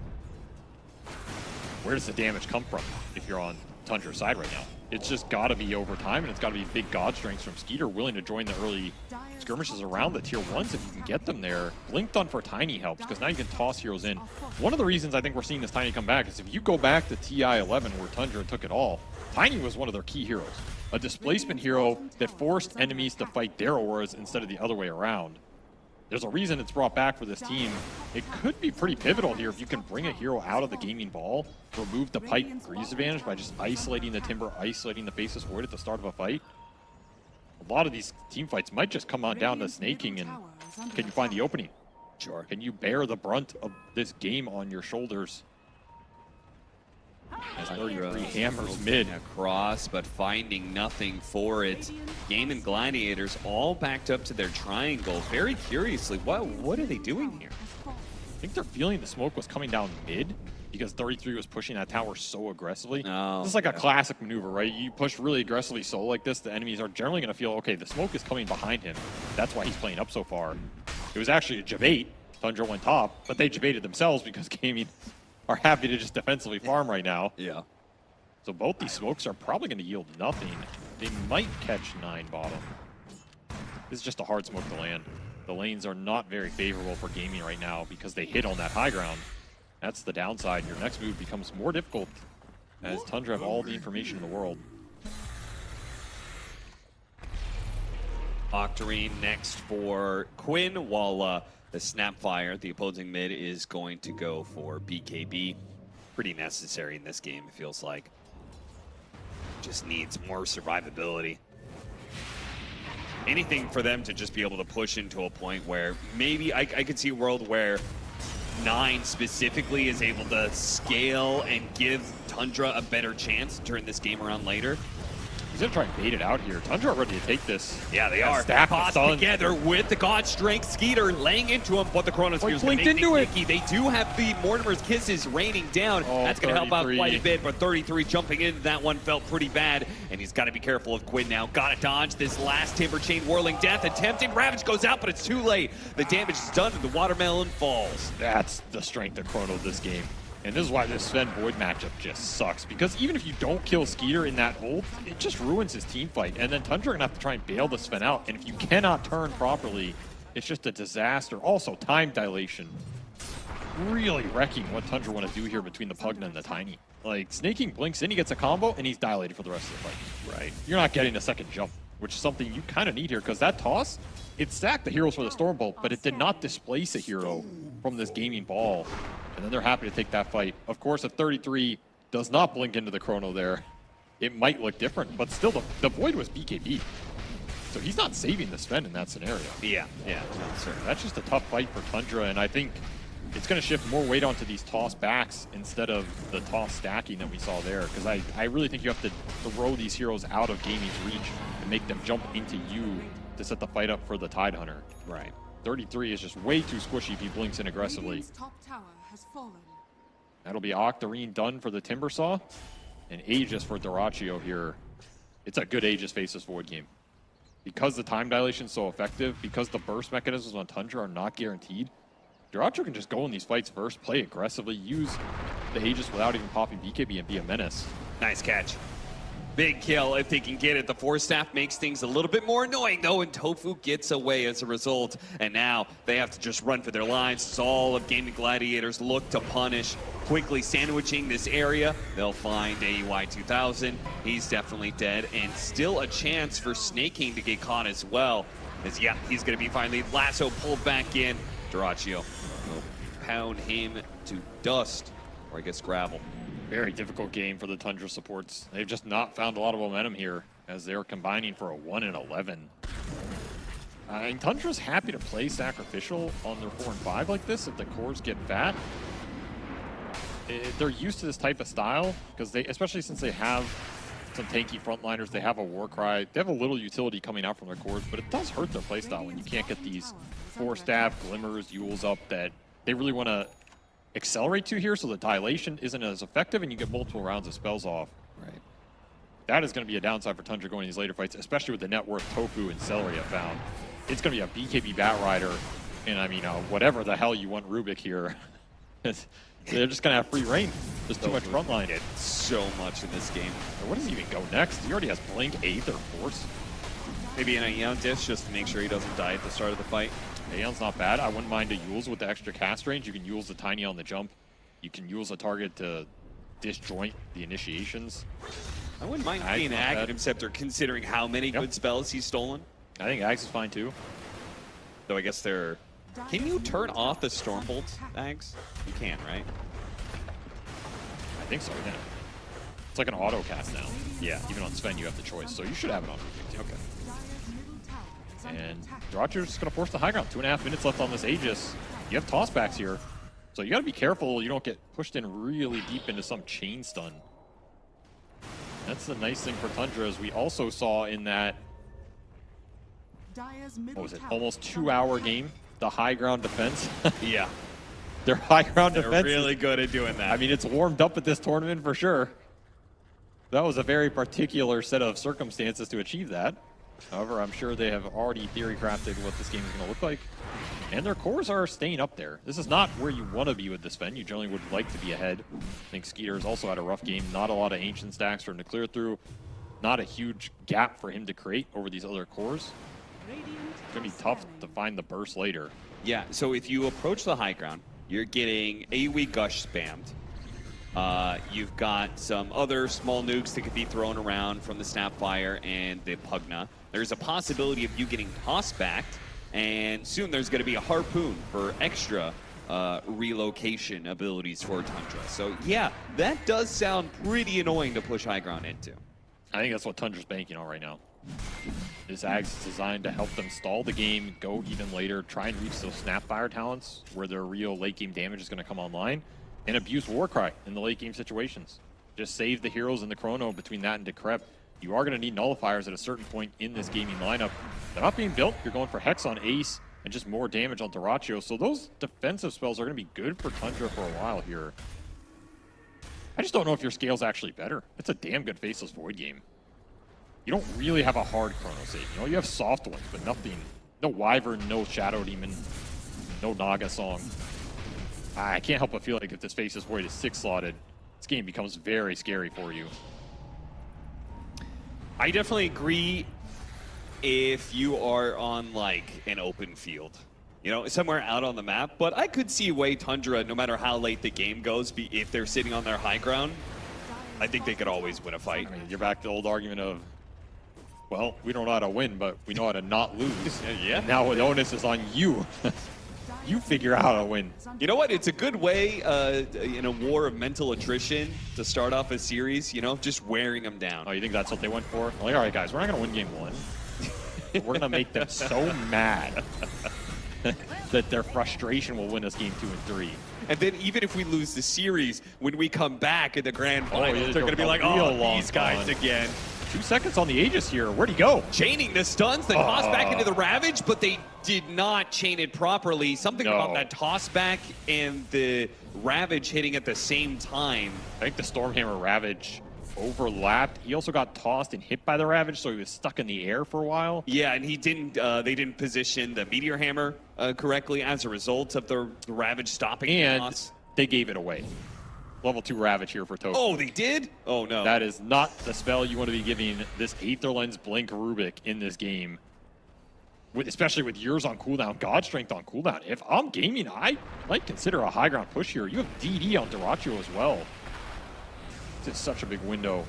Where does the damage come from if you're on Tundra's side right now? It's just got to be over time, and it's got to be big God strengths from Skeeter willing to join the early skirmishes around the tier 1s if you can get them there. Blinked on for Tiny helps because now you can toss heroes in. One of the reasons I think we're seeing this Tiny come back is if you go back to TI-11 where Tundra took it all, Tiny was one of their key heroes. A displacement hero that forced enemies to fight their auras instead of the other way around. There's a reason it's brought back for this team. It could be pretty pivotal here if you can bring a hero out of the gaming ball, remove the Pike Greaves advantage by just isolating the Timber, isolating the Faceless Void at the start of a fight. A lot of these team fights might just come on down to snaking, and can you find the opening? Sure. Can you bear the brunt of this game on your shoulders? As 33 hammers mid. Across, but finding nothing for it. Gaimin Gladiators all backed up to their triangle. Very curiously, what are they doing here? I think they're feeling the smoke was coming down mid because 33 was pushing that tower so aggressively. Oh, this is like a classic maneuver, right? You push really aggressively solo like this, the enemies are generally going to feel, okay, the smoke is coming behind him. That's why he's playing up so far. It was actually a Jabate. Tundra went top, but they Jabated themselves because Gaming are happy to just defensively farm right now. Yeah. So both these smokes are probably going to yield nothing. They might catch 9 bottom. This is just a hard smoke to land. The lanes are not very favorable for Gaming right now because they hit on that high ground. That's the downside. Your next move becomes more difficult as Tundra have all the information in the world. Octarine next for Quinn, while the Snapfire, the opposing mid, is going to go for BKB. Pretty necessary in this game, it feels like. Just needs more survivability. Anything for them to just be able to push into a point where maybe I could see a world where 9 specifically is able to scale and give Tundra a better chance to turn this game around later. He's gonna try and bait it out here. Tundra ready to take this. Yeah, they are. Stack Caught together with the God Strength. Skeeter laying into him, but the Chronosphere is going to make into it. They do have the Mortimer's Kisses raining down. That's going to help out quite a bit, but 33 jumping into that one felt pretty bad, and he's got to be careful of Quinn now. Got to dodge this last Timber Chain Whirling Death. Attempting Ravage goes out, but it's too late. The damage is done, and the Watermelon falls. That's the strength of Chrono this game. And this is why this Sven Void matchup just sucks. Because even if you don't kill Skeeter in that ult, it just ruins his team fight. And then Tundra gonna have to try and bail the Sven out. And if you cannot turn properly, it's just a disaster. Also, time dilation. Really wrecking what Tundra want to do here between the Pugna and the Tiny. Like, Snaking blinks in, he gets a combo, and he's dilated for the rest of the fight. Right. You're not getting a second jump, which is something you kind of need here, because that toss, it stacked the heroes for the Stormbolt, but it did not displace a hero from this Gaming ball. And then they're happy to take that fight. Of course, if 33 does not blink into the Chrono there, it might look different, but still the Void was BKB. So he's not saving the Sven in that scenario. Yeah, no, sir. That's just a tough fight for Tundra, and I think it's going to shift more weight onto these toss backs instead of the toss stacking that we saw there, because I really think you have to throw these heroes out of Gaming's reach and make them jump into you to set the fight up for the Tidehunter. Right. 33 is just way too squishy if he blinks in aggressively. Top tower has fallen. That'll be Octarine done for the Timbersaw, and Aegis for Duraccio here. It's a good Aegis Faceless Void game. Because the time dilation is so effective, because the burst mechanisms on Tundra are not guaranteed, Duraccio can just go in these fights first, play aggressively, use the Aegis without even popping BKB and be a menace. Nice catch. Big kill if they can get it. The Force Staff makes things a little bit more annoying, though, and Tofu gets away as a result. And now they have to just run for their lives. As all of Gaming Gladiators look to punish, quickly sandwiching this area. They'll find AUI 2000. He's definitely dead, and still a chance for Snaking to get caught as well. As, yeah, he's going to be finally lasso pulled back in. Duraccio will pound him to dust, or I guess gravel. Very difficult game for the Tundra supports. They've just not found a lot of momentum here as they're combining for a 1-11. And Tundra's happy to play Sacrificial on their 4 and 5 like this if the cores get fat. They're used to this type of style because they, especially since they have some tanky frontliners, they have a Warcry, they have a little utility coming out from their cores, but it does hurt their playstyle when you can't get these 4-staff, Glimmers, Yules up that they really want to accelerate to here so the dilation isn't as effective and you get multiple rounds of spells off. Right. That is going to be a downside for Tundra going in these later fights, especially with the net worth Tofu and Celery have found. It's going to be a BKB Bat Rider, and I mean, whatever the hell you want Rubik here. They're just going to have free reign. There's too much frontline. So much in this game. What does he even go next? He already has Blink, 8th, or Force. Maybe an Aeon Dish just to make sure he doesn't die at the start of the fight. Aeon's not bad. I wouldn't mind a Yules with the extra cast range. You can Yules the Tiny on the jump. You can Yules a target to disjoint the initiations. I wouldn't mind being an Aghanim Scepter considering how many good spells he's stolen. I think Ags is fine too. Though I guess they're... Can you turn off the Stormbolt, Ags? You can, right? I think so, yeah. It's like an auto cast now. Yeah. Even on Sven, you have the choice, so you should have it on Rubik too. Okay. And Duracio's just going to force the high ground. 2.5 minutes left on this Aegis. You have tossbacks here, so you got to be careful you don't get pushed in really deep into some chain stun. That's the nice thing for Tundra, as we also saw in that, what was it, almost 2-hour game, the high ground defense. Yeah. Their high ground defense. They're really good at doing that. I mean, it's warmed up at this tournament for sure. That was a very particular set of circumstances to achieve that. However, I'm sure they have already theory crafted what this game is going to look like. And their cores are staying up there. This is not where you want to be with this Sven. You generally would like to be ahead. I think Skeeter's also had a rough game. Not a lot of Ancient stacks for him to clear through. Not a huge gap for him to create over these other cores. It's going to be tough to find the burst later. Yeah, so if you approach the high ground, you're getting AoE Gush spammed. You've got some other small nukes that could be thrown around from the Snapfire and the Pugna. There's a possibility of you getting tossed back, and soon there's going to be a Harpoon for extra relocation abilities for Tundra. So yeah, that does sound pretty annoying to push high ground into. I think that's what Tundra's banking on right now. This Ags is designed to help them stall the game, go even later, try and reach those Snapfire talents where their real late game damage is going to come online, and abuse Warcry in the late game situations. Just save the heroes in the Chrono between that and Decrep you are going to need nullifiers at a certain point in this gaming lineup. They're not being built. You're going for Hex on Ace and just more damage on Dyrachyo. So those defensive spells are going to be good for Tundra for a while here. I just don't know if your scale's actually better. It's a damn good Faceless Void game. You don't really have a hard Chrono Save. You know, you have soft ones, but nothing. No Wyvern, no Shadow Demon, no Naga Song. I can't help but feel like if this Faceless Void is 6-slotted, this game becomes very scary for you. I definitely agree if you are on like an open field, you know, somewhere out on the map. But I could see a way Tundra, no matter how late the game goes, if they're sitting on their high ground, I think they could always win a fight. I mean, you're back to the old argument of, well, we don't know how to win, but we know how to not lose. Yeah. And now the onus is on you. You figure out how to win. You know what? It's a good way in a war of mental attrition to start off a series, you know, just wearing them down. Oh, you think that's what they went for? Like, all right, guys, we're not going to win game 1. We're going to make them so mad that their frustration will win us game 2 and 3. And then even if we lose the series, when we come back in the grand finals, yeah, they're going to be like, oh, these guys again. 2 seconds on the Aegis here. Where'd he go? Chaining the stuns, the toss back into the Ravage, but they did not chain it properly. Something about that toss back and the Ravage hitting at the same time. I think the Stormhammer Ravage overlapped. He also got tossed and hit by the Ravage, so he was stuck in the air for a while. Yeah, and he didn't. They didn't position the Meteor Hammer correctly as a result of the Ravage stopping the toss. They gave it away. Level 2 Ravage here for Token. Oh, they did? Oh, no. That is not the spell you want to be giving this Aether Lens Blink Rubik in this game. Especially with yours on cooldown, God Strength on cooldown. If I'm gaming, I might consider a high ground push here. You have DD on Dyrachyo as well. It's such a big window.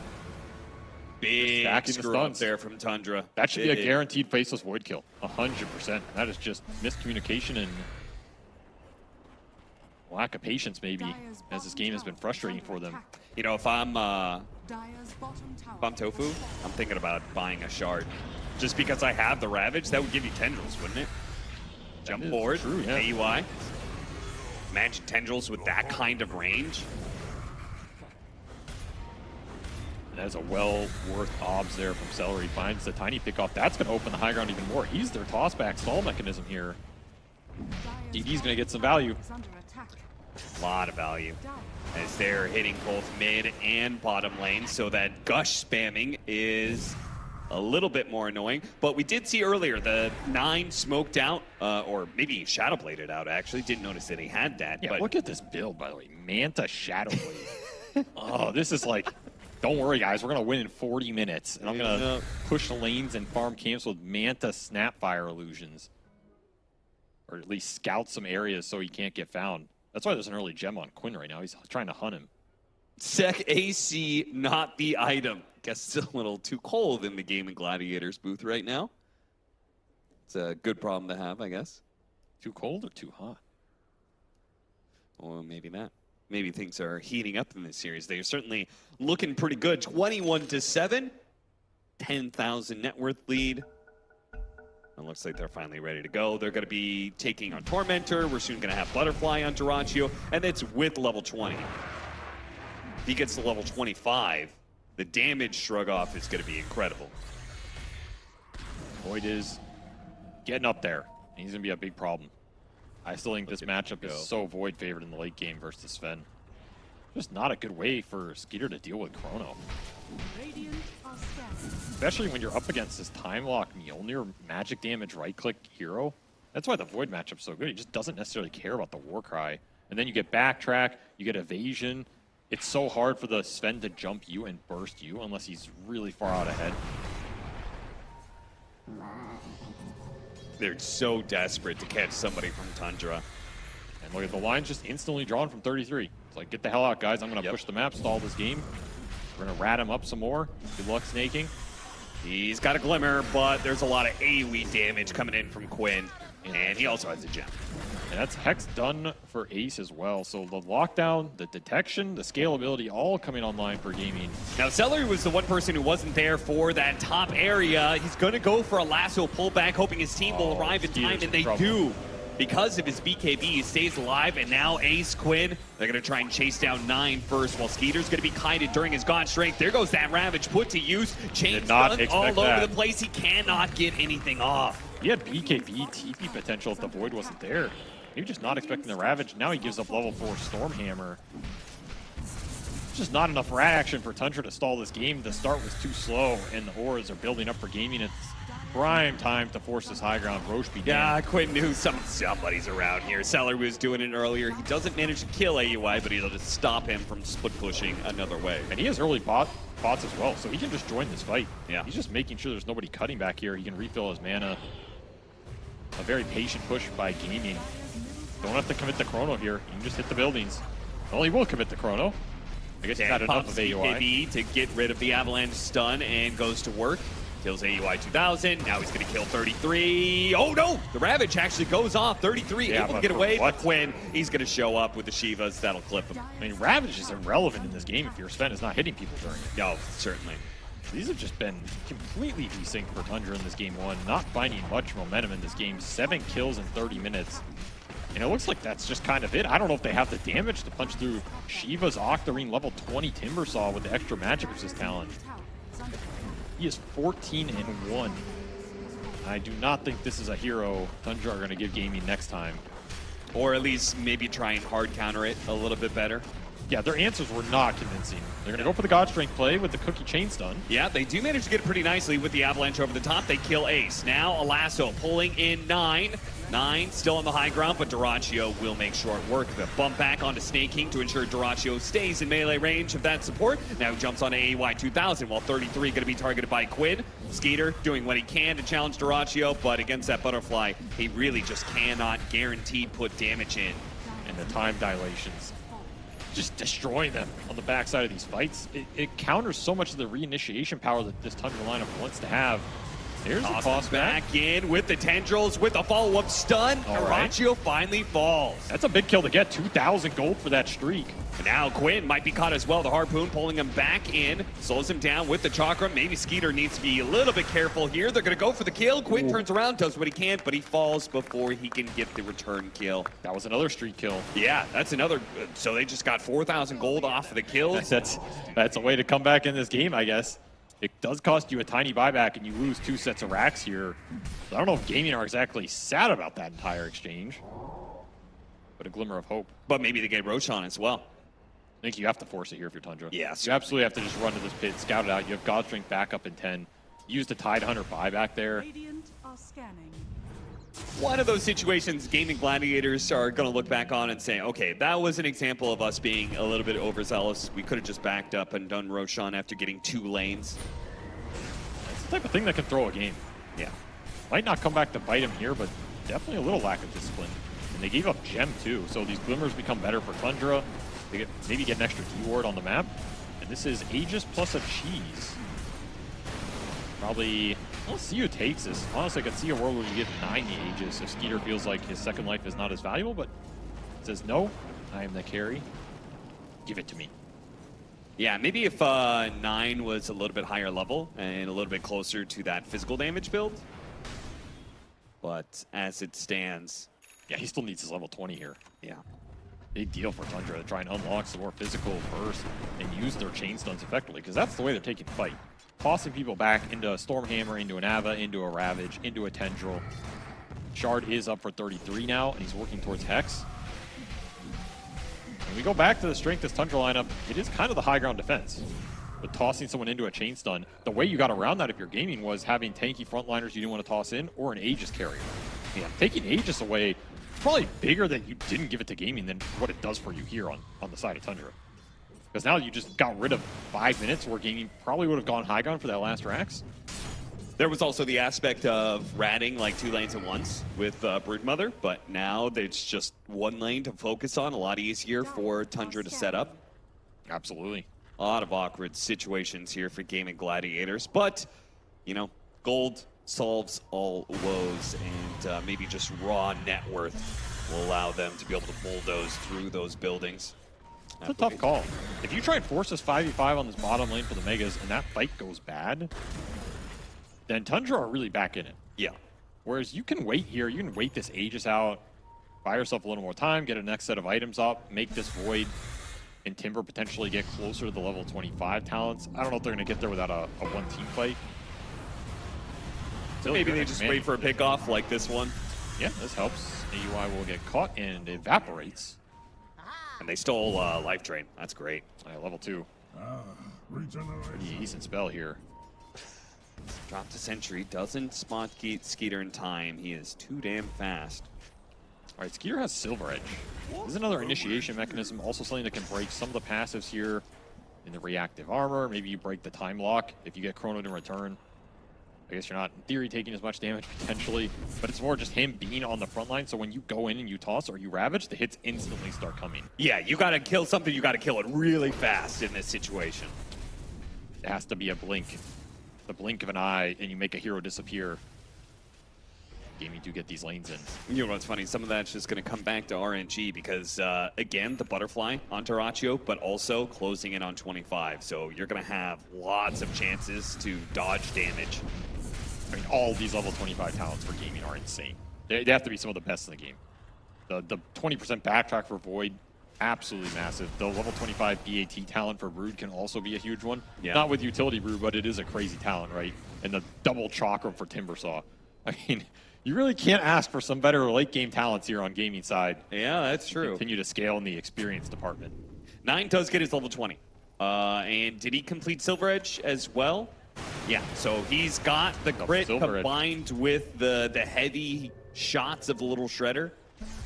Big screw up there from Tundra. That should be a guaranteed Faceless Void kill. 100%. That is just miscommunication and lack of patience, maybe, as this game has been frustrating for them. You know, if I'm Tofu, I'm thinking about buying a shard. Just because I have the Ravage, that would give you tendrils, wouldn't it? Jump forward, true, yeah. AUI. Imagine tendrils with that kind of range. That is a well worth obs there from Celery. Finds the tiny pickoff. That's going to open the high ground even more. He's their tossback stall mechanism here. DD's going to get some value. A lot of value. As they're hitting both mid and bottom lane, so that gush spamming is a little bit more annoying. But we did see earlier the 9 smoked out, or maybe Shadowbladed out, actually. Didn't notice that he had that. Yeah, but look at this build, by the way. Manta Shadowblade. Oh, this is like, don't worry, guys. We're going to win in 40 minutes. And I'm going to push lanes and farm camps with Manta Snapfire illusions. Or at least scout some areas so he can't get found. That's why there's an early gem on Quinn right now. He's trying to hunt him. Sec AC, not the item. Guess it's a little too cold in the Game and Gladiators booth right now. It's a good problem to have, I guess. Too cold or too hot? Or maybe not. Maybe things are heating up in this series. They're certainly looking pretty good. 21-7, 10,000 net worth lead. It looks like they're finally ready to go. They're going to be taking on Tormentor. We're soon going to have Butterfly on Dyrachyo, and it's with level 20. If he gets to level 25, the damage shrug off is going to be incredible. Void is getting up there. He's going to be a big problem. I still think this matchup is so Void favored in the late game versus Sven. Just not a good way for Skeeter to deal with Chrono. Especially when you're up against this time lock Mjolnir magic damage right click hero. That's why the Void matchup's so good. He just doesn't necessarily care about the Warcry. And then you get backtrack, you get evasion. It's so hard for the Sven to jump you and burst you unless he's really far out ahead. They're so desperate to catch somebody from Tundra. And look at the line just instantly drawn from 33. It's like, get the hell out, guys. I'm going to push the map, stall this game. We're going to rat him up some more. Good luck snaking. He's got a glimmer, but there's a lot of AoE damage coming in from Quinn. And he also has a gem. And that's Hex done for Ace as well. So the lockdown, the detection, the scalability, all coming online for Gaimin. Now, Celery was the one person who wasn't there for that top area. He's going to go for a lasso pullback, hoping his team will arrive in time, and they do. because of his BKB, he stays alive, and now Ace Quinn, they're going to try and chase down 9 first, while Skeeter's going to be kited during his God Strength. There goes that Ravage put to use. Chain stun all over the place. He cannot get anything off. He had BKB TP potential if the Void wasn't there. Maybe just not expecting the Ravage. Now he gives up level 4 Stormhammer. Just not enough rat action for Tundra to stall this game. The start was too slow, and the auras are building up for Gaimin. It's prime time to force this high ground. Roche began. Yeah, Quinn knew somebody's around here. Seller was doing it earlier. He doesn't manage to kill AUI, but he'll just stop him from split pushing another way. And he has early bots as well, so he can just join this fight. Yeah. He's just making sure there's nobody cutting back here. He can refill his mana. A very patient push by Gaimin. Don't have to commit the chrono here. You can just hit the buildings. Well, he will commit the chrono. I guess he's had enough of AUI. BKB to get rid of the Avalanche stun and goes to work. Kills AUI 2000. Now he's going to kill 33. Oh no! The Ravage actually goes off. 33 able to get away. But Quinn, he's going to show up with the Shivas. That'll clip him. I mean, Ravage is irrelevant in this game if your Sven is not hitting people during it. Oh, certainly. These have just been completely desynced for Tundra in this game 1. Not finding much momentum in this game. 7 kills in 30 minutes. And it looks like that's just kind of it. I don't know if they have the damage to punch through Shiva's Octarine level 20 Timbersaw with the extra magic resist talent. He is 14-1. I do not think this is a hero Tundra are going to give Gaimin next time. Or at least maybe try and hard counter it a little bit better. Yeah, their answers were not convincing. They're going to go for the God Strength play with the Cookie Chain Stun. Yeah, they do manage to get it pretty nicely with the Avalanche over the top. They kill Ace. Now Lasso pulling in 9. 9 still on the high ground, but Duraccio will make short work. The bump back onto Snake King to ensure Duraccio stays in melee range of that support. Now he jumps onto AY 2000, while 33 going to be targeted by Quinn. Skeeter doing what he can to challenge Duraccio, but against that Butterfly, he really just cannot guaranteed put damage in. And the time dilations. Just destroying them on the backside of these fights. It counters so much of the reinitiation power that this Tundra lineup wants to have. There's a toss back in with the tendrils with a follow-up stun. Duraccio finally falls. That's a big kill to get. 2,000 gold for that streak. And now Quinn might be caught as well. The Harpoon pulling him back in. Slows him down with the Chakra. Maybe Skeeter needs to be a little bit careful here. They're going to go for the kill. Quinn turns around, does what he can, but he falls before he can get the return kill. That was another streak kill. Yeah, that's another. So they just got 4,000 gold off of the kills. That's a way to come back in this game, I guess. It does cost you a tiny buyback, and you lose 2 sets of racks here. I don't know if Gaimin are exactly sad about that entire exchange, but a glimmer of hope. But maybe they get Roshan as well. I think you have to force it here if you're Tundra. Yes. You absolutely have to just run to this pit, scout it out. You have God Strength back up in 10. Use the Tide Hunter buyback there. Radiant are scanning. One of those situations Gaming Gladiators are going to look back on and say, okay, that was an example of us being a little bit overzealous. We could have just backed up and done Roshan after getting 2 lanes. It's the type of thing that can throw a game. Yeah. Might not come back to bite him here, but definitely a little lack of discipline. And they gave up Gem too, so these Glimmers become better for Tundra. They maybe get an extra keyword on the map. And this is Aegis plus a cheese. Probably, let's see who takes this. Honestly, I could see a world where you get 9 Aegis if Skeeter feels like his second life is not as valuable, but says no, I am the carry. Give it to me. Yeah, maybe if 9 was a little bit higher level and a little bit closer to that physical damage build. But as it stands... Yeah, he still needs his level 20 here. Yeah. Big deal for Tundra to try and unlock some more physical burst and use their chain stuns effectively, because that's the way they're taking the fight. Tossing people back into a Stormhammer, into an Ava, into a Ravage, into a Tendril. Shard is up for 33 now, and he's working towards Hex. When we go back to the strength of this Tundra lineup, it is kind of the high ground defense. But tossing someone into a chain stun, the way you got around that if you're gaming was having tanky frontliners you didn't want to toss in, or an Aegis carrier. Yeah, taking Aegis away, probably bigger that you didn't give it to gaming than what it does for you here on the side of Tundra. Because now you just got rid of 5 minutes where gaming probably would have gone high ground for that last Rax. There was also the aspect of ratting like 2 lanes at once with Broodmother, but now it's just 1 lane to focus on. A lot easier for Tundra to set up. Absolutely. A lot of awkward situations here for Gaming Gladiators, but, you know, gold solves all woes, and maybe just raw net worth will allow them to be able to bulldoze through those buildings. It's a tough call. If you try and force this 5v5 on this bottom lane for the Megas and that fight goes bad, then Tundra are really back in it. Yeah. Whereas you can wait here, you can wait this Aegis out, buy yourself a little more time, get a next set of items up, make this Void and Timber potentially get closer to the level 25 talents. I don't know if they're going to get there without a one-team fight. So maybe they just wait for a pickoff like this one. Yeah, this helps. AUI will get caught and evaporates. And they stole Life Drain. That's great. Level 2. Pretty decent spell here. Dropped a Sentry. Doesn't spot Skeeter in time. He is too damn fast. All right, Skeeter has Silver Edge. This is another initiation mechanism, also something that can break some of the passives here in the reactive armor. Maybe you break the time lock if you get chronoed in return. I guess you're not, in theory, taking as much damage potentially, but it's more just him being on the front line, so when you go in and you toss or you ravage, the hits instantly start coming. Yeah, you gotta kill something, you gotta kill it really fast in this situation. It has to be a blink. The blink of an eye, and you make a hero disappear. Gaimin do get these lanes in. You know what's funny? Some of that's just going to come back to RNG because, again, the butterfly on Terraccio, but also closing in on 25. So you're going to have lots of chances to dodge damage. I mean, all these level 25 talents for Gaimin are insane. They have to be some of the best in the game. The 20% backtrack for Void, absolutely massive. The level 25 BAT talent for Brood can also be a huge one. Yeah. Not with utility Brood, but it is a crazy talent, right? And the double chakra for Timbersaw. I mean, you really can't ask for some better late game talents here on Gaimin side. Yeah, that's true. Continue to scale in the experience department. 9 does get his level 20. And did he complete Silver Edge as well? Yeah, so he's got the crit combined with the heavy shots of the little Shredder.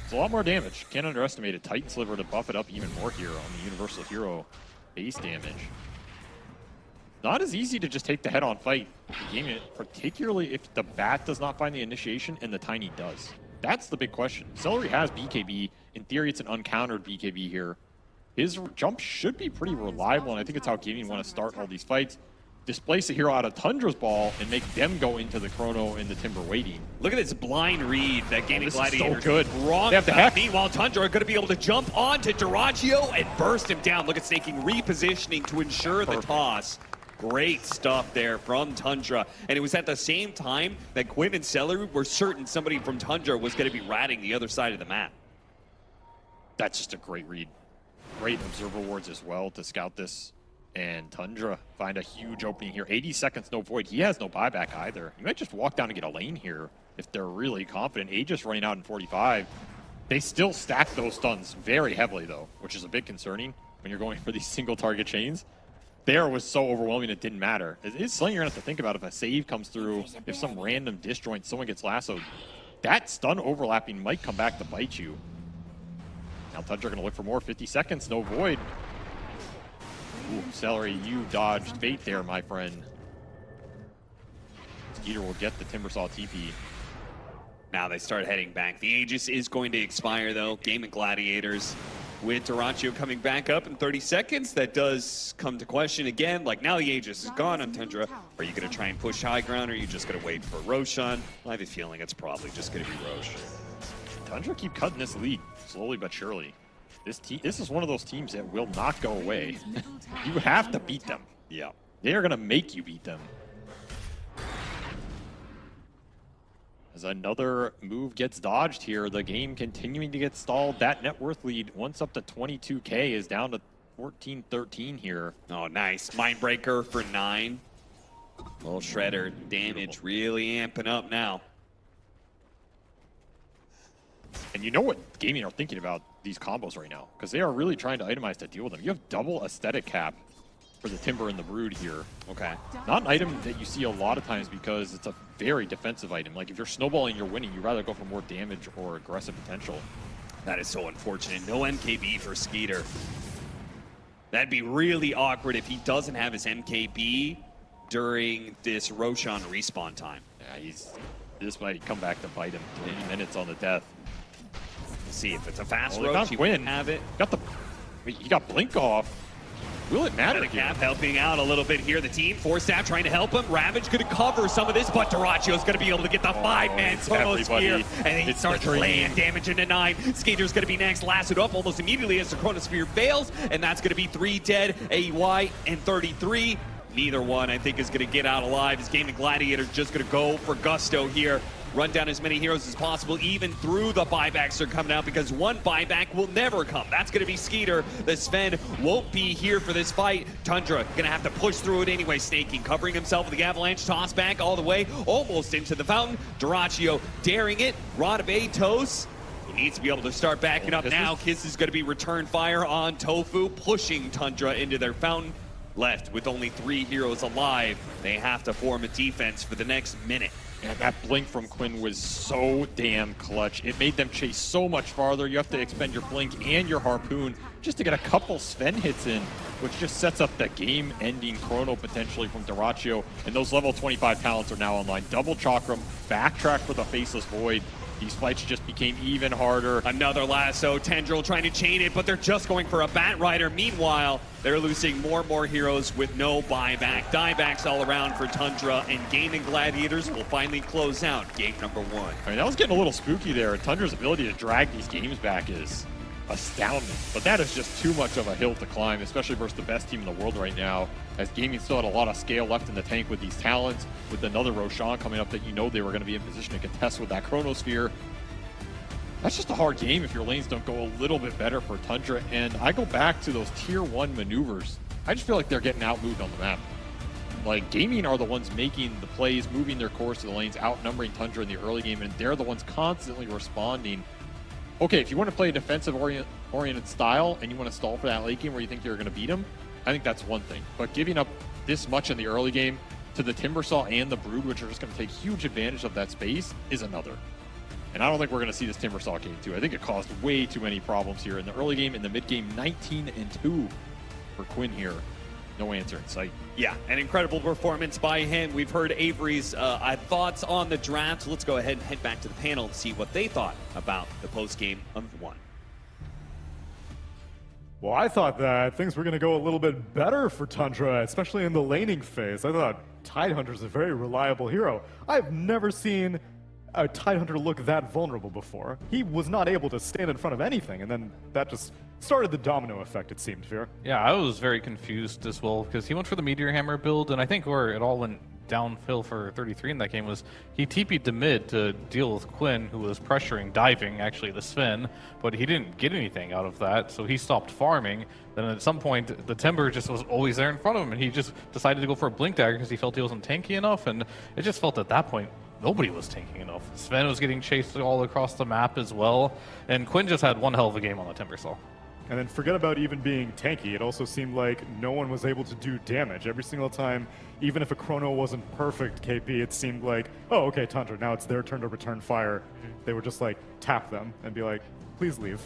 It's a lot more damage. Can't underestimate it. Titan Sliver to buff it up even more here on the Universal Hero base damage. Not as easy to just take the head-on fight. Gaimin, particularly if the Bat does not find the initiation and the Tiny does. That's the big question. Celery has BKB. In theory, it's an uncountered BKB here. His jump should be pretty reliable, and I think it's how Gaimin want to start all these fights. Displace a hero out of Tundra's ball and make them go into the Chrono and the Timber waiting. Look at this blind read that Gaimin Gladiators so good. Wrong. They have the hex. Meanwhile, Tundra are going to be able to jump onto Terraccio and burst him down. Look at Snaking repositioning to ensure the toss. Great stuff there from Tundra. And it was at the same time that Quinn and Celery were certain somebody from Tundra was going to be ratting the other side of the map. That's just a great read. Great observer wards as well to scout this. And Tundra find a huge opening here. 80 seconds, no Void. He has no buyback either. You might just walk down and get a lane here if they're really confident. Aegis running out in 45. They still stack those stuns very heavily, though, which is a bit concerning when you're going for these single target chains. There was so overwhelming it didn't matter. It's something you're going to have to think about if a save comes through, if some random disjoint, someone gets lassoed. That stun overlapping might come back to bite you. Now Tundra going to look for more. 50 seconds, no Void. Ooh, Celery, you dodged bait there, my friend. Skeeter will get the Timbersaw TP. Now they start heading back. The Aegis is going to expire, though. Gaimin Gladiators with Terraccio coming back up in 30 seconds. That does come to question again. Like, now the Aegis is gone on Tundra. Are you going to try and push high ground, or are you just going to wait for Roshan? I have a feeling it's probably just going to be Rosh. Tundra keep cutting this lead, slowly but surely. This is one of those teams that will not go away. You have to beat them. Yeah. They are going to make you beat them. As another move gets dodged here, the game continuing to get stalled. That net worth lead, once up to 22K, is down to 14-13 here. Oh, nice. Mindbreaker for 9. Little Shredder damage really amping up now. And you know what Gaimin are thinking about these combos right now, because they are really trying to itemize to deal with them. You have double aesthetic cap for the Timber and the Brood here. Okay. Not an item that you see a lot of times because it's a very defensive item. Like, if you're snowballing, you're winning, you'd rather go for more damage or aggressive potential. That is so unfortunate. No MKB for Skeeter. That'd be really awkward if he doesn't have his MKB during this Roshan respawn time. Yeah, this might come back to bite him. 80 minutes on the death. See if it's a fast Roach. He wouldn't have it. He got blink off. Will it matter? Cap helping out a little bit here. The team, Forstaff trying to help him. Ravage going to cover some of this, but Terraccio's going to be able to get the 5-man solo spear. And he starts laying damage into 9. Skater's going to be next, lasted up almost immediately as the Chronosphere fails. And that's going to be 3 dead, AY, and 33. Neither one, I think, is going to get out alive. As Gaimin Gladiators just going to go for gusto here. run down as many heroes as possible, even through the buybacks are coming out, because one buyback will never come. That's going to be Skeeter. The Sven won't be here for this fight. Tundra going to have to push through it anyway. Snaking, covering himself with the avalanche, toss back all the way, almost into the fountain. Duraccio daring it. Radabe, Toast. He needs to be able to start backing up now. Kiss is going to be return fire on Tofu, pushing Tundra into their fountain. Left with only 3 heroes alive. They have to form a defense for the next minute. Yeah, that blink from Quinn was so damn clutch. It made them chase so much farther. You have to expend your blink and your harpoon just to get a couple Sven hits in, which just sets up the game-ending chrono potentially from Duraccio. And those level 25 talents are now online. Double Chakram, backtrack for the Faceless Void. These fights just became even harder. Another lasso, Tendril trying to chain it, but they're just going for a Bat Rider. Meanwhile, they're losing more and more heroes with no buyback. Diebacks all around for Tundra, and Gaimin Gladiators will finally close out game number 1. I mean, that was getting a little spooky there. Tundra's ability to drag these games back is astounding, but that is just too much of a hill to climb, especially versus the best team in the world right now, as Gaimin still had a lot of scale left in the tank with these talents, with another Roshan coming up that you know they were going to be in position to contest with that Chronosphere. That's just a hard game if your lanes don't go a little bit better for Tundra, and I go back to those tier 1 maneuvers. I just feel like they're getting outmoved on the map. Like, Gaimin are the ones making the plays, moving their course to the lanes, outnumbering Tundra in the early game, and they're the ones constantly responding. Okay, if you want to play a defensive-oriented style and you want to stall for that late game where you think you're going to beat them, I think that's one thing. But giving up this much in the early game to the Timbersaw and the Brood, which are just going to take huge advantage of that space, is another. And I don't think we're going to see this Timbersaw game too. I think it caused way too many problems here in the early game. In the mid game, 19-2 for Quinn here. No answer in sight. Yeah, an incredible performance by him. We've heard Avery's thoughts on the draft. Let's go ahead and head back to the panel and see what they thought about the post-game of 1. Well, I thought that things were going to go a little bit better for Tundra, especially in the laning phase. I thought Tidehunter's a very reliable hero. I've never seen a Tidehunter look that vulnerable before. He was not able to stand in front of anything, and then that just started the domino effect, it seemed, Fear. Yeah, I was very confused as well, because he went for the Meteor Hammer build, and I think where it all went downhill for 33 in that game was he TP'd to mid to deal with Quinn, who was pressuring, diving, actually, the Sven, but he didn't get anything out of that, so he stopped farming. Then at some point, the Timber just was always there in front of him, and he just decided to go for a Blink Dagger because he felt he wasn't tanky enough, and it just felt at that point nobody was tanking enough. Sven was getting chased all across the map as well, and Quinn just had one hell of a game on the Timbersaw. And then forget about even being tanky, it also seemed like no one was able to do damage. Every single time, even if a chrono wasn't perfect, KP, it seemed like, oh, okay, Tundra, now it's their turn to return fire. They would just like tap them and be like, please leave.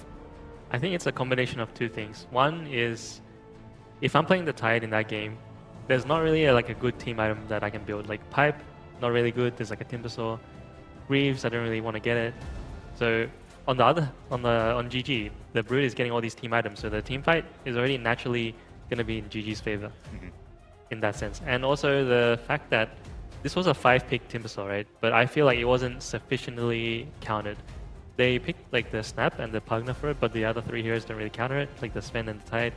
I think it's a combination of two things. One is, if I'm playing the Tide in that game, there's not really a good team item that I can build. Like Pipe, not really good. There's like a Timbersaw. Greaves, I don't really want to get it. So on GG, the Brood is getting all these team items, so the team fight is already naturally going to be in GG's favor in that sense. And also the fact that this was a 5-pick Timbersaw, right? But I feel like it wasn't sufficiently countered. They picked like the Snap and the Pugna for it, but the other 3 heroes don't really counter it, like the Sven and the Tide.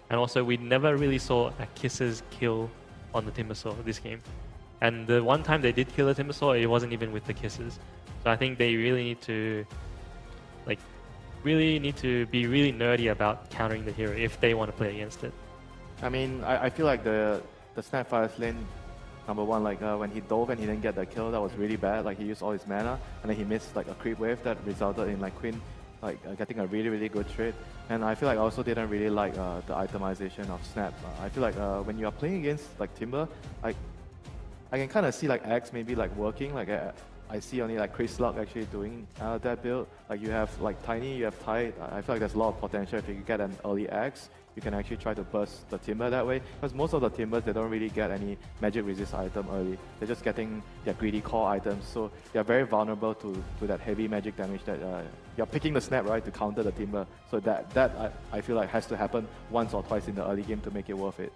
And also we never really saw a Kisses kill on the Timbersaw this game. And the one time they did kill a Timbersaw, it wasn't even with the Kisses. So I think they really need to be really nerdy about countering the hero if they want to play against it. I mean, I feel like the Snapfire's lane, number one, when he dove and he didn't get the kill, that was really bad. Like he used all his mana and then he missed like a creep wave that resulted in like Quinn getting a really good trade. And I feel like I also didn't really like the itemization of Snap. I feel like when you are playing against like Timber, I can kind of see like Axe maybe like working. Like I see only like Chris Luck actually doing that build. Like you have like Tiny, you have Tide. I feel like there's a lot of potential if you can get an early Axe. You can actually try to burst the Timber that way. Because most of the Timbers, they don't really get any magic resist item early. They're just getting their greedy core items. So they're very vulnerable to that heavy magic damage that you're picking the Snap, right, to counter the Timber. So that I feel like has to happen once or twice in the early game to make it worth it.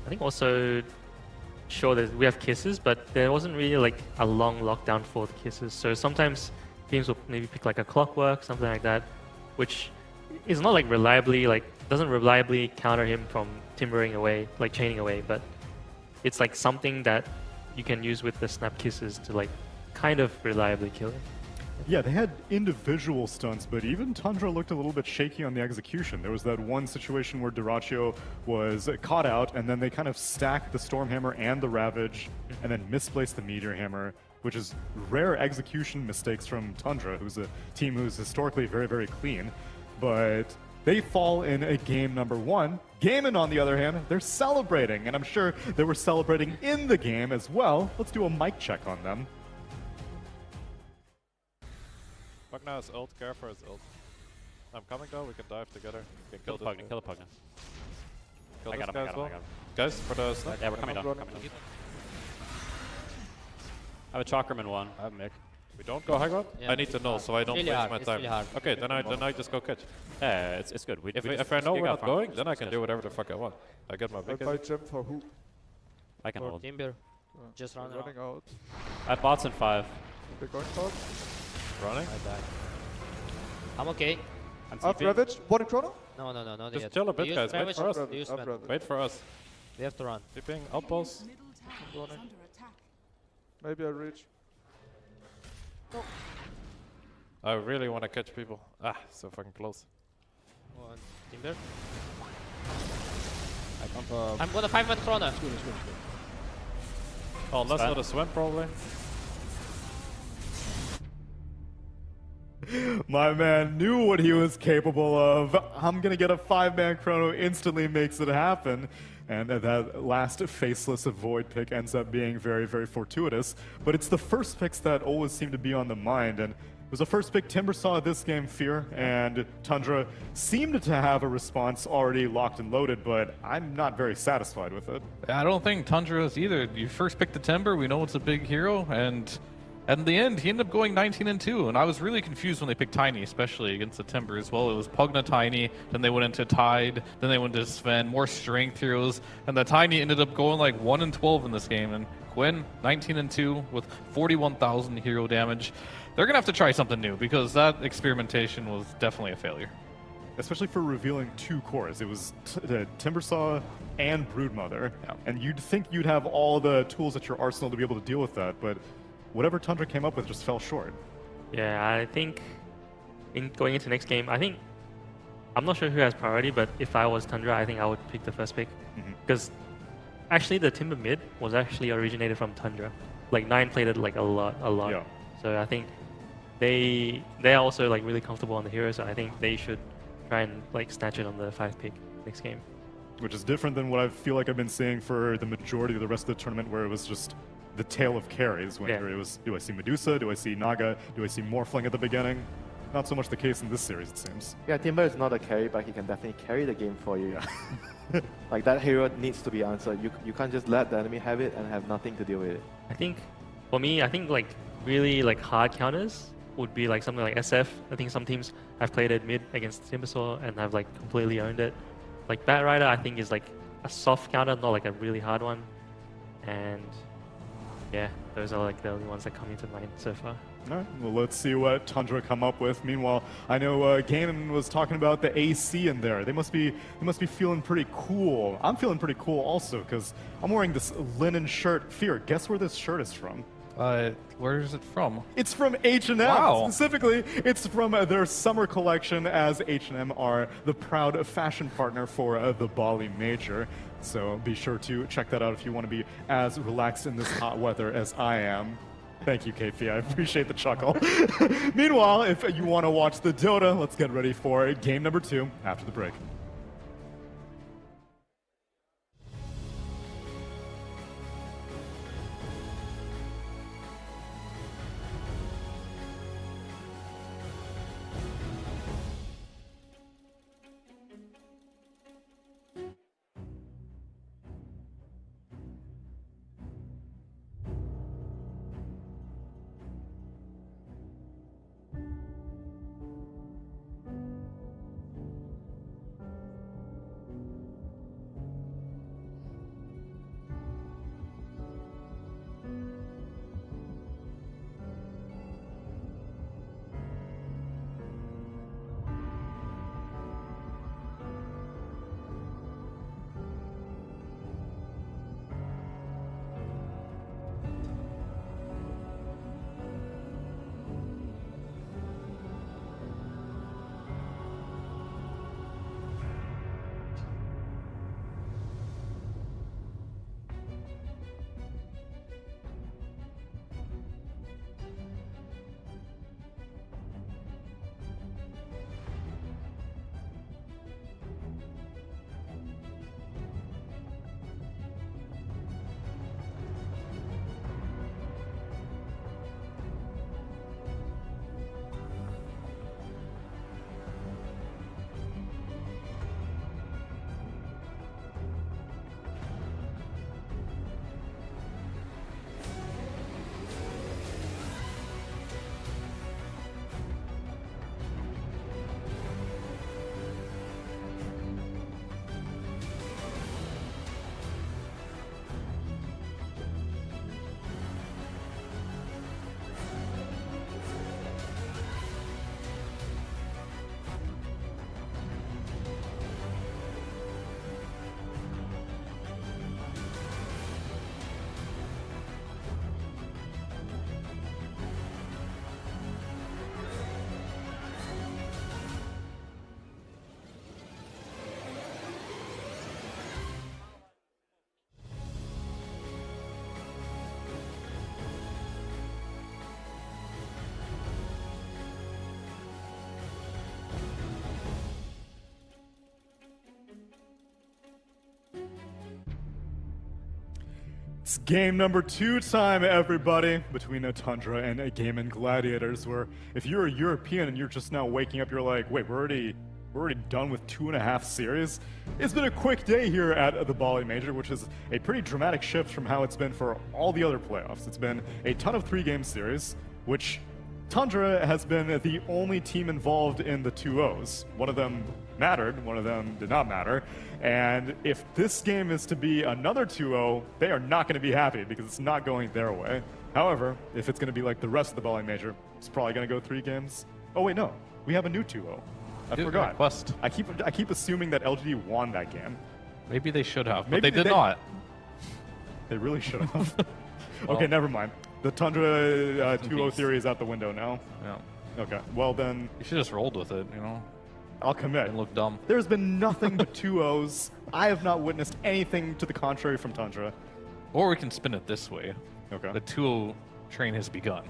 I think also, sure, we have Kisses, but there wasn't really like a long lockdown for the Kisses. So sometimes teams will maybe pick like a Clockwork, something like that, which is not like doesn't reliably counter him from timbering away, like chaining away, but it's like something that you can use with the Snap Kisses to like kind of reliably killing. Yeah, they had individual stunts, but even Tundra looked a little bit shaky on the execution. There was that one situation where Dyrachyo was caught out, and then they kind of stacked the Stormhammer and the Ravage, and then misplaced the Meteor Hammer, which is rare execution mistakes from Tundra, who's a team who's historically very, very clean. But they fall in a game number 1. Gaimin, on the other hand, they're celebrating, and I'm sure they were celebrating in the game as well. Let's do a mic check on them. Pugna's ult, care for his ult. I'm coming though, we can dive together. We can Kill the Pugna, kill the Pugna. Kill I this got him, guy I as got him, well. I got him. Guys, for the snipe. Yeah, we're coming down. running. I have a Chalkerman one. I have Mick. We don't go high ground? Yeah, I need to know so I don't really waste hard, my it's time. really hard. Okay, then I just go catch. Yeah, it's good. If I know we're not going, then I can do whatever the fuck I want. I get my big hit. Jump for who? I can hold. Timber. Just run running out. I have bots in 5. They're going top. Running? I died. I'm okay. I'm Up TPing. Ravage. One in chrono? No, not Just yet. chill a bit, Use guys. Wait Ravage, for us. use Up Sven. Ravage. Wait for us. We have to run. Tipping, outpost. Maybe I reach. I really want to catch people. Ah, so fucking close. One Timber. I I'm gonna 5-man chrono. Oh, unless Sven. not a swim probably. My man knew what he was capable of. I'm gonna get a 5-man chrono, instantly makes it happen. And that last faceless void pick ends up being very, very fortuitous. But it's the first picks that always seem to be on the mind. And it was the first pick Timber saw this game, Fear, and Tundra seemed to have a response already locked and loaded, but I'm not very satisfied with it. I don't think Tundra is either. You first picked the Timber, we know it's a big hero, and in the end, he ended up going 19-2, and I was really confused when they picked Tiny, especially against the Timber as well. It was Pugna Tiny, then they went into Tide, then they went to Sven, more strength heroes, and the Tiny ended up going like 1-12 in this game, and Gwen 19-2 with 41,000 hero damage. They're gonna have to try something new because that experimentation was definitely a failure. Especially for revealing 2 cores. It was Timbersaw and Broodmother, and you'd think you'd have all the tools at your arsenal to be able to deal with that, but whatever Tundra came up with just fell short. Yeah, I think in going into next game, I'm not sure who has priority, but if I was Tundra, I think I would pick the first pick. Because actually the Timber mid was actually originated from Tundra. Like 9 played it like a lot. Yeah. So I think they are also like really comfortable on the hero, so I think they should try and like snatch it on the 5 pick next game. Which is different than what I feel like I've been seeing for the majority of the rest of the tournament, where it was just the tale of carries. When it was, do I see Medusa? Do I see Naga? Do I see Morphling at the beginning? Not so much the case in this series, it seems. Yeah, Timber is not a carry, but he can definitely carry the game for you. Like, that hero needs to be answered. You can't just let the enemy have it and have nothing to deal with it. I think, for me, like really like hard counters would be like something like SF. I think some teams have played it mid against Timbersaw and have like completely owned it. Like Bat Rider, I think is like a soft counter, not like a really hard one. And yeah, those are like the only ones that come into mind so far. All right, well, let's see what Tundra come up with. Meanwhile, I know Gaimin was talking about the AC in there. They must be feeling pretty cool. I'm feeling pretty cool also because I'm wearing this linen shirt. Fear, guess where this shirt is from? Where is it from? It's from H&M. Wow. Specifically, it's from their summer collection, as H&M are the proud fashion partner for the Bali Major. So be sure to check that out if you want to be as relaxed in this hot weather as I am. Thank you, KP. I appreciate the chuckle. Meanwhile, if you want to watch the Dota, let's get ready for game number 2 after the break. It's game number 2 time, everybody, between a Tundra and a Gaimin Gladiators, where if you're a European and you're just now waking up, you're like, wait, we're already done with 2.5 series? It's been a quick day here at the Bali Major, which is a pretty dramatic shift from how it's been for all the other playoffs. It's been a ton of 3-game series, which Tundra has been the only team involved in the 2-0s. One of them mattered, one of them did not matter. And if this game is to be another 2-0, they are not going to be happy because it's not going their way. However, if it's going to be like the rest of the Bali Major, it's probably going to go 3 games. Oh wait, no. We have a new 2-0. I forgot. Quest. I keep assuming that LGD won that game. Maybe they should have, but they did not. They really should have. Okay, never mind. The Tundra 2-0 theory is out the window now. Yeah. Okay, well then... You should just rolled with it, you know? I'll commit. And look dumb. There's been nothing but 2-0s. I have not witnessed anything to the contrary from Tundra. Or we can spin it this way. Okay. The 2-0 train has begun.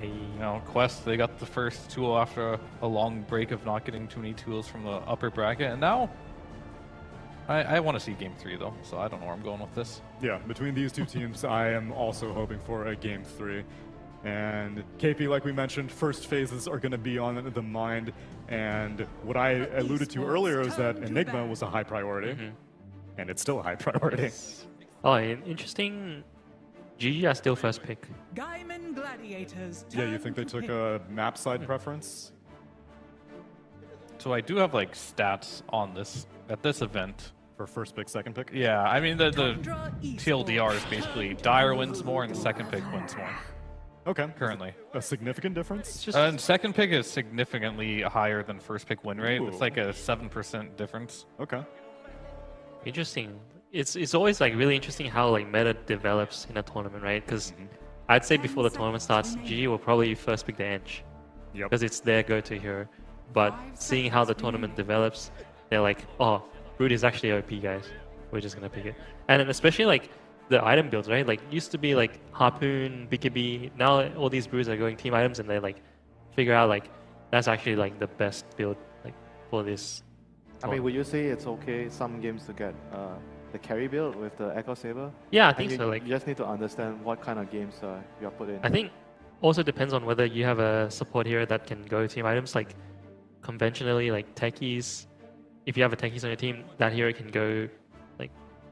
You know, Quest, they got the first 2-0 after a long break of not getting too many 2-0s from the upper bracket, and now I want to see Game 3 though, so I don't know where I'm going with this. Yeah, between these two teams, I am also hoping for a Game 3. And KP, like we mentioned, first phases are going to be on the mind, and what I alluded to earlier is that Enigma was a high priority, and it's still a high priority. Oh, interesting. GG are still first pick. Gaimin Gladiators. Yeah, you think they took a map side preference? So I do have like stats on this at this event. For first pick, second pick? Yeah, I mean the TLDR is basically Dire wins more and second pick wins more. Okay. Currently. A significant difference? And second pick is significantly higher than first pick win rate. Ooh. It's like a 7% difference. Okay. Interesting. It's always like really interesting how like meta develops in a tournament, right? Because I'd say before the tournament starts, GG will probably first pick the ENG. Yep. Because it's their go-to hero. But seeing how the tournament develops, they're like, oh, Brood is actually OP, guys. We're just gonna pick it. And then especially like the item builds, right? Like used to be like Harpoon, BKB. Now all these Broods are going team items, and they like figure out like that's actually like the best build like for this. I mean, would you say it's okay some games to get the carry build with the Echo Saber? Yeah, I think so. Like you just need to understand what kind of games you are put in. I think also depends on whether you have a support hero that can go team items. Like conventionally, like techies. If you have a techies on your team, that hero can go like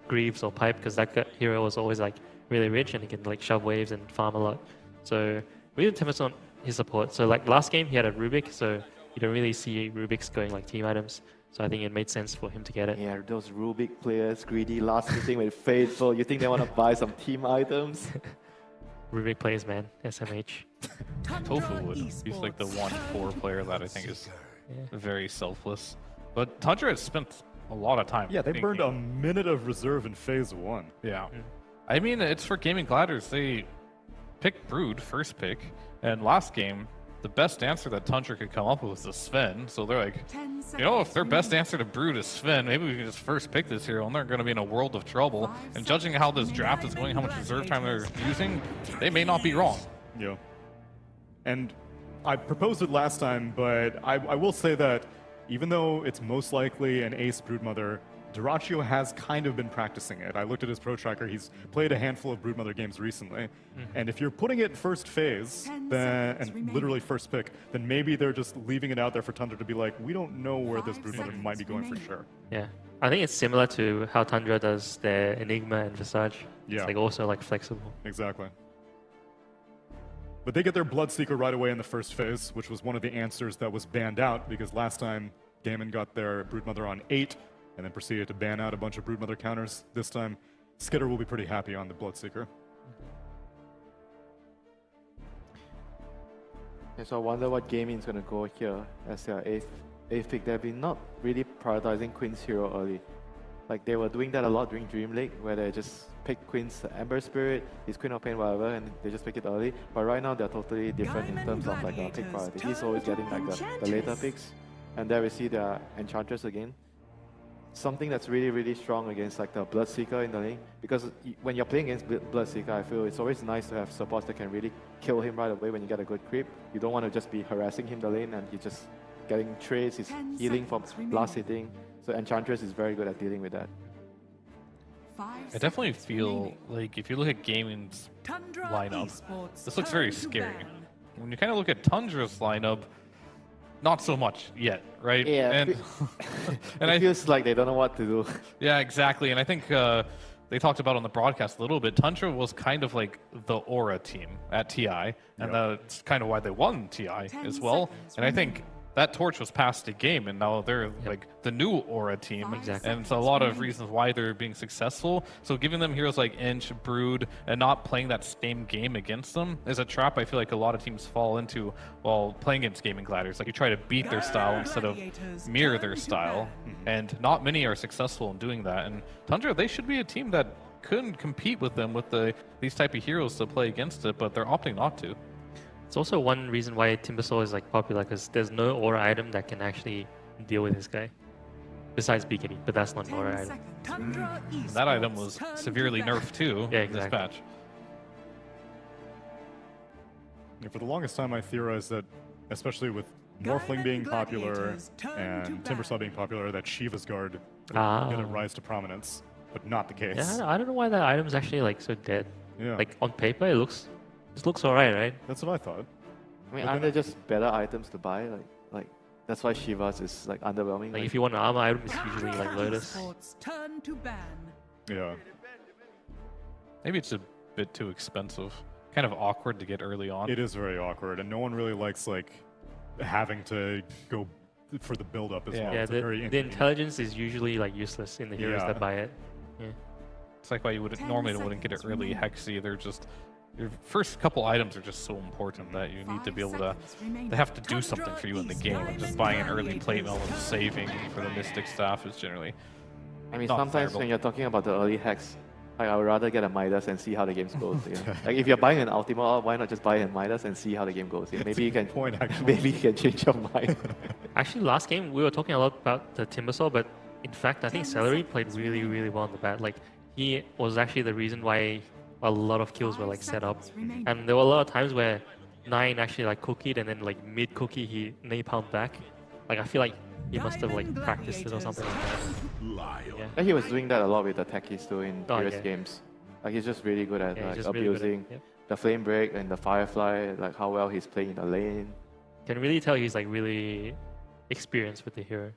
Greaves or Pipe because that hero was always like really rich and he can like shove waves and farm a lot. So really depends on his support. So like last game he had a Rubik, so you don't really see Rubiks going like team items. So I think it made sense for him to get it. Yeah, those Rubik players, greedy, last meeting with Faithful. You think they want to buy some team items? Rubik plays, man. SMH. Tofu would. He's like the 1-4 player that I think is very selfless. But Tundra has spent a lot of time. Yeah, they burned a minute of reserve in phase 1. Yeah. I mean, it's for Gaimin Gladiators. They picked Brood first pick, and last game, the best answer that Tundra could come up with was Sven. So they're like, you know, if their best answer to Brood is Sven, maybe we can just first pick this hero, and they're going to be in a world of trouble. And judging how this draft is going, how much reserve time they're using, they may not be wrong. Yeah. And I proposed it last time, but I will say that even though it's most likely an ace Broodmother, Dyrachyo has kind of been practicing it. I looked at his pro tracker. He's played a handful of Broodmother games recently. And if you're putting it first phase, then, and literally first pick, then maybe they're just leaving it out there for Tundra to be like, we don't know where this Broodmother might be going for sure. Yeah. I think it's similar to how Tundra does their Enigma and Visage. Yeah. It's like also like flexible. Exactly. But they get their Bloodseeker right away in the first phase, which was one of the answers that was banned out because last time Gaimin got their Broodmother on 8 and then proceeded to ban out a bunch of Broodmother counters. This time, Skitter will be pretty happy on the Bloodseeker. Yeah, so I wonder what Gaimin is going to go here as their 8th pick. They've been not really prioritizing Queen's hero early. Like they were doing that a lot during Dream League, where they just pick Queen's Ember Spirit, his Queen of Pain, whatever, and they just pick it early. But right now they're totally different in terms of like pick priority. He's always getting like the later picks. And there we see the Enchantress again. Something that's really, really strong against like the Bloodseeker in the lane. Because when you're playing against Bloodseeker, I feel it's always nice to have supports that can really kill him right away when you get a good creep. You don't want to just be harassing him the lane and he's just getting trades, he's healing from blast hitting. So Enchantress is very good at dealing with that. I definitely feel like if you look at Gaimin's Tundra lineup, Esports this looks very turn to scary. ban. When you kind of look at Tundra's lineup, not so much yet, right? Yeah, and it feels like they don't know what to do. Yeah, exactly. And I think they talked about on the broadcast a little bit. Tundra was kind of like the aura team at TI, and that's kind of why they won TI as well. And I think that torch was passed to Game, and now they're like the new aura team. Exactly. And it's a lot of reasons why they're being successful. So giving them heroes like ENG, Brood, and not playing that same game against them is a trap I feel like a lot of teams fall into while playing against Gaming Gladiators. Like you try to beat their style instead of mirror their style, and not many are successful in doing that. And Tundra, they should be a team that couldn't compete with them with these type of heroes to play against it, but they're opting not to. It's also one reason why Timbersaw is like popular, because there's no aura item that can actually deal with this guy. Besides BKB, but that's not an aura item. That item was severely nerfed too in this patch. Yeah, for the longest time, I theorized that, especially with Morphling being popular and Timbersaw being popular, that Shiva's Guard would get a rise to prominence, but not the case. Yeah, I don't know why that item's actually like so dead. Yeah. Like on paper, it looks alright, right? That's what I thought. I mean, aren't there just better items to buy? Like that's why Shiva's is like underwhelming. Like if you want an armor item, it's usually like Lotus. Turn to ban. Yeah. Maybe it's a bit too expensive. Kind of awkward to get early on. It is very awkward, and no one really likes like having to go for the build-up as well. Yeah, It's a very the intelligence is usually like useless in the heroes that buy it. Yeah. It's like why you normally wouldn't get it early hexy. They're just your first couple items are just so important that you need to be able to. They have to do something for you in the game. And just buying an early plate mail and saving for the Mystic Staff is generally. I mean, not sometimes viable. when you're talking about the early hex, like, I would rather get a Midas and see how the game goes. Yeah. Like if you're buying an Ultima, why not just buy a Midas and see how the game goes? Yeah. Maybe you can maybe you can change your mind. Actually, last game we were talking a lot about the Timbersaw, but in fact, I think Celery played really, really well in the bat. Like he was actually the reason why a lot of kills were like set up, and there were a lot of times where 9 actually like cookied, and then like mid cookie he napalmed back. Like I feel like he must have like practiced it or something like that. Yeah. And he was doing that a lot with the techies too in previous yeah. games. Like he's just really good at Yeah, like he's just really good at- abusing yep. the flame break and the firefly, like how well he's playing in the lane. Can really tell he's like really experienced with the hero.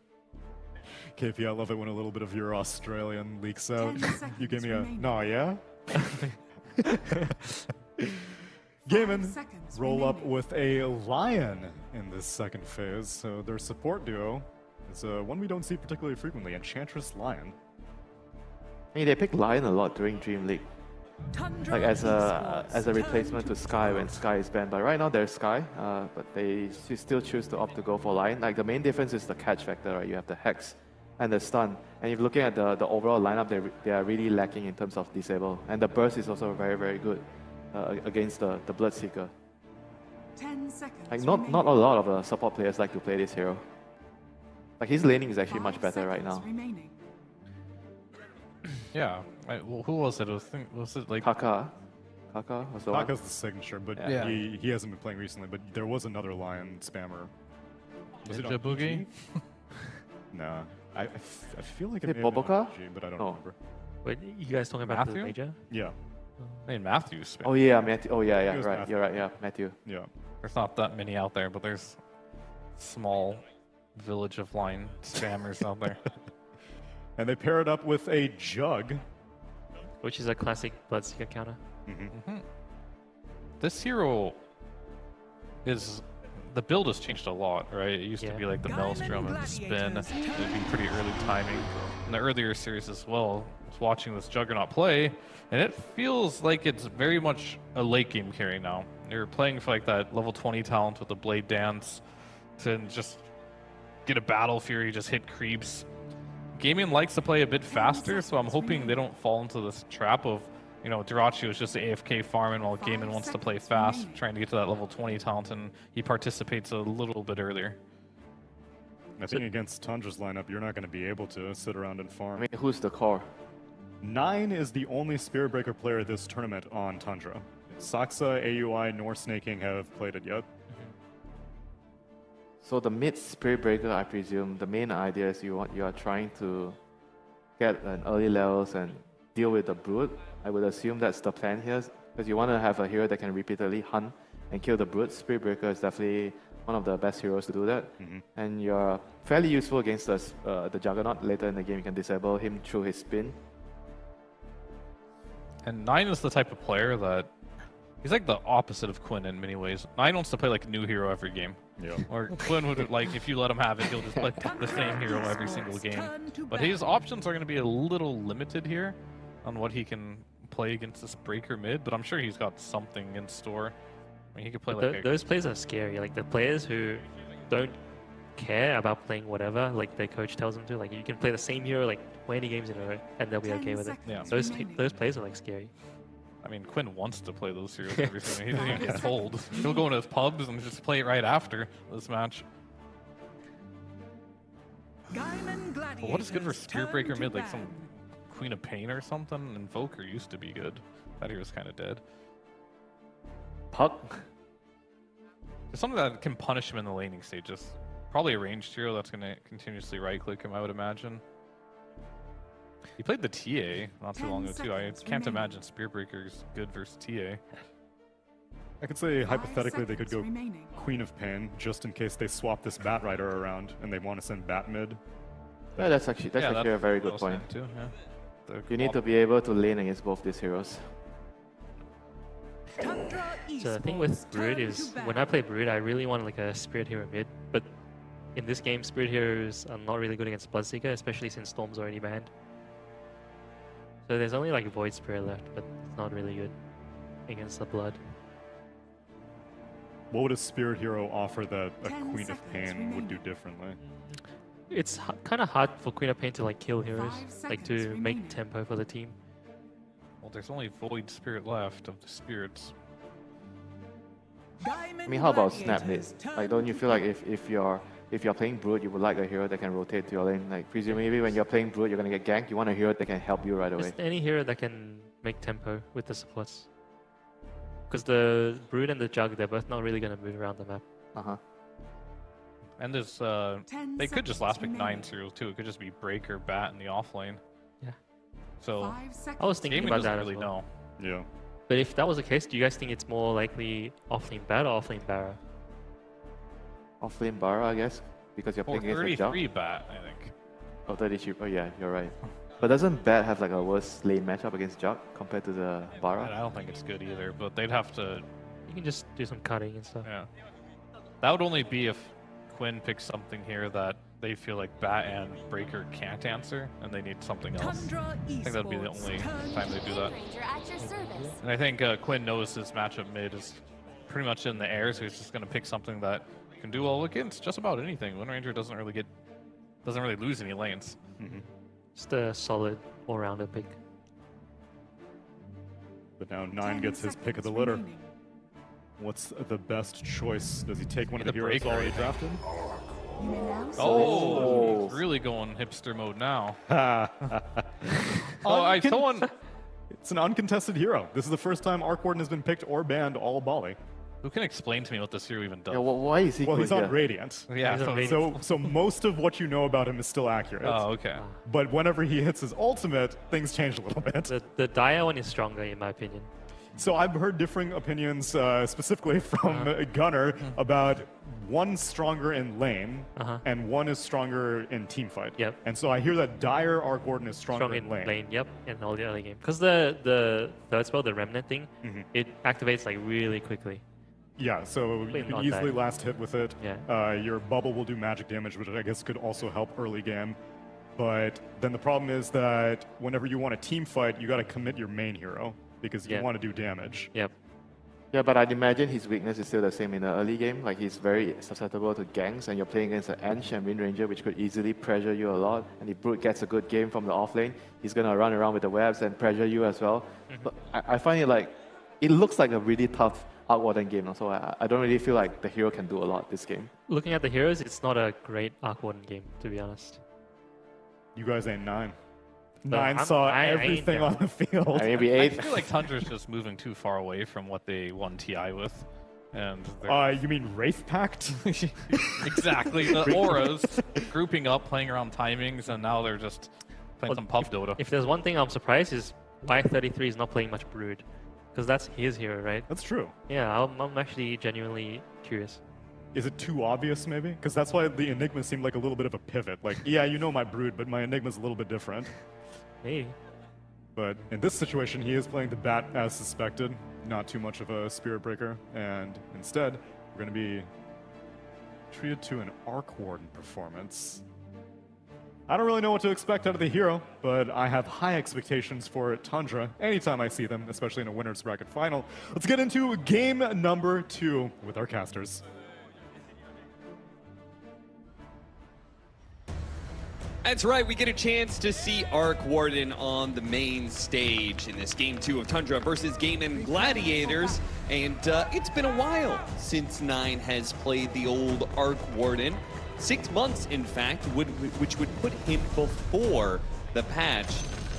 KP, I love it when a little bit of your Australian leaks out. You give me a, no, yeah? Gaimin roll up with a Lion in this second phase, so their support duo is one we don't see particularly frequently, Enchantress Lion. I mean, they pick Lion a lot during Dream League, like as a replacement to Sky when Sky is banned. But right now there's Sky, but they still choose to opt to go for Lion. Like the main difference is the catch factor, right? You have the Hex and the stun, and if you're looking at the overall lineup, they are really lacking in terms of disable, and the burst is also very, very good against the Bloodseeker. 10 seconds. Like not a lot of support players like to play this hero. Like his laning is actually much better right now. Yeah. Well, who was it? Was it like Kaka? Kaka was the one. Kaka's the signature, but Yeah. he hasn't been playing recently. But there was another Lion spammer. Was it Ninja on Boogie? EG? No, I feel like Is it it may have been on Boboka? EG, but I don't No. remember. Wait, you guys talking about Matthew? the major? Yeah. I mean, Matthew's. Oh yeah, Matthew. Oh yeah, It yeah, was right. Matthew. You're right. Yeah, Matthew. Yeah. There's not that many out there, but there's small village of line spammers out there. And they pair it up with a Jug. Which is a classic Bloodseeker counter. This hero is the build has changed a lot, right? It used to Yeah. be like the Maelstrom and the spin. Gladiators It'd be pretty early timing. In the earlier series as well, I was watching this Juggernaut play, and it feels like it's very much a late game carry now. You're playing for like that level 20 talent with the Blade Dance to just get a Battle Fury, just hit creeps. Gaimin likes to play a bit faster, so I'm hoping they don't fall into this trap of, you know, Dirachi is just AFK farming while Gaimin wants to play fast, trying to get to that level 20 talent, and he participates a little bit earlier. I think against Tundra's lineup, you're not going to be able to sit around and farm. I mean, who's the core? 9 is the only Spirit Breaker player this tournament on Tundra. Saksa, AUI, nor Snaking have played it yet. So the mid Spirit Breaker, I presume, the main idea is you are trying to get an early levels and deal with the Brute. I would assume that's the plan here, because you want to have a hero that can repeatedly hunt and kill the Brute. Spirit Breaker is definitely one of the best heroes to do that. And you're fairly useful against the Juggernaut. Later in the game, you can disable him through his spin. And 9 is the type of player that he's like the opposite of Quinn in many ways. 9 wants to play like a new hero every game. Yeah. Or Quinn would, like, if you let him have it, he'll just play the same hero every single game. But his options are going to be a little limited here on what he can play against this Breaker mid, but I'm sure he's got something in store. I mean, he could play like those players are scary. Like the players who don't care about playing whatever like their coach tells them to. Like you can play the same hero like 20 games in a row and they'll be okay with it. Yeah. Those players are like scary. I mean, Quinn wants to play those heroes every single. He doesn't even get told. He'll go into his pubs and just play it right after this match. Gaimin Gladiators. But what is good for Spirit Breaker mid? Like some Queen of Pain or something? Invoker used to be good. That hero's kind of dead. Puck? There's something that can punish him in the laning stages. Probably a ranged hero that's going to continuously right-click him, I would imagine. He played the TA not too long ago, too. I can't imagine Spirit Breaker is good versus TA. I could say, hypothetically, they could go Queen of Pain, just in case they swap this Bat Rider around and they want to send Bat mid. Yeah, that's actually a very good point. Too, yeah. You need to be able to lane against both these heroes. So the thing with Brood is, when I play Brood, I really want like a Spirit Hero mid, but in this game, Spirit Heroes are not really good against Bloodseeker, especially since Storm's already banned. So there's only like Void Spirit left, but it's not really good against the Blood. What would a Spirit Hero offer that a Queen of Pain would do differently? It's kind of hard for Queen of Pain to like kill heroes, like to make tempo for the team. Well, there's only Void Spirit left of the spirits. I mean, how about Snap mid? Like, don't you feel like if you're playing Brood, you would like a hero that can rotate to your lane? Like, presumably when you're playing Brood, you're gonna get ganked. You want a hero that can help you right away. Just any hero that can make tempo with the supports. Because the Brood and the Jug, they're both not really gonna move around the map. And there's they could just last pick 9 cereals too. It could just be Breaker, Bat in the off lane. Yeah. So I was thinking about that really as well. Yeah. But if that was the case, do you guys think it's more likely offlane Bat or offlane Barra? Offlane Barra, I guess, because you're playing against a Jug. 33 Bat, I think. Oh, 33. Oh yeah, you're right. But doesn't Bat have like a worse lane matchup against Jug compared to the Barra? I don't think it's good either, but they'd have to... You can just do some cutting and stuff. Yeah. That would only be if Quinn picks something here that they feel like Bat and Breaker can't answer, and they need something else. I think that would be the only time they do that. And I think Quinn knows his matchup mid is pretty much in the air, so he's just going to pick something that can do well against just about anything. Wind Ranger doesn't really lose any lanes. Just a solid all-rounder pick. But now 9 gets his pick of the litter. What's the best choice? Does he take one of the heroes already drafted? Oh, he's really going hipster mode now. It's an uncontested hero. This is the first time Arc Warden has been picked or banned all Bali. Who can explain to me what this hero even does? Yeah, well, why is he? Well, he's on Radiant. Yeah, so most of what you know about him is still accurate. Oh, okay. But whenever he hits his ultimate, things change a little bit. The Dire one is stronger, in my opinion. So I've heard differing opinions, specifically from Gunner, about one stronger in lane and one is stronger in teamfight. Yep. And so I hear that Dire Arc Warden is stronger in lane. Yep, in all the other games. Because the third spell, the Remnant thing, it activates like really quickly. Yeah, so you can easily last hit with it. Yeah. Your bubble will do magic damage, which I guess could also help early game. But then the problem is that whenever you want a team fight, you got to commit your main hero because you want to do damage. Yep. Yeah, but I'd imagine his weakness is still the same in the early game. Like, he's very susceptible to ganks, and you're playing against an ENG and Wind Ranger, which could easily pressure you a lot. And if Brute gets a good game from the off lane, he's going to run around with the webs and pressure you as well. But I find it like, it looks like a really tough Arc Warden game, so I don't really feel like the hero can do a lot this game. Looking at the heroes, it's not a great Arc Warden game, to be honest. You guys ain't 9. No, 9 saw everything on the field. Maybe 8. I feel like Tundra's just moving too far away from what they won TI with. And you mean Wraith Pact? Exactly. The auras grouping up, playing around timings, and now they're just playing some Puff Dota. If there's one thing I'm surprised is why 33 is not playing much Brood. Because that's his hero, right? That's true. Yeah, I'm actually genuinely curious. Is it too obvious, maybe? Because that's why the Enigma seemed like a little bit of a pivot. Like, yeah, you know my Brood, but my Enigma's a little bit different. Maybe. But in this situation, he is playing the Bat as suspected. Not too much of a Spirit Breaker. And instead, we're going to be treated to an Arc Warden performance. I don't really know what to expect out of the hero, but I have high expectations for Tundra anytime I see them, especially in a winner's bracket final. Let's get into game number 2 with our casters. That's right, we get a chance to see Arc Warden on the main stage in this Game 2 of Tundra versus Gaimin Gladiators. And it's been a while since 9 has played the old Arc Warden. 6 months, in fact, which would put him before the patch,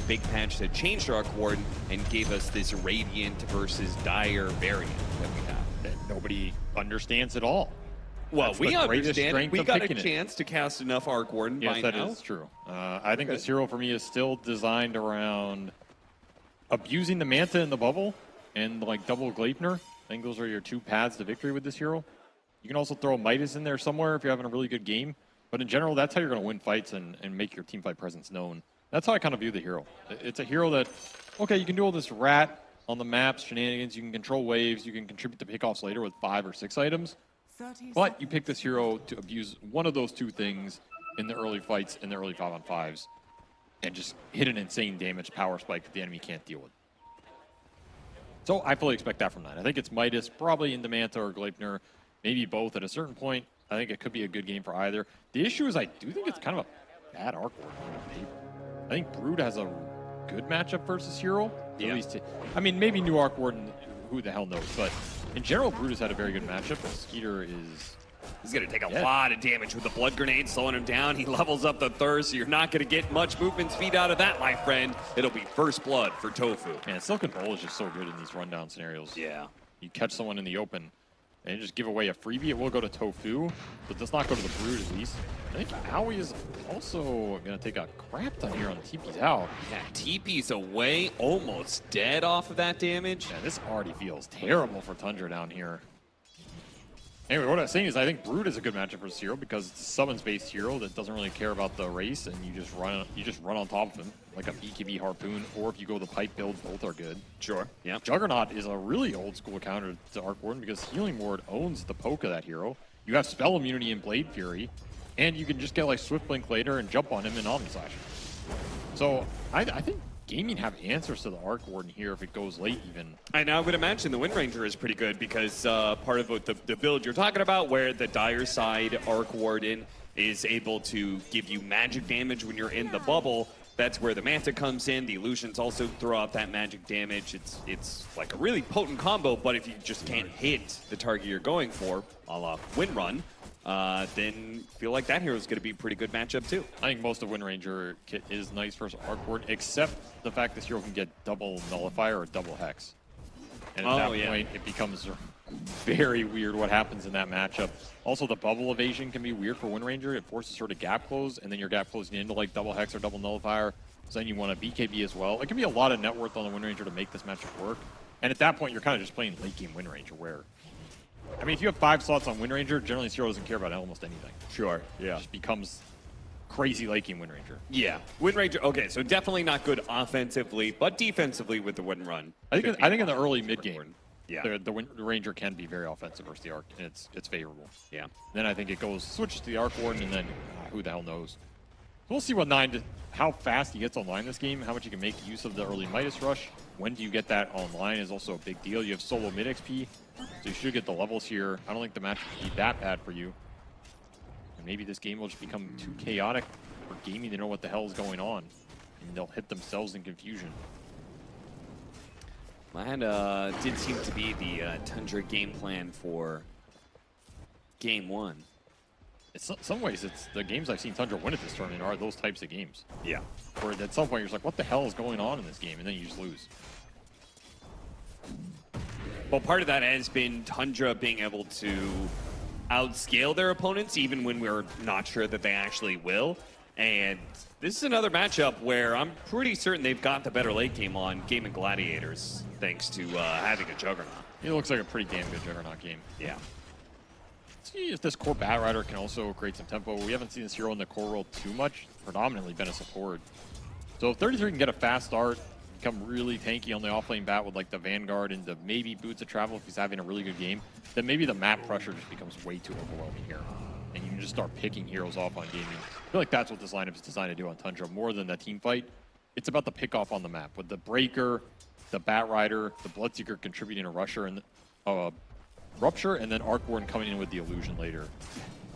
big patch that changed Arc Warden and gave us this Radiant versus Dire variant that we have. That nobody understands at all. Well, That's we the greatest understand. strength We of got a picking it. chance to cast enough Arc Warden Yes, by that now. is true. I think this hero for me is still designed around abusing the Manta in the bubble and like double Gleipnir. I think those are your 2 paths to victory with this hero. You can also throw Midas in there somewhere if you're having a really good game. But in general, that's how you're going to win fights and make your teamfight presence known. That's how I kind of view the hero. It's a hero that, okay, you can do all this rat on the maps, shenanigans, you can control waves, you can contribute to pickoffs later with 5 or 6 items. But you pick this hero to abuse one of those 2 things in the early fights, in the early 5-on-5s, and just hit an insane damage power spike that the enemy can't deal with. So I fully expect that from 9. I think it's Midas, probably into Manta or Gleipnir, maybe both at a certain point. I think it could be a good game for either. The issue is I do think it's kind of a bad Arc Warden on paper. I think Brood has a good matchup versus hero. Yeah. At least, I mean, maybe new Arc Warden, who the hell knows. But in general, Brood has had a very good matchup. Skeeter is... He's going to take a lot of damage with the Blood Grenade, slowing him down. He levels up the Thirst, so you're not going to get much movement speed out of that, my friend. It'll be first blood for Tofu. Man, Silken Bowl is just so good in these rundown scenarios. Yeah. You catch someone in the open, and just give away a freebie. It will go to Tofu, but does not go to the Brood at least. I think Aoi is also going to take a crap ton here on TP's out. Yeah, TP's away, almost dead off of that damage. Yeah, this already feels terrible for Tundra down here. Anyway, what I was saying is I think Brood is a good matchup for this hero because it's a summons-based hero that doesn't really care about the race, and you just run on top of him like a BKB Harpoon, or if you go the pipe build, both are good. Sure. Yeah. Juggernaut is a really old-school counter to Arc Warden because Healing Ward owns the poke of that hero. You have spell immunity in Blade Fury, and you can just get like Swift Blink later and jump on him in Omni Slash. So I think Gaimin have answers to the Arc Warden here if it goes late even. And I would imagine the Wind Ranger is pretty good because part of the build you're talking about where the Dire side Arc Warden is able to give you magic damage when you're in the bubble. That's where the Manta comes in. The illusions also throw out that magic damage. It's like a really potent combo, but if you just can't hit the target you're going for, a la Wind Run, then feel like that hero is going to be a pretty good matchup too. I think most of Wind Ranger kit is nice versus Arc Warden, except the fact this hero can get double Nullifier or double Hex. And at that point, it becomes very weird what happens in that matchup. Also, the bubble evasion can be weird for Wind Ranger. It forces her to gap close, and then you're gap closing into like double Hex or double Nullifier. So then you want a BKB as well. It can be a lot of net worth on the Wind Ranger to make this matchup work. And at that point, you're kind of just playing late game Wind Ranger where, I mean, if you have 5 slots on Wind Ranger, generally this hero doesn't care about almost anything. Sure. Yeah. It just becomes crazy late game Wind Ranger. Yeah. Wind Ranger, okay, so definitely not good offensively, but defensively with the Wind Run. I think in the early mid game, yeah, the Wind Ranger can be very offensive versus the Arc, and it's favorable. Yeah. Then I think it switches to the Arc Warden, and then who the hell knows. So we'll see what 9, how fast he gets online this game, how much he can make use of the early Midas Rush. When do you get that online is also a big deal. You have solo mid XP, so you should get the levels here. I don't think the match will be that bad for you. And maybe this game will just become too chaotic for Gaimin to know what the hell is going on, and they'll hit themselves in confusion. That did seem to be the Tundra game plan for game 1. In some ways, it's the games I've seen Tundra win at this tournament are those types of games. Yeah. Where at some point you're just like, what the hell is going on in this game? And then you just lose. Well, part of that has been Tundra being able to outscale their opponents, even when we're not sure that they actually will. And this is another matchup where I'm pretty certain they've got the better late game on Gaimin Gladiators, thanks to having a Juggernaut. It looks like a pretty damn good Juggernaut game. Yeah. Let's see if this core Bat Rider can also create some tempo. We haven't seen this hero in the core role too much, predominantly been a support. So if 33 can get a fast start, become really tanky on the offlane bat with like the Vanguard and the maybe Boots of Travel if he's having a really good game, then maybe the map pressure just becomes way too overwhelming here. And you can just start picking heroes off on Gaimin. I feel like that's what this lineup is designed to do on Tundra, more than the team fight. It's about the pick off on the map with the Breaker, the Bat Rider, the Bloodseeker contributing a Rusher and Rupture, and then Arc Warden coming in with the Illusion later.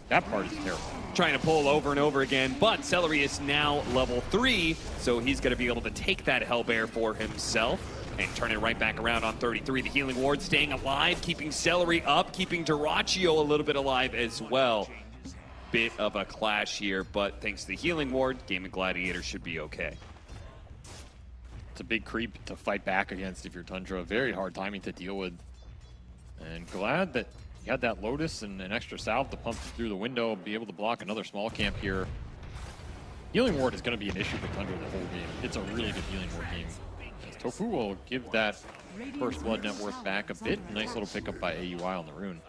That part is terrible. Trying to pull over and over again, but Celery is now level 3, so he's going to be able to take that Hellbear for himself and turn it right back around on 33. The Healing Ward staying alive, keeping Celery up, keeping Dyrachyo a little bit alive as well. Bit of a clash here, but thanks to the Healing Ward, Gaimin Gladiator should be okay. It's a big creep to fight back against if you're Tundra. Very hard timing to deal with. And glad that he had that Lotus and an extra salve to pump through the window, be able to block another small camp here. Healing Ward is going to be an issue for Tundra the whole game. It's a really good Healing Ward game. As Tofu will give that First Blood net worth back a bit. Nice little pickup by AUI on the rune.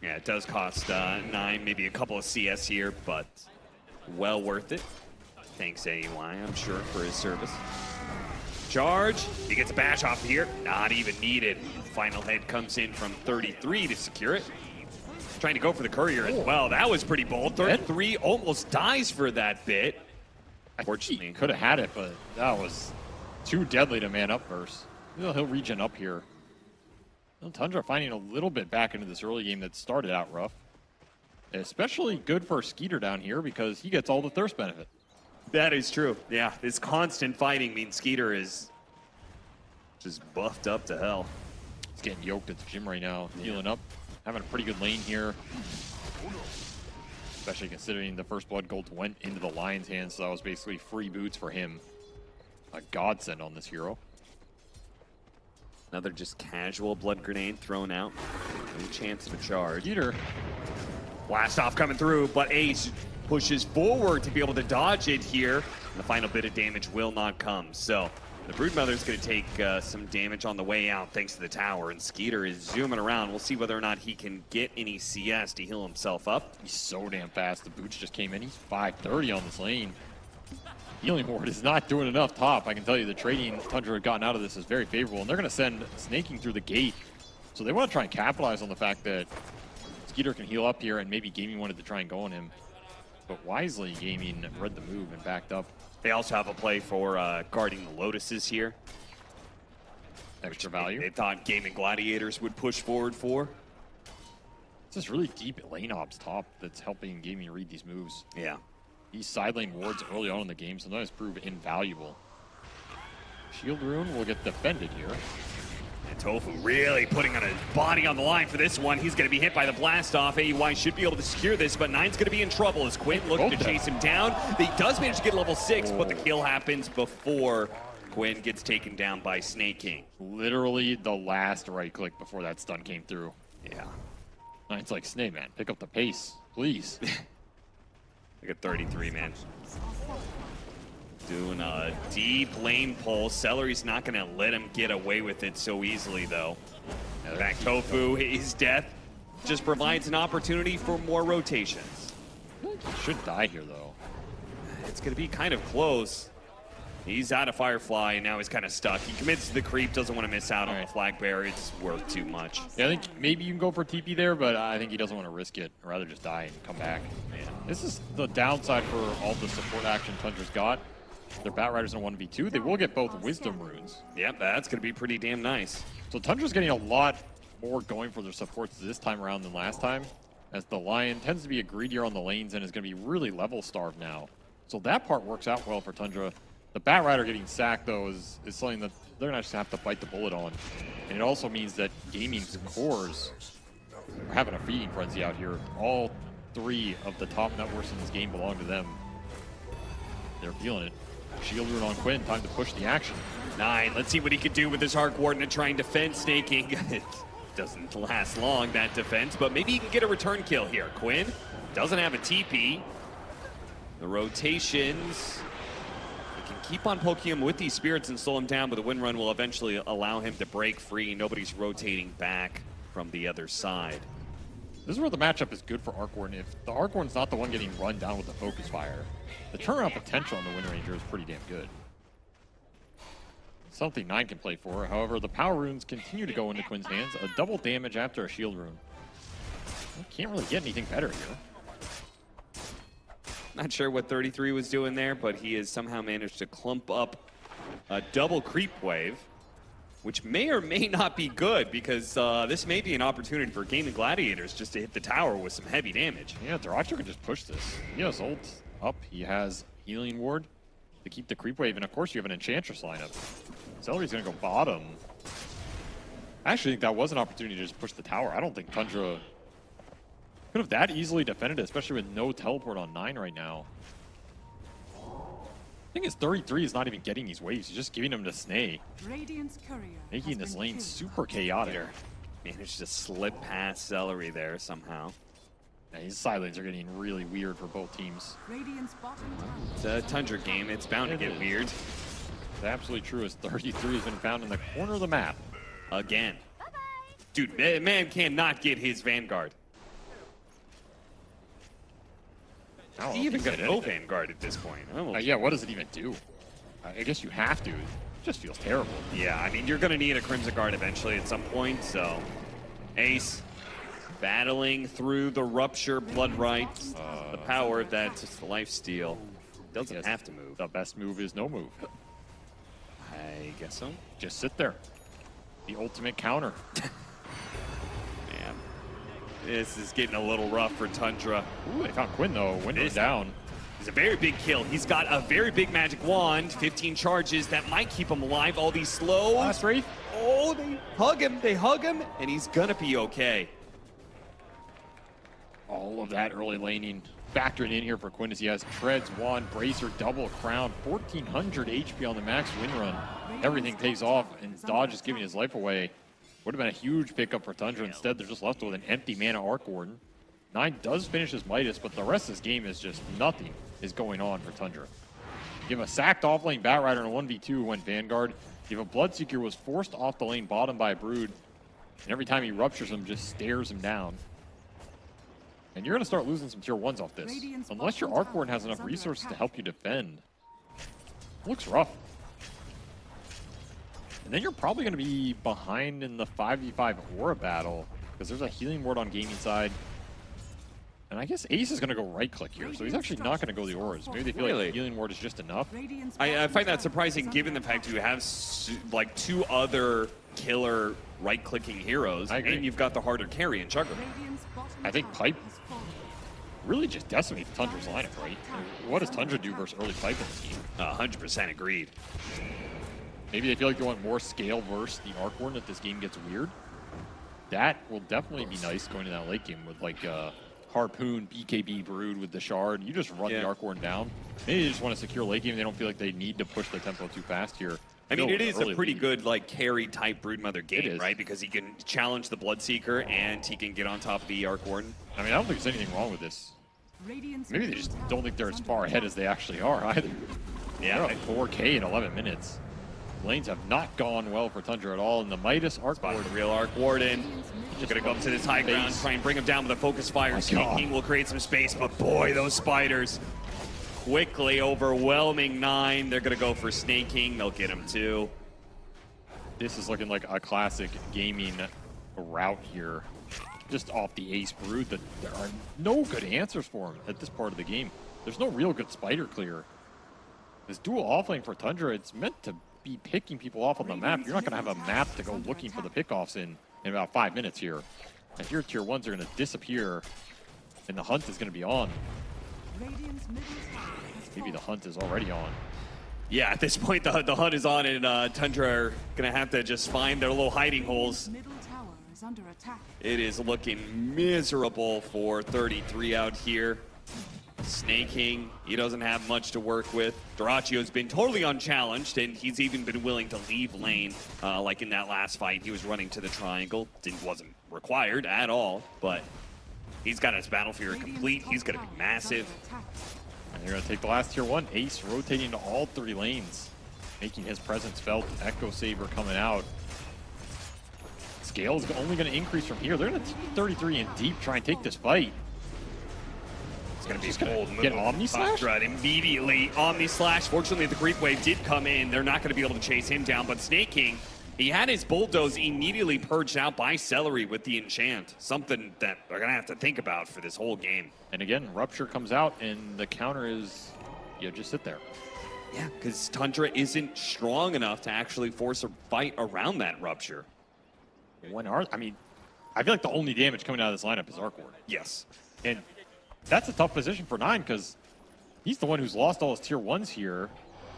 Yeah, it does cost 9, maybe a couple of CS here, but well worth it. Thanks AUI, I'm sure, for his service. Charge, he gets a bash off here, not even needed. Final head comes in from 33 to secure it. Trying to go for the courier as well. That was pretty bold. 33 almost dies for that bit. Unfortunately, could have had it, but that was too deadly to man up verse. He'll regen up here. Tundra finding a little bit back into this early game that started out rough. Especially good for Skeeter down here because he gets all the thirst benefit. That is true. Yeah, this constant fighting means Skeeter is just buffed up to hell. He's getting yoked at the gym right now, healing up, having a pretty good lane here. Especially considering the First Blood Gold went into the Lion's hands, so that was basically free boots for him. A godsend on this hero. Another just casual blood grenade thrown out. No chance of a charge. Skeeter. Blast off coming through, but Ace pushes forward to be able to dodge it here. And the final bit of damage will not come. So the Broodmother is going to take some damage on the way out thanks to the tower. And Skeeter is zooming around. We'll see whether or not he can get any CS to heal himself up. He's so damn fast. The boots just came in. He's 530 on this lane. Healing Ward is not doing enough top. I can tell you the trading Tundra had gotten out of this is very favorable. And they're going to send Snaking through the gate. So they want to try and capitalize on the fact that Skeeter can heal up here and maybe Gaimin wanted to try and go on him. But wisely, Gaimin read the move and backed up. They also have a play for guarding the Lotuses here. Extra value. They thought Gaimin Gladiators would push forward for. It's this really deep lane ops top that's helping Gaimin read these moves. Yeah. These side lane wards early on in the game sometimes prove invaluable. Shield rune will get defended here. And Tofu really putting on his body on the line for this one. He's going to be hit by the blast off. AUI should be able to secure this, but Nine's going to be in trouble as Quinn looking to chase him down. He does manage to get level 6, but the kill happens before Quinn gets taken down by Snake King. Literally the last right click before that stun came through. Yeah. Nine's like, Snake, man, pick up the pace, please. Look at 33, man. Doing a deep lane pull. Celery's not going to let him get away with it so easily, though. In fact, Tofu, his death just provides an opportunity for more rotations. He should die here, though. It's going to be kind of close. He's out of Firefly, and now he's kind of stuck. He commits to the creep, doesn't want to miss out on the flag bearer. It's worth too much. Yeah, I think maybe you can go for TP there, but I think he doesn't want to risk it. I'd rather just die and come back. Man, this is the downside for all the support action Tundra's got. Their Bat Riders in 1v2. They will get both Wisdom runes. Yep, that's going to be pretty damn nice. So Tundra's getting a lot more going for their supports this time around than last time, as the Lion tends to be a greedier on the lanes and is going to be really level starved now. So that part works out well for Tundra. The Bat Rider getting sacked, though, is something that they're going to have to bite the bullet on. And it also means that Gaimin's cores are having a feeding frenzy out here. All 3 of the top net worths in this game belong to them. They're feeling it. Shield rune on Quinn, time to push the action. Nine, let's see what he can do with his Arc Warden to try and defend Snaking. It doesn't last long, that defense, but maybe he can get a return kill here. Quinn doesn't have a TP. The rotations. They can keep on poking him with these spirits and slow him down, but the wind run will eventually allow him to break free. Nobody's rotating back from the other side. This is where the matchup is good for Arcwarden. If the Arcwarden's not the one getting run down with the focus fire, the turnaround potential on the Wind Ranger is pretty damn good. Something 9 can play for. However, the power runes continue to go into Quinn's hands. A double damage after a shield rune. Can't really get anything better here. Not sure what 33 was doing there, but he has somehow managed to clump up a double creep wave, which may or may not be good, because this may be an opportunity for Gaimin Gladiators just to hit the tower with some heavy damage. Yeah, Daracho can just push this. He has ult up. He has healing ward to keep the creep wave, and of course you have an Enchantress lineup. Celery's gonna go bottom. I actually think that was an opportunity to just push the tower. I don't think Tundra could have that easily defended it, especially with no teleport on 9 right now. I think his 33 is not even getting these waves. He's just giving them to Snay, making this lane super chaotic. Managed to slip past Celery there somehow. Yeah, these side lanes are getting really weird for both teams. It's a Tundra game. It's bound to get weird. It's absolutely true, as 33 has been found in the corner of the map. Again. Dude, man cannot get his Vanguard. Is he even going to go Vanguard at this point? Yeah, what does it even do? I guess you have to. It just feels terrible. Yeah, I mean, you're going to need a Crimson Guard eventually at some point, so... Ace battling through the Rupture Blood Rites. The power of that lifesteal. Doesn't have to move. The best move is no move. I guess so. Just sit there. The ultimate counter. Man, this is getting a little rough for Tundra. Ooh, they found Quinn though. Window's down. It's a very big kill. He's got a very big magic wand, 15 charges. That might keep him alive. All these slows. Last Wraith. Oh, they hug him, and he's gonna be okay. All of that early laning factoring in here for Quinn as he has Treads, Wand, Bracer, Double Crown, 1400 HP on the max win run. Everything pays off, and Dodge is giving his life away. Would have been a huge pickup for Tundra. Instead, they're just left with an empty mana Arc Warden. 9 does finish his Midas, but the rest of this game is just nothing is going on for Tundra. You have a sacked off lane Batrider in a 1v2 who went Vanguard. You have a Bloodseeker who was forced off the lane bottom by a Brood, and every time he ruptures him, just stares him down. And you're going to start losing some tier 1s off this. Unless your Arc Warden has enough resources to help you defend. It looks rough. And then you're probably going to be behind in the 5v5 Aura battle, because there's a healing ward on Gaming side. And I guess Ace is going to go right-click here, so he's actually not going to go the Auras. Maybe they feel like the healing ward is just enough. I find that surprising, given the fact you have like 2 other killer right-clicking heroes, and you've got the harder carry in Chugger. I think Pipe really just decimates Tundra's lineup, right? What does Tundra do versus early Pipe in this game? 100% agreed. Maybe they feel like they want more scale versus the Arc Warden if this game gets weird. That will definitely be nice going to that late game with like Harpoon, BKB, Brood with the Shard. You just run the Arc Warden down. Maybe they just want to secure late game. They don't feel like they need to push the tempo too fast here. I mean, it is a pretty good like carry type Broodmother game, right? Because he can challenge the Bloodseeker and he can get on top of the Arc Warden. I mean, I don't think there's anything wrong with this. Maybe they just don't think they're as far ahead as they actually are either. Yeah, they're up 4K in 11 minutes. Lanes have not gone well for Tundra at all, and the Midas Arc Warden. The real Arc Warden. Just gonna go up to this high ground, try and bring him down with a focus fire. Snaking will create some space, but boy, those spiders quickly overwhelming 9. They're gonna go for snaking. They'll get him too. This is looking like a classic Gaming route here. Just off the Ace Brood, that there are no good answers for him at this part of the game. There's no real good spider clear. This dual offlane for Tundra, it's meant to be picking people off on the map. You're not going to have a map to go looking for the pickoffs in about 5 minutes here. And your tier 1s are going to disappear, and the hunt is going to be on. Maybe the hunt is already on. Yeah, at this point, the hunt is on, and Tundra are going to have to just find their little hiding holes. It is looking miserable for 33 out here. Snaking, he doesn't have much to work with. Doracchio's been totally unchallenged, and he's even been willing to leave lane. Like in that last fight, he was running to the triangle. Wasn't required at all, but he's got his Battle Fury complete. He's going to be massive. And they're going to take the last tier 1. Ace rotating to all 3 lanes, making his presence felt. Echo Saber coming out. Scale is only going to increase from here. They're going to 33 and deep try and take this fight. It's going to be a bold move. Get Omni Slash? Right, immediately. Omni Slash. Fortunately, the creep wave did come in. They're not going to be able to chase him down, but Snake King, he had his bulldoze immediately purged out by Celery with the enchant. Something that they're going to have to think about for this whole game. And again, Rupture comes out, and the counter is, you just sit there. Yeah, because Tundra isn't strong enough to actually force a fight around that Rupture. I mean, I feel like the only damage coming out of this lineup is Arc Ward. Yes. And that's a tough position for 9 because he's the one who's lost all his tier 1s here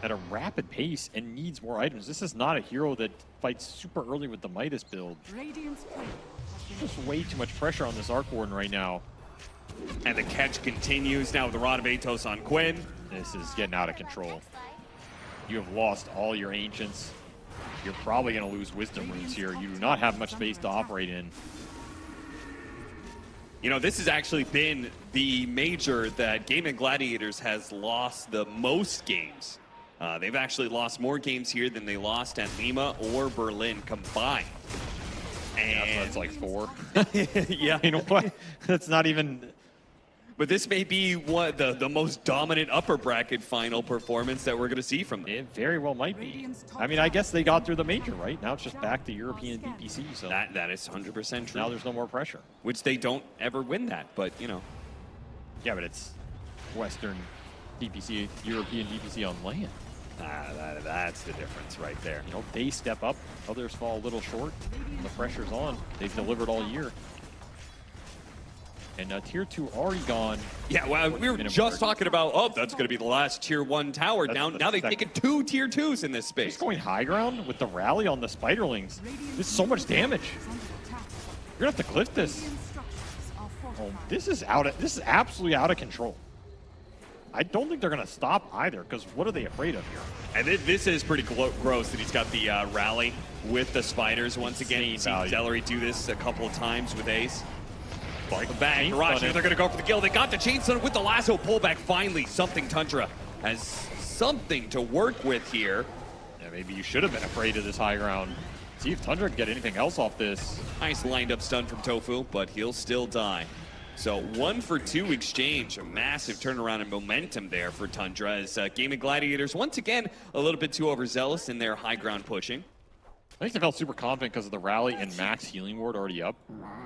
at a rapid pace and needs more items. This is not a hero that fights super early with the Midas build. Just way too much pressure on this Arc Warden right now. And the catch continues now with the Rod of Atos on Quinn. This is getting out of control. You have lost all your Ancients. You're probably going to lose Wisdom Runes here. You do not have much space to operate in. You know, this has actually been the major that Gaimin Gladiators has lost the most games. They've actually lost more games here than they lost at Lima or Berlin combined. And yeah, that's like 4. Yeah. You know what? That's not even... But this may be what the most dominant upper bracket final performance that we're going to see from them. It very well might be. I mean, I guess they got through the major, right? Now it's just back to European DPC. So that is 100% true. Now there's no more pressure. Which they don't ever win that, but you know. Yeah, but it's Western DPC, European DPC on land. That's the difference right there. You know, they step up, others fall a little short. The pressure's on. They've delivered all year. And tier 2 already gone. Yeah, well, we were just talking about, oh, that's going to be the last tier 1 tower. Now they've taken 2 tier 2s in this space. Just going high ground with the rally on the Spiderlings. There's so much damage. You're going to have to cliff this. Oh, this is absolutely out of control. I don't think they're going to stop either, because what are they afraid of here? And this is pretty gross that he's got the rally with the spiders once again. You've seen Celery do this a couple of times with Ace. The back, they're going to go for the kill. They got the chainstone with the lasso pullback. Finally, something Tundra has something to work with here. Yeah, maybe you should have been afraid of this high ground. See if Tundra can get anything else off this. Nice lined up stun from Tofu, but he'll still die. So 1 for 2 exchange, a massive turnaround and momentum there for Tundra as Gaimin Gladiators once again a little bit too overzealous in their high ground pushing. I think they felt super confident because of the rally and max healing ward already up.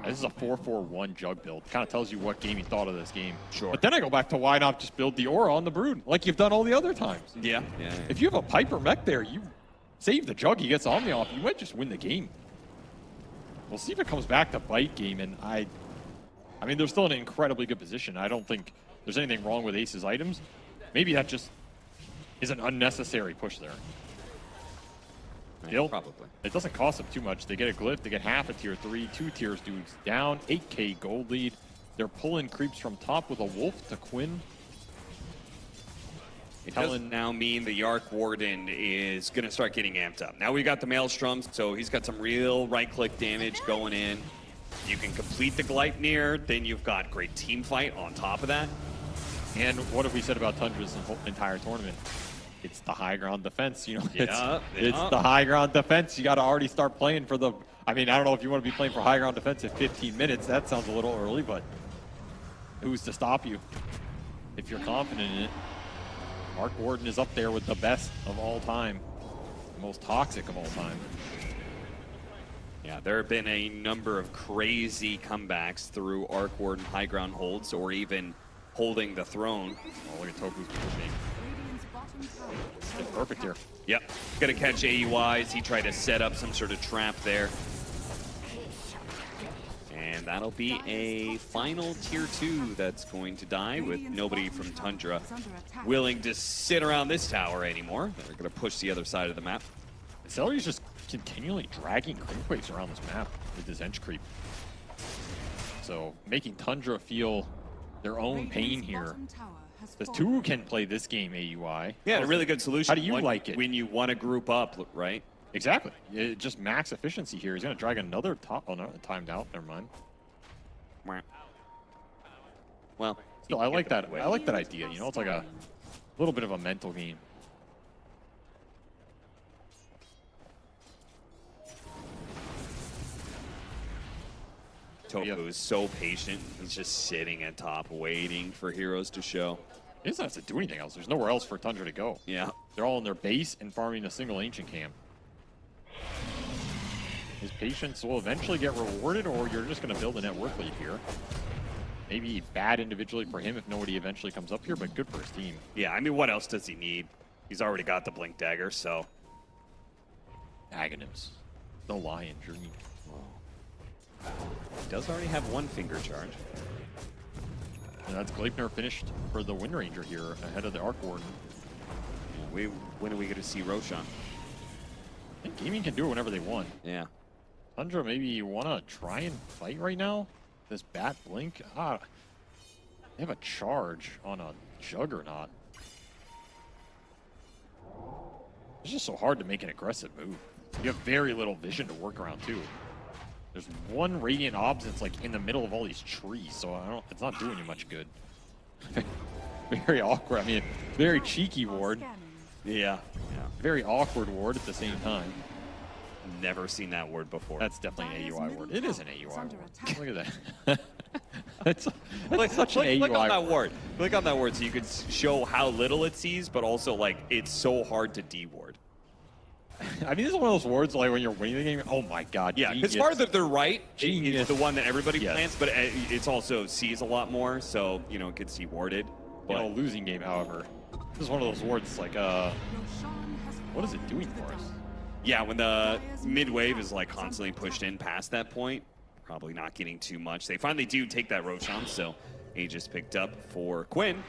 This is a 4-4-1 jug build. Kind of tells you what Gaimin thought of this game. Sure. But then I go back to why not just build the aura on the Brood like you've done all the other times. Yeah. If you have a Piper mech there, you save the jug, he gets Omni off, you might just win the game. We'll see if it comes back to bite Gaimin. I mean, they're still in an incredibly good position. I don't think there's anything wrong with Ace's items. Maybe that just is an unnecessary push there. Yeah, probably. It doesn't cost them too much. They get a glyph, they get half a tier 3, 2 tiers dudes down, 8k gold lead. They're pulling creeps from top with a wolf to Quinn. It does now mean the Arc Warden is going to start getting amped up. Now we got the Maelstrom, so he's got some real right-click damage going in. You can complete the Gleipnir, then you've got great team fight on top of that. And what have we said about Tundra's entire tournament? It's the high ground defense, you know. It's the high ground defense. You got to already start playing for the. I mean, I don't know if you want to be playing for high ground defense at 15 minutes. That sounds a little early, but who's to stop you if you're confident in it? Arc Warden is up there with the best of all time, the most toxic of all time. Yeah, there have been a number of crazy comebacks through Arc Warden high ground holds or even holding the throne. Oh, look at Toku's positioning. It's perfect here. Yep, gonna catch AUIs. He tried to set up some sort of trap there. And that'll be a final tier 2 that's going to die with nobody from Tundra willing to sit around this tower anymore. They're gonna push the other side of the map. Celery's just continually dragging creep waves around this map with his Ench creep. So making Tundra feel their own pain here. The 2 can play this game AUI. Yeah, a really good solution. How do you like it? When you want to group up, right? Exactly. It just max efficiency here. He's going to drag another top. Oh, no, timed out. Never mind. Well, Still, I like that. I like that idea. You know, it's like a little bit of a mental game. Tofu is so patient. He's just sitting at top, waiting for heroes to show. He doesn't have to do anything else. There's nowhere else for Tundra to go. Yeah. They're all in their base and farming a single ancient camp. His patience will eventually get rewarded, or you're just going to build a net worth lead here. Maybe bad individually for him if nobody eventually comes up here, but good for his team. Yeah, I mean, what else does he need? He's already got the Blink Dagger, so. Aghanim's. The Lion Dream. He does already have one finger charge. And that's Gleipnir finished for the Wind Ranger here ahead of the Arc Warden. When are we going to see Roshan? I think Gaimin can do it whenever they want. Yeah. Tundra, maybe you want to try and fight right now? This Bat Blink? They have a charge on a Juggernaut. It's just so hard to make an aggressive move. You have very little vision to work around, too. There's one Radiant Obs that's like in the middle of all these trees, so it's not doing you much good. Very awkward. I mean, very cheeky ward. Yeah. Very awkward ward at the same time. Never seen that word before. That's definitely an AUI ward. It is an AUI ward. Look at that. It's such an AUI click on that word. Click on that word so you can show how little it sees, but also like it's so hard to de-ward. I mean, this is one of those wards like when you're winning the game. Oh my god. Yeah, genius. as far as they're right, Genius. it's the one that everybody Yes. plants, but it's also sees a lot more, so you know it gets de-warded. In a losing game, however, this is one of those wards like, what is it doing for us? Yeah, when the mid wave is like constantly pushed in past that point, probably not getting too much. They finally do take that Roshan, so Aegis picked up for Quinn.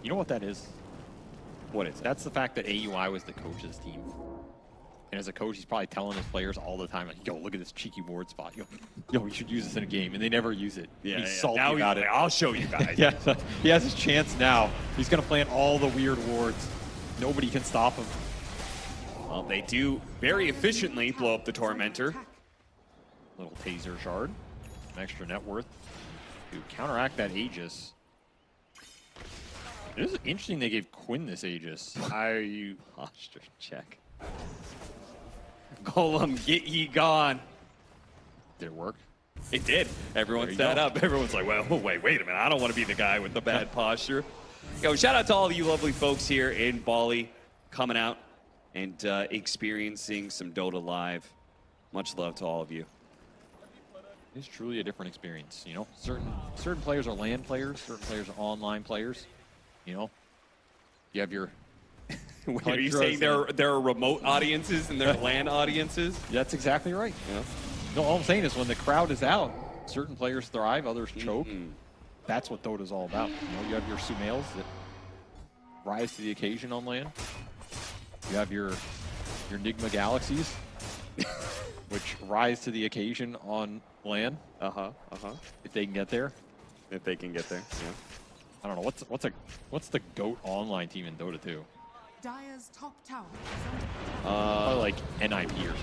You know what that is? What is it? That's the fact that AUI was the coach's team. And as a coach, he's probably telling his players all the time, like, yo, look at this cheeky ward spot. Yo, we should use this in a game. And they never use it. Yeah, he's salty now about he's it. like, I'll show you guys. Yeah, he has his chance now. He's going to plant all the weird wards. Nobody can stop him. Well, they do very efficiently blow up the Tormentor. Little taser shard. An extra net worth to counteract that Aegis. It is interesting they gave Quinn this Aegis. Posture check. Golem, get ye gone. Did it work? It did. Everyone sat up. Everyone's like, well, wait a minute. I don't want to be the guy with the bad posture. Yo, shout out to all of you lovely folks here in Bali coming out and experiencing some Dota live. Much love to all of you. It's truly a different experience, you know? Certain players are LAN players, certain players are online players, you know? You have your... Are you saying there are remote audiences and there are LAN audiences? That's exactly right. Yeah. No, all I'm saying is when the crowd is out, certain players thrive, others choke. That's what Dota's all about. You know, you have your Sumails that rise to the occasion on LAN. You have your Nigma Galaxies, which rise to the occasion on LAN. If they can get there. If they can get there, yeah. I don't know, what's the GOAT online team in Dota 2? Dire's top tower. Probably like NIP or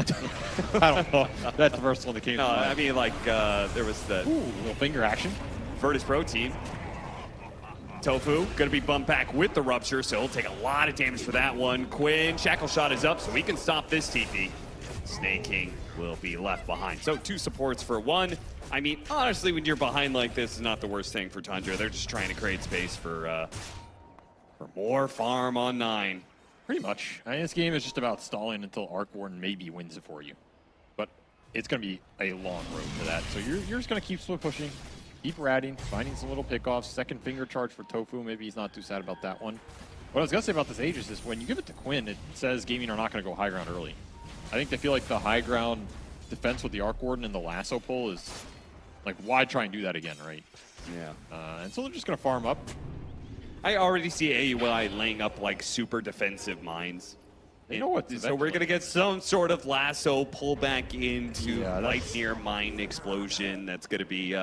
something. I don't know. That's the first one that came to mind. I mean, like, there was the... little finger action. Virtus Pro team. Tofu, going to be bumped back with the Rupture, so he'll take a lot of damage for that one. Quinn, Shackle Shot is up, so we can stop this TP. Snake King will be left behind. So 2 supports for 1. I mean, honestly, when you're behind like this, is not the worst thing for Tundra. They're just trying to create space for more farm on 9. Pretty much. I mean, this game is just about stalling until Arc Warden maybe wins it for you. But it's going to be a long road to that. So you're just going to keep split pushing, keep ratting, finding some little pickoffs. Second finger charge for Tofu. Maybe he's not too sad about that one. What I was going to say about this Aegis is when you give it to Quinn, it says Gaimin are not going to go high ground early. I think they feel like the high ground defense with the Arc Warden and the lasso pull is like, why try and do that again, right? Yeah. And so they're just going to farm up. I already see AUI laying up like super defensive mines. You know what? So we're going to get some sort of lasso pull back into right near mine explosion. That's going to be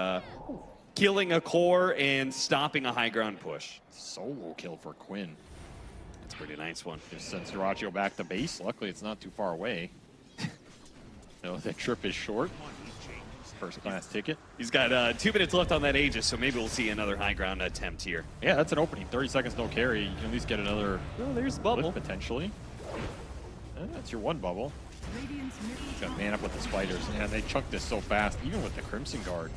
killing a core and stopping a high ground push. Solo kill for Quinn. That's a pretty nice one. Just sends Duraccio back to base. Luckily, it's not too far away. No, that trip is short. First class ticket. He's got 2 minutes left on that Aegis, so maybe we'll see another high ground attempt here. Yeah, that's an opening. 30 seconds, no carry. You can at least get another. Oh, there's the bubble. Potentially. That's your one bubble. Got man up with the spiders. Yeah, they chunked this so fast, even with the Crimson Guard.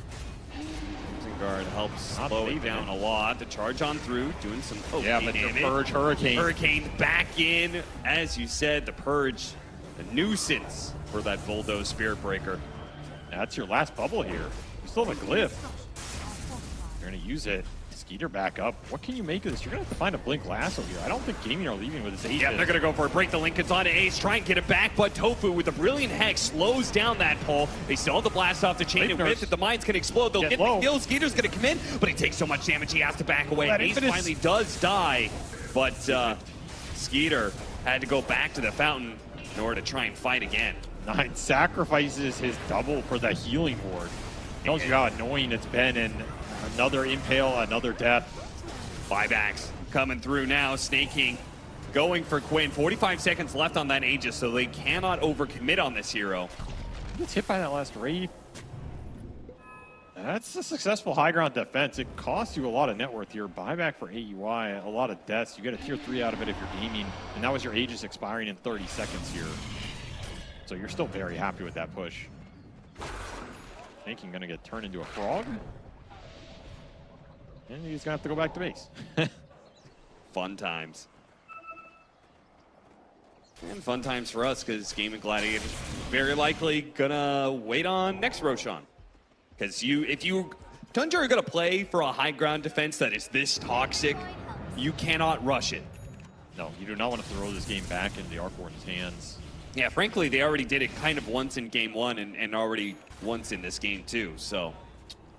Crimson Guard helps slow it down a lot. The charge on through, doing some yeah, but the Purge Hurricane. Hurricane back in. As you said, the Purge, a nuisance for that Bulldoze Spirit Breaker. That's your last bubble here. You still have a Glyph. You're going to use it. Skeeter back up. What can you make of this? You're going to have to find a Blink Lasso here. I don't think Gaimin are leaving with his Ace. Yeah, they're going to go for it. Break the Lincolns onto Ace. Try and get it back, but Tofu with the brilliant Hex slows down that pull. They still have the blast off the chain, and with it, the mines can explode. They'll get the kill. Skeeter's going to come in, but he takes so much damage he has to back away. Ace finally does die, but Skeeter had to go back to the fountain in order to try and fight again. 9 sacrifices his double for the healing ward. Tells you how annoying it's been, and another impale, another death. Buybacks coming through now. Snake King going for Quinn. 45 seconds left on that Aegis, so they cannot overcommit on this hero. He gets hit by that last Wraith. That's a successful high ground defense. It costs you a lot of net worth here. Buyback for AUI, a lot of deaths. You get a tier 3 out of it if you're Gaimin, and that was your Aegis expiring in 30 seconds here. So you're still very happy with that push. Thinking gonna get turned into a frog. And he's gonna have to go back to base. Fun times. And fun times for us, because Gaimin Gladiators very likely gonna wait on next Roshan. Because if you Tundra are gonna play for a high ground defense that is this toxic, you cannot rush it. No, you do not want to throw this game back into the Arc Warden's hands. Yeah, frankly, they already did it kind of once in game 1 and already once in this game 2, so.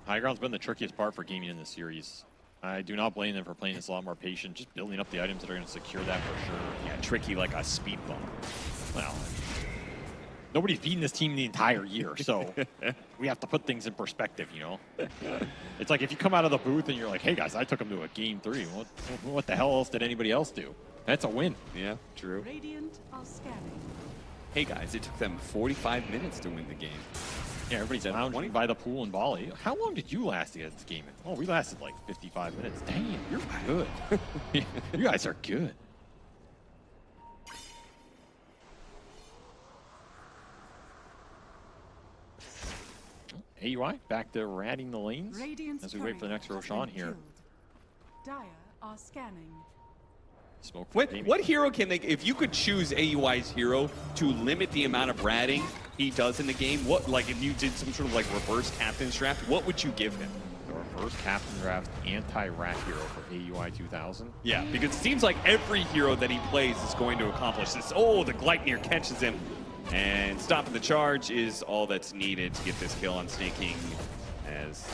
High ground's been the trickiest part for Gaimin in this series. I do not blame them for playing this a lot more patient, just building up the items that are going to secure that for sure. Yeah, tricky like a speed bump. Well, nobody's beaten this team the entire year, so we have to put things in perspective, you know? It's like if you come out of the booth and you're like, hey guys, I took them to a game 3. What the hell else did anybody else do? That's a win. Yeah, true. Radiant are scanning. Hey guys, it took them 45 minutes to win the game. Yeah, everybody's lounging by the pool in Bali. How long did you last against Gaimin? Oh, we lasted like 55 minutes. Damn, you're good. You guys are good. AUI back to ratting the lanes as we wait for the next Roshan here. Dire are scanning. Smoke. What hero can they, if you could choose AUI's hero to limit the amount of ratting he does in the game, what, like if you did some sort of like reverse captain's draft, what would you give him? The reverse captain draft anti-rat hero for AUI 2000? Yeah, because it seems like every hero that he plays is going to accomplish this. Oh, the Gleipnir catches him, and stopping the charge is all that's needed to get this kill on Snake King, as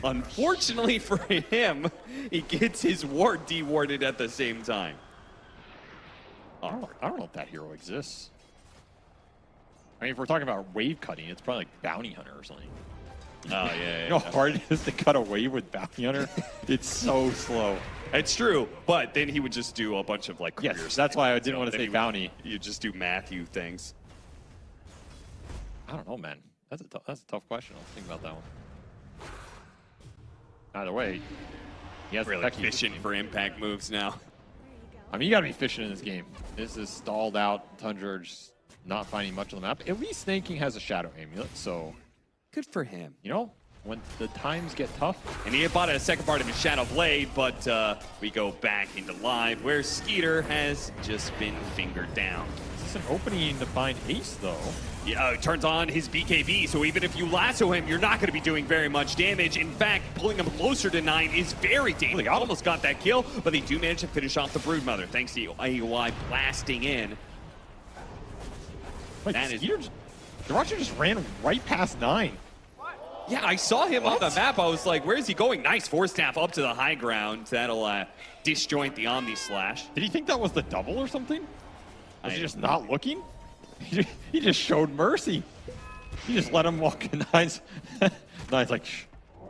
unfortunately for him, he gets his ward dewarded at the same time. Oh, I don't know if that hero exists. I mean, if we're talking about wave cutting, it's probably like Bounty Hunter or something. Oh, yeah. You know how hard it is to cut a wave with Bounty Hunter? It's so slow. It's true, but then he would just do a bunch of like career Yes, that's why I didn't want to say Bounty. You just do Matthew things. I don't know, man. That's a tough question. I'll think about that one. Either way, he has really fishing for impact moves now. I mean, you got to be fishing in this game. This is stalled out. Tundra just not finding much on the map. At least Snake King has a Shadow Amulet, so good for him. You know, when the times get tough. And he had bought a second part of his Shadow Blade, but we go back into live where Skeeter has just been fingered down. It's an opening to find Ace, though. Yeah, it turns on his BKB, so even if you lasso him, you're not going to be doing very much damage. In fact, pulling him closer to 9 is very dangerous. They almost got that kill, but they do manage to finish off the Broodmother, thanks to AUI blasting in. Wait, that is the Rusher just ran right past 9. Yeah, I saw him on the map. I was like, where's he going? Nice Force Staff up to the high ground. That'll disjoint the Omni Slash. Did he think that was the double or something? Was he just not looking? He just showed mercy. He just let him walk in. Nine's like, shh,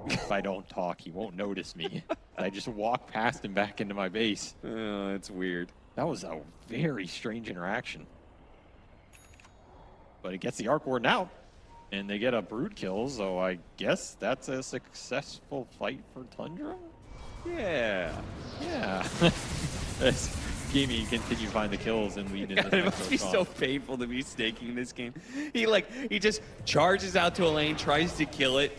if I don't talk, he won't notice me. I just walk past him back into my base. Oh, it's weird. That was a very strange interaction. But it gets the Arc Warden out. And they get a brood kill, so I guess that's a successful fight for Tundra? Yeah. Yeah. As Gaimin continue to find the kills and lead into It must be so painful to be snaking in this game. He just charges out to a lane, tries to kill it,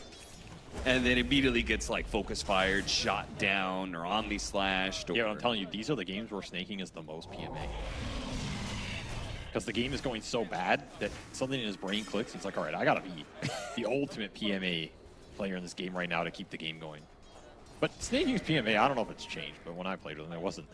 and then immediately gets like focus fired, shot down, or omni slashed. Yeah, I'm telling you, these are the games where snaking is the most PMA. Because the game is going so bad that something in his brain clicks. He's like, all right, I gotta be the ultimate PMA player in this game right now to keep the game going. But snaking's PMA, I don't know if it's changed, but when I played with him, it wasn't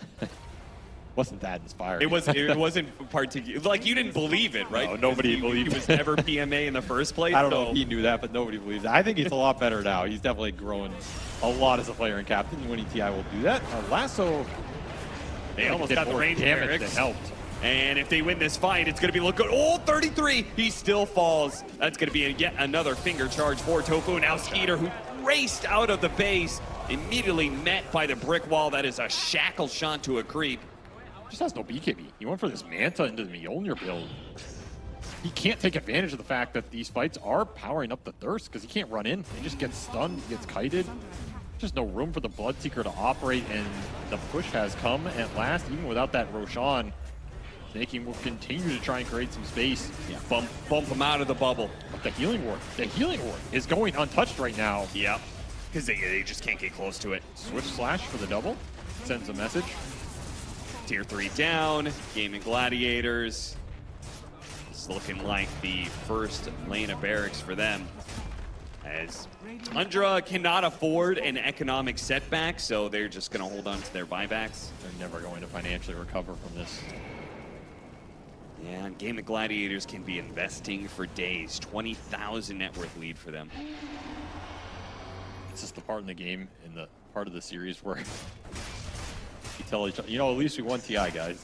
that inspiring. It wasn't particular. Like, you didn't believe it, right? No, nobody believed he was never PMA in the first place. I don't know if he knew that, but nobody believes that. I think he's a lot better now. He's definitely growing a lot as a player and captain. Winning TI will do that. Lasso, they almost got the range damage that helped. And if they win this fight, it's going to be look good. Oh, 33! He still falls. That's going to be yet another finger charge for Tofu. Now Skeeter, who raced out of the base, immediately met by the brick wall. That is a shackle shot to a creep. Just has no BKB. He went for this Manta into the Mjolnir build. He can't take advantage of the fact that these fights are powering up the Thirst because he can't run in. He just gets stunned, he gets kited. Just no room for the Bloodseeker to operate, and the push has come at last, even without that Roshan. Snaking will continue to try and create some space. Yeah, bump him out of the bubble. But the healing ward is going untouched right now. Yeah, because they just can't get close to it. Switch slash for the double. Sends a message. Tier 3 down. Gaimin Gladiators. It's looking like the first lane of barracks for them. As Tundra cannot afford an economic setback, so they're just going to hold on to their buybacks. They're never going to financially recover from this. Yeah, and Gaimin Gladiators can be investing for days. 20,000 net worth lead for them. It's just the part in the game, in the part of the series where you tell each other, you know, at least we won TI, guys.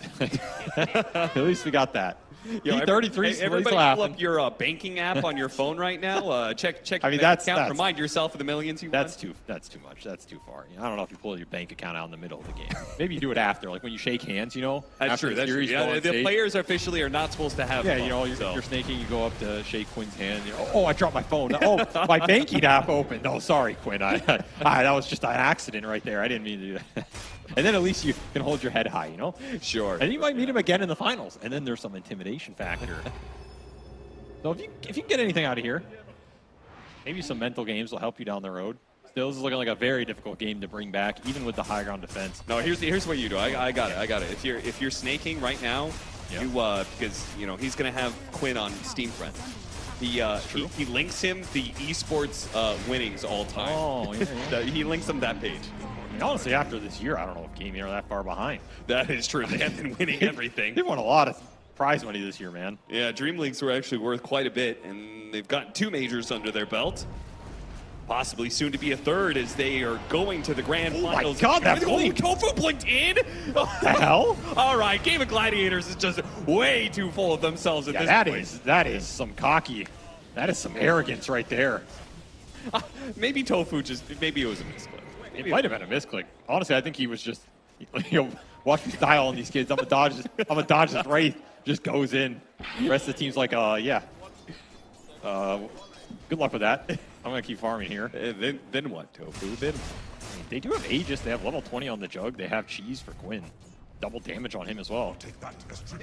At least we got that. Yo, 33. Everybody pull up your banking app on your phone right now. Check I mean, your that's account. Remind yourself of the millions you won. That's too much. That's too far. You know, I don't know if you pull your bank account out in the middle of the game. Maybe you do it after, like when you shake hands. You know, that's true. That's true. Yeah, the players officially are not supposed to have. Yeah, you know, you're snaking. You go up to shake Quinn's hand. You know, oh, I dropped my phone. Oh, my banking app opened. No, sorry, Quinn. That was just an accident right there. I didn't mean to do that. And then at least you can hold your head high, you know? Sure. And you might meet him again in the finals. And then there's some intimidation factor. So if you can get anything out of here, maybe some mental games will help you down the road. Still, this is looking like a very difficult game to bring back, even with the high ground defense. No, here's what you do. I got it. If you're snaking right now, you because you know he's gonna have Quinn on Steam Friends. He links him the esports winnings all time. Oh, yeah. He links them that page. Honestly, after this year, I don't know if Gaimin are that far behind. That is true. They have been winning everything. They've won a lot of prize money this year, man. Yeah, Dream Leagues were actually worth quite a bit, and they've gotten 2 majors under their belt. Possibly soon to be a third as they are going to the grand finals. Oh my God, that blink! Tofu blinked in? What the hell? All right, Gaimin Gladiators is just way too full of themselves at this point. That is some cocky. That is some arrogance right there. Maybe Tofu maybe it was a misclick. It might have been a misclick. Honestly, I think he was just, you know, watch me style on these kids. I'm a dodge this Wraith. Just goes in. The rest of the team's like, yeah. Good luck with that. I'm going to keep farming here. Then what, Tofu? Then they do have Aegis. They have level 20 on the Jug. They have Cheese for Quinn. Double damage on him as well.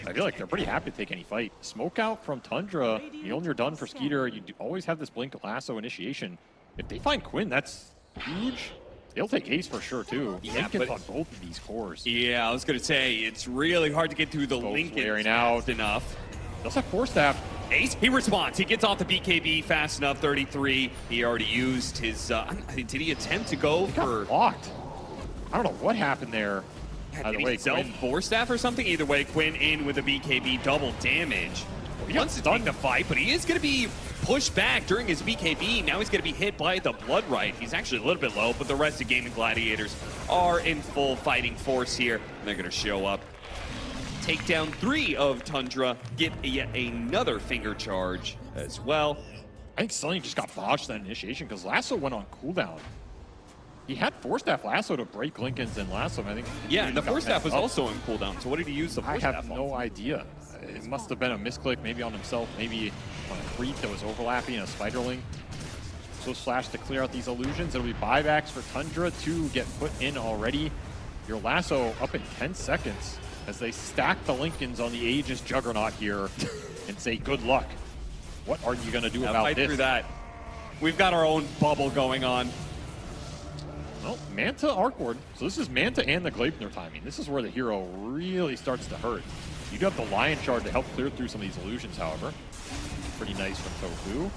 I feel like they're pretty happy to take any fight. Smoke out from Tundra. Mjolnir done for Skeeter. You always have this Blink Lasso initiation. If they find Quinn, that's huge. They'll take Ace for sure, too. Lincoln's on both of these cores. Yeah, I was going to say, it's really hard to get through the Lincoln out enough. They also have Force Staff. Ace, he responds. He gets off the BKB fast enough, 33. He already used his, did he attempt to go for... blocked. I don't know what happened there. Did he self Force Staff or something? Either way, Quinn in with a BKB, double damage. He wants to take the fight, but he is going to be pushed back during his BKB. Now he's going to be hit by the Blood Right. He's actually a little bit low, but the rest of Gaimin Gladiators are in full fighting force here. And they're going to show up, take down 3 of Tundra, get yet another finger charge as well. I think Sunny just got botched that initiation because Lasso went on cooldown. He had Force Staff Lasso to break Lincoln's and Lasso. I think. Yeah, and the Force Staff was also on cooldown. So what did he use the Force Staff on? I have no idea. It must have been a misclick, maybe on himself, maybe on a creep that was overlapping a Spiderling. So Slash to clear out these illusions. It'll be buybacks for Tundra to get put in already. Your lasso up in 10 seconds as they stack the Lincolns on the Aegis Juggernaut here and say good luck. What are you going to do about fight this? through that. We've got our own bubble going on. Well, Manta Arcward. So this is Manta and the Gleipnir timing. This is where the hero really starts to hurt. You do have the Lion Shard to help clear through some of these illusions, however. Pretty nice from Tofu.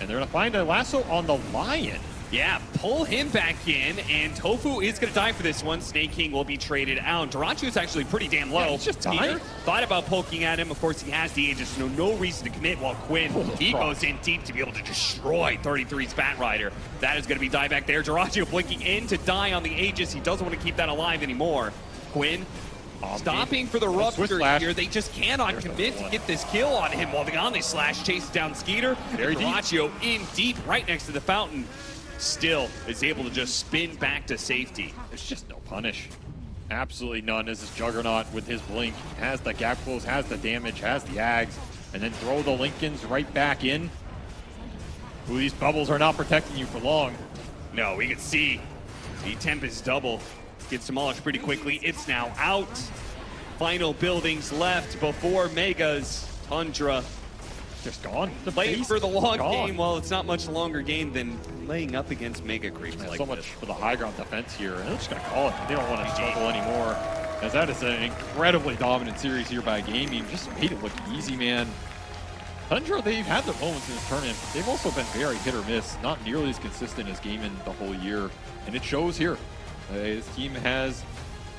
And they're going to find a lasso on the Lion. Yeah, pull him back in, and Tofu is going to die for this one. Snake King will be traded out. Darachu is actually pretty damn low. Yeah, he's just dying. Thought about poking at him. Of course, he has the Aegis, so no reason to commit, while Quinn, he goes in deep to be able to destroy 33's Bat Rider. That is going to be die back there. Darachu blinking in to die on the Aegis. He doesn't want to keep that alive anymore. Quinn stopping for the rupture here. They just cannot commit to get this kill on him, while the Omni Slash chases down Skeeter. Darachu in deep right next to the fountain. Still is able to just spin back to safety. There's just no punish. Absolutely none as this Juggernaut with his blink has the gap close, has the damage, has the Ags, and then throw the Lincolns right back in. Ooh, these bubbles are not protecting you for long. No, we can see the Tempest double gets demolished pretty quickly. It's now out. Final buildings left before Megas. Tundra just gone. Playing for the long game. Well, it's not much longer game than laying up against Mega Creeps like so much for the high ground defense here. And they're just going to call it. They don't want to struggle anymore. As that is an incredibly dominant series here by Gaimin. Just made it look easy, man. Tundra, they've had their moments in this tournament. They've also been very hit or miss. Not nearly as consistent as Gaimin the whole year. And it shows here. This team has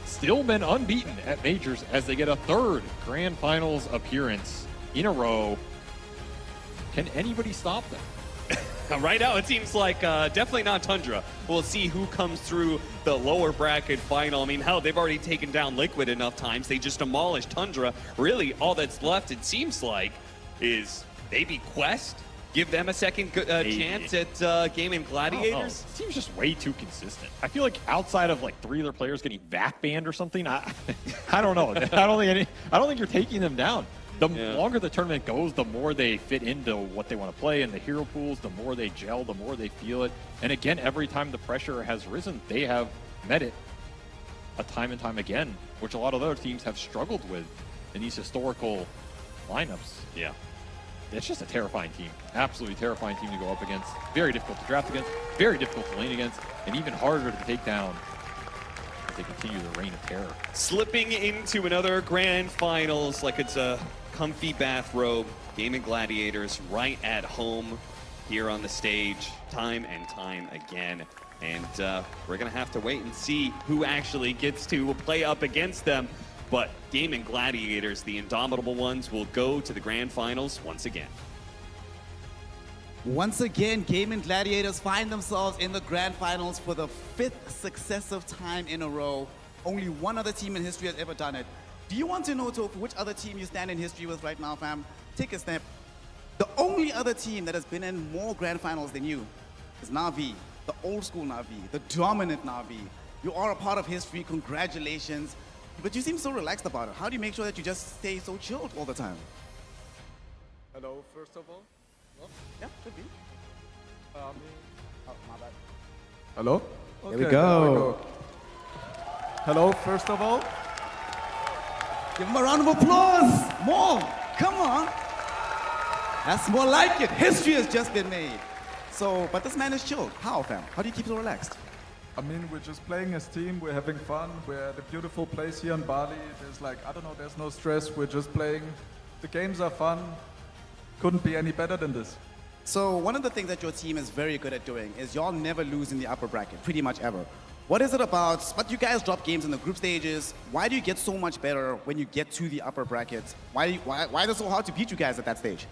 still been unbeaten at Majors as they get a third Grand Finals appearance in a row. Can anybody stop them? Right now, it seems like definitely not Tundra. We'll see who comes through the lower bracket final. I mean, hell, they've already taken down Liquid enough times. They just demolished Tundra. Really, all that's left, it seems like, is maybe Quest. Give them a second chance at Gaimin Gladiators. It seems just way too consistent. I feel like outside of like 3 other players getting VAC banned or something, I don't know. I don't think you're taking them down. The longer the tournament goes, the more they fit into what they want to play in the hero pools, the more they gel, the more they feel it. And again, every time the pressure has risen, they have met it a time and time again, which a lot of other teams have struggled with in these historical lineups. Yeah. It's just a terrifying team. Absolutely terrifying team to go up against. Very difficult to draft against, very difficult to lane against, and even harder to take down as they continue their reign of terror. Slipping into another grand finals like it's a comfy bathrobe. Gaimin Gladiators right at home here on the stage time and time again. And we're going to have to wait and see who actually gets to play up against them. But Gaimin Gladiators, the indomitable ones, will go to the grand finals once again. Once again, Gaimin Gladiators find themselves in the grand finals for the 5th successive time in a row. Only one other team in history has ever done it. Do you want to know, Tofu, which other team you stand in history with right now, fam? Take a step. The only other team that has been in more grand finals than you is Na'Vi, the old school Na'Vi, the dominant Na'Vi. You are a part of history, congratulations. But you seem so relaxed about it. How do you make sure that you just stay so chilled all the time? Hello, first of all. Oh. Yeah, should be. Oh, my bad. Hello? Here we go. Hello, first of all. Give him a round of applause. More. Come on. That's more like it. History has just been made. So, but this man is chilled. How, fam? How do you keep so relaxed? I mean, we're just playing as team. We're having fun. We're at a beautiful place here in Bali. There's like, I don't know, there's no stress. We're just playing. The games are fun. Couldn't be any better than this. So one of the things that your team is very good at doing is y'all never lose in the upper bracket, pretty much ever. What is it about, but you guys drop games in the group stages. Why do you get so much better when you get to the upper brackets? Why is it so hard to beat you guys at that stage?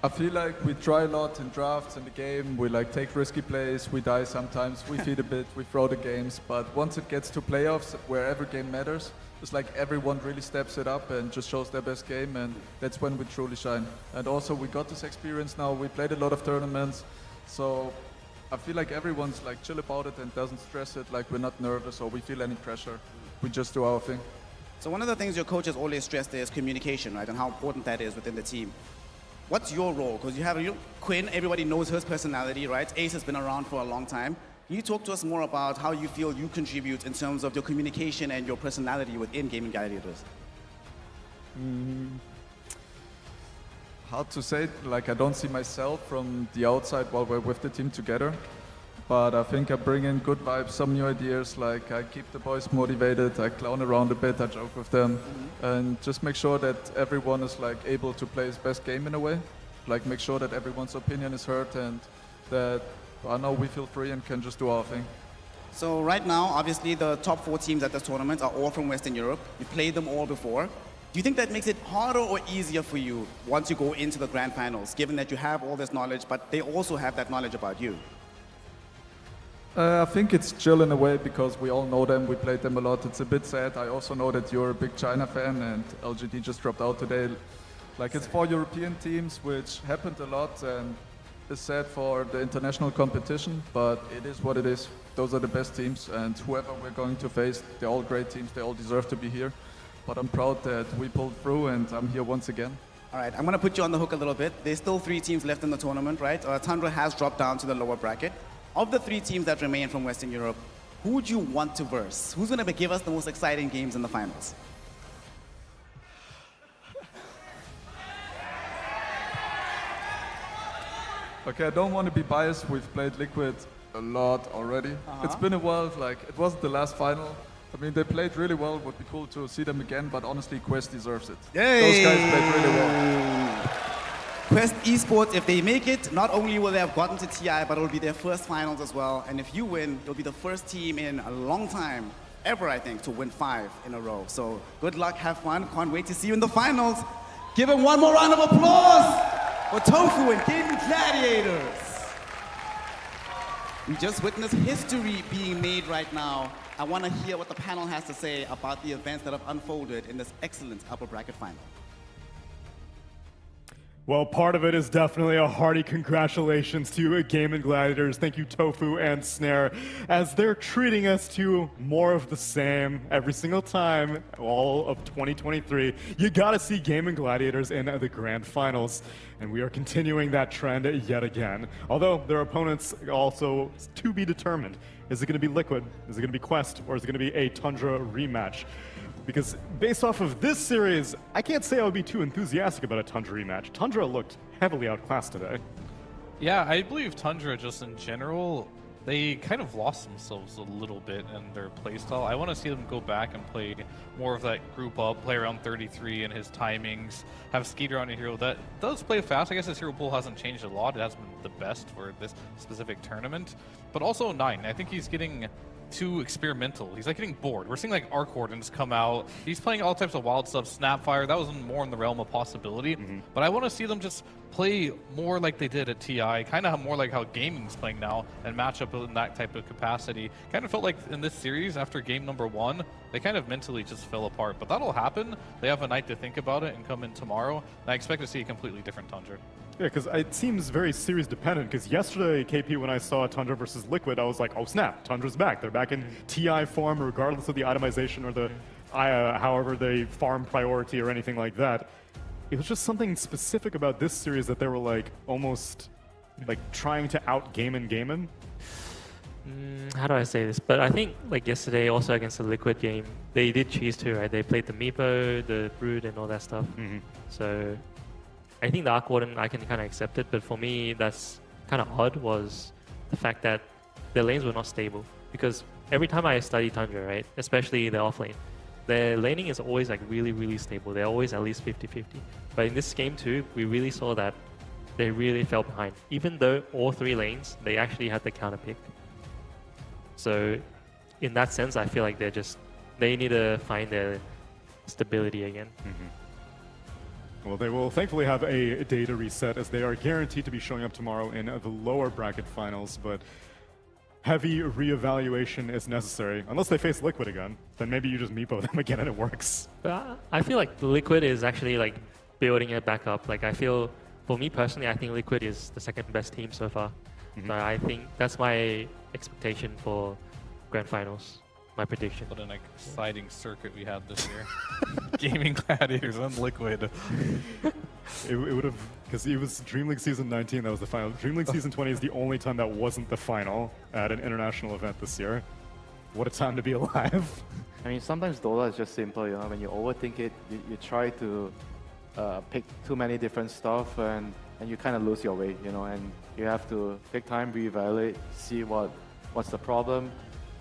I feel like we try a lot in drafts in the game. We like take risky plays. We die sometimes. We feed a bit. We throw the games. But once it gets to playoffs, where every game matters, it's like everyone really steps it up and just shows their best game. And that's when we truly shine. And also we got this experience now. We played a lot of tournaments. So I feel like everyone's like chill about it and doesn't stress it. Like we're not nervous or we feel any pressure. We just do our thing. So one of the things your coach has always stressed is communication, right, and how important that is within the team. What's your role? Because you have Quinn, everybody knows his personality, right? Ace has been around for a long time. Can you talk to us more about how you feel you contribute in terms of your communication and your personality within Gaimin Gladiators? Hard to say, like I don't see myself from the outside while we're with the team together. But I think I bring in good vibes, some new ideas, like I keep the boys motivated, I clown around a bit, I joke with them, and just make sure that everyone is like able to play his best game in a way. Like make sure that everyone's opinion is heard and that I know we feel free and can just do our thing. So right now, obviously the top 4 teams at this tournament are all from Western Europe. You played them all before. Do you think that makes it harder or easier for you once you go into the grand finals, given that you have all this knowledge, but they also have that knowledge about you? I think it's chill in a way because we all know them, we played them a lot. It's a bit sad. I also know that you're a big China fan and LGD just dropped out today. Like it's 4 European teams, which happened a lot and is sad for the international competition, but it is what it is. Those are the best teams and whoever we're going to face, they're all great teams, they all deserve to be here. But I'm proud that we pulled through and I'm here once again. All right, I'm going to put you on the hook a little bit. There's still 3 teams left in the tournament, right? Tundra has dropped down to the lower bracket. Of the 3 teams that remain from Western Europe, who would you want to verse? Who's going to give us the most exciting games in the finals? Okay, I don't want to be biased. We've played Liquid a lot already. It's been a while, like it wasn't the last final. I mean, they played really well. It would be cool to see them again, but honestly, Quest deserves it. Yay! Those guys played really well. Quest Esports, if they make it, not only will they have gotten to TI, but it will be their first finals as well. And if you win, you'll be the first team in a long time, ever I think, to win 5 in a row. So good luck, have fun. Can't wait to see you in the finals. Give them one more round of applause for Tofu and Gaimin Gladiators. We just witnessed history being made right now. I want to hear what the panel has to say about the events that have unfolded in this excellent upper bracket final. Well, part of it is definitely a hearty congratulations to Gaimin Gladiators. Thank you, Tofu and Snare, as they're treating us to more of the same every single time, all of 2023. You gotta see Gaimin Gladiators in the grand finals, and we are continuing that trend yet again. Although their opponents also to be determined. Is it gonna be Liquid? Is it gonna be Quest? Or is it gonna be a Tundra rematch? Because based off of this series, I can't say I would be too enthusiastic about a Tundra rematch. Tundra looked heavily outclassed today. Yeah, I believe Tundra just in general, they kind of lost themselves a little bit in their playstyle. I want to see them go back and play more of that group up, play around 33 and his timings, have Skeeter on a hero that does play fast. I guess his hero pool hasn't changed a lot. It hasn't been the best for this specific tournament. But also 9, I think he's getting too experimental. He's like getting bored. We're seeing like Arc Wardens come out. He's playing all types of wild stuff. Snapfire, that was more in the realm of possibility. But I want to see them just play more like they did at TI, kind of more like how Gaming's playing now and match up in that type of capacity. Kind of felt like in this series, after game number 1, they kind of mentally just fell apart. But that'll happen. They have a night to think about it and come in tomorrow. And I expect to see a completely different Tundra. Yeah, because it seems very series dependent, because yesterday, KP, when I saw Tundra versus Liquid, I was like, oh snap, Tundra's back. They're back in TI form, regardless of the itemization or the however they farm priority or anything like that. It was just something specific about this series that they were like, almost like trying to out Gaimin. How do I say this? But I think like yesterday, also against the Liquid game, they did cheese too, right? They played the Meepo, the Brood, and all that stuff. So I think the Arc Warden, I can kind of accept it, but for me, that's kind of odd was the fact that their lanes were not stable. Because every time I study Tundra, right, especially the off lane, their laning is always like really, really stable. They're always at least 50-50. But in this game too, we really saw that they really fell behind. Even though all 3 lanes, they actually had the counter pick. So in that sense, I feel like they need to find their stability again. Well, they will thankfully have a data reset, as they are guaranteed to be showing up tomorrow in the lower bracket finals, but heavy reevaluation is necessary. Unless they face Liquid again, then maybe you just Meepo them again and it works. But I feel like Liquid is actually like building it back up. Like I feel, for me personally, I think Liquid is the 2nd best team so far. So I think that's my expectation for grand finals. my prediction. What an exciting circuit we had this year. Gaming Gladiators and Liquid. It would have, because it was Dream League Season 19, that was the final. Dream League Season 20 is the only time that wasn't the final at an international event this year. What a time to be alive. I mean, sometimes Dota is just simple, you know, when you overthink it, you try to pick too many different stuff and you kind of lose your way, you know, and you have to take time, reevaluate, see what's the problem,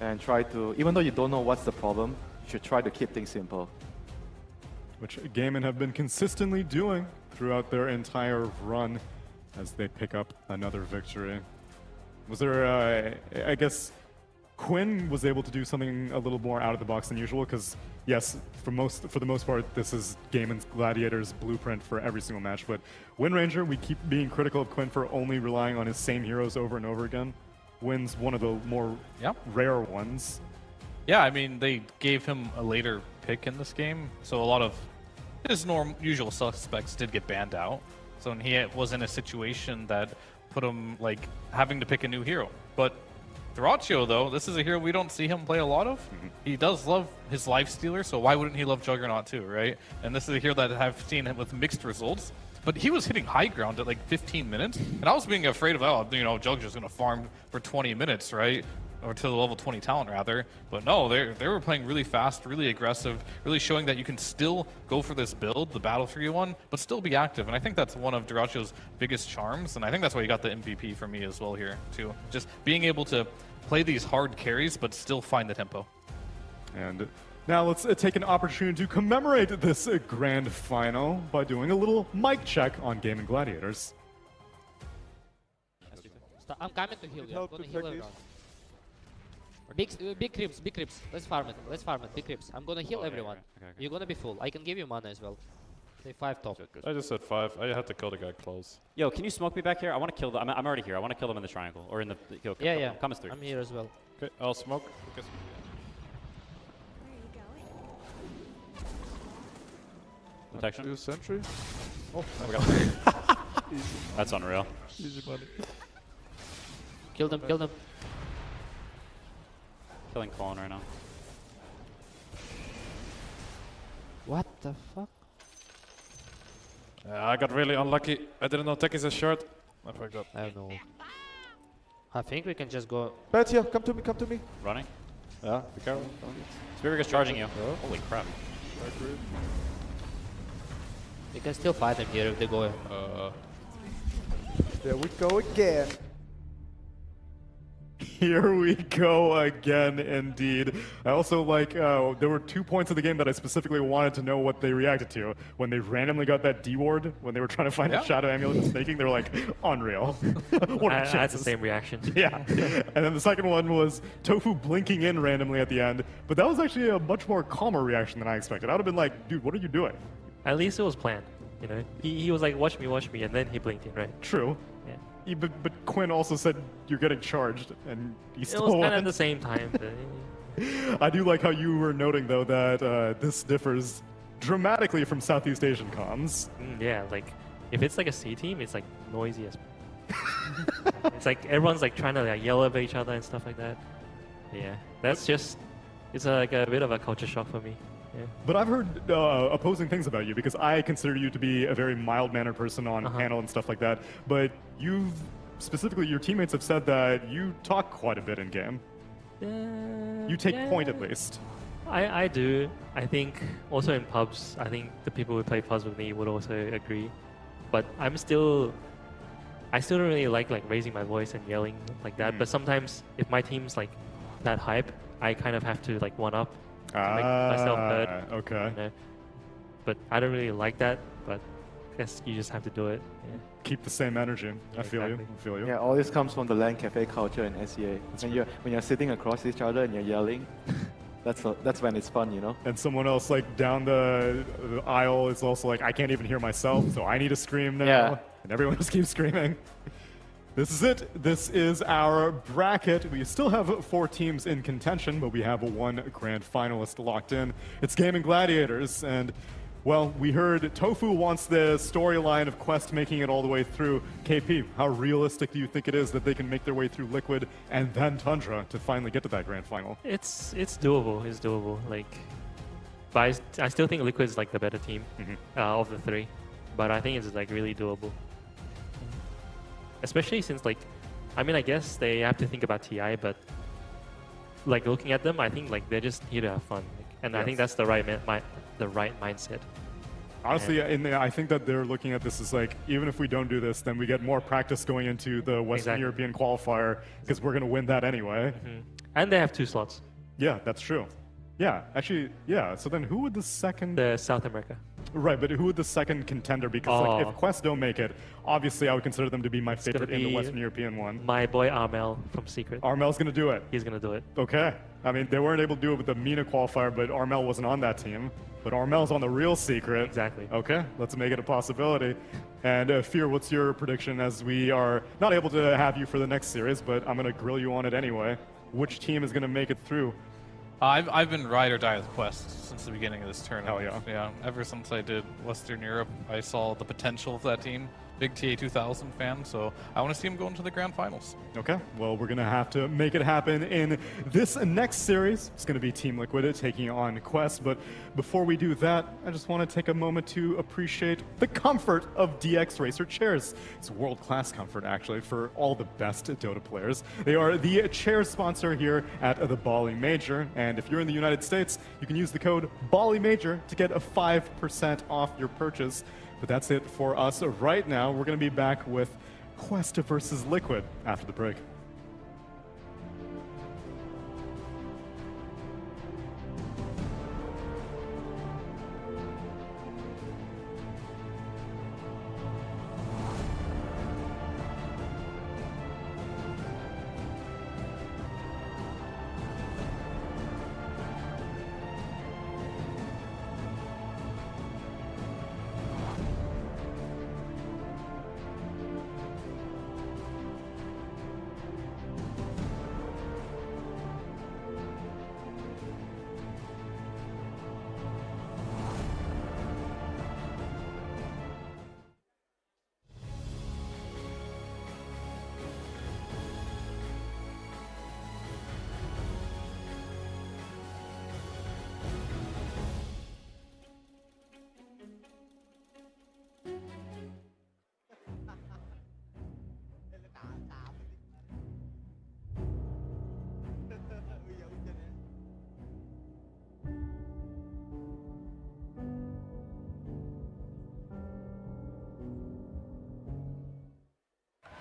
and try to, even though you don't know what's the problem, you should try to keep things simple. Which Gaimin have been consistently doing throughout their entire run as they pick up another victory. Was there, I guess, Quinn was able to do something a little more out of the box than usual, because yes, for the most part, this is Gaimin's Gladiators blueprint for every single match, but Windranger, we keep being critical of Quinn for only relying on his same heroes over and over again. Win's one of the more rare ones. Yeah, I mean, they gave him a later pick in this game, so a lot of his usual suspects did get banned out. So he was in a situation that put him, like, having to pick a new hero. But Dyrachyo, though, this is a hero we don't see him play a lot of. He does love his Lifestealer, so why wouldn't he love Juggernaut too, right? And this is a hero that I've seen him with mixed results. But he was hitting high ground at like 15 minutes, and I was being afraid of, oh, you know, Jug's just going to farm for 20 minutes, right? Or to the level 20 talent, rather. But no, they were playing really fast, really aggressive, really showing that you can still go for this build, the Battle 3-1, but still be active. And I think that's one of Dyrachyo's biggest charms, and I think that's why he got the MVP for me as well here, too. Just being able to play these hard carries, but still find the tempo. And now let's take an opportunity to commemorate this grand final by doing a little mic check on Gaimin Gladiators. I'm coming to heal you. I'm gonna heal everyone. Big creeps, big creeps. Let's farm it, big creeps. I'm gonna heal everyone. Okay. You're gonna be full. I can give you mana as well. Say 5 top. I just said 5. I had to kill the guy close. Yo, can you smoke me back here? I want to kill them. I'm already here. I want to kill them in the triangle or in the. Yo, Yeah. Come us through. I'm here as well. Okay, I'll smoke. Because Protection. do sentry. Oh, that's unreal. Easy money. Kill them. Killing Colin right now. What the fuck? I got really unlucky. I didn't know Tech is a short. I fucked up. I don't know. I think we can just go. Bad here, come to me. Running. Yeah, be careful. Spirit is charging you. Oh. Holy crap. We can still fight them here if they go. There we go again. Here we go again, indeed. I also like, there were 2 points of the game that I specifically wanted to know what they reacted to. When they randomly got that D-ward, when they were trying to find a Shadow Amulet and snaking, they were like, unreal. What I had the same reaction. Yeah. And then the second one was Tofu blinking in randomly at the end, but that was actually a much more calmer reaction than I expected. I would have been like, dude, what are you doing? At least it was planned, you know? He was like, watch me, and then he blinked in, right? True. Yeah. But Quinn also said you're getting charged, and he still It was kind of went. at the same time. I do like how you were noting, though, that this differs dramatically from Southeast Asian comms. Yeah, like, if it's like a C team, it's like noisy as it's like everyone's like trying to like yell at each other and stuff like that. Yeah, that's just, it's like a bit of a culture shock for me. Yeah. But I've heard opposing things about you, because I consider you to be a very mild-mannered person on panel and stuff like that. But you've, specifically, your teammates have said that you talk quite a bit in game. You take point at least. I do. I think also in pubs, I think the people who play pubs with me would also agree. But I still don't really like raising my voice and yelling like that. But sometimes if my team's like that hype, I kind of have to like one up. To make myself heard. Okay. You know? But I don't really like that, but I guess you just have to do it. Yeah. Keep the same energy. Yeah, I feel you. I feel you. Yeah, all this comes from the LAN cafe culture in SEA. When you're sitting across each other and you're yelling, that's when it's fun, you know? And someone else like down the aisle is also like, I can't even hear myself, so I need to scream now. Yeah. And everyone just keeps screaming. This is it. This is our bracket. We still have 4 teams in contention, but we have 1 grand finalist locked in. It's Gaimin Gladiators, and Well, we heard Tofu wants the storyline of Quest making it all the way through. KP, how realistic do you think it is that they can make their way through Liquid and then Tundra to finally get to that grand final? It's doable. It's doable. Like, but I still think Liquid is like the better team of the three. But I think it's like really doable. Especially since like, I mean, I guess they have to think about TI, but like looking at them, I think like they're just here to have fun, and I think that's the right mindset. Honestly, I think that they're looking at this as like, even if we don't do this, then we get more practice going into the Western European qualifier because we're going to win that anyway. And they have 2 slots. Yeah, that's true. Yeah, actually, yeah. So then who would the second... The South America. Right, but who would the second contender be? Because like, if Quest don't make it, obviously I would consider them to be my favorite in the Western European one. My boy Armel from Secret. Armel's going to do it. He's going to do it. Okay. I mean, they weren't able to do it with the MENA qualifier, but Armel wasn't on that team. But Armel's on the real Secret. Exactly. Okay, let's make it a possibility. And Fear, what's your prediction as we are not able to have you for the next series, but I'm going to grill you on it anyway. Which team is going to make it through? I've been ride or die with Quest since the beginning of this tournament. Hell yeah. Yeah, ever since I did Western Europe, I saw the potential of that team. Big TA2000 fan, so I want to see him go into the grand finals. Okay, well, we're going to have to make it happen in this next series. It's going to be Team Liquid taking on Quest, but before we do that, I just want to take a moment to appreciate the comfort of DX Racer chairs. It's world-class comfort, actually, for all the best Dota players. They are the chair sponsor here at the Bali Major, and if you're in the United States, you can use the code Bali Major to get a 5% off your purchase. But that's it for us right now. We're going to be back with Quest versus Liquid after the break.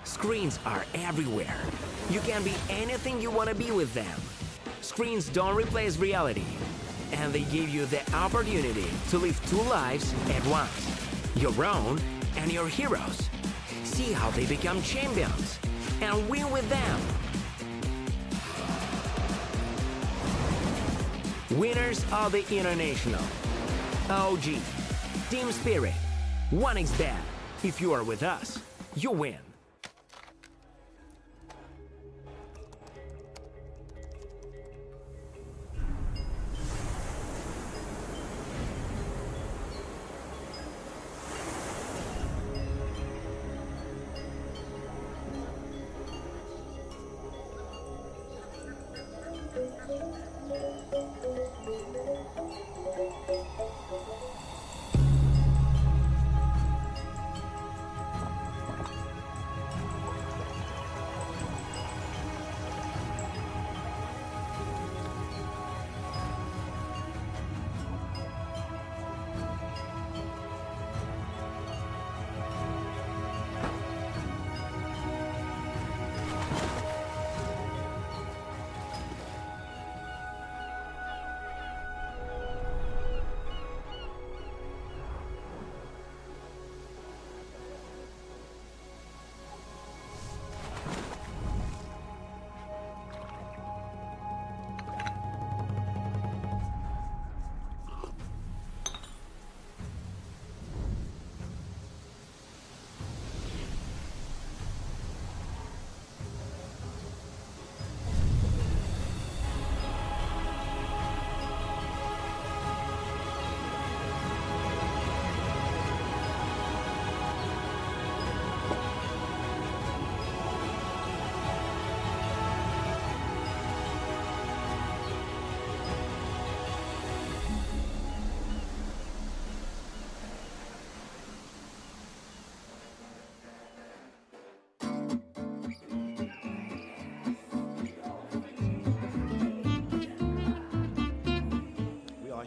Screens are everywhere. You can be anything you want to be with them. Screens don't replace reality, and they give you the opportunity to live 2 lives at once. Your own and your heroes. See how they become champions and win with them. Winners of the International. OG. Team Spirit. 1xBet. If you are with us, you win.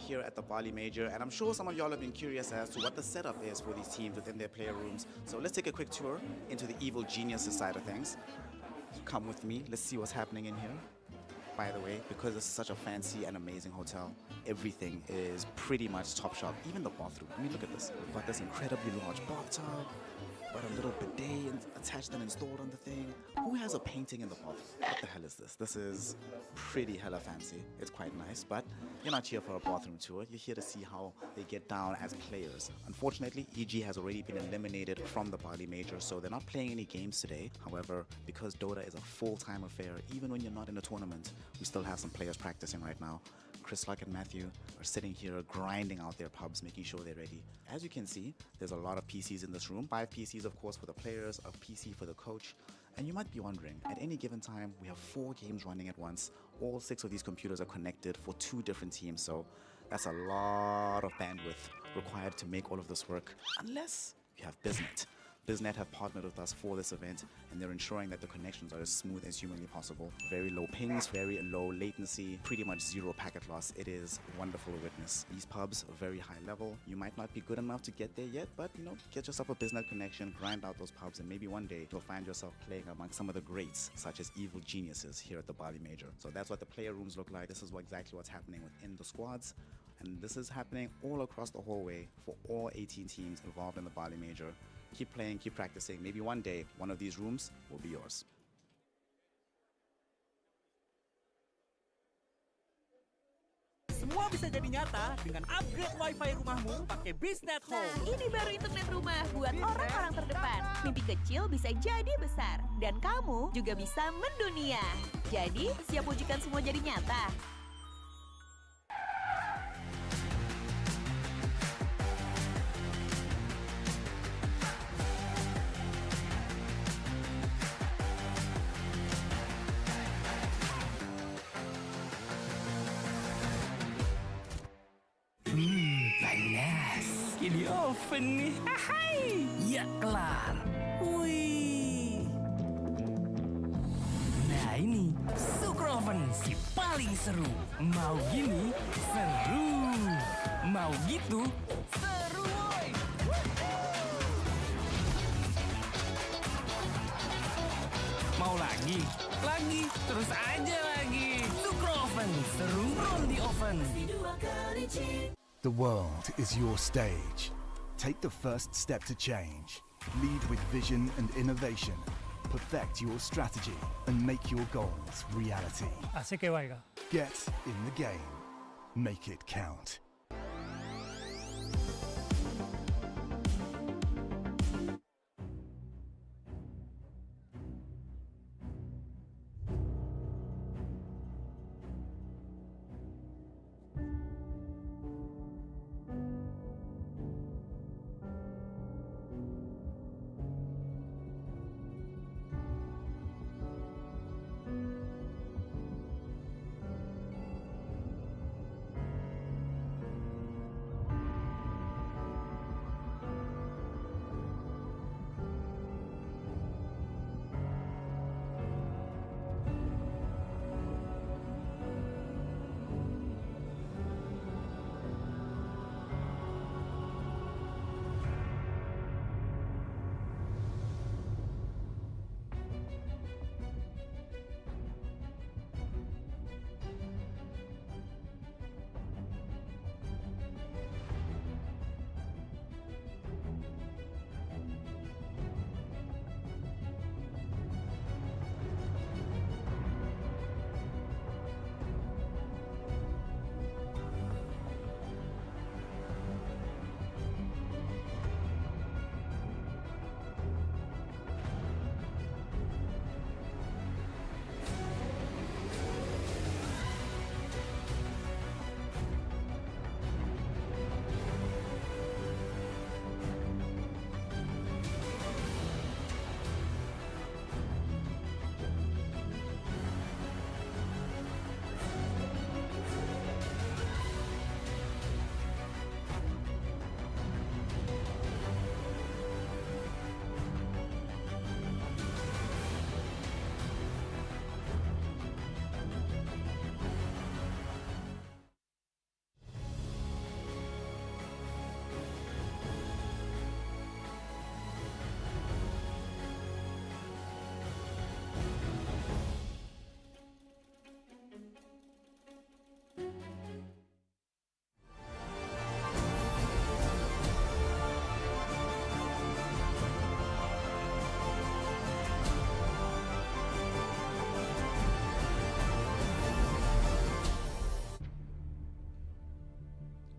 here at the Bali Major, and I'm sure some of y'all have been curious as to what the setup is for these teams within their player rooms. So let's take a quick tour into the Evil Geniuses side of things. Come with me, let's see what's happening in here. By the way, because it's such a fancy and amazing hotel, everything is pretty much top shelf, even the bathroom. I mean, look at this. We've got this incredibly large bathtub, got a little bidet attached and installed on the thing. Who has a painting in the bathroom? What the hell is this? This is pretty hella fancy. It's quite nice, but you're not here for a bathroom tour. You're here to see how they get down as players. Unfortunately, EG has already been eliminated from the Bali Major, so they're not playing any games today. However, because Dota is a full-time affair, even when you're not in a tournament, we still have some players practicing right now. Chris Luck and Matthew are sitting here grinding out their pubs, making sure they're ready. As you can see, there's a lot of PCs in this room. 5 PCs, of course, for the players, a PC for the coach. And you might be wondering, at any given time, we have 4 games running at once. All 6 of these computers are connected for 2 different teams, so that's a lot of bandwidth required to make all of this work, unless you have BizNet. BizNet have partnered with us for this event, and they're ensuring that the connections are as smooth as humanly possible. Very low pings, very low latency, pretty much 0 packet loss. It is wonderful to witness. These pubs are very high level. You might not be good enough to get there yet, but get yourself a BizNet connection, grind out those pubs, and maybe one day you'll find yourself playing among some of the greats, such as Evil Geniuses here at the Bali Major. So that's what the player rooms look like. This is exactly what's happening within the squads. And this is happening all across the hallway for all 18 teams involved in the Bali Major. Keep playing, keep practicing. Maybe one day, one of these rooms will be yours. Semua bisa jadi nyata dengan upgrade wifi rumahmu pakai BizNet Home. Nah, ini baru internet rumah buat orang-orang terdepan. Mimpi kecil bisa jadi besar. Dan kamu juga bisa mendunia. Jadi, siap wujudkan semua jadi nyata? Panas. Di oven nih. Hai. Ya kelar. Wih. Nah ini Super Oven si paling seru. Mau gini seru. Mau gitu seru woy. Mau lagi? Lagi. Terus aja lagi. Super Oven seru from the oven. The world is your stage. Take the first step to change. Lead with vision and innovation. Perfect your strategy and make your goals reality. Así que vaya. Get in the game. Make it count.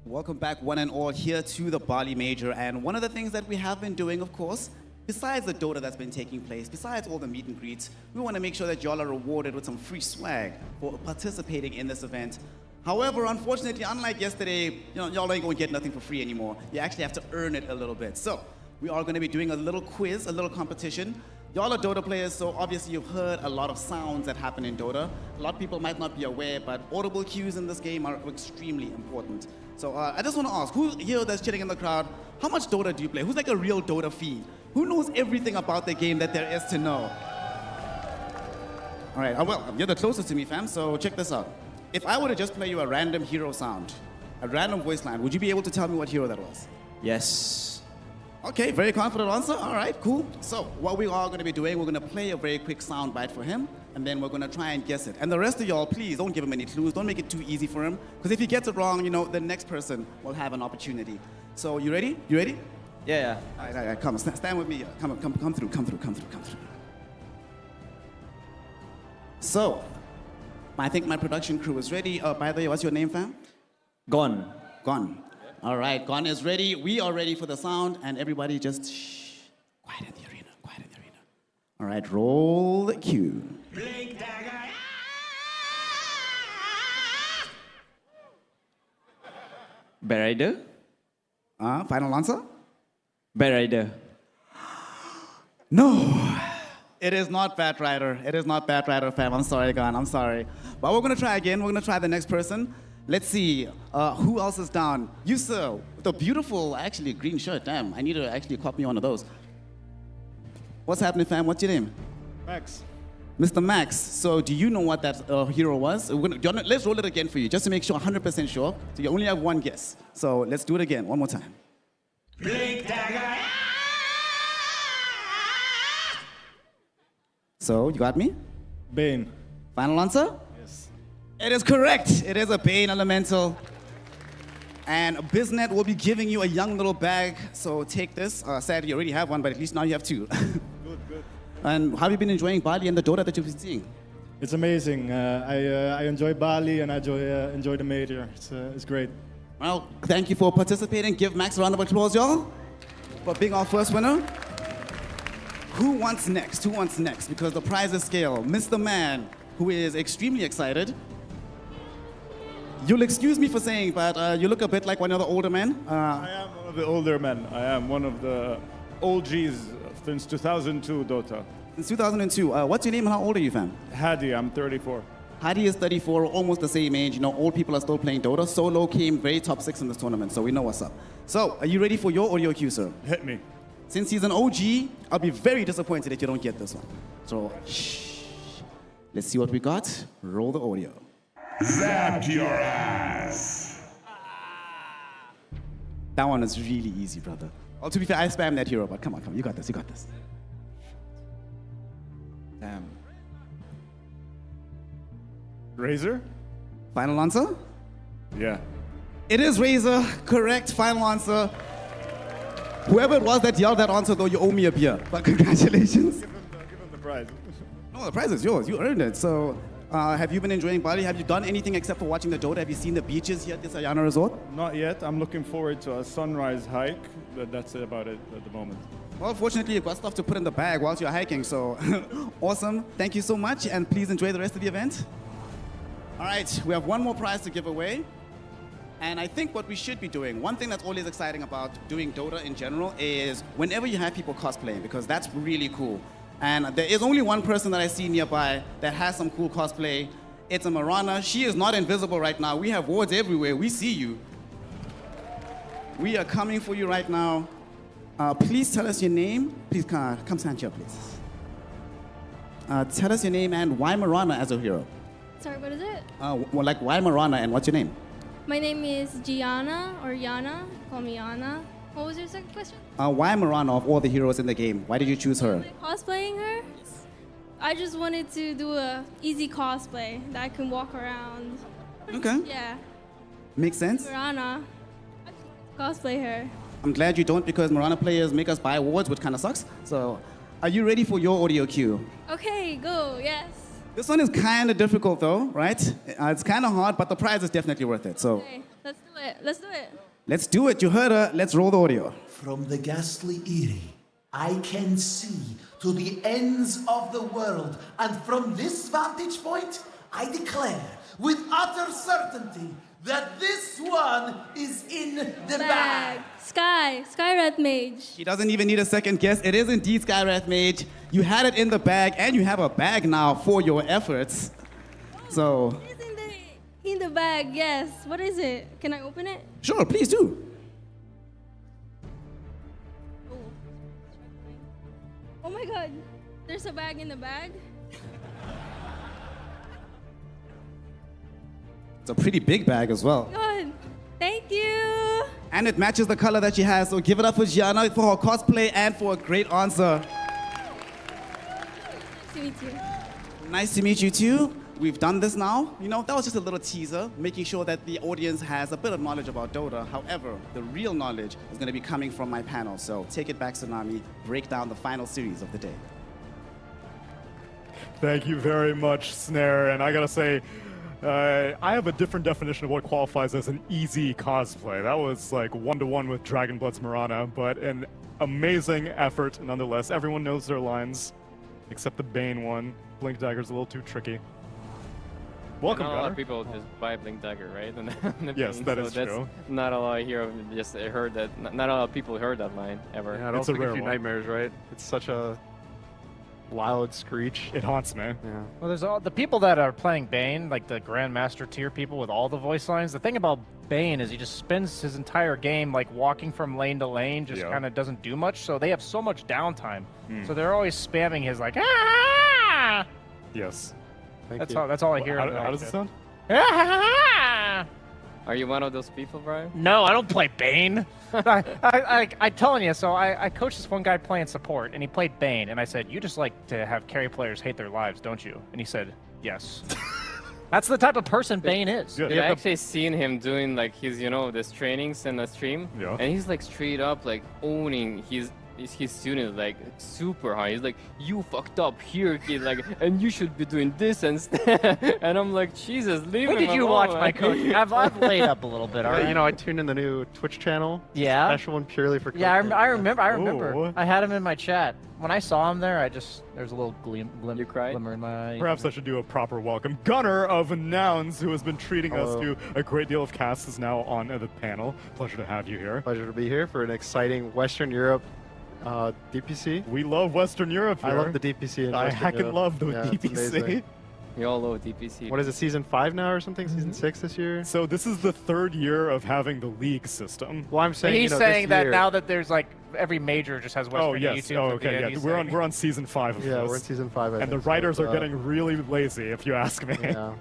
Welcome back, one and all, here to the Bali Major. And one of the things that we have been doing, of course, besides the Dota that's been taking place, besides all the meet and greets, we want to make sure that y'all are rewarded with some free swag for participating in this event. However, unfortunately, unlike yesterday, y'all ain't going to get nothing for free anymore. You actually have to earn it a little bit. So we are going to be doing a little quiz, a little competition. Y'all are Dota players, so obviously you've heard a lot of sounds that happen in Dota. A lot of people might not be aware, but audible cues in this game are extremely important. So I just want to ask, who here that's chilling in the crowd, how much Dota do you play? Who's like a real Dota fiend? Who knows everything about the game that there is to know? All right, well, you're the closest to me, fam, so check this out. If I were to just play you a random hero sound, a random voice line, would you be able to tell me what hero that was? Yes. Okay, very confident answer. All right, cool. So what we are going to be doing, we're going to play a very quick sound bite for him, and then we're going to try and guess it. And the rest of y'all, please don't give him any clues. Don't make it too easy for him, because if he gets it wrong, the next person will have an opportunity. So you ready? You ready? Yeah. All right, come, stand with me. Come through. So, I think my production crew is ready. By the way, what's your name, fam? Gone. All right, Gone is ready. We are ready for the sound, and everybody just shh. Quiet in the arena. All right, roll the cue. Bad Rider? Final answer? Bad Rider. No, it is not Bat Rider. It is not Bat Rider, fam. I'm sorry, Gone. I'm sorry. But we're gonna try again. We're gonna try the next person. Let's see, who else is down? You, sir, with a beautiful, actually, green shirt. Damn, I need to actually copy one of those. What's happening, fam? What's your name? Max. Mr. Max, so do you know what that hero was? Let's roll it again for you, just to make sure, 100% sure. So you only have one guess. So let's do it again, one more time. Blink Dagger. So, you got me? Bane. Final answer? Yes. It is correct. It is a Bane Elemental. And Biznet will be giving you a young little bag, so take this. Sadly, you already have one, but at least now you have two. Good. And how have you been enjoying Bali and the Dota that you've been seeing? It's amazing. I enjoy Bali and I enjoy the major. It's great. Well, thank you for participating. Give Max a round of applause, y'all, for being our first winner. Who wants next? Because the prizes scale. Mr. Man, who is extremely excited. You'll excuse me for saying, but you look a bit like one of the older men. I am one of the older men. I am one of the OGs since 2002 Dota. Since 2002. What's your name and how old are you, fam? Hadi, I'm 34. Hadi is 34, almost the same age. Old people are still playing Dota. Solo came very top 6 in this tournament, so we know what's up. So, are you ready for your audio cue, sir? Hit me. Since he's an OG, I'll be very disappointed if you don't get this one. So, shh. Let's see what we got. Roll the audio. Zap your ass. That one is really easy, brother. Well, to be fair, I spammed that hero, but come on, you got this. Damn. Razor? Final answer? Yeah. It is Razor. Correct. Final answer. Whoever it was that yelled that answer, though, you owe me a beer. But congratulations. Give him the prize. No, the prize is yours. You earned it. So, have you been enjoying Bali? Have you done anything except for watching the Dota? Have you seen the beaches here at this Ayana Resort? Not yet. I'm looking forward to a sunrise hike, but that's about it at the moment. Well, fortunately, you've got stuff to put in the bag whilst you're hiking, so awesome. Thank you so much, and please enjoy the rest of the event. All right, we have one more prize to give away. And I think what we should be doing, one thing that's always exciting about doing Dota in general is whenever you have people cosplaying, because that's really cool. And there is only one person that I see nearby that has some cool cosplay. It's a Marana. She is not invisible right now. We have wards everywhere. We see you. We are coming for you right now. Please tell us your name. Please come stand here, please. Tell us your name and why Marana as a hero. Sorry, what is it? Why Marana and what's your name? My name is Gianna or Yana. Call me Yana. What was your second question? Why Marana of all the heroes in the game? Why did you choose her? Cosplaying her? I just wanted to do a easy cosplay that I can walk around. Okay. Yeah. Makes sense. Marana. Cosplay her. I'm glad you don't, because Marana players make us buy awards, which kind of sucks. So, are you ready for your audio cue? Okay, go. Yes. This one is kind of difficult though, right? It's kind of hard, but the prize is definitely worth it. So Okay, let's do it. Let's do it. let's do it. You heard her. Let's roll the audio. From the ghastly Eyrie, I can see to the ends of the world, and from this vantage point, I declare with utter certainty that this one is in the bag. Skywrath Mage. He doesn't even need a second guess. It is indeed Skywrath Mage. You had it in the bag, and you have a bag now for your efforts. So, In the bag, yes. What is it? Can I open it? sure, please do. Oh my god. There's a bag in the bag. It's a pretty big bag as well. God. Thank you. And it matches the color that she has, so give it up for Gianna for her cosplay and for a great answer. Nice to meet you. Nice to meet you too. We've done this now. You know, that was just a little teaser, making sure that the audience has a bit of knowledge about Dota. However, the real knowledge is going to be coming from my panel. So take it back, Tsunami. Break down the final series of the day. Thank you very much, Snare. And I gotta say, I have a different definition of what qualifies as an easy cosplay. That was like one-to-one with Dragonblood's Mirana, but an amazing effort nonetheless. Everyone knows their lines, except the Bane one. Blink Dagger's a little too tricky. Welcome, not a lot Gunnar. of people just buy Blink Dagger, right? And Yes, that is that's true. Not a lot here. Just heard that. Not a lot of people heard that line ever. Yeah, it also gives you nightmares, right? It's such a loud screech. It haunts me. Yeah. Well, there's all the people that are playing Bane, like the Grandmaster tier people with all the voice lines. The thing about Bane is he just spends his entire game like walking from lane to lane, just Yeah. kind of doesn't do much. So they have so much downtime. Hmm. So they're always spamming his like ah. Yes. That's all I hear. How does it sound? Are you one of those people, Brian? No, I don't play Bane. I'm telling you, so I coached this one guy playing support, and he played Bane, and I said, you just like to have carry players hate their lives, don't you? And he said, yes. That's the type of person Bane is. I've actually seen him doing like his, this trainings in the stream, Yeah. and he's like straight up like owning his students like super high. He's like, you fucked up here, kid, like, and you should be doing this instead. And I'm like, Jesus, leave When him did you alone, watch man." my coach? I've laid up a little bit, all right? You know, I tuned in the new Twitch channel. Yeah? Special one purely for Yeah, content. I remember. Ooh. I had him in my chat. When I saw him there, there's a little glimmer in my eye. Perhaps I should do a proper welcome. Gunnar of Nouns, who has been treating us Hello. to a great deal of casts, is now on the panel. Pleasure to have you here. Pleasure to be here for an exciting Western Europe DPC. We love Western Europe here. I love the DPC. In I Western heckin' Europe. love the Yeah, it's DPC. amazing. We all love DPC. What is it, season 5 now or something? Season 6 this year? So this is the third year of having the league system. Well, I'm saying, He's saying that now that there's like every major just has Western Oh yes. YouTube. Oh at the okay. end, Yeah. he's We're saying- on season 5 of this. Yeah, we're in season 5. I And the think, so, writers are but, getting really lazy, if you ask me. Yeah.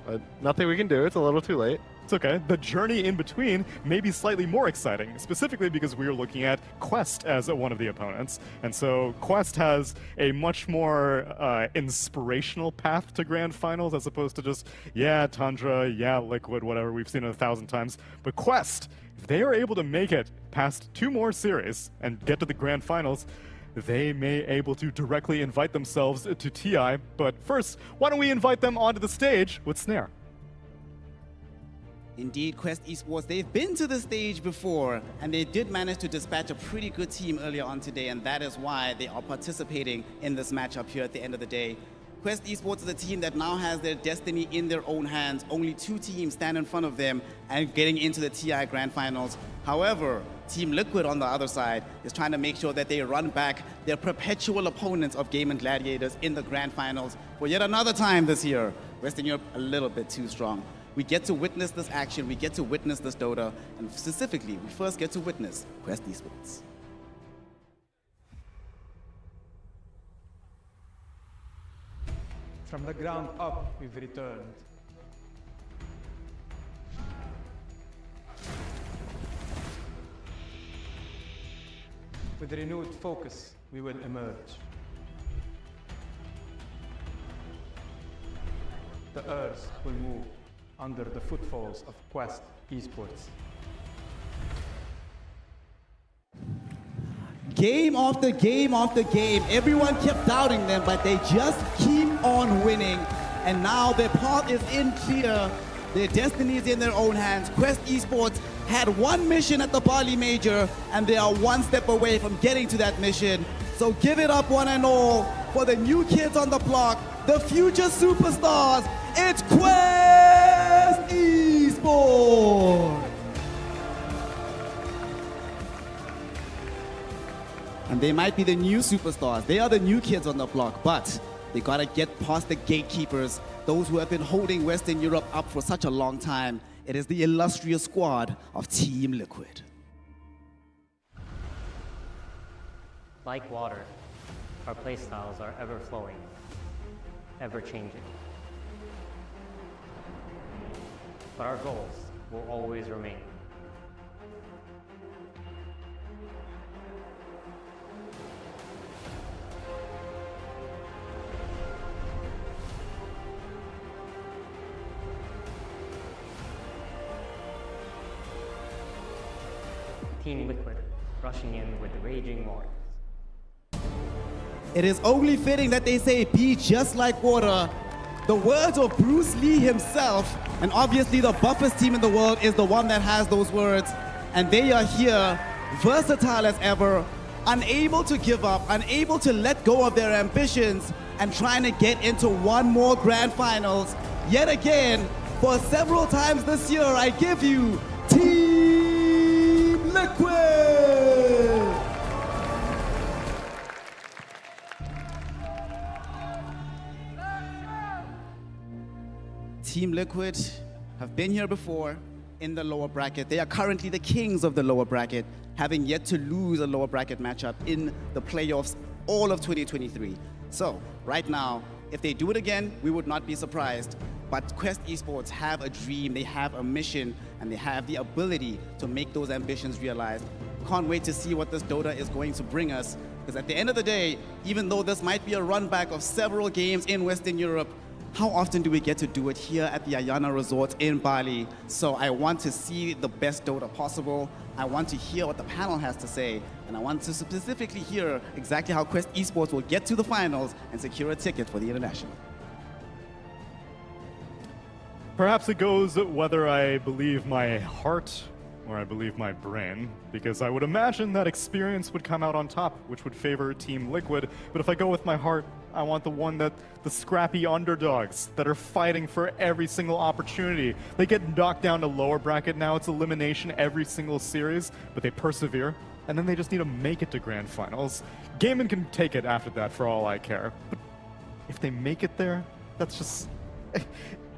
But nothing we can do. It's a little too late. It's okay. The journey in between may be slightly more exciting, specifically because we are looking at Quest as one of the opponents. And so Quest has a much more inspirational path to grand finals as opposed to just, yeah, Tundra, yeah, Liquid, whatever. We've seen it 1,000 times. But Quest, if they are able to make it past 2 more series and get to the grand finals, they may able to directly invite themselves to TI. But first, why don't we invite them onto the stage with Snare? Indeed, Quest Esports, they've been to the stage before, and they did manage to dispatch a pretty good team earlier on today, and that is why they are participating in this matchup here at the end of the day. Quest Esports is a team that now has their destiny in their own hands. Only 2 teams stand in front of them and getting into the TI Grand Finals. However, Team Liquid on the other side is trying to make sure that they run back their perpetual opponents of Gaimin Gladiators in the Grand Finals for yet another time this year. Western Europe a little bit too strong. We get to witness this action, we get to witness this Dota, and specifically, we first get to witness Quest Esports. From the ground up, we've returned. With renewed focus, we will emerge. The earth will move under the footfalls of Quest Esports. Game after game after game, everyone kept doubting them, but they just keep on winning. And now their path is in clear. Their destiny is in their own hands. Quest Esports had one mission at the Bali Major, and they are one step away from getting to that mission. So give it up, one and all, for the new kids on the block, the future superstars. It's Quest Esports! And they might be the new superstars. They are the new kids on the block, but they gotta get past the gatekeepers, those who have been holding Western Europe up for such a long time. It is the illustrious squad of Team Liquid. Like water, our playstyles are ever flowing, ever changing. But our goals will always remain. Team Liquid, rushing in with raging waters. It is only fitting that they say, be just like water. The words of Bruce Lee himself, and obviously the buffest team in the world is the one that has those words. And they are here, versatile as ever, unable to give up, unable to let go of their ambitions, and trying to get into one more grand finals. Yet again, for several times this year, I give you Team Liquid! Team Liquid have been here before in the lower bracket. They are currently the kings of the lower bracket, having yet to lose a lower bracket matchup in the playoffs all of 2023. So right now, if they do it again, we would not be surprised. But Quest Esports have a dream, they have a mission, and they have the ability to make those ambitions realized. Can't wait to see what this Dota is going to bring us, because at the end of the day, even though this might be a run back of several games in Western Europe, how often do we get to do it here at the Ayana Resort in Bali? So I want to see the best Dota possible. I want to hear what the panel has to say. And I want to specifically hear exactly how Quest Esports will get to the finals and secure a ticket for the international. Perhaps it goes whether I believe my heart or I believe my brain, because I would imagine that experience would come out on top, which would favor Team Liquid. But if I go with my heart, I want the one that the scrappy underdogs that are fighting for every single opportunity. They get knocked down to lower bracket now. It's elimination every single series, but they persevere, and then they just need to make it to grand finals. Gaimin can take it after that for all I care. But if they make it there, that's just...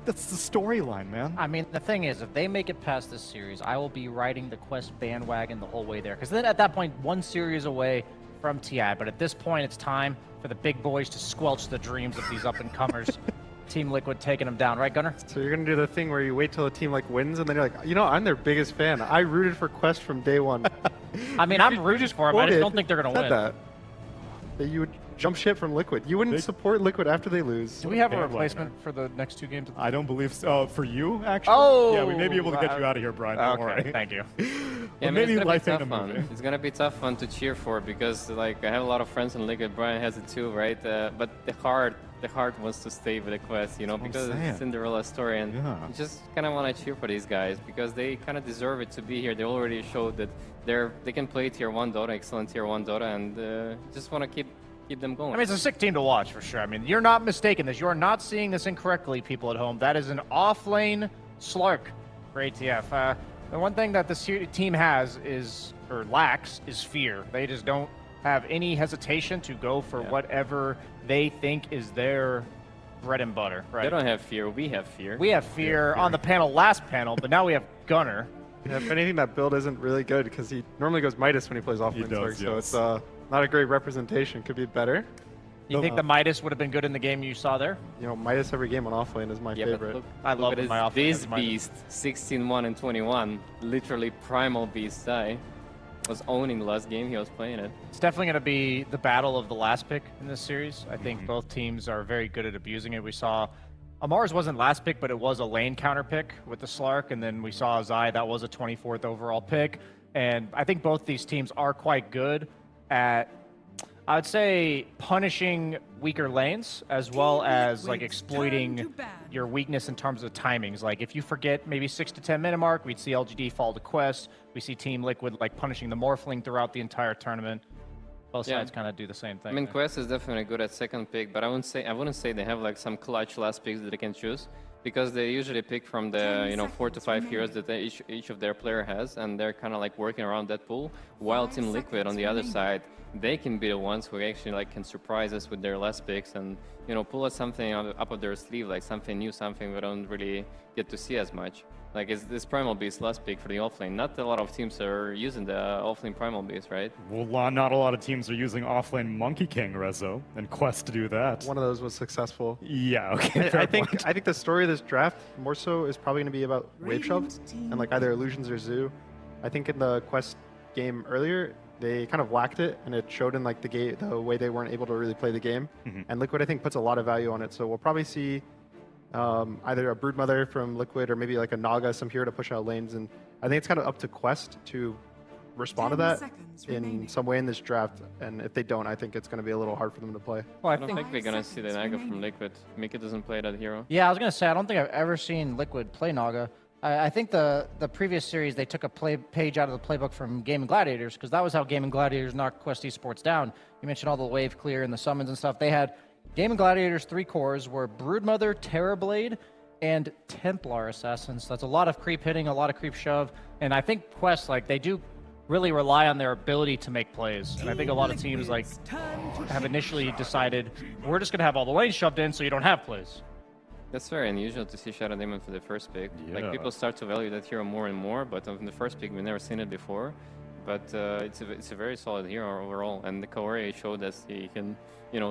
That's the storyline, man. I mean, the thing is, if they make it past this series, I will be riding the Quest bandwagon the whole way there. Because then at that point, one series away from TI. But at this point, it's time for the big boys to squelch the dreams of these up-and-comers. Team Liquid taking them down, right, Gunnar? So you're going to do the thing where you wait till a team wins, and then you're like, you know, I'm their biggest fan. I rooted for Quest from day one. I mean, I'm rooting for them. I just don't think they're going to win. That you would jump ship from Liquid. You wouldn't support Liquid after they lose. Do we have a replacement for the next 2 games? I don't believe so. For you, actually? Oh! Yeah, we may be able to get you out of here, Brian. Don't worry. Thank you. Yeah, maybe it's gonna life be ain't tough a one. movie. It's gonna be tough one to cheer for because, like, I have a lot of friends in Liquid. Brian has it too, right? But the heart wants to stay with the Quest, you know, because it's Cinderella story, and you just kind of want to cheer for these guys because they kind of deserve it to be here. They already showed that they can play tier 1 Dota, excellent tier 1 Dota, and just want to keep them going. I mean, it's a sick team to watch for sure. I mean, you're not mistaken this. You're not seeing this incorrectly, people at home. That is an off-lane Slark for ATF. The one thing that this team has lacks is fear. They just don't have any hesitation to go for whatever they think is their bread and butter. Right? They don't have fear. We have fear. We have fear on the panel, last panel, but now we have Gunnar. Yeah, if anything, that build isn't really good because he normally goes Midas when he plays offlane Slark, so it's not a great representation. Could be better. You think the Midas would have been good in the game you saw there? You know, Midas every game on offlane is my favorite. Look, I love my offlane. This beast, 16-1 and 21, literally primal beast. Was owning the last game he was playing it. It's definitely going to be the battle of the last pick in this series. I think both teams are very good at abusing it. We saw Amar's wasn't last pick, but it was a lane counter pick with the Slark, and then we saw Zai, that was a 24th overall pick. And I think both these teams are quite good at I would say punishing weaker lanes as well as like exploiting your weakness in terms of timings. Like if you forget maybe 6 to 10 minute mark, we'd see LGD fall to Quest. We see Team Liquid like punishing the Morphling throughout the entire tournament. Both sides kind of do the same thing. I mean, Quest is definitely good at second pick, but I wouldn't say they have like some clutch last picks that they can choose, because they usually pick from the 4 to 5 heroes that each of their player has, and they're kind of like working around that pool. While Team Liquid on the other side, they can be the ones who actually like can surprise us with their last picks and pull us something up of their sleeve, like something new, something we don't really get to see as much. Like it's this Primal Beast last pick for the offlane. Not a lot of teams are using the offlane Primal Beast, right? Well, not a lot of teams are using offlane Monkey King, Rezo, and Quest to do that. One of those was successful. Yeah, okay. I think the story of this draft more so is probably going to be about wave shove and like either Illusions or Zoo. I think in the Quest game earlier, they kind of lacked it, and it showed in like the way they weren't able to really play the game. And Liquid, I think, puts a lot of value on it. So we'll probably see either a Broodmother from Liquid or maybe like a Naga, some hero to push out lanes. And I think it's kind of up to Quest to respond to that in some way in this draft. And if they don't, I think it's going to be a little hard for them to play. Well, I don't think we're going to see the Naga from Liquid. Mika doesn't play that hero. Yeah, I was going to say, I don't think I've ever seen Liquid play Naga. I think the previous series, they took a page out of the playbook from Gaimin Gladiators, because that was how Gaimin Gladiators knocked Quest Esports down. You mentioned all the wave clear and the summons and stuff. They had Gaimin Gladiators' 3 cores were Broodmother, Terrorblade, and Templar Assassins. That's a lot of creep hitting, a lot of creep shove. And I think Quest, like, they do really rely on their ability to make plays. And I think a lot of teams, like, have initially decided, we're just going to have all the lanes shoved in so you don't have plays. That's very unusual to see Shadow Demon for the first pick. Yeah. Like people start to value that hero more and more, but on the first pick we've never seen it before. But it's a very solid hero overall, and the Kaori showed us he can,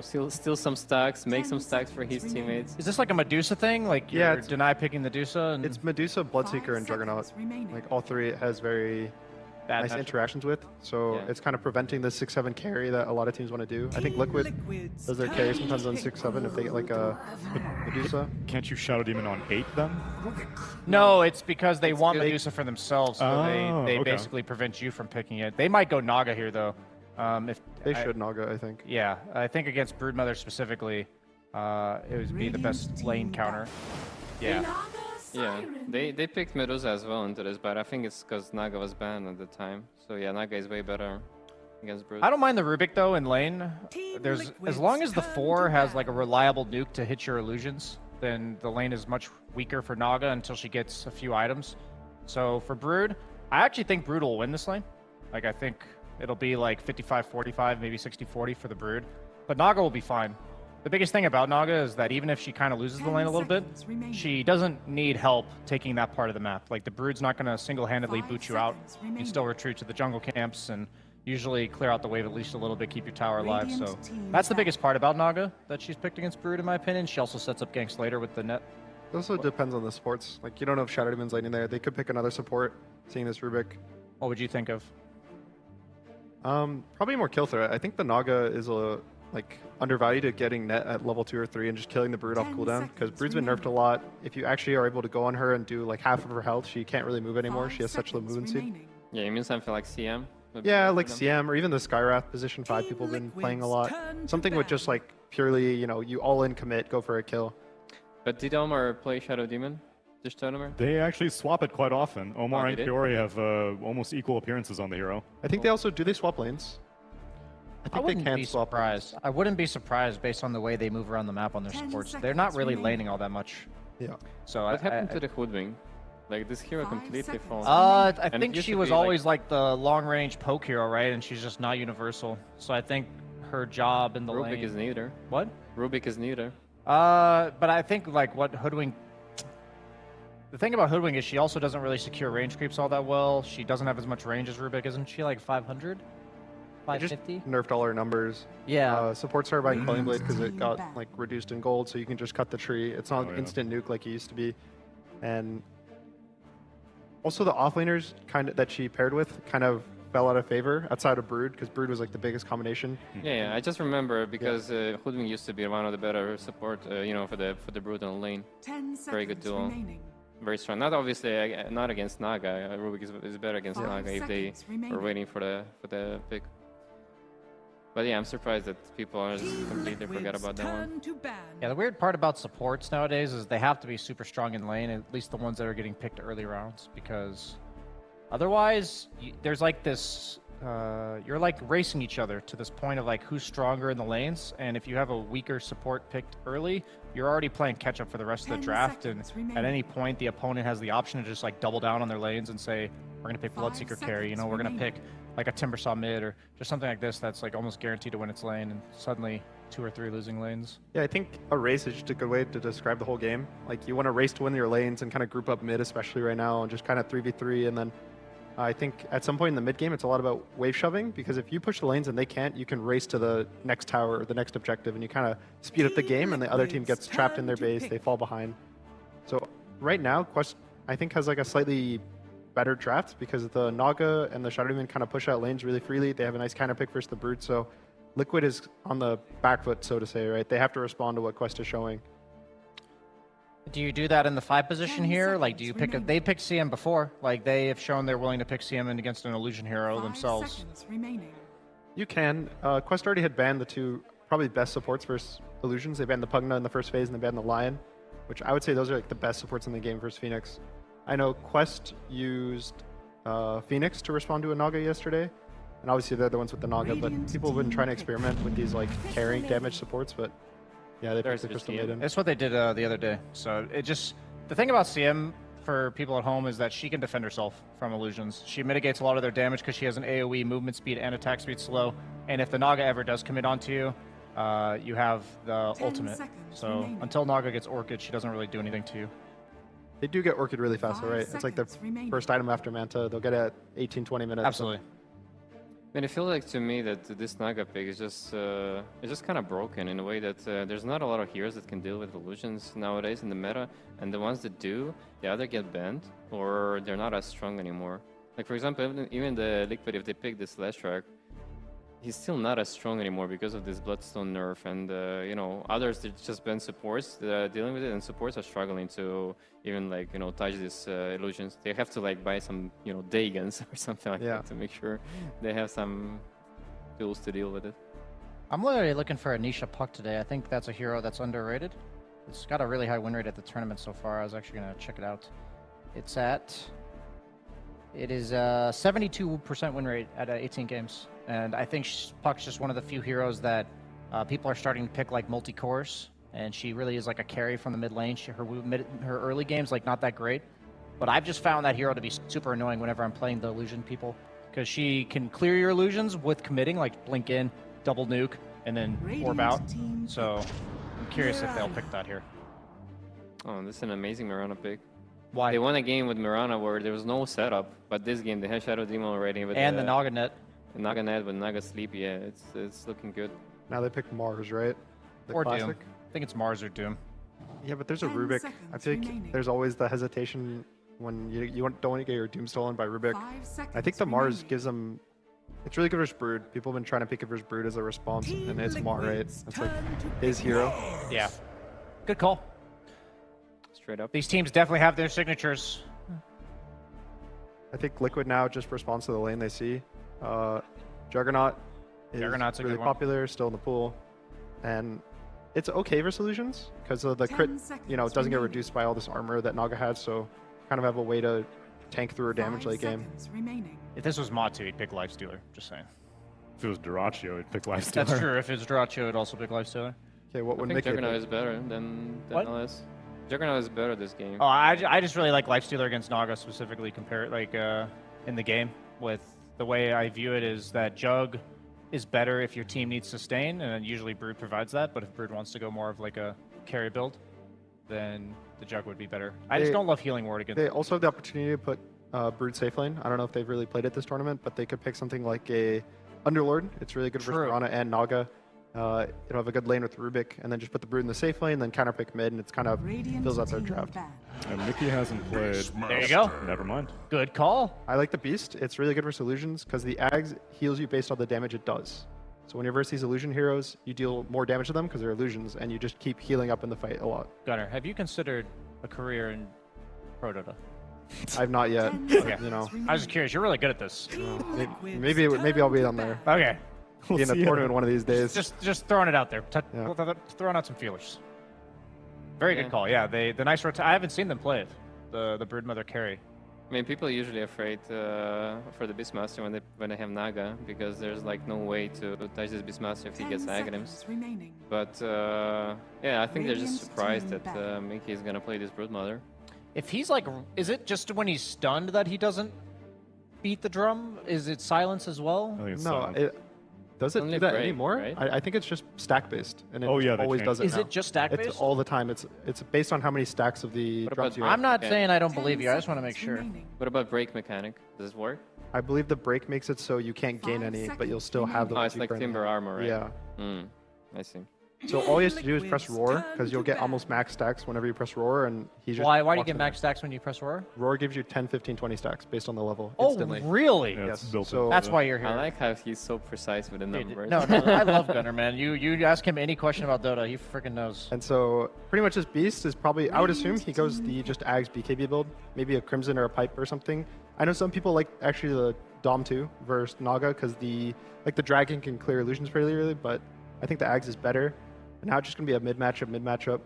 steal some stacks, make some stacks for his teammates. Is this like a Medusa thing? Like you're deny picking Medusa? And... It's Medusa, Bloodseeker, and Juggernaut. Like all three it has very nice interactions with, so it's kind of preventing the 6-7 carry that a lot of teams want to do. I think Liquid does their carry sometimes on 6-7 if they get like a Medusa. Can't you Shadow Demon on 8 then? No, it's because they want Medusa for themselves, so they basically prevent you from picking it. They might go Naga here though. If they should Naga, I think. Yeah, I think against Broodmother specifically, it would be the best lane counter. Yeah. Yeah, they picked Medusa as well into this, but I think it's because Naga was banned at the time. So yeah, Naga is way better against Brood. I don't mind the Rubik though in lane. As long as the 4 has like a reliable nuke to hit your illusions, then the lane is much weaker for Naga until she gets a few items. So for Brood, I actually think Brood will win this lane. Like I think it'll be like 55-45, maybe 60-40 for the Brood. But Naga will be fine. The biggest thing about Naga is that even if she kind of loses the lane a little bit, she doesn't need help taking that part of the map. Like the Brood's not going to single-handedly boot you out. You can still retreat to the jungle camps and usually clear out the wave at least a little bit, keep your tower alive. So that's the biggest part about Naga that she's picked against Brood, in my opinion. She also sets up ganks later with the net. It also depends on the supports. Like you don't know if Shadow Demon's laning there. They could pick another support, seeing this Rubik. What would you think of? Probably more kill threat. I think the Naga is undervalued at getting net at level 2 or 3 and just killing the Brood off cooldown, because Brood's been nerfed a lot. If you actually are able to go on her and do like half of her health, she can't really move anymore. She has such low movement speed. Yeah, you mean something like CM? Yeah, like CM or even the Skywrath position 5 people have been playing a lot. Something with just like purely, you all in commit, go for a kill. But did Omar play Shadow Demon this tournament? They actually swap it quite often. Omar and did? Kiori have almost equal appearances on the hero. I think they also, do they swap lanes? I wouldn't be surprised. I wouldn't be surprised based on the way they move around the map on their supports. They're not really laning all that much. Yeah. So what happened to the Hoodwing? Like this hero completely falls. I think she was always like the long-range poke hero, right? And she's just not universal. So I think her job in the lane. Rubik is neither. What? Rubik is neither. But I think like what Hoodwing. The thing about Hoodwing is she also doesn't really secure range creeps all that well. She doesn't have as much range as Rubik, isn't she? Like 500. 550? Just nerfed all her numbers. Yeah. Supports her by Quelling Blade because it got like reduced in gold, so you can just cut the tree. It's not instant nuke like it used to be. And also the offlaners that she paired with kind of fell out of favor outside of Brood, because Brood was like the biggest combination. Yeah, I just remember because Hoodwing used to be one of the better support, for the Brood on lane. Very good duo. Very strong. Not obviously not against Naga. Rubik is better against Naga if they were waiting for the pick. But yeah, I'm surprised that people just completely forget about that one. Yeah, the weird part about supports nowadays is they have to be super strong in lane, at least the ones that are getting picked early rounds, because otherwise there's like this, you're like racing each other to this point of like who's stronger in the lanes, and if you have a weaker support picked early, you're already playing catch up for the rest of the draft, and at any point the opponent has the option to just like double down on their lanes and say, we're going to pick Bloodseeker carry, you know, we're going to pick like a Timbersaw mid or just something like this that's like almost guaranteed to win its lane, and suddenly 2 or 3 losing lanes. Yeah, I think a race is just a good way to describe the whole game. Like, you want to race to win your lanes and kind of group up mid, especially right now, and just kind of 3v3. And then I think at some point in the mid game, it's a lot about wave shoving, because if you push the lanes and they can't, you can race to the next tower or the next objective, and you kind of speed up the game, and the other team gets trapped in their base, they fall behind. So right now, Quest, I think, has like a slightly better draft because the Naga and the Shadow Demon kind of push out lanes really freely. They have a nice counter pick versus the Brute, so Liquid is on the back foot, so to say, right? They have to respond to what Quest is showing. Do you do that in the 5 position here? Like, do you pick they picked CM before. Like, they have shown they're willing to pick CM in against an illusion hero themselves. You can. Quest already had banned the 2 probably best supports versus illusions. They banned the Pugna in the first phase and they banned the Lion, which I would say those are like the best supports in the game versus Phoenix. I know Quest used Phoenix to respond to a Naga yesterday, and obviously they're the ones with the Naga, but people have been trying to experiment with these like carrying damage supports, but yeah, they picked the Crystal Maiden. That's what they did the other day. So it just, the thing about CM for people at home is that she can defend herself from illusions. She mitigates a lot of their damage because she has an AoE movement speed and attack speed slow, and if the Naga ever does commit onto you, you have the ultimate. So until Naga gets Orchid, she doesn't really do anything to you. They do get Orchid really fast, though, right? It's like the first item after Manta. They'll get it at 18-20 minutes. Absolutely. And it feels like to me that this Naga pick is just it's just kind of broken in a way that there's not a lot of heroes that can deal with illusions nowadays in the meta, and the ones that do, they either get banned or they're not as strong anymore. Like, for example, even the Liquid, if they pick this Slash track, he's still not as strong anymore because of this Bloodstone nerf, and you know, others that just been supports that are dealing with it, and supports are struggling to even like, you know, touch these illusions. They have to like buy some, you know, Dagons or something like that to make sure they have some tools to deal with it. I'm literally looking for a Nisha Puck today. I think that's a hero that's underrated. It's got a really high win rate at the tournament so far. I was actually gonna check it out. It is 72% win rate at 18 games. And I think Puck's just one of the few heroes that people are starting to pick like multi-cores, and she really is like a carry from the mid lane. Her early game's like not that great, but I've just found that hero to be super annoying whenever I'm playing the illusion people, because she can clear your illusions with committing, like blink in, double nuke, and then orb out. So I'm curious if they'll pick that here. Oh, this is an amazing Mirana pick. Why? They won a game with Mirana where there was no setup, but this game they had Shadow Demon already. With and the Naga net. Naga net with Naga Sleep, yeah, it's looking good. Now they pick Mars, right? The or classic. Doom. I think it's Mars or Doom. Yeah, but there's a Rubik. I think there's always the hesitation when you don't want to get your Doom stolen by Rubik. I think the Mars gives them... It's really good versus Brood. People have been trying to pick it versus Brood as a response, and it's Mar, right? It's like his hero. Yeah. Good call. Straight up. These teams definitely have their signatures. I think Liquid now just responds to the lane they see. Juggernaut is really popular, still in the pool, and it's okay versus illusions because of the crit. You know, it doesn't get reduced by all this armor that Naga had, so kind of have a way to tank through her damage late game. If this was Matu, he'd pick Lifestealer. Just saying. If it was Dyrachyo, he'd pick Lifestealer. That's true. If it's Dyrachyo, it'd also pick Lifestealer. Okay, what would I make think Juggernaut is better than LS. Juggernaut is better this game. Oh, I just really like Lifestealer against Naga specifically, compared like in the game. With the way I view it is that Jug is better if your team needs sustain, and usually Brood provides that. But if Brood wants to go more of like a carry build, then the Jug would be better. I just don't love Healing Ward against. They also have the opportunity to put Brood safe lane. I don't know if they've really played it this tournament, but they could pick something like a Underlord. It's really good for Mirana and Naga. It'll have a good lane with Rubik, and then just put the Brood in the safe lane, then counter pick mid, and it's kind of fills out their draft. And Mickey hasn't played. There you go. Never mind. Good call. I like the Beast. It's really good versus illusions because the Ags heals you based on the damage it does. So when you verse these illusion heroes, you deal more damage to them because they're illusions, and you just keep healing up in the fight a lot. Gunnar, have you considered a career in Pro Dota? I've not yet. Okay. You know, I was just curious. You're really good at this. maybe I'll be on there. Okay. be in a tournament one of these days. Just throwing it out there. Throwing out some feelers. Very good call. Yeah, the nice rotation. I haven't seen them play it. The Broodmother carry. I mean, people are usually afraid for the Beastmaster when they have Naga, because there's like no way to touch this Beastmaster if he gets Aghanim's. But yeah, I think they're just surprised that Mickey is gonna play this Broodmother. If he's like, is it just when he's stunned that he doesn't beat the drum? Is it silence as well? No, does it do that anymore? Right? I think it's just stack based, and it always does it. Is now. it just stack based? It's all the time. It's based on how many stacks of the drums you have. I'm not saying I don't believe you. I just want to make sure. What about break mechanic? Does it work? I believe the break makes it so you can't gain any, but you'll still have the. Oh, it's like timber armor, right? Yeah. I see. So all you have to do is press roar, because you'll get almost max stacks whenever you press roar, and he just. Why do you get max stacks when you press roar? Roar gives you 10, 15, 20 stacks based on the level instantly. Oh, really? Yeah, yes. So that's why you're here. I like how he's so precise with the numbers. No, I love Gunner, man. You ask him any question about Dota, he freaking knows. And so pretty much this beast is probably, I would assume he goes the just Ags BKB build, maybe a Crimson or a Pipe or something. I know some people like actually the Dom 2 versus Naga, because the Dragon can clear illusions pretty early, but I think the Ags is better. And now it's just going to be a mid matchup.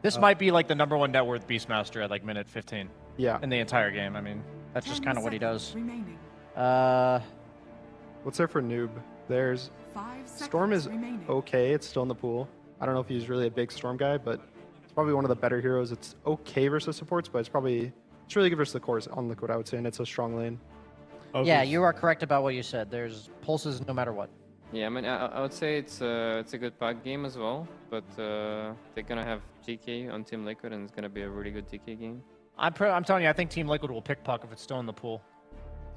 This might be like the #1 net worth Beastmaster at like minute 15. Yeah. In the entire game. I mean, that's just kind of what he does. What's there for Noob? There's Storm is okay. It's still in the pool. I don't know if he's really a big Storm guy, but it's probably one of the better heroes. It's okay versus supports, but it's really good versus the cores on Liquid, I would say, and it's a strong lane. Yeah, you are correct about what you said. There's pulses no matter what. Yeah, I mean, I would say it's a good pack game as well, but they're gonna have DK on Team Liquid, and it's gonna be a really good DK game. I'm telling you, I think Team Liquid will pick Puck if it's still in the pool.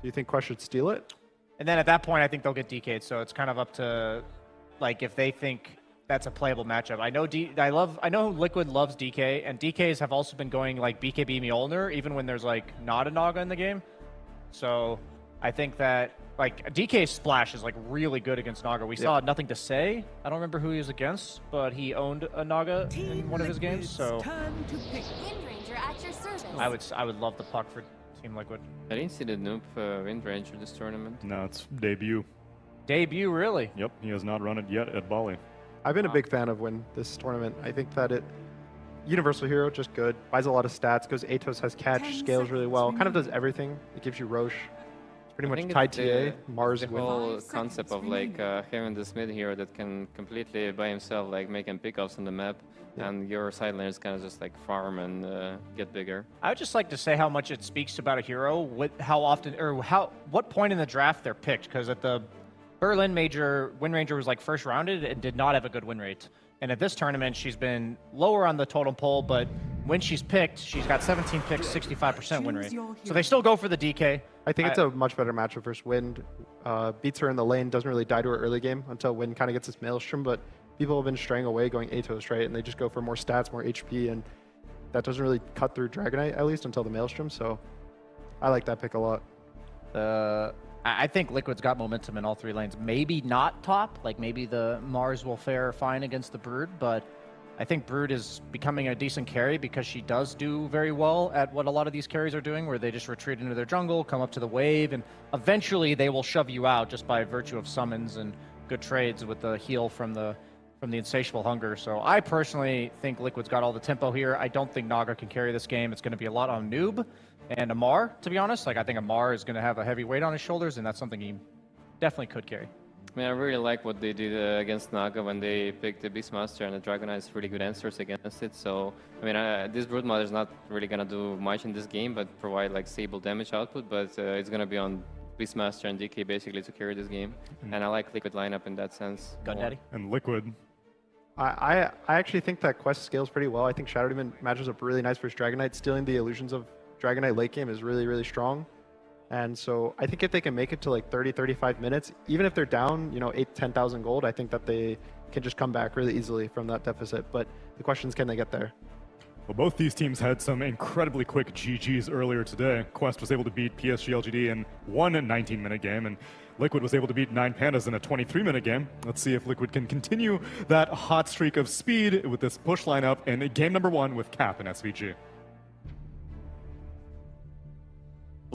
Do you think Quest should steal it? And then at that point, I think they'll get DK'd. So it's kind of up to, like, if they think that's a playable matchup. I know Liquid loves DK, and DKs have also been going like BKB Mjolnir even when there's like not a Naga in the game. So I think that. Like, DK's Splash is, like, really good against Naga. We saw Nothing to Say. I don't remember who he was against, but he owned a Naga in one of his games, so... I would love the Puck for Team Liquid. I didn't see the Noob Wind Ranger this tournament. No, it's debut. Debut, really? Yep, he has not run it yet at Bali. I've been a big fan of Win this tournament. I think that Universal hero, just good. Buys a lot of stats, goes Atos, has catch, scales really well. Kind of does everything. It gives you Roche. Pretty much tied TA, Mars the whole concept of like having this mid hero that can completely by himself like making pickoffs on the map, and your side laners kind of just like farm and get bigger. I would just like to say how much it speaks about a hero, what point in the draft they're picked, because at the Berlin Major, Wind Ranger was like first rounded and did not have a good win rate. And at this tournament, she's been lower on the totem pole, but when she's picked, she's got 17 picks, 65% win rate. So they still go for the DK. I think it's a much better matchup versus Wind. Beats her in the lane, doesn't really die to her early game until Wind kind of gets this Maelstrom, but people have been straying away going Atos, right? And they just go for more stats, more HP, and that doesn't really cut through Dragonite, at least until the Maelstrom, so I like that pick a lot. I think Liquid's got momentum in all three lanes. Maybe not top, like maybe the Mars will fare fine against the Brood, but I think Brood is becoming a decent carry because she does do very well at what a lot of these carries are doing, where they just retreat into their jungle, come up to the wave, and eventually they will shove you out just by virtue of summons and good trades with the heal from the Insatiable Hunger. So I personally think Liquid's got all the tempo here. I don't think Naga can carry this game. It's going to be a lot on Noob and Amar, to be honest. Like, I think Amar is going to have a heavy weight on his shoulders, and that's something he definitely could carry. I mean, I really like what they did against Naga when they picked the Beastmaster, and the Dragonite has really good answers against it. So, I mean, this Broodmother is not really going to do much in this game, but provide like stable damage output, but it's going to be on Beastmaster and DK basically to carry this game. And I like Liquid lineup in that sense. Gun Daddy. And Liquid. I actually think that Quest scales pretty well. I think Shadow Demon matches up really nice versus Dragonite. Stealing the illusions of Dragonite late game is really, really strong. And so I think if they can make it to like 30, 35 minutes, even if they're down, 8,000, 10,000 gold, I think that they can just come back really easily from that deficit. But the question is, can they get there? Well, both these teams had some incredibly quick GGs earlier today. Quest was able to beat PSG.LGD in one 19-minute game, and Liquid was able to beat 9 Pandas in a 23-minute game. Let's see if Liquid can continue that hot streak of speed with this push lineup in game number 1 with Cap and SVG.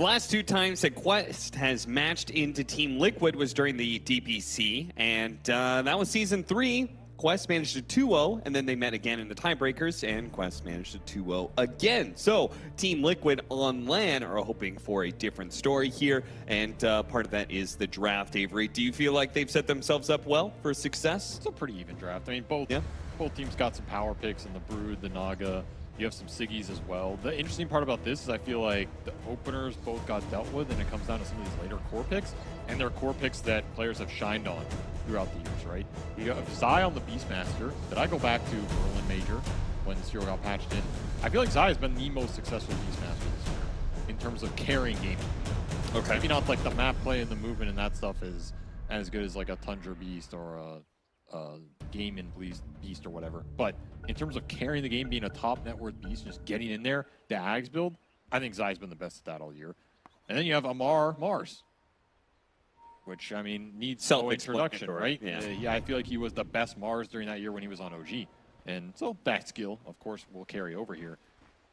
The last 2 times that Quest has matched into Team Liquid was during the DPC, and that was Season 3. Quest managed a 2-0, and then they met again in the tiebreakers, and Quest managed a 2-0 again. So Team Liquid on LAN are hoping for a different story here, and part of that is the draft. Avery, do you feel like they've set themselves up well for success? It's a pretty even draft. I mean, both teams got some power picks in the Brood, the Naga. You have some Siggies as well. The interesting part about this is I feel like the openers both got dealt with, and it comes down to some of these later core picks, and they're core picks that players have shined on throughout the years, right? You have Zai on the Beastmaster that I go back to Bali Major when this hero got patched in. I feel like Zai has been the most successful Beastmaster this year in terms of carrying gaming. Okay. Maybe not like the map play and the movement and that stuff is as good as like a Tundra Beast or a Gaimin Beast or whatever. But in terms of carrying the game, being a top net worth beast, just getting in there, the Ags build, I think Zai's been the best at that all year. And then you have Amar Mars, which, I mean, needs no introduction, right? Yeah, I feel like he was the best Mars during that year when he was on OG. And so that skill, of course, will carry over here.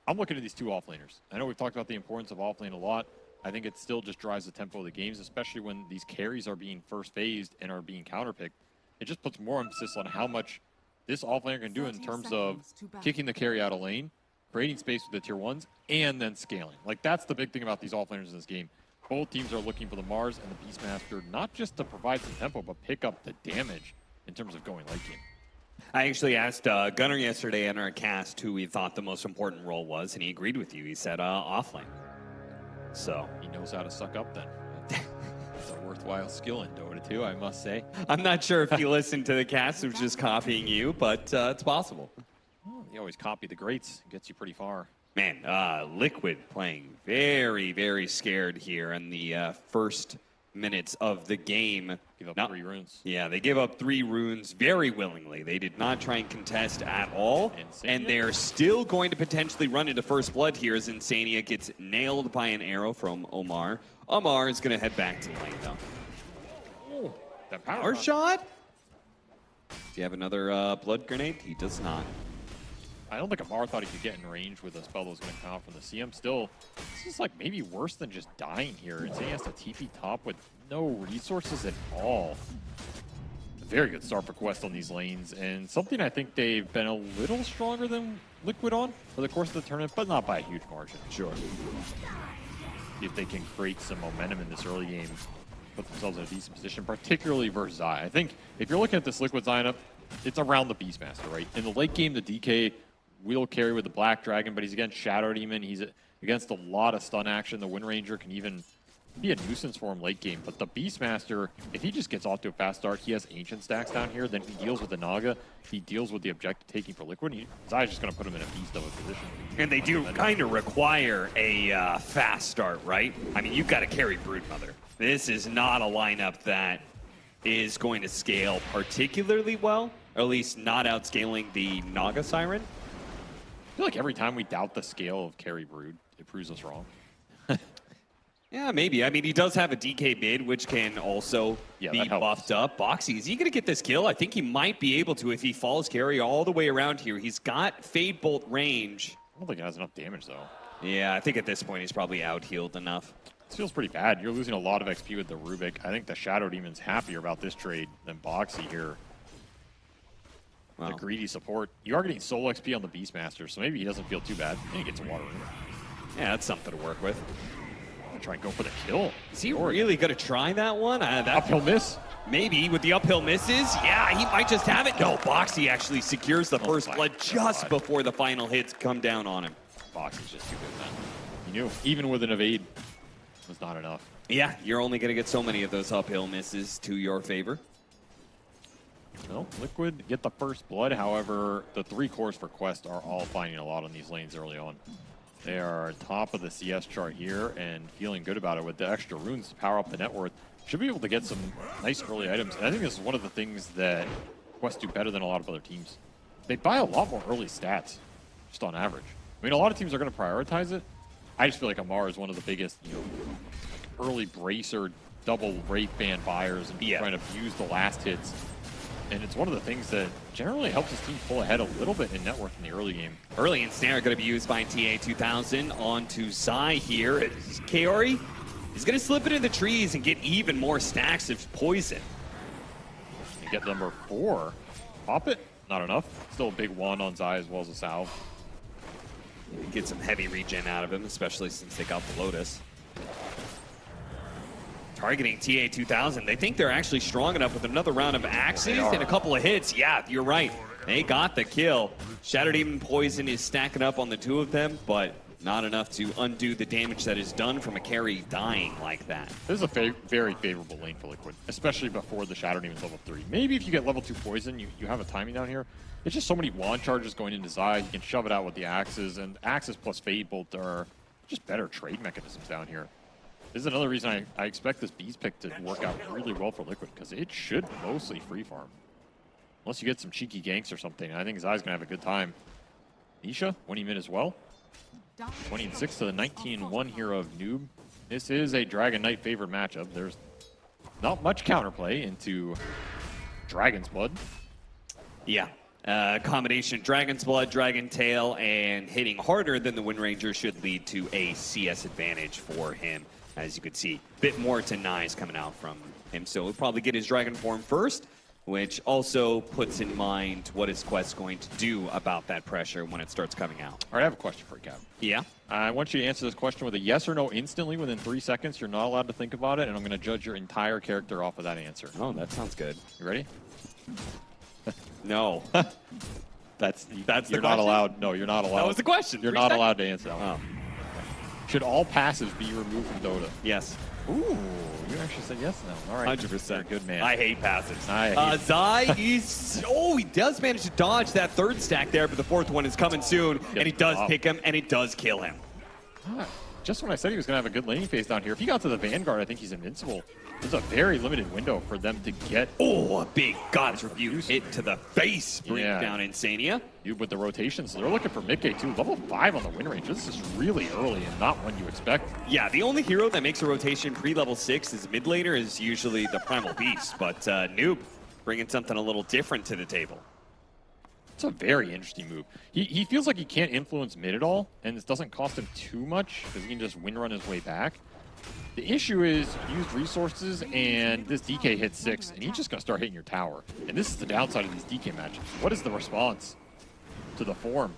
I'm looking at these 2 offlaners. I know we've talked about the importance of offlane a lot. I think it still just drives the tempo of the games, especially when these carries are being first phased and are being counterpicked. It just puts more emphasis on how much this offlaner can do in terms of kicking the carry out of lane, creating space with the tier 1s, and then scaling. Like, that's the big thing about these offlaners in this game. Both teams are looking for the Mars and the Beastmaster, not just to provide some tempo, but pick up the damage in terms of going late game. I actually asked Gunnar yesterday in our cast who he thought the most important role was, and he agreed with you. He said offlane. So he knows how to suck up then. It's a worthwhile skill in Dota 2, I must say. I'm not sure if you listened to the cast, it was just copying you, but it's possible. Oh, you always copy the greats. It gets you pretty far. Man, Liquid playing very, very scared here in the first minutes of the game. Give up 3 runes. Yeah, they gave up 3 runes very willingly. They did not try and contest at all. And they're still going to potentially run into first blood here as Insania gets nailed by an arrow from Omar. Omar is going to head back to the lane, though. Oh, that power shot? Does he have another blood grenade? He does not. I don't think Amar thought he could get in range with a spell that was going to come out from the CM. Still, this is like maybe worse than just dying here. And saying he has to TP top with no resources at all. A very good start for Quest on these lanes, and something I think they've been a little stronger than Liquid on for the course of the tournament, but not by a huge margin. Sure. If they can create some momentum in this early game, put themselves in a decent position, particularly versus Zai. I think if you're looking at this Liquid lineup, it's around the Beastmaster, right? In the late game, the DK will carry with the Black Dragon, but he's against Shadow Demon. He's against a lot of stun action. The Wind Ranger can even be a nuisance for him late game. But the Beastmaster, if he just gets off to a fast start, he has Ancient stacks down here, then he deals with the Naga, he deals with the objective taking for Liquid. Zai's just going to put him in a beast of a position. And they do kind of require a fast start, right? I mean, you've got to carry Broodmother. This is not a lineup that is going to scale particularly well, or at least not outscaling the Naga Siren. I feel like every time we doubt the scale of carry Brood, it proves us wrong. Yeah, maybe. I mean, he does have a DK mid, which can also be buffed up. Boxy, is he going to get this kill? I think he might be able to if he follows carry all the way around here. He's got Fade Bolt range. I don't think he has enough damage, though. Yeah, I think at this point he's probably out-healed enough. This feels pretty bad. You're losing a lot of XP with the Rubik. I think the Shadow Demon's happier about this trade than Boxy here. Wow. The greedy support. You are getting solo XP on the Beastmaster, so maybe he doesn't feel too bad. And he gets a water room. Yeah, that's something to work with. Try and go for the kill. Is he really going to try that one? That uphill miss? Maybe with the uphill misses. Yeah, he might just have it. No, Boxy actually secures the first blood just before the final hits come down on him. Boxy's just too good, man. You knew, even with an evade, was not enough. Yeah, you're only going to get so many of those uphill misses to your favor. No, Liquid get the first blood. However, the 3 cores for Quest are all finding a lot on these lanes early on. They are top of the CS chart here and feeling good about it with the extra runes to power up the net worth. Should be able to get some nice early items. And I think this is one of the things that Quest do better than a lot of other teams. They buy a lot more early stats, just on average. I mean, a lot of teams are going to prioritize it. I just feel like Amar is one of the biggest, like early bracer, double rape band buyers and trying to use the last hits And it's one of the things that generally helps his team pull ahead a little bit in net worth in the early game. Early and snare going to be used by TA2000 onto Zai here. Kaori is going to slip it in the trees and get even more stacks of poison. You get number 4. Pop it. Not enough. Still a big 1 on Zai as well as a salve. Get some heavy regen out of him, especially since they got the Lotus. Targeting TA2000. They think they're actually strong enough with another round of axes and a couple of hits. Yeah, you're right. They got the kill. Shattered Demon Poison is stacking up on the 2 of them, but not enough to undo the damage that is done from a carry dying like that. This is a very favorable lane for Liquid, especially before the Shattered Demon's level 3. Maybe if you get level 2 Poison, you have a timing down here. It's just so many wand charges going into Zai. You can shove it out with the axes, and axes plus Fade Bolt are just better trade mechanisms down here. This is another reason I expect this Beast pick to work out really well for Liquid, because it should mostly free farm. Unless you get some cheeky ganks or something. I think Zai's going to have a good time. Nisha, winning mid as well. 20-6 to the 19-1 here of Noob. This is a Dragon Knight favored matchup. There's not much counterplay into Dragon's Blood. Yeah. Combination Dragon's Blood, Dragon Tail, and hitting harder than the Wind Ranger should lead to a CS advantage for him. As you can see, a bit more to Nyes coming out from him. So he'll probably get his Dragon form first, which also puts in mind what is Quest going to do about that pressure when it starts coming out. All right, I have a question for you, Cap. Yeah? I want you to answer this question with a yes or no instantly within 3 seconds. You're not allowed to think about it, and I'm going to judge your entire character off of that answer. Oh, that sounds good. You ready? No. That's you're not allowed. No, you're not allowed. That was the question. You're not allowed to answer that one. Should all passives be removed from Dota? Yes. Ooh, you actually said yes now. All right. 100%. You're a good man. I hate passives. I hate Zai, he does manage to dodge that 3rd stack there, but the 4th one is coming soon, and he does pick him, and it does kill him. Just when I said he was going to have a good laning phase down here, if he got to the Vanguard, I think he's invincible. There's a very limited window for them to get... Oh, a big God's Review hit to the face, bring down Insania. With the rotations, they're looking for mid-K too. Level 5 on the win range. This is really early and not one you expect. Yeah, the only hero that makes a rotation pre-level 6 as a mid laner is usually the Primal Beast, but Noob bringing something a little different to the table. It's a very interesting move. He feels like he can't influence mid at all, and this doesn't cost him too much because he can just win run his way back. The issue is used resources, and this DK hits 6, and he's just going to start hitting your tower. And this is the downside of these DK matches. What is the response to the form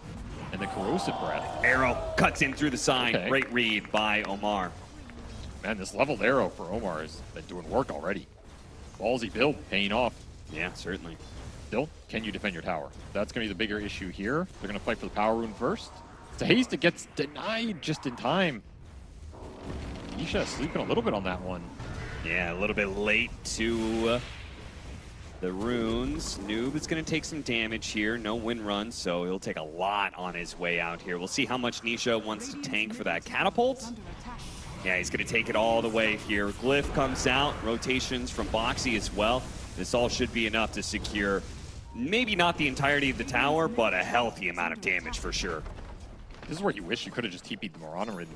and the corrosive breath? Arrow cuts in through the side. Okay. Great read by Omar. Man, this leveled arrow for Omar has been doing work already. Ballsy build, paying off. Yeah, certainly. Still, can you defend your tower? That's going to be the bigger issue here. They're going to fight for the power rune first. It's a haste that gets denied just in time. Nisha sleeping a little bit on that one. Yeah, a little bit late to the runes. Noob is going to take some damage here. No win run, so he'll take a lot on his way out here. We'll see how much Nisha wants to tank for that catapult. Yeah, he's going to take it all the way here. Glyph comes out. Rotations from Boxy as well. This all should be enough to secure maybe not the entirety of the tower, but a healthy amount of damage for sure. This is where you wish you could have just TP'd the Morana and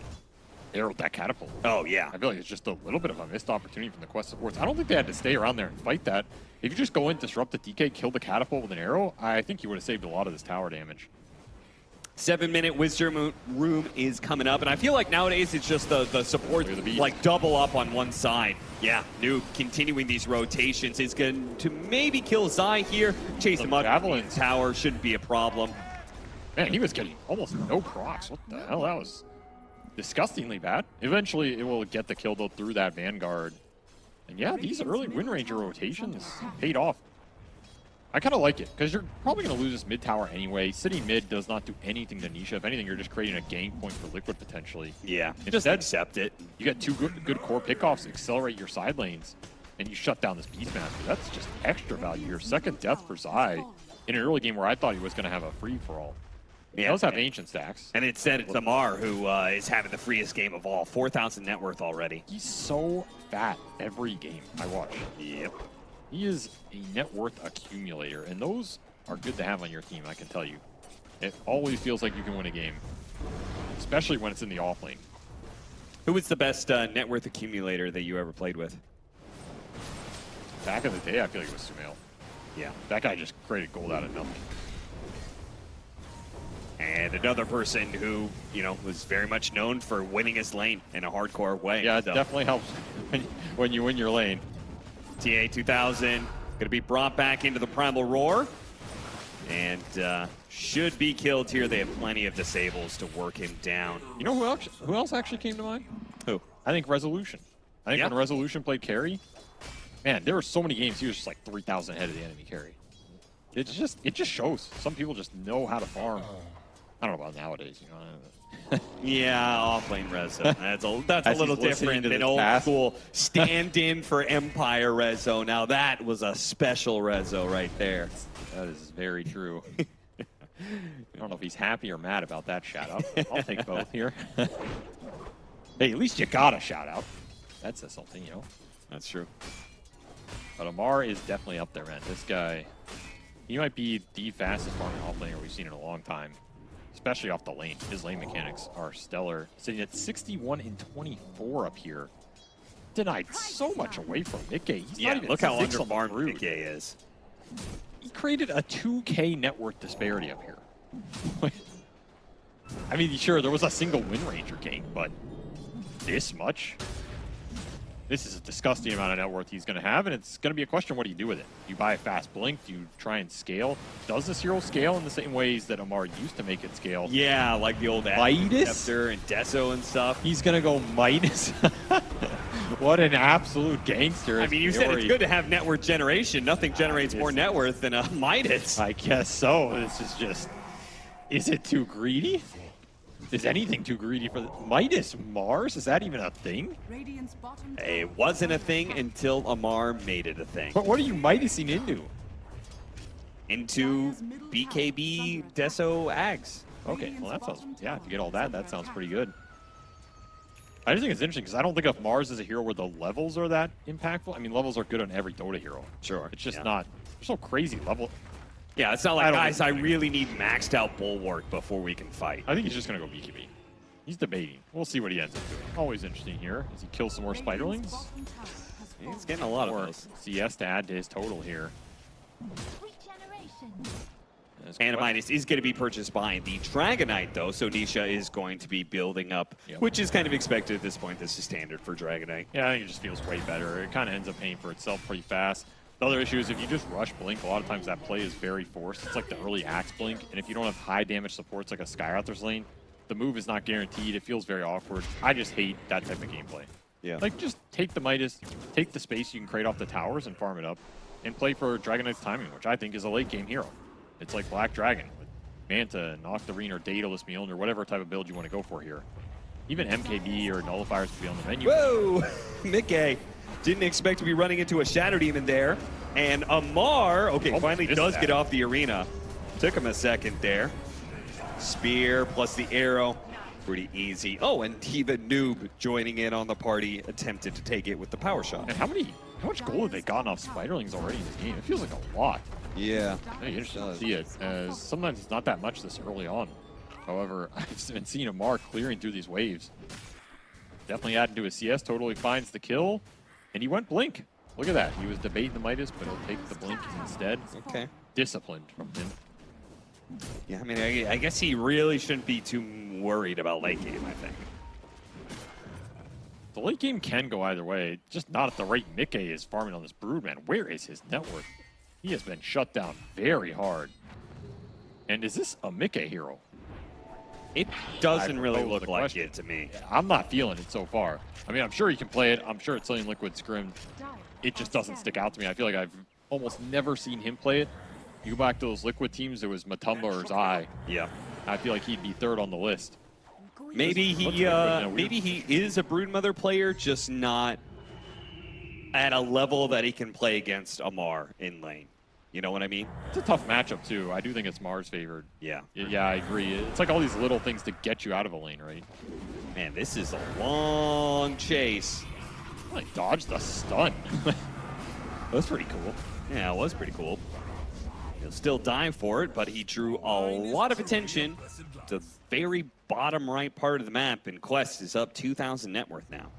arrowed that catapult. Oh, yeah. I feel like it's just a little bit of a missed opportunity from the Quest supports. I don't think they had to stay around there and fight that. If you just go in, disrupt the DK, kill the catapult with an arrow, I think you would have saved a lot of this tower damage. 7-minute Wisdom Room is coming up, and I feel like nowadays it's just the support like double up on one side. Yeah, Noob continuing these rotations is going to maybe kill Zai here. Chase him up. Javelin tower shouldn't be a problem. Man, he was getting almost no procs. What the hell? That was disgustingly bad. Eventually, it will get the kill though through that Vanguard. And yeah, these early Wind Ranger rotations paid off. I kind of like it, because you're probably going to lose this mid tower anyway. Sitting mid does not do anything to Nisha. If anything, you're just creating a gank point for Liquid potentially. Yeah, just accept it. You get 2 good core pickoffs, accelerate your side lanes, and you shut down this Beastmaster. That's just extra value here. Second death for Zai in an early game where I thought he was going to have a free-for-all. He does have ancient stacks. And instead it's Amar who is having the freest game of all. 4,000 net worth already. He's so fat every game I watch. Yep. He is a net worth accumulator, and those are good to have on your team, I can tell you. It always feels like you can win a game, especially when it's in the off lane. Who was the best net worth accumulator that you ever played with? Back in the day, I feel like it was Sumail. Yeah, that guy just created gold out of nothing. And another person who, you know, was very much known for winning his lane in a hardcore way. Yeah, it definitely helps when you win your lane. TA 2000 going to be brought back into the Primal Roar. And should be killed here. They have plenty of disables to work him down. You know who else actually came to mind? Who? I think Resolution. I think when Resolution played carry, man, there were so many games he was just like 3,000 ahead of the enemy carry. It just shows. Some people just know how to farm. I don't know about nowadays, you know. Yeah, off-lane Rezo. That's a little different than old school stand-in for Empire Rezo. Now that was a special Rezo right there. That is very true. I don't know if he's happy or mad about that shout-out. I'll take both here. Hey, at least you got a shout-out. That says something, you know. That's true. But Amar is definitely up there, man. This guy, he might be the fastest farming off-laner we've seen in a long time. Especially off the lane. His lane mechanics are stellar. Sitting at 61 and 24 up here. Denied so much away from Mickey. He's not even look how six on the underfarmed brood. Mickey is. He created a 2K net worth disparity up here. I mean, sure, there was a single Wind Ranger game, but this much? This is a disgusting amount of net worth he's going to have, and it's going to be a question, what do you do with it? You buy a fast blink? Do you try and scale? Does this hero scale in the same ways that Amar used to make it scale? Yeah, like the old Midas? and Deso and stuff. He's going to go Midas? What an absolute gangster. I mean, you said it's good to have net worth generation. Nothing generates more net worth than a Midas. I guess so. This is just... Is it too greedy? Is anything too greedy for the Midas Mars? Is that even a thing? It wasn't a thing until Amar made it a thing. But what are you Midasing into? Into BKB Deso Ags. Okay, well that sounds, yeah, if you get all that, that sounds pretty good. I just think it's interesting because I don't think of Mars as a hero where the levels are that impactful. I mean, levels are good on every Dota hero. Sure. It's just not, they're so crazy level. Yeah, it's not like, guys, I really need maxed out Bulwark before we can fight. I think he's just going to go BKB. He's debating. We'll see what he ends up doing. Always interesting here as he kills some more Spiderlings. He's getting a lot of those. CS to add to his total here. And Midas is going to be purchased by the Dragonite, though, so Nisha is going to be building up, which is kind of expected at this point. This is standard for Dragonite. Yeah, I think it just feels way better. It kind of ends up paying for itself pretty fast. The other issue is if you just rush Blink, a lot of times that play is very forced. It's like the early Axe Blink, and if you don't have high damage supports like a Skyrathers lane, the move is not guaranteed. It feels very awkward. I just hate that type of gameplay. Yeah. Like, just take the Midas, take the space you can create off the towers and farm it up, and play for Dragonite's timing, which I think is a late game hero. It's like Black Dragon with Manta, Octarine, or Daedalus Mjolnir, whatever type of build you want to go for here. Even MKB or Nullifiers could be on the menu. Whoa! Mickey didn't expect to be running into a Shadow Demon there. And Amar, finally does get off the arena. Took him a second there. Spear plus the arrow. Pretty easy. Oh, and even Noob joining in on the party, attempted to take it with the power shot. And how much gold have they gotten off Spiderlings already in this game? It feels like a lot. Yeah. Very interesting to see it, as sometimes it's not that much this early on. However, I've been seeing Amar clearing through these waves. Definitely adding to his CS, totally finds the kill, and he went Blink. Look at that. He was debating the Midas, but he'll take the Blink instead. Okay. Disciplined from him. Yeah, I mean, I guess he really shouldn't be too worried about late game, I think. The late game can go either way, just not at the rate Mickey is farming on this Brood, man. Where is his network? He has been shut down very hard. And is this a Mickey hero? It doesn't really look like it to me. Yeah, I'm not feeling it so far. I mean, I'm sure he can play it. I'm sure it's Sillion Liquid scrimmed. It just doesn't stick out to me. I feel like I've almost never seen him play it. You go back to those Liquid teams, it was Matumba or Zai. Yeah. I feel like he'd be third on the list. Maybe he is a Broodmother player, just not at a level that he can play against Amar in lane. You know what I mean? It's a tough matchup, too. I do think it's Mars favored. Yeah. Yeah, I agree. It's like all these little things to get you out of a lane, right? Man, this is a long chase. Like, dodged the stun. That's pretty cool. Yeah, it was pretty cool. He'll still dive for it, but he drew a lot of attention to the very bottom right part of the map, and Quest is up 2,000 net worth now.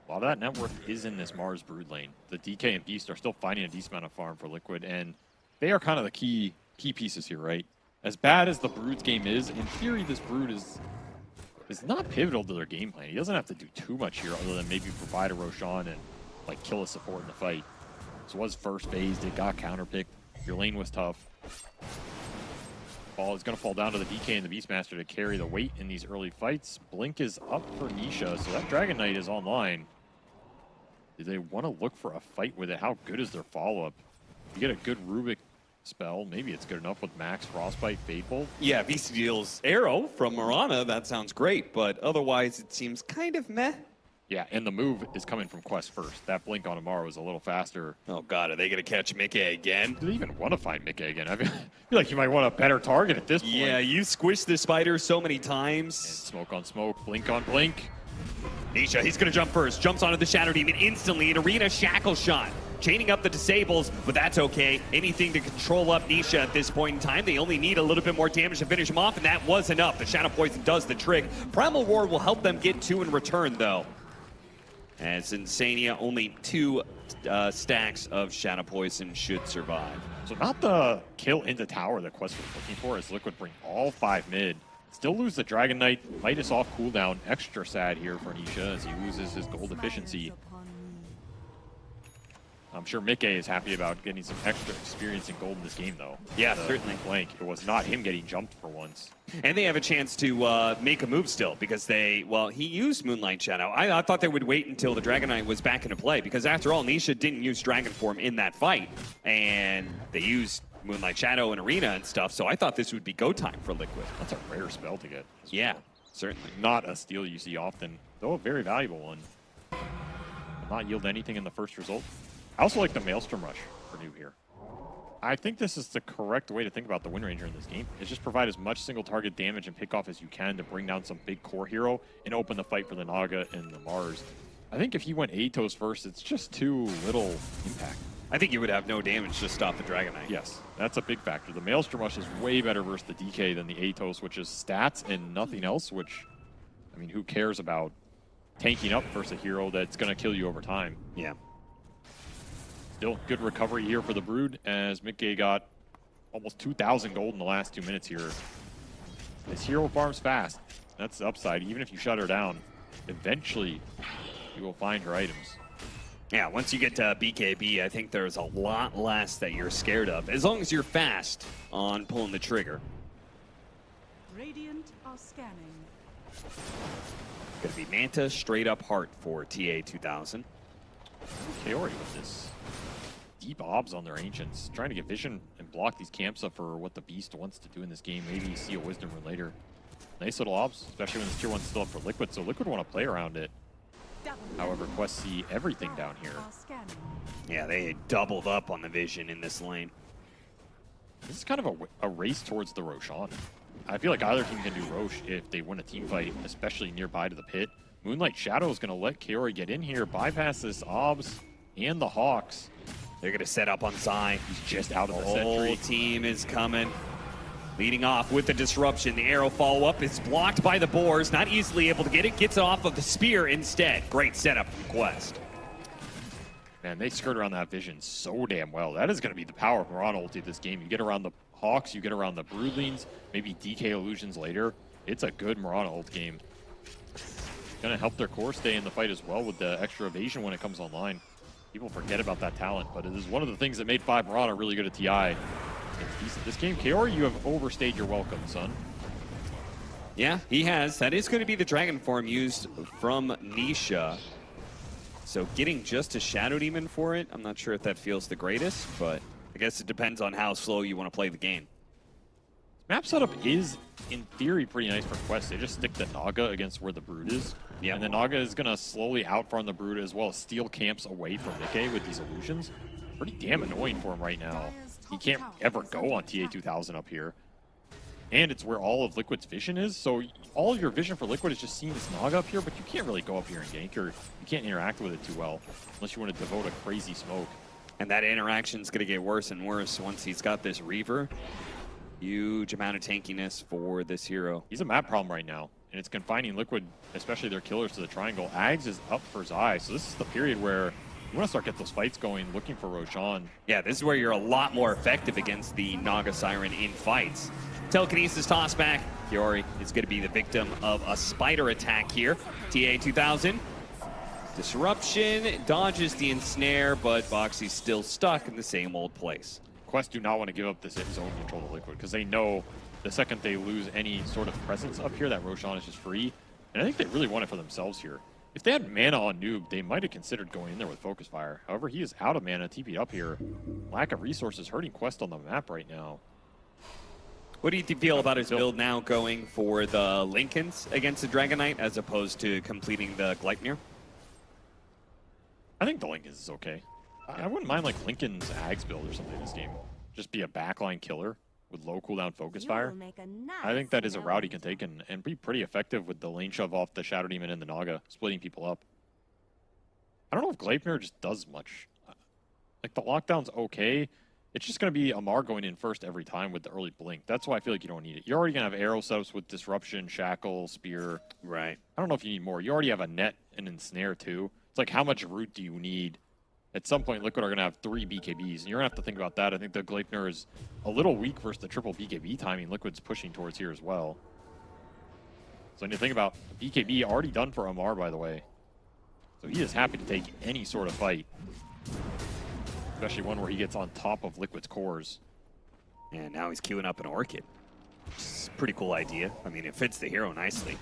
A lot of that net worth is in this Mars Brood lane. The DK and Beast are still finding a decent amount of farm for Liquid, and they are kind of the key pieces here, right? As bad as the Brood's game is, in theory, this Brood is not pivotal to their game plan. He doesn't have to do too much here other than maybe provide a Roshan and like kill a support in the fight. This was first phased, it got counterpicked. Your lane was tough. Ball is going to fall down to the DK and the Beastmaster to carry the weight in these early fights. Blink is up for Nisha, so that Dragon Knight is online. Do they want to look for a fight with it? How good is their follow-up? You get a good Rubik spell. Maybe it's good enough with Max, Frostbite, Fateful. Yeah, VC deals Arrow from Mirana. That sounds great, but otherwise it seems kind of meh. Yeah, and the move is coming from Quest first. That blink on Amaro is a little faster. Oh god, are they going to catch Mickey again? Do they even want to find Mickey again? I feel like you might want a better target at this point. Yeah, you squished the spider so many times. And smoke on smoke, blink on blink. Nisha, he's going to jump first. Jumps onto the Shadow Demon instantly. An Arena Shackle Shot. Chaining up the disables, but that's okay. Anything to control up Nisha at this point in time. They only need a little bit more damage to finish him off, and that was enough. The Shadow Poison does the trick. Primal Roar will help them get 2 in return, though. As Insania, only 2 stacks of Shadow Poison should survive. So not the kill into tower that Quest was looking for, as Liquid bring all 5 mid. Still lose the Dragon Knight. Midas off cooldown. Extra sad here for Nisha as he loses his gold efficiency. I'm sure Mickey is happy about getting some extra experience in gold in this game, though. Yeah, certainly. Flank. It was not him getting jumped for once. And they have a chance to make a move still because he used Moonlight Shadow. I thought they would wait until the Dragon Knight was back into play because after all, Nisha didn't use Dragon Form in that fight. And they used Moonlight Shadow and Arena and stuff, so I thought this would be go time for Liquid. That's a rare spell to get. Yeah, certainly. Not a steal you see often, though a very valuable one. Will not yield anything in the first result. I also like the Maelstrom Rush for new here. I think this is the correct way to think about the Wind Ranger in this game. Is just provide as much single target damage and pick off as you can to bring down some big core hero and open the fight for the Naga and the Mars. I think if he went Atos first, it's just too little impact. I think you would have no damage to stop the Dragon Knight. Yes, that's a big factor. The Maelstrom Rush is way better versus the DK than the Atos, which is stats and nothing else, which, I mean, who cares about tanking up versus a hero that's going to kill you over time? Yeah. Still good recovery here for the Brood as Mickey got almost 2,000 gold in the last 2 minutes here. This hero farms fast. That's the upside. Even if you shut her down, eventually you will find her items. Yeah, once you get to BKB, I think there's a lot less that you're scared of, as long as you're fast on pulling the trigger. Radiant are scanning. Gonna be Manta, straight up heart for TA2000. Kaori with this deep obs on their Ancients, trying to get vision and block these camps up for what the Beast wants to do in this game. Maybe see a Wisdom Rune later. Nice little obs, especially when this tier 1's still up for Liquid, so Liquid want to play around it. However, Quest see everything down here. Yeah, they doubled up on the vision in this lane. This is kind of a race towards the Roshan. I feel like either team can do Rosh if they win a team fight, especially nearby to the pit. Moonlight Shadow is going to let Kaori get in here, bypass this obs and the Hawks. They're going to set up on Zai. He's just out of the sentry. The whole team is coming. Leading off with the disruption. The arrow follow-up is blocked by the Boars. Not easily able to get it. Gets it off of the spear instead. Great setup from Quest. Man, they skirt around that vision so damn well. That is going to be the power of Mirana ulti this game. You get around the Hawks, you get around the Broodlings, maybe DK Illusions later. It's a good Mirana ult game. Going to help their core stay in the fight as well with the extra evasion when it comes online. People forget about that talent, but it is one of the things that made 5 Mirana really good at TI. It's decent. This game, Kaori, you have overstayed your welcome, son. Yeah, he has. That is going to be the Dragon Form used from Nisha. So getting just a Shadow Demon for it, I'm not sure if that feels the greatest, but I guess it depends on how slow you want to play the game. Map setup is, in theory, pretty nice for Quest. They just stick the Naga against where the Brood is. Yeah. And the Naga is going to slowly outfarm the Brood as well as steal camps away from Nikkei with these illusions. Pretty damn annoying for him right now. He can't ever go on TA2000 up here. And it's where all of Liquid's vision is, so all of your vision for Liquid is just seeing this Naga up here, but you can't really go up here and gank, or you can't interact with it too well, unless you want to devote a crazy smoke. And that interaction's going to get worse and worse once he's got this Reaver. Huge amount of tankiness for this hero. He's a map problem right now. and it's confining Liquid, especially their killers, to the triangle. Ags is up for Zai, so this is the period where you want to start get those fights going, looking for Roshan. Yeah, this is where you're a lot more effective against the Naga Siren in fights. Telekinesis toss back. Kiori is going to be the victim of a spider attack here. TA2000. Disruption, dodges the ensnare, but Boxy's still stuck in the same old place. Quest do not want to give up this zone control to Liquid, because they know the second they lose any sort of presence up here, that Roshan is just free. And I think they really want it for themselves here. If they had mana on Noob, they might have considered going in there with Focus Fire. However, he is out of mana, TP'd up here. Lack of resources hurting Quest on the map right now. What do you feel about his build now going for the Lincolns against the Dragon Knight as opposed to completing the Gleipnir? I think the Lincolns is okay. I wouldn't mind like Lincoln's Ags build or something in this game. Just be a backline killer with low cooldown Focus Fire. I think that is a route he can take and be pretty effective with the lane shove off the Shadow Demon and the Naga, splitting people up. I don't know if Gleipnir just does much. Like, the lockdown's okay. It's just going to be Amar going in first every time with the early blink. That's why I feel like you don't need it. You're already going to have arrow setups with Disruption, Shackle, Spear. Right. I don't know if you need more. You already have a net and ensnare too. It's like, how much root do you need? At some point, Liquid are going to have 3 BKBs, and you're going to have to think about that. I think the Gleipnir is a little weak versus the triple BKB timing Liquid's pushing towards here as well. So when you think about BKB already done for Amar, by the way. So he is happy to take any sort of fight. Especially one where he gets on top of Liquid's cores. And now he's queuing up an Orchid. It's a pretty cool idea. I mean, it fits the hero nicely.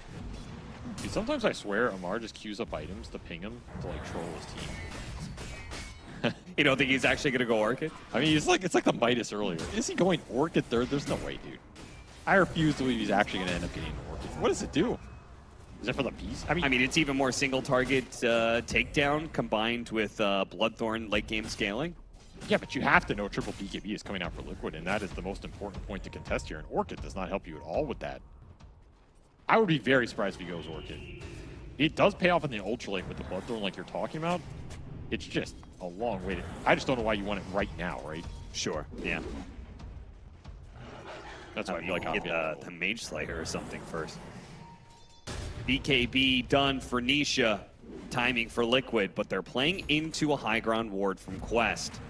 Dude, sometimes I swear Amar just queues up items to ping him to like troll his team. You don't think he's actually going to go Orchid? I mean, it's like the Midas earlier. Is he going Orchid third? There's no way, dude. I refuse to believe he's actually going to end up getting Orchid. What does it do? Is it for the beast? I mean, it's even more single target takedown combined with Bloodthorn late game scaling. Yeah, but you have to know triple BKB is coming out for Liquid, and that is the most important point to contest here. And Orchid does not help you at all with that. I would be very surprised if he goes Orchid. It does pay off in the Ultra Lane with the Bloodthorn like you're talking about. It's just a long way to... I just don't know why you want it right now, right? Sure, yeah. That's why I feel like I'll get the Mage Slayer or something first. BKB done for Nisha. Timing for Liquid, but they're playing into a high ground ward from Quest.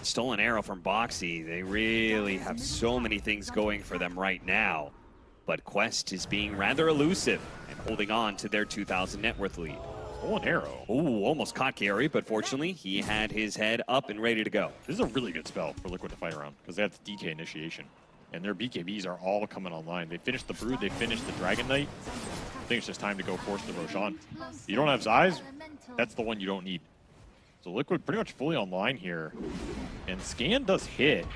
Stolen arrow from Boxy. They really have so many things going for them right now. But Quest is being rather elusive and holding on to their 2,000 net worth lead. Oh, an arrow. Ooh, almost caught Kiori, but fortunately, he had his head up and ready to go. This is a really good spell for Liquid to fight around, because they have the DK initiation. And their BKBs are all coming online. They finished the Brood, they finished the Dragon Knight. I think it's just time to go force the Roshan. If you don't have Zais, that's the one you don't need. So Liquid pretty much fully online here. And Scan does hit.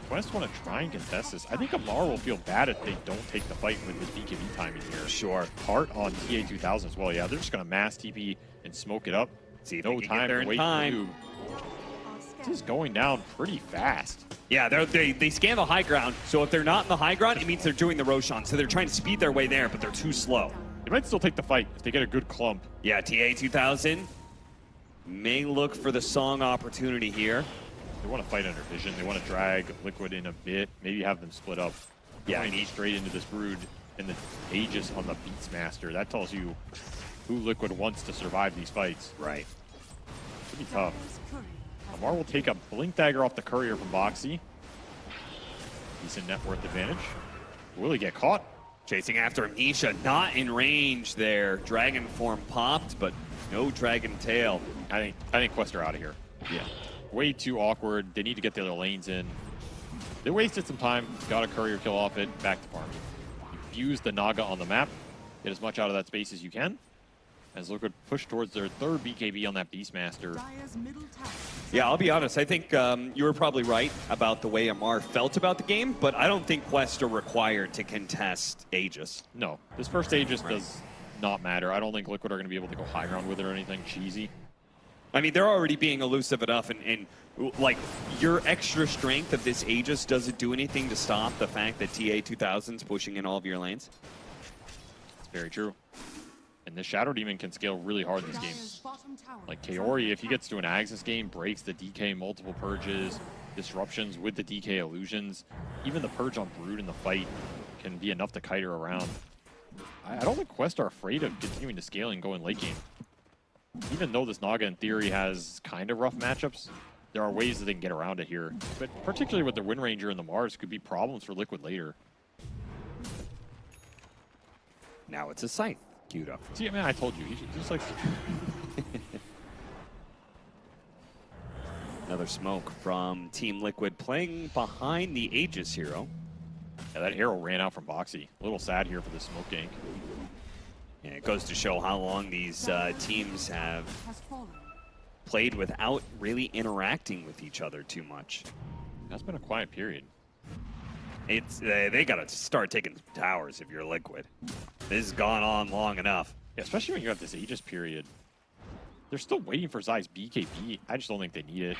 Quest want to try and contest this. I think Amar will feel bad if they don't take the fight with his BKB timing here. Sure. Part on TA2000 as well. Yeah, they're just going to mass TP and smoke it up. See if no time to wait for you. This is going down pretty fast. Yeah, they scan the high ground, so if they're not in the high ground, it means they're doing the Roshan, so they're trying to speed their way there, but they're too slow. They might still take the fight if they get a good clump. Yeah, TA2000 may look for the Song opportunity here. They want to fight under vision. They want to drag Liquid in a bit, maybe have them split up. Yeah, going straight into this Brood and the Aegis on the Beastmaster. That tells you who Liquid wants to survive these fights. Right. Pretty tough. Amar will take a Blink Dagger off the Courier from Boxy. Decent net worth advantage. Will he get caught? Chasing after him, Nisha not in range there. Dragon form popped, but no Dragon Tail. I think Quest are out of here. Yeah. Way too awkward. They need to get the other lanes in. They wasted some time. Got a Courier kill off it. Back to farming. Use the Naga on the map. Get as much out of that space as you can. As Liquid push towards their third BKB on that Beastmaster. Yeah, I'll be honest. I think you were probably right about the way Amar felt about the game, but I don't think Quest are required to contest Aegis. No, this first Aegis does not matter. I don't think Liquid are going to be able to go high ground with it or anything cheesy. I mean, they're already being elusive enough, and like, your extra strength of this Aegis, does it do anything to stop the fact that TA2000's pushing in all of your lanes? It's very true. And this Shadow Demon can scale really hard in this game. Like Kiori, if he gets to an Ags this game, breaks the DK multiple purges, disruptions with the DK illusions. Even the purge on Brood in the fight can be enough to kite her around. I don't think Quest are afraid of continuing to scale and go in late game. Even though this Naga in theory has kind of rough matchups, there are ways that they can get around it here. But particularly with the Wind Ranger and the Mars could be problems for Liquid later. Now it's a Scythe queued up. See, man, I told you. Just like... Another smoke from Team Liquid playing behind the Aegis hero. Yeah, that arrow ran out from Boxy. A little sad here for the smoke gank. And it goes to show how long these teams have played without really interacting with each other too much. That's been a quiet period. It's they gotta start taking towers if you're Liquid. This has gone on long enough. Yeah, especially when you have this Aegis period. They're still waiting for Zai's BKB. I just don't think they need it.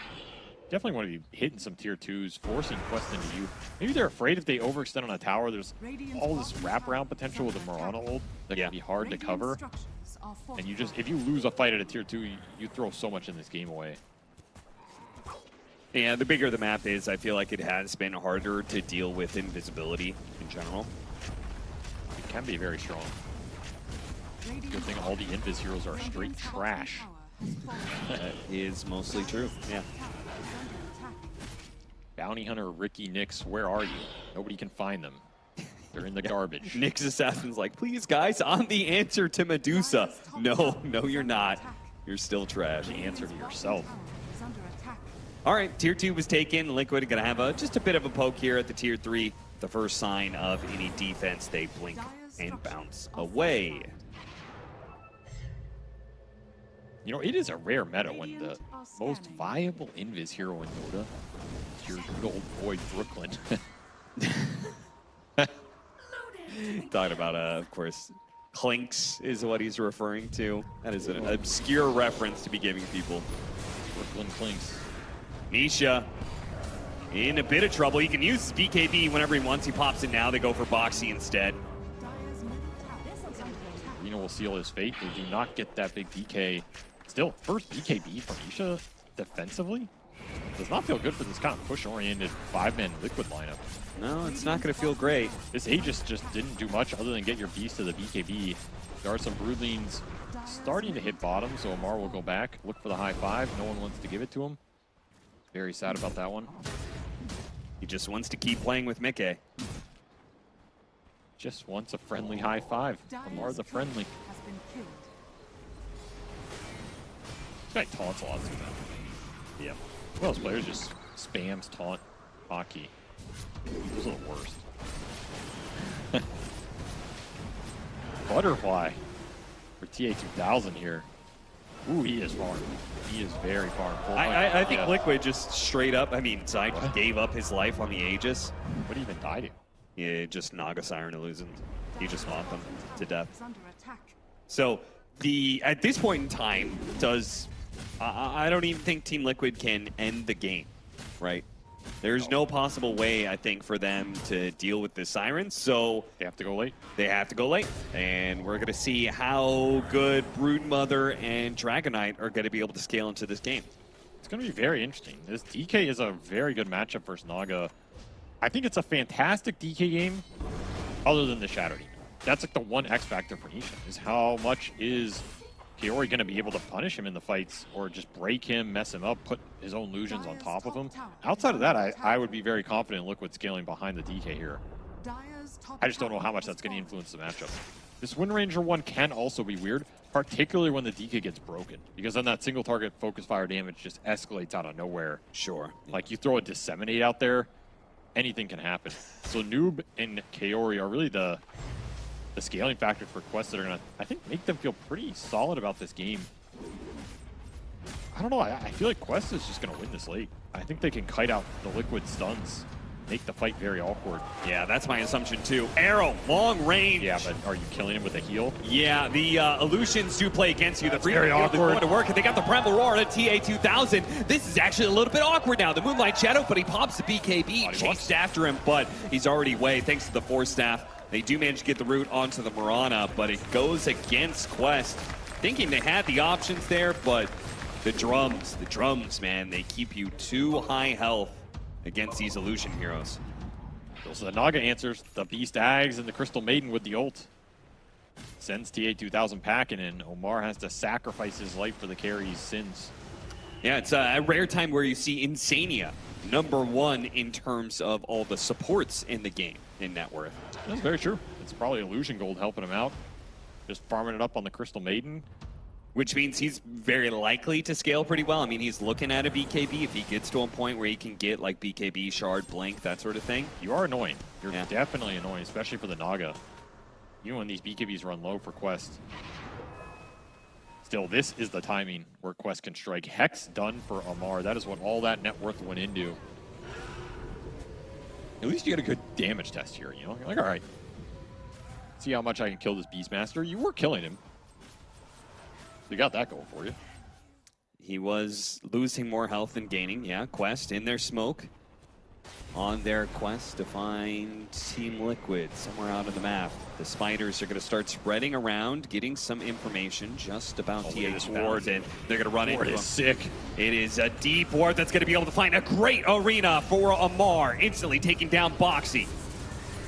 Definitely want to be hitting some tier 2s, forcing Quest into you. Maybe they're afraid if they overextend on a tower, there's all this wraparound potential with the Mirana ult that can be hard to cover. And you just, if you lose a fight at a tier 2, you throw so much in this game away. Yeah, the bigger the map is, I feel like it has been harder to deal with invisibility in general. It can be very strong. Good thing all the Invis heroes are straight trash. That is mostly true, yeah. Bounty Hunter, Ricky, Nyx, where are you? Nobody can find them. They're in the garbage. Nyx Assassin's like, please guys, I'm the answer to Medusa. No, you're not. You're still trash. The answer to yourself. All right, tier 2 was taken. Liquid gonna have just a bit of a poke here at the tier 3. The first sign of any defense, they blink and bounce away. You know, it is a rare meta when the most viable Invis hero in Dota is your good old boy Brooklyn. Talking about, of course, Clinks is what he's referring to. That is an obscure reference to be giving people. Brooklyn Clinks. Nisha in a bit of trouble. He can use his BKB whenever he wants. He pops it now. They go for Boxy instead. Reno will seal his fate. They do not get that big DK. Still, first BKB from Nisha defensively does not feel good for this kind of push-oriented 5-man Liquid lineup. No, it's not going to feel great. This Aegis just didn't do much other than get your beast to the BKB. There are some Broodlings starting to hit bottom, so Amar will go back, look for the high 5. No one wants to give it to him. Very sad about that one. He just wants to keep playing with Mickey. Just wants a friendly high 5. Amar the friendly. This guy taunts a lot too, man. Yeah. One of those players just spams taunt hockey. Those are the worst. Butterfly for TA2000 here. Ooh, he is far. He is very far. I think Liquid just straight up, I mean, Zai just gave up his life on the Aegis. What did he even die to? Yeah, just Naga Siren Illusions. He just fought them to death. So, at this point in time, I don't even think Team Liquid can end the game, right? There's no possible way, I think, for them to deal with the Sirens, so... They have to go late. They have to go late, and we're going to see how good Broodmother and Dragonite are going to be able to scale into this game. It's going to be very interesting. This DK is a very good matchup versus Naga. I think it's a fantastic DK game, other than the Shadow Demon. That's like the one X factor for Nisha, is how much is Kiori going to be able to punish him in the fights, or just break him, mess him up, put his own illusions on top of him. Outside of that, I would be very confident in Liquid scaling behind the DK here. I just don't know how much that's going to influence the matchup. This Wind Ranger one can also be weird, particularly when the DK gets broken, because then that single target focus fire damage just escalates out of nowhere. Sure. Like, you throw a Disseminate out there, anything can happen. So Noob and Kaori are really the scaling factor for Quest that are going to, I think, make them feel pretty solid about this game. I don't know. I feel like Quest is just going to win this late. I think they can kite out the Liquid stuns, make the fight very awkward. Yeah, that's my assumption too. Arrow, long range. Yeah, but are you killing him with a heal? Yeah, the illusions do play against you. That's the very awkward. Going to work, and they got the Bramble Roar at TA2000. This is actually a little bit awkward now. The Moonlight Shadow, but he pops the BKB, chased after him, but he's already away thanks to the Force Staff. They do manage to get the root onto the Mirana, but it goes against Quest. Thinking they had the options there, but the drums, man, they keep you too high health against these illusion heroes. So the Naga answers, the Beast Ags and the Crystal Maiden with the ult. Sends TA2000 packing, and Omar has to sacrifice his life for the carry's sins. Yeah, it's a rare time where you see Insania #1 in terms of all the supports in the game in net worth. That's very true. It's probably Illusion Gold helping him out. Just farming it up on the Crystal Maiden. Which means he's very likely to scale pretty well. I mean, he's looking at a BKB if he gets to a point where he can get like BKB, Shard, Blink, that sort of thing. You are annoying. You're definitely annoying, especially for the Naga. Even when these BKBs run low for Quest. Still, this is the timing where Quest can strike. Hex done for Amar. That is what all that net worth went into. At least you get a good damage test here, you know? You're like, all right. See how much I can kill this Beastmaster. You were killing him. You got that going for you. He was losing more health than gaining. Yeah, Quest in their smoke. On their quest to find Team Liquid somewhere out of the map. The spiders are going to start spreading around, getting some information just about TA ward, and they're going to run into him. Ward is sick. It is a deep ward that's going to be able to find a great arena for Amar, instantly taking down Boxy.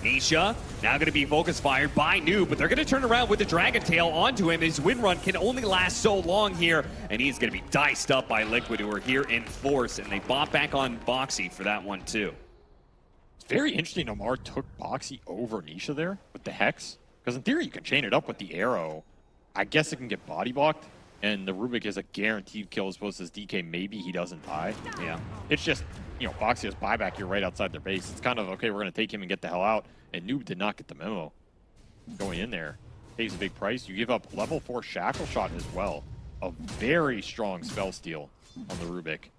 Nisha now going to be focus fired by Noob, but they're going to turn around with the Dragon Tail onto him. His win run can only last so long here, and he's going to be diced up by Liquid, who are here in force, and they bought back on Boxy for that one too. It's very interesting Omar took Boxy over Nisha there with the Hex, because in theory you can chain it up with the arrow. I guess it can get body blocked, and the Rubik is a guaranteed kill as opposed to his DK. Maybe he doesn't die. Yeah. It's just, you know, Boxy has buyback here right outside their base. It's kind of, okay, we're going to take him and get the hell out. And Noob did not get the memo going in there. Pays a big price. You give up level 4 Shackle Shot as well. A very strong spell steal on the Rubik.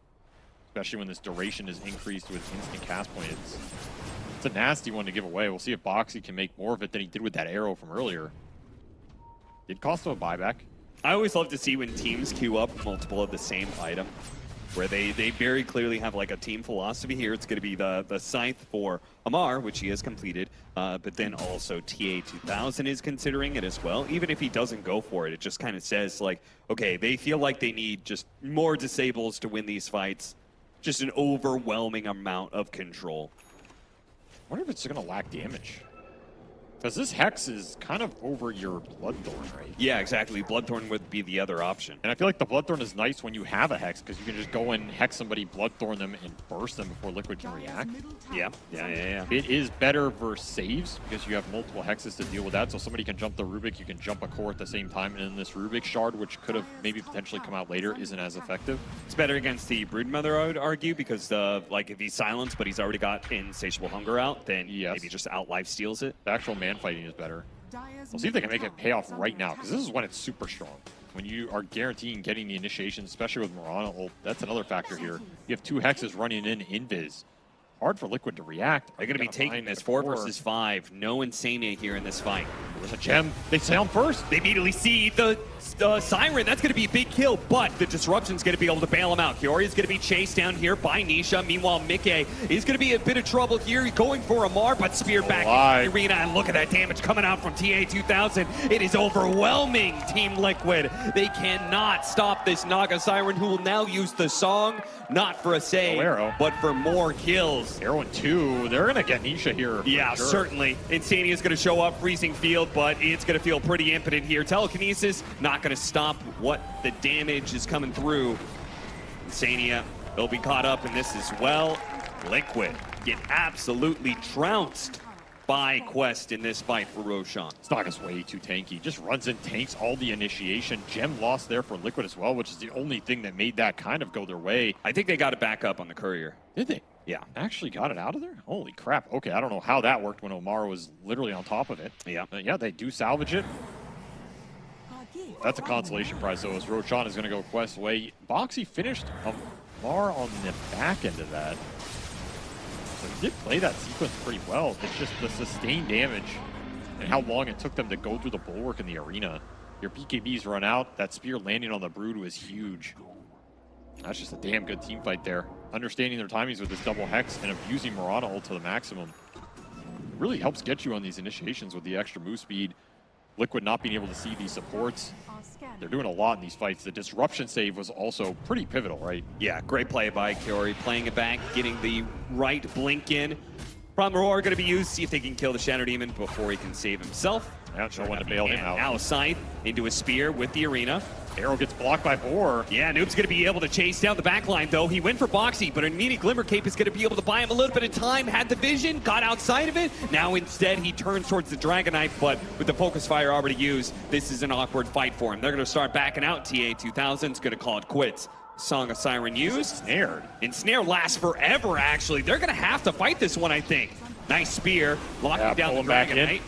Especially when this duration is increased with instant cast point. It's a nasty one to give away. We'll see if Boxy can make more of it than he did with that arrow from earlier. Did cost him a buyback. I always love to see when teams queue up multiple of the same item, where they very clearly have like a team philosophy here. It's going to be the Scythe for Amar, which he has completed, but then also TA2000 is considering it as well. Even if he doesn't go for it, it just kind of says like, okay, they feel like they need just more disables to win these fights. Just an overwhelming amount of control. I wonder if it's going to lack damage. Because this Hex is kind of over your Bloodthorn, right? Yeah, exactly. Bloodthorn would be the other option. And I feel like the Bloodthorn is nice when you have a Hex, because you can just go and Hex somebody, Bloodthorn them, and burst them before Liquid can react. Yeah. It is better versus saves, because you have multiple Hexes to deal with that, so somebody can jump the Rubik, you can jump a core at the same time, and then this Rubik Shard, which could have maybe potentially come out later, isn't as effective. It's better against the Broodmother, I would argue, because like if he's silenced, but he's already got Insatiable Hunger out, then maybe just out life steals it. The actual man fighting is better. We'll see if they can make it pay off right now, because this is when it's super strong. When you are guaranteeing getting the initiation, especially with Mirana ult, that's another factor here. You have 2 Hexes running in Invis. Hard for Liquid to react. They're going to be taking this 4 versus 5. No Insania here in this fight. There's a gem. They sound first. They immediately see the Siren. That's going to be a big kill, but the Disruption's going to be able to bail him out. Kiori is going to be chased down here by Nisha. Meanwhile, Mike is going to be a bit of trouble here. Going for Amar, but spear back in the arena. And look at that damage coming out from TA2000. It is overwhelming Team Liquid. They cannot stop this Naga Siren, who will now use the song, not for a save, but for more kills. Arrow and 2. They're going to get Nisha here. Yeah, sure. Certainly. Insania is going to show up, freezing field, but it's going to feel pretty impotent here. Telekinesis not going to stop what the damage is coming through. Insania will be caught up in this as well. Liquid get absolutely trounced by Quest in this fight for Roshan. Snaga's way too tanky. Just runs in, tanks all the initiation. Gem lost there for Liquid as well, which is the only thing that made that kind of go their way. I think they got it back up on the courier. Did they? Yeah. Actually got it out of there? Holy crap. Okay, I don't know how that worked when Omar was literally on top of it. Yeah. Yeah, they do salvage it. That's a consolation prize, though, as Roshan is going to go Quest's way. Boxy finished Omar on the back end of that. So he did play that sequence pretty well. It's just the sustained damage and how long it took them to go through the bulwark in the arena. Your BKBs run out. That spear landing on the Brood was huge. That's just a damn good team fight there. Understanding their timings with this double Hex and abusing Mirana ult to the maximum really helps get you on these initiations with the extra move speed. Liquid not being able to see these supports. They're doing a lot in these fights. The disruption save was also pretty pivotal, right? Yeah, great play by Kiori, playing it back, getting the right blink in. Prime Roar going to be used, see if they can kill the Shadow Demon before he can save himself. Yeah, no one to bail him out. Now Scythe into a spear with the arena. Arrow gets blocked by Boar. Yeah, Noob's going to be able to chase down the backline, though. He went for Boxy, but an immediate Glimmer Cape is going to be able to buy him a little bit of time. Had the vision, got outside of it. Now instead, he turns towards the Dragon Knife, but with the Focus Fire already used, this is an awkward fight for him. They're going to start backing out. TA2000's going to call it quits. Song of Siren used. Snared. Ensnare lasts forever, actually. They're going to have to fight this one, I think. Nice spear, locking down the Dragon Knight.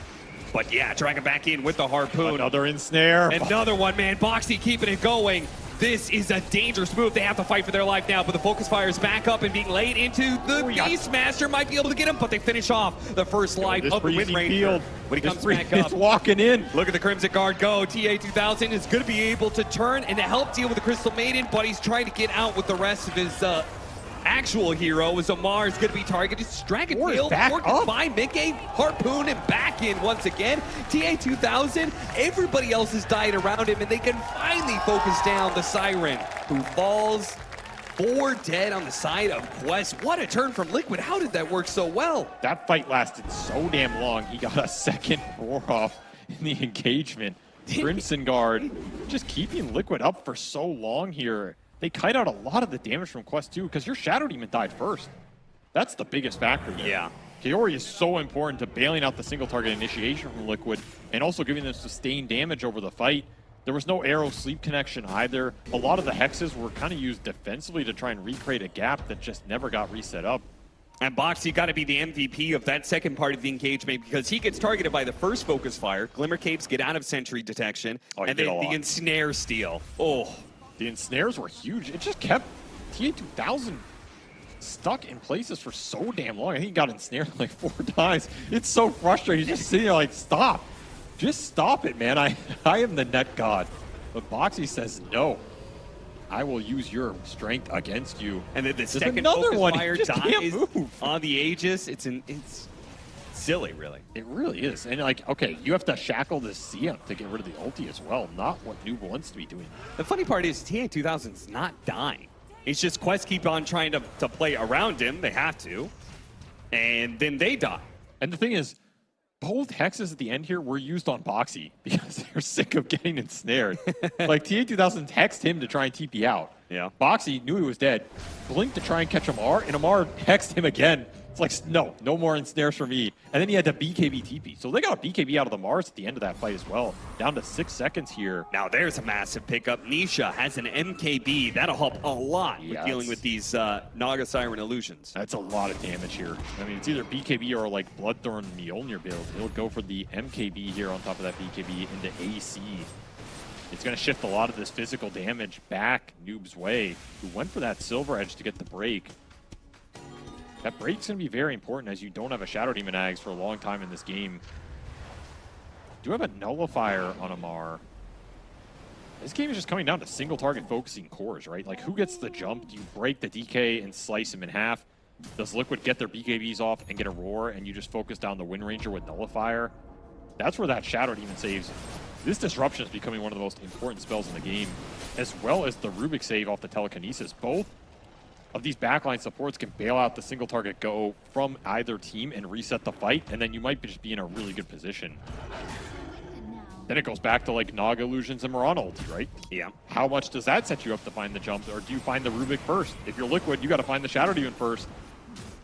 But yeah, Dragon back in with the harpoon. Another ensnare. Another one, man. Boxy keeping it going. This is a dangerous move. They have to fight for their life now, but the Focus Fire is back up and being laid into the Beastmaster. Might be able to get him, but they finish off the first life of the Wind Ranger. When he comes back up, walking in. Look at the Crimson Guard go. TA2000 is going to be able to turn and to help deal with the Crystal Maiden, but he's trying to get out with the rest of his actual hero. As Amar is going to be targeted. Dragon Tail worked by Mickey. Harpoon and back in once again. TA2000, everybody else has died around him, and they can finally focus down the Siren, who falls 4 dead on the side of Quest. What a turn from Liquid. How did that work so well? That fight lasted so damn long. He got a second roar off in the engagement. Crimson Guard just keeping Liquid up for so long here. They kite out a lot of the damage from Quest too, because your Shadow Demon died first. That's the biggest factor there. Yeah. Kaori is so important to bailing out the single target initiation from Liquid and also giving them sustained damage over the fight. There was no arrow sleep connection either. A lot of the hexes were kind of used defensively to try and recreate a gap that just never got reset up. And Boxy got to be the MVP of that second part of the engagement because he gets targeted by the first Focus Fire. Glimmer Capes get out of sentry detection. And then the Ensnare steal. Oh. The ensnares were huge. It just kept TA2000 stuck in places for so damn long. I think he got ensnared like 4 times. It's so frustrating. He's just sitting there like, stop. Just stop it, man. I am the net god. But Boxy says, no. I will use your strength against you. And then the second Focus Fire dies on the Aegis. It's silly, really. It really is. And like, okay, you have to shackle the Sion to get rid of the ulti as well, not what Noob wants to be doing. The funny part is TA2000's not dying. It's just Quest keep on trying to play around him. They have to. And then they die. And the thing is, both hexes at the end here were used on Boxy because they're sick of getting ensnared. Like, TA2000 hexed him to try and TP out. Yeah. Boxy knew he was dead, blinked to try and catch Amar, and Amar hexed him again. It's like, no more ensnares for me. And then he had to BKB TP. So they got a BKB out of the Mars at the end of that fight as well. Down to 6 seconds here. Now there's a massive pickup. Nisha has an MKB. That'll help a lot with dealing with these Naga Siren illusions. That's a lot of damage here. I mean, it's either BKB or like Bloodthorn Mjolnir build. He'll go for the MKB here on top of that BKB into AC. It's going to shift a lot of this physical damage back Noob's way, who went for that Silver Edge to get the break. That break's going to be very important as you don't have a Shadow Demon Ags for a long time in this game. Do have a Nullifier on Amar. This game is just coming down to single target focusing cores, right? Like, who gets the jump? Do you break the DK and slice him in half? Does Liquid get their BKBs off and get a roar and you just focus down the Wind Ranger with Nullifier? That's where that Shadow Demon saves. This Disruption is becoming one of the most important spells in the game, as well as the Rubik save off the Telekinesis. Both of these backline supports can bail out the single target go from either team and reset the fight, and then you might just be in a really good position. Then it goes back to like Naga Illusions and Mirana ulti, right? Yeah. How much does that set you up to find the jump, or do you find the Rubik first? If you're Liquid, you got to find the Shadow Demon first.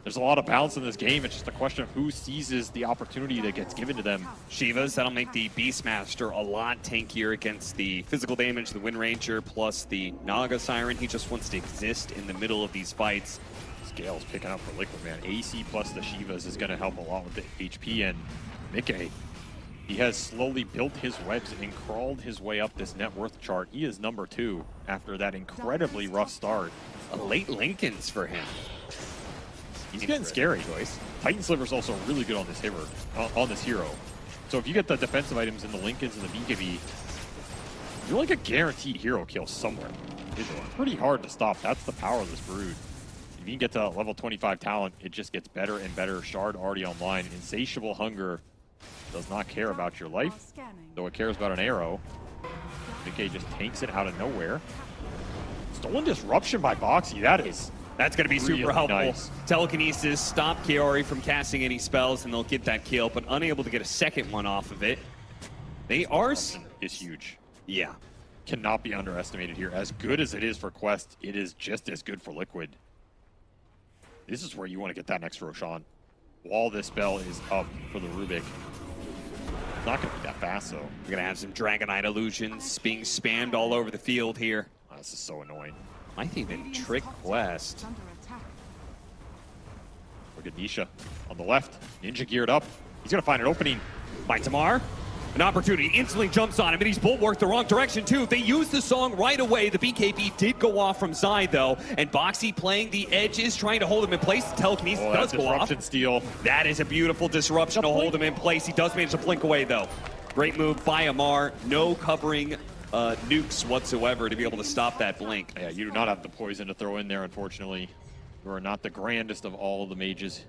There's a lot of balance in this game. It's just a question of who seizes the opportunity that gets given to them. Shivas, that'll make the Beastmaster a lot tankier against the physical damage, the Wind Ranger, plus the Naga Siren. He just wants to exist in the middle of these fights. Scale's picking up for Liquid, man. AC plus the Shivas is going to help a lot with the HP, and Mickey, he has slowly built his webs and crawled his way up this net worth chart. He is number 2 after that incredibly rough start. A late Lincolns for him. He's getting scary. Titan Sliver's also really good on this hero. So if you get the defensive items in the Lincolns and the BKB, you're like a guaranteed hero kill somewhere. It's pretty hard to stop. That's the power of this Brood. If you can get to level 25 talent, it just gets better and better. Shard already online. Insatiable Hunger does not care about your life, though it cares about an arrow. Mickey just tanks it out of nowhere. Stolen Disruption by Boxy. That's going to be super helpful. Nice. Telekinesis, stop Kaori from casting any spells, and they'll get that kill, but unable to get a second one off of it. They are... is huge. Yeah. Cannot be underestimated here. As good as it is for Quest, it is just as good for Liquid. This is where you want to get that next Roshan. While this spell is up for the Rubik. Not going to be that fast, though. We're going to have some Dragonite illusions being spammed all over the field here. Oh, this is so annoying. Might even trick Quest. Look at Nisha on the left. Ninja geared up. He's going to find an opening. By Tamar. An opportunity instantly jumps on him, and he's bulwarked the wrong direction, too. They used the song right away. The BKB did go off from Zai, though, and Boxy playing the edges, trying to hold him in place. The telekinesis does go off. Disruption steal. That is a beautiful disruption to hold him in place. He does manage to blink away, though. Great move by Amar. No covering nukes whatsoever to be able to stop that blink. Yeah, you do not have the poison to throw in there, unfortunately. You are not the grandest of all of the mages.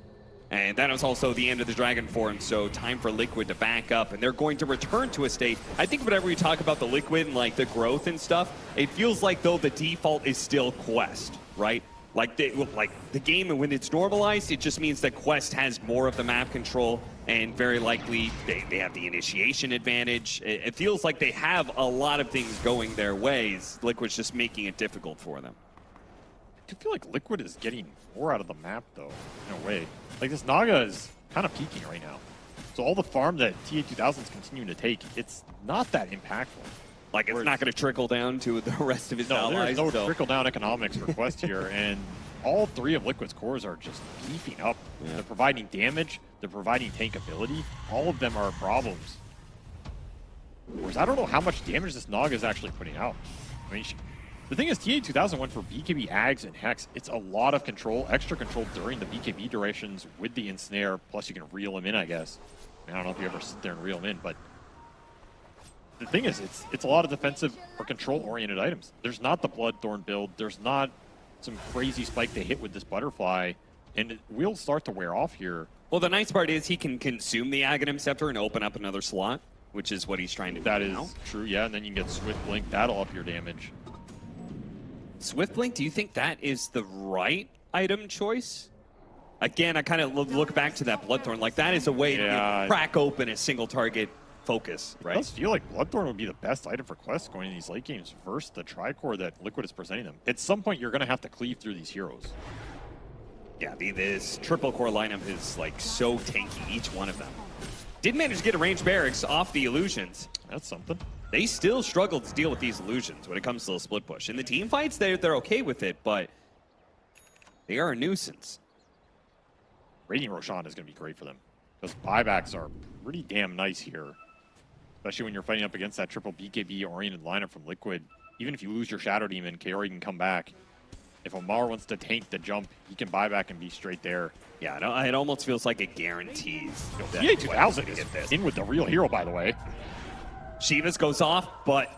And that was also the end of the Dragon form, so time for Liquid to back up, and they're going to return to a state. I think whenever we talk about the Liquid and like the growth and stuff, it feels like though the default is still Quest, right? Like the game, when it's normalized, it just means that Quest has more of the map control, and very likely they have the initiation advantage. It feels like they have a lot of things going their ways. Liquid's just making it difficult for them. I feel like Liquid is getting more out of the map, though, in a way. Like, this Naga is kind of peaking right now. So all the farm that TA2000 is continuing to take, it's not that impactful. Like, it's not going to trickle down to the rest of his allies. There's no trickle-down economics for Quest here, and all three of Liquid's cores are just beefing up. Yeah. They're providing damage, they're providing tank ability. All of them are problems. Whereas I don't know how much damage this Naga is actually putting out. I mean, the thing is, TA2000 went for BKB Ags and Hex. It's a lot of control, extra control during the BKB durations with the Ensnare, plus you can reel him in, I guess. I mean, I don't know if you ever sit there and reel him in, but the thing is, it's a lot of defensive or control-oriented items. There's not the Bloodthorn build. There's not some crazy spike they hit with this Butterfly, and it will start to wear off here. Well, the nice part is he can consume the Aghanim Scepter and open up another slot, which is what he's trying to do That now. is true, yeah, and then you can get Swift Blink. That'll up your damage. Swift Blink, do you think that is the right item choice? Again, I kind of look back to that Bloodthorn. Like, that is a way to crack open a single target focus, right? It does feel like Bloodthorn would be the best item for Quest going in these late games versus the Tricore that Liquid is presenting them. At some point, you're going to have to cleave through these heroes. Yeah, this triple core lineup is like so tanky, each one of them. Did manage to get a ranged barracks off the illusions. That's something. They still struggle to deal with these illusions when it comes to the split push. In the team fights, they're okay with it, but they are a nuisance. Radiant Roshan is going to be great for them. Those buybacks are pretty damn nice here. Especially when you're fighting up against that triple BKB-oriented lineup from Liquid. Even if you lose your Shadow Demon, Kaori can come back. If Omar wants to tank the jump, he can buy back and be straight there. Yeah, it almost feels like it guarantees. TA2000 is in with the real hero, by the way. Shivas goes off, but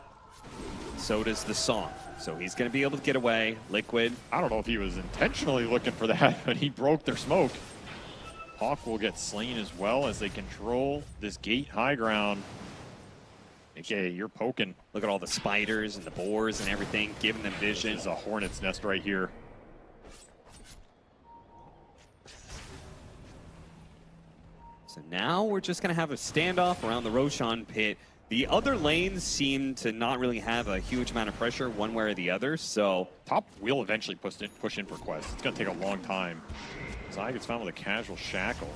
so does the song. So he's going to be able to get away. Liquid. I don't know if he was intentionally looking for that, but he broke their smoke. Hawk will get slain as well as they control this gate high ground. Okay, you're poking. Look at all the spiders and the boars and everything, giving them vision. This is a hornet's nest right here. So now we're just going to have a standoff around the Roshan pit. The other lanes seem to not really have a huge amount of pressure one way or the other, so... Top will eventually push in for Quest. It's going to take a long time. Zai gets found with a casual shackle.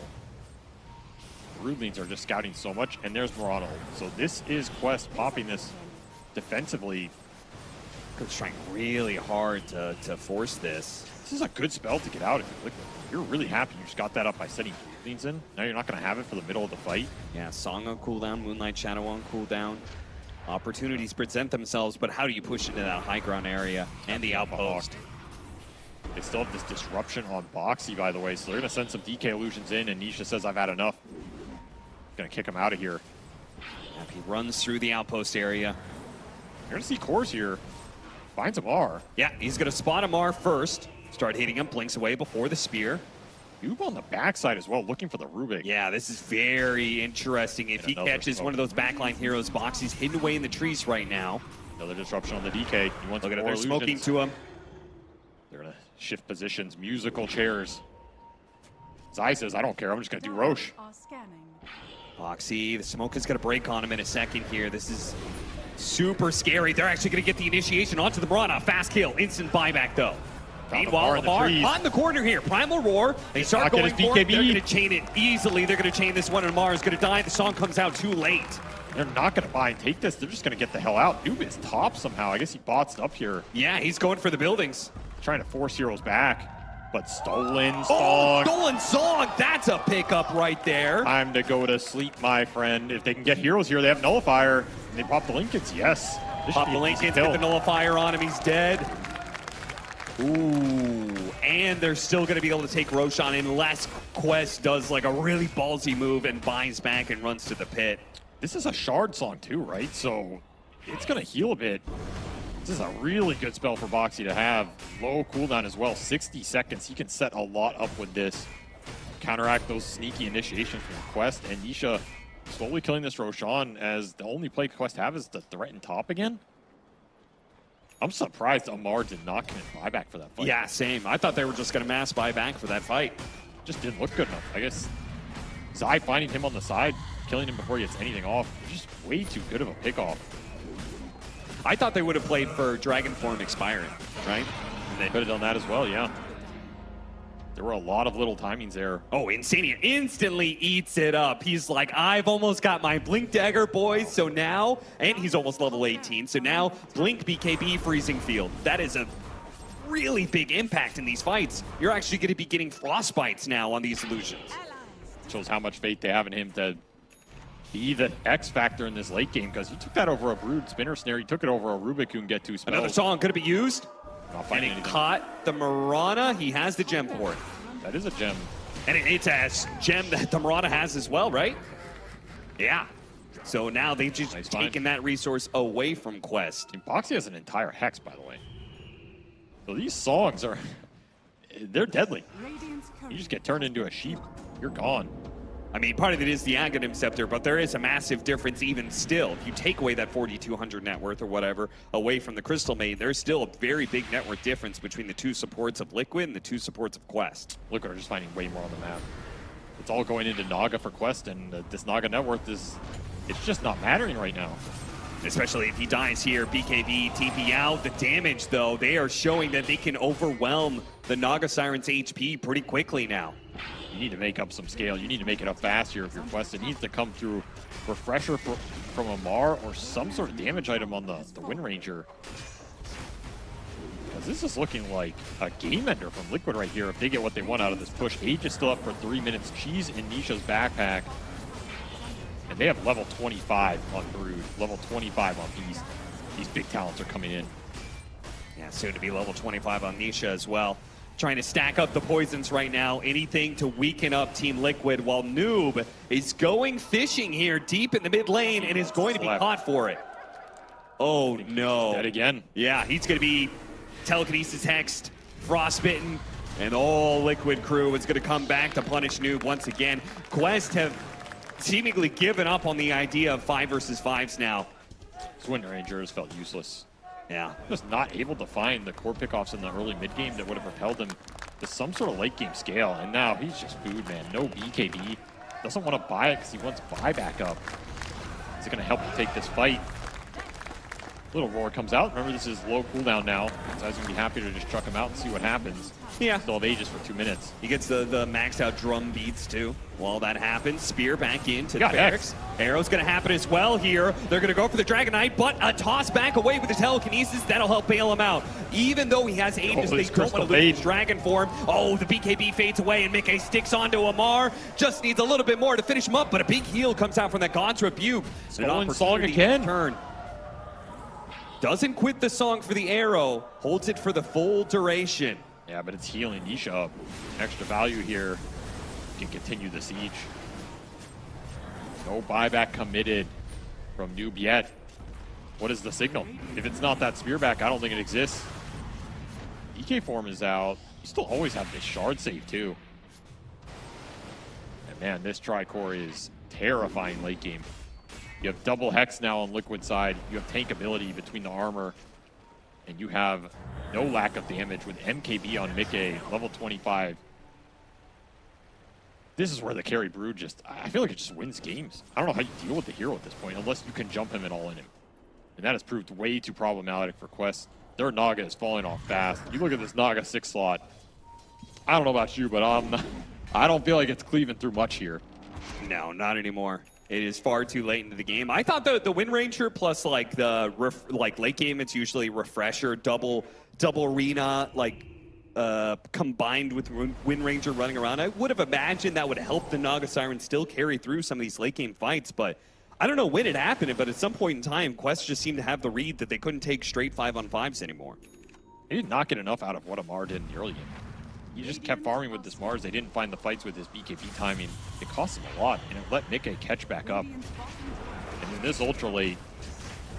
Broodlings are just scouting so much, and there's Murano. So this is Quest popping this defensively. Coach trying really hard to force this. This is a good spell to get out if you're really happy you just got that up by setting Broodlings in. Now you're not going to have it for the middle of the fight. Yeah, Song on cooldown, Moonlight Shadow on cooldown. Opportunities present themselves, but how do you push into that high ground area and the outpost? They still have this disruption on Boxy, by the way, so they're going to send some DK illusions in, and Nisha says, I've had enough. Going to kick him out of here. He runs through the outpost area. You're going to see cores here. Finds Amar. Yeah, he's going to spot Amar first. Start hitting him, blinks away before the spear. Noob on the backside as well, looking for the Rubik. Yeah, this is very interesting. If he catches one of those backline heroes, Boxy's hidden away in the trees right now. Another disruption on the DK. He wants Look at it, they're smoking to him. They're going to shift positions, musical chairs. Zai says, I don't care, I'm just going to do Roche. Boxy, the smoke is going to break on him in a second here. This is super scary. They're actually going to get the initiation onto the Mirana. Fast kill, instant buyback though. Meanwhile, Lamar on the corner here. Primal Roar. They start going for it. They're going to chain it easily. They're going to chain this one, and Lamar is going to die. The song comes out too late. They're not going to buy and take this. They're just going to get the hell out. Noob is top somehow. I guess he botsed up here. Yeah, he's going for the buildings. Trying to force heroes back, but stolen song. Oh, stolen song. That's a pickup right there. Time to go to sleep, my friend. If they can get heroes here, they have Nullifier. And they pop the Lincolns. Yes. Pop the Lincolns, get the Nullifier on him. He's dead. Ooh, and they're still going to be able to take Roshan unless Quest does like a really ballsy move and buys back and runs to the pit. This is a shard song too, right? So it's going to heal a bit. This is a really good spell for Boxy to have. Low cooldown as well, 60 seconds. He can set a lot up with this. Counteract those sneaky initiations from Quest, and Nisha slowly killing this Roshan as the only play Quest have is to threaten top again. I'm surprised Amar did not commit buyback for that fight. Yeah, same. I thought they were just going to mass buyback for that fight. Just didn't look good enough. I guess Zai finding him on the side, killing him before he gets anything off. Just way too good of a pickoff. I thought they would have played for Dragon Form expiring, right? And they could have done that as well, yeah. There were a lot of little timings there. Oh, Insania instantly eats it up. He's like, I've almost got my Blink Dagger, boys. So now, and he's almost level 18. So now, Blink BKB freezing field. That is a really big impact in these fights. You're actually going to be getting frostbites now on these illusions. Shows how much faith they have in him to be the X factor in this late game, because he took that over a Brood Spinner Snare. He took it over a Rubik who can get 2 spells. Another song could it be used? And it caught the Mirana. He has the gem for it. That is a gem. And it's a gem that the Mirana has as well, right? Yeah. So now they've just taken that resource away from Quest. And Boxy has an entire Hex, by the way. So these songs are, they're deadly. You just get turned into a sheep, you're gone. I mean, part of it is the Aghanim Scepter, but there is a massive difference even still. If you take away that 4,200 net worth or whatever away from the Crystal Maid, there's still a very big net worth difference between the two supports of Liquid and the two supports of Quest. Liquid are just finding way more on the map. It's all going into Naga for Quest, and this Naga net worth is, it's just not mattering right now. Especially if he dies here, BKB, TP out. The damage, though, they are showing that they can overwhelm the Naga Siren's HP pretty quickly now. You need to make up some scale. You need to make it up fast here if you're Quest. It needs to come through Refresher from Amar or some sort of damage item on the Wind Ranger. Because this is looking like a game ender from Liquid right here if they get what they want out of this push. Age is still up for 3 minutes. Cheese in Nisha's backpack. And they have level 25 on Brood, level 25 on Beast. These big talents are coming in. Yeah, soon to be level 25 on Nisha as well. Trying to stack up the poisons right now. Anything to weaken up Team Liquid while Noob is going fishing here deep in the mid lane and is going to be caught for it. Oh no. Dead again. Yeah, he's going to be telekinesis hexed, frostbitten, and all Liquid crew is going to come back to punish Noob once again. Quest have seemingly given up on the idea of 5 versus 5s now. This Wind Ranger has felt useless. Yeah. Just not able to find the core pickoffs in the early mid game that would have propelled him to some sort of late game scale. And now he's just food, man. No BKB. Doesn't want to buy it because he wants buyback up. Is it going to help him take this fight? Little Roar comes out. Remember, this is low cooldown now. So I was going to be happy to just chuck him out and see what happens. Yeah. Still have Aegis for 2 minutes. He gets the maxed out drum beats too. While that happens, Spear back into the barracks. Arrow's going to happen as well here. They're going to go for the Dragon Knight, but a toss back away with the telekinesis. That'll help bail him out. Even though he has Aegis, they don't want to lose his Dragon form. Oh, the BKB fades away and Mickey sticks onto Amar. Just needs a little bit more to finish him up, but a big heal comes out from that God's Rebuke. Stolen song again. Turn. Doesn't quit the song for the arrow, holds it for the full duration. Yeah, but it's healing Nisha up. Extra value here. Can continue the siege. No buyback committed from Noob yet. What is the signal? If it's not that spear back, I don't think it exists. DK form is out. You still always have this shard save too. And man, this Tricore is terrifying late game. You have double Hex now on Liquid side. You have tank ability between the armor. And you have no lack of damage with MKB on Mickey, level 25. This is where the carry brood just, I feel like it just wins games. I don't know how you deal with the hero at this point, unless you can jump him and all in him. And that has proved way too problematic for Quest. Their Naga is falling off fast. You look at this Naga 6 slot. I don't know about you, but I don't feel like it's cleaving through much here. No, not anymore. It is far too late into the game. I thought the Wind Ranger plus like the late game, it's usually refresher, double arena, like combined with Wind Ranger running around. I would have imagined that would help the Naga Siren still carry through some of these late game fights, but I don't know when it happened, but at some point in time, Quest just seemed to have the read that they couldn't take straight 5-on-5s anymore. They did not get enough out of what Amar did in the early game. He just kept farming with this Mars. They didn't find the fights with his BKB timing. It cost him a lot, and it let Mickey catch back up. And in this ultra late,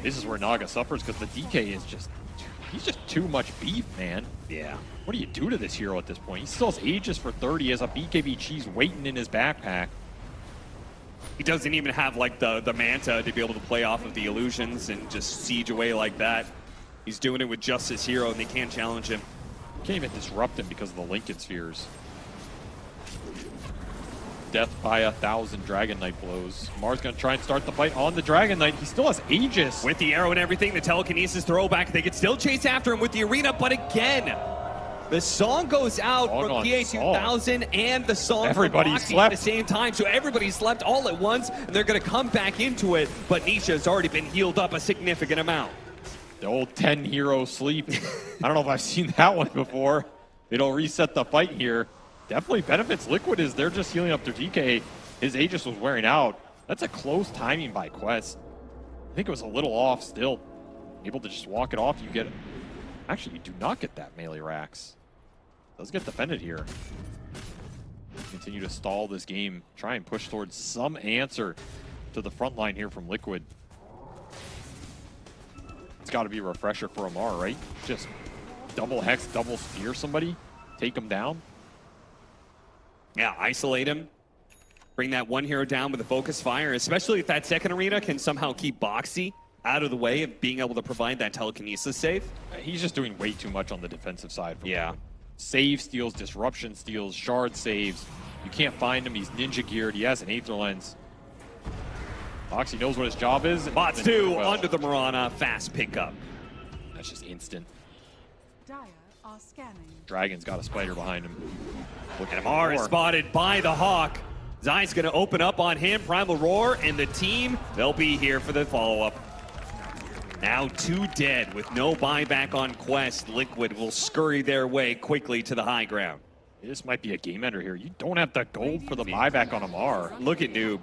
this is where Naga suffers because the DK is just, he's just too much beef, man. Yeah. What do you do to this hero at this point? He still has Aegis for 30. He has a BKB cheese waiting in his backpack. He doesn't even have like the Manta to be able to play off of the illusions and just siege away like that. He's doing it with just his hero, and they can't challenge him. Can't even disrupt him because of the Lincoln Spheres. Death by 1,000 Dragon Knight blows. Mars gonna try and start the fight on the Dragon Knight. He still has Aegis. With the arrow and everything, the telekinesis throwback, they could still chase after him with the arena, but again, the song goes out from PA2000 and the song everybody from slept at the same time, so everybody slept all at once, and they're gonna come back into it, but Nisha has already been healed up a significant amount. The old 10 hero sleep. I don't know if I've seen that one before. They don't reset the fight here. Definitely benefits Liquid as they're just healing up their DK. His Aegis was wearing out. That's a close timing by Quest. I think it was a little off still. Able to just walk it off. You get, actually you do not get that melee racks. Does get defended here. Continue to stall this game. Try and push towards some answer to the front line here from Liquid. It's got to be a refresher for Amar, right? Just double hex, double spear somebody, take him down. Yeah, isolate him. Bring that one hero down with a focus fire, especially if that second arena can somehow keep Boxy out of the way of being able to provide that telekinesis save. He's just doing way too much on the defensive side. Yeah. Save steals, disruption steals, shard saves. You can't find him. He's ninja geared. He has an Aether Lens. Boxy knows what his job is. Bots 2 under the Mirana, fast pickup. That's just instant. Dire are scanning. Dragon's got a spider behind him. Look at Amar is spotted by the Hawk. Zai's gonna open up on him, Primal Roar, and the team, they'll be here for the follow-up. Now 2 dead with no buyback on Quest. Liquid will scurry their way quickly to the high ground. This might be a game ender here. You don't have the gold for the buyback on Amar. Look at Noob.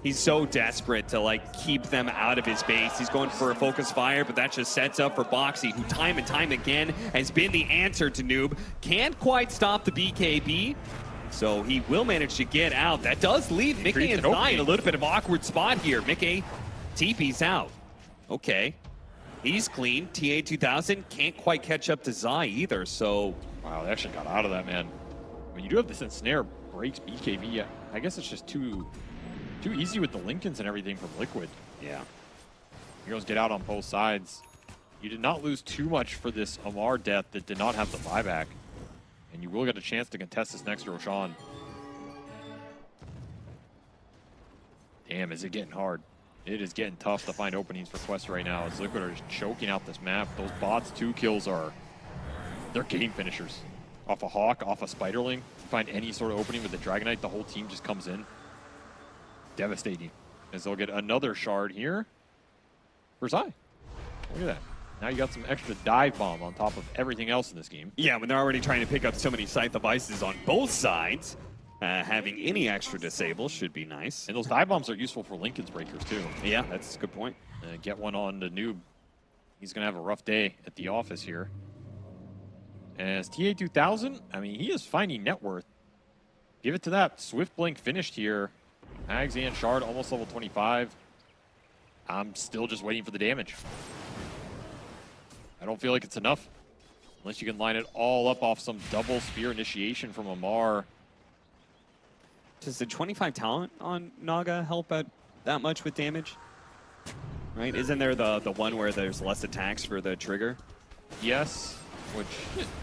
He's so desperate to like keep them out of his base. He's going for a focus fire, but that just sets up for Boxy, who time and time again has been the answer to Noob. Can't quite stop the BKB, so he will manage to get out. That does leave Mickey and Zai in a little bit of awkward spot here. Mickey TP's out. Okay, he's clean. TA2000 can't quite catch up to Zai either, so... Wow, they actually got out of that, man. I mean, you do have this ensnare breaks BKB. I guess it's just too easy with the Lincolns and everything from Liquid. Yeah. Heroes get out on both sides. You did not lose too much for this Amar death that did not have the buyback. And you will get a chance to contest this next Roshan. Damn, is it getting hard. It is getting tough to find openings for Quest right now as Liquid are just choking out this map. Those bots 2 kills they're game finishers. Off a Hawk, off a Spiderling. You find any sort of opening with the Dragon Knight, the whole team just comes in. Devastating. As they'll get another shard here for Zai. Look at that. Now you got some extra dive bomb on top of everything else in this game. Yeah, when they're already trying to pick up so many scythe devices on both sides, having any extra disable should be nice. And those dive bombs are useful for Lincoln's breakers too. Yeah, that's a good point. Get one on the Noob. He's going to have a rough day at the office here. As TA2000, I mean, he is finding net worth. Give it to that. Swift Blink finished here. Ags and Shard almost level 25. I'm still just waiting for the damage. I don't feel like it's enough. Unless you can line it all up off some double spear initiation from Amar. Does the 25 talent on Naga help out that much with damage? Right? Isn't there the one where there's less attacks for the trigger? Yes. which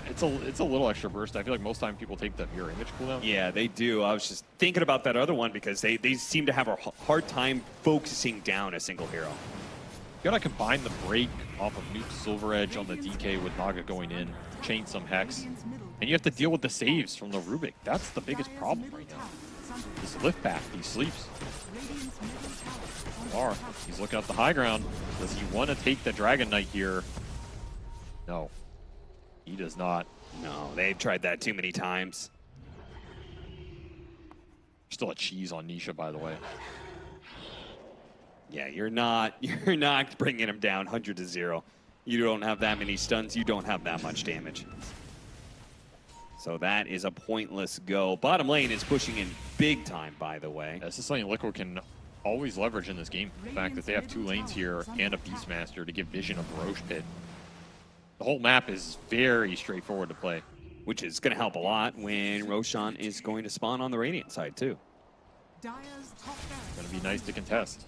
it's a little extra burst. I feel like most time people take the mirror image cooldown. Yeah, they do. I was just thinking about that other one because they seem to have a hard time focusing down a single hero. You gotta combine the break off of Nuke Silver Edge on the DK with Naga going in, chain some Hex, and you have to deal with the saves from the Rubik. That's the biggest problem right now. This lift back, he sleeps. He's looking up the high ground. Does he want to take the Dragon Knight here? No, he does not. No, they've tried that too many times. Still a cheese on Nisha, by the way. Yeah, you're not bringing him down 100-0. You don't have that many stuns. You don't have that much damage. So that is a pointless go. Bottom lane is pushing in big time, by the way. This is something Liquid can always leverage in this game. The fact that they have 2 lanes here and a Beastmaster to give vision of the Roche Pit. The whole map is very straightforward to play. Which is going to help a lot when Roshan is going to spawn on the Radiant side, too. Going to be nice to contest.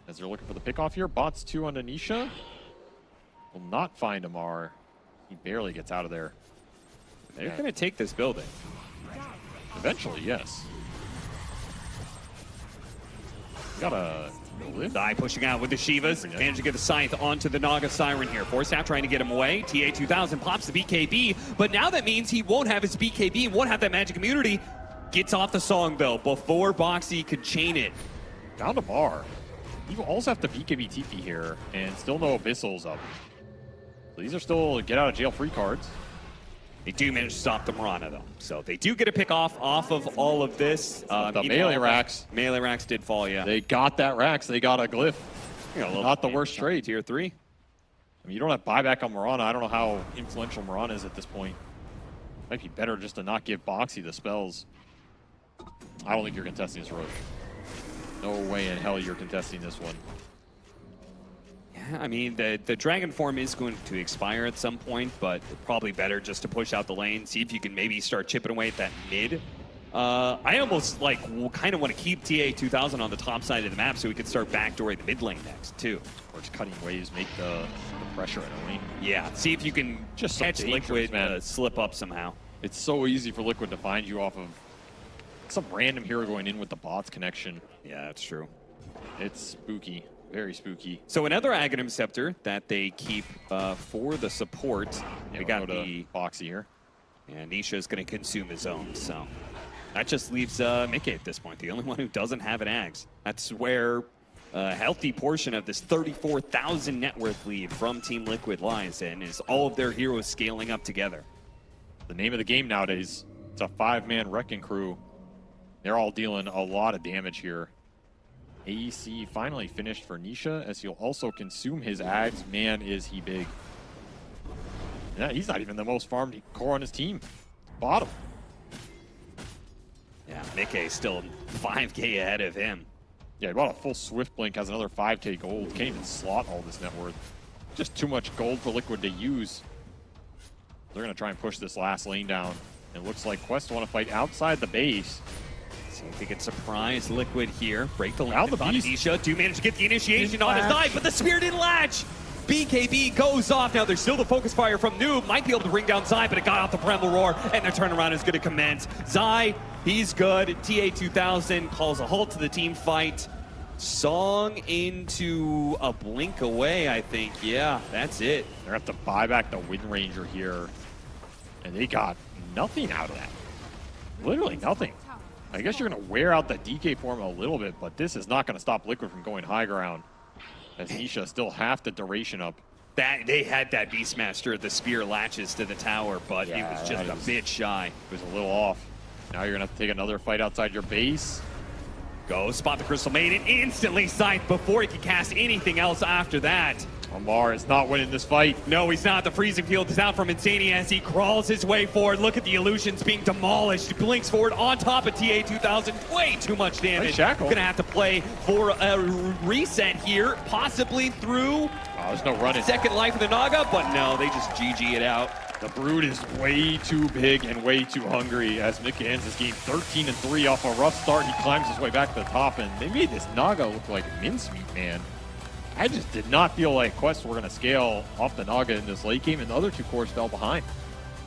As they're looking for the pickoff here, bots 2 on Anisha. Will not find Amar. He barely gets out of there. They're going to take this building. Eventually, yes. Got a Die pushing out with the Shivas. Managed to get the Scythe onto the Naga Siren here. Force out trying to get him away. TA2000 pops the BKB, but now that means he won't have his BKB and won't have that magic immunity. Gets off the song though before Boxy could chain it. Down to bar. You also have to BKB TP here and still no Abyssals up. So these are still get out of jail free cards. They do manage to stop the Mirana though. So they do get a pick off of all of this. The melee racks. Melee racks did fall, yeah. They got that racks. They got a glyph. Not the worst trade. Tier 3. I mean, you don't have buyback on Mirana. I don't know how influential Mirana is at this point. Might be better just to not give Boxy the spells. I don't think you're contesting this Roche. No way in hell you're contesting this one. Yeah, I mean, the Dragon form is going to expire at some point, but probably better just to push out the lane, see if you can maybe start chipping away at that mid. I almost kind of want to keep TA2000 on the top side of the map so we can start backdooring the mid lane next, too. Or just cutting waves, make the pressure in a lane. Yeah, see if you can just catch Liquid slip up somehow. It's so easy for Liquid to find you off of some random hero going in with the bots connection. Yeah, that's true. It's spooky. Very spooky. So another Aghanim Scepter that they keep for the support. Yeah, we got the Boxy here. And Nisha is going to consume his own, so that just leaves Mickey at this point, the only one who doesn't have an Ags. That's where a healthy portion of this 34,000 net worth lead from Team Liquid lies in, is all of their heroes scaling up together. The name of the game nowadays, it's a 5-man wrecking crew. They're all dealing a lot of damage here. AEC finally finished for Nisha, as he'll also consume his Ags. Man, is he big. Yeah, he's not even the most farmed core on his team. Bottom. Yeah, Mickey still 5K ahead of him. Yeah, he bought a full Swift Blink, has another 5K gold. Can't even slot all this net worth. Just too much gold for Liquid to use. They're going to try and push this last lane down. It looks like Quest want to fight outside the base. See if they can surprise Liquid here. Break the lane. Out the beast. Anisha do manage to get the initiation on his side, but the spear didn't latch. BKB goes off. Now there's still the focus fire from Noob. Might be able to bring down Zai, but it got out the Bramble Roar, and their turnaround is going to commence. Zai, he's good. TA2000 calls a halt to the team fight. Song into a blink away, I think. Yeah, that's it. They're going to have to buy back the Wind Ranger here. And they got nothing out of that. Literally nothing. I guess you're going to wear out the DK form a little bit, but this is not going to stop Liquid from going high ground. As Nisha still half the duration up. They had that Beastmaster, the spear latches to the tower, but it was just a bit shy. It was a little off. Now you're going to have to take another fight outside your base. Go spot the Crystal Maiden, instantly scythe before he can cast anything else after that. Amar is not winning this fight. No, he's not. The freezing field is out from Insania as he crawls his way forward. Look at the illusions being demolished. He blinks forward on top of TA2000. Way too much damage. Gonna have to play for a reset here, possibly through there's no running. Second life of the Naga, but no, they just GG it out. The Brood is way too big and way too hungry as Mick ends this game 13-3 off a rough start. He climbs his way back to the top, and they made this Naga look like mincemeat, man. I just did not feel like Quest were going to scale off the Naga in this late game, and the other two cores fell behind.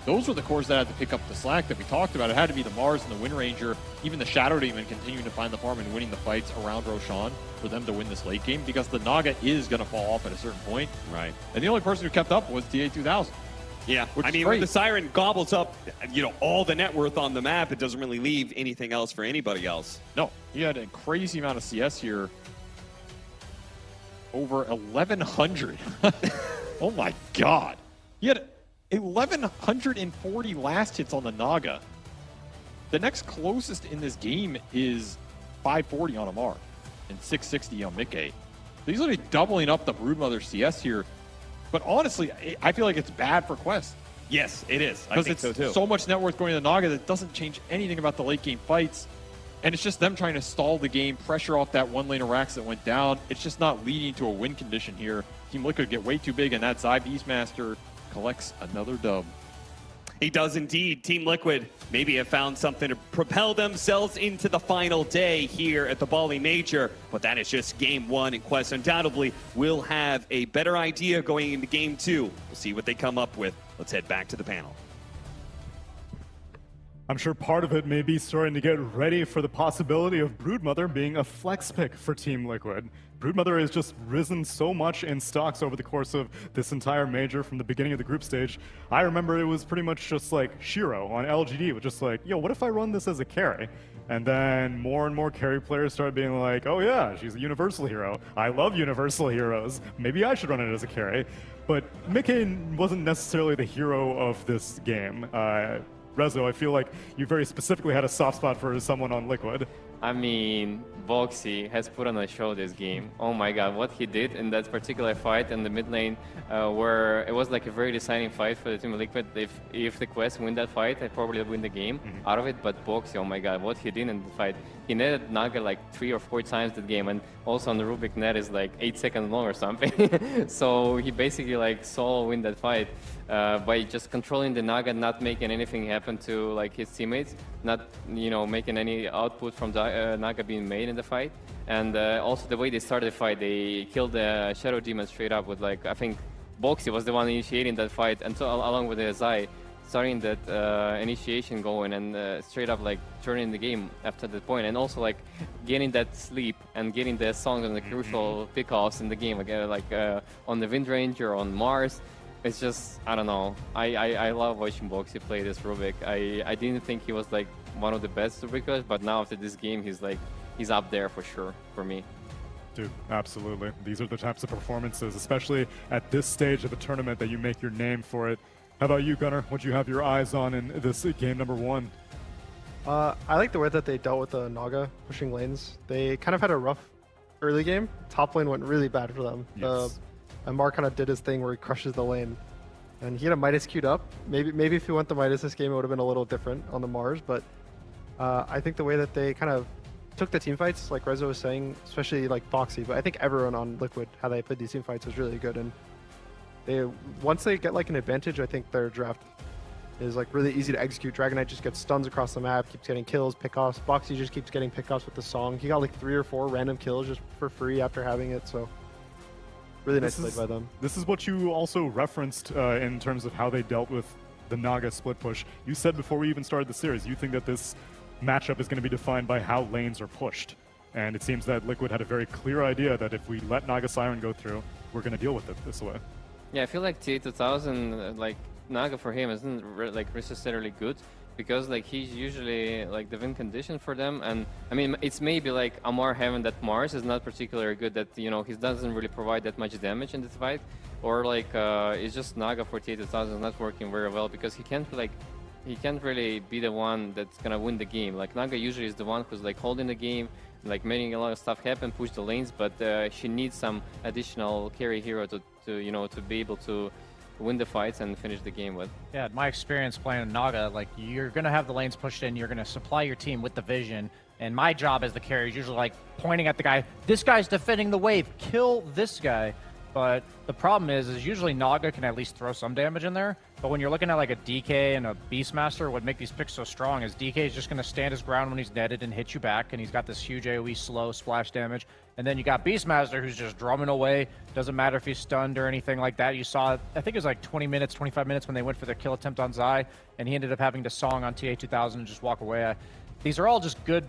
Those were the cores that had to pick up the slack that we talked about. It had to be the Mars and the Wind Ranger, even the Shadow Demon continuing to find the farm and winning the fights around Roshan for them to win this late game, because the Naga is going to fall off at a certain point. Right. And the only person who kept up was TA2000. Yeah, Which I is mean, great. when the Siren gobbles up, all the net worth on the map, it doesn't really leave anything else for anybody else. No, he had a crazy amount of CS here. Over 1,100. Oh my God. He had 1,140 last hits on the Naga. The next closest in this game is 540 on Amar and 660 on Mickey. So he's literally doubling up the Broodmother CS here. But honestly, I feel like it's bad for Quest. Yes, it is. I Because think it's so too. so much net worth going to the Naga that doesn't change anything about the late game fights. And it's just them trying to stall the game, pressure off that one lane of racks that went down. It's just not leading to a win condition here. Team Liquid get way too big, and that Zai Beastmaster collects another dub. He does indeed. Team Liquid maybe have found something to propel themselves into the final day here at the Bali Major, but that is just game one, and Quest undoubtedly will have a better idea going into game two. We'll see what they come up with. Let's head back to the panel. I'm sure part of it may be starting to get ready for the possibility of Broodmother being a flex pick for Team Liquid. Broodmother has just risen so much in stocks over the course of this entire major from the beginning of the group stage. I remember it was pretty much just like Shiro on LGD, was just like, yo, what if I run this as a carry? And then more and more carry players started being like, oh yeah, she's a universal hero. I love universal heroes. Maybe I should run it as a carry. But Mickey wasn't necessarily the hero of this game. Rezo, I feel like you very specifically had a soft spot for someone on Liquid. I mean, Boxy has put on a show this game. Oh my God, what he did in that particular fight in the mid lane, where it was like a very deciding fight for the Team Liquid. If the Quest win that fight, they probably win the game out of it. But Boxy, oh my God, what he did in the fight. He netted Naga like 3 or 4 times that game, and also on the Rubik net is like 8 seconds long or something. So he basically like solo win that fight by just controlling the Naga, not making anything happen to like his teammates, not making any output from the Naga being made in the fight. And also the way they started the fight, they killed the Shadow Demon straight up with like, I think Boxy was the one initiating that fight, and so along with the Zai, starting that initiation going and straight up like turning the game after that point, and also like getting that sleep and getting the songs on the crucial pickoffs in the game, like on the Wind Ranger, on Mars. It's just, I don't know. I love watching Boxy play this Rubik. I didn't think he was like one of the best Rubikers, but now after this game, he's up there for sure for me. Dude, absolutely. These are the types of performances, especially at this stage of a tournament, that you make your name for it. How about you, Gunnar? What do you have your eyes on in this game number 1? I like the way that they dealt with the Naga pushing lanes. They kind of had a rough early game. Top lane went really bad for them. Yes. Amar kind of did his thing where he crushes the lane. And he had a Midas queued up. Maybe if he went the Midas this game, it would have been a little different on the Mars. But I think the way that they kind of took the team fights, like Rezo was saying, especially like Boxy, but I think everyone on Liquid, how they played these team fights was really good. And once they get like an advantage, I think their draft is like really easy to execute. Dragon Knight just gets stuns across the map, keeps getting kills, pickoffs. Boxy just keeps getting pickoffs with the song. He got like 3 or 4 random kills just for free after having it. So really nice played by them. This is what you also referenced in terms of how they dealt with the Naga split push. You said before we even started the series, you think that this matchup is going to be defined by how lanes are pushed. And it seems that Liquid had a very clear idea that if we let Naga Siren go through, we're going to deal with it this way. Yeah, I feel like TA2000, like Naga for him isn't like necessarily good, because like he's usually like the win condition for them. And I mean, it's maybe like Amar having that Mars is not particularly good, that he doesn't really provide that much damage in this fight, or like it's just Naga for TA2000 is not working very well, because he can't really be the one that's gonna win the game. Like Naga usually is the one who's like holding the game, like making a lot of stuff happen, push the lanes, but she needs some additional carry hero to be able to win the fights and finish the game with. Yeah, my experience playing Naga, like you're gonna have the lanes pushed in, you're gonna supply your team with the vision, and my job as the carry is usually like pointing at the guy, this guy's defending the wave, kill this guy. but the problem is usually Naga can at least throw some damage in there. But when you're looking at like a DK and a Beastmaster, what make these picks so strong is DK is just going to stand his ground when he's netted and hit you back, and he's got this huge AoE slow splash damage. And then you got Beastmaster who's just drumming away. Doesn't matter if he's stunned or anything like that. You saw, I think it was like 20 minutes, 25 minutes when they went for their kill attempt on Zai, and he ended up having to song on TA2000 and just walk away. These are all just good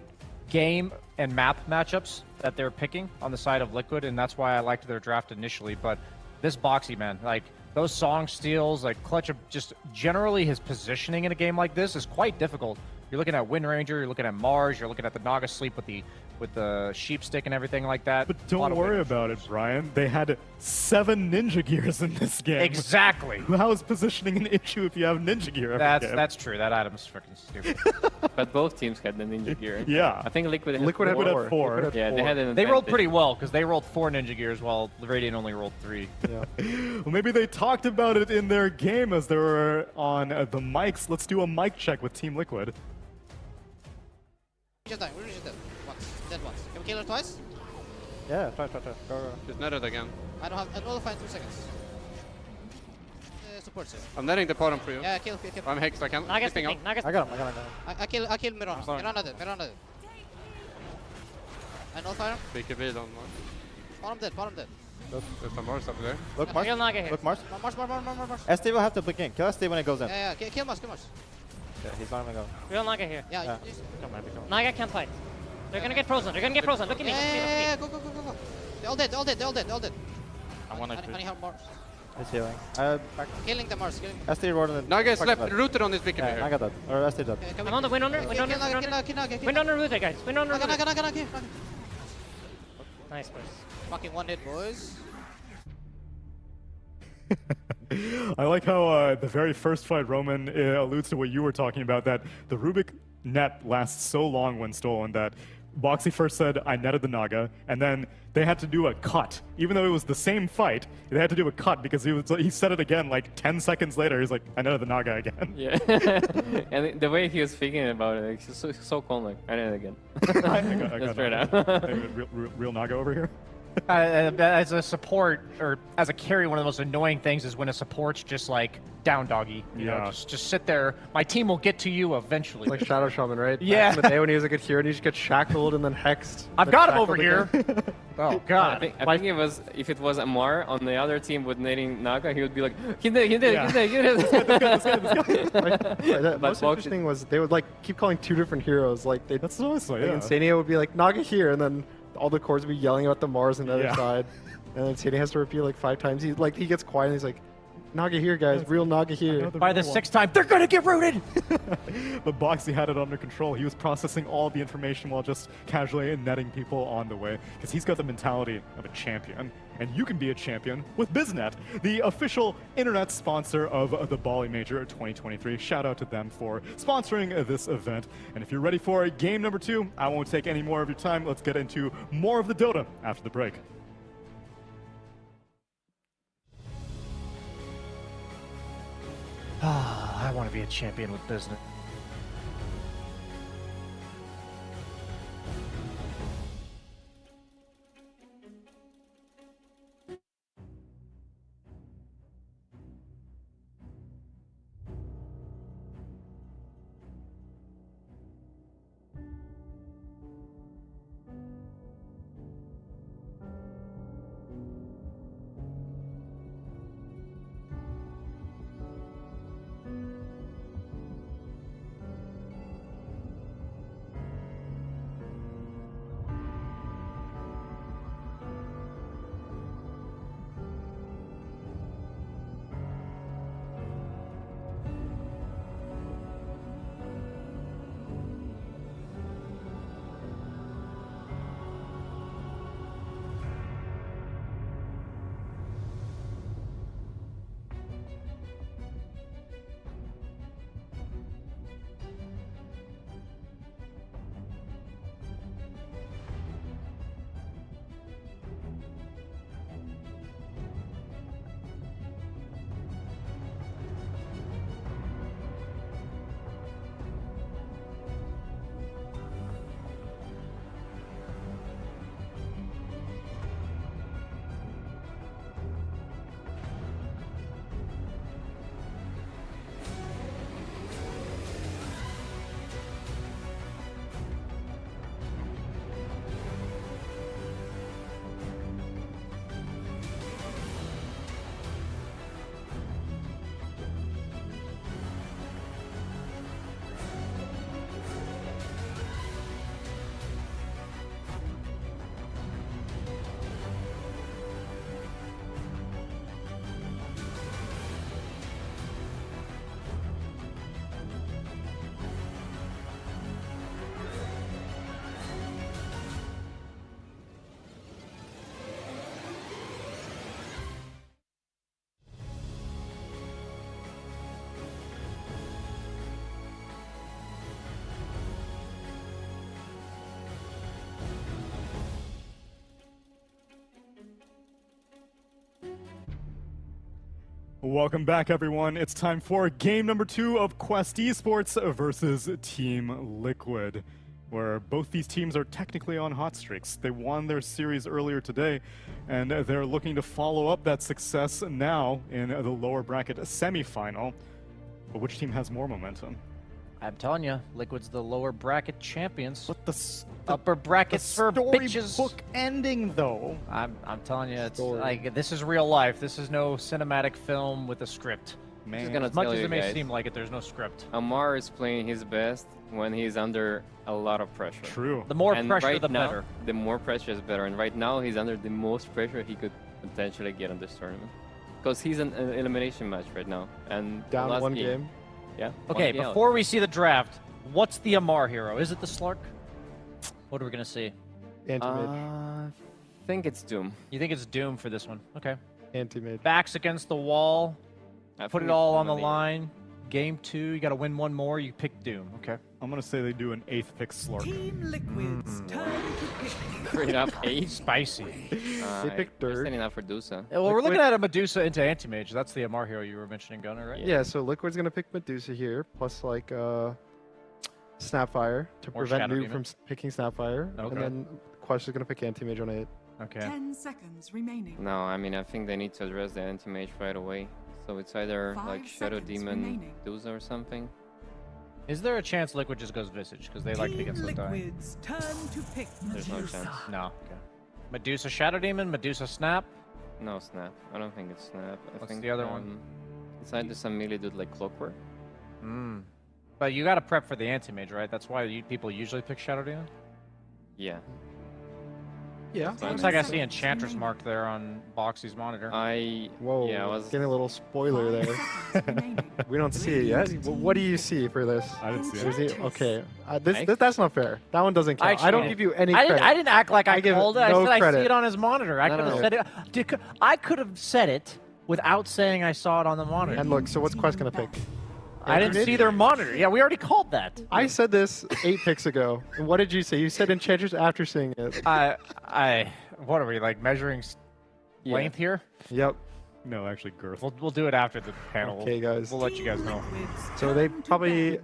game and map matchups that they're picking on the side of Liquid, and that's why I liked their draft initially. But this Boxy, man, like those song steals, like Clutch, just generally his positioning in a game like this is quite difficult. You're looking at Wind Ranger, you're looking at Mars, you're looking at the Naga Sleep with the sheep stick and everything like that. But don't worry about it, Brian. They had 7 ninja gears in this game. Exactly. How is positioning an issue if you have ninja gear every game? That's true. That item's freaking stupid. But both teams had the ninja gear. Yeah. I think Liquid had had 4. Yeah, they had an They rolled advantage. pretty well because they rolled 4 ninja gears while Radiant only rolled 3. Yeah. Well, maybe they talked about it in their game as they were on the mics. Let's do a mic check with Team Liquid. Just die. We're just dead. Once. Dead once. Can we kill her twice? Yeah, try. Go. She's netted again. I don't have. I will find 2 seconds. Support sir. I'm netting the bottom for you. Yeah, kill. I'm hexed. I can't. Naga's Keeping picking. up. Naga's I got him. I kill Miran. Miran dead. I know fire. BKB don't know. Bottom dead. There's some Mars up there. Look, Mars. Kill Naga here. Look, Mars. Mars. ST will have to blink in. Kill ST when it goes in. Yeah, kill Mars. Yeah, he's not gonna go. Real Naga here. Yeah. Come on. Naga can't fight. They're gonna get frozen. Look at me. Look at me. Yeah, go. They're all dead. I want I need help Mars. He's healing. Back. Killing the Mars. ST rolled in the... Naga is left rooted on this BKB Yeah, here. Naga dead. Or ST dead. I'm on the Wind Under. Wind Under rooted, guys. Wind Under rooted. Naga. Nice, boys. Fucking 1 hit, boys. I like how the very first fight, Roman, alludes to what you were talking about, that the Rubik net lasts so long when stolen that Boxy first said, I netted the Naga, and then they had to do a cut. Even though it was the same fight, they had to do a cut because he said it again like 10 seconds later. He's like, I netted the Naga again. Yeah. And the way he was thinking about it, like, so calm, like, I netted again. I got straight out. real Naga over here. As a support, or as a carry, one of the most annoying things is when a support's just like down doggy. You know, just sit there. My team will get to you eventually. Like Shadow Shaman, right? Yeah. Back in the day when he was a good hero and he just gets shackled and then hexed. I've got him over here. Oh god. I think it was, if it was Amar on the other team with netting Naga, he would be like, he did. Most interesting was they would like keep calling 2 different heroes. Like that's awesome. Yeah. Insania would be like Naga here, and then all the cores would be yelling about the Mars on the other side, and then Insania has to repeat like 5 times. He gets quiet and he's like, Naga here, guys. Real Naga here. By the 6th time, they're gonna get rooted! But Boxy had it under control. He was processing all the information while just casually netting people on the way. Because he's got the mentality of a champion. And you can be a champion with BizNet, the official internet sponsor of the Bali Major 2023. Shout out to them for sponsoring this event. And if you're ready for game number 2, I won't take any more of your time. Let's get into more of the Dota after the break. I want to be a champion with business. Welcome back, everyone. It's time for game number 2 of Quest Esports versus Team Liquid, where both these teams are technically on hot streaks. They won their series earlier today, and they're looking to follow up that success now in the lower bracket semifinal. But which team has more momentum? I'm telling you, Liquid's the lower bracket champions. But the upper brackets for bitches. Book ending, though. I'm telling you, it's like this is real life. This is no cinematic film with a script. Man, as much as it may seem like it, there's no script. Amar is playing his best when he's under a lot of pressure. True. The more and pressure, right the now, better. The more pressure is better. And right now, he's under the most pressure he could potentially get in this tournament. Because he's in an elimination match right now. And down last one game. Yeah. Okay, before we see the draft, what's the Amar hero? Is it the Slark? What are we going to see? Anti-mage. I think it's Doom. You think it's Doom for this one? Okay. Anti-mage. Backs against the wall. Put it all on the Doom. line. Game 2, you got to win one more. You pick Doom. Okay. I'm going to say they do an 8th pick Slark. Team Liquid's turn to pick. Straight up 8. Spicy. They picked third. Standing out for Dusa. Well, we're looking at a Medusa into Anti-Mage. That's the Amar hero you were mentioning, Gunnar, right? Yeah, so Liquid's going to pick Medusa here, plus like Snapfire to prevent Shadow Noob from picking Snapfire. Okay. And then Quest is going to pick Anti-Mage on 8. Okay. 10 seconds remaining. No, I mean, I think they need to address the anti-mage right away. So it's either 5 like Shadow seconds Demon, remaining. Dusa or something. Is there a chance Liquid just goes Visage? Because they like it against Team the die. Liquid's turn to pick. There's no chance. No. Okay. Medusa Shadow Demon, Medusa Snap. No Snap. I don't think it's Snap. I What's think the other one? It's either some melee dude like Clockwork. But you got to prep for the Anti-Mage, right? That's why people usually pick Shadow Demon? Yeah. Yeah. Looks like I see Enchantress marked there on Boxy's monitor. Whoa, Yeah, I was getting a little spoiler there. We don't see it yet. What do you see for this? I didn't see it. Okay, that's not fair. That one doesn't count. I don't give you any I credit. didn't act like I give called it. I no said credit. I see it on his monitor. I No, could have no. said it. I could have said it without saying I saw it on the monitor. And look, so what's Quest gonna pick? I didn't see their monitor. Yeah, we already called that. I said this 8 picks ago. And what did you say? You said Enchantress after seeing it. What are we like measuring length here? Yep. No, actually girth. We'll do it after the panel. Okay, guys. We'll let you guys know. So they probably,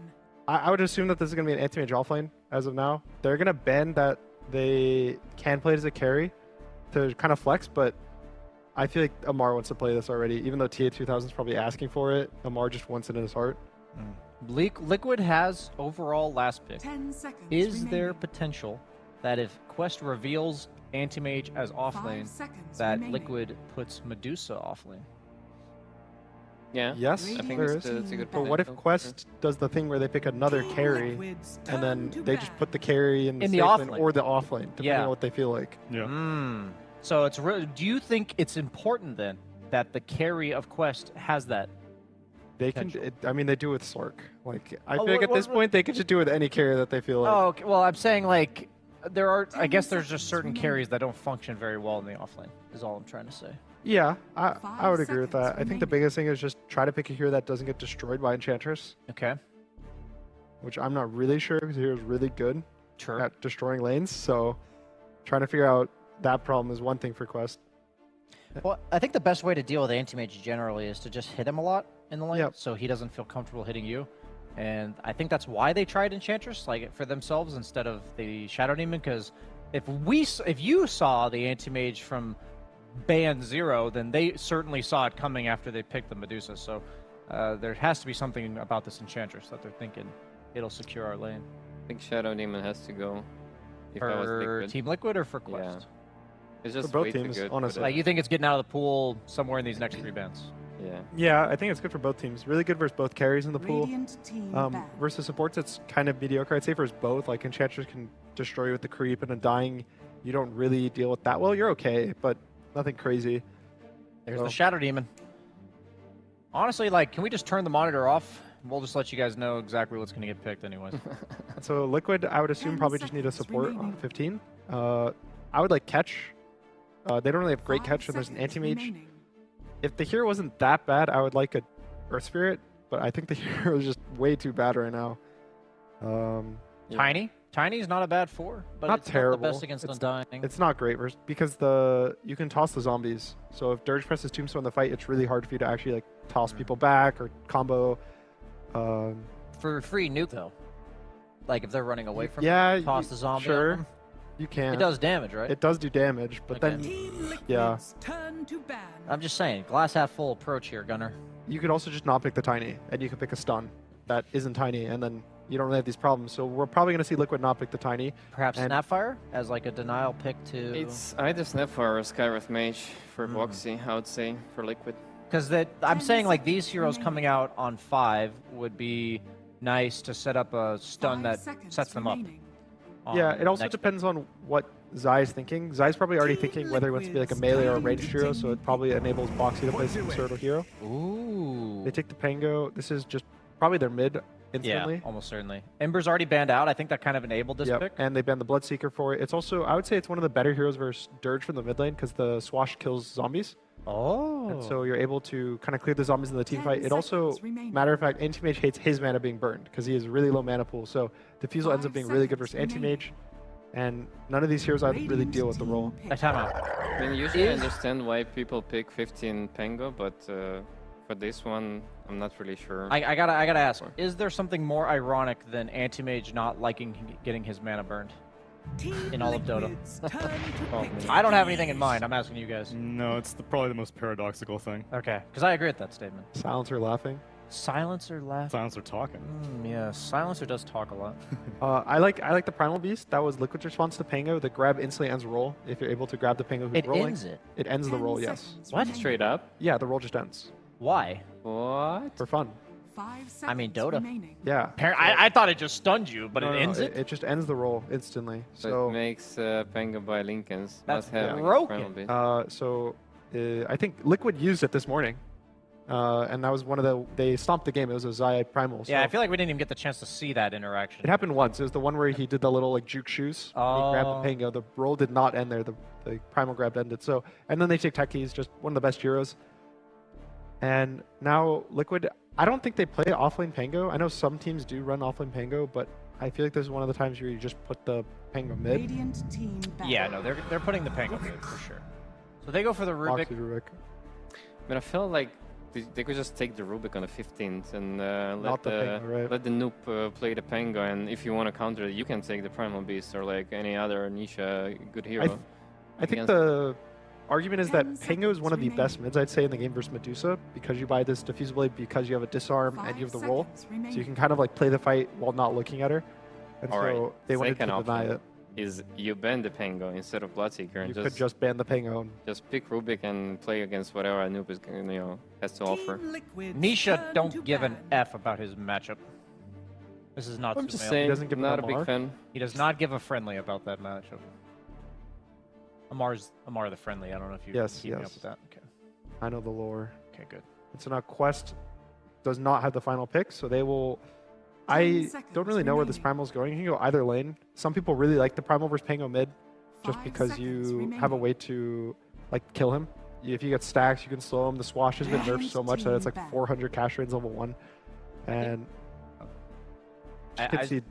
I would assume that this is gonna be an anti-mage offlane as of now. They're gonna bend that they can play it as a carry to kind of flex, but I feel like Amar wants to play this already, even though TA2000 is probably asking for it. Amar just wants it in his heart. Liquid has overall last pick. 10 seconds Is there remaining. potential that if Quest reveals Anti-Mage as offlane, 5 seconds that remaining. Liquid puts Medusa offlane? Yeah. Yes, I think there that's a good But what if potential. Quest does the thing where they pick another carry, Liquid's and then turn to they just bat. put the carry in the, In the safe lane offlane. or the offlane, depending Yeah. on what they feel like. Yeah. So it's really. Do you think it's important then that the carry of Quest has that? They can. I mean, they do with Slark. Like, I Oh, feel like what- at this what- point they could just do with any carry that they feel like. Oh, okay. Well, I'm saying like there are. I guess there's just certain carries that don't function very well in the offlane. Is all I'm trying to say. Yeah, I would agree with that. I think the remaining. biggest thing is just try to pick a hero that doesn't get destroyed by Enchantress, Okay. which I'm not really sure because the hero's really good Sure. at destroying lanes. So trying to figure out that problem is one thing for Quest. Well, I think the best way to deal with Anti-Mage generally is to just hit him a lot in the lane, Yep. so he doesn't feel comfortable hitting you. And I think that's why they tried Enchantress, like for themselves instead of the Shadow Demon. Because if you saw the Anti-Mage from Band 0, then they certainly saw it coming after they picked the Medusa. So there has to be something about this Enchantress that they're thinking it'll secure our lane. I think Shadow Demon has to go. If I was For Liquid. Team Liquid or for Quest? Yeah. It's just both way teams, too good. honestly. Like you think it's getting out of the pool somewhere in these next 3 bands? Yeah. Yeah, I think it's good for both teams. Really good versus both carries in the pool. Radiant team ban. Versus supports, it's kind of mediocre. I'd say versus both. Like Enchantress can destroy you with the creep, and then dying, you don't really deal with that well. You're okay, but nothing crazy. There's So- the Shadow Demon. Honestly, like, can we just turn the monitor off? We'll just let you guys know exactly what's going to get picked anyways. So Liquid, I would assume 10 probably just need a seconds support remaining. on 15. I would like catch. They don't really have great 5 catch, and there's an seconds anti-mage. remaining. If the hero wasn't that bad, I would like a Earth Spirit, but I think the hero is just way too bad right now. Tiny? Tiny's not a bad 4, but Not it's terrible. not the best against Undying. It's not great because you can toss the zombies. So if Dirge presses Tombstone in the fight, it's really hard for you to actually like toss people back or combo. For free nuke though, like if they're running away from toss the zombie. Sure, at them. you can. It does damage, right? It does do damage, but then yeah. Turn to ban. I'm just saying, glass half full approach here, Gunner. You could also just not pick the Tiny, and you could pick a stun that isn't Tiny, and then you don't really have these problems. So we're probably going to see Liquid not pick the Tiny. Perhaps Snapfire as like a denial pick to... It's either Snapfire or Skywrath Mage for Boxy, I would say, for Liquid. Because I'm saying like these heroes coming out on 5 would be nice to set up a stun that sets them up. Yeah, it also depends on what Zai is thinking. Zai's probably already thinking whether he wants to be like a melee or a ranged hero, so it probably enables Boxy to play some sort of hero. Ooh. They take the Pango. This is just probably their mid instantly. Yeah, almost certainly. Ember's already banned out. I think that kind of enabled this pick. And they banned the Bloodseeker for it. It's also, I would say it's one of the better heroes versus Dirge from the mid lane because the Swash kills zombies. Oh. And so you're able to kind of clear the zombies in the team fight. It also, matter of fact, Anti-Mage hates his mana being burned because he has really low mana pool. So Diffusal ends up being really good versus Anti-Mage. And none of these heroes really deal with the role. Time out. I mean, usually I understand why people pick 15 Pango, but for this one, I'm not really sure. I gotta ask, is there something more ironic than Anti-Mage not liking getting his mana burned in all of Dota? I don't have anything in mind. I'm asking you guys. No, it's probably the most paradoxical thing. Okay, because I agree with that statement. Silencer laughing. Silencer laughing. Silencer talking. Yeah, Silencer does talk a lot. I like the Primal Beast. That was Liquid's response to Pango. The grab instantly ends roll. If you're able to grab the Pango who's rolling. It ends it? It ends the roll, yes. What? Straight up? Yeah, the roll just ends. Why? What? For fun. 5 seconds I mean, Dota. remaining. Yeah. I thought it just stunned you, but No, it ends it? It just ends the roll instantly. So So it makes Pango by Lincoln's. That's have broken. I think Liquid used it this morning. And that was one of they stomped the game. It was a Zai Primal. So Yeah, I feel like we didn't even get the chance to see that interaction. it happened once. It was the one where he did the little like juke shoes. He grabbed the Pango. The roll did not end there. The Primal grab ended. So, and then they take Tech Keys, just one of the best heroes. And now Liquid, I don't think they play offlane Pango. I know some teams do run offlane Pango, but I feel like this is one of the times where you just put the Pango mid. Radiant team back. Yeah, no, they're putting the Pango mid for sure. So they go for the Rubik. Rubik. But I feel like they could just take the Rubik on the 15th and Not the Pango, right. let the noob play the Pango, and if you want to counter it, you can take the Primal Beast or like any other niche good hero. I think the argument is that Pango is one of the best mids, I'd say, in the game versus Medusa, because you buy this Diffusal Blade because you have a disarm and you have the roll. So you can kind of like play the fight while not looking at her. And so they wanted to deny it. Is you ban the Pango instead of Bloodseeker, and You could just ban the Pango. just pick Rubik and play against whatever a noob is, has to offer. Nisha don't give an F about his matchup. This is not I'm just Sumail. saying, He doesn't give not an a big Amar? fan. He does not give a friendly about that matchup. Amar the friendly. I don't know if you keep me up with that. Okay. I know the lore. Okay, good. And so now Quest does not have the final pick, so they will... I don't really know where this Primal is going. You can go either lane. Some people really like the Primal versus Pango mid, just because you have a way to like kill him. If you get stacks, you can slow him. The Swash has been nerfed so much that it's like 400 cash range level 1. And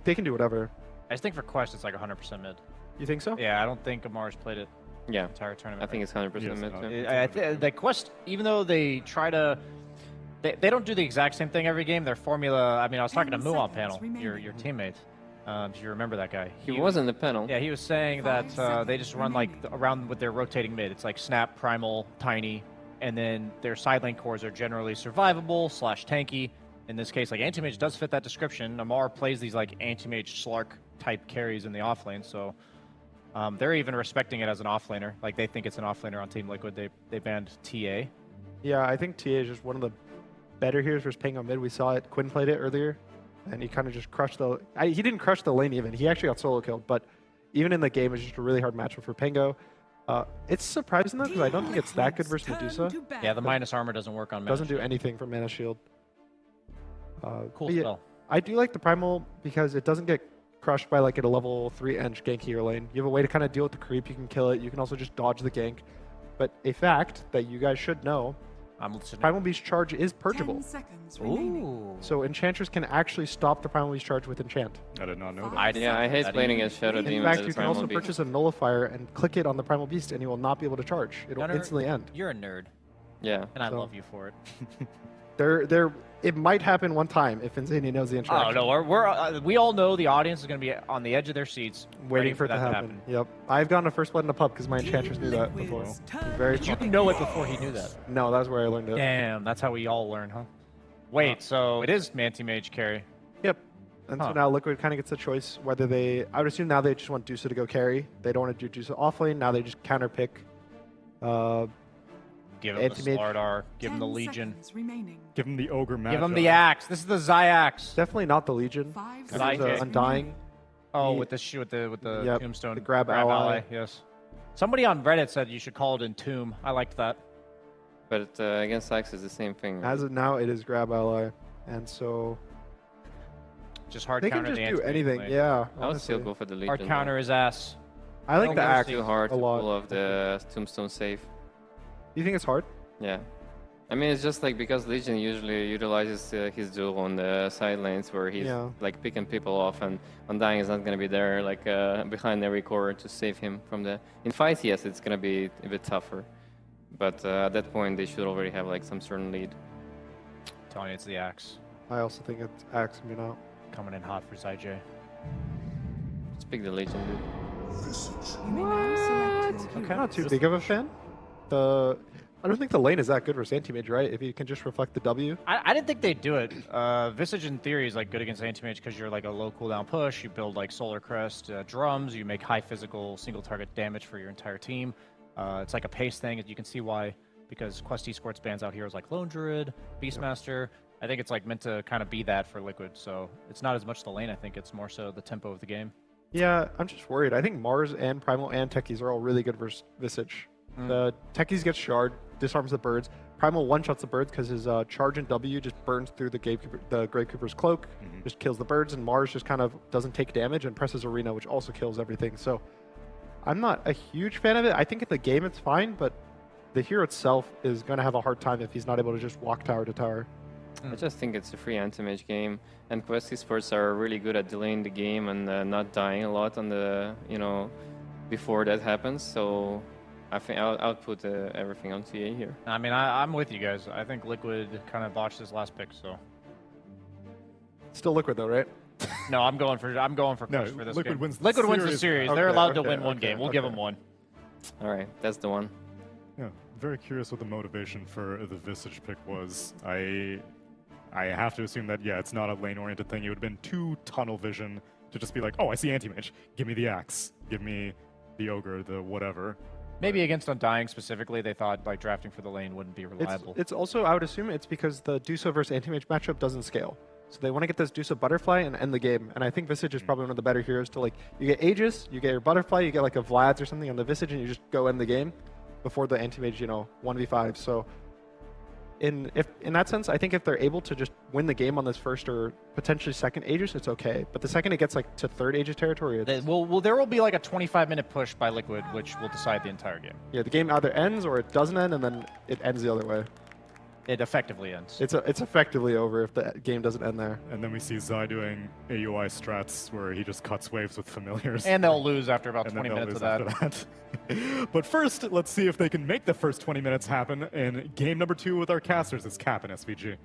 they can do whatever. I just think for Quest it's like 100% mid. You think so? Yeah, I don't think Amar's played it. Yeah, entire tournament. I think it's 100% mid too. The Quest, even though they try to, they don't do the exact same thing every game. Their formula. I mean, I was talking to Moo on panel, your teammate. If you remember that guy, He was in the panel. Yeah, he was saying that they just run like around with their rotating mid. It's like Snap, Primal, Tiny, and then their side lane cores are generally survivable / tanky. In this case, like Anti-Mage does fit that description. Amar plays these like Anti-Mage Slark type carries in the offlane, so they're even respecting it as an offlaner. Like they think it's an offlaner on Team Liquid. They banned TA. Yeah, I think TA is just one of the better heroes versus Pango mid. We saw it. Quinn played it earlier, and he kind of just crushed the... he didn't crush the lane even. He actually got solo killed, but even in the game, it's just a really hard matchup for Pango. It's surprising, though, because I don't think it's that good versus Medusa. Yeah, the minus armor doesn't work on Mana Doesn't do anything for Mana Shield. Cool yeah, spell. I do like the Primal because it doesn't get crushed by like at a level 3 ENG gank your lane. You have a way to kind of deal with the creep. You can kill it. You can also just dodge the gank. But a fact that you guys should know, I'm listening. Primal Beast charge is purgeable. 10 seconds remaining. Ooh. So Enchantress can actually stop the Primal Beast charge with Enchant. I did not know that. Yeah, I hate playing against Shadow In Demons. fact, as you can Primal also Beast. purchase a Nullifier and click it on the Primal Beast, and you will not be able to charge. It'll Gunnar, instantly end. You're a nerd, Yeah. and I So- love you for it. It might happen one time if Insania knows the interaction. Oh no, we all know the audience is going to be on the edge of their seats, Waiting for it to that happen. Yep. I've gotten a first blood in a pub because my Enchantress knew that before. Very Did you fun. know it before he knew that? No, that's where I learned it. Damn, that's how we all learn, huh? Wait, so it is Manti-Mage carry. Yep. And so now Liquid kind of gets a choice whether they. I would assume now they just want Dusa to go carry. They don't want to do Dusa off lane. Now they just counter pick. Give him the Slardar. Give him the Legion. Give him the Ogre matchup. Give him the Axe. This is the Zyax. Definitely not the Legion. Zyjax. Undying. Oh, with the tombstone. The grab ally. Yes. Somebody on Reddit said you should call it Entomb. I liked that. But against Axe is the same thing. As of now, it is grab ally, and so just hard they can counter just the do anything. lane. Yeah, I would still go for the Legion. Hard counter his ass. I like the Axe too hard a to lot. pull off the tombstone save. You think it's hard? Yeah. I mean, it's just like because Legion usually utilizes his duel on the side lanes where he's like picking people off, and Undying is not going to be there like behind every core to save him from the. In fights, yes, it's going to be a bit tougher, but at that point they should already have like some certain lead. Telling you, it's the Axe. I also think it's Axe coming out. Coming in hot for Zyj. Just pick the Legion, dude. Okay, not too big of a fan. I don't think the lane is that good for Anti-Mage, right? If you can just reflect the W. I didn't think they'd do it. Visage in theory is like good against Anti-Mage because you're like a low cooldown push. You build like Solar Crest drums. You make high physical single target damage for your entire team. It's like a pace thing. You can see why, because Quest Esports bans out heroes like Lone Druid, Beastmaster. I think it's like meant to kind of be that for Liquid. So it's not as much the lane. I think it's more so the tempo of the game. Yeah, I'm just worried. I think Mars and Primal and Techies are all really good versus Visage. The Techies gets Shard, disarms the birds. Primal one-shots the birds because his charge and W just burns through the Gravekeeper's cloak, just kills the birds, and Mars just kind of doesn't take damage and presses Arena, which also kills everything. So I'm not a huge fan of it. I think in the game it's fine, but the hero itself is going to have a hard time if he's not able to just walk tower to tower. I just think it's a free anti-mage game, and Quest Esports are really good at delaying the game and not dying a lot on the before that happens. So I think I'll put everything on TA here. I mean, I'm with you guys. I think Liquid kind of botched his last pick, so. Still Liquid though, right? No, I'm going for Quest for this Liquid game. wins the Liquid wins the series. series. Okay, They're allowed to okay, win one okay, game. We'll give them one. All right, that's the one. Yeah, very curious what the motivation for the Visage pick was. I have to assume that, yeah, it's not a lane-oriented thing. It would have been too tunnel vision to just be like, oh, I see anti-mage. Give me the Axe. Give me the Ogre, the whatever. Maybe against Undying specifically, they thought like drafting for the lane wouldn't be reliable. It's also, I would assume it's because the Dusa versus Anti-Mage matchup doesn't scale. So they want to get this Dusa Butterfly and end the game. And I think Visage is probably one of the better heroes to like, you get Aegis, you get your Butterfly, you get like a Vlad's or something on the Visage, and you just go end the game before the Anti-Mage, 1v5. So in that sense, I think if they're able to just win the game on this first or potentially second Aegis, it's okay. But the second it gets like to third Aegis territory, it's... Well, there will be like a 25-minute push by Liquid, which will decide the entire game. Yeah, the game either ends or it doesn't end, and then it ends the other way. It effectively ends. It's effectively over if the game doesn't end there. And then we see Zai doing AUI strats where he just cuts waves with familiars. And they'll lose after about 20 minutes of that. But first, let's see if they can make the first 20 minutes happen in game number 2 with our casters. It's Cap and SVG.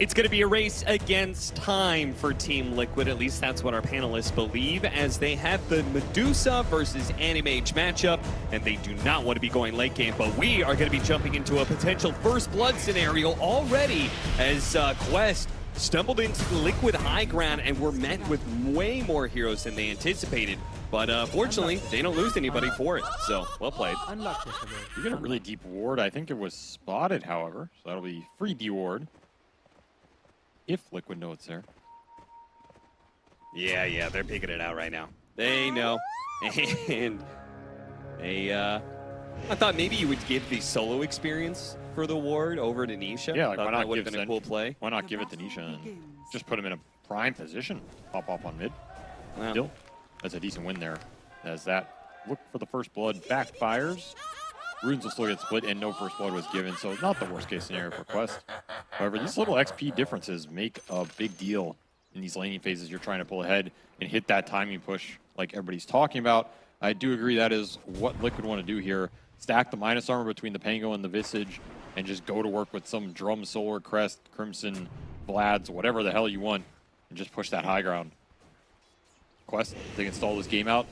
It's going to be a race against time for Team Liquid, at least that's what our panelists believe, as they have the Medusa versus Anti-Mage matchup, and they do not want to be going late game, but we are going to be jumping into a potential first blood scenario already as Quest stumbled into the Liquid high ground and were met with way more heroes than they anticipated. But fortunately, they don't lose anybody for it, so well played. You get a really deep ward. I think it was spotted, however, so that'll be free D-ward. If Liquid know it's there. Yeah, they're picking it out right now. They know. And they, I thought maybe you would give the solo experience for the ward over to Nisha. Yeah, like, Thought why not that would have give been a Zen- cool play. Why not give it to Nisha and just put him in a prime position? Pop off on mid. Wow. Still, that's a decent win there. As that look for the first blood backfires. runes will still get split, and no first blood was given, so not the worst case scenario for Quest. However, these little XP differences make a big deal in these laning phases. You're trying to pull ahead and hit that timing push like everybody's talking about. I do agree that is what Liquid want to do here. Stack the minus armor between the Pango and the Visage and just go to work with some Drum, Solar, Crest, Crimson, Vlad's, whatever the hell you want, and just push that high ground. Quest, they can stall this game out.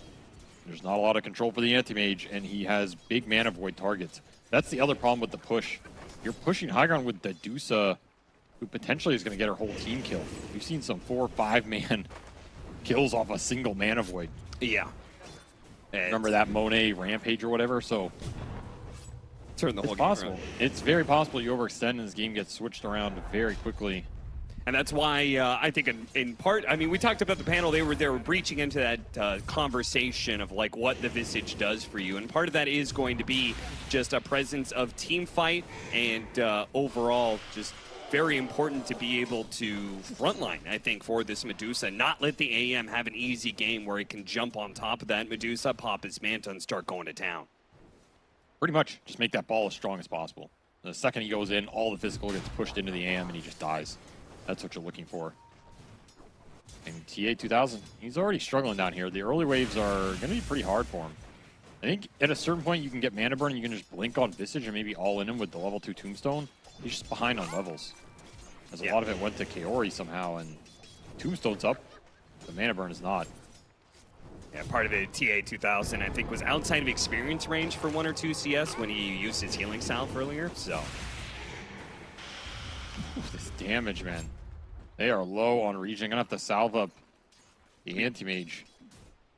There's not a lot of control for the Anti-Mage, and he has big mana void targets. That's the other problem with the push. You're pushing high ground with the Dusa, who potentially is going to get her whole team killed. We've seen some 4 or 5 man kills off a single mana void. Yeah. Remember that Monet Rampage or whatever? So turn the whole it's game possible. around. It's very possible you overextend and this game gets switched around very quickly. And that's why I think in part, I mean, we talked about the panel, they were breaching into that conversation of like what the Visage does for you. And part of that is going to be just a presence of team fight and overall just very important to be able to frontline, I think, for this Medusa. Not let the AM have an easy game where he can jump on top of that Medusa, pop his Manta, and start going to town. Pretty much, just make that ball as strong as possible. The second he goes in, all the physical gets pushed into the AM and he just dies. That's what you're looking for. And TA2000, he's already struggling down here. The early waves are going to be pretty hard for him. I think at a certain point you can get mana burn and you can just blink on Visage and maybe all in him with the level 2 Tombstone. He's just behind on levels. As a lot of it went to Kaori somehow, and Tombstone's up. The mana burn is not. Yeah, part of it, TA2000, I think, was outside of experience range for 1 or 2 CS when he used his healing salve earlier, so. This damage, man. They are low on regen. Gonna have to salve up the Anti-Mage.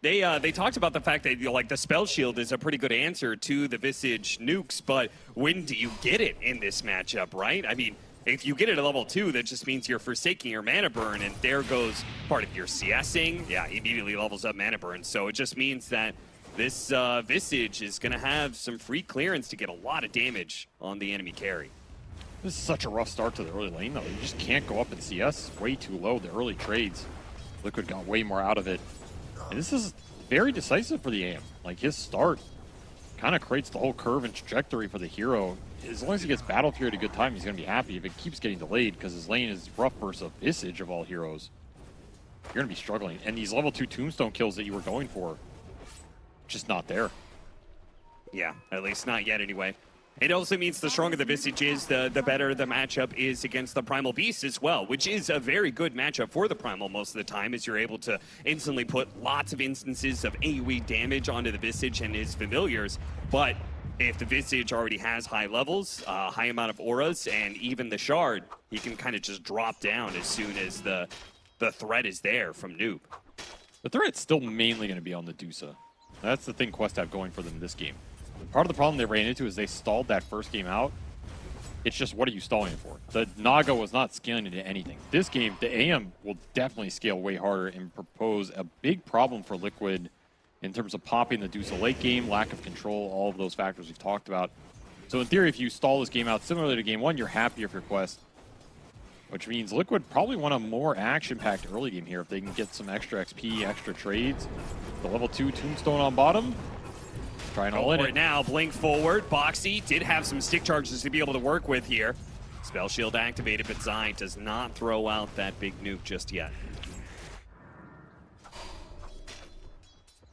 They talked about the fact that, you know, like, the Spell Shield is a pretty good answer to the Visage nukes, but when do you get it in this matchup, right? I mean, if you get it at level 2, that just means you're forsaking your mana burn, and there goes part of your CSing. Yeah, immediately levels up mana burn, so it just means that this Visage is going to have some free clearance to get a lot of damage on the enemy carry. This is such a rough start to the early lane, though. You just can't go up in CS. Way too low, the early trades. Liquid got way more out of it. And this is very decisive for the AM. Like, his start kind of creates the whole curve and trajectory for the hero. As long as he gets Battle Fury at a good time, he's going to be happy. If it keeps getting delayed, because his lane is rough versus a Visage of all heroes, you're going to be struggling. And these level 2 Tombstone kills that you were going for, just not there. Yeah, at least not yet anyway. It also means the stronger the Visage is, the better the matchup is against the Primal Beast as well, which is a very good matchup for the Primal most of the time, as you're able to instantly put lots of instances of AoE damage onto the Visage and his familiars. But if the Visage already has high levels, high amount of auras, and even the Shard, he can kind of just drop down as soon as the threat is there from Noob. The threat's still mainly going to be on the Dusa. That's the thing Quest have going for them in this game. Part of the problem they ran into is they stalled that first game out. It's just, what are you stalling it for? The Naga was not scaling into anything. This game, the AM will definitely scale way harder and propose a big problem for Liquid in terms of popping the Dusa late game, lack of control, all of those factors we've talked about. So in theory, if you stall this game out similarly to game 1, you're happier for Quest. Which means Liquid probably want a more action-packed early game here if they can get some extra XP, extra trades. The level 2 Tombstone on bottom. Trying all in it now, blink forward. Boxy did have some stick charges to be able to work with here. Spell Shield activated, but Zai does not throw out that big nuke just yet.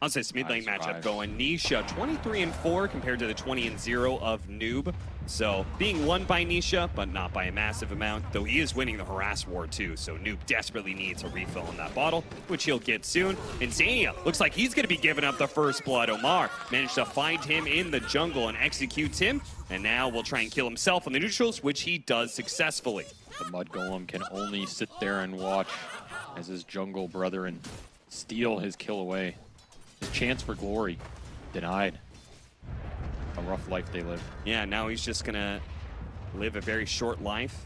I'll say this mid lane matchup going. Nisha 23-4 compared to the 20-0 of Noob. So being won by Nisha, but not by a massive amount, though he is winning the Harass War too. So Noob desperately needs a refill on that bottle, which he'll get soon. Insania looks like he's going to be giving up the first blood. Omar managed to find him in the jungle and executes him. And now we'll try and kill himself on the neutrals, which he does successfully. The Mud Golem can only sit there and watch as his jungle brethren steal his kill away. His chance for glory denied. A rough life they live. Yeah, now he's just gonna live a very short life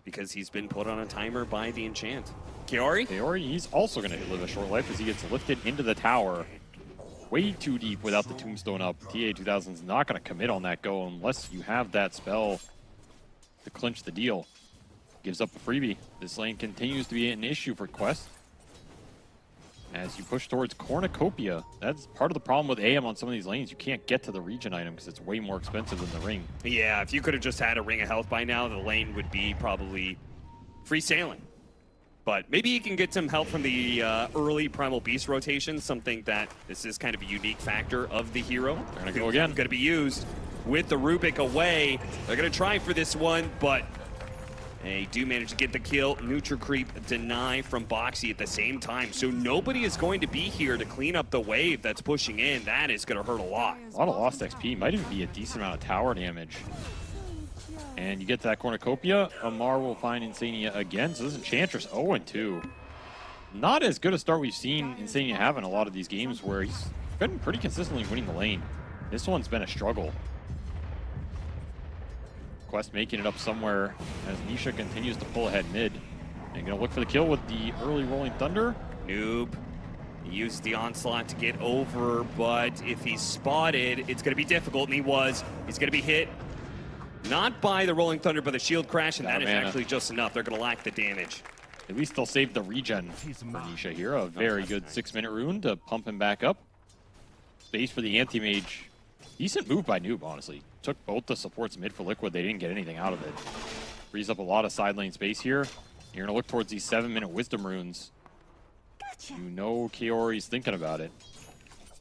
because he's been put on a timer by the enchant. Kaori? Kaori, he's also gonna live a short life as he gets lifted into the tower. Way too deep without the tombstone up. TA2000's not gonna commit on that go unless you have that spell to clinch the deal. Gives up a freebie. This lane continues to be an issue for Quest. as you push towards Cornucopia. That's part of the problem with AM on some of these lanes. You can't get to the regen item because it's way more expensive than the ring. Yeah, if you could have just had a ring of health by now, the lane would be probably free sailing. But maybe you can get some help from the early Primal Beast rotation, something that this is kind of a unique factor of the hero. They're going to go again. Going to be used with the Rubik away. They're going to try for this one, but they do manage to get the kill. Neutral creep deny from Boxy at the same time. So nobody is going to be here to clean up the wave that's pushing in. That is going to hurt a lot. A lot of lost XP. Might even be a decent amount of tower damage. And you get to that Cornucopia. Amar will find Insania again. So this is Enchantress 0-2. Not as good a start we've seen Insania have in a lot of these games where he's been pretty consistently winning the lane. This one's been a struggle. Quest making it up somewhere as Nisha continues to pull ahead mid. And gonna look for the kill with the early Rolling Thunder. Noob. He used the onslaught to get over, but if he's spotted, it's gonna be difficult, and he was. He's gonna be hit. Not by the Rolling Thunder, but the shield crash, and that is actually just enough. They're gonna lack the damage. At least they'll save the regen for Nisha here. A very good 6-minute rune to pump him back up. Space for the Anti-Mage. Decent move by Noob, honestly. Took both the supports mid for Liquid. They didn't get anything out of it. Frees up a lot of side lane space here. You're going to look towards these 7-minute Wisdom runes. You know Kaori's thinking about it.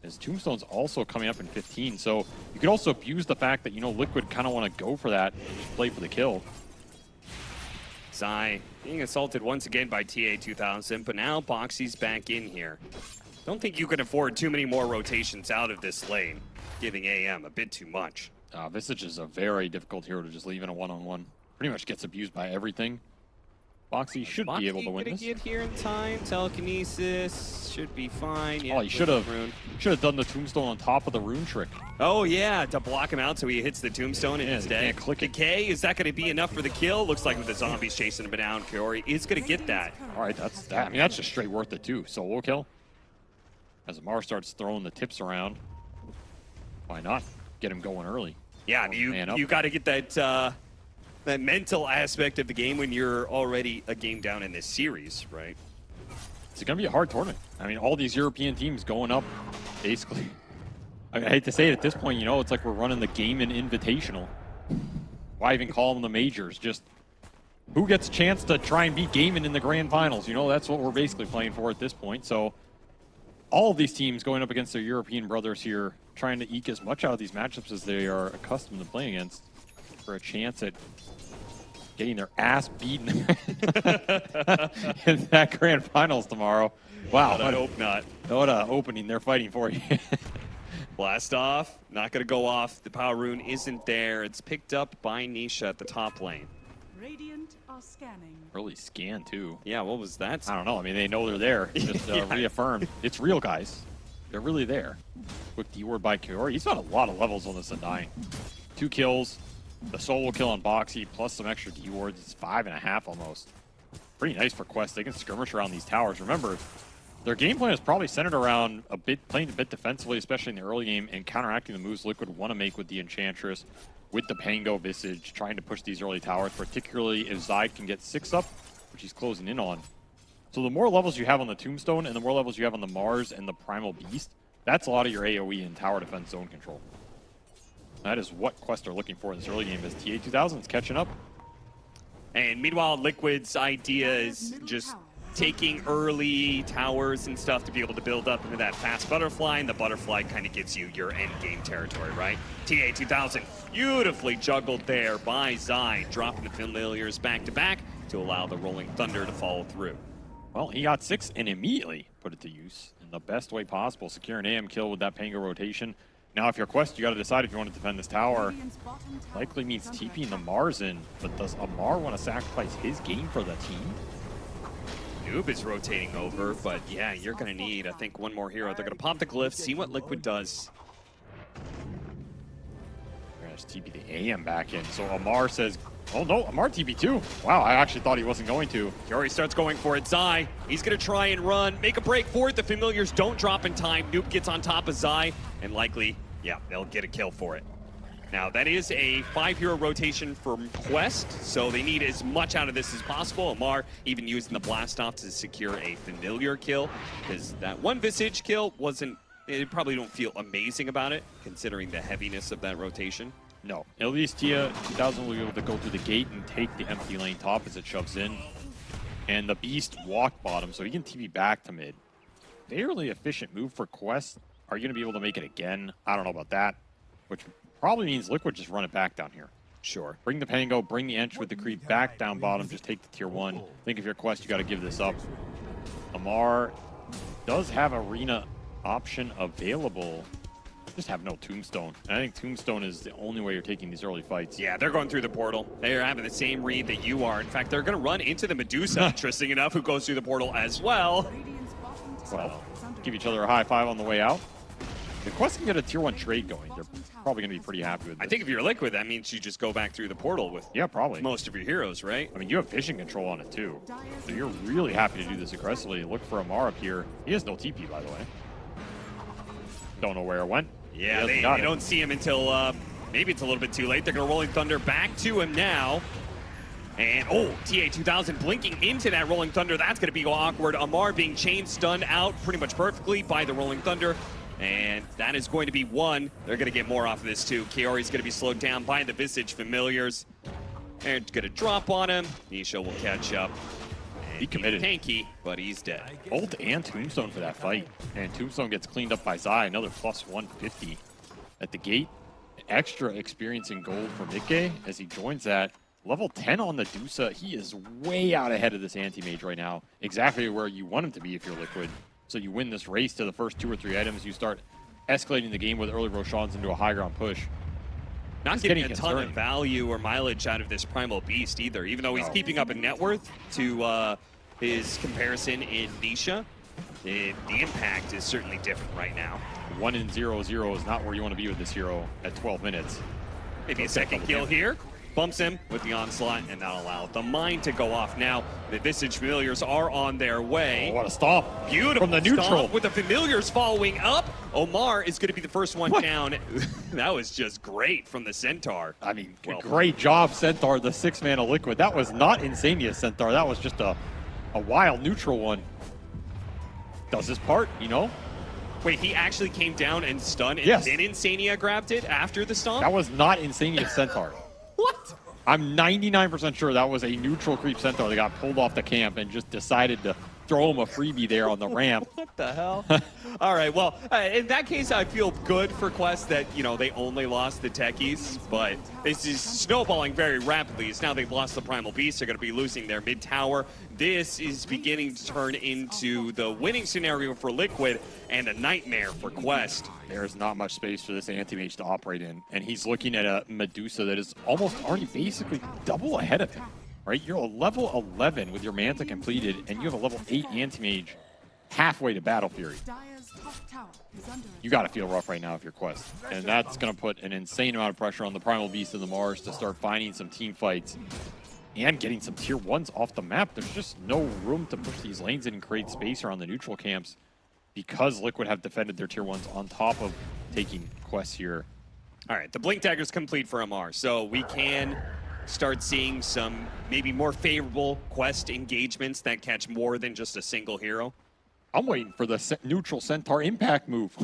His Tombstone's also coming up in 15, so you could also abuse the fact that, you know, Liquid kind of want to go for that and just play for the kill. Zai being assaulted once again by TA2000, but now Boxy's back in here. Don't think you can afford too many more rotations out of this lane, giving AM a bit too much. Visage is a very difficult hero to just leave in a one-on-one. Pretty much gets abused by everything. Boxy should be able to win this. Get here in time. Telekinesis should be fine. Yeah, oh, he should have done the Tombstone on top of the rune trick. Oh yeah, to block him out so he hits the Tombstone and he's dead. Click it. Decay, is that going to be enough for the kill? Looks like with the zombies chasing him down, Kaori is going to get that. All right, that's that. I mean, that's just straight worth it too. Solo kill. As Amar starts throwing the tips around, why not get him going early? Yeah, you got to get that that mental aspect of the game when you're already a game down in this series, right? It's going to be a hard tournament. I mean, all these European teams going up, basically. I hate to say it at this point, you know, it's like we're running the Gaimin Invitational. Why even call them the majors? Just who gets a chance to try and beat Gaimin in the grand finals? You know, that's what we're basically playing for at this point. So all of these teams going up against their European brothers here, trying to eke as much out of these matchups as they are accustomed to playing against for a chance at getting their ass beaten in that grand finals tomorrow. Wow. I hope not. What an opening they're fighting for you. Blast off. Not going to go off. The power rune isn't there. It's picked up by Nisha at the top lane. Radiant are scanning. Early scan, too. Yeah, what was that? I don't know. I mean, they know they're there. Just reaffirmed. It's real, guys. They're really there. Quick D-word by Kaori. He's got a lot of levels on this Undying. 2 kills. The solo kill on Boxy, plus some extra D-wards. It's 5.5 almost. Pretty nice for Quest. They can skirmish around these towers. Remember, their game plan is probably centered around playing a bit defensively, especially in the early game, and counteracting the moves Liquid want to make with the Enchantress, with the Pango Visage, trying to push these early towers, particularly if Zai can get 6 up, which he's closing in on. So the more levels you have on the Tombstone and the more levels you have on the Mars and the Primal Beast, that's a lot of your AoE and tower defense zone control. That is what Quest are looking for in this early game, as TA2000 is catching up. And meanwhile, Liquid's idea is just taking early towers and stuff to be able to build up into that fast butterfly, and the butterfly kind of gives you your end game territory, right? TA2000 beautifully juggled there by Zai, dropping the familiars back to back to allow the Rolling Thunder to follow through. Well, he got 6 and immediately put it to use in the best way possible, secure an AM kill with that Pango rotation. Now, if you're Quest, you got to decide if you want to defend this tower. Likely means TPing the Mars in, but does Amar want to sacrifice his game for the team? Noob is rotating over, but yeah, you're going to need, I think, one more hero. They're going to pop the glyph, see what Liquid does. They're going to TP the AM back in. So Amar says, oh no, Amar TP too. Wow, I actually thought he wasn't going to. Kaori starts going for it. Zai, he's going to try and run, make a break for it. The familiars don't drop in time. Noob gets on top of Zai, and likely, yeah, they'll get a kill for it. Now, that is a 5-hero rotation from Quest, so they need as much out of this as possible. Amar even using the blast off to secure a familiar kill, because that one Visage kill wasn't, it probably don't feel amazing about it, considering the heaviness of that rotation. No, at least Tia 2000 will be able to go through the gate and take the empty lane top as it shoves in. And the Beast walked bottom, so he can TP back to mid. Fairly efficient move for Quest. Are you going to be able to make it again? I don't know about that, which probably means Liquid just run it back down here. Sure. Bring the Pango, bring the Ench with the creep back down bottom, just take the tier 1. I think if you're Quest, you got to give this up. Amar does have arena option available, just have no Tombstone. And I think Tombstone is the only way you're taking these early fights. Yeah, they're going through the portal. They're having the same read that you are. In fact, they're going to run into the Medusa, interesting enough, who goes through the portal as well. Well, give each other a high five on the way out. The Quest can get a tier 1 trade going. They're probably going to be pretty happy with this. I think if you're Liquid, that means you just go back through the portal with probably most of your heroes, right? I mean, you have vision control on it too. So you're really happy to do this aggressively. Look for Amar up here. He has no TP, by the way. Don't know where it went. Yeah, they don't see him until maybe it's a little bit too late. They're going to Rolling Thunder back to him now. And, TA2000 blinking into that Rolling Thunder. That's going to be awkward. Amar being chain stunned out pretty much perfectly by the Rolling Thunder. And that is going to be one. They're going to get more off of this, too. Kiori's going to be slowed down by the Visage Familiars. They're going to drop on him. Nisha will catch up. And he committed. Tanky, but he's dead. Ult and Tombstone for that fight. And Tombstone gets cleaned up by Zai. Another plus 150 at the gate. Extra experience in gold for Mikke as he joins that. Level 10 on the Dusa. He is way out ahead of this anti-mage right now. Exactly where you want him to be if you're Liquid. So you win this race to the first 2 or 3 items. You start escalating the game with early Roshans into a high ground push. Not getting a ton of value or mileage out of this Primal Beast either, even though he's keeping up in net worth to his comparison in Nisha. The impact is certainly different right now. 1 in 0-0 is not where you want to be with this hero at 12 minutes. Maybe a second kill here. Bumps him with the onslaught, and that'll allow the mine to go off now. The Visage Familiars are on their way. Oh, what a stomp. Beautiful from the neutral. Stomp with the Familiars following up. Omar is going to be the first one down. That was just great from the Centaur. I mean, great job, Centaur, the 6-mana Liquid. That was not Insania Centaur. That was just a wild neutral one. Does his part, you know? Wait, he actually came down and stunned, and then Insania grabbed it after the stomp? That was not Insania Centaur. What? I'm 99% sure that was a neutral creep Centaur that got pulled off the camp and just decided to throw him a freebie there on the ramp. What the hell? All right, well, in that case, I feel good for Quest that, you know, they only lost the techies, but this is snowballing very rapidly. It's now they've lost the Primal Beast. They're going to be losing their mid tower. This is beginning to turn into the winning scenario for Liquid and a nightmare for Quest. There's not much space for this anti-mage to operate in, and he's looking at a Medusa that is almost already basically double ahead of him, right? You're a level 11 with your Manta completed, and you have a level 8 anti-mage halfway to Battle Fury. You got to feel rough right now if you're Quest, and that's going to put an insane amount of pressure on the Primal Beast and the Mars to start finding some team fights and getting some tier 1s off the map. There's just no room to push these lanes in and create space around the neutral camps because Liquid have defended their tier 1s on top of taking Quest here. All right, the Blink Dagger's complete for MR, so we can start seeing some maybe more favorable Quest engagements that catch more than just a single hero. I'm waiting for the neutral Centaur impact move.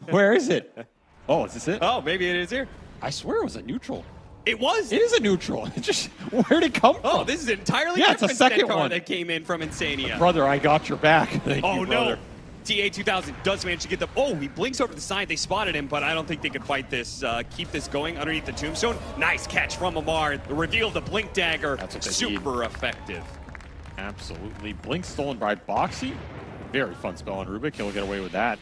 Where is it? Oh, is this it? Oh, maybe it is here. I swear it was a neutral. It was. It is a neutral. It just, where'd it come from? Oh, this is entirely it's different a second Centaur one that came in from Insania. Brother, I got your back. Thank oh, you, brother. No. TA2000 does manage to get the... Oh, he blinks over the side. They spotted him, but I don't think they could fight this. Keep this going underneath the tombstone. Nice catch from Amar. The reveal of the Blink Dagger. That's what they super effective. Absolutely. Blink stolen by Boxy. Very fun spell on Rubik. He'll get away with that.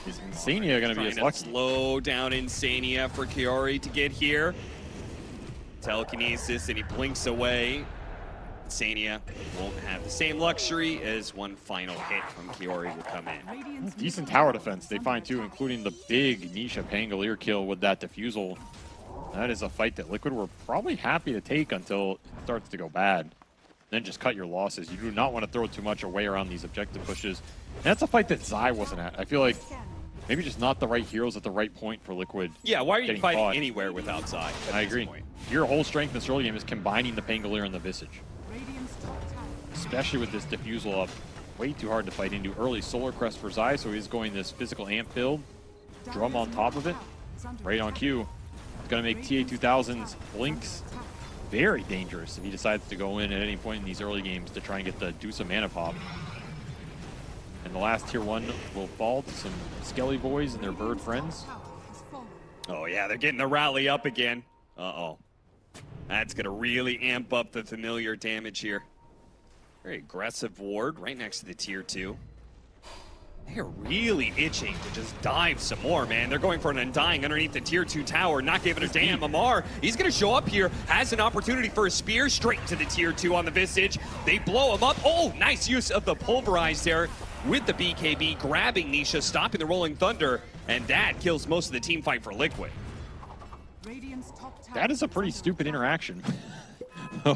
Is Insania going to be as lucky? Slow down Insania for Kiori to get here. Telekinesis, and he blinks away. Insania won't have the same luxury as one final hit from Kiori will come in. Decent tower defense they find too, including the big Nisha Pangolier kill with that defusal. That is a fight that Liquid were probably happy to take until it starts to go bad. Then just cut your losses. You do not want to throw too much away around these objective pushes. And that's a fight that Zai wasn't at. I feel like maybe just not the right heroes at the right point for Liquid. Yeah, why are you fighting caught. anywhere with outside? I agree. Your whole strength in this early game is combining the Pangolier and the Visage. Especially with this Diffusal up. Way too hard to fight into. Early Solar Crest for Zai, so he's going this physical amp build. Drum on top of it. Right on cue. It's going to make TA2000's Blinks very dangerous if he decides to go in at any point in these early games to try and get the Dusa mana pop. And the last tier 1 will fall to some Skelly boys and their bird friends. Oh yeah, they're getting the rally up again. Uh-oh. That's going to really amp up the familiar damage here. Very aggressive ward right next to the tier 2. They're really itching to just dive some more, man. They're going for an Undying underneath the tier 2 tower, not giving a damn. Amar, he's going to show up here, has an opportunity for a spear straight to the tier 2 on the Visage. They blow him up. Oh, nice use of the Pulverize there with the BKB, grabbing Nisha, stopping the Rolling Thunder, and that kills most of the team fight for Liquid. That is a pretty stupid interaction.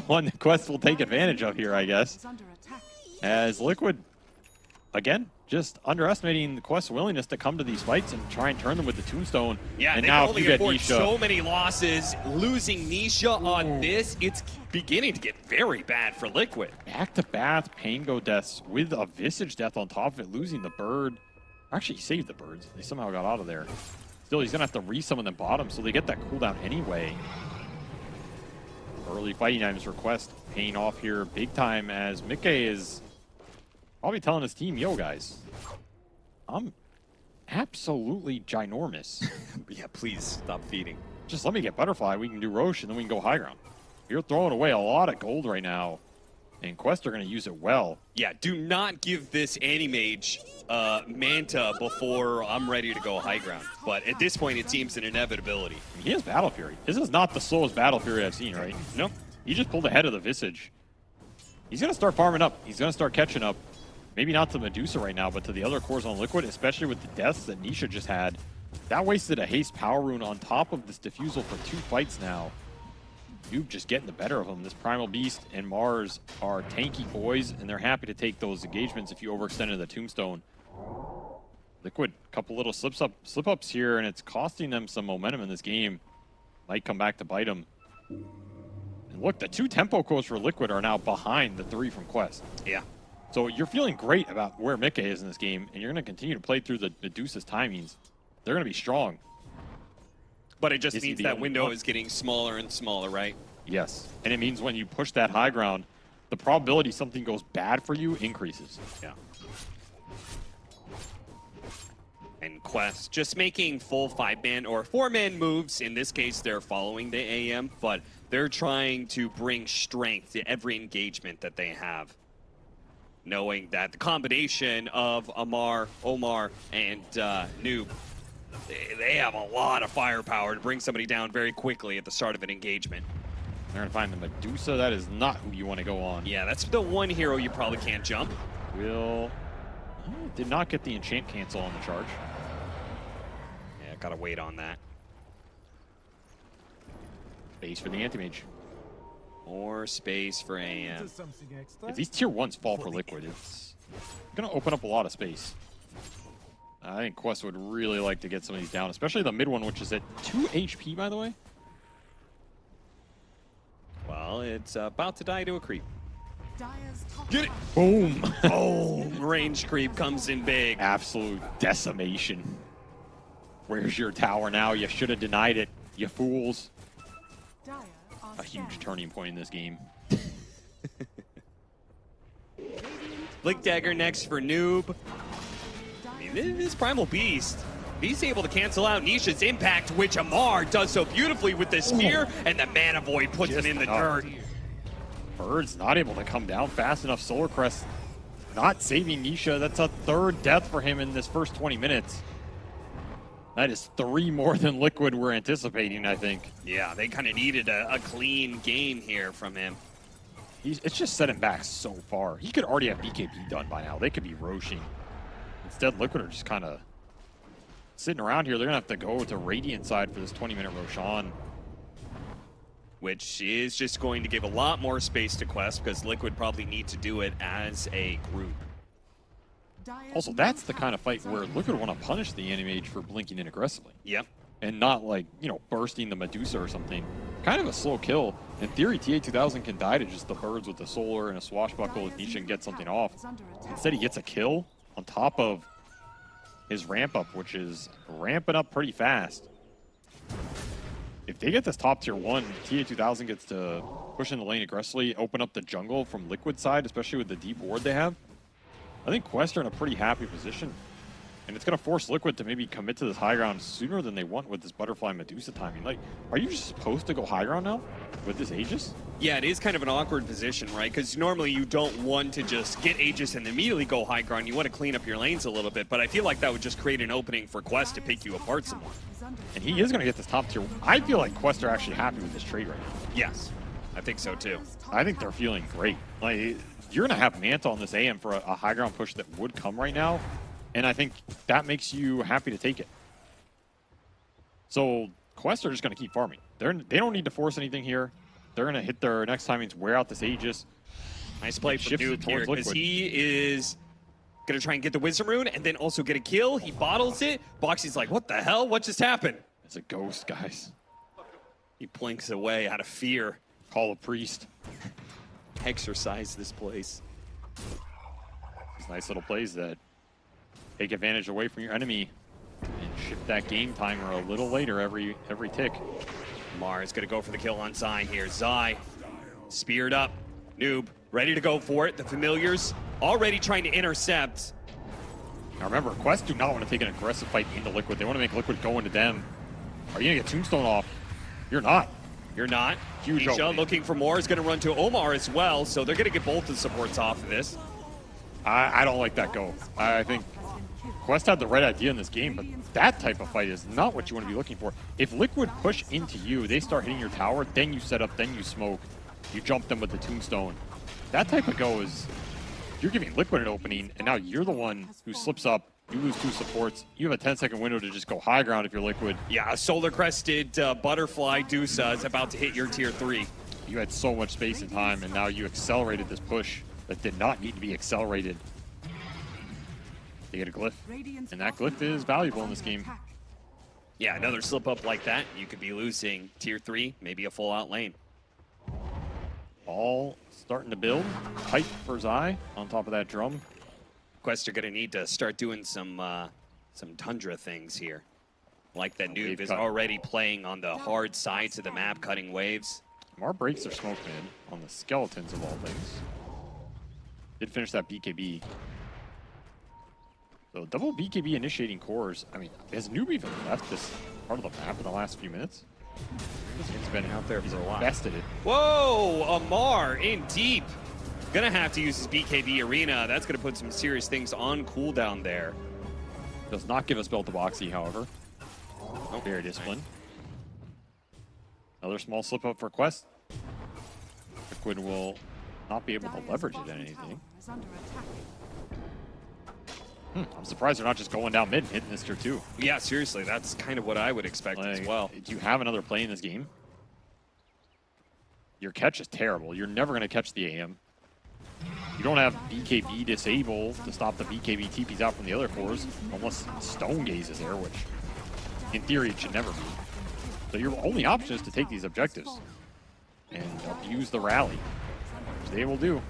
One that Quest will take advantage of here, I guess. As Liquid, again, just underestimating the Quest's willingness to come to these fights and try and turn them with the Tombstone. Yeah, and they now only if you get afford Nisha, so many losses. Losing Nisha on this, it's beginning to get very bad for Liquid. back-to-back Pango deaths with a Visage death on top of it, losing the bird. Actually, he saved the birds. They somehow got out of there. Still, he's going to have to resummon the bottom, so they get that cooldown anyway. Early fighting items for Quest paying off here big time as Mikke is probably telling his team, yo, guys, I'm absolutely ginormous. Yeah, please stop feeding. Just let me get Butterfly. We can do Roche, and then we can go high ground. You're throwing away a lot of gold right now, and Quest are going to use it well. Yeah, do not give this Animage Manta before I'm ready to go high ground. But at this point, it seems an inevitability. He has Battle Fury. This is not the slowest Battle Fury I've seen, right? No. He just pulled ahead of the Visage. He's going to start farming up. He's going to start catching up. Maybe not to Medusa right now, but to the other cores on Liquid, especially with the deaths that Nisha just had. That wasted a haste power rune on top of this Diffusal for 2 fights now. Noob just getting the better of him. This Primal Beast and Mars are tanky boys, and they're happy to take those engagements if you overextended the Tombstone. Liquid, a couple little slip-ups here, and it's costing them some momentum in this game. Might come back to bite them. And look, the 2 tempo cores for Liquid are now behind the 3 from Quest. Yeah. So you're feeling great about where Mikke is in this game, and you're going to continue to play through the Medusa's timings. They're going to be strong. But it just means that window is getting smaller and smaller, right? Yes. And it means when you push that high ground, the probability something goes bad for you increases. Yeah. And Quest just making full 5-man or 4-man moves. In this case, they're following the AM, but they're trying to bring strength to every engagement that they have. Knowing that the combination of Omar, and Noob, they have a lot of firepower to bring somebody down very quickly at the start of an engagement. They're going to find the Medusa. That is not who you want to go on. Yeah, that's the one hero you probably can't jump. Did not get the enchant cancel on the charge. Yeah, gotta wait on that. Space for the Anti-Mage. More space for AM. If these tier 1s fall for Liquid, it's going to open up a lot of space. I think Quest would really like to get some of these down, especially the mid one, which is at 2 HP, by the way. Well, it's about to die to a creep. Get it! Boom! Oh, range creep comes in big. Absolute decimation. Where's your tower now? You should have denied it, you fools. A huge turning point in this game. Blink Dagger next for Noob. I mean, this Primal Beast, he's able to cancel out Nisha's impact, which Amar does so beautifully with the spear, and the Mana Void puts him in the dirt. Bird's not able to come down fast enough. Solar Crest not saving Nisha. That's a 3rd death for him in this first 20 minutes. That is 3 more than Liquid were anticipating, I think. Yeah, they kind of needed a clean game here from him. It's just set him back so far. He could already have BKB done by now. They could be roshing. Instead, Liquid are just kind of sitting around here. They're going to have to go to Radiant side for this 20-minute Roshan. Which is just going to give a lot more space to Quest because Liquid probably need to do it as a group. Also, that's the kind of fight where Liquid want to punish the Anti-Mage for blinking in aggressively. Yep. And not like, you know, bursting the Medusa or something. Kind of a slow kill. In theory, TA2000 can die to just the birds with the solar and a swashbuckle if Nisha can get something off. Instead, he gets a kill on top of his ramp up, which is ramping up pretty fast. If they get this top tier 1, TA2000 gets to push in the lane aggressively, open up the jungle from Liquid side, especially with the deep ward they have. I think Quest are in a pretty happy position. And it's going to force Liquid to maybe commit to this high ground sooner than they want with this Butterfly Medusa timing. Like, are you just supposed to go high ground now with this Aegis? Yeah, it is kind of an awkward position, right? Because normally you don't want to just get Aegis and immediately go high ground. You want to clean up your lanes a little bit, but I feel like that would just create an opening for Quest to pick you apart some more. And he is going to get this top tier. I feel like Quest are actually happy with this trade right now. Yes, I think so too. I think they're feeling great. Like, you're going to have Manta on this AM for a high ground push that would come right now. And I think that makes you happy to take it. So Quest are just going to keep farming. They don't need to force anything here. They're going to hit their next timings, wear out this Aegis. Nice play from Noob here, because he is going to try and get the Wisdom Rune and then also get a kill. He bottles it. Boxy's like, what the hell? What just happened? It's a ghost, guys. He blinks away out of fear. Call a priest. Exorcise this place. These nice little plays that take advantage away from your enemy and shift that game timer a little later every tick. Mar is going to go for the kill on Zai here. Zai speared up. Noob ready to go for it. The Familiars already trying to intercept. Now remember, Quest do not want to take an aggressive fight into Liquid. They want to make Liquid go into them. Are you going to get Tombstone off? You're not. You're not. Huge Nisha opening. looking for more, is going to run to Omar as well, so they're going to get both the supports off of this. I don't like that go. I think Quest had the right idea in this game, but that type of fight is not what you want to be looking for. If Liquid push into you, they start hitting your tower, then you set up, then you smoke, you jump them with the Tombstone. That type of go is, you're giving Liquid an opening, and now you're the one who slips up, you lose 2 supports, you have a 10-second window to just go high ground if you're Liquid. Yeah, a solar-crested Butterfly Dusa is about to hit your tier 3. You had so much space and time, and now you accelerated this push that did not need to be accelerated. They get a glyph, and that glyph is valuable in this game. Yeah, another slip up like that, you could be losing tier 3, maybe a full out lane. All starting to build. Pipe for Zai on top of that drum. Quest are gonna need to start doing some Tundra things here. Like that Noob is already playing on the hard sides of the map, cutting waves. Mar breaks their smoke mid on the skeletons of all things. Did finish that BKB. So double BKB initiating cores. I mean, has Noob even left this part of the map in the last few minutes? He's been out there for a while. Invested it. Whoa, Amar in deep. Gonna have to use his BKB arena. That's gonna put some serious things on cooldown there. Does not give us belt to Boxy, however. Oh, very disciplined. Another small slip up for Quest. Liquid will not be able to leverage it in anything. I'm surprised they're not just going down mid and hitting this tier 2. Yeah, seriously, that's kind of what I would expect as well. Do you have another play in this game? Your catch is terrible. You're never going to catch the AM. You don't have BKB disable to stop the BKB TPs out from the other cores, unless Stone Gaze is there, which in theory it should never be. So your only option is to take these objectives and abuse the rally, which they will do.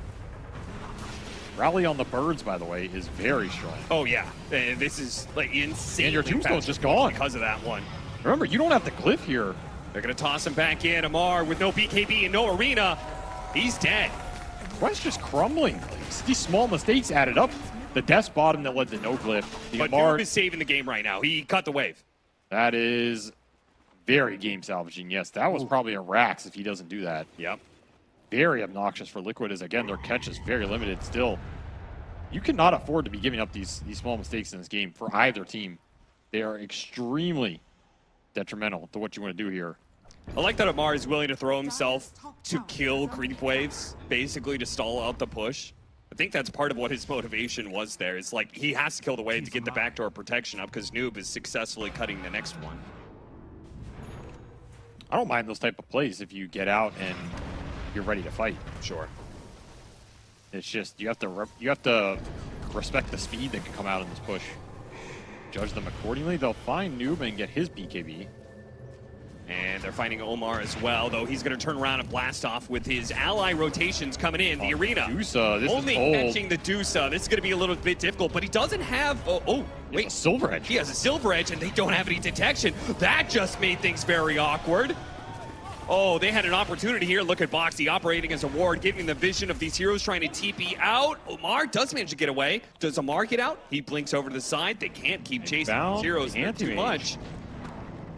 Rally on the birds, by the way, is very strong. Oh yeah, this is like insane. And your Tombstone's just gone because of that one. Remember, you don't have the glyph here. They're gonna toss him back in. Amar with no BKB and no arena. He's dead. Quest just crumbling. These small mistakes added up. The death bottom that led to no glyph. But Noob is saving the game right now. He cut the wave. That is very game salvaging. Yes, that was probably a Rax if he doesn't do that. Yep. Very obnoxious for Liquid, as again, their catch is very limited still. You cannot afford to be giving up these small mistakes in this game for either team. They are extremely detrimental to what you want to do here. I like that Amar is willing to throw himself to kill creep waves, basically to stall out the push. I think that's part of what his motivation was there. It's like he has to kill the wave to get the backdoor protection up because Noob is successfully cutting the next one. I don't mind those type of plays if you get out and you're ready to fight. Sure. It's just you have to respect the speed that can come out in this push. Judge them accordingly. They'll find Noob and get his BKB. And they're finding Omar as well, though he's going to turn around and blast off with his ally rotations coming in. The arena. Dusa, this only is catching the Dusa. This is going to be a little bit difficult, but he doesn't have... wait. Silver Edge. He has a Silver Edge, and they don't have any detection. That just made things very awkward. Oh, they had an opportunity here. Look at Boxy operating as a ward, giving the vision of these heroes trying to TP out. Omar does manage to get away. Does Omar get out? He blinks over to the side. They can't keep chasing these heroes too much.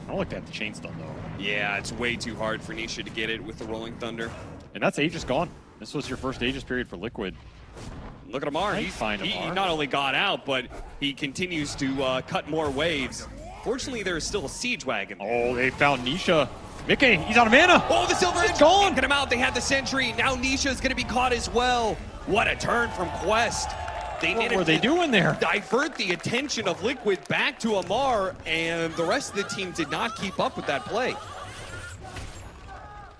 I don't like that the chain stun, though. Yeah, it's way too hard for Nisha to get it with the Rolling Thunder. And that's Aegis gone. This was your first Aegis period for Liquid. Look at Amar. He not only got out, but he continues to cut more waves. Fortunately, there is still a Siege Wagon. Oh, they found Nisha. Mickey, he's out of mana. Oh, the Silver Edge gone. Get him out. They had the Sentry. Now Nisha is going to be caught as well. What a turn from Quest. What were they doing there? Divert the attention of Liquid back to Amar, and the rest of the team did not keep up with that play.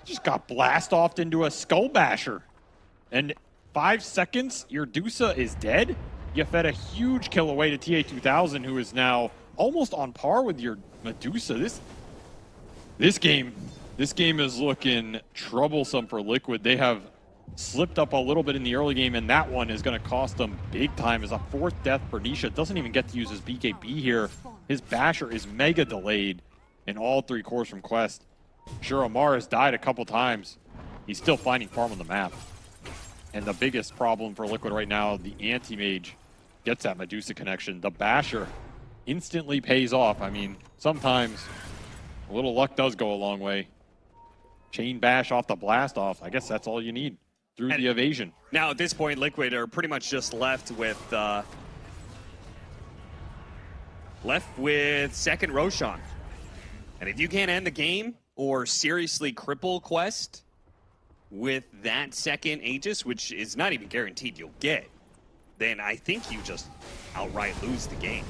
Just got blast offed into a Skull Basher. And 5 seconds, your Dusa is dead. You fed a huge kill away to TA2000, who is now almost on par with your Medusa. This game is looking troublesome for Liquid. They have slipped up a little bit in the early game, and that one is going to cost them big time. As a 4th death for Nisha. Doesn't even get to use his BKB here. His Basher is mega delayed in all 3 cores from Quest. Sure, Amar has died a couple times. He's still finding farm on the map. And the biggest problem for Liquid right now, the Anti-Mage gets that Medusa connection. The Basher instantly pays off. I mean, sometimes a little luck does go a long way. Chain bash off the blast off. I guess that's all you need through the evasion. Now at this point, Liquid are pretty much just left with second Roshan. And if you can't end the game or seriously cripple Quest with that second Aegis, which is not even guaranteed you'll get, then I think you just outright lose the game.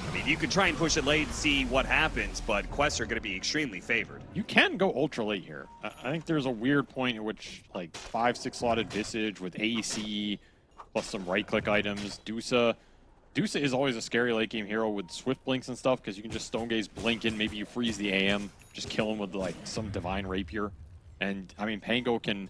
I mean, you could try and push it late and see what happens, but Quests are going to be extremely favored. You can go ultra late here. I think there's a weird point in which, like, 5-6 slotted Visage with AEC plus some right-click items. Dusa is always a scary late-game hero with Swift Blinks and stuff, because you can just Stone Gaze blink in, maybe you freeze the AM, just kill him with, like, some Divine Rapier. And, I mean, Pango can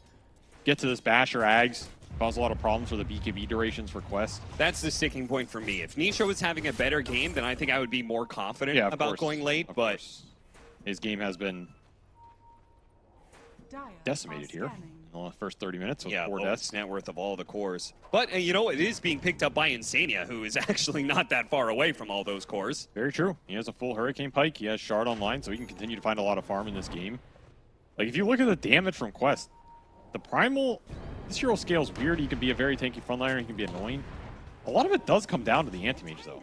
get to this Basher Ags, cause a lot of problems for the BKB durations for Quest. That's the sticking point for me. If Nisha was having a better game, then I think I would be more confident about going late, but his game has been decimated here in the first 30 minutes with 4 deaths. Net worth of all the cores. But, you know, it is being picked up by Insania, who is actually not that far away from all those cores. Very true. He has a full Hurricane Pike. He has Shard online, so he can continue to find a lot of farm in this game. Like, if you look at the damage from Quest, the Primal, this hero scales weird. He can be a very tanky frontliner. He can be annoying. A lot of it does come down to the Anti-Mage, though.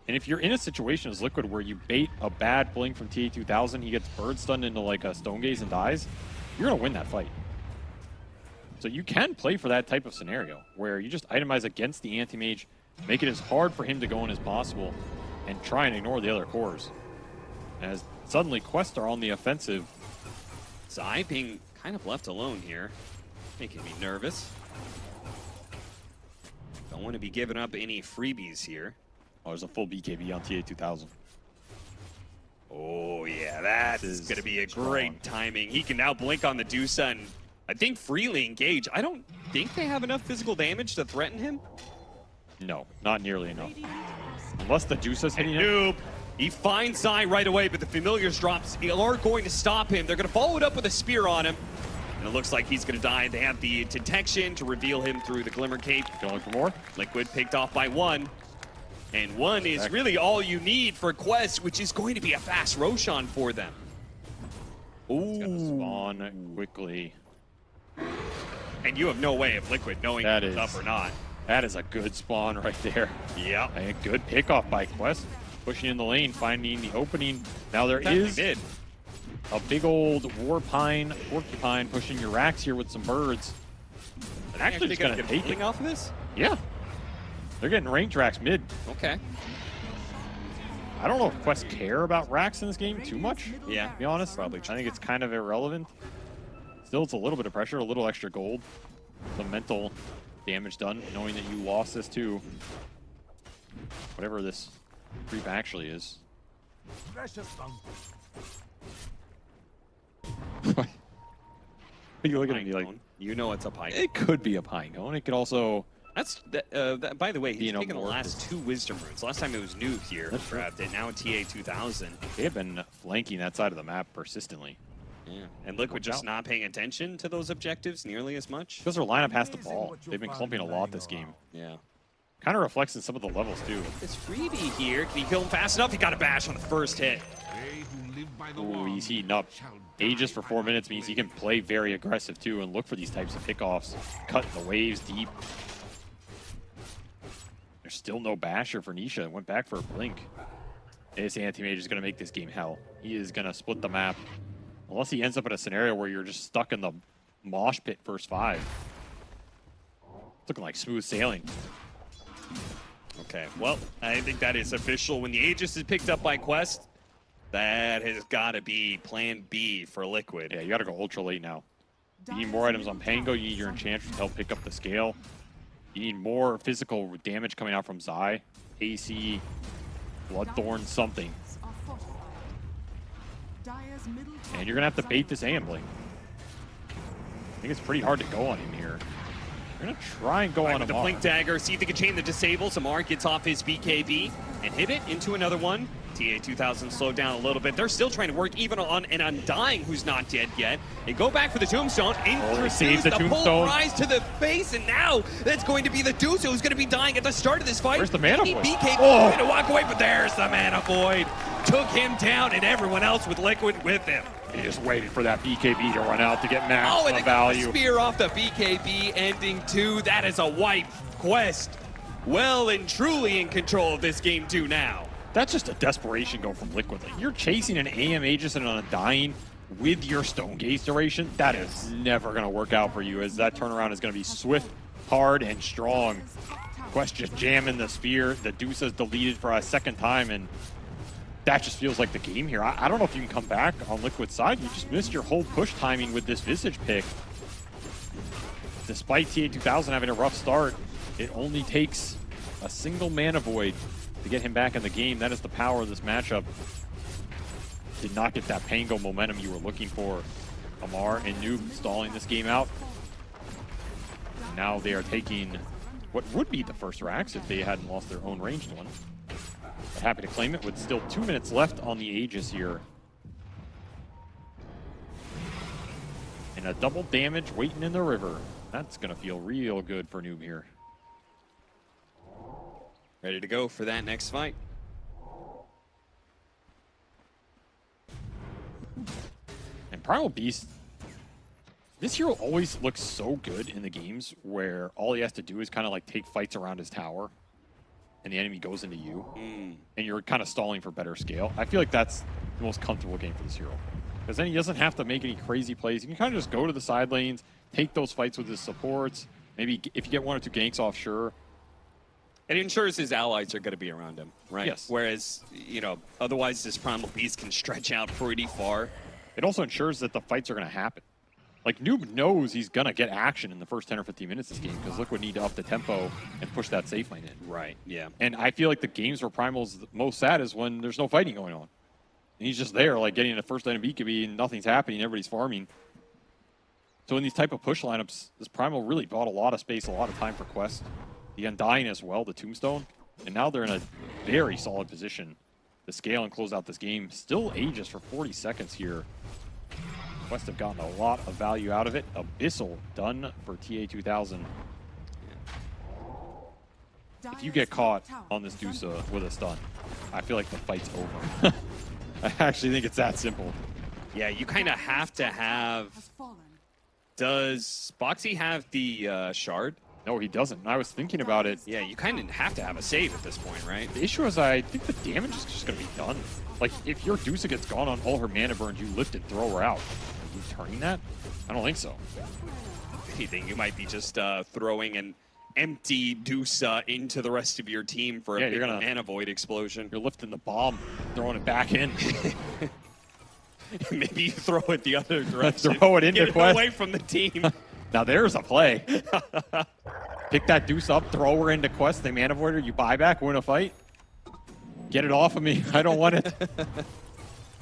And if you're in a situation as Liquid where you bait a bad blink from TA2000, he gets bird stunned into like a Stone Gaze and dies, you're going to win that fight. So you can play for that type of scenario where you just itemize against the Anti-Mage, make it as hard for him to go in as possible, and try and ignore the other cores. As suddenly Quest are on the offensive. Zai being kind of left alone here, making me nervous. Don't want to be giving up any freebies here. Oh, there's a full BKB on TA2000. Oh yeah, that is going to be a great timing. He can now blink on the Dusa and I think freely engage. I don't think they have enough physical damage to threaten him. No, not nearly enough. Unless the Dusa's hitting him. Nope. He finds Zai right away, but the Familiars drops are going to stop him. They're going to follow it up with a spear on him. And it looks like he's going to die. They have the detection to reveal him through the Glimmer Cape. Going for more. Liquid picked off by 1. And 1 is really all you need for Quest, which is going to be a fast Roshan for them. Ooh. It's going to spawn quickly. And you have no way of Liquid knowing if it's up or not. That is a good spawn right there. Yeah. A good pickoff by Quest. Pushing in the lane, finding the opening. Now there is a big old Warpine, Porcupine pushing your racks here with some birds. And actually just going to take it off of this? Yeah. They're getting ranked racks mid. Okay. I don't know if Quest care about racks in this game too much. Yeah. To be honest. Probably. I think it's kind of irrelevant. Still, it's a little bit of pressure, a little extra gold. The mental damage done, knowing that you lost this too. Whatever this creep actually is. You looking at me like, you know it's a pine. It could be a pine cone. It could also. That's by the way, he's taken the last 2 wisdom runes. Last time it was Noob here drafted. Now TA 2000. They have been flanking that side of the map persistently. Yeah, and Liquid just not paying attention to those objectives nearly as much. Because their lineup has the ball. They've been clumping a lot this game. Yeah. Kind of reflects in some of the levels too. This freebie here, can he kill him fast enough? He got a bash on the first hit. Ooh, he's heating up. Aegis for 4 minutes means he can play very aggressive too and look for these types of pickoffs. Cutting the waves deep. There's still no basher for Nisha. Went back for a blink. This anti-mage is going to make this game hell. He is going to split the map. Unless he ends up in a scenario where you're just stuck in the mosh pit first 5. It's looking like smooth sailing. Okay, well, I think that is official. When the Aegis is picked up by Quest, that has got to be plan B for Liquid. Yeah, you got to go ultra late now. You need more items on Pango. You need your Enchantress to help pick up the scale. You need more physical damage coming out from Zai. AC, Bloodthorn, something. And you're going to have to bait this ambling. I think it's pretty hard to go on him here. You're going to try and go on with the Amar. Blink Dagger, see if they can chain the disables. Amar gets off his BKB and hit it into another one. TA 2000 slowed down a little bit. They're still trying to work even on an Undying who's not dead yet. They go back for the Tombstone, introduce the pull rise to the face, and now that's going to be the Deuce who's going to be dying at the start of this fight. Where's the Mana Void? BKB trying to walk away, but there's the Mana Void. Took him down, and everyone else with Liquid with him. He just waited for that BKB to run out to get max Oh, and they got the value. spear off the BKB, ending 2. That is a wipe. Quest well and truly in control of this game 2 now. That's just a desperation go from Liquid. Like, you're chasing an AM Aegis and an Undying with your Stone Gaze duration. That is never going to work out for you, as that turnaround is going to be swift, hard, and strong. Quest just jamming the spear. The Deuce is deleted for a second time, and that just feels like the game here. I don't know if you can come back on Liquid's side. You just missed your whole push timing with this Visage pick. Despite TA 2000 having a rough start, it only takes a single Mana Void to get him back in the game. That is the power of this matchup. Did not get that Pango momentum you were looking for. Amar and Noob stalling this game out. And now they are taking what would be the first Rax if they hadn't lost their own ranged one. But happy to claim it with still 2 minutes left on the Aegis here. And a double damage waiting in the river. That's going to feel real good for Noob here. Ready to go for that next fight. And Primal Beast, this hero always looks so good in the games where all he has to do is kind of like take fights around his tower and the enemy goes into you and you're kind of stalling for better scale. I feel like that's the most comfortable game for this hero, because then he doesn't have to make any crazy plays. He can kind of just go to the side lanes, take those fights with his supports. Maybe if you get 1 or 2 ganks off, sure. It ensures his allies are going to be around him, right? Yes. Whereas, you know, otherwise this Primal Beast can stretch out pretty far. It also ensures that the fights are going to happen. Like, Noob knows he's going to get action in the first 10 or 15 minutes of this game, because Liquid need to up the tempo and push that safe lane in. Right, yeah. And I feel like the games where Primal's most sad is when there's no fighting going on. And he's just there, like, getting a first lane of BKB and nothing's happening, everybody's farming. So in these type of push lineups, this Primal really bought a lot of space, a lot of time for Quest. The Undying as well, the Tombstone. And now they're in a very solid position to scale and close out this game. Still Aegis for 40 seconds here. Quest have gotten a lot of value out of it. Abyssal done for TA 2000. If you get caught on this Dusa with a stun, I feel like the fight's over. I actually think it's that simple. Yeah, you kind of have to have... Does Boxy have the shard? No, he doesn't. I was thinking about it. Yeah, you kind of have to have a save at this point, right? The issue is I think the damage is just going to be done. Like, if your Dusa gets gone on all her mana burns, you lift and throw her out. Are you turning that? I don't think so. If anything, you might be just throwing an empty Dusa into the rest of your team for a big Mana Void explosion. You're lifting the bomb, throwing it back in. Maybe you throw it the other direction. Throw it into Get Quest. away from the team. Now there's a play. Pick that deuce up, throw her into Quest, they mana void her, you buy back, win a fight. Get it off of me. I don't want it.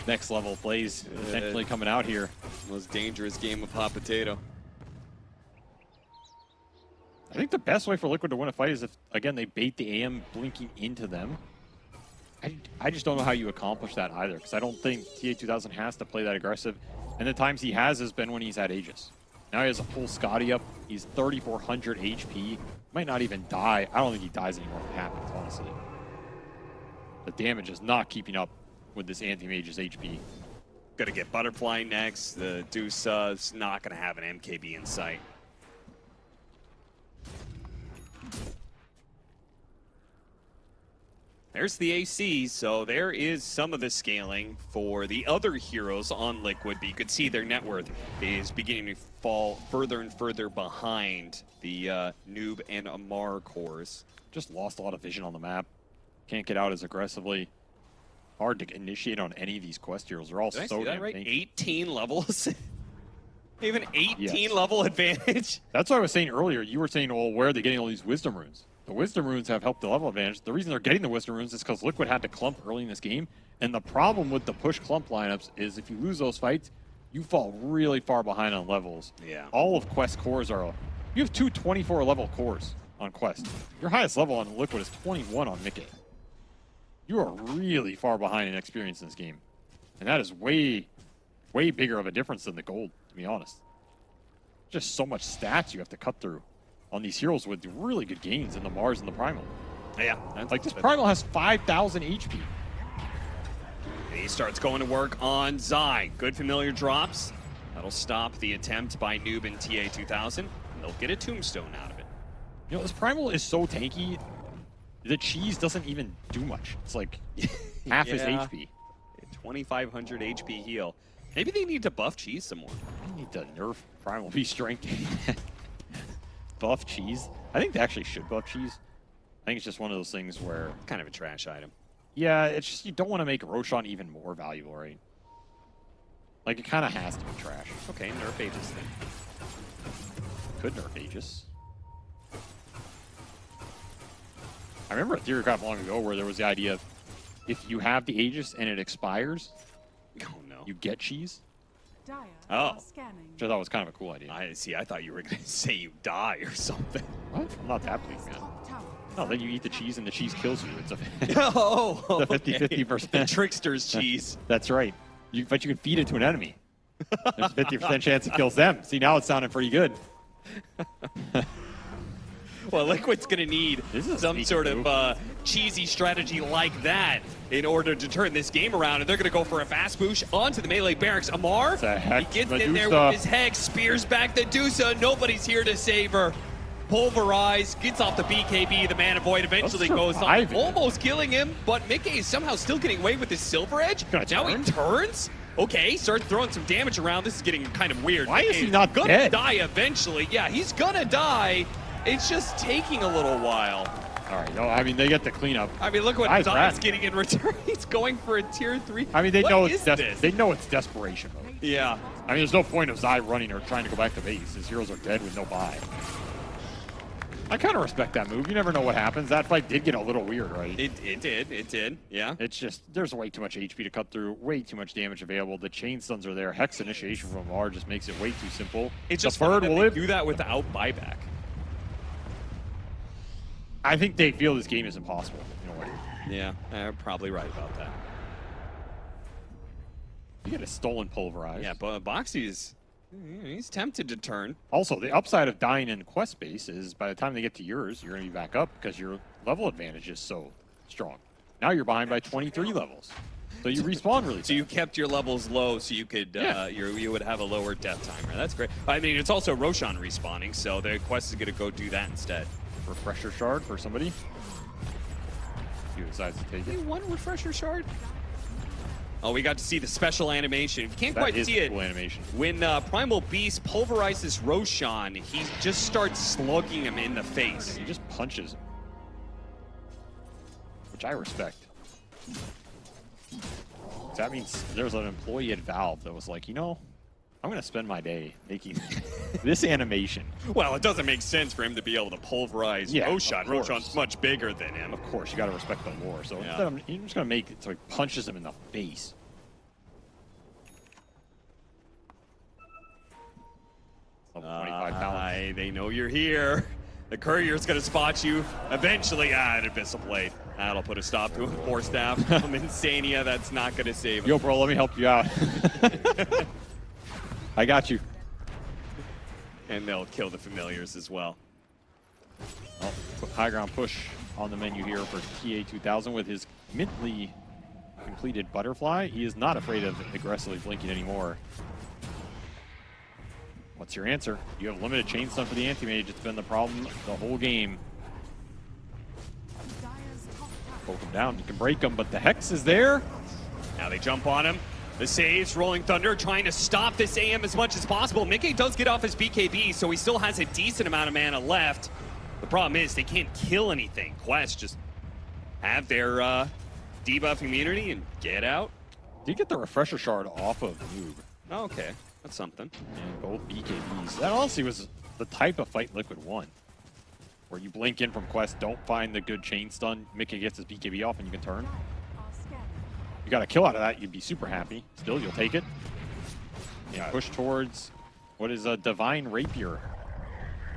Next level plays potentially coming out here. Most dangerous game of hot potato. I think the best way for Liquid to win a fight is if, again, they bait the AM blinking into them. I just don't know how you accomplish that either, because I don't think TA2000 has to play that aggressive. And the times he has been when he's had Aegis. Now he has a full Scotty up. He's 3,400 HP. Might not even die. I don't think he dies anymore if it happens, honestly. The damage is not keeping up with this anti-mage's HP. Gonna get Butterfly next. The Deuce is not gonna have an MKB in sight. There's the AC, so there is some of the scaling for the other heroes on Liquid, but you could see their net worth is beginning to fall further and further behind the Noob and Amar cores. Just lost a lot of vision on the map. Can't get out as aggressively. Hard to initiate on any of these quest heroes. They're all Did I so see that damn right? tanky. 18 levels? Even 18 Yes. level advantage? That's what I was saying earlier. You were saying, well, where are they getting all these wisdom runes? The wisdom runes have helped the level advantage. The reason they're getting the wisdom runes is because Liquid had to clump early in this game. And the problem with the push clump lineups is if you lose those fights, you fall really far behind on levels. Yeah. All of Quest cores are... You have two 24 level cores on Quest. Your highest level on Liquid is 21 on Mickey. You are really far behind in experience in this game. And that is way, way bigger of a difference than the gold, to be honest. Just so much stats you have to cut through on these heroes with really good gains in the Mars and the Primal. Yeah. Like, this Primal has 5,000 HP. He starts going to work on Zai. Good familiar drops. That'll stop the attempt by Noob and TA2000. And they'll get a tombstone out of it. You know, this Primal is so tanky, the cheese doesn't even do much. It's like half his HP. 2,500 HP heal. Maybe they need to buff cheese some more. They need to nerf Primal V strength. Buff cheese. I think they actually should buff cheese. I think it's just one of those things where... Kind of a trash item. Yeah, it's just you don't want to make Roshan even more valuable, right? Like, it kind of has to be trash. Okay, nerf Aegis then. Could nerf Aegis. I remember a theory crop long ago where there was the idea of if you have the Aegis and it expires, you get cheese. Oh. Which I thought was kind of a cool idea. I see. I thought you were going to say you die or something. What? I'm not that big, man. No, then you eat the cheese and the cheese kills you. It's a oh, the 50-50%. The trickster's cheese. That's right. But you can feed it to an enemy. There's a 50% chance it kills them. See, now it's sounding pretty good. Well, Liquid's going to need some sort of cheesy strategy like that in order to turn this game around. And they're going to go for a fast push onto the melee barracks. Amar, he gets in there with his Hex, spears back the Dusa. Nobody's here to save her. Pulverized, gets off the BKB. The Mana Void eventually goes on, almost killing him. But Mickey is somehow still getting away with his Silver Edge. Now he turns. Okay, starts throwing some damage around. This is getting kind of weird. Why is he not gonna dead? Die eventually. Yeah, he's gonna die. It's just taking a little while. All right, no, I mean, they get the cleanup. I mean, look what Zai's getting in return. He's going for a tier 3. I mean, they What know is it's they know it's desperation mode. Yeah. I mean, there's no point of Zai running or trying to go back to base. His heroes are dead with no buy. I kind of respect that move. You never know what happens. That fight did get a little weird, right? It did, yeah. It's just, there's way too much HP to cut through, way too much damage available. The chain stuns are there. Hex initiation from R just makes it way too simple. It's just the bird fun will that live. they do that without buyback. I think they feel this game is impossible in a way. Yeah, they're probably right about that. You get a stolen pulverized. Yeah, but Boxy's he's tempted to turn. Also, the upside of dying in quest base is by the time they get to yours, you're going to be back up because your level advantage is so strong. Now you're behind by 23 levels. So you respawn really fast. So you kept your levels low so you could you would have a lower death timer. That's great. I mean, it's also Roshan respawning, so the quest is going to go do that instead. Refresher shard for somebody. He decides to take it. One refresher shard? Oh, we got to see the special animation. You can't quite see it. Cool animation. When Primal Beast pulverizes Roshan, he just starts slugging him in the face. He just punches him. Which I respect. That means there's an employee at Valve that was like, you know, I'm going to spend my day making this animation. Well, it doesn't make sense for him to be able to pulverize Roshan. Roshan's much bigger than him. Of course, you got to respect the lore. So instead, I'm just going to make it so he punches him in the face. Level 25 balance. They know you're here. The courier's going to spot you eventually. An Abyssal Blade. That'll put a stop to him. Force staff from Insania. That's not going to save him. Yo, bro, let me help you out. I got you. And they'll kill the familiars as well. Well, high ground push on the menu here for TA2000 with his mintly completed butterfly. He is not afraid of aggressively blinking anymore. What's your answer? You have limited chain stun for the anti-mage. It's been the problem the whole game. Poke him down. You can break him, but the Hex is there. Now they jump on him. The saves, Rolling Thunder trying to stop this AM as much as possible. Mickey does get off his BKB, so he still has a decent amount of mana left. The problem is they can't kill anything. Quest just have their debuff immunity and get out. Did get the refresher shard off of Noob. Oh, okay, that's something. And both BKBs. That honestly was the type of fight Liquid won. Where you blink in from Quest, don't find the good chain stun, Mickey gets his BKB off and you can turn. You got a kill out of that, you'd be super happy. Still, you'll take it. Yeah, push towards what is a Divine Rapier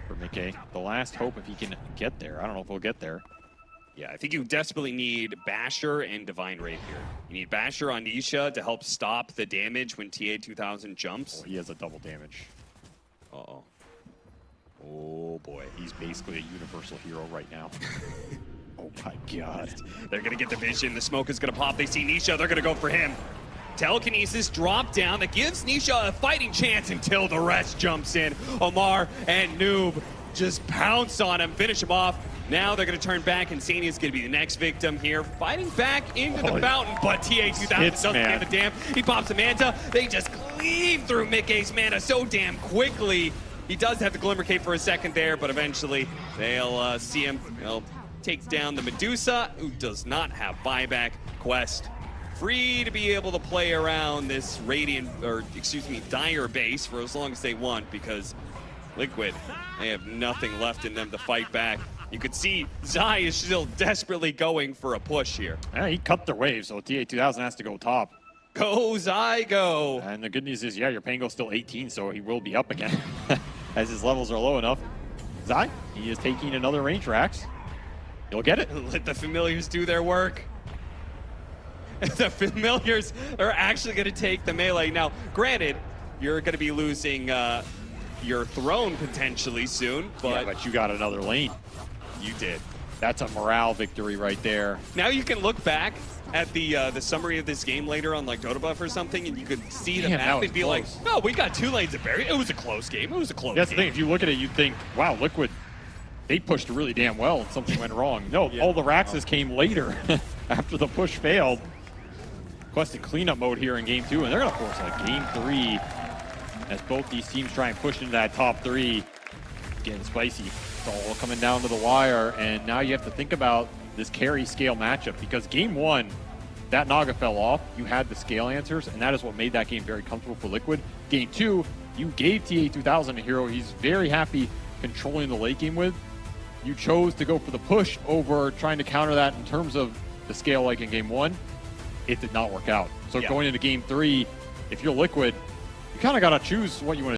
for Mickey. The last hope if he can get there. I don't know if he'll get there. Yeah, I think you desperately need Basher and Divine Rapier. You need Basher on Nisha to help stop the damage when TA2000 jumps. Oh, he has a double damage. Uh-oh. Oh boy, he's basically a universal hero right now. Oh my god. They're gonna get the vision, the smoke is gonna pop, they see Nisha, they're gonna go for him. Telekinesis drop down that gives Nisha a fighting chance until the rest jumps in. Omar and Noob just pounce on him, finish him off. Now they're gonna turn back, and Insania's gonna be the next victim here. Fighting back into the fountain, but TA2000 doesn't give a damn. He pops a Manta, they just cleave through Mickey's mana so damn quickly. He does have the Glimmer Cape for a second there, but eventually they'll see him. They'll take down the Medusa, who does not have buyback. Quest free to be able to play around this Dire base for as long as they want, because Liquid, they have nothing left in them to fight back. You could see Zai is still desperately going for a push here. Yeah, he cut their wave, so TA2000 has to go top. Go, Zai, go. And the good news is, yeah, your Pango's still 18, so he will be up again as his levels are low enough. Zai, he is taking another range Rax. He'll get it. Let the familiars do their work. The familiars are actually going to take the melee. Now, granted, you're going to be losing your throne potentially soon, but... Yeah, but you got another lane. You did. That's a morale victory right there. Now you can look back at the summary of this game later on like Dota Buff or something, and you could see the map and be like, no, we got 2 lanes of Barry. It was a close game. It was a close game. That's the thing. If you look at it, you'd think, wow, Liquid, they pushed really damn well and something went wrong. No, all the Raxes came later after the push failed. Quest in cleanup mode here in game 2, and they're going to force a game 3 as both these teams try and push into that top 3. Getting spicy. It's all coming down to the wire, and now you have to think about this carry scale matchup, because game 1, that Naga fell off. You had the scale answers, and that is what made that game very comfortable for Liquid. Game 2, you gave TA2000 a hero he's very happy controlling the late game with. You chose to go for the push over trying to counter that in terms of the scale like in game 1. It did not work out. So going into game 3, if you're Liquid, you kind of got to choose what you want to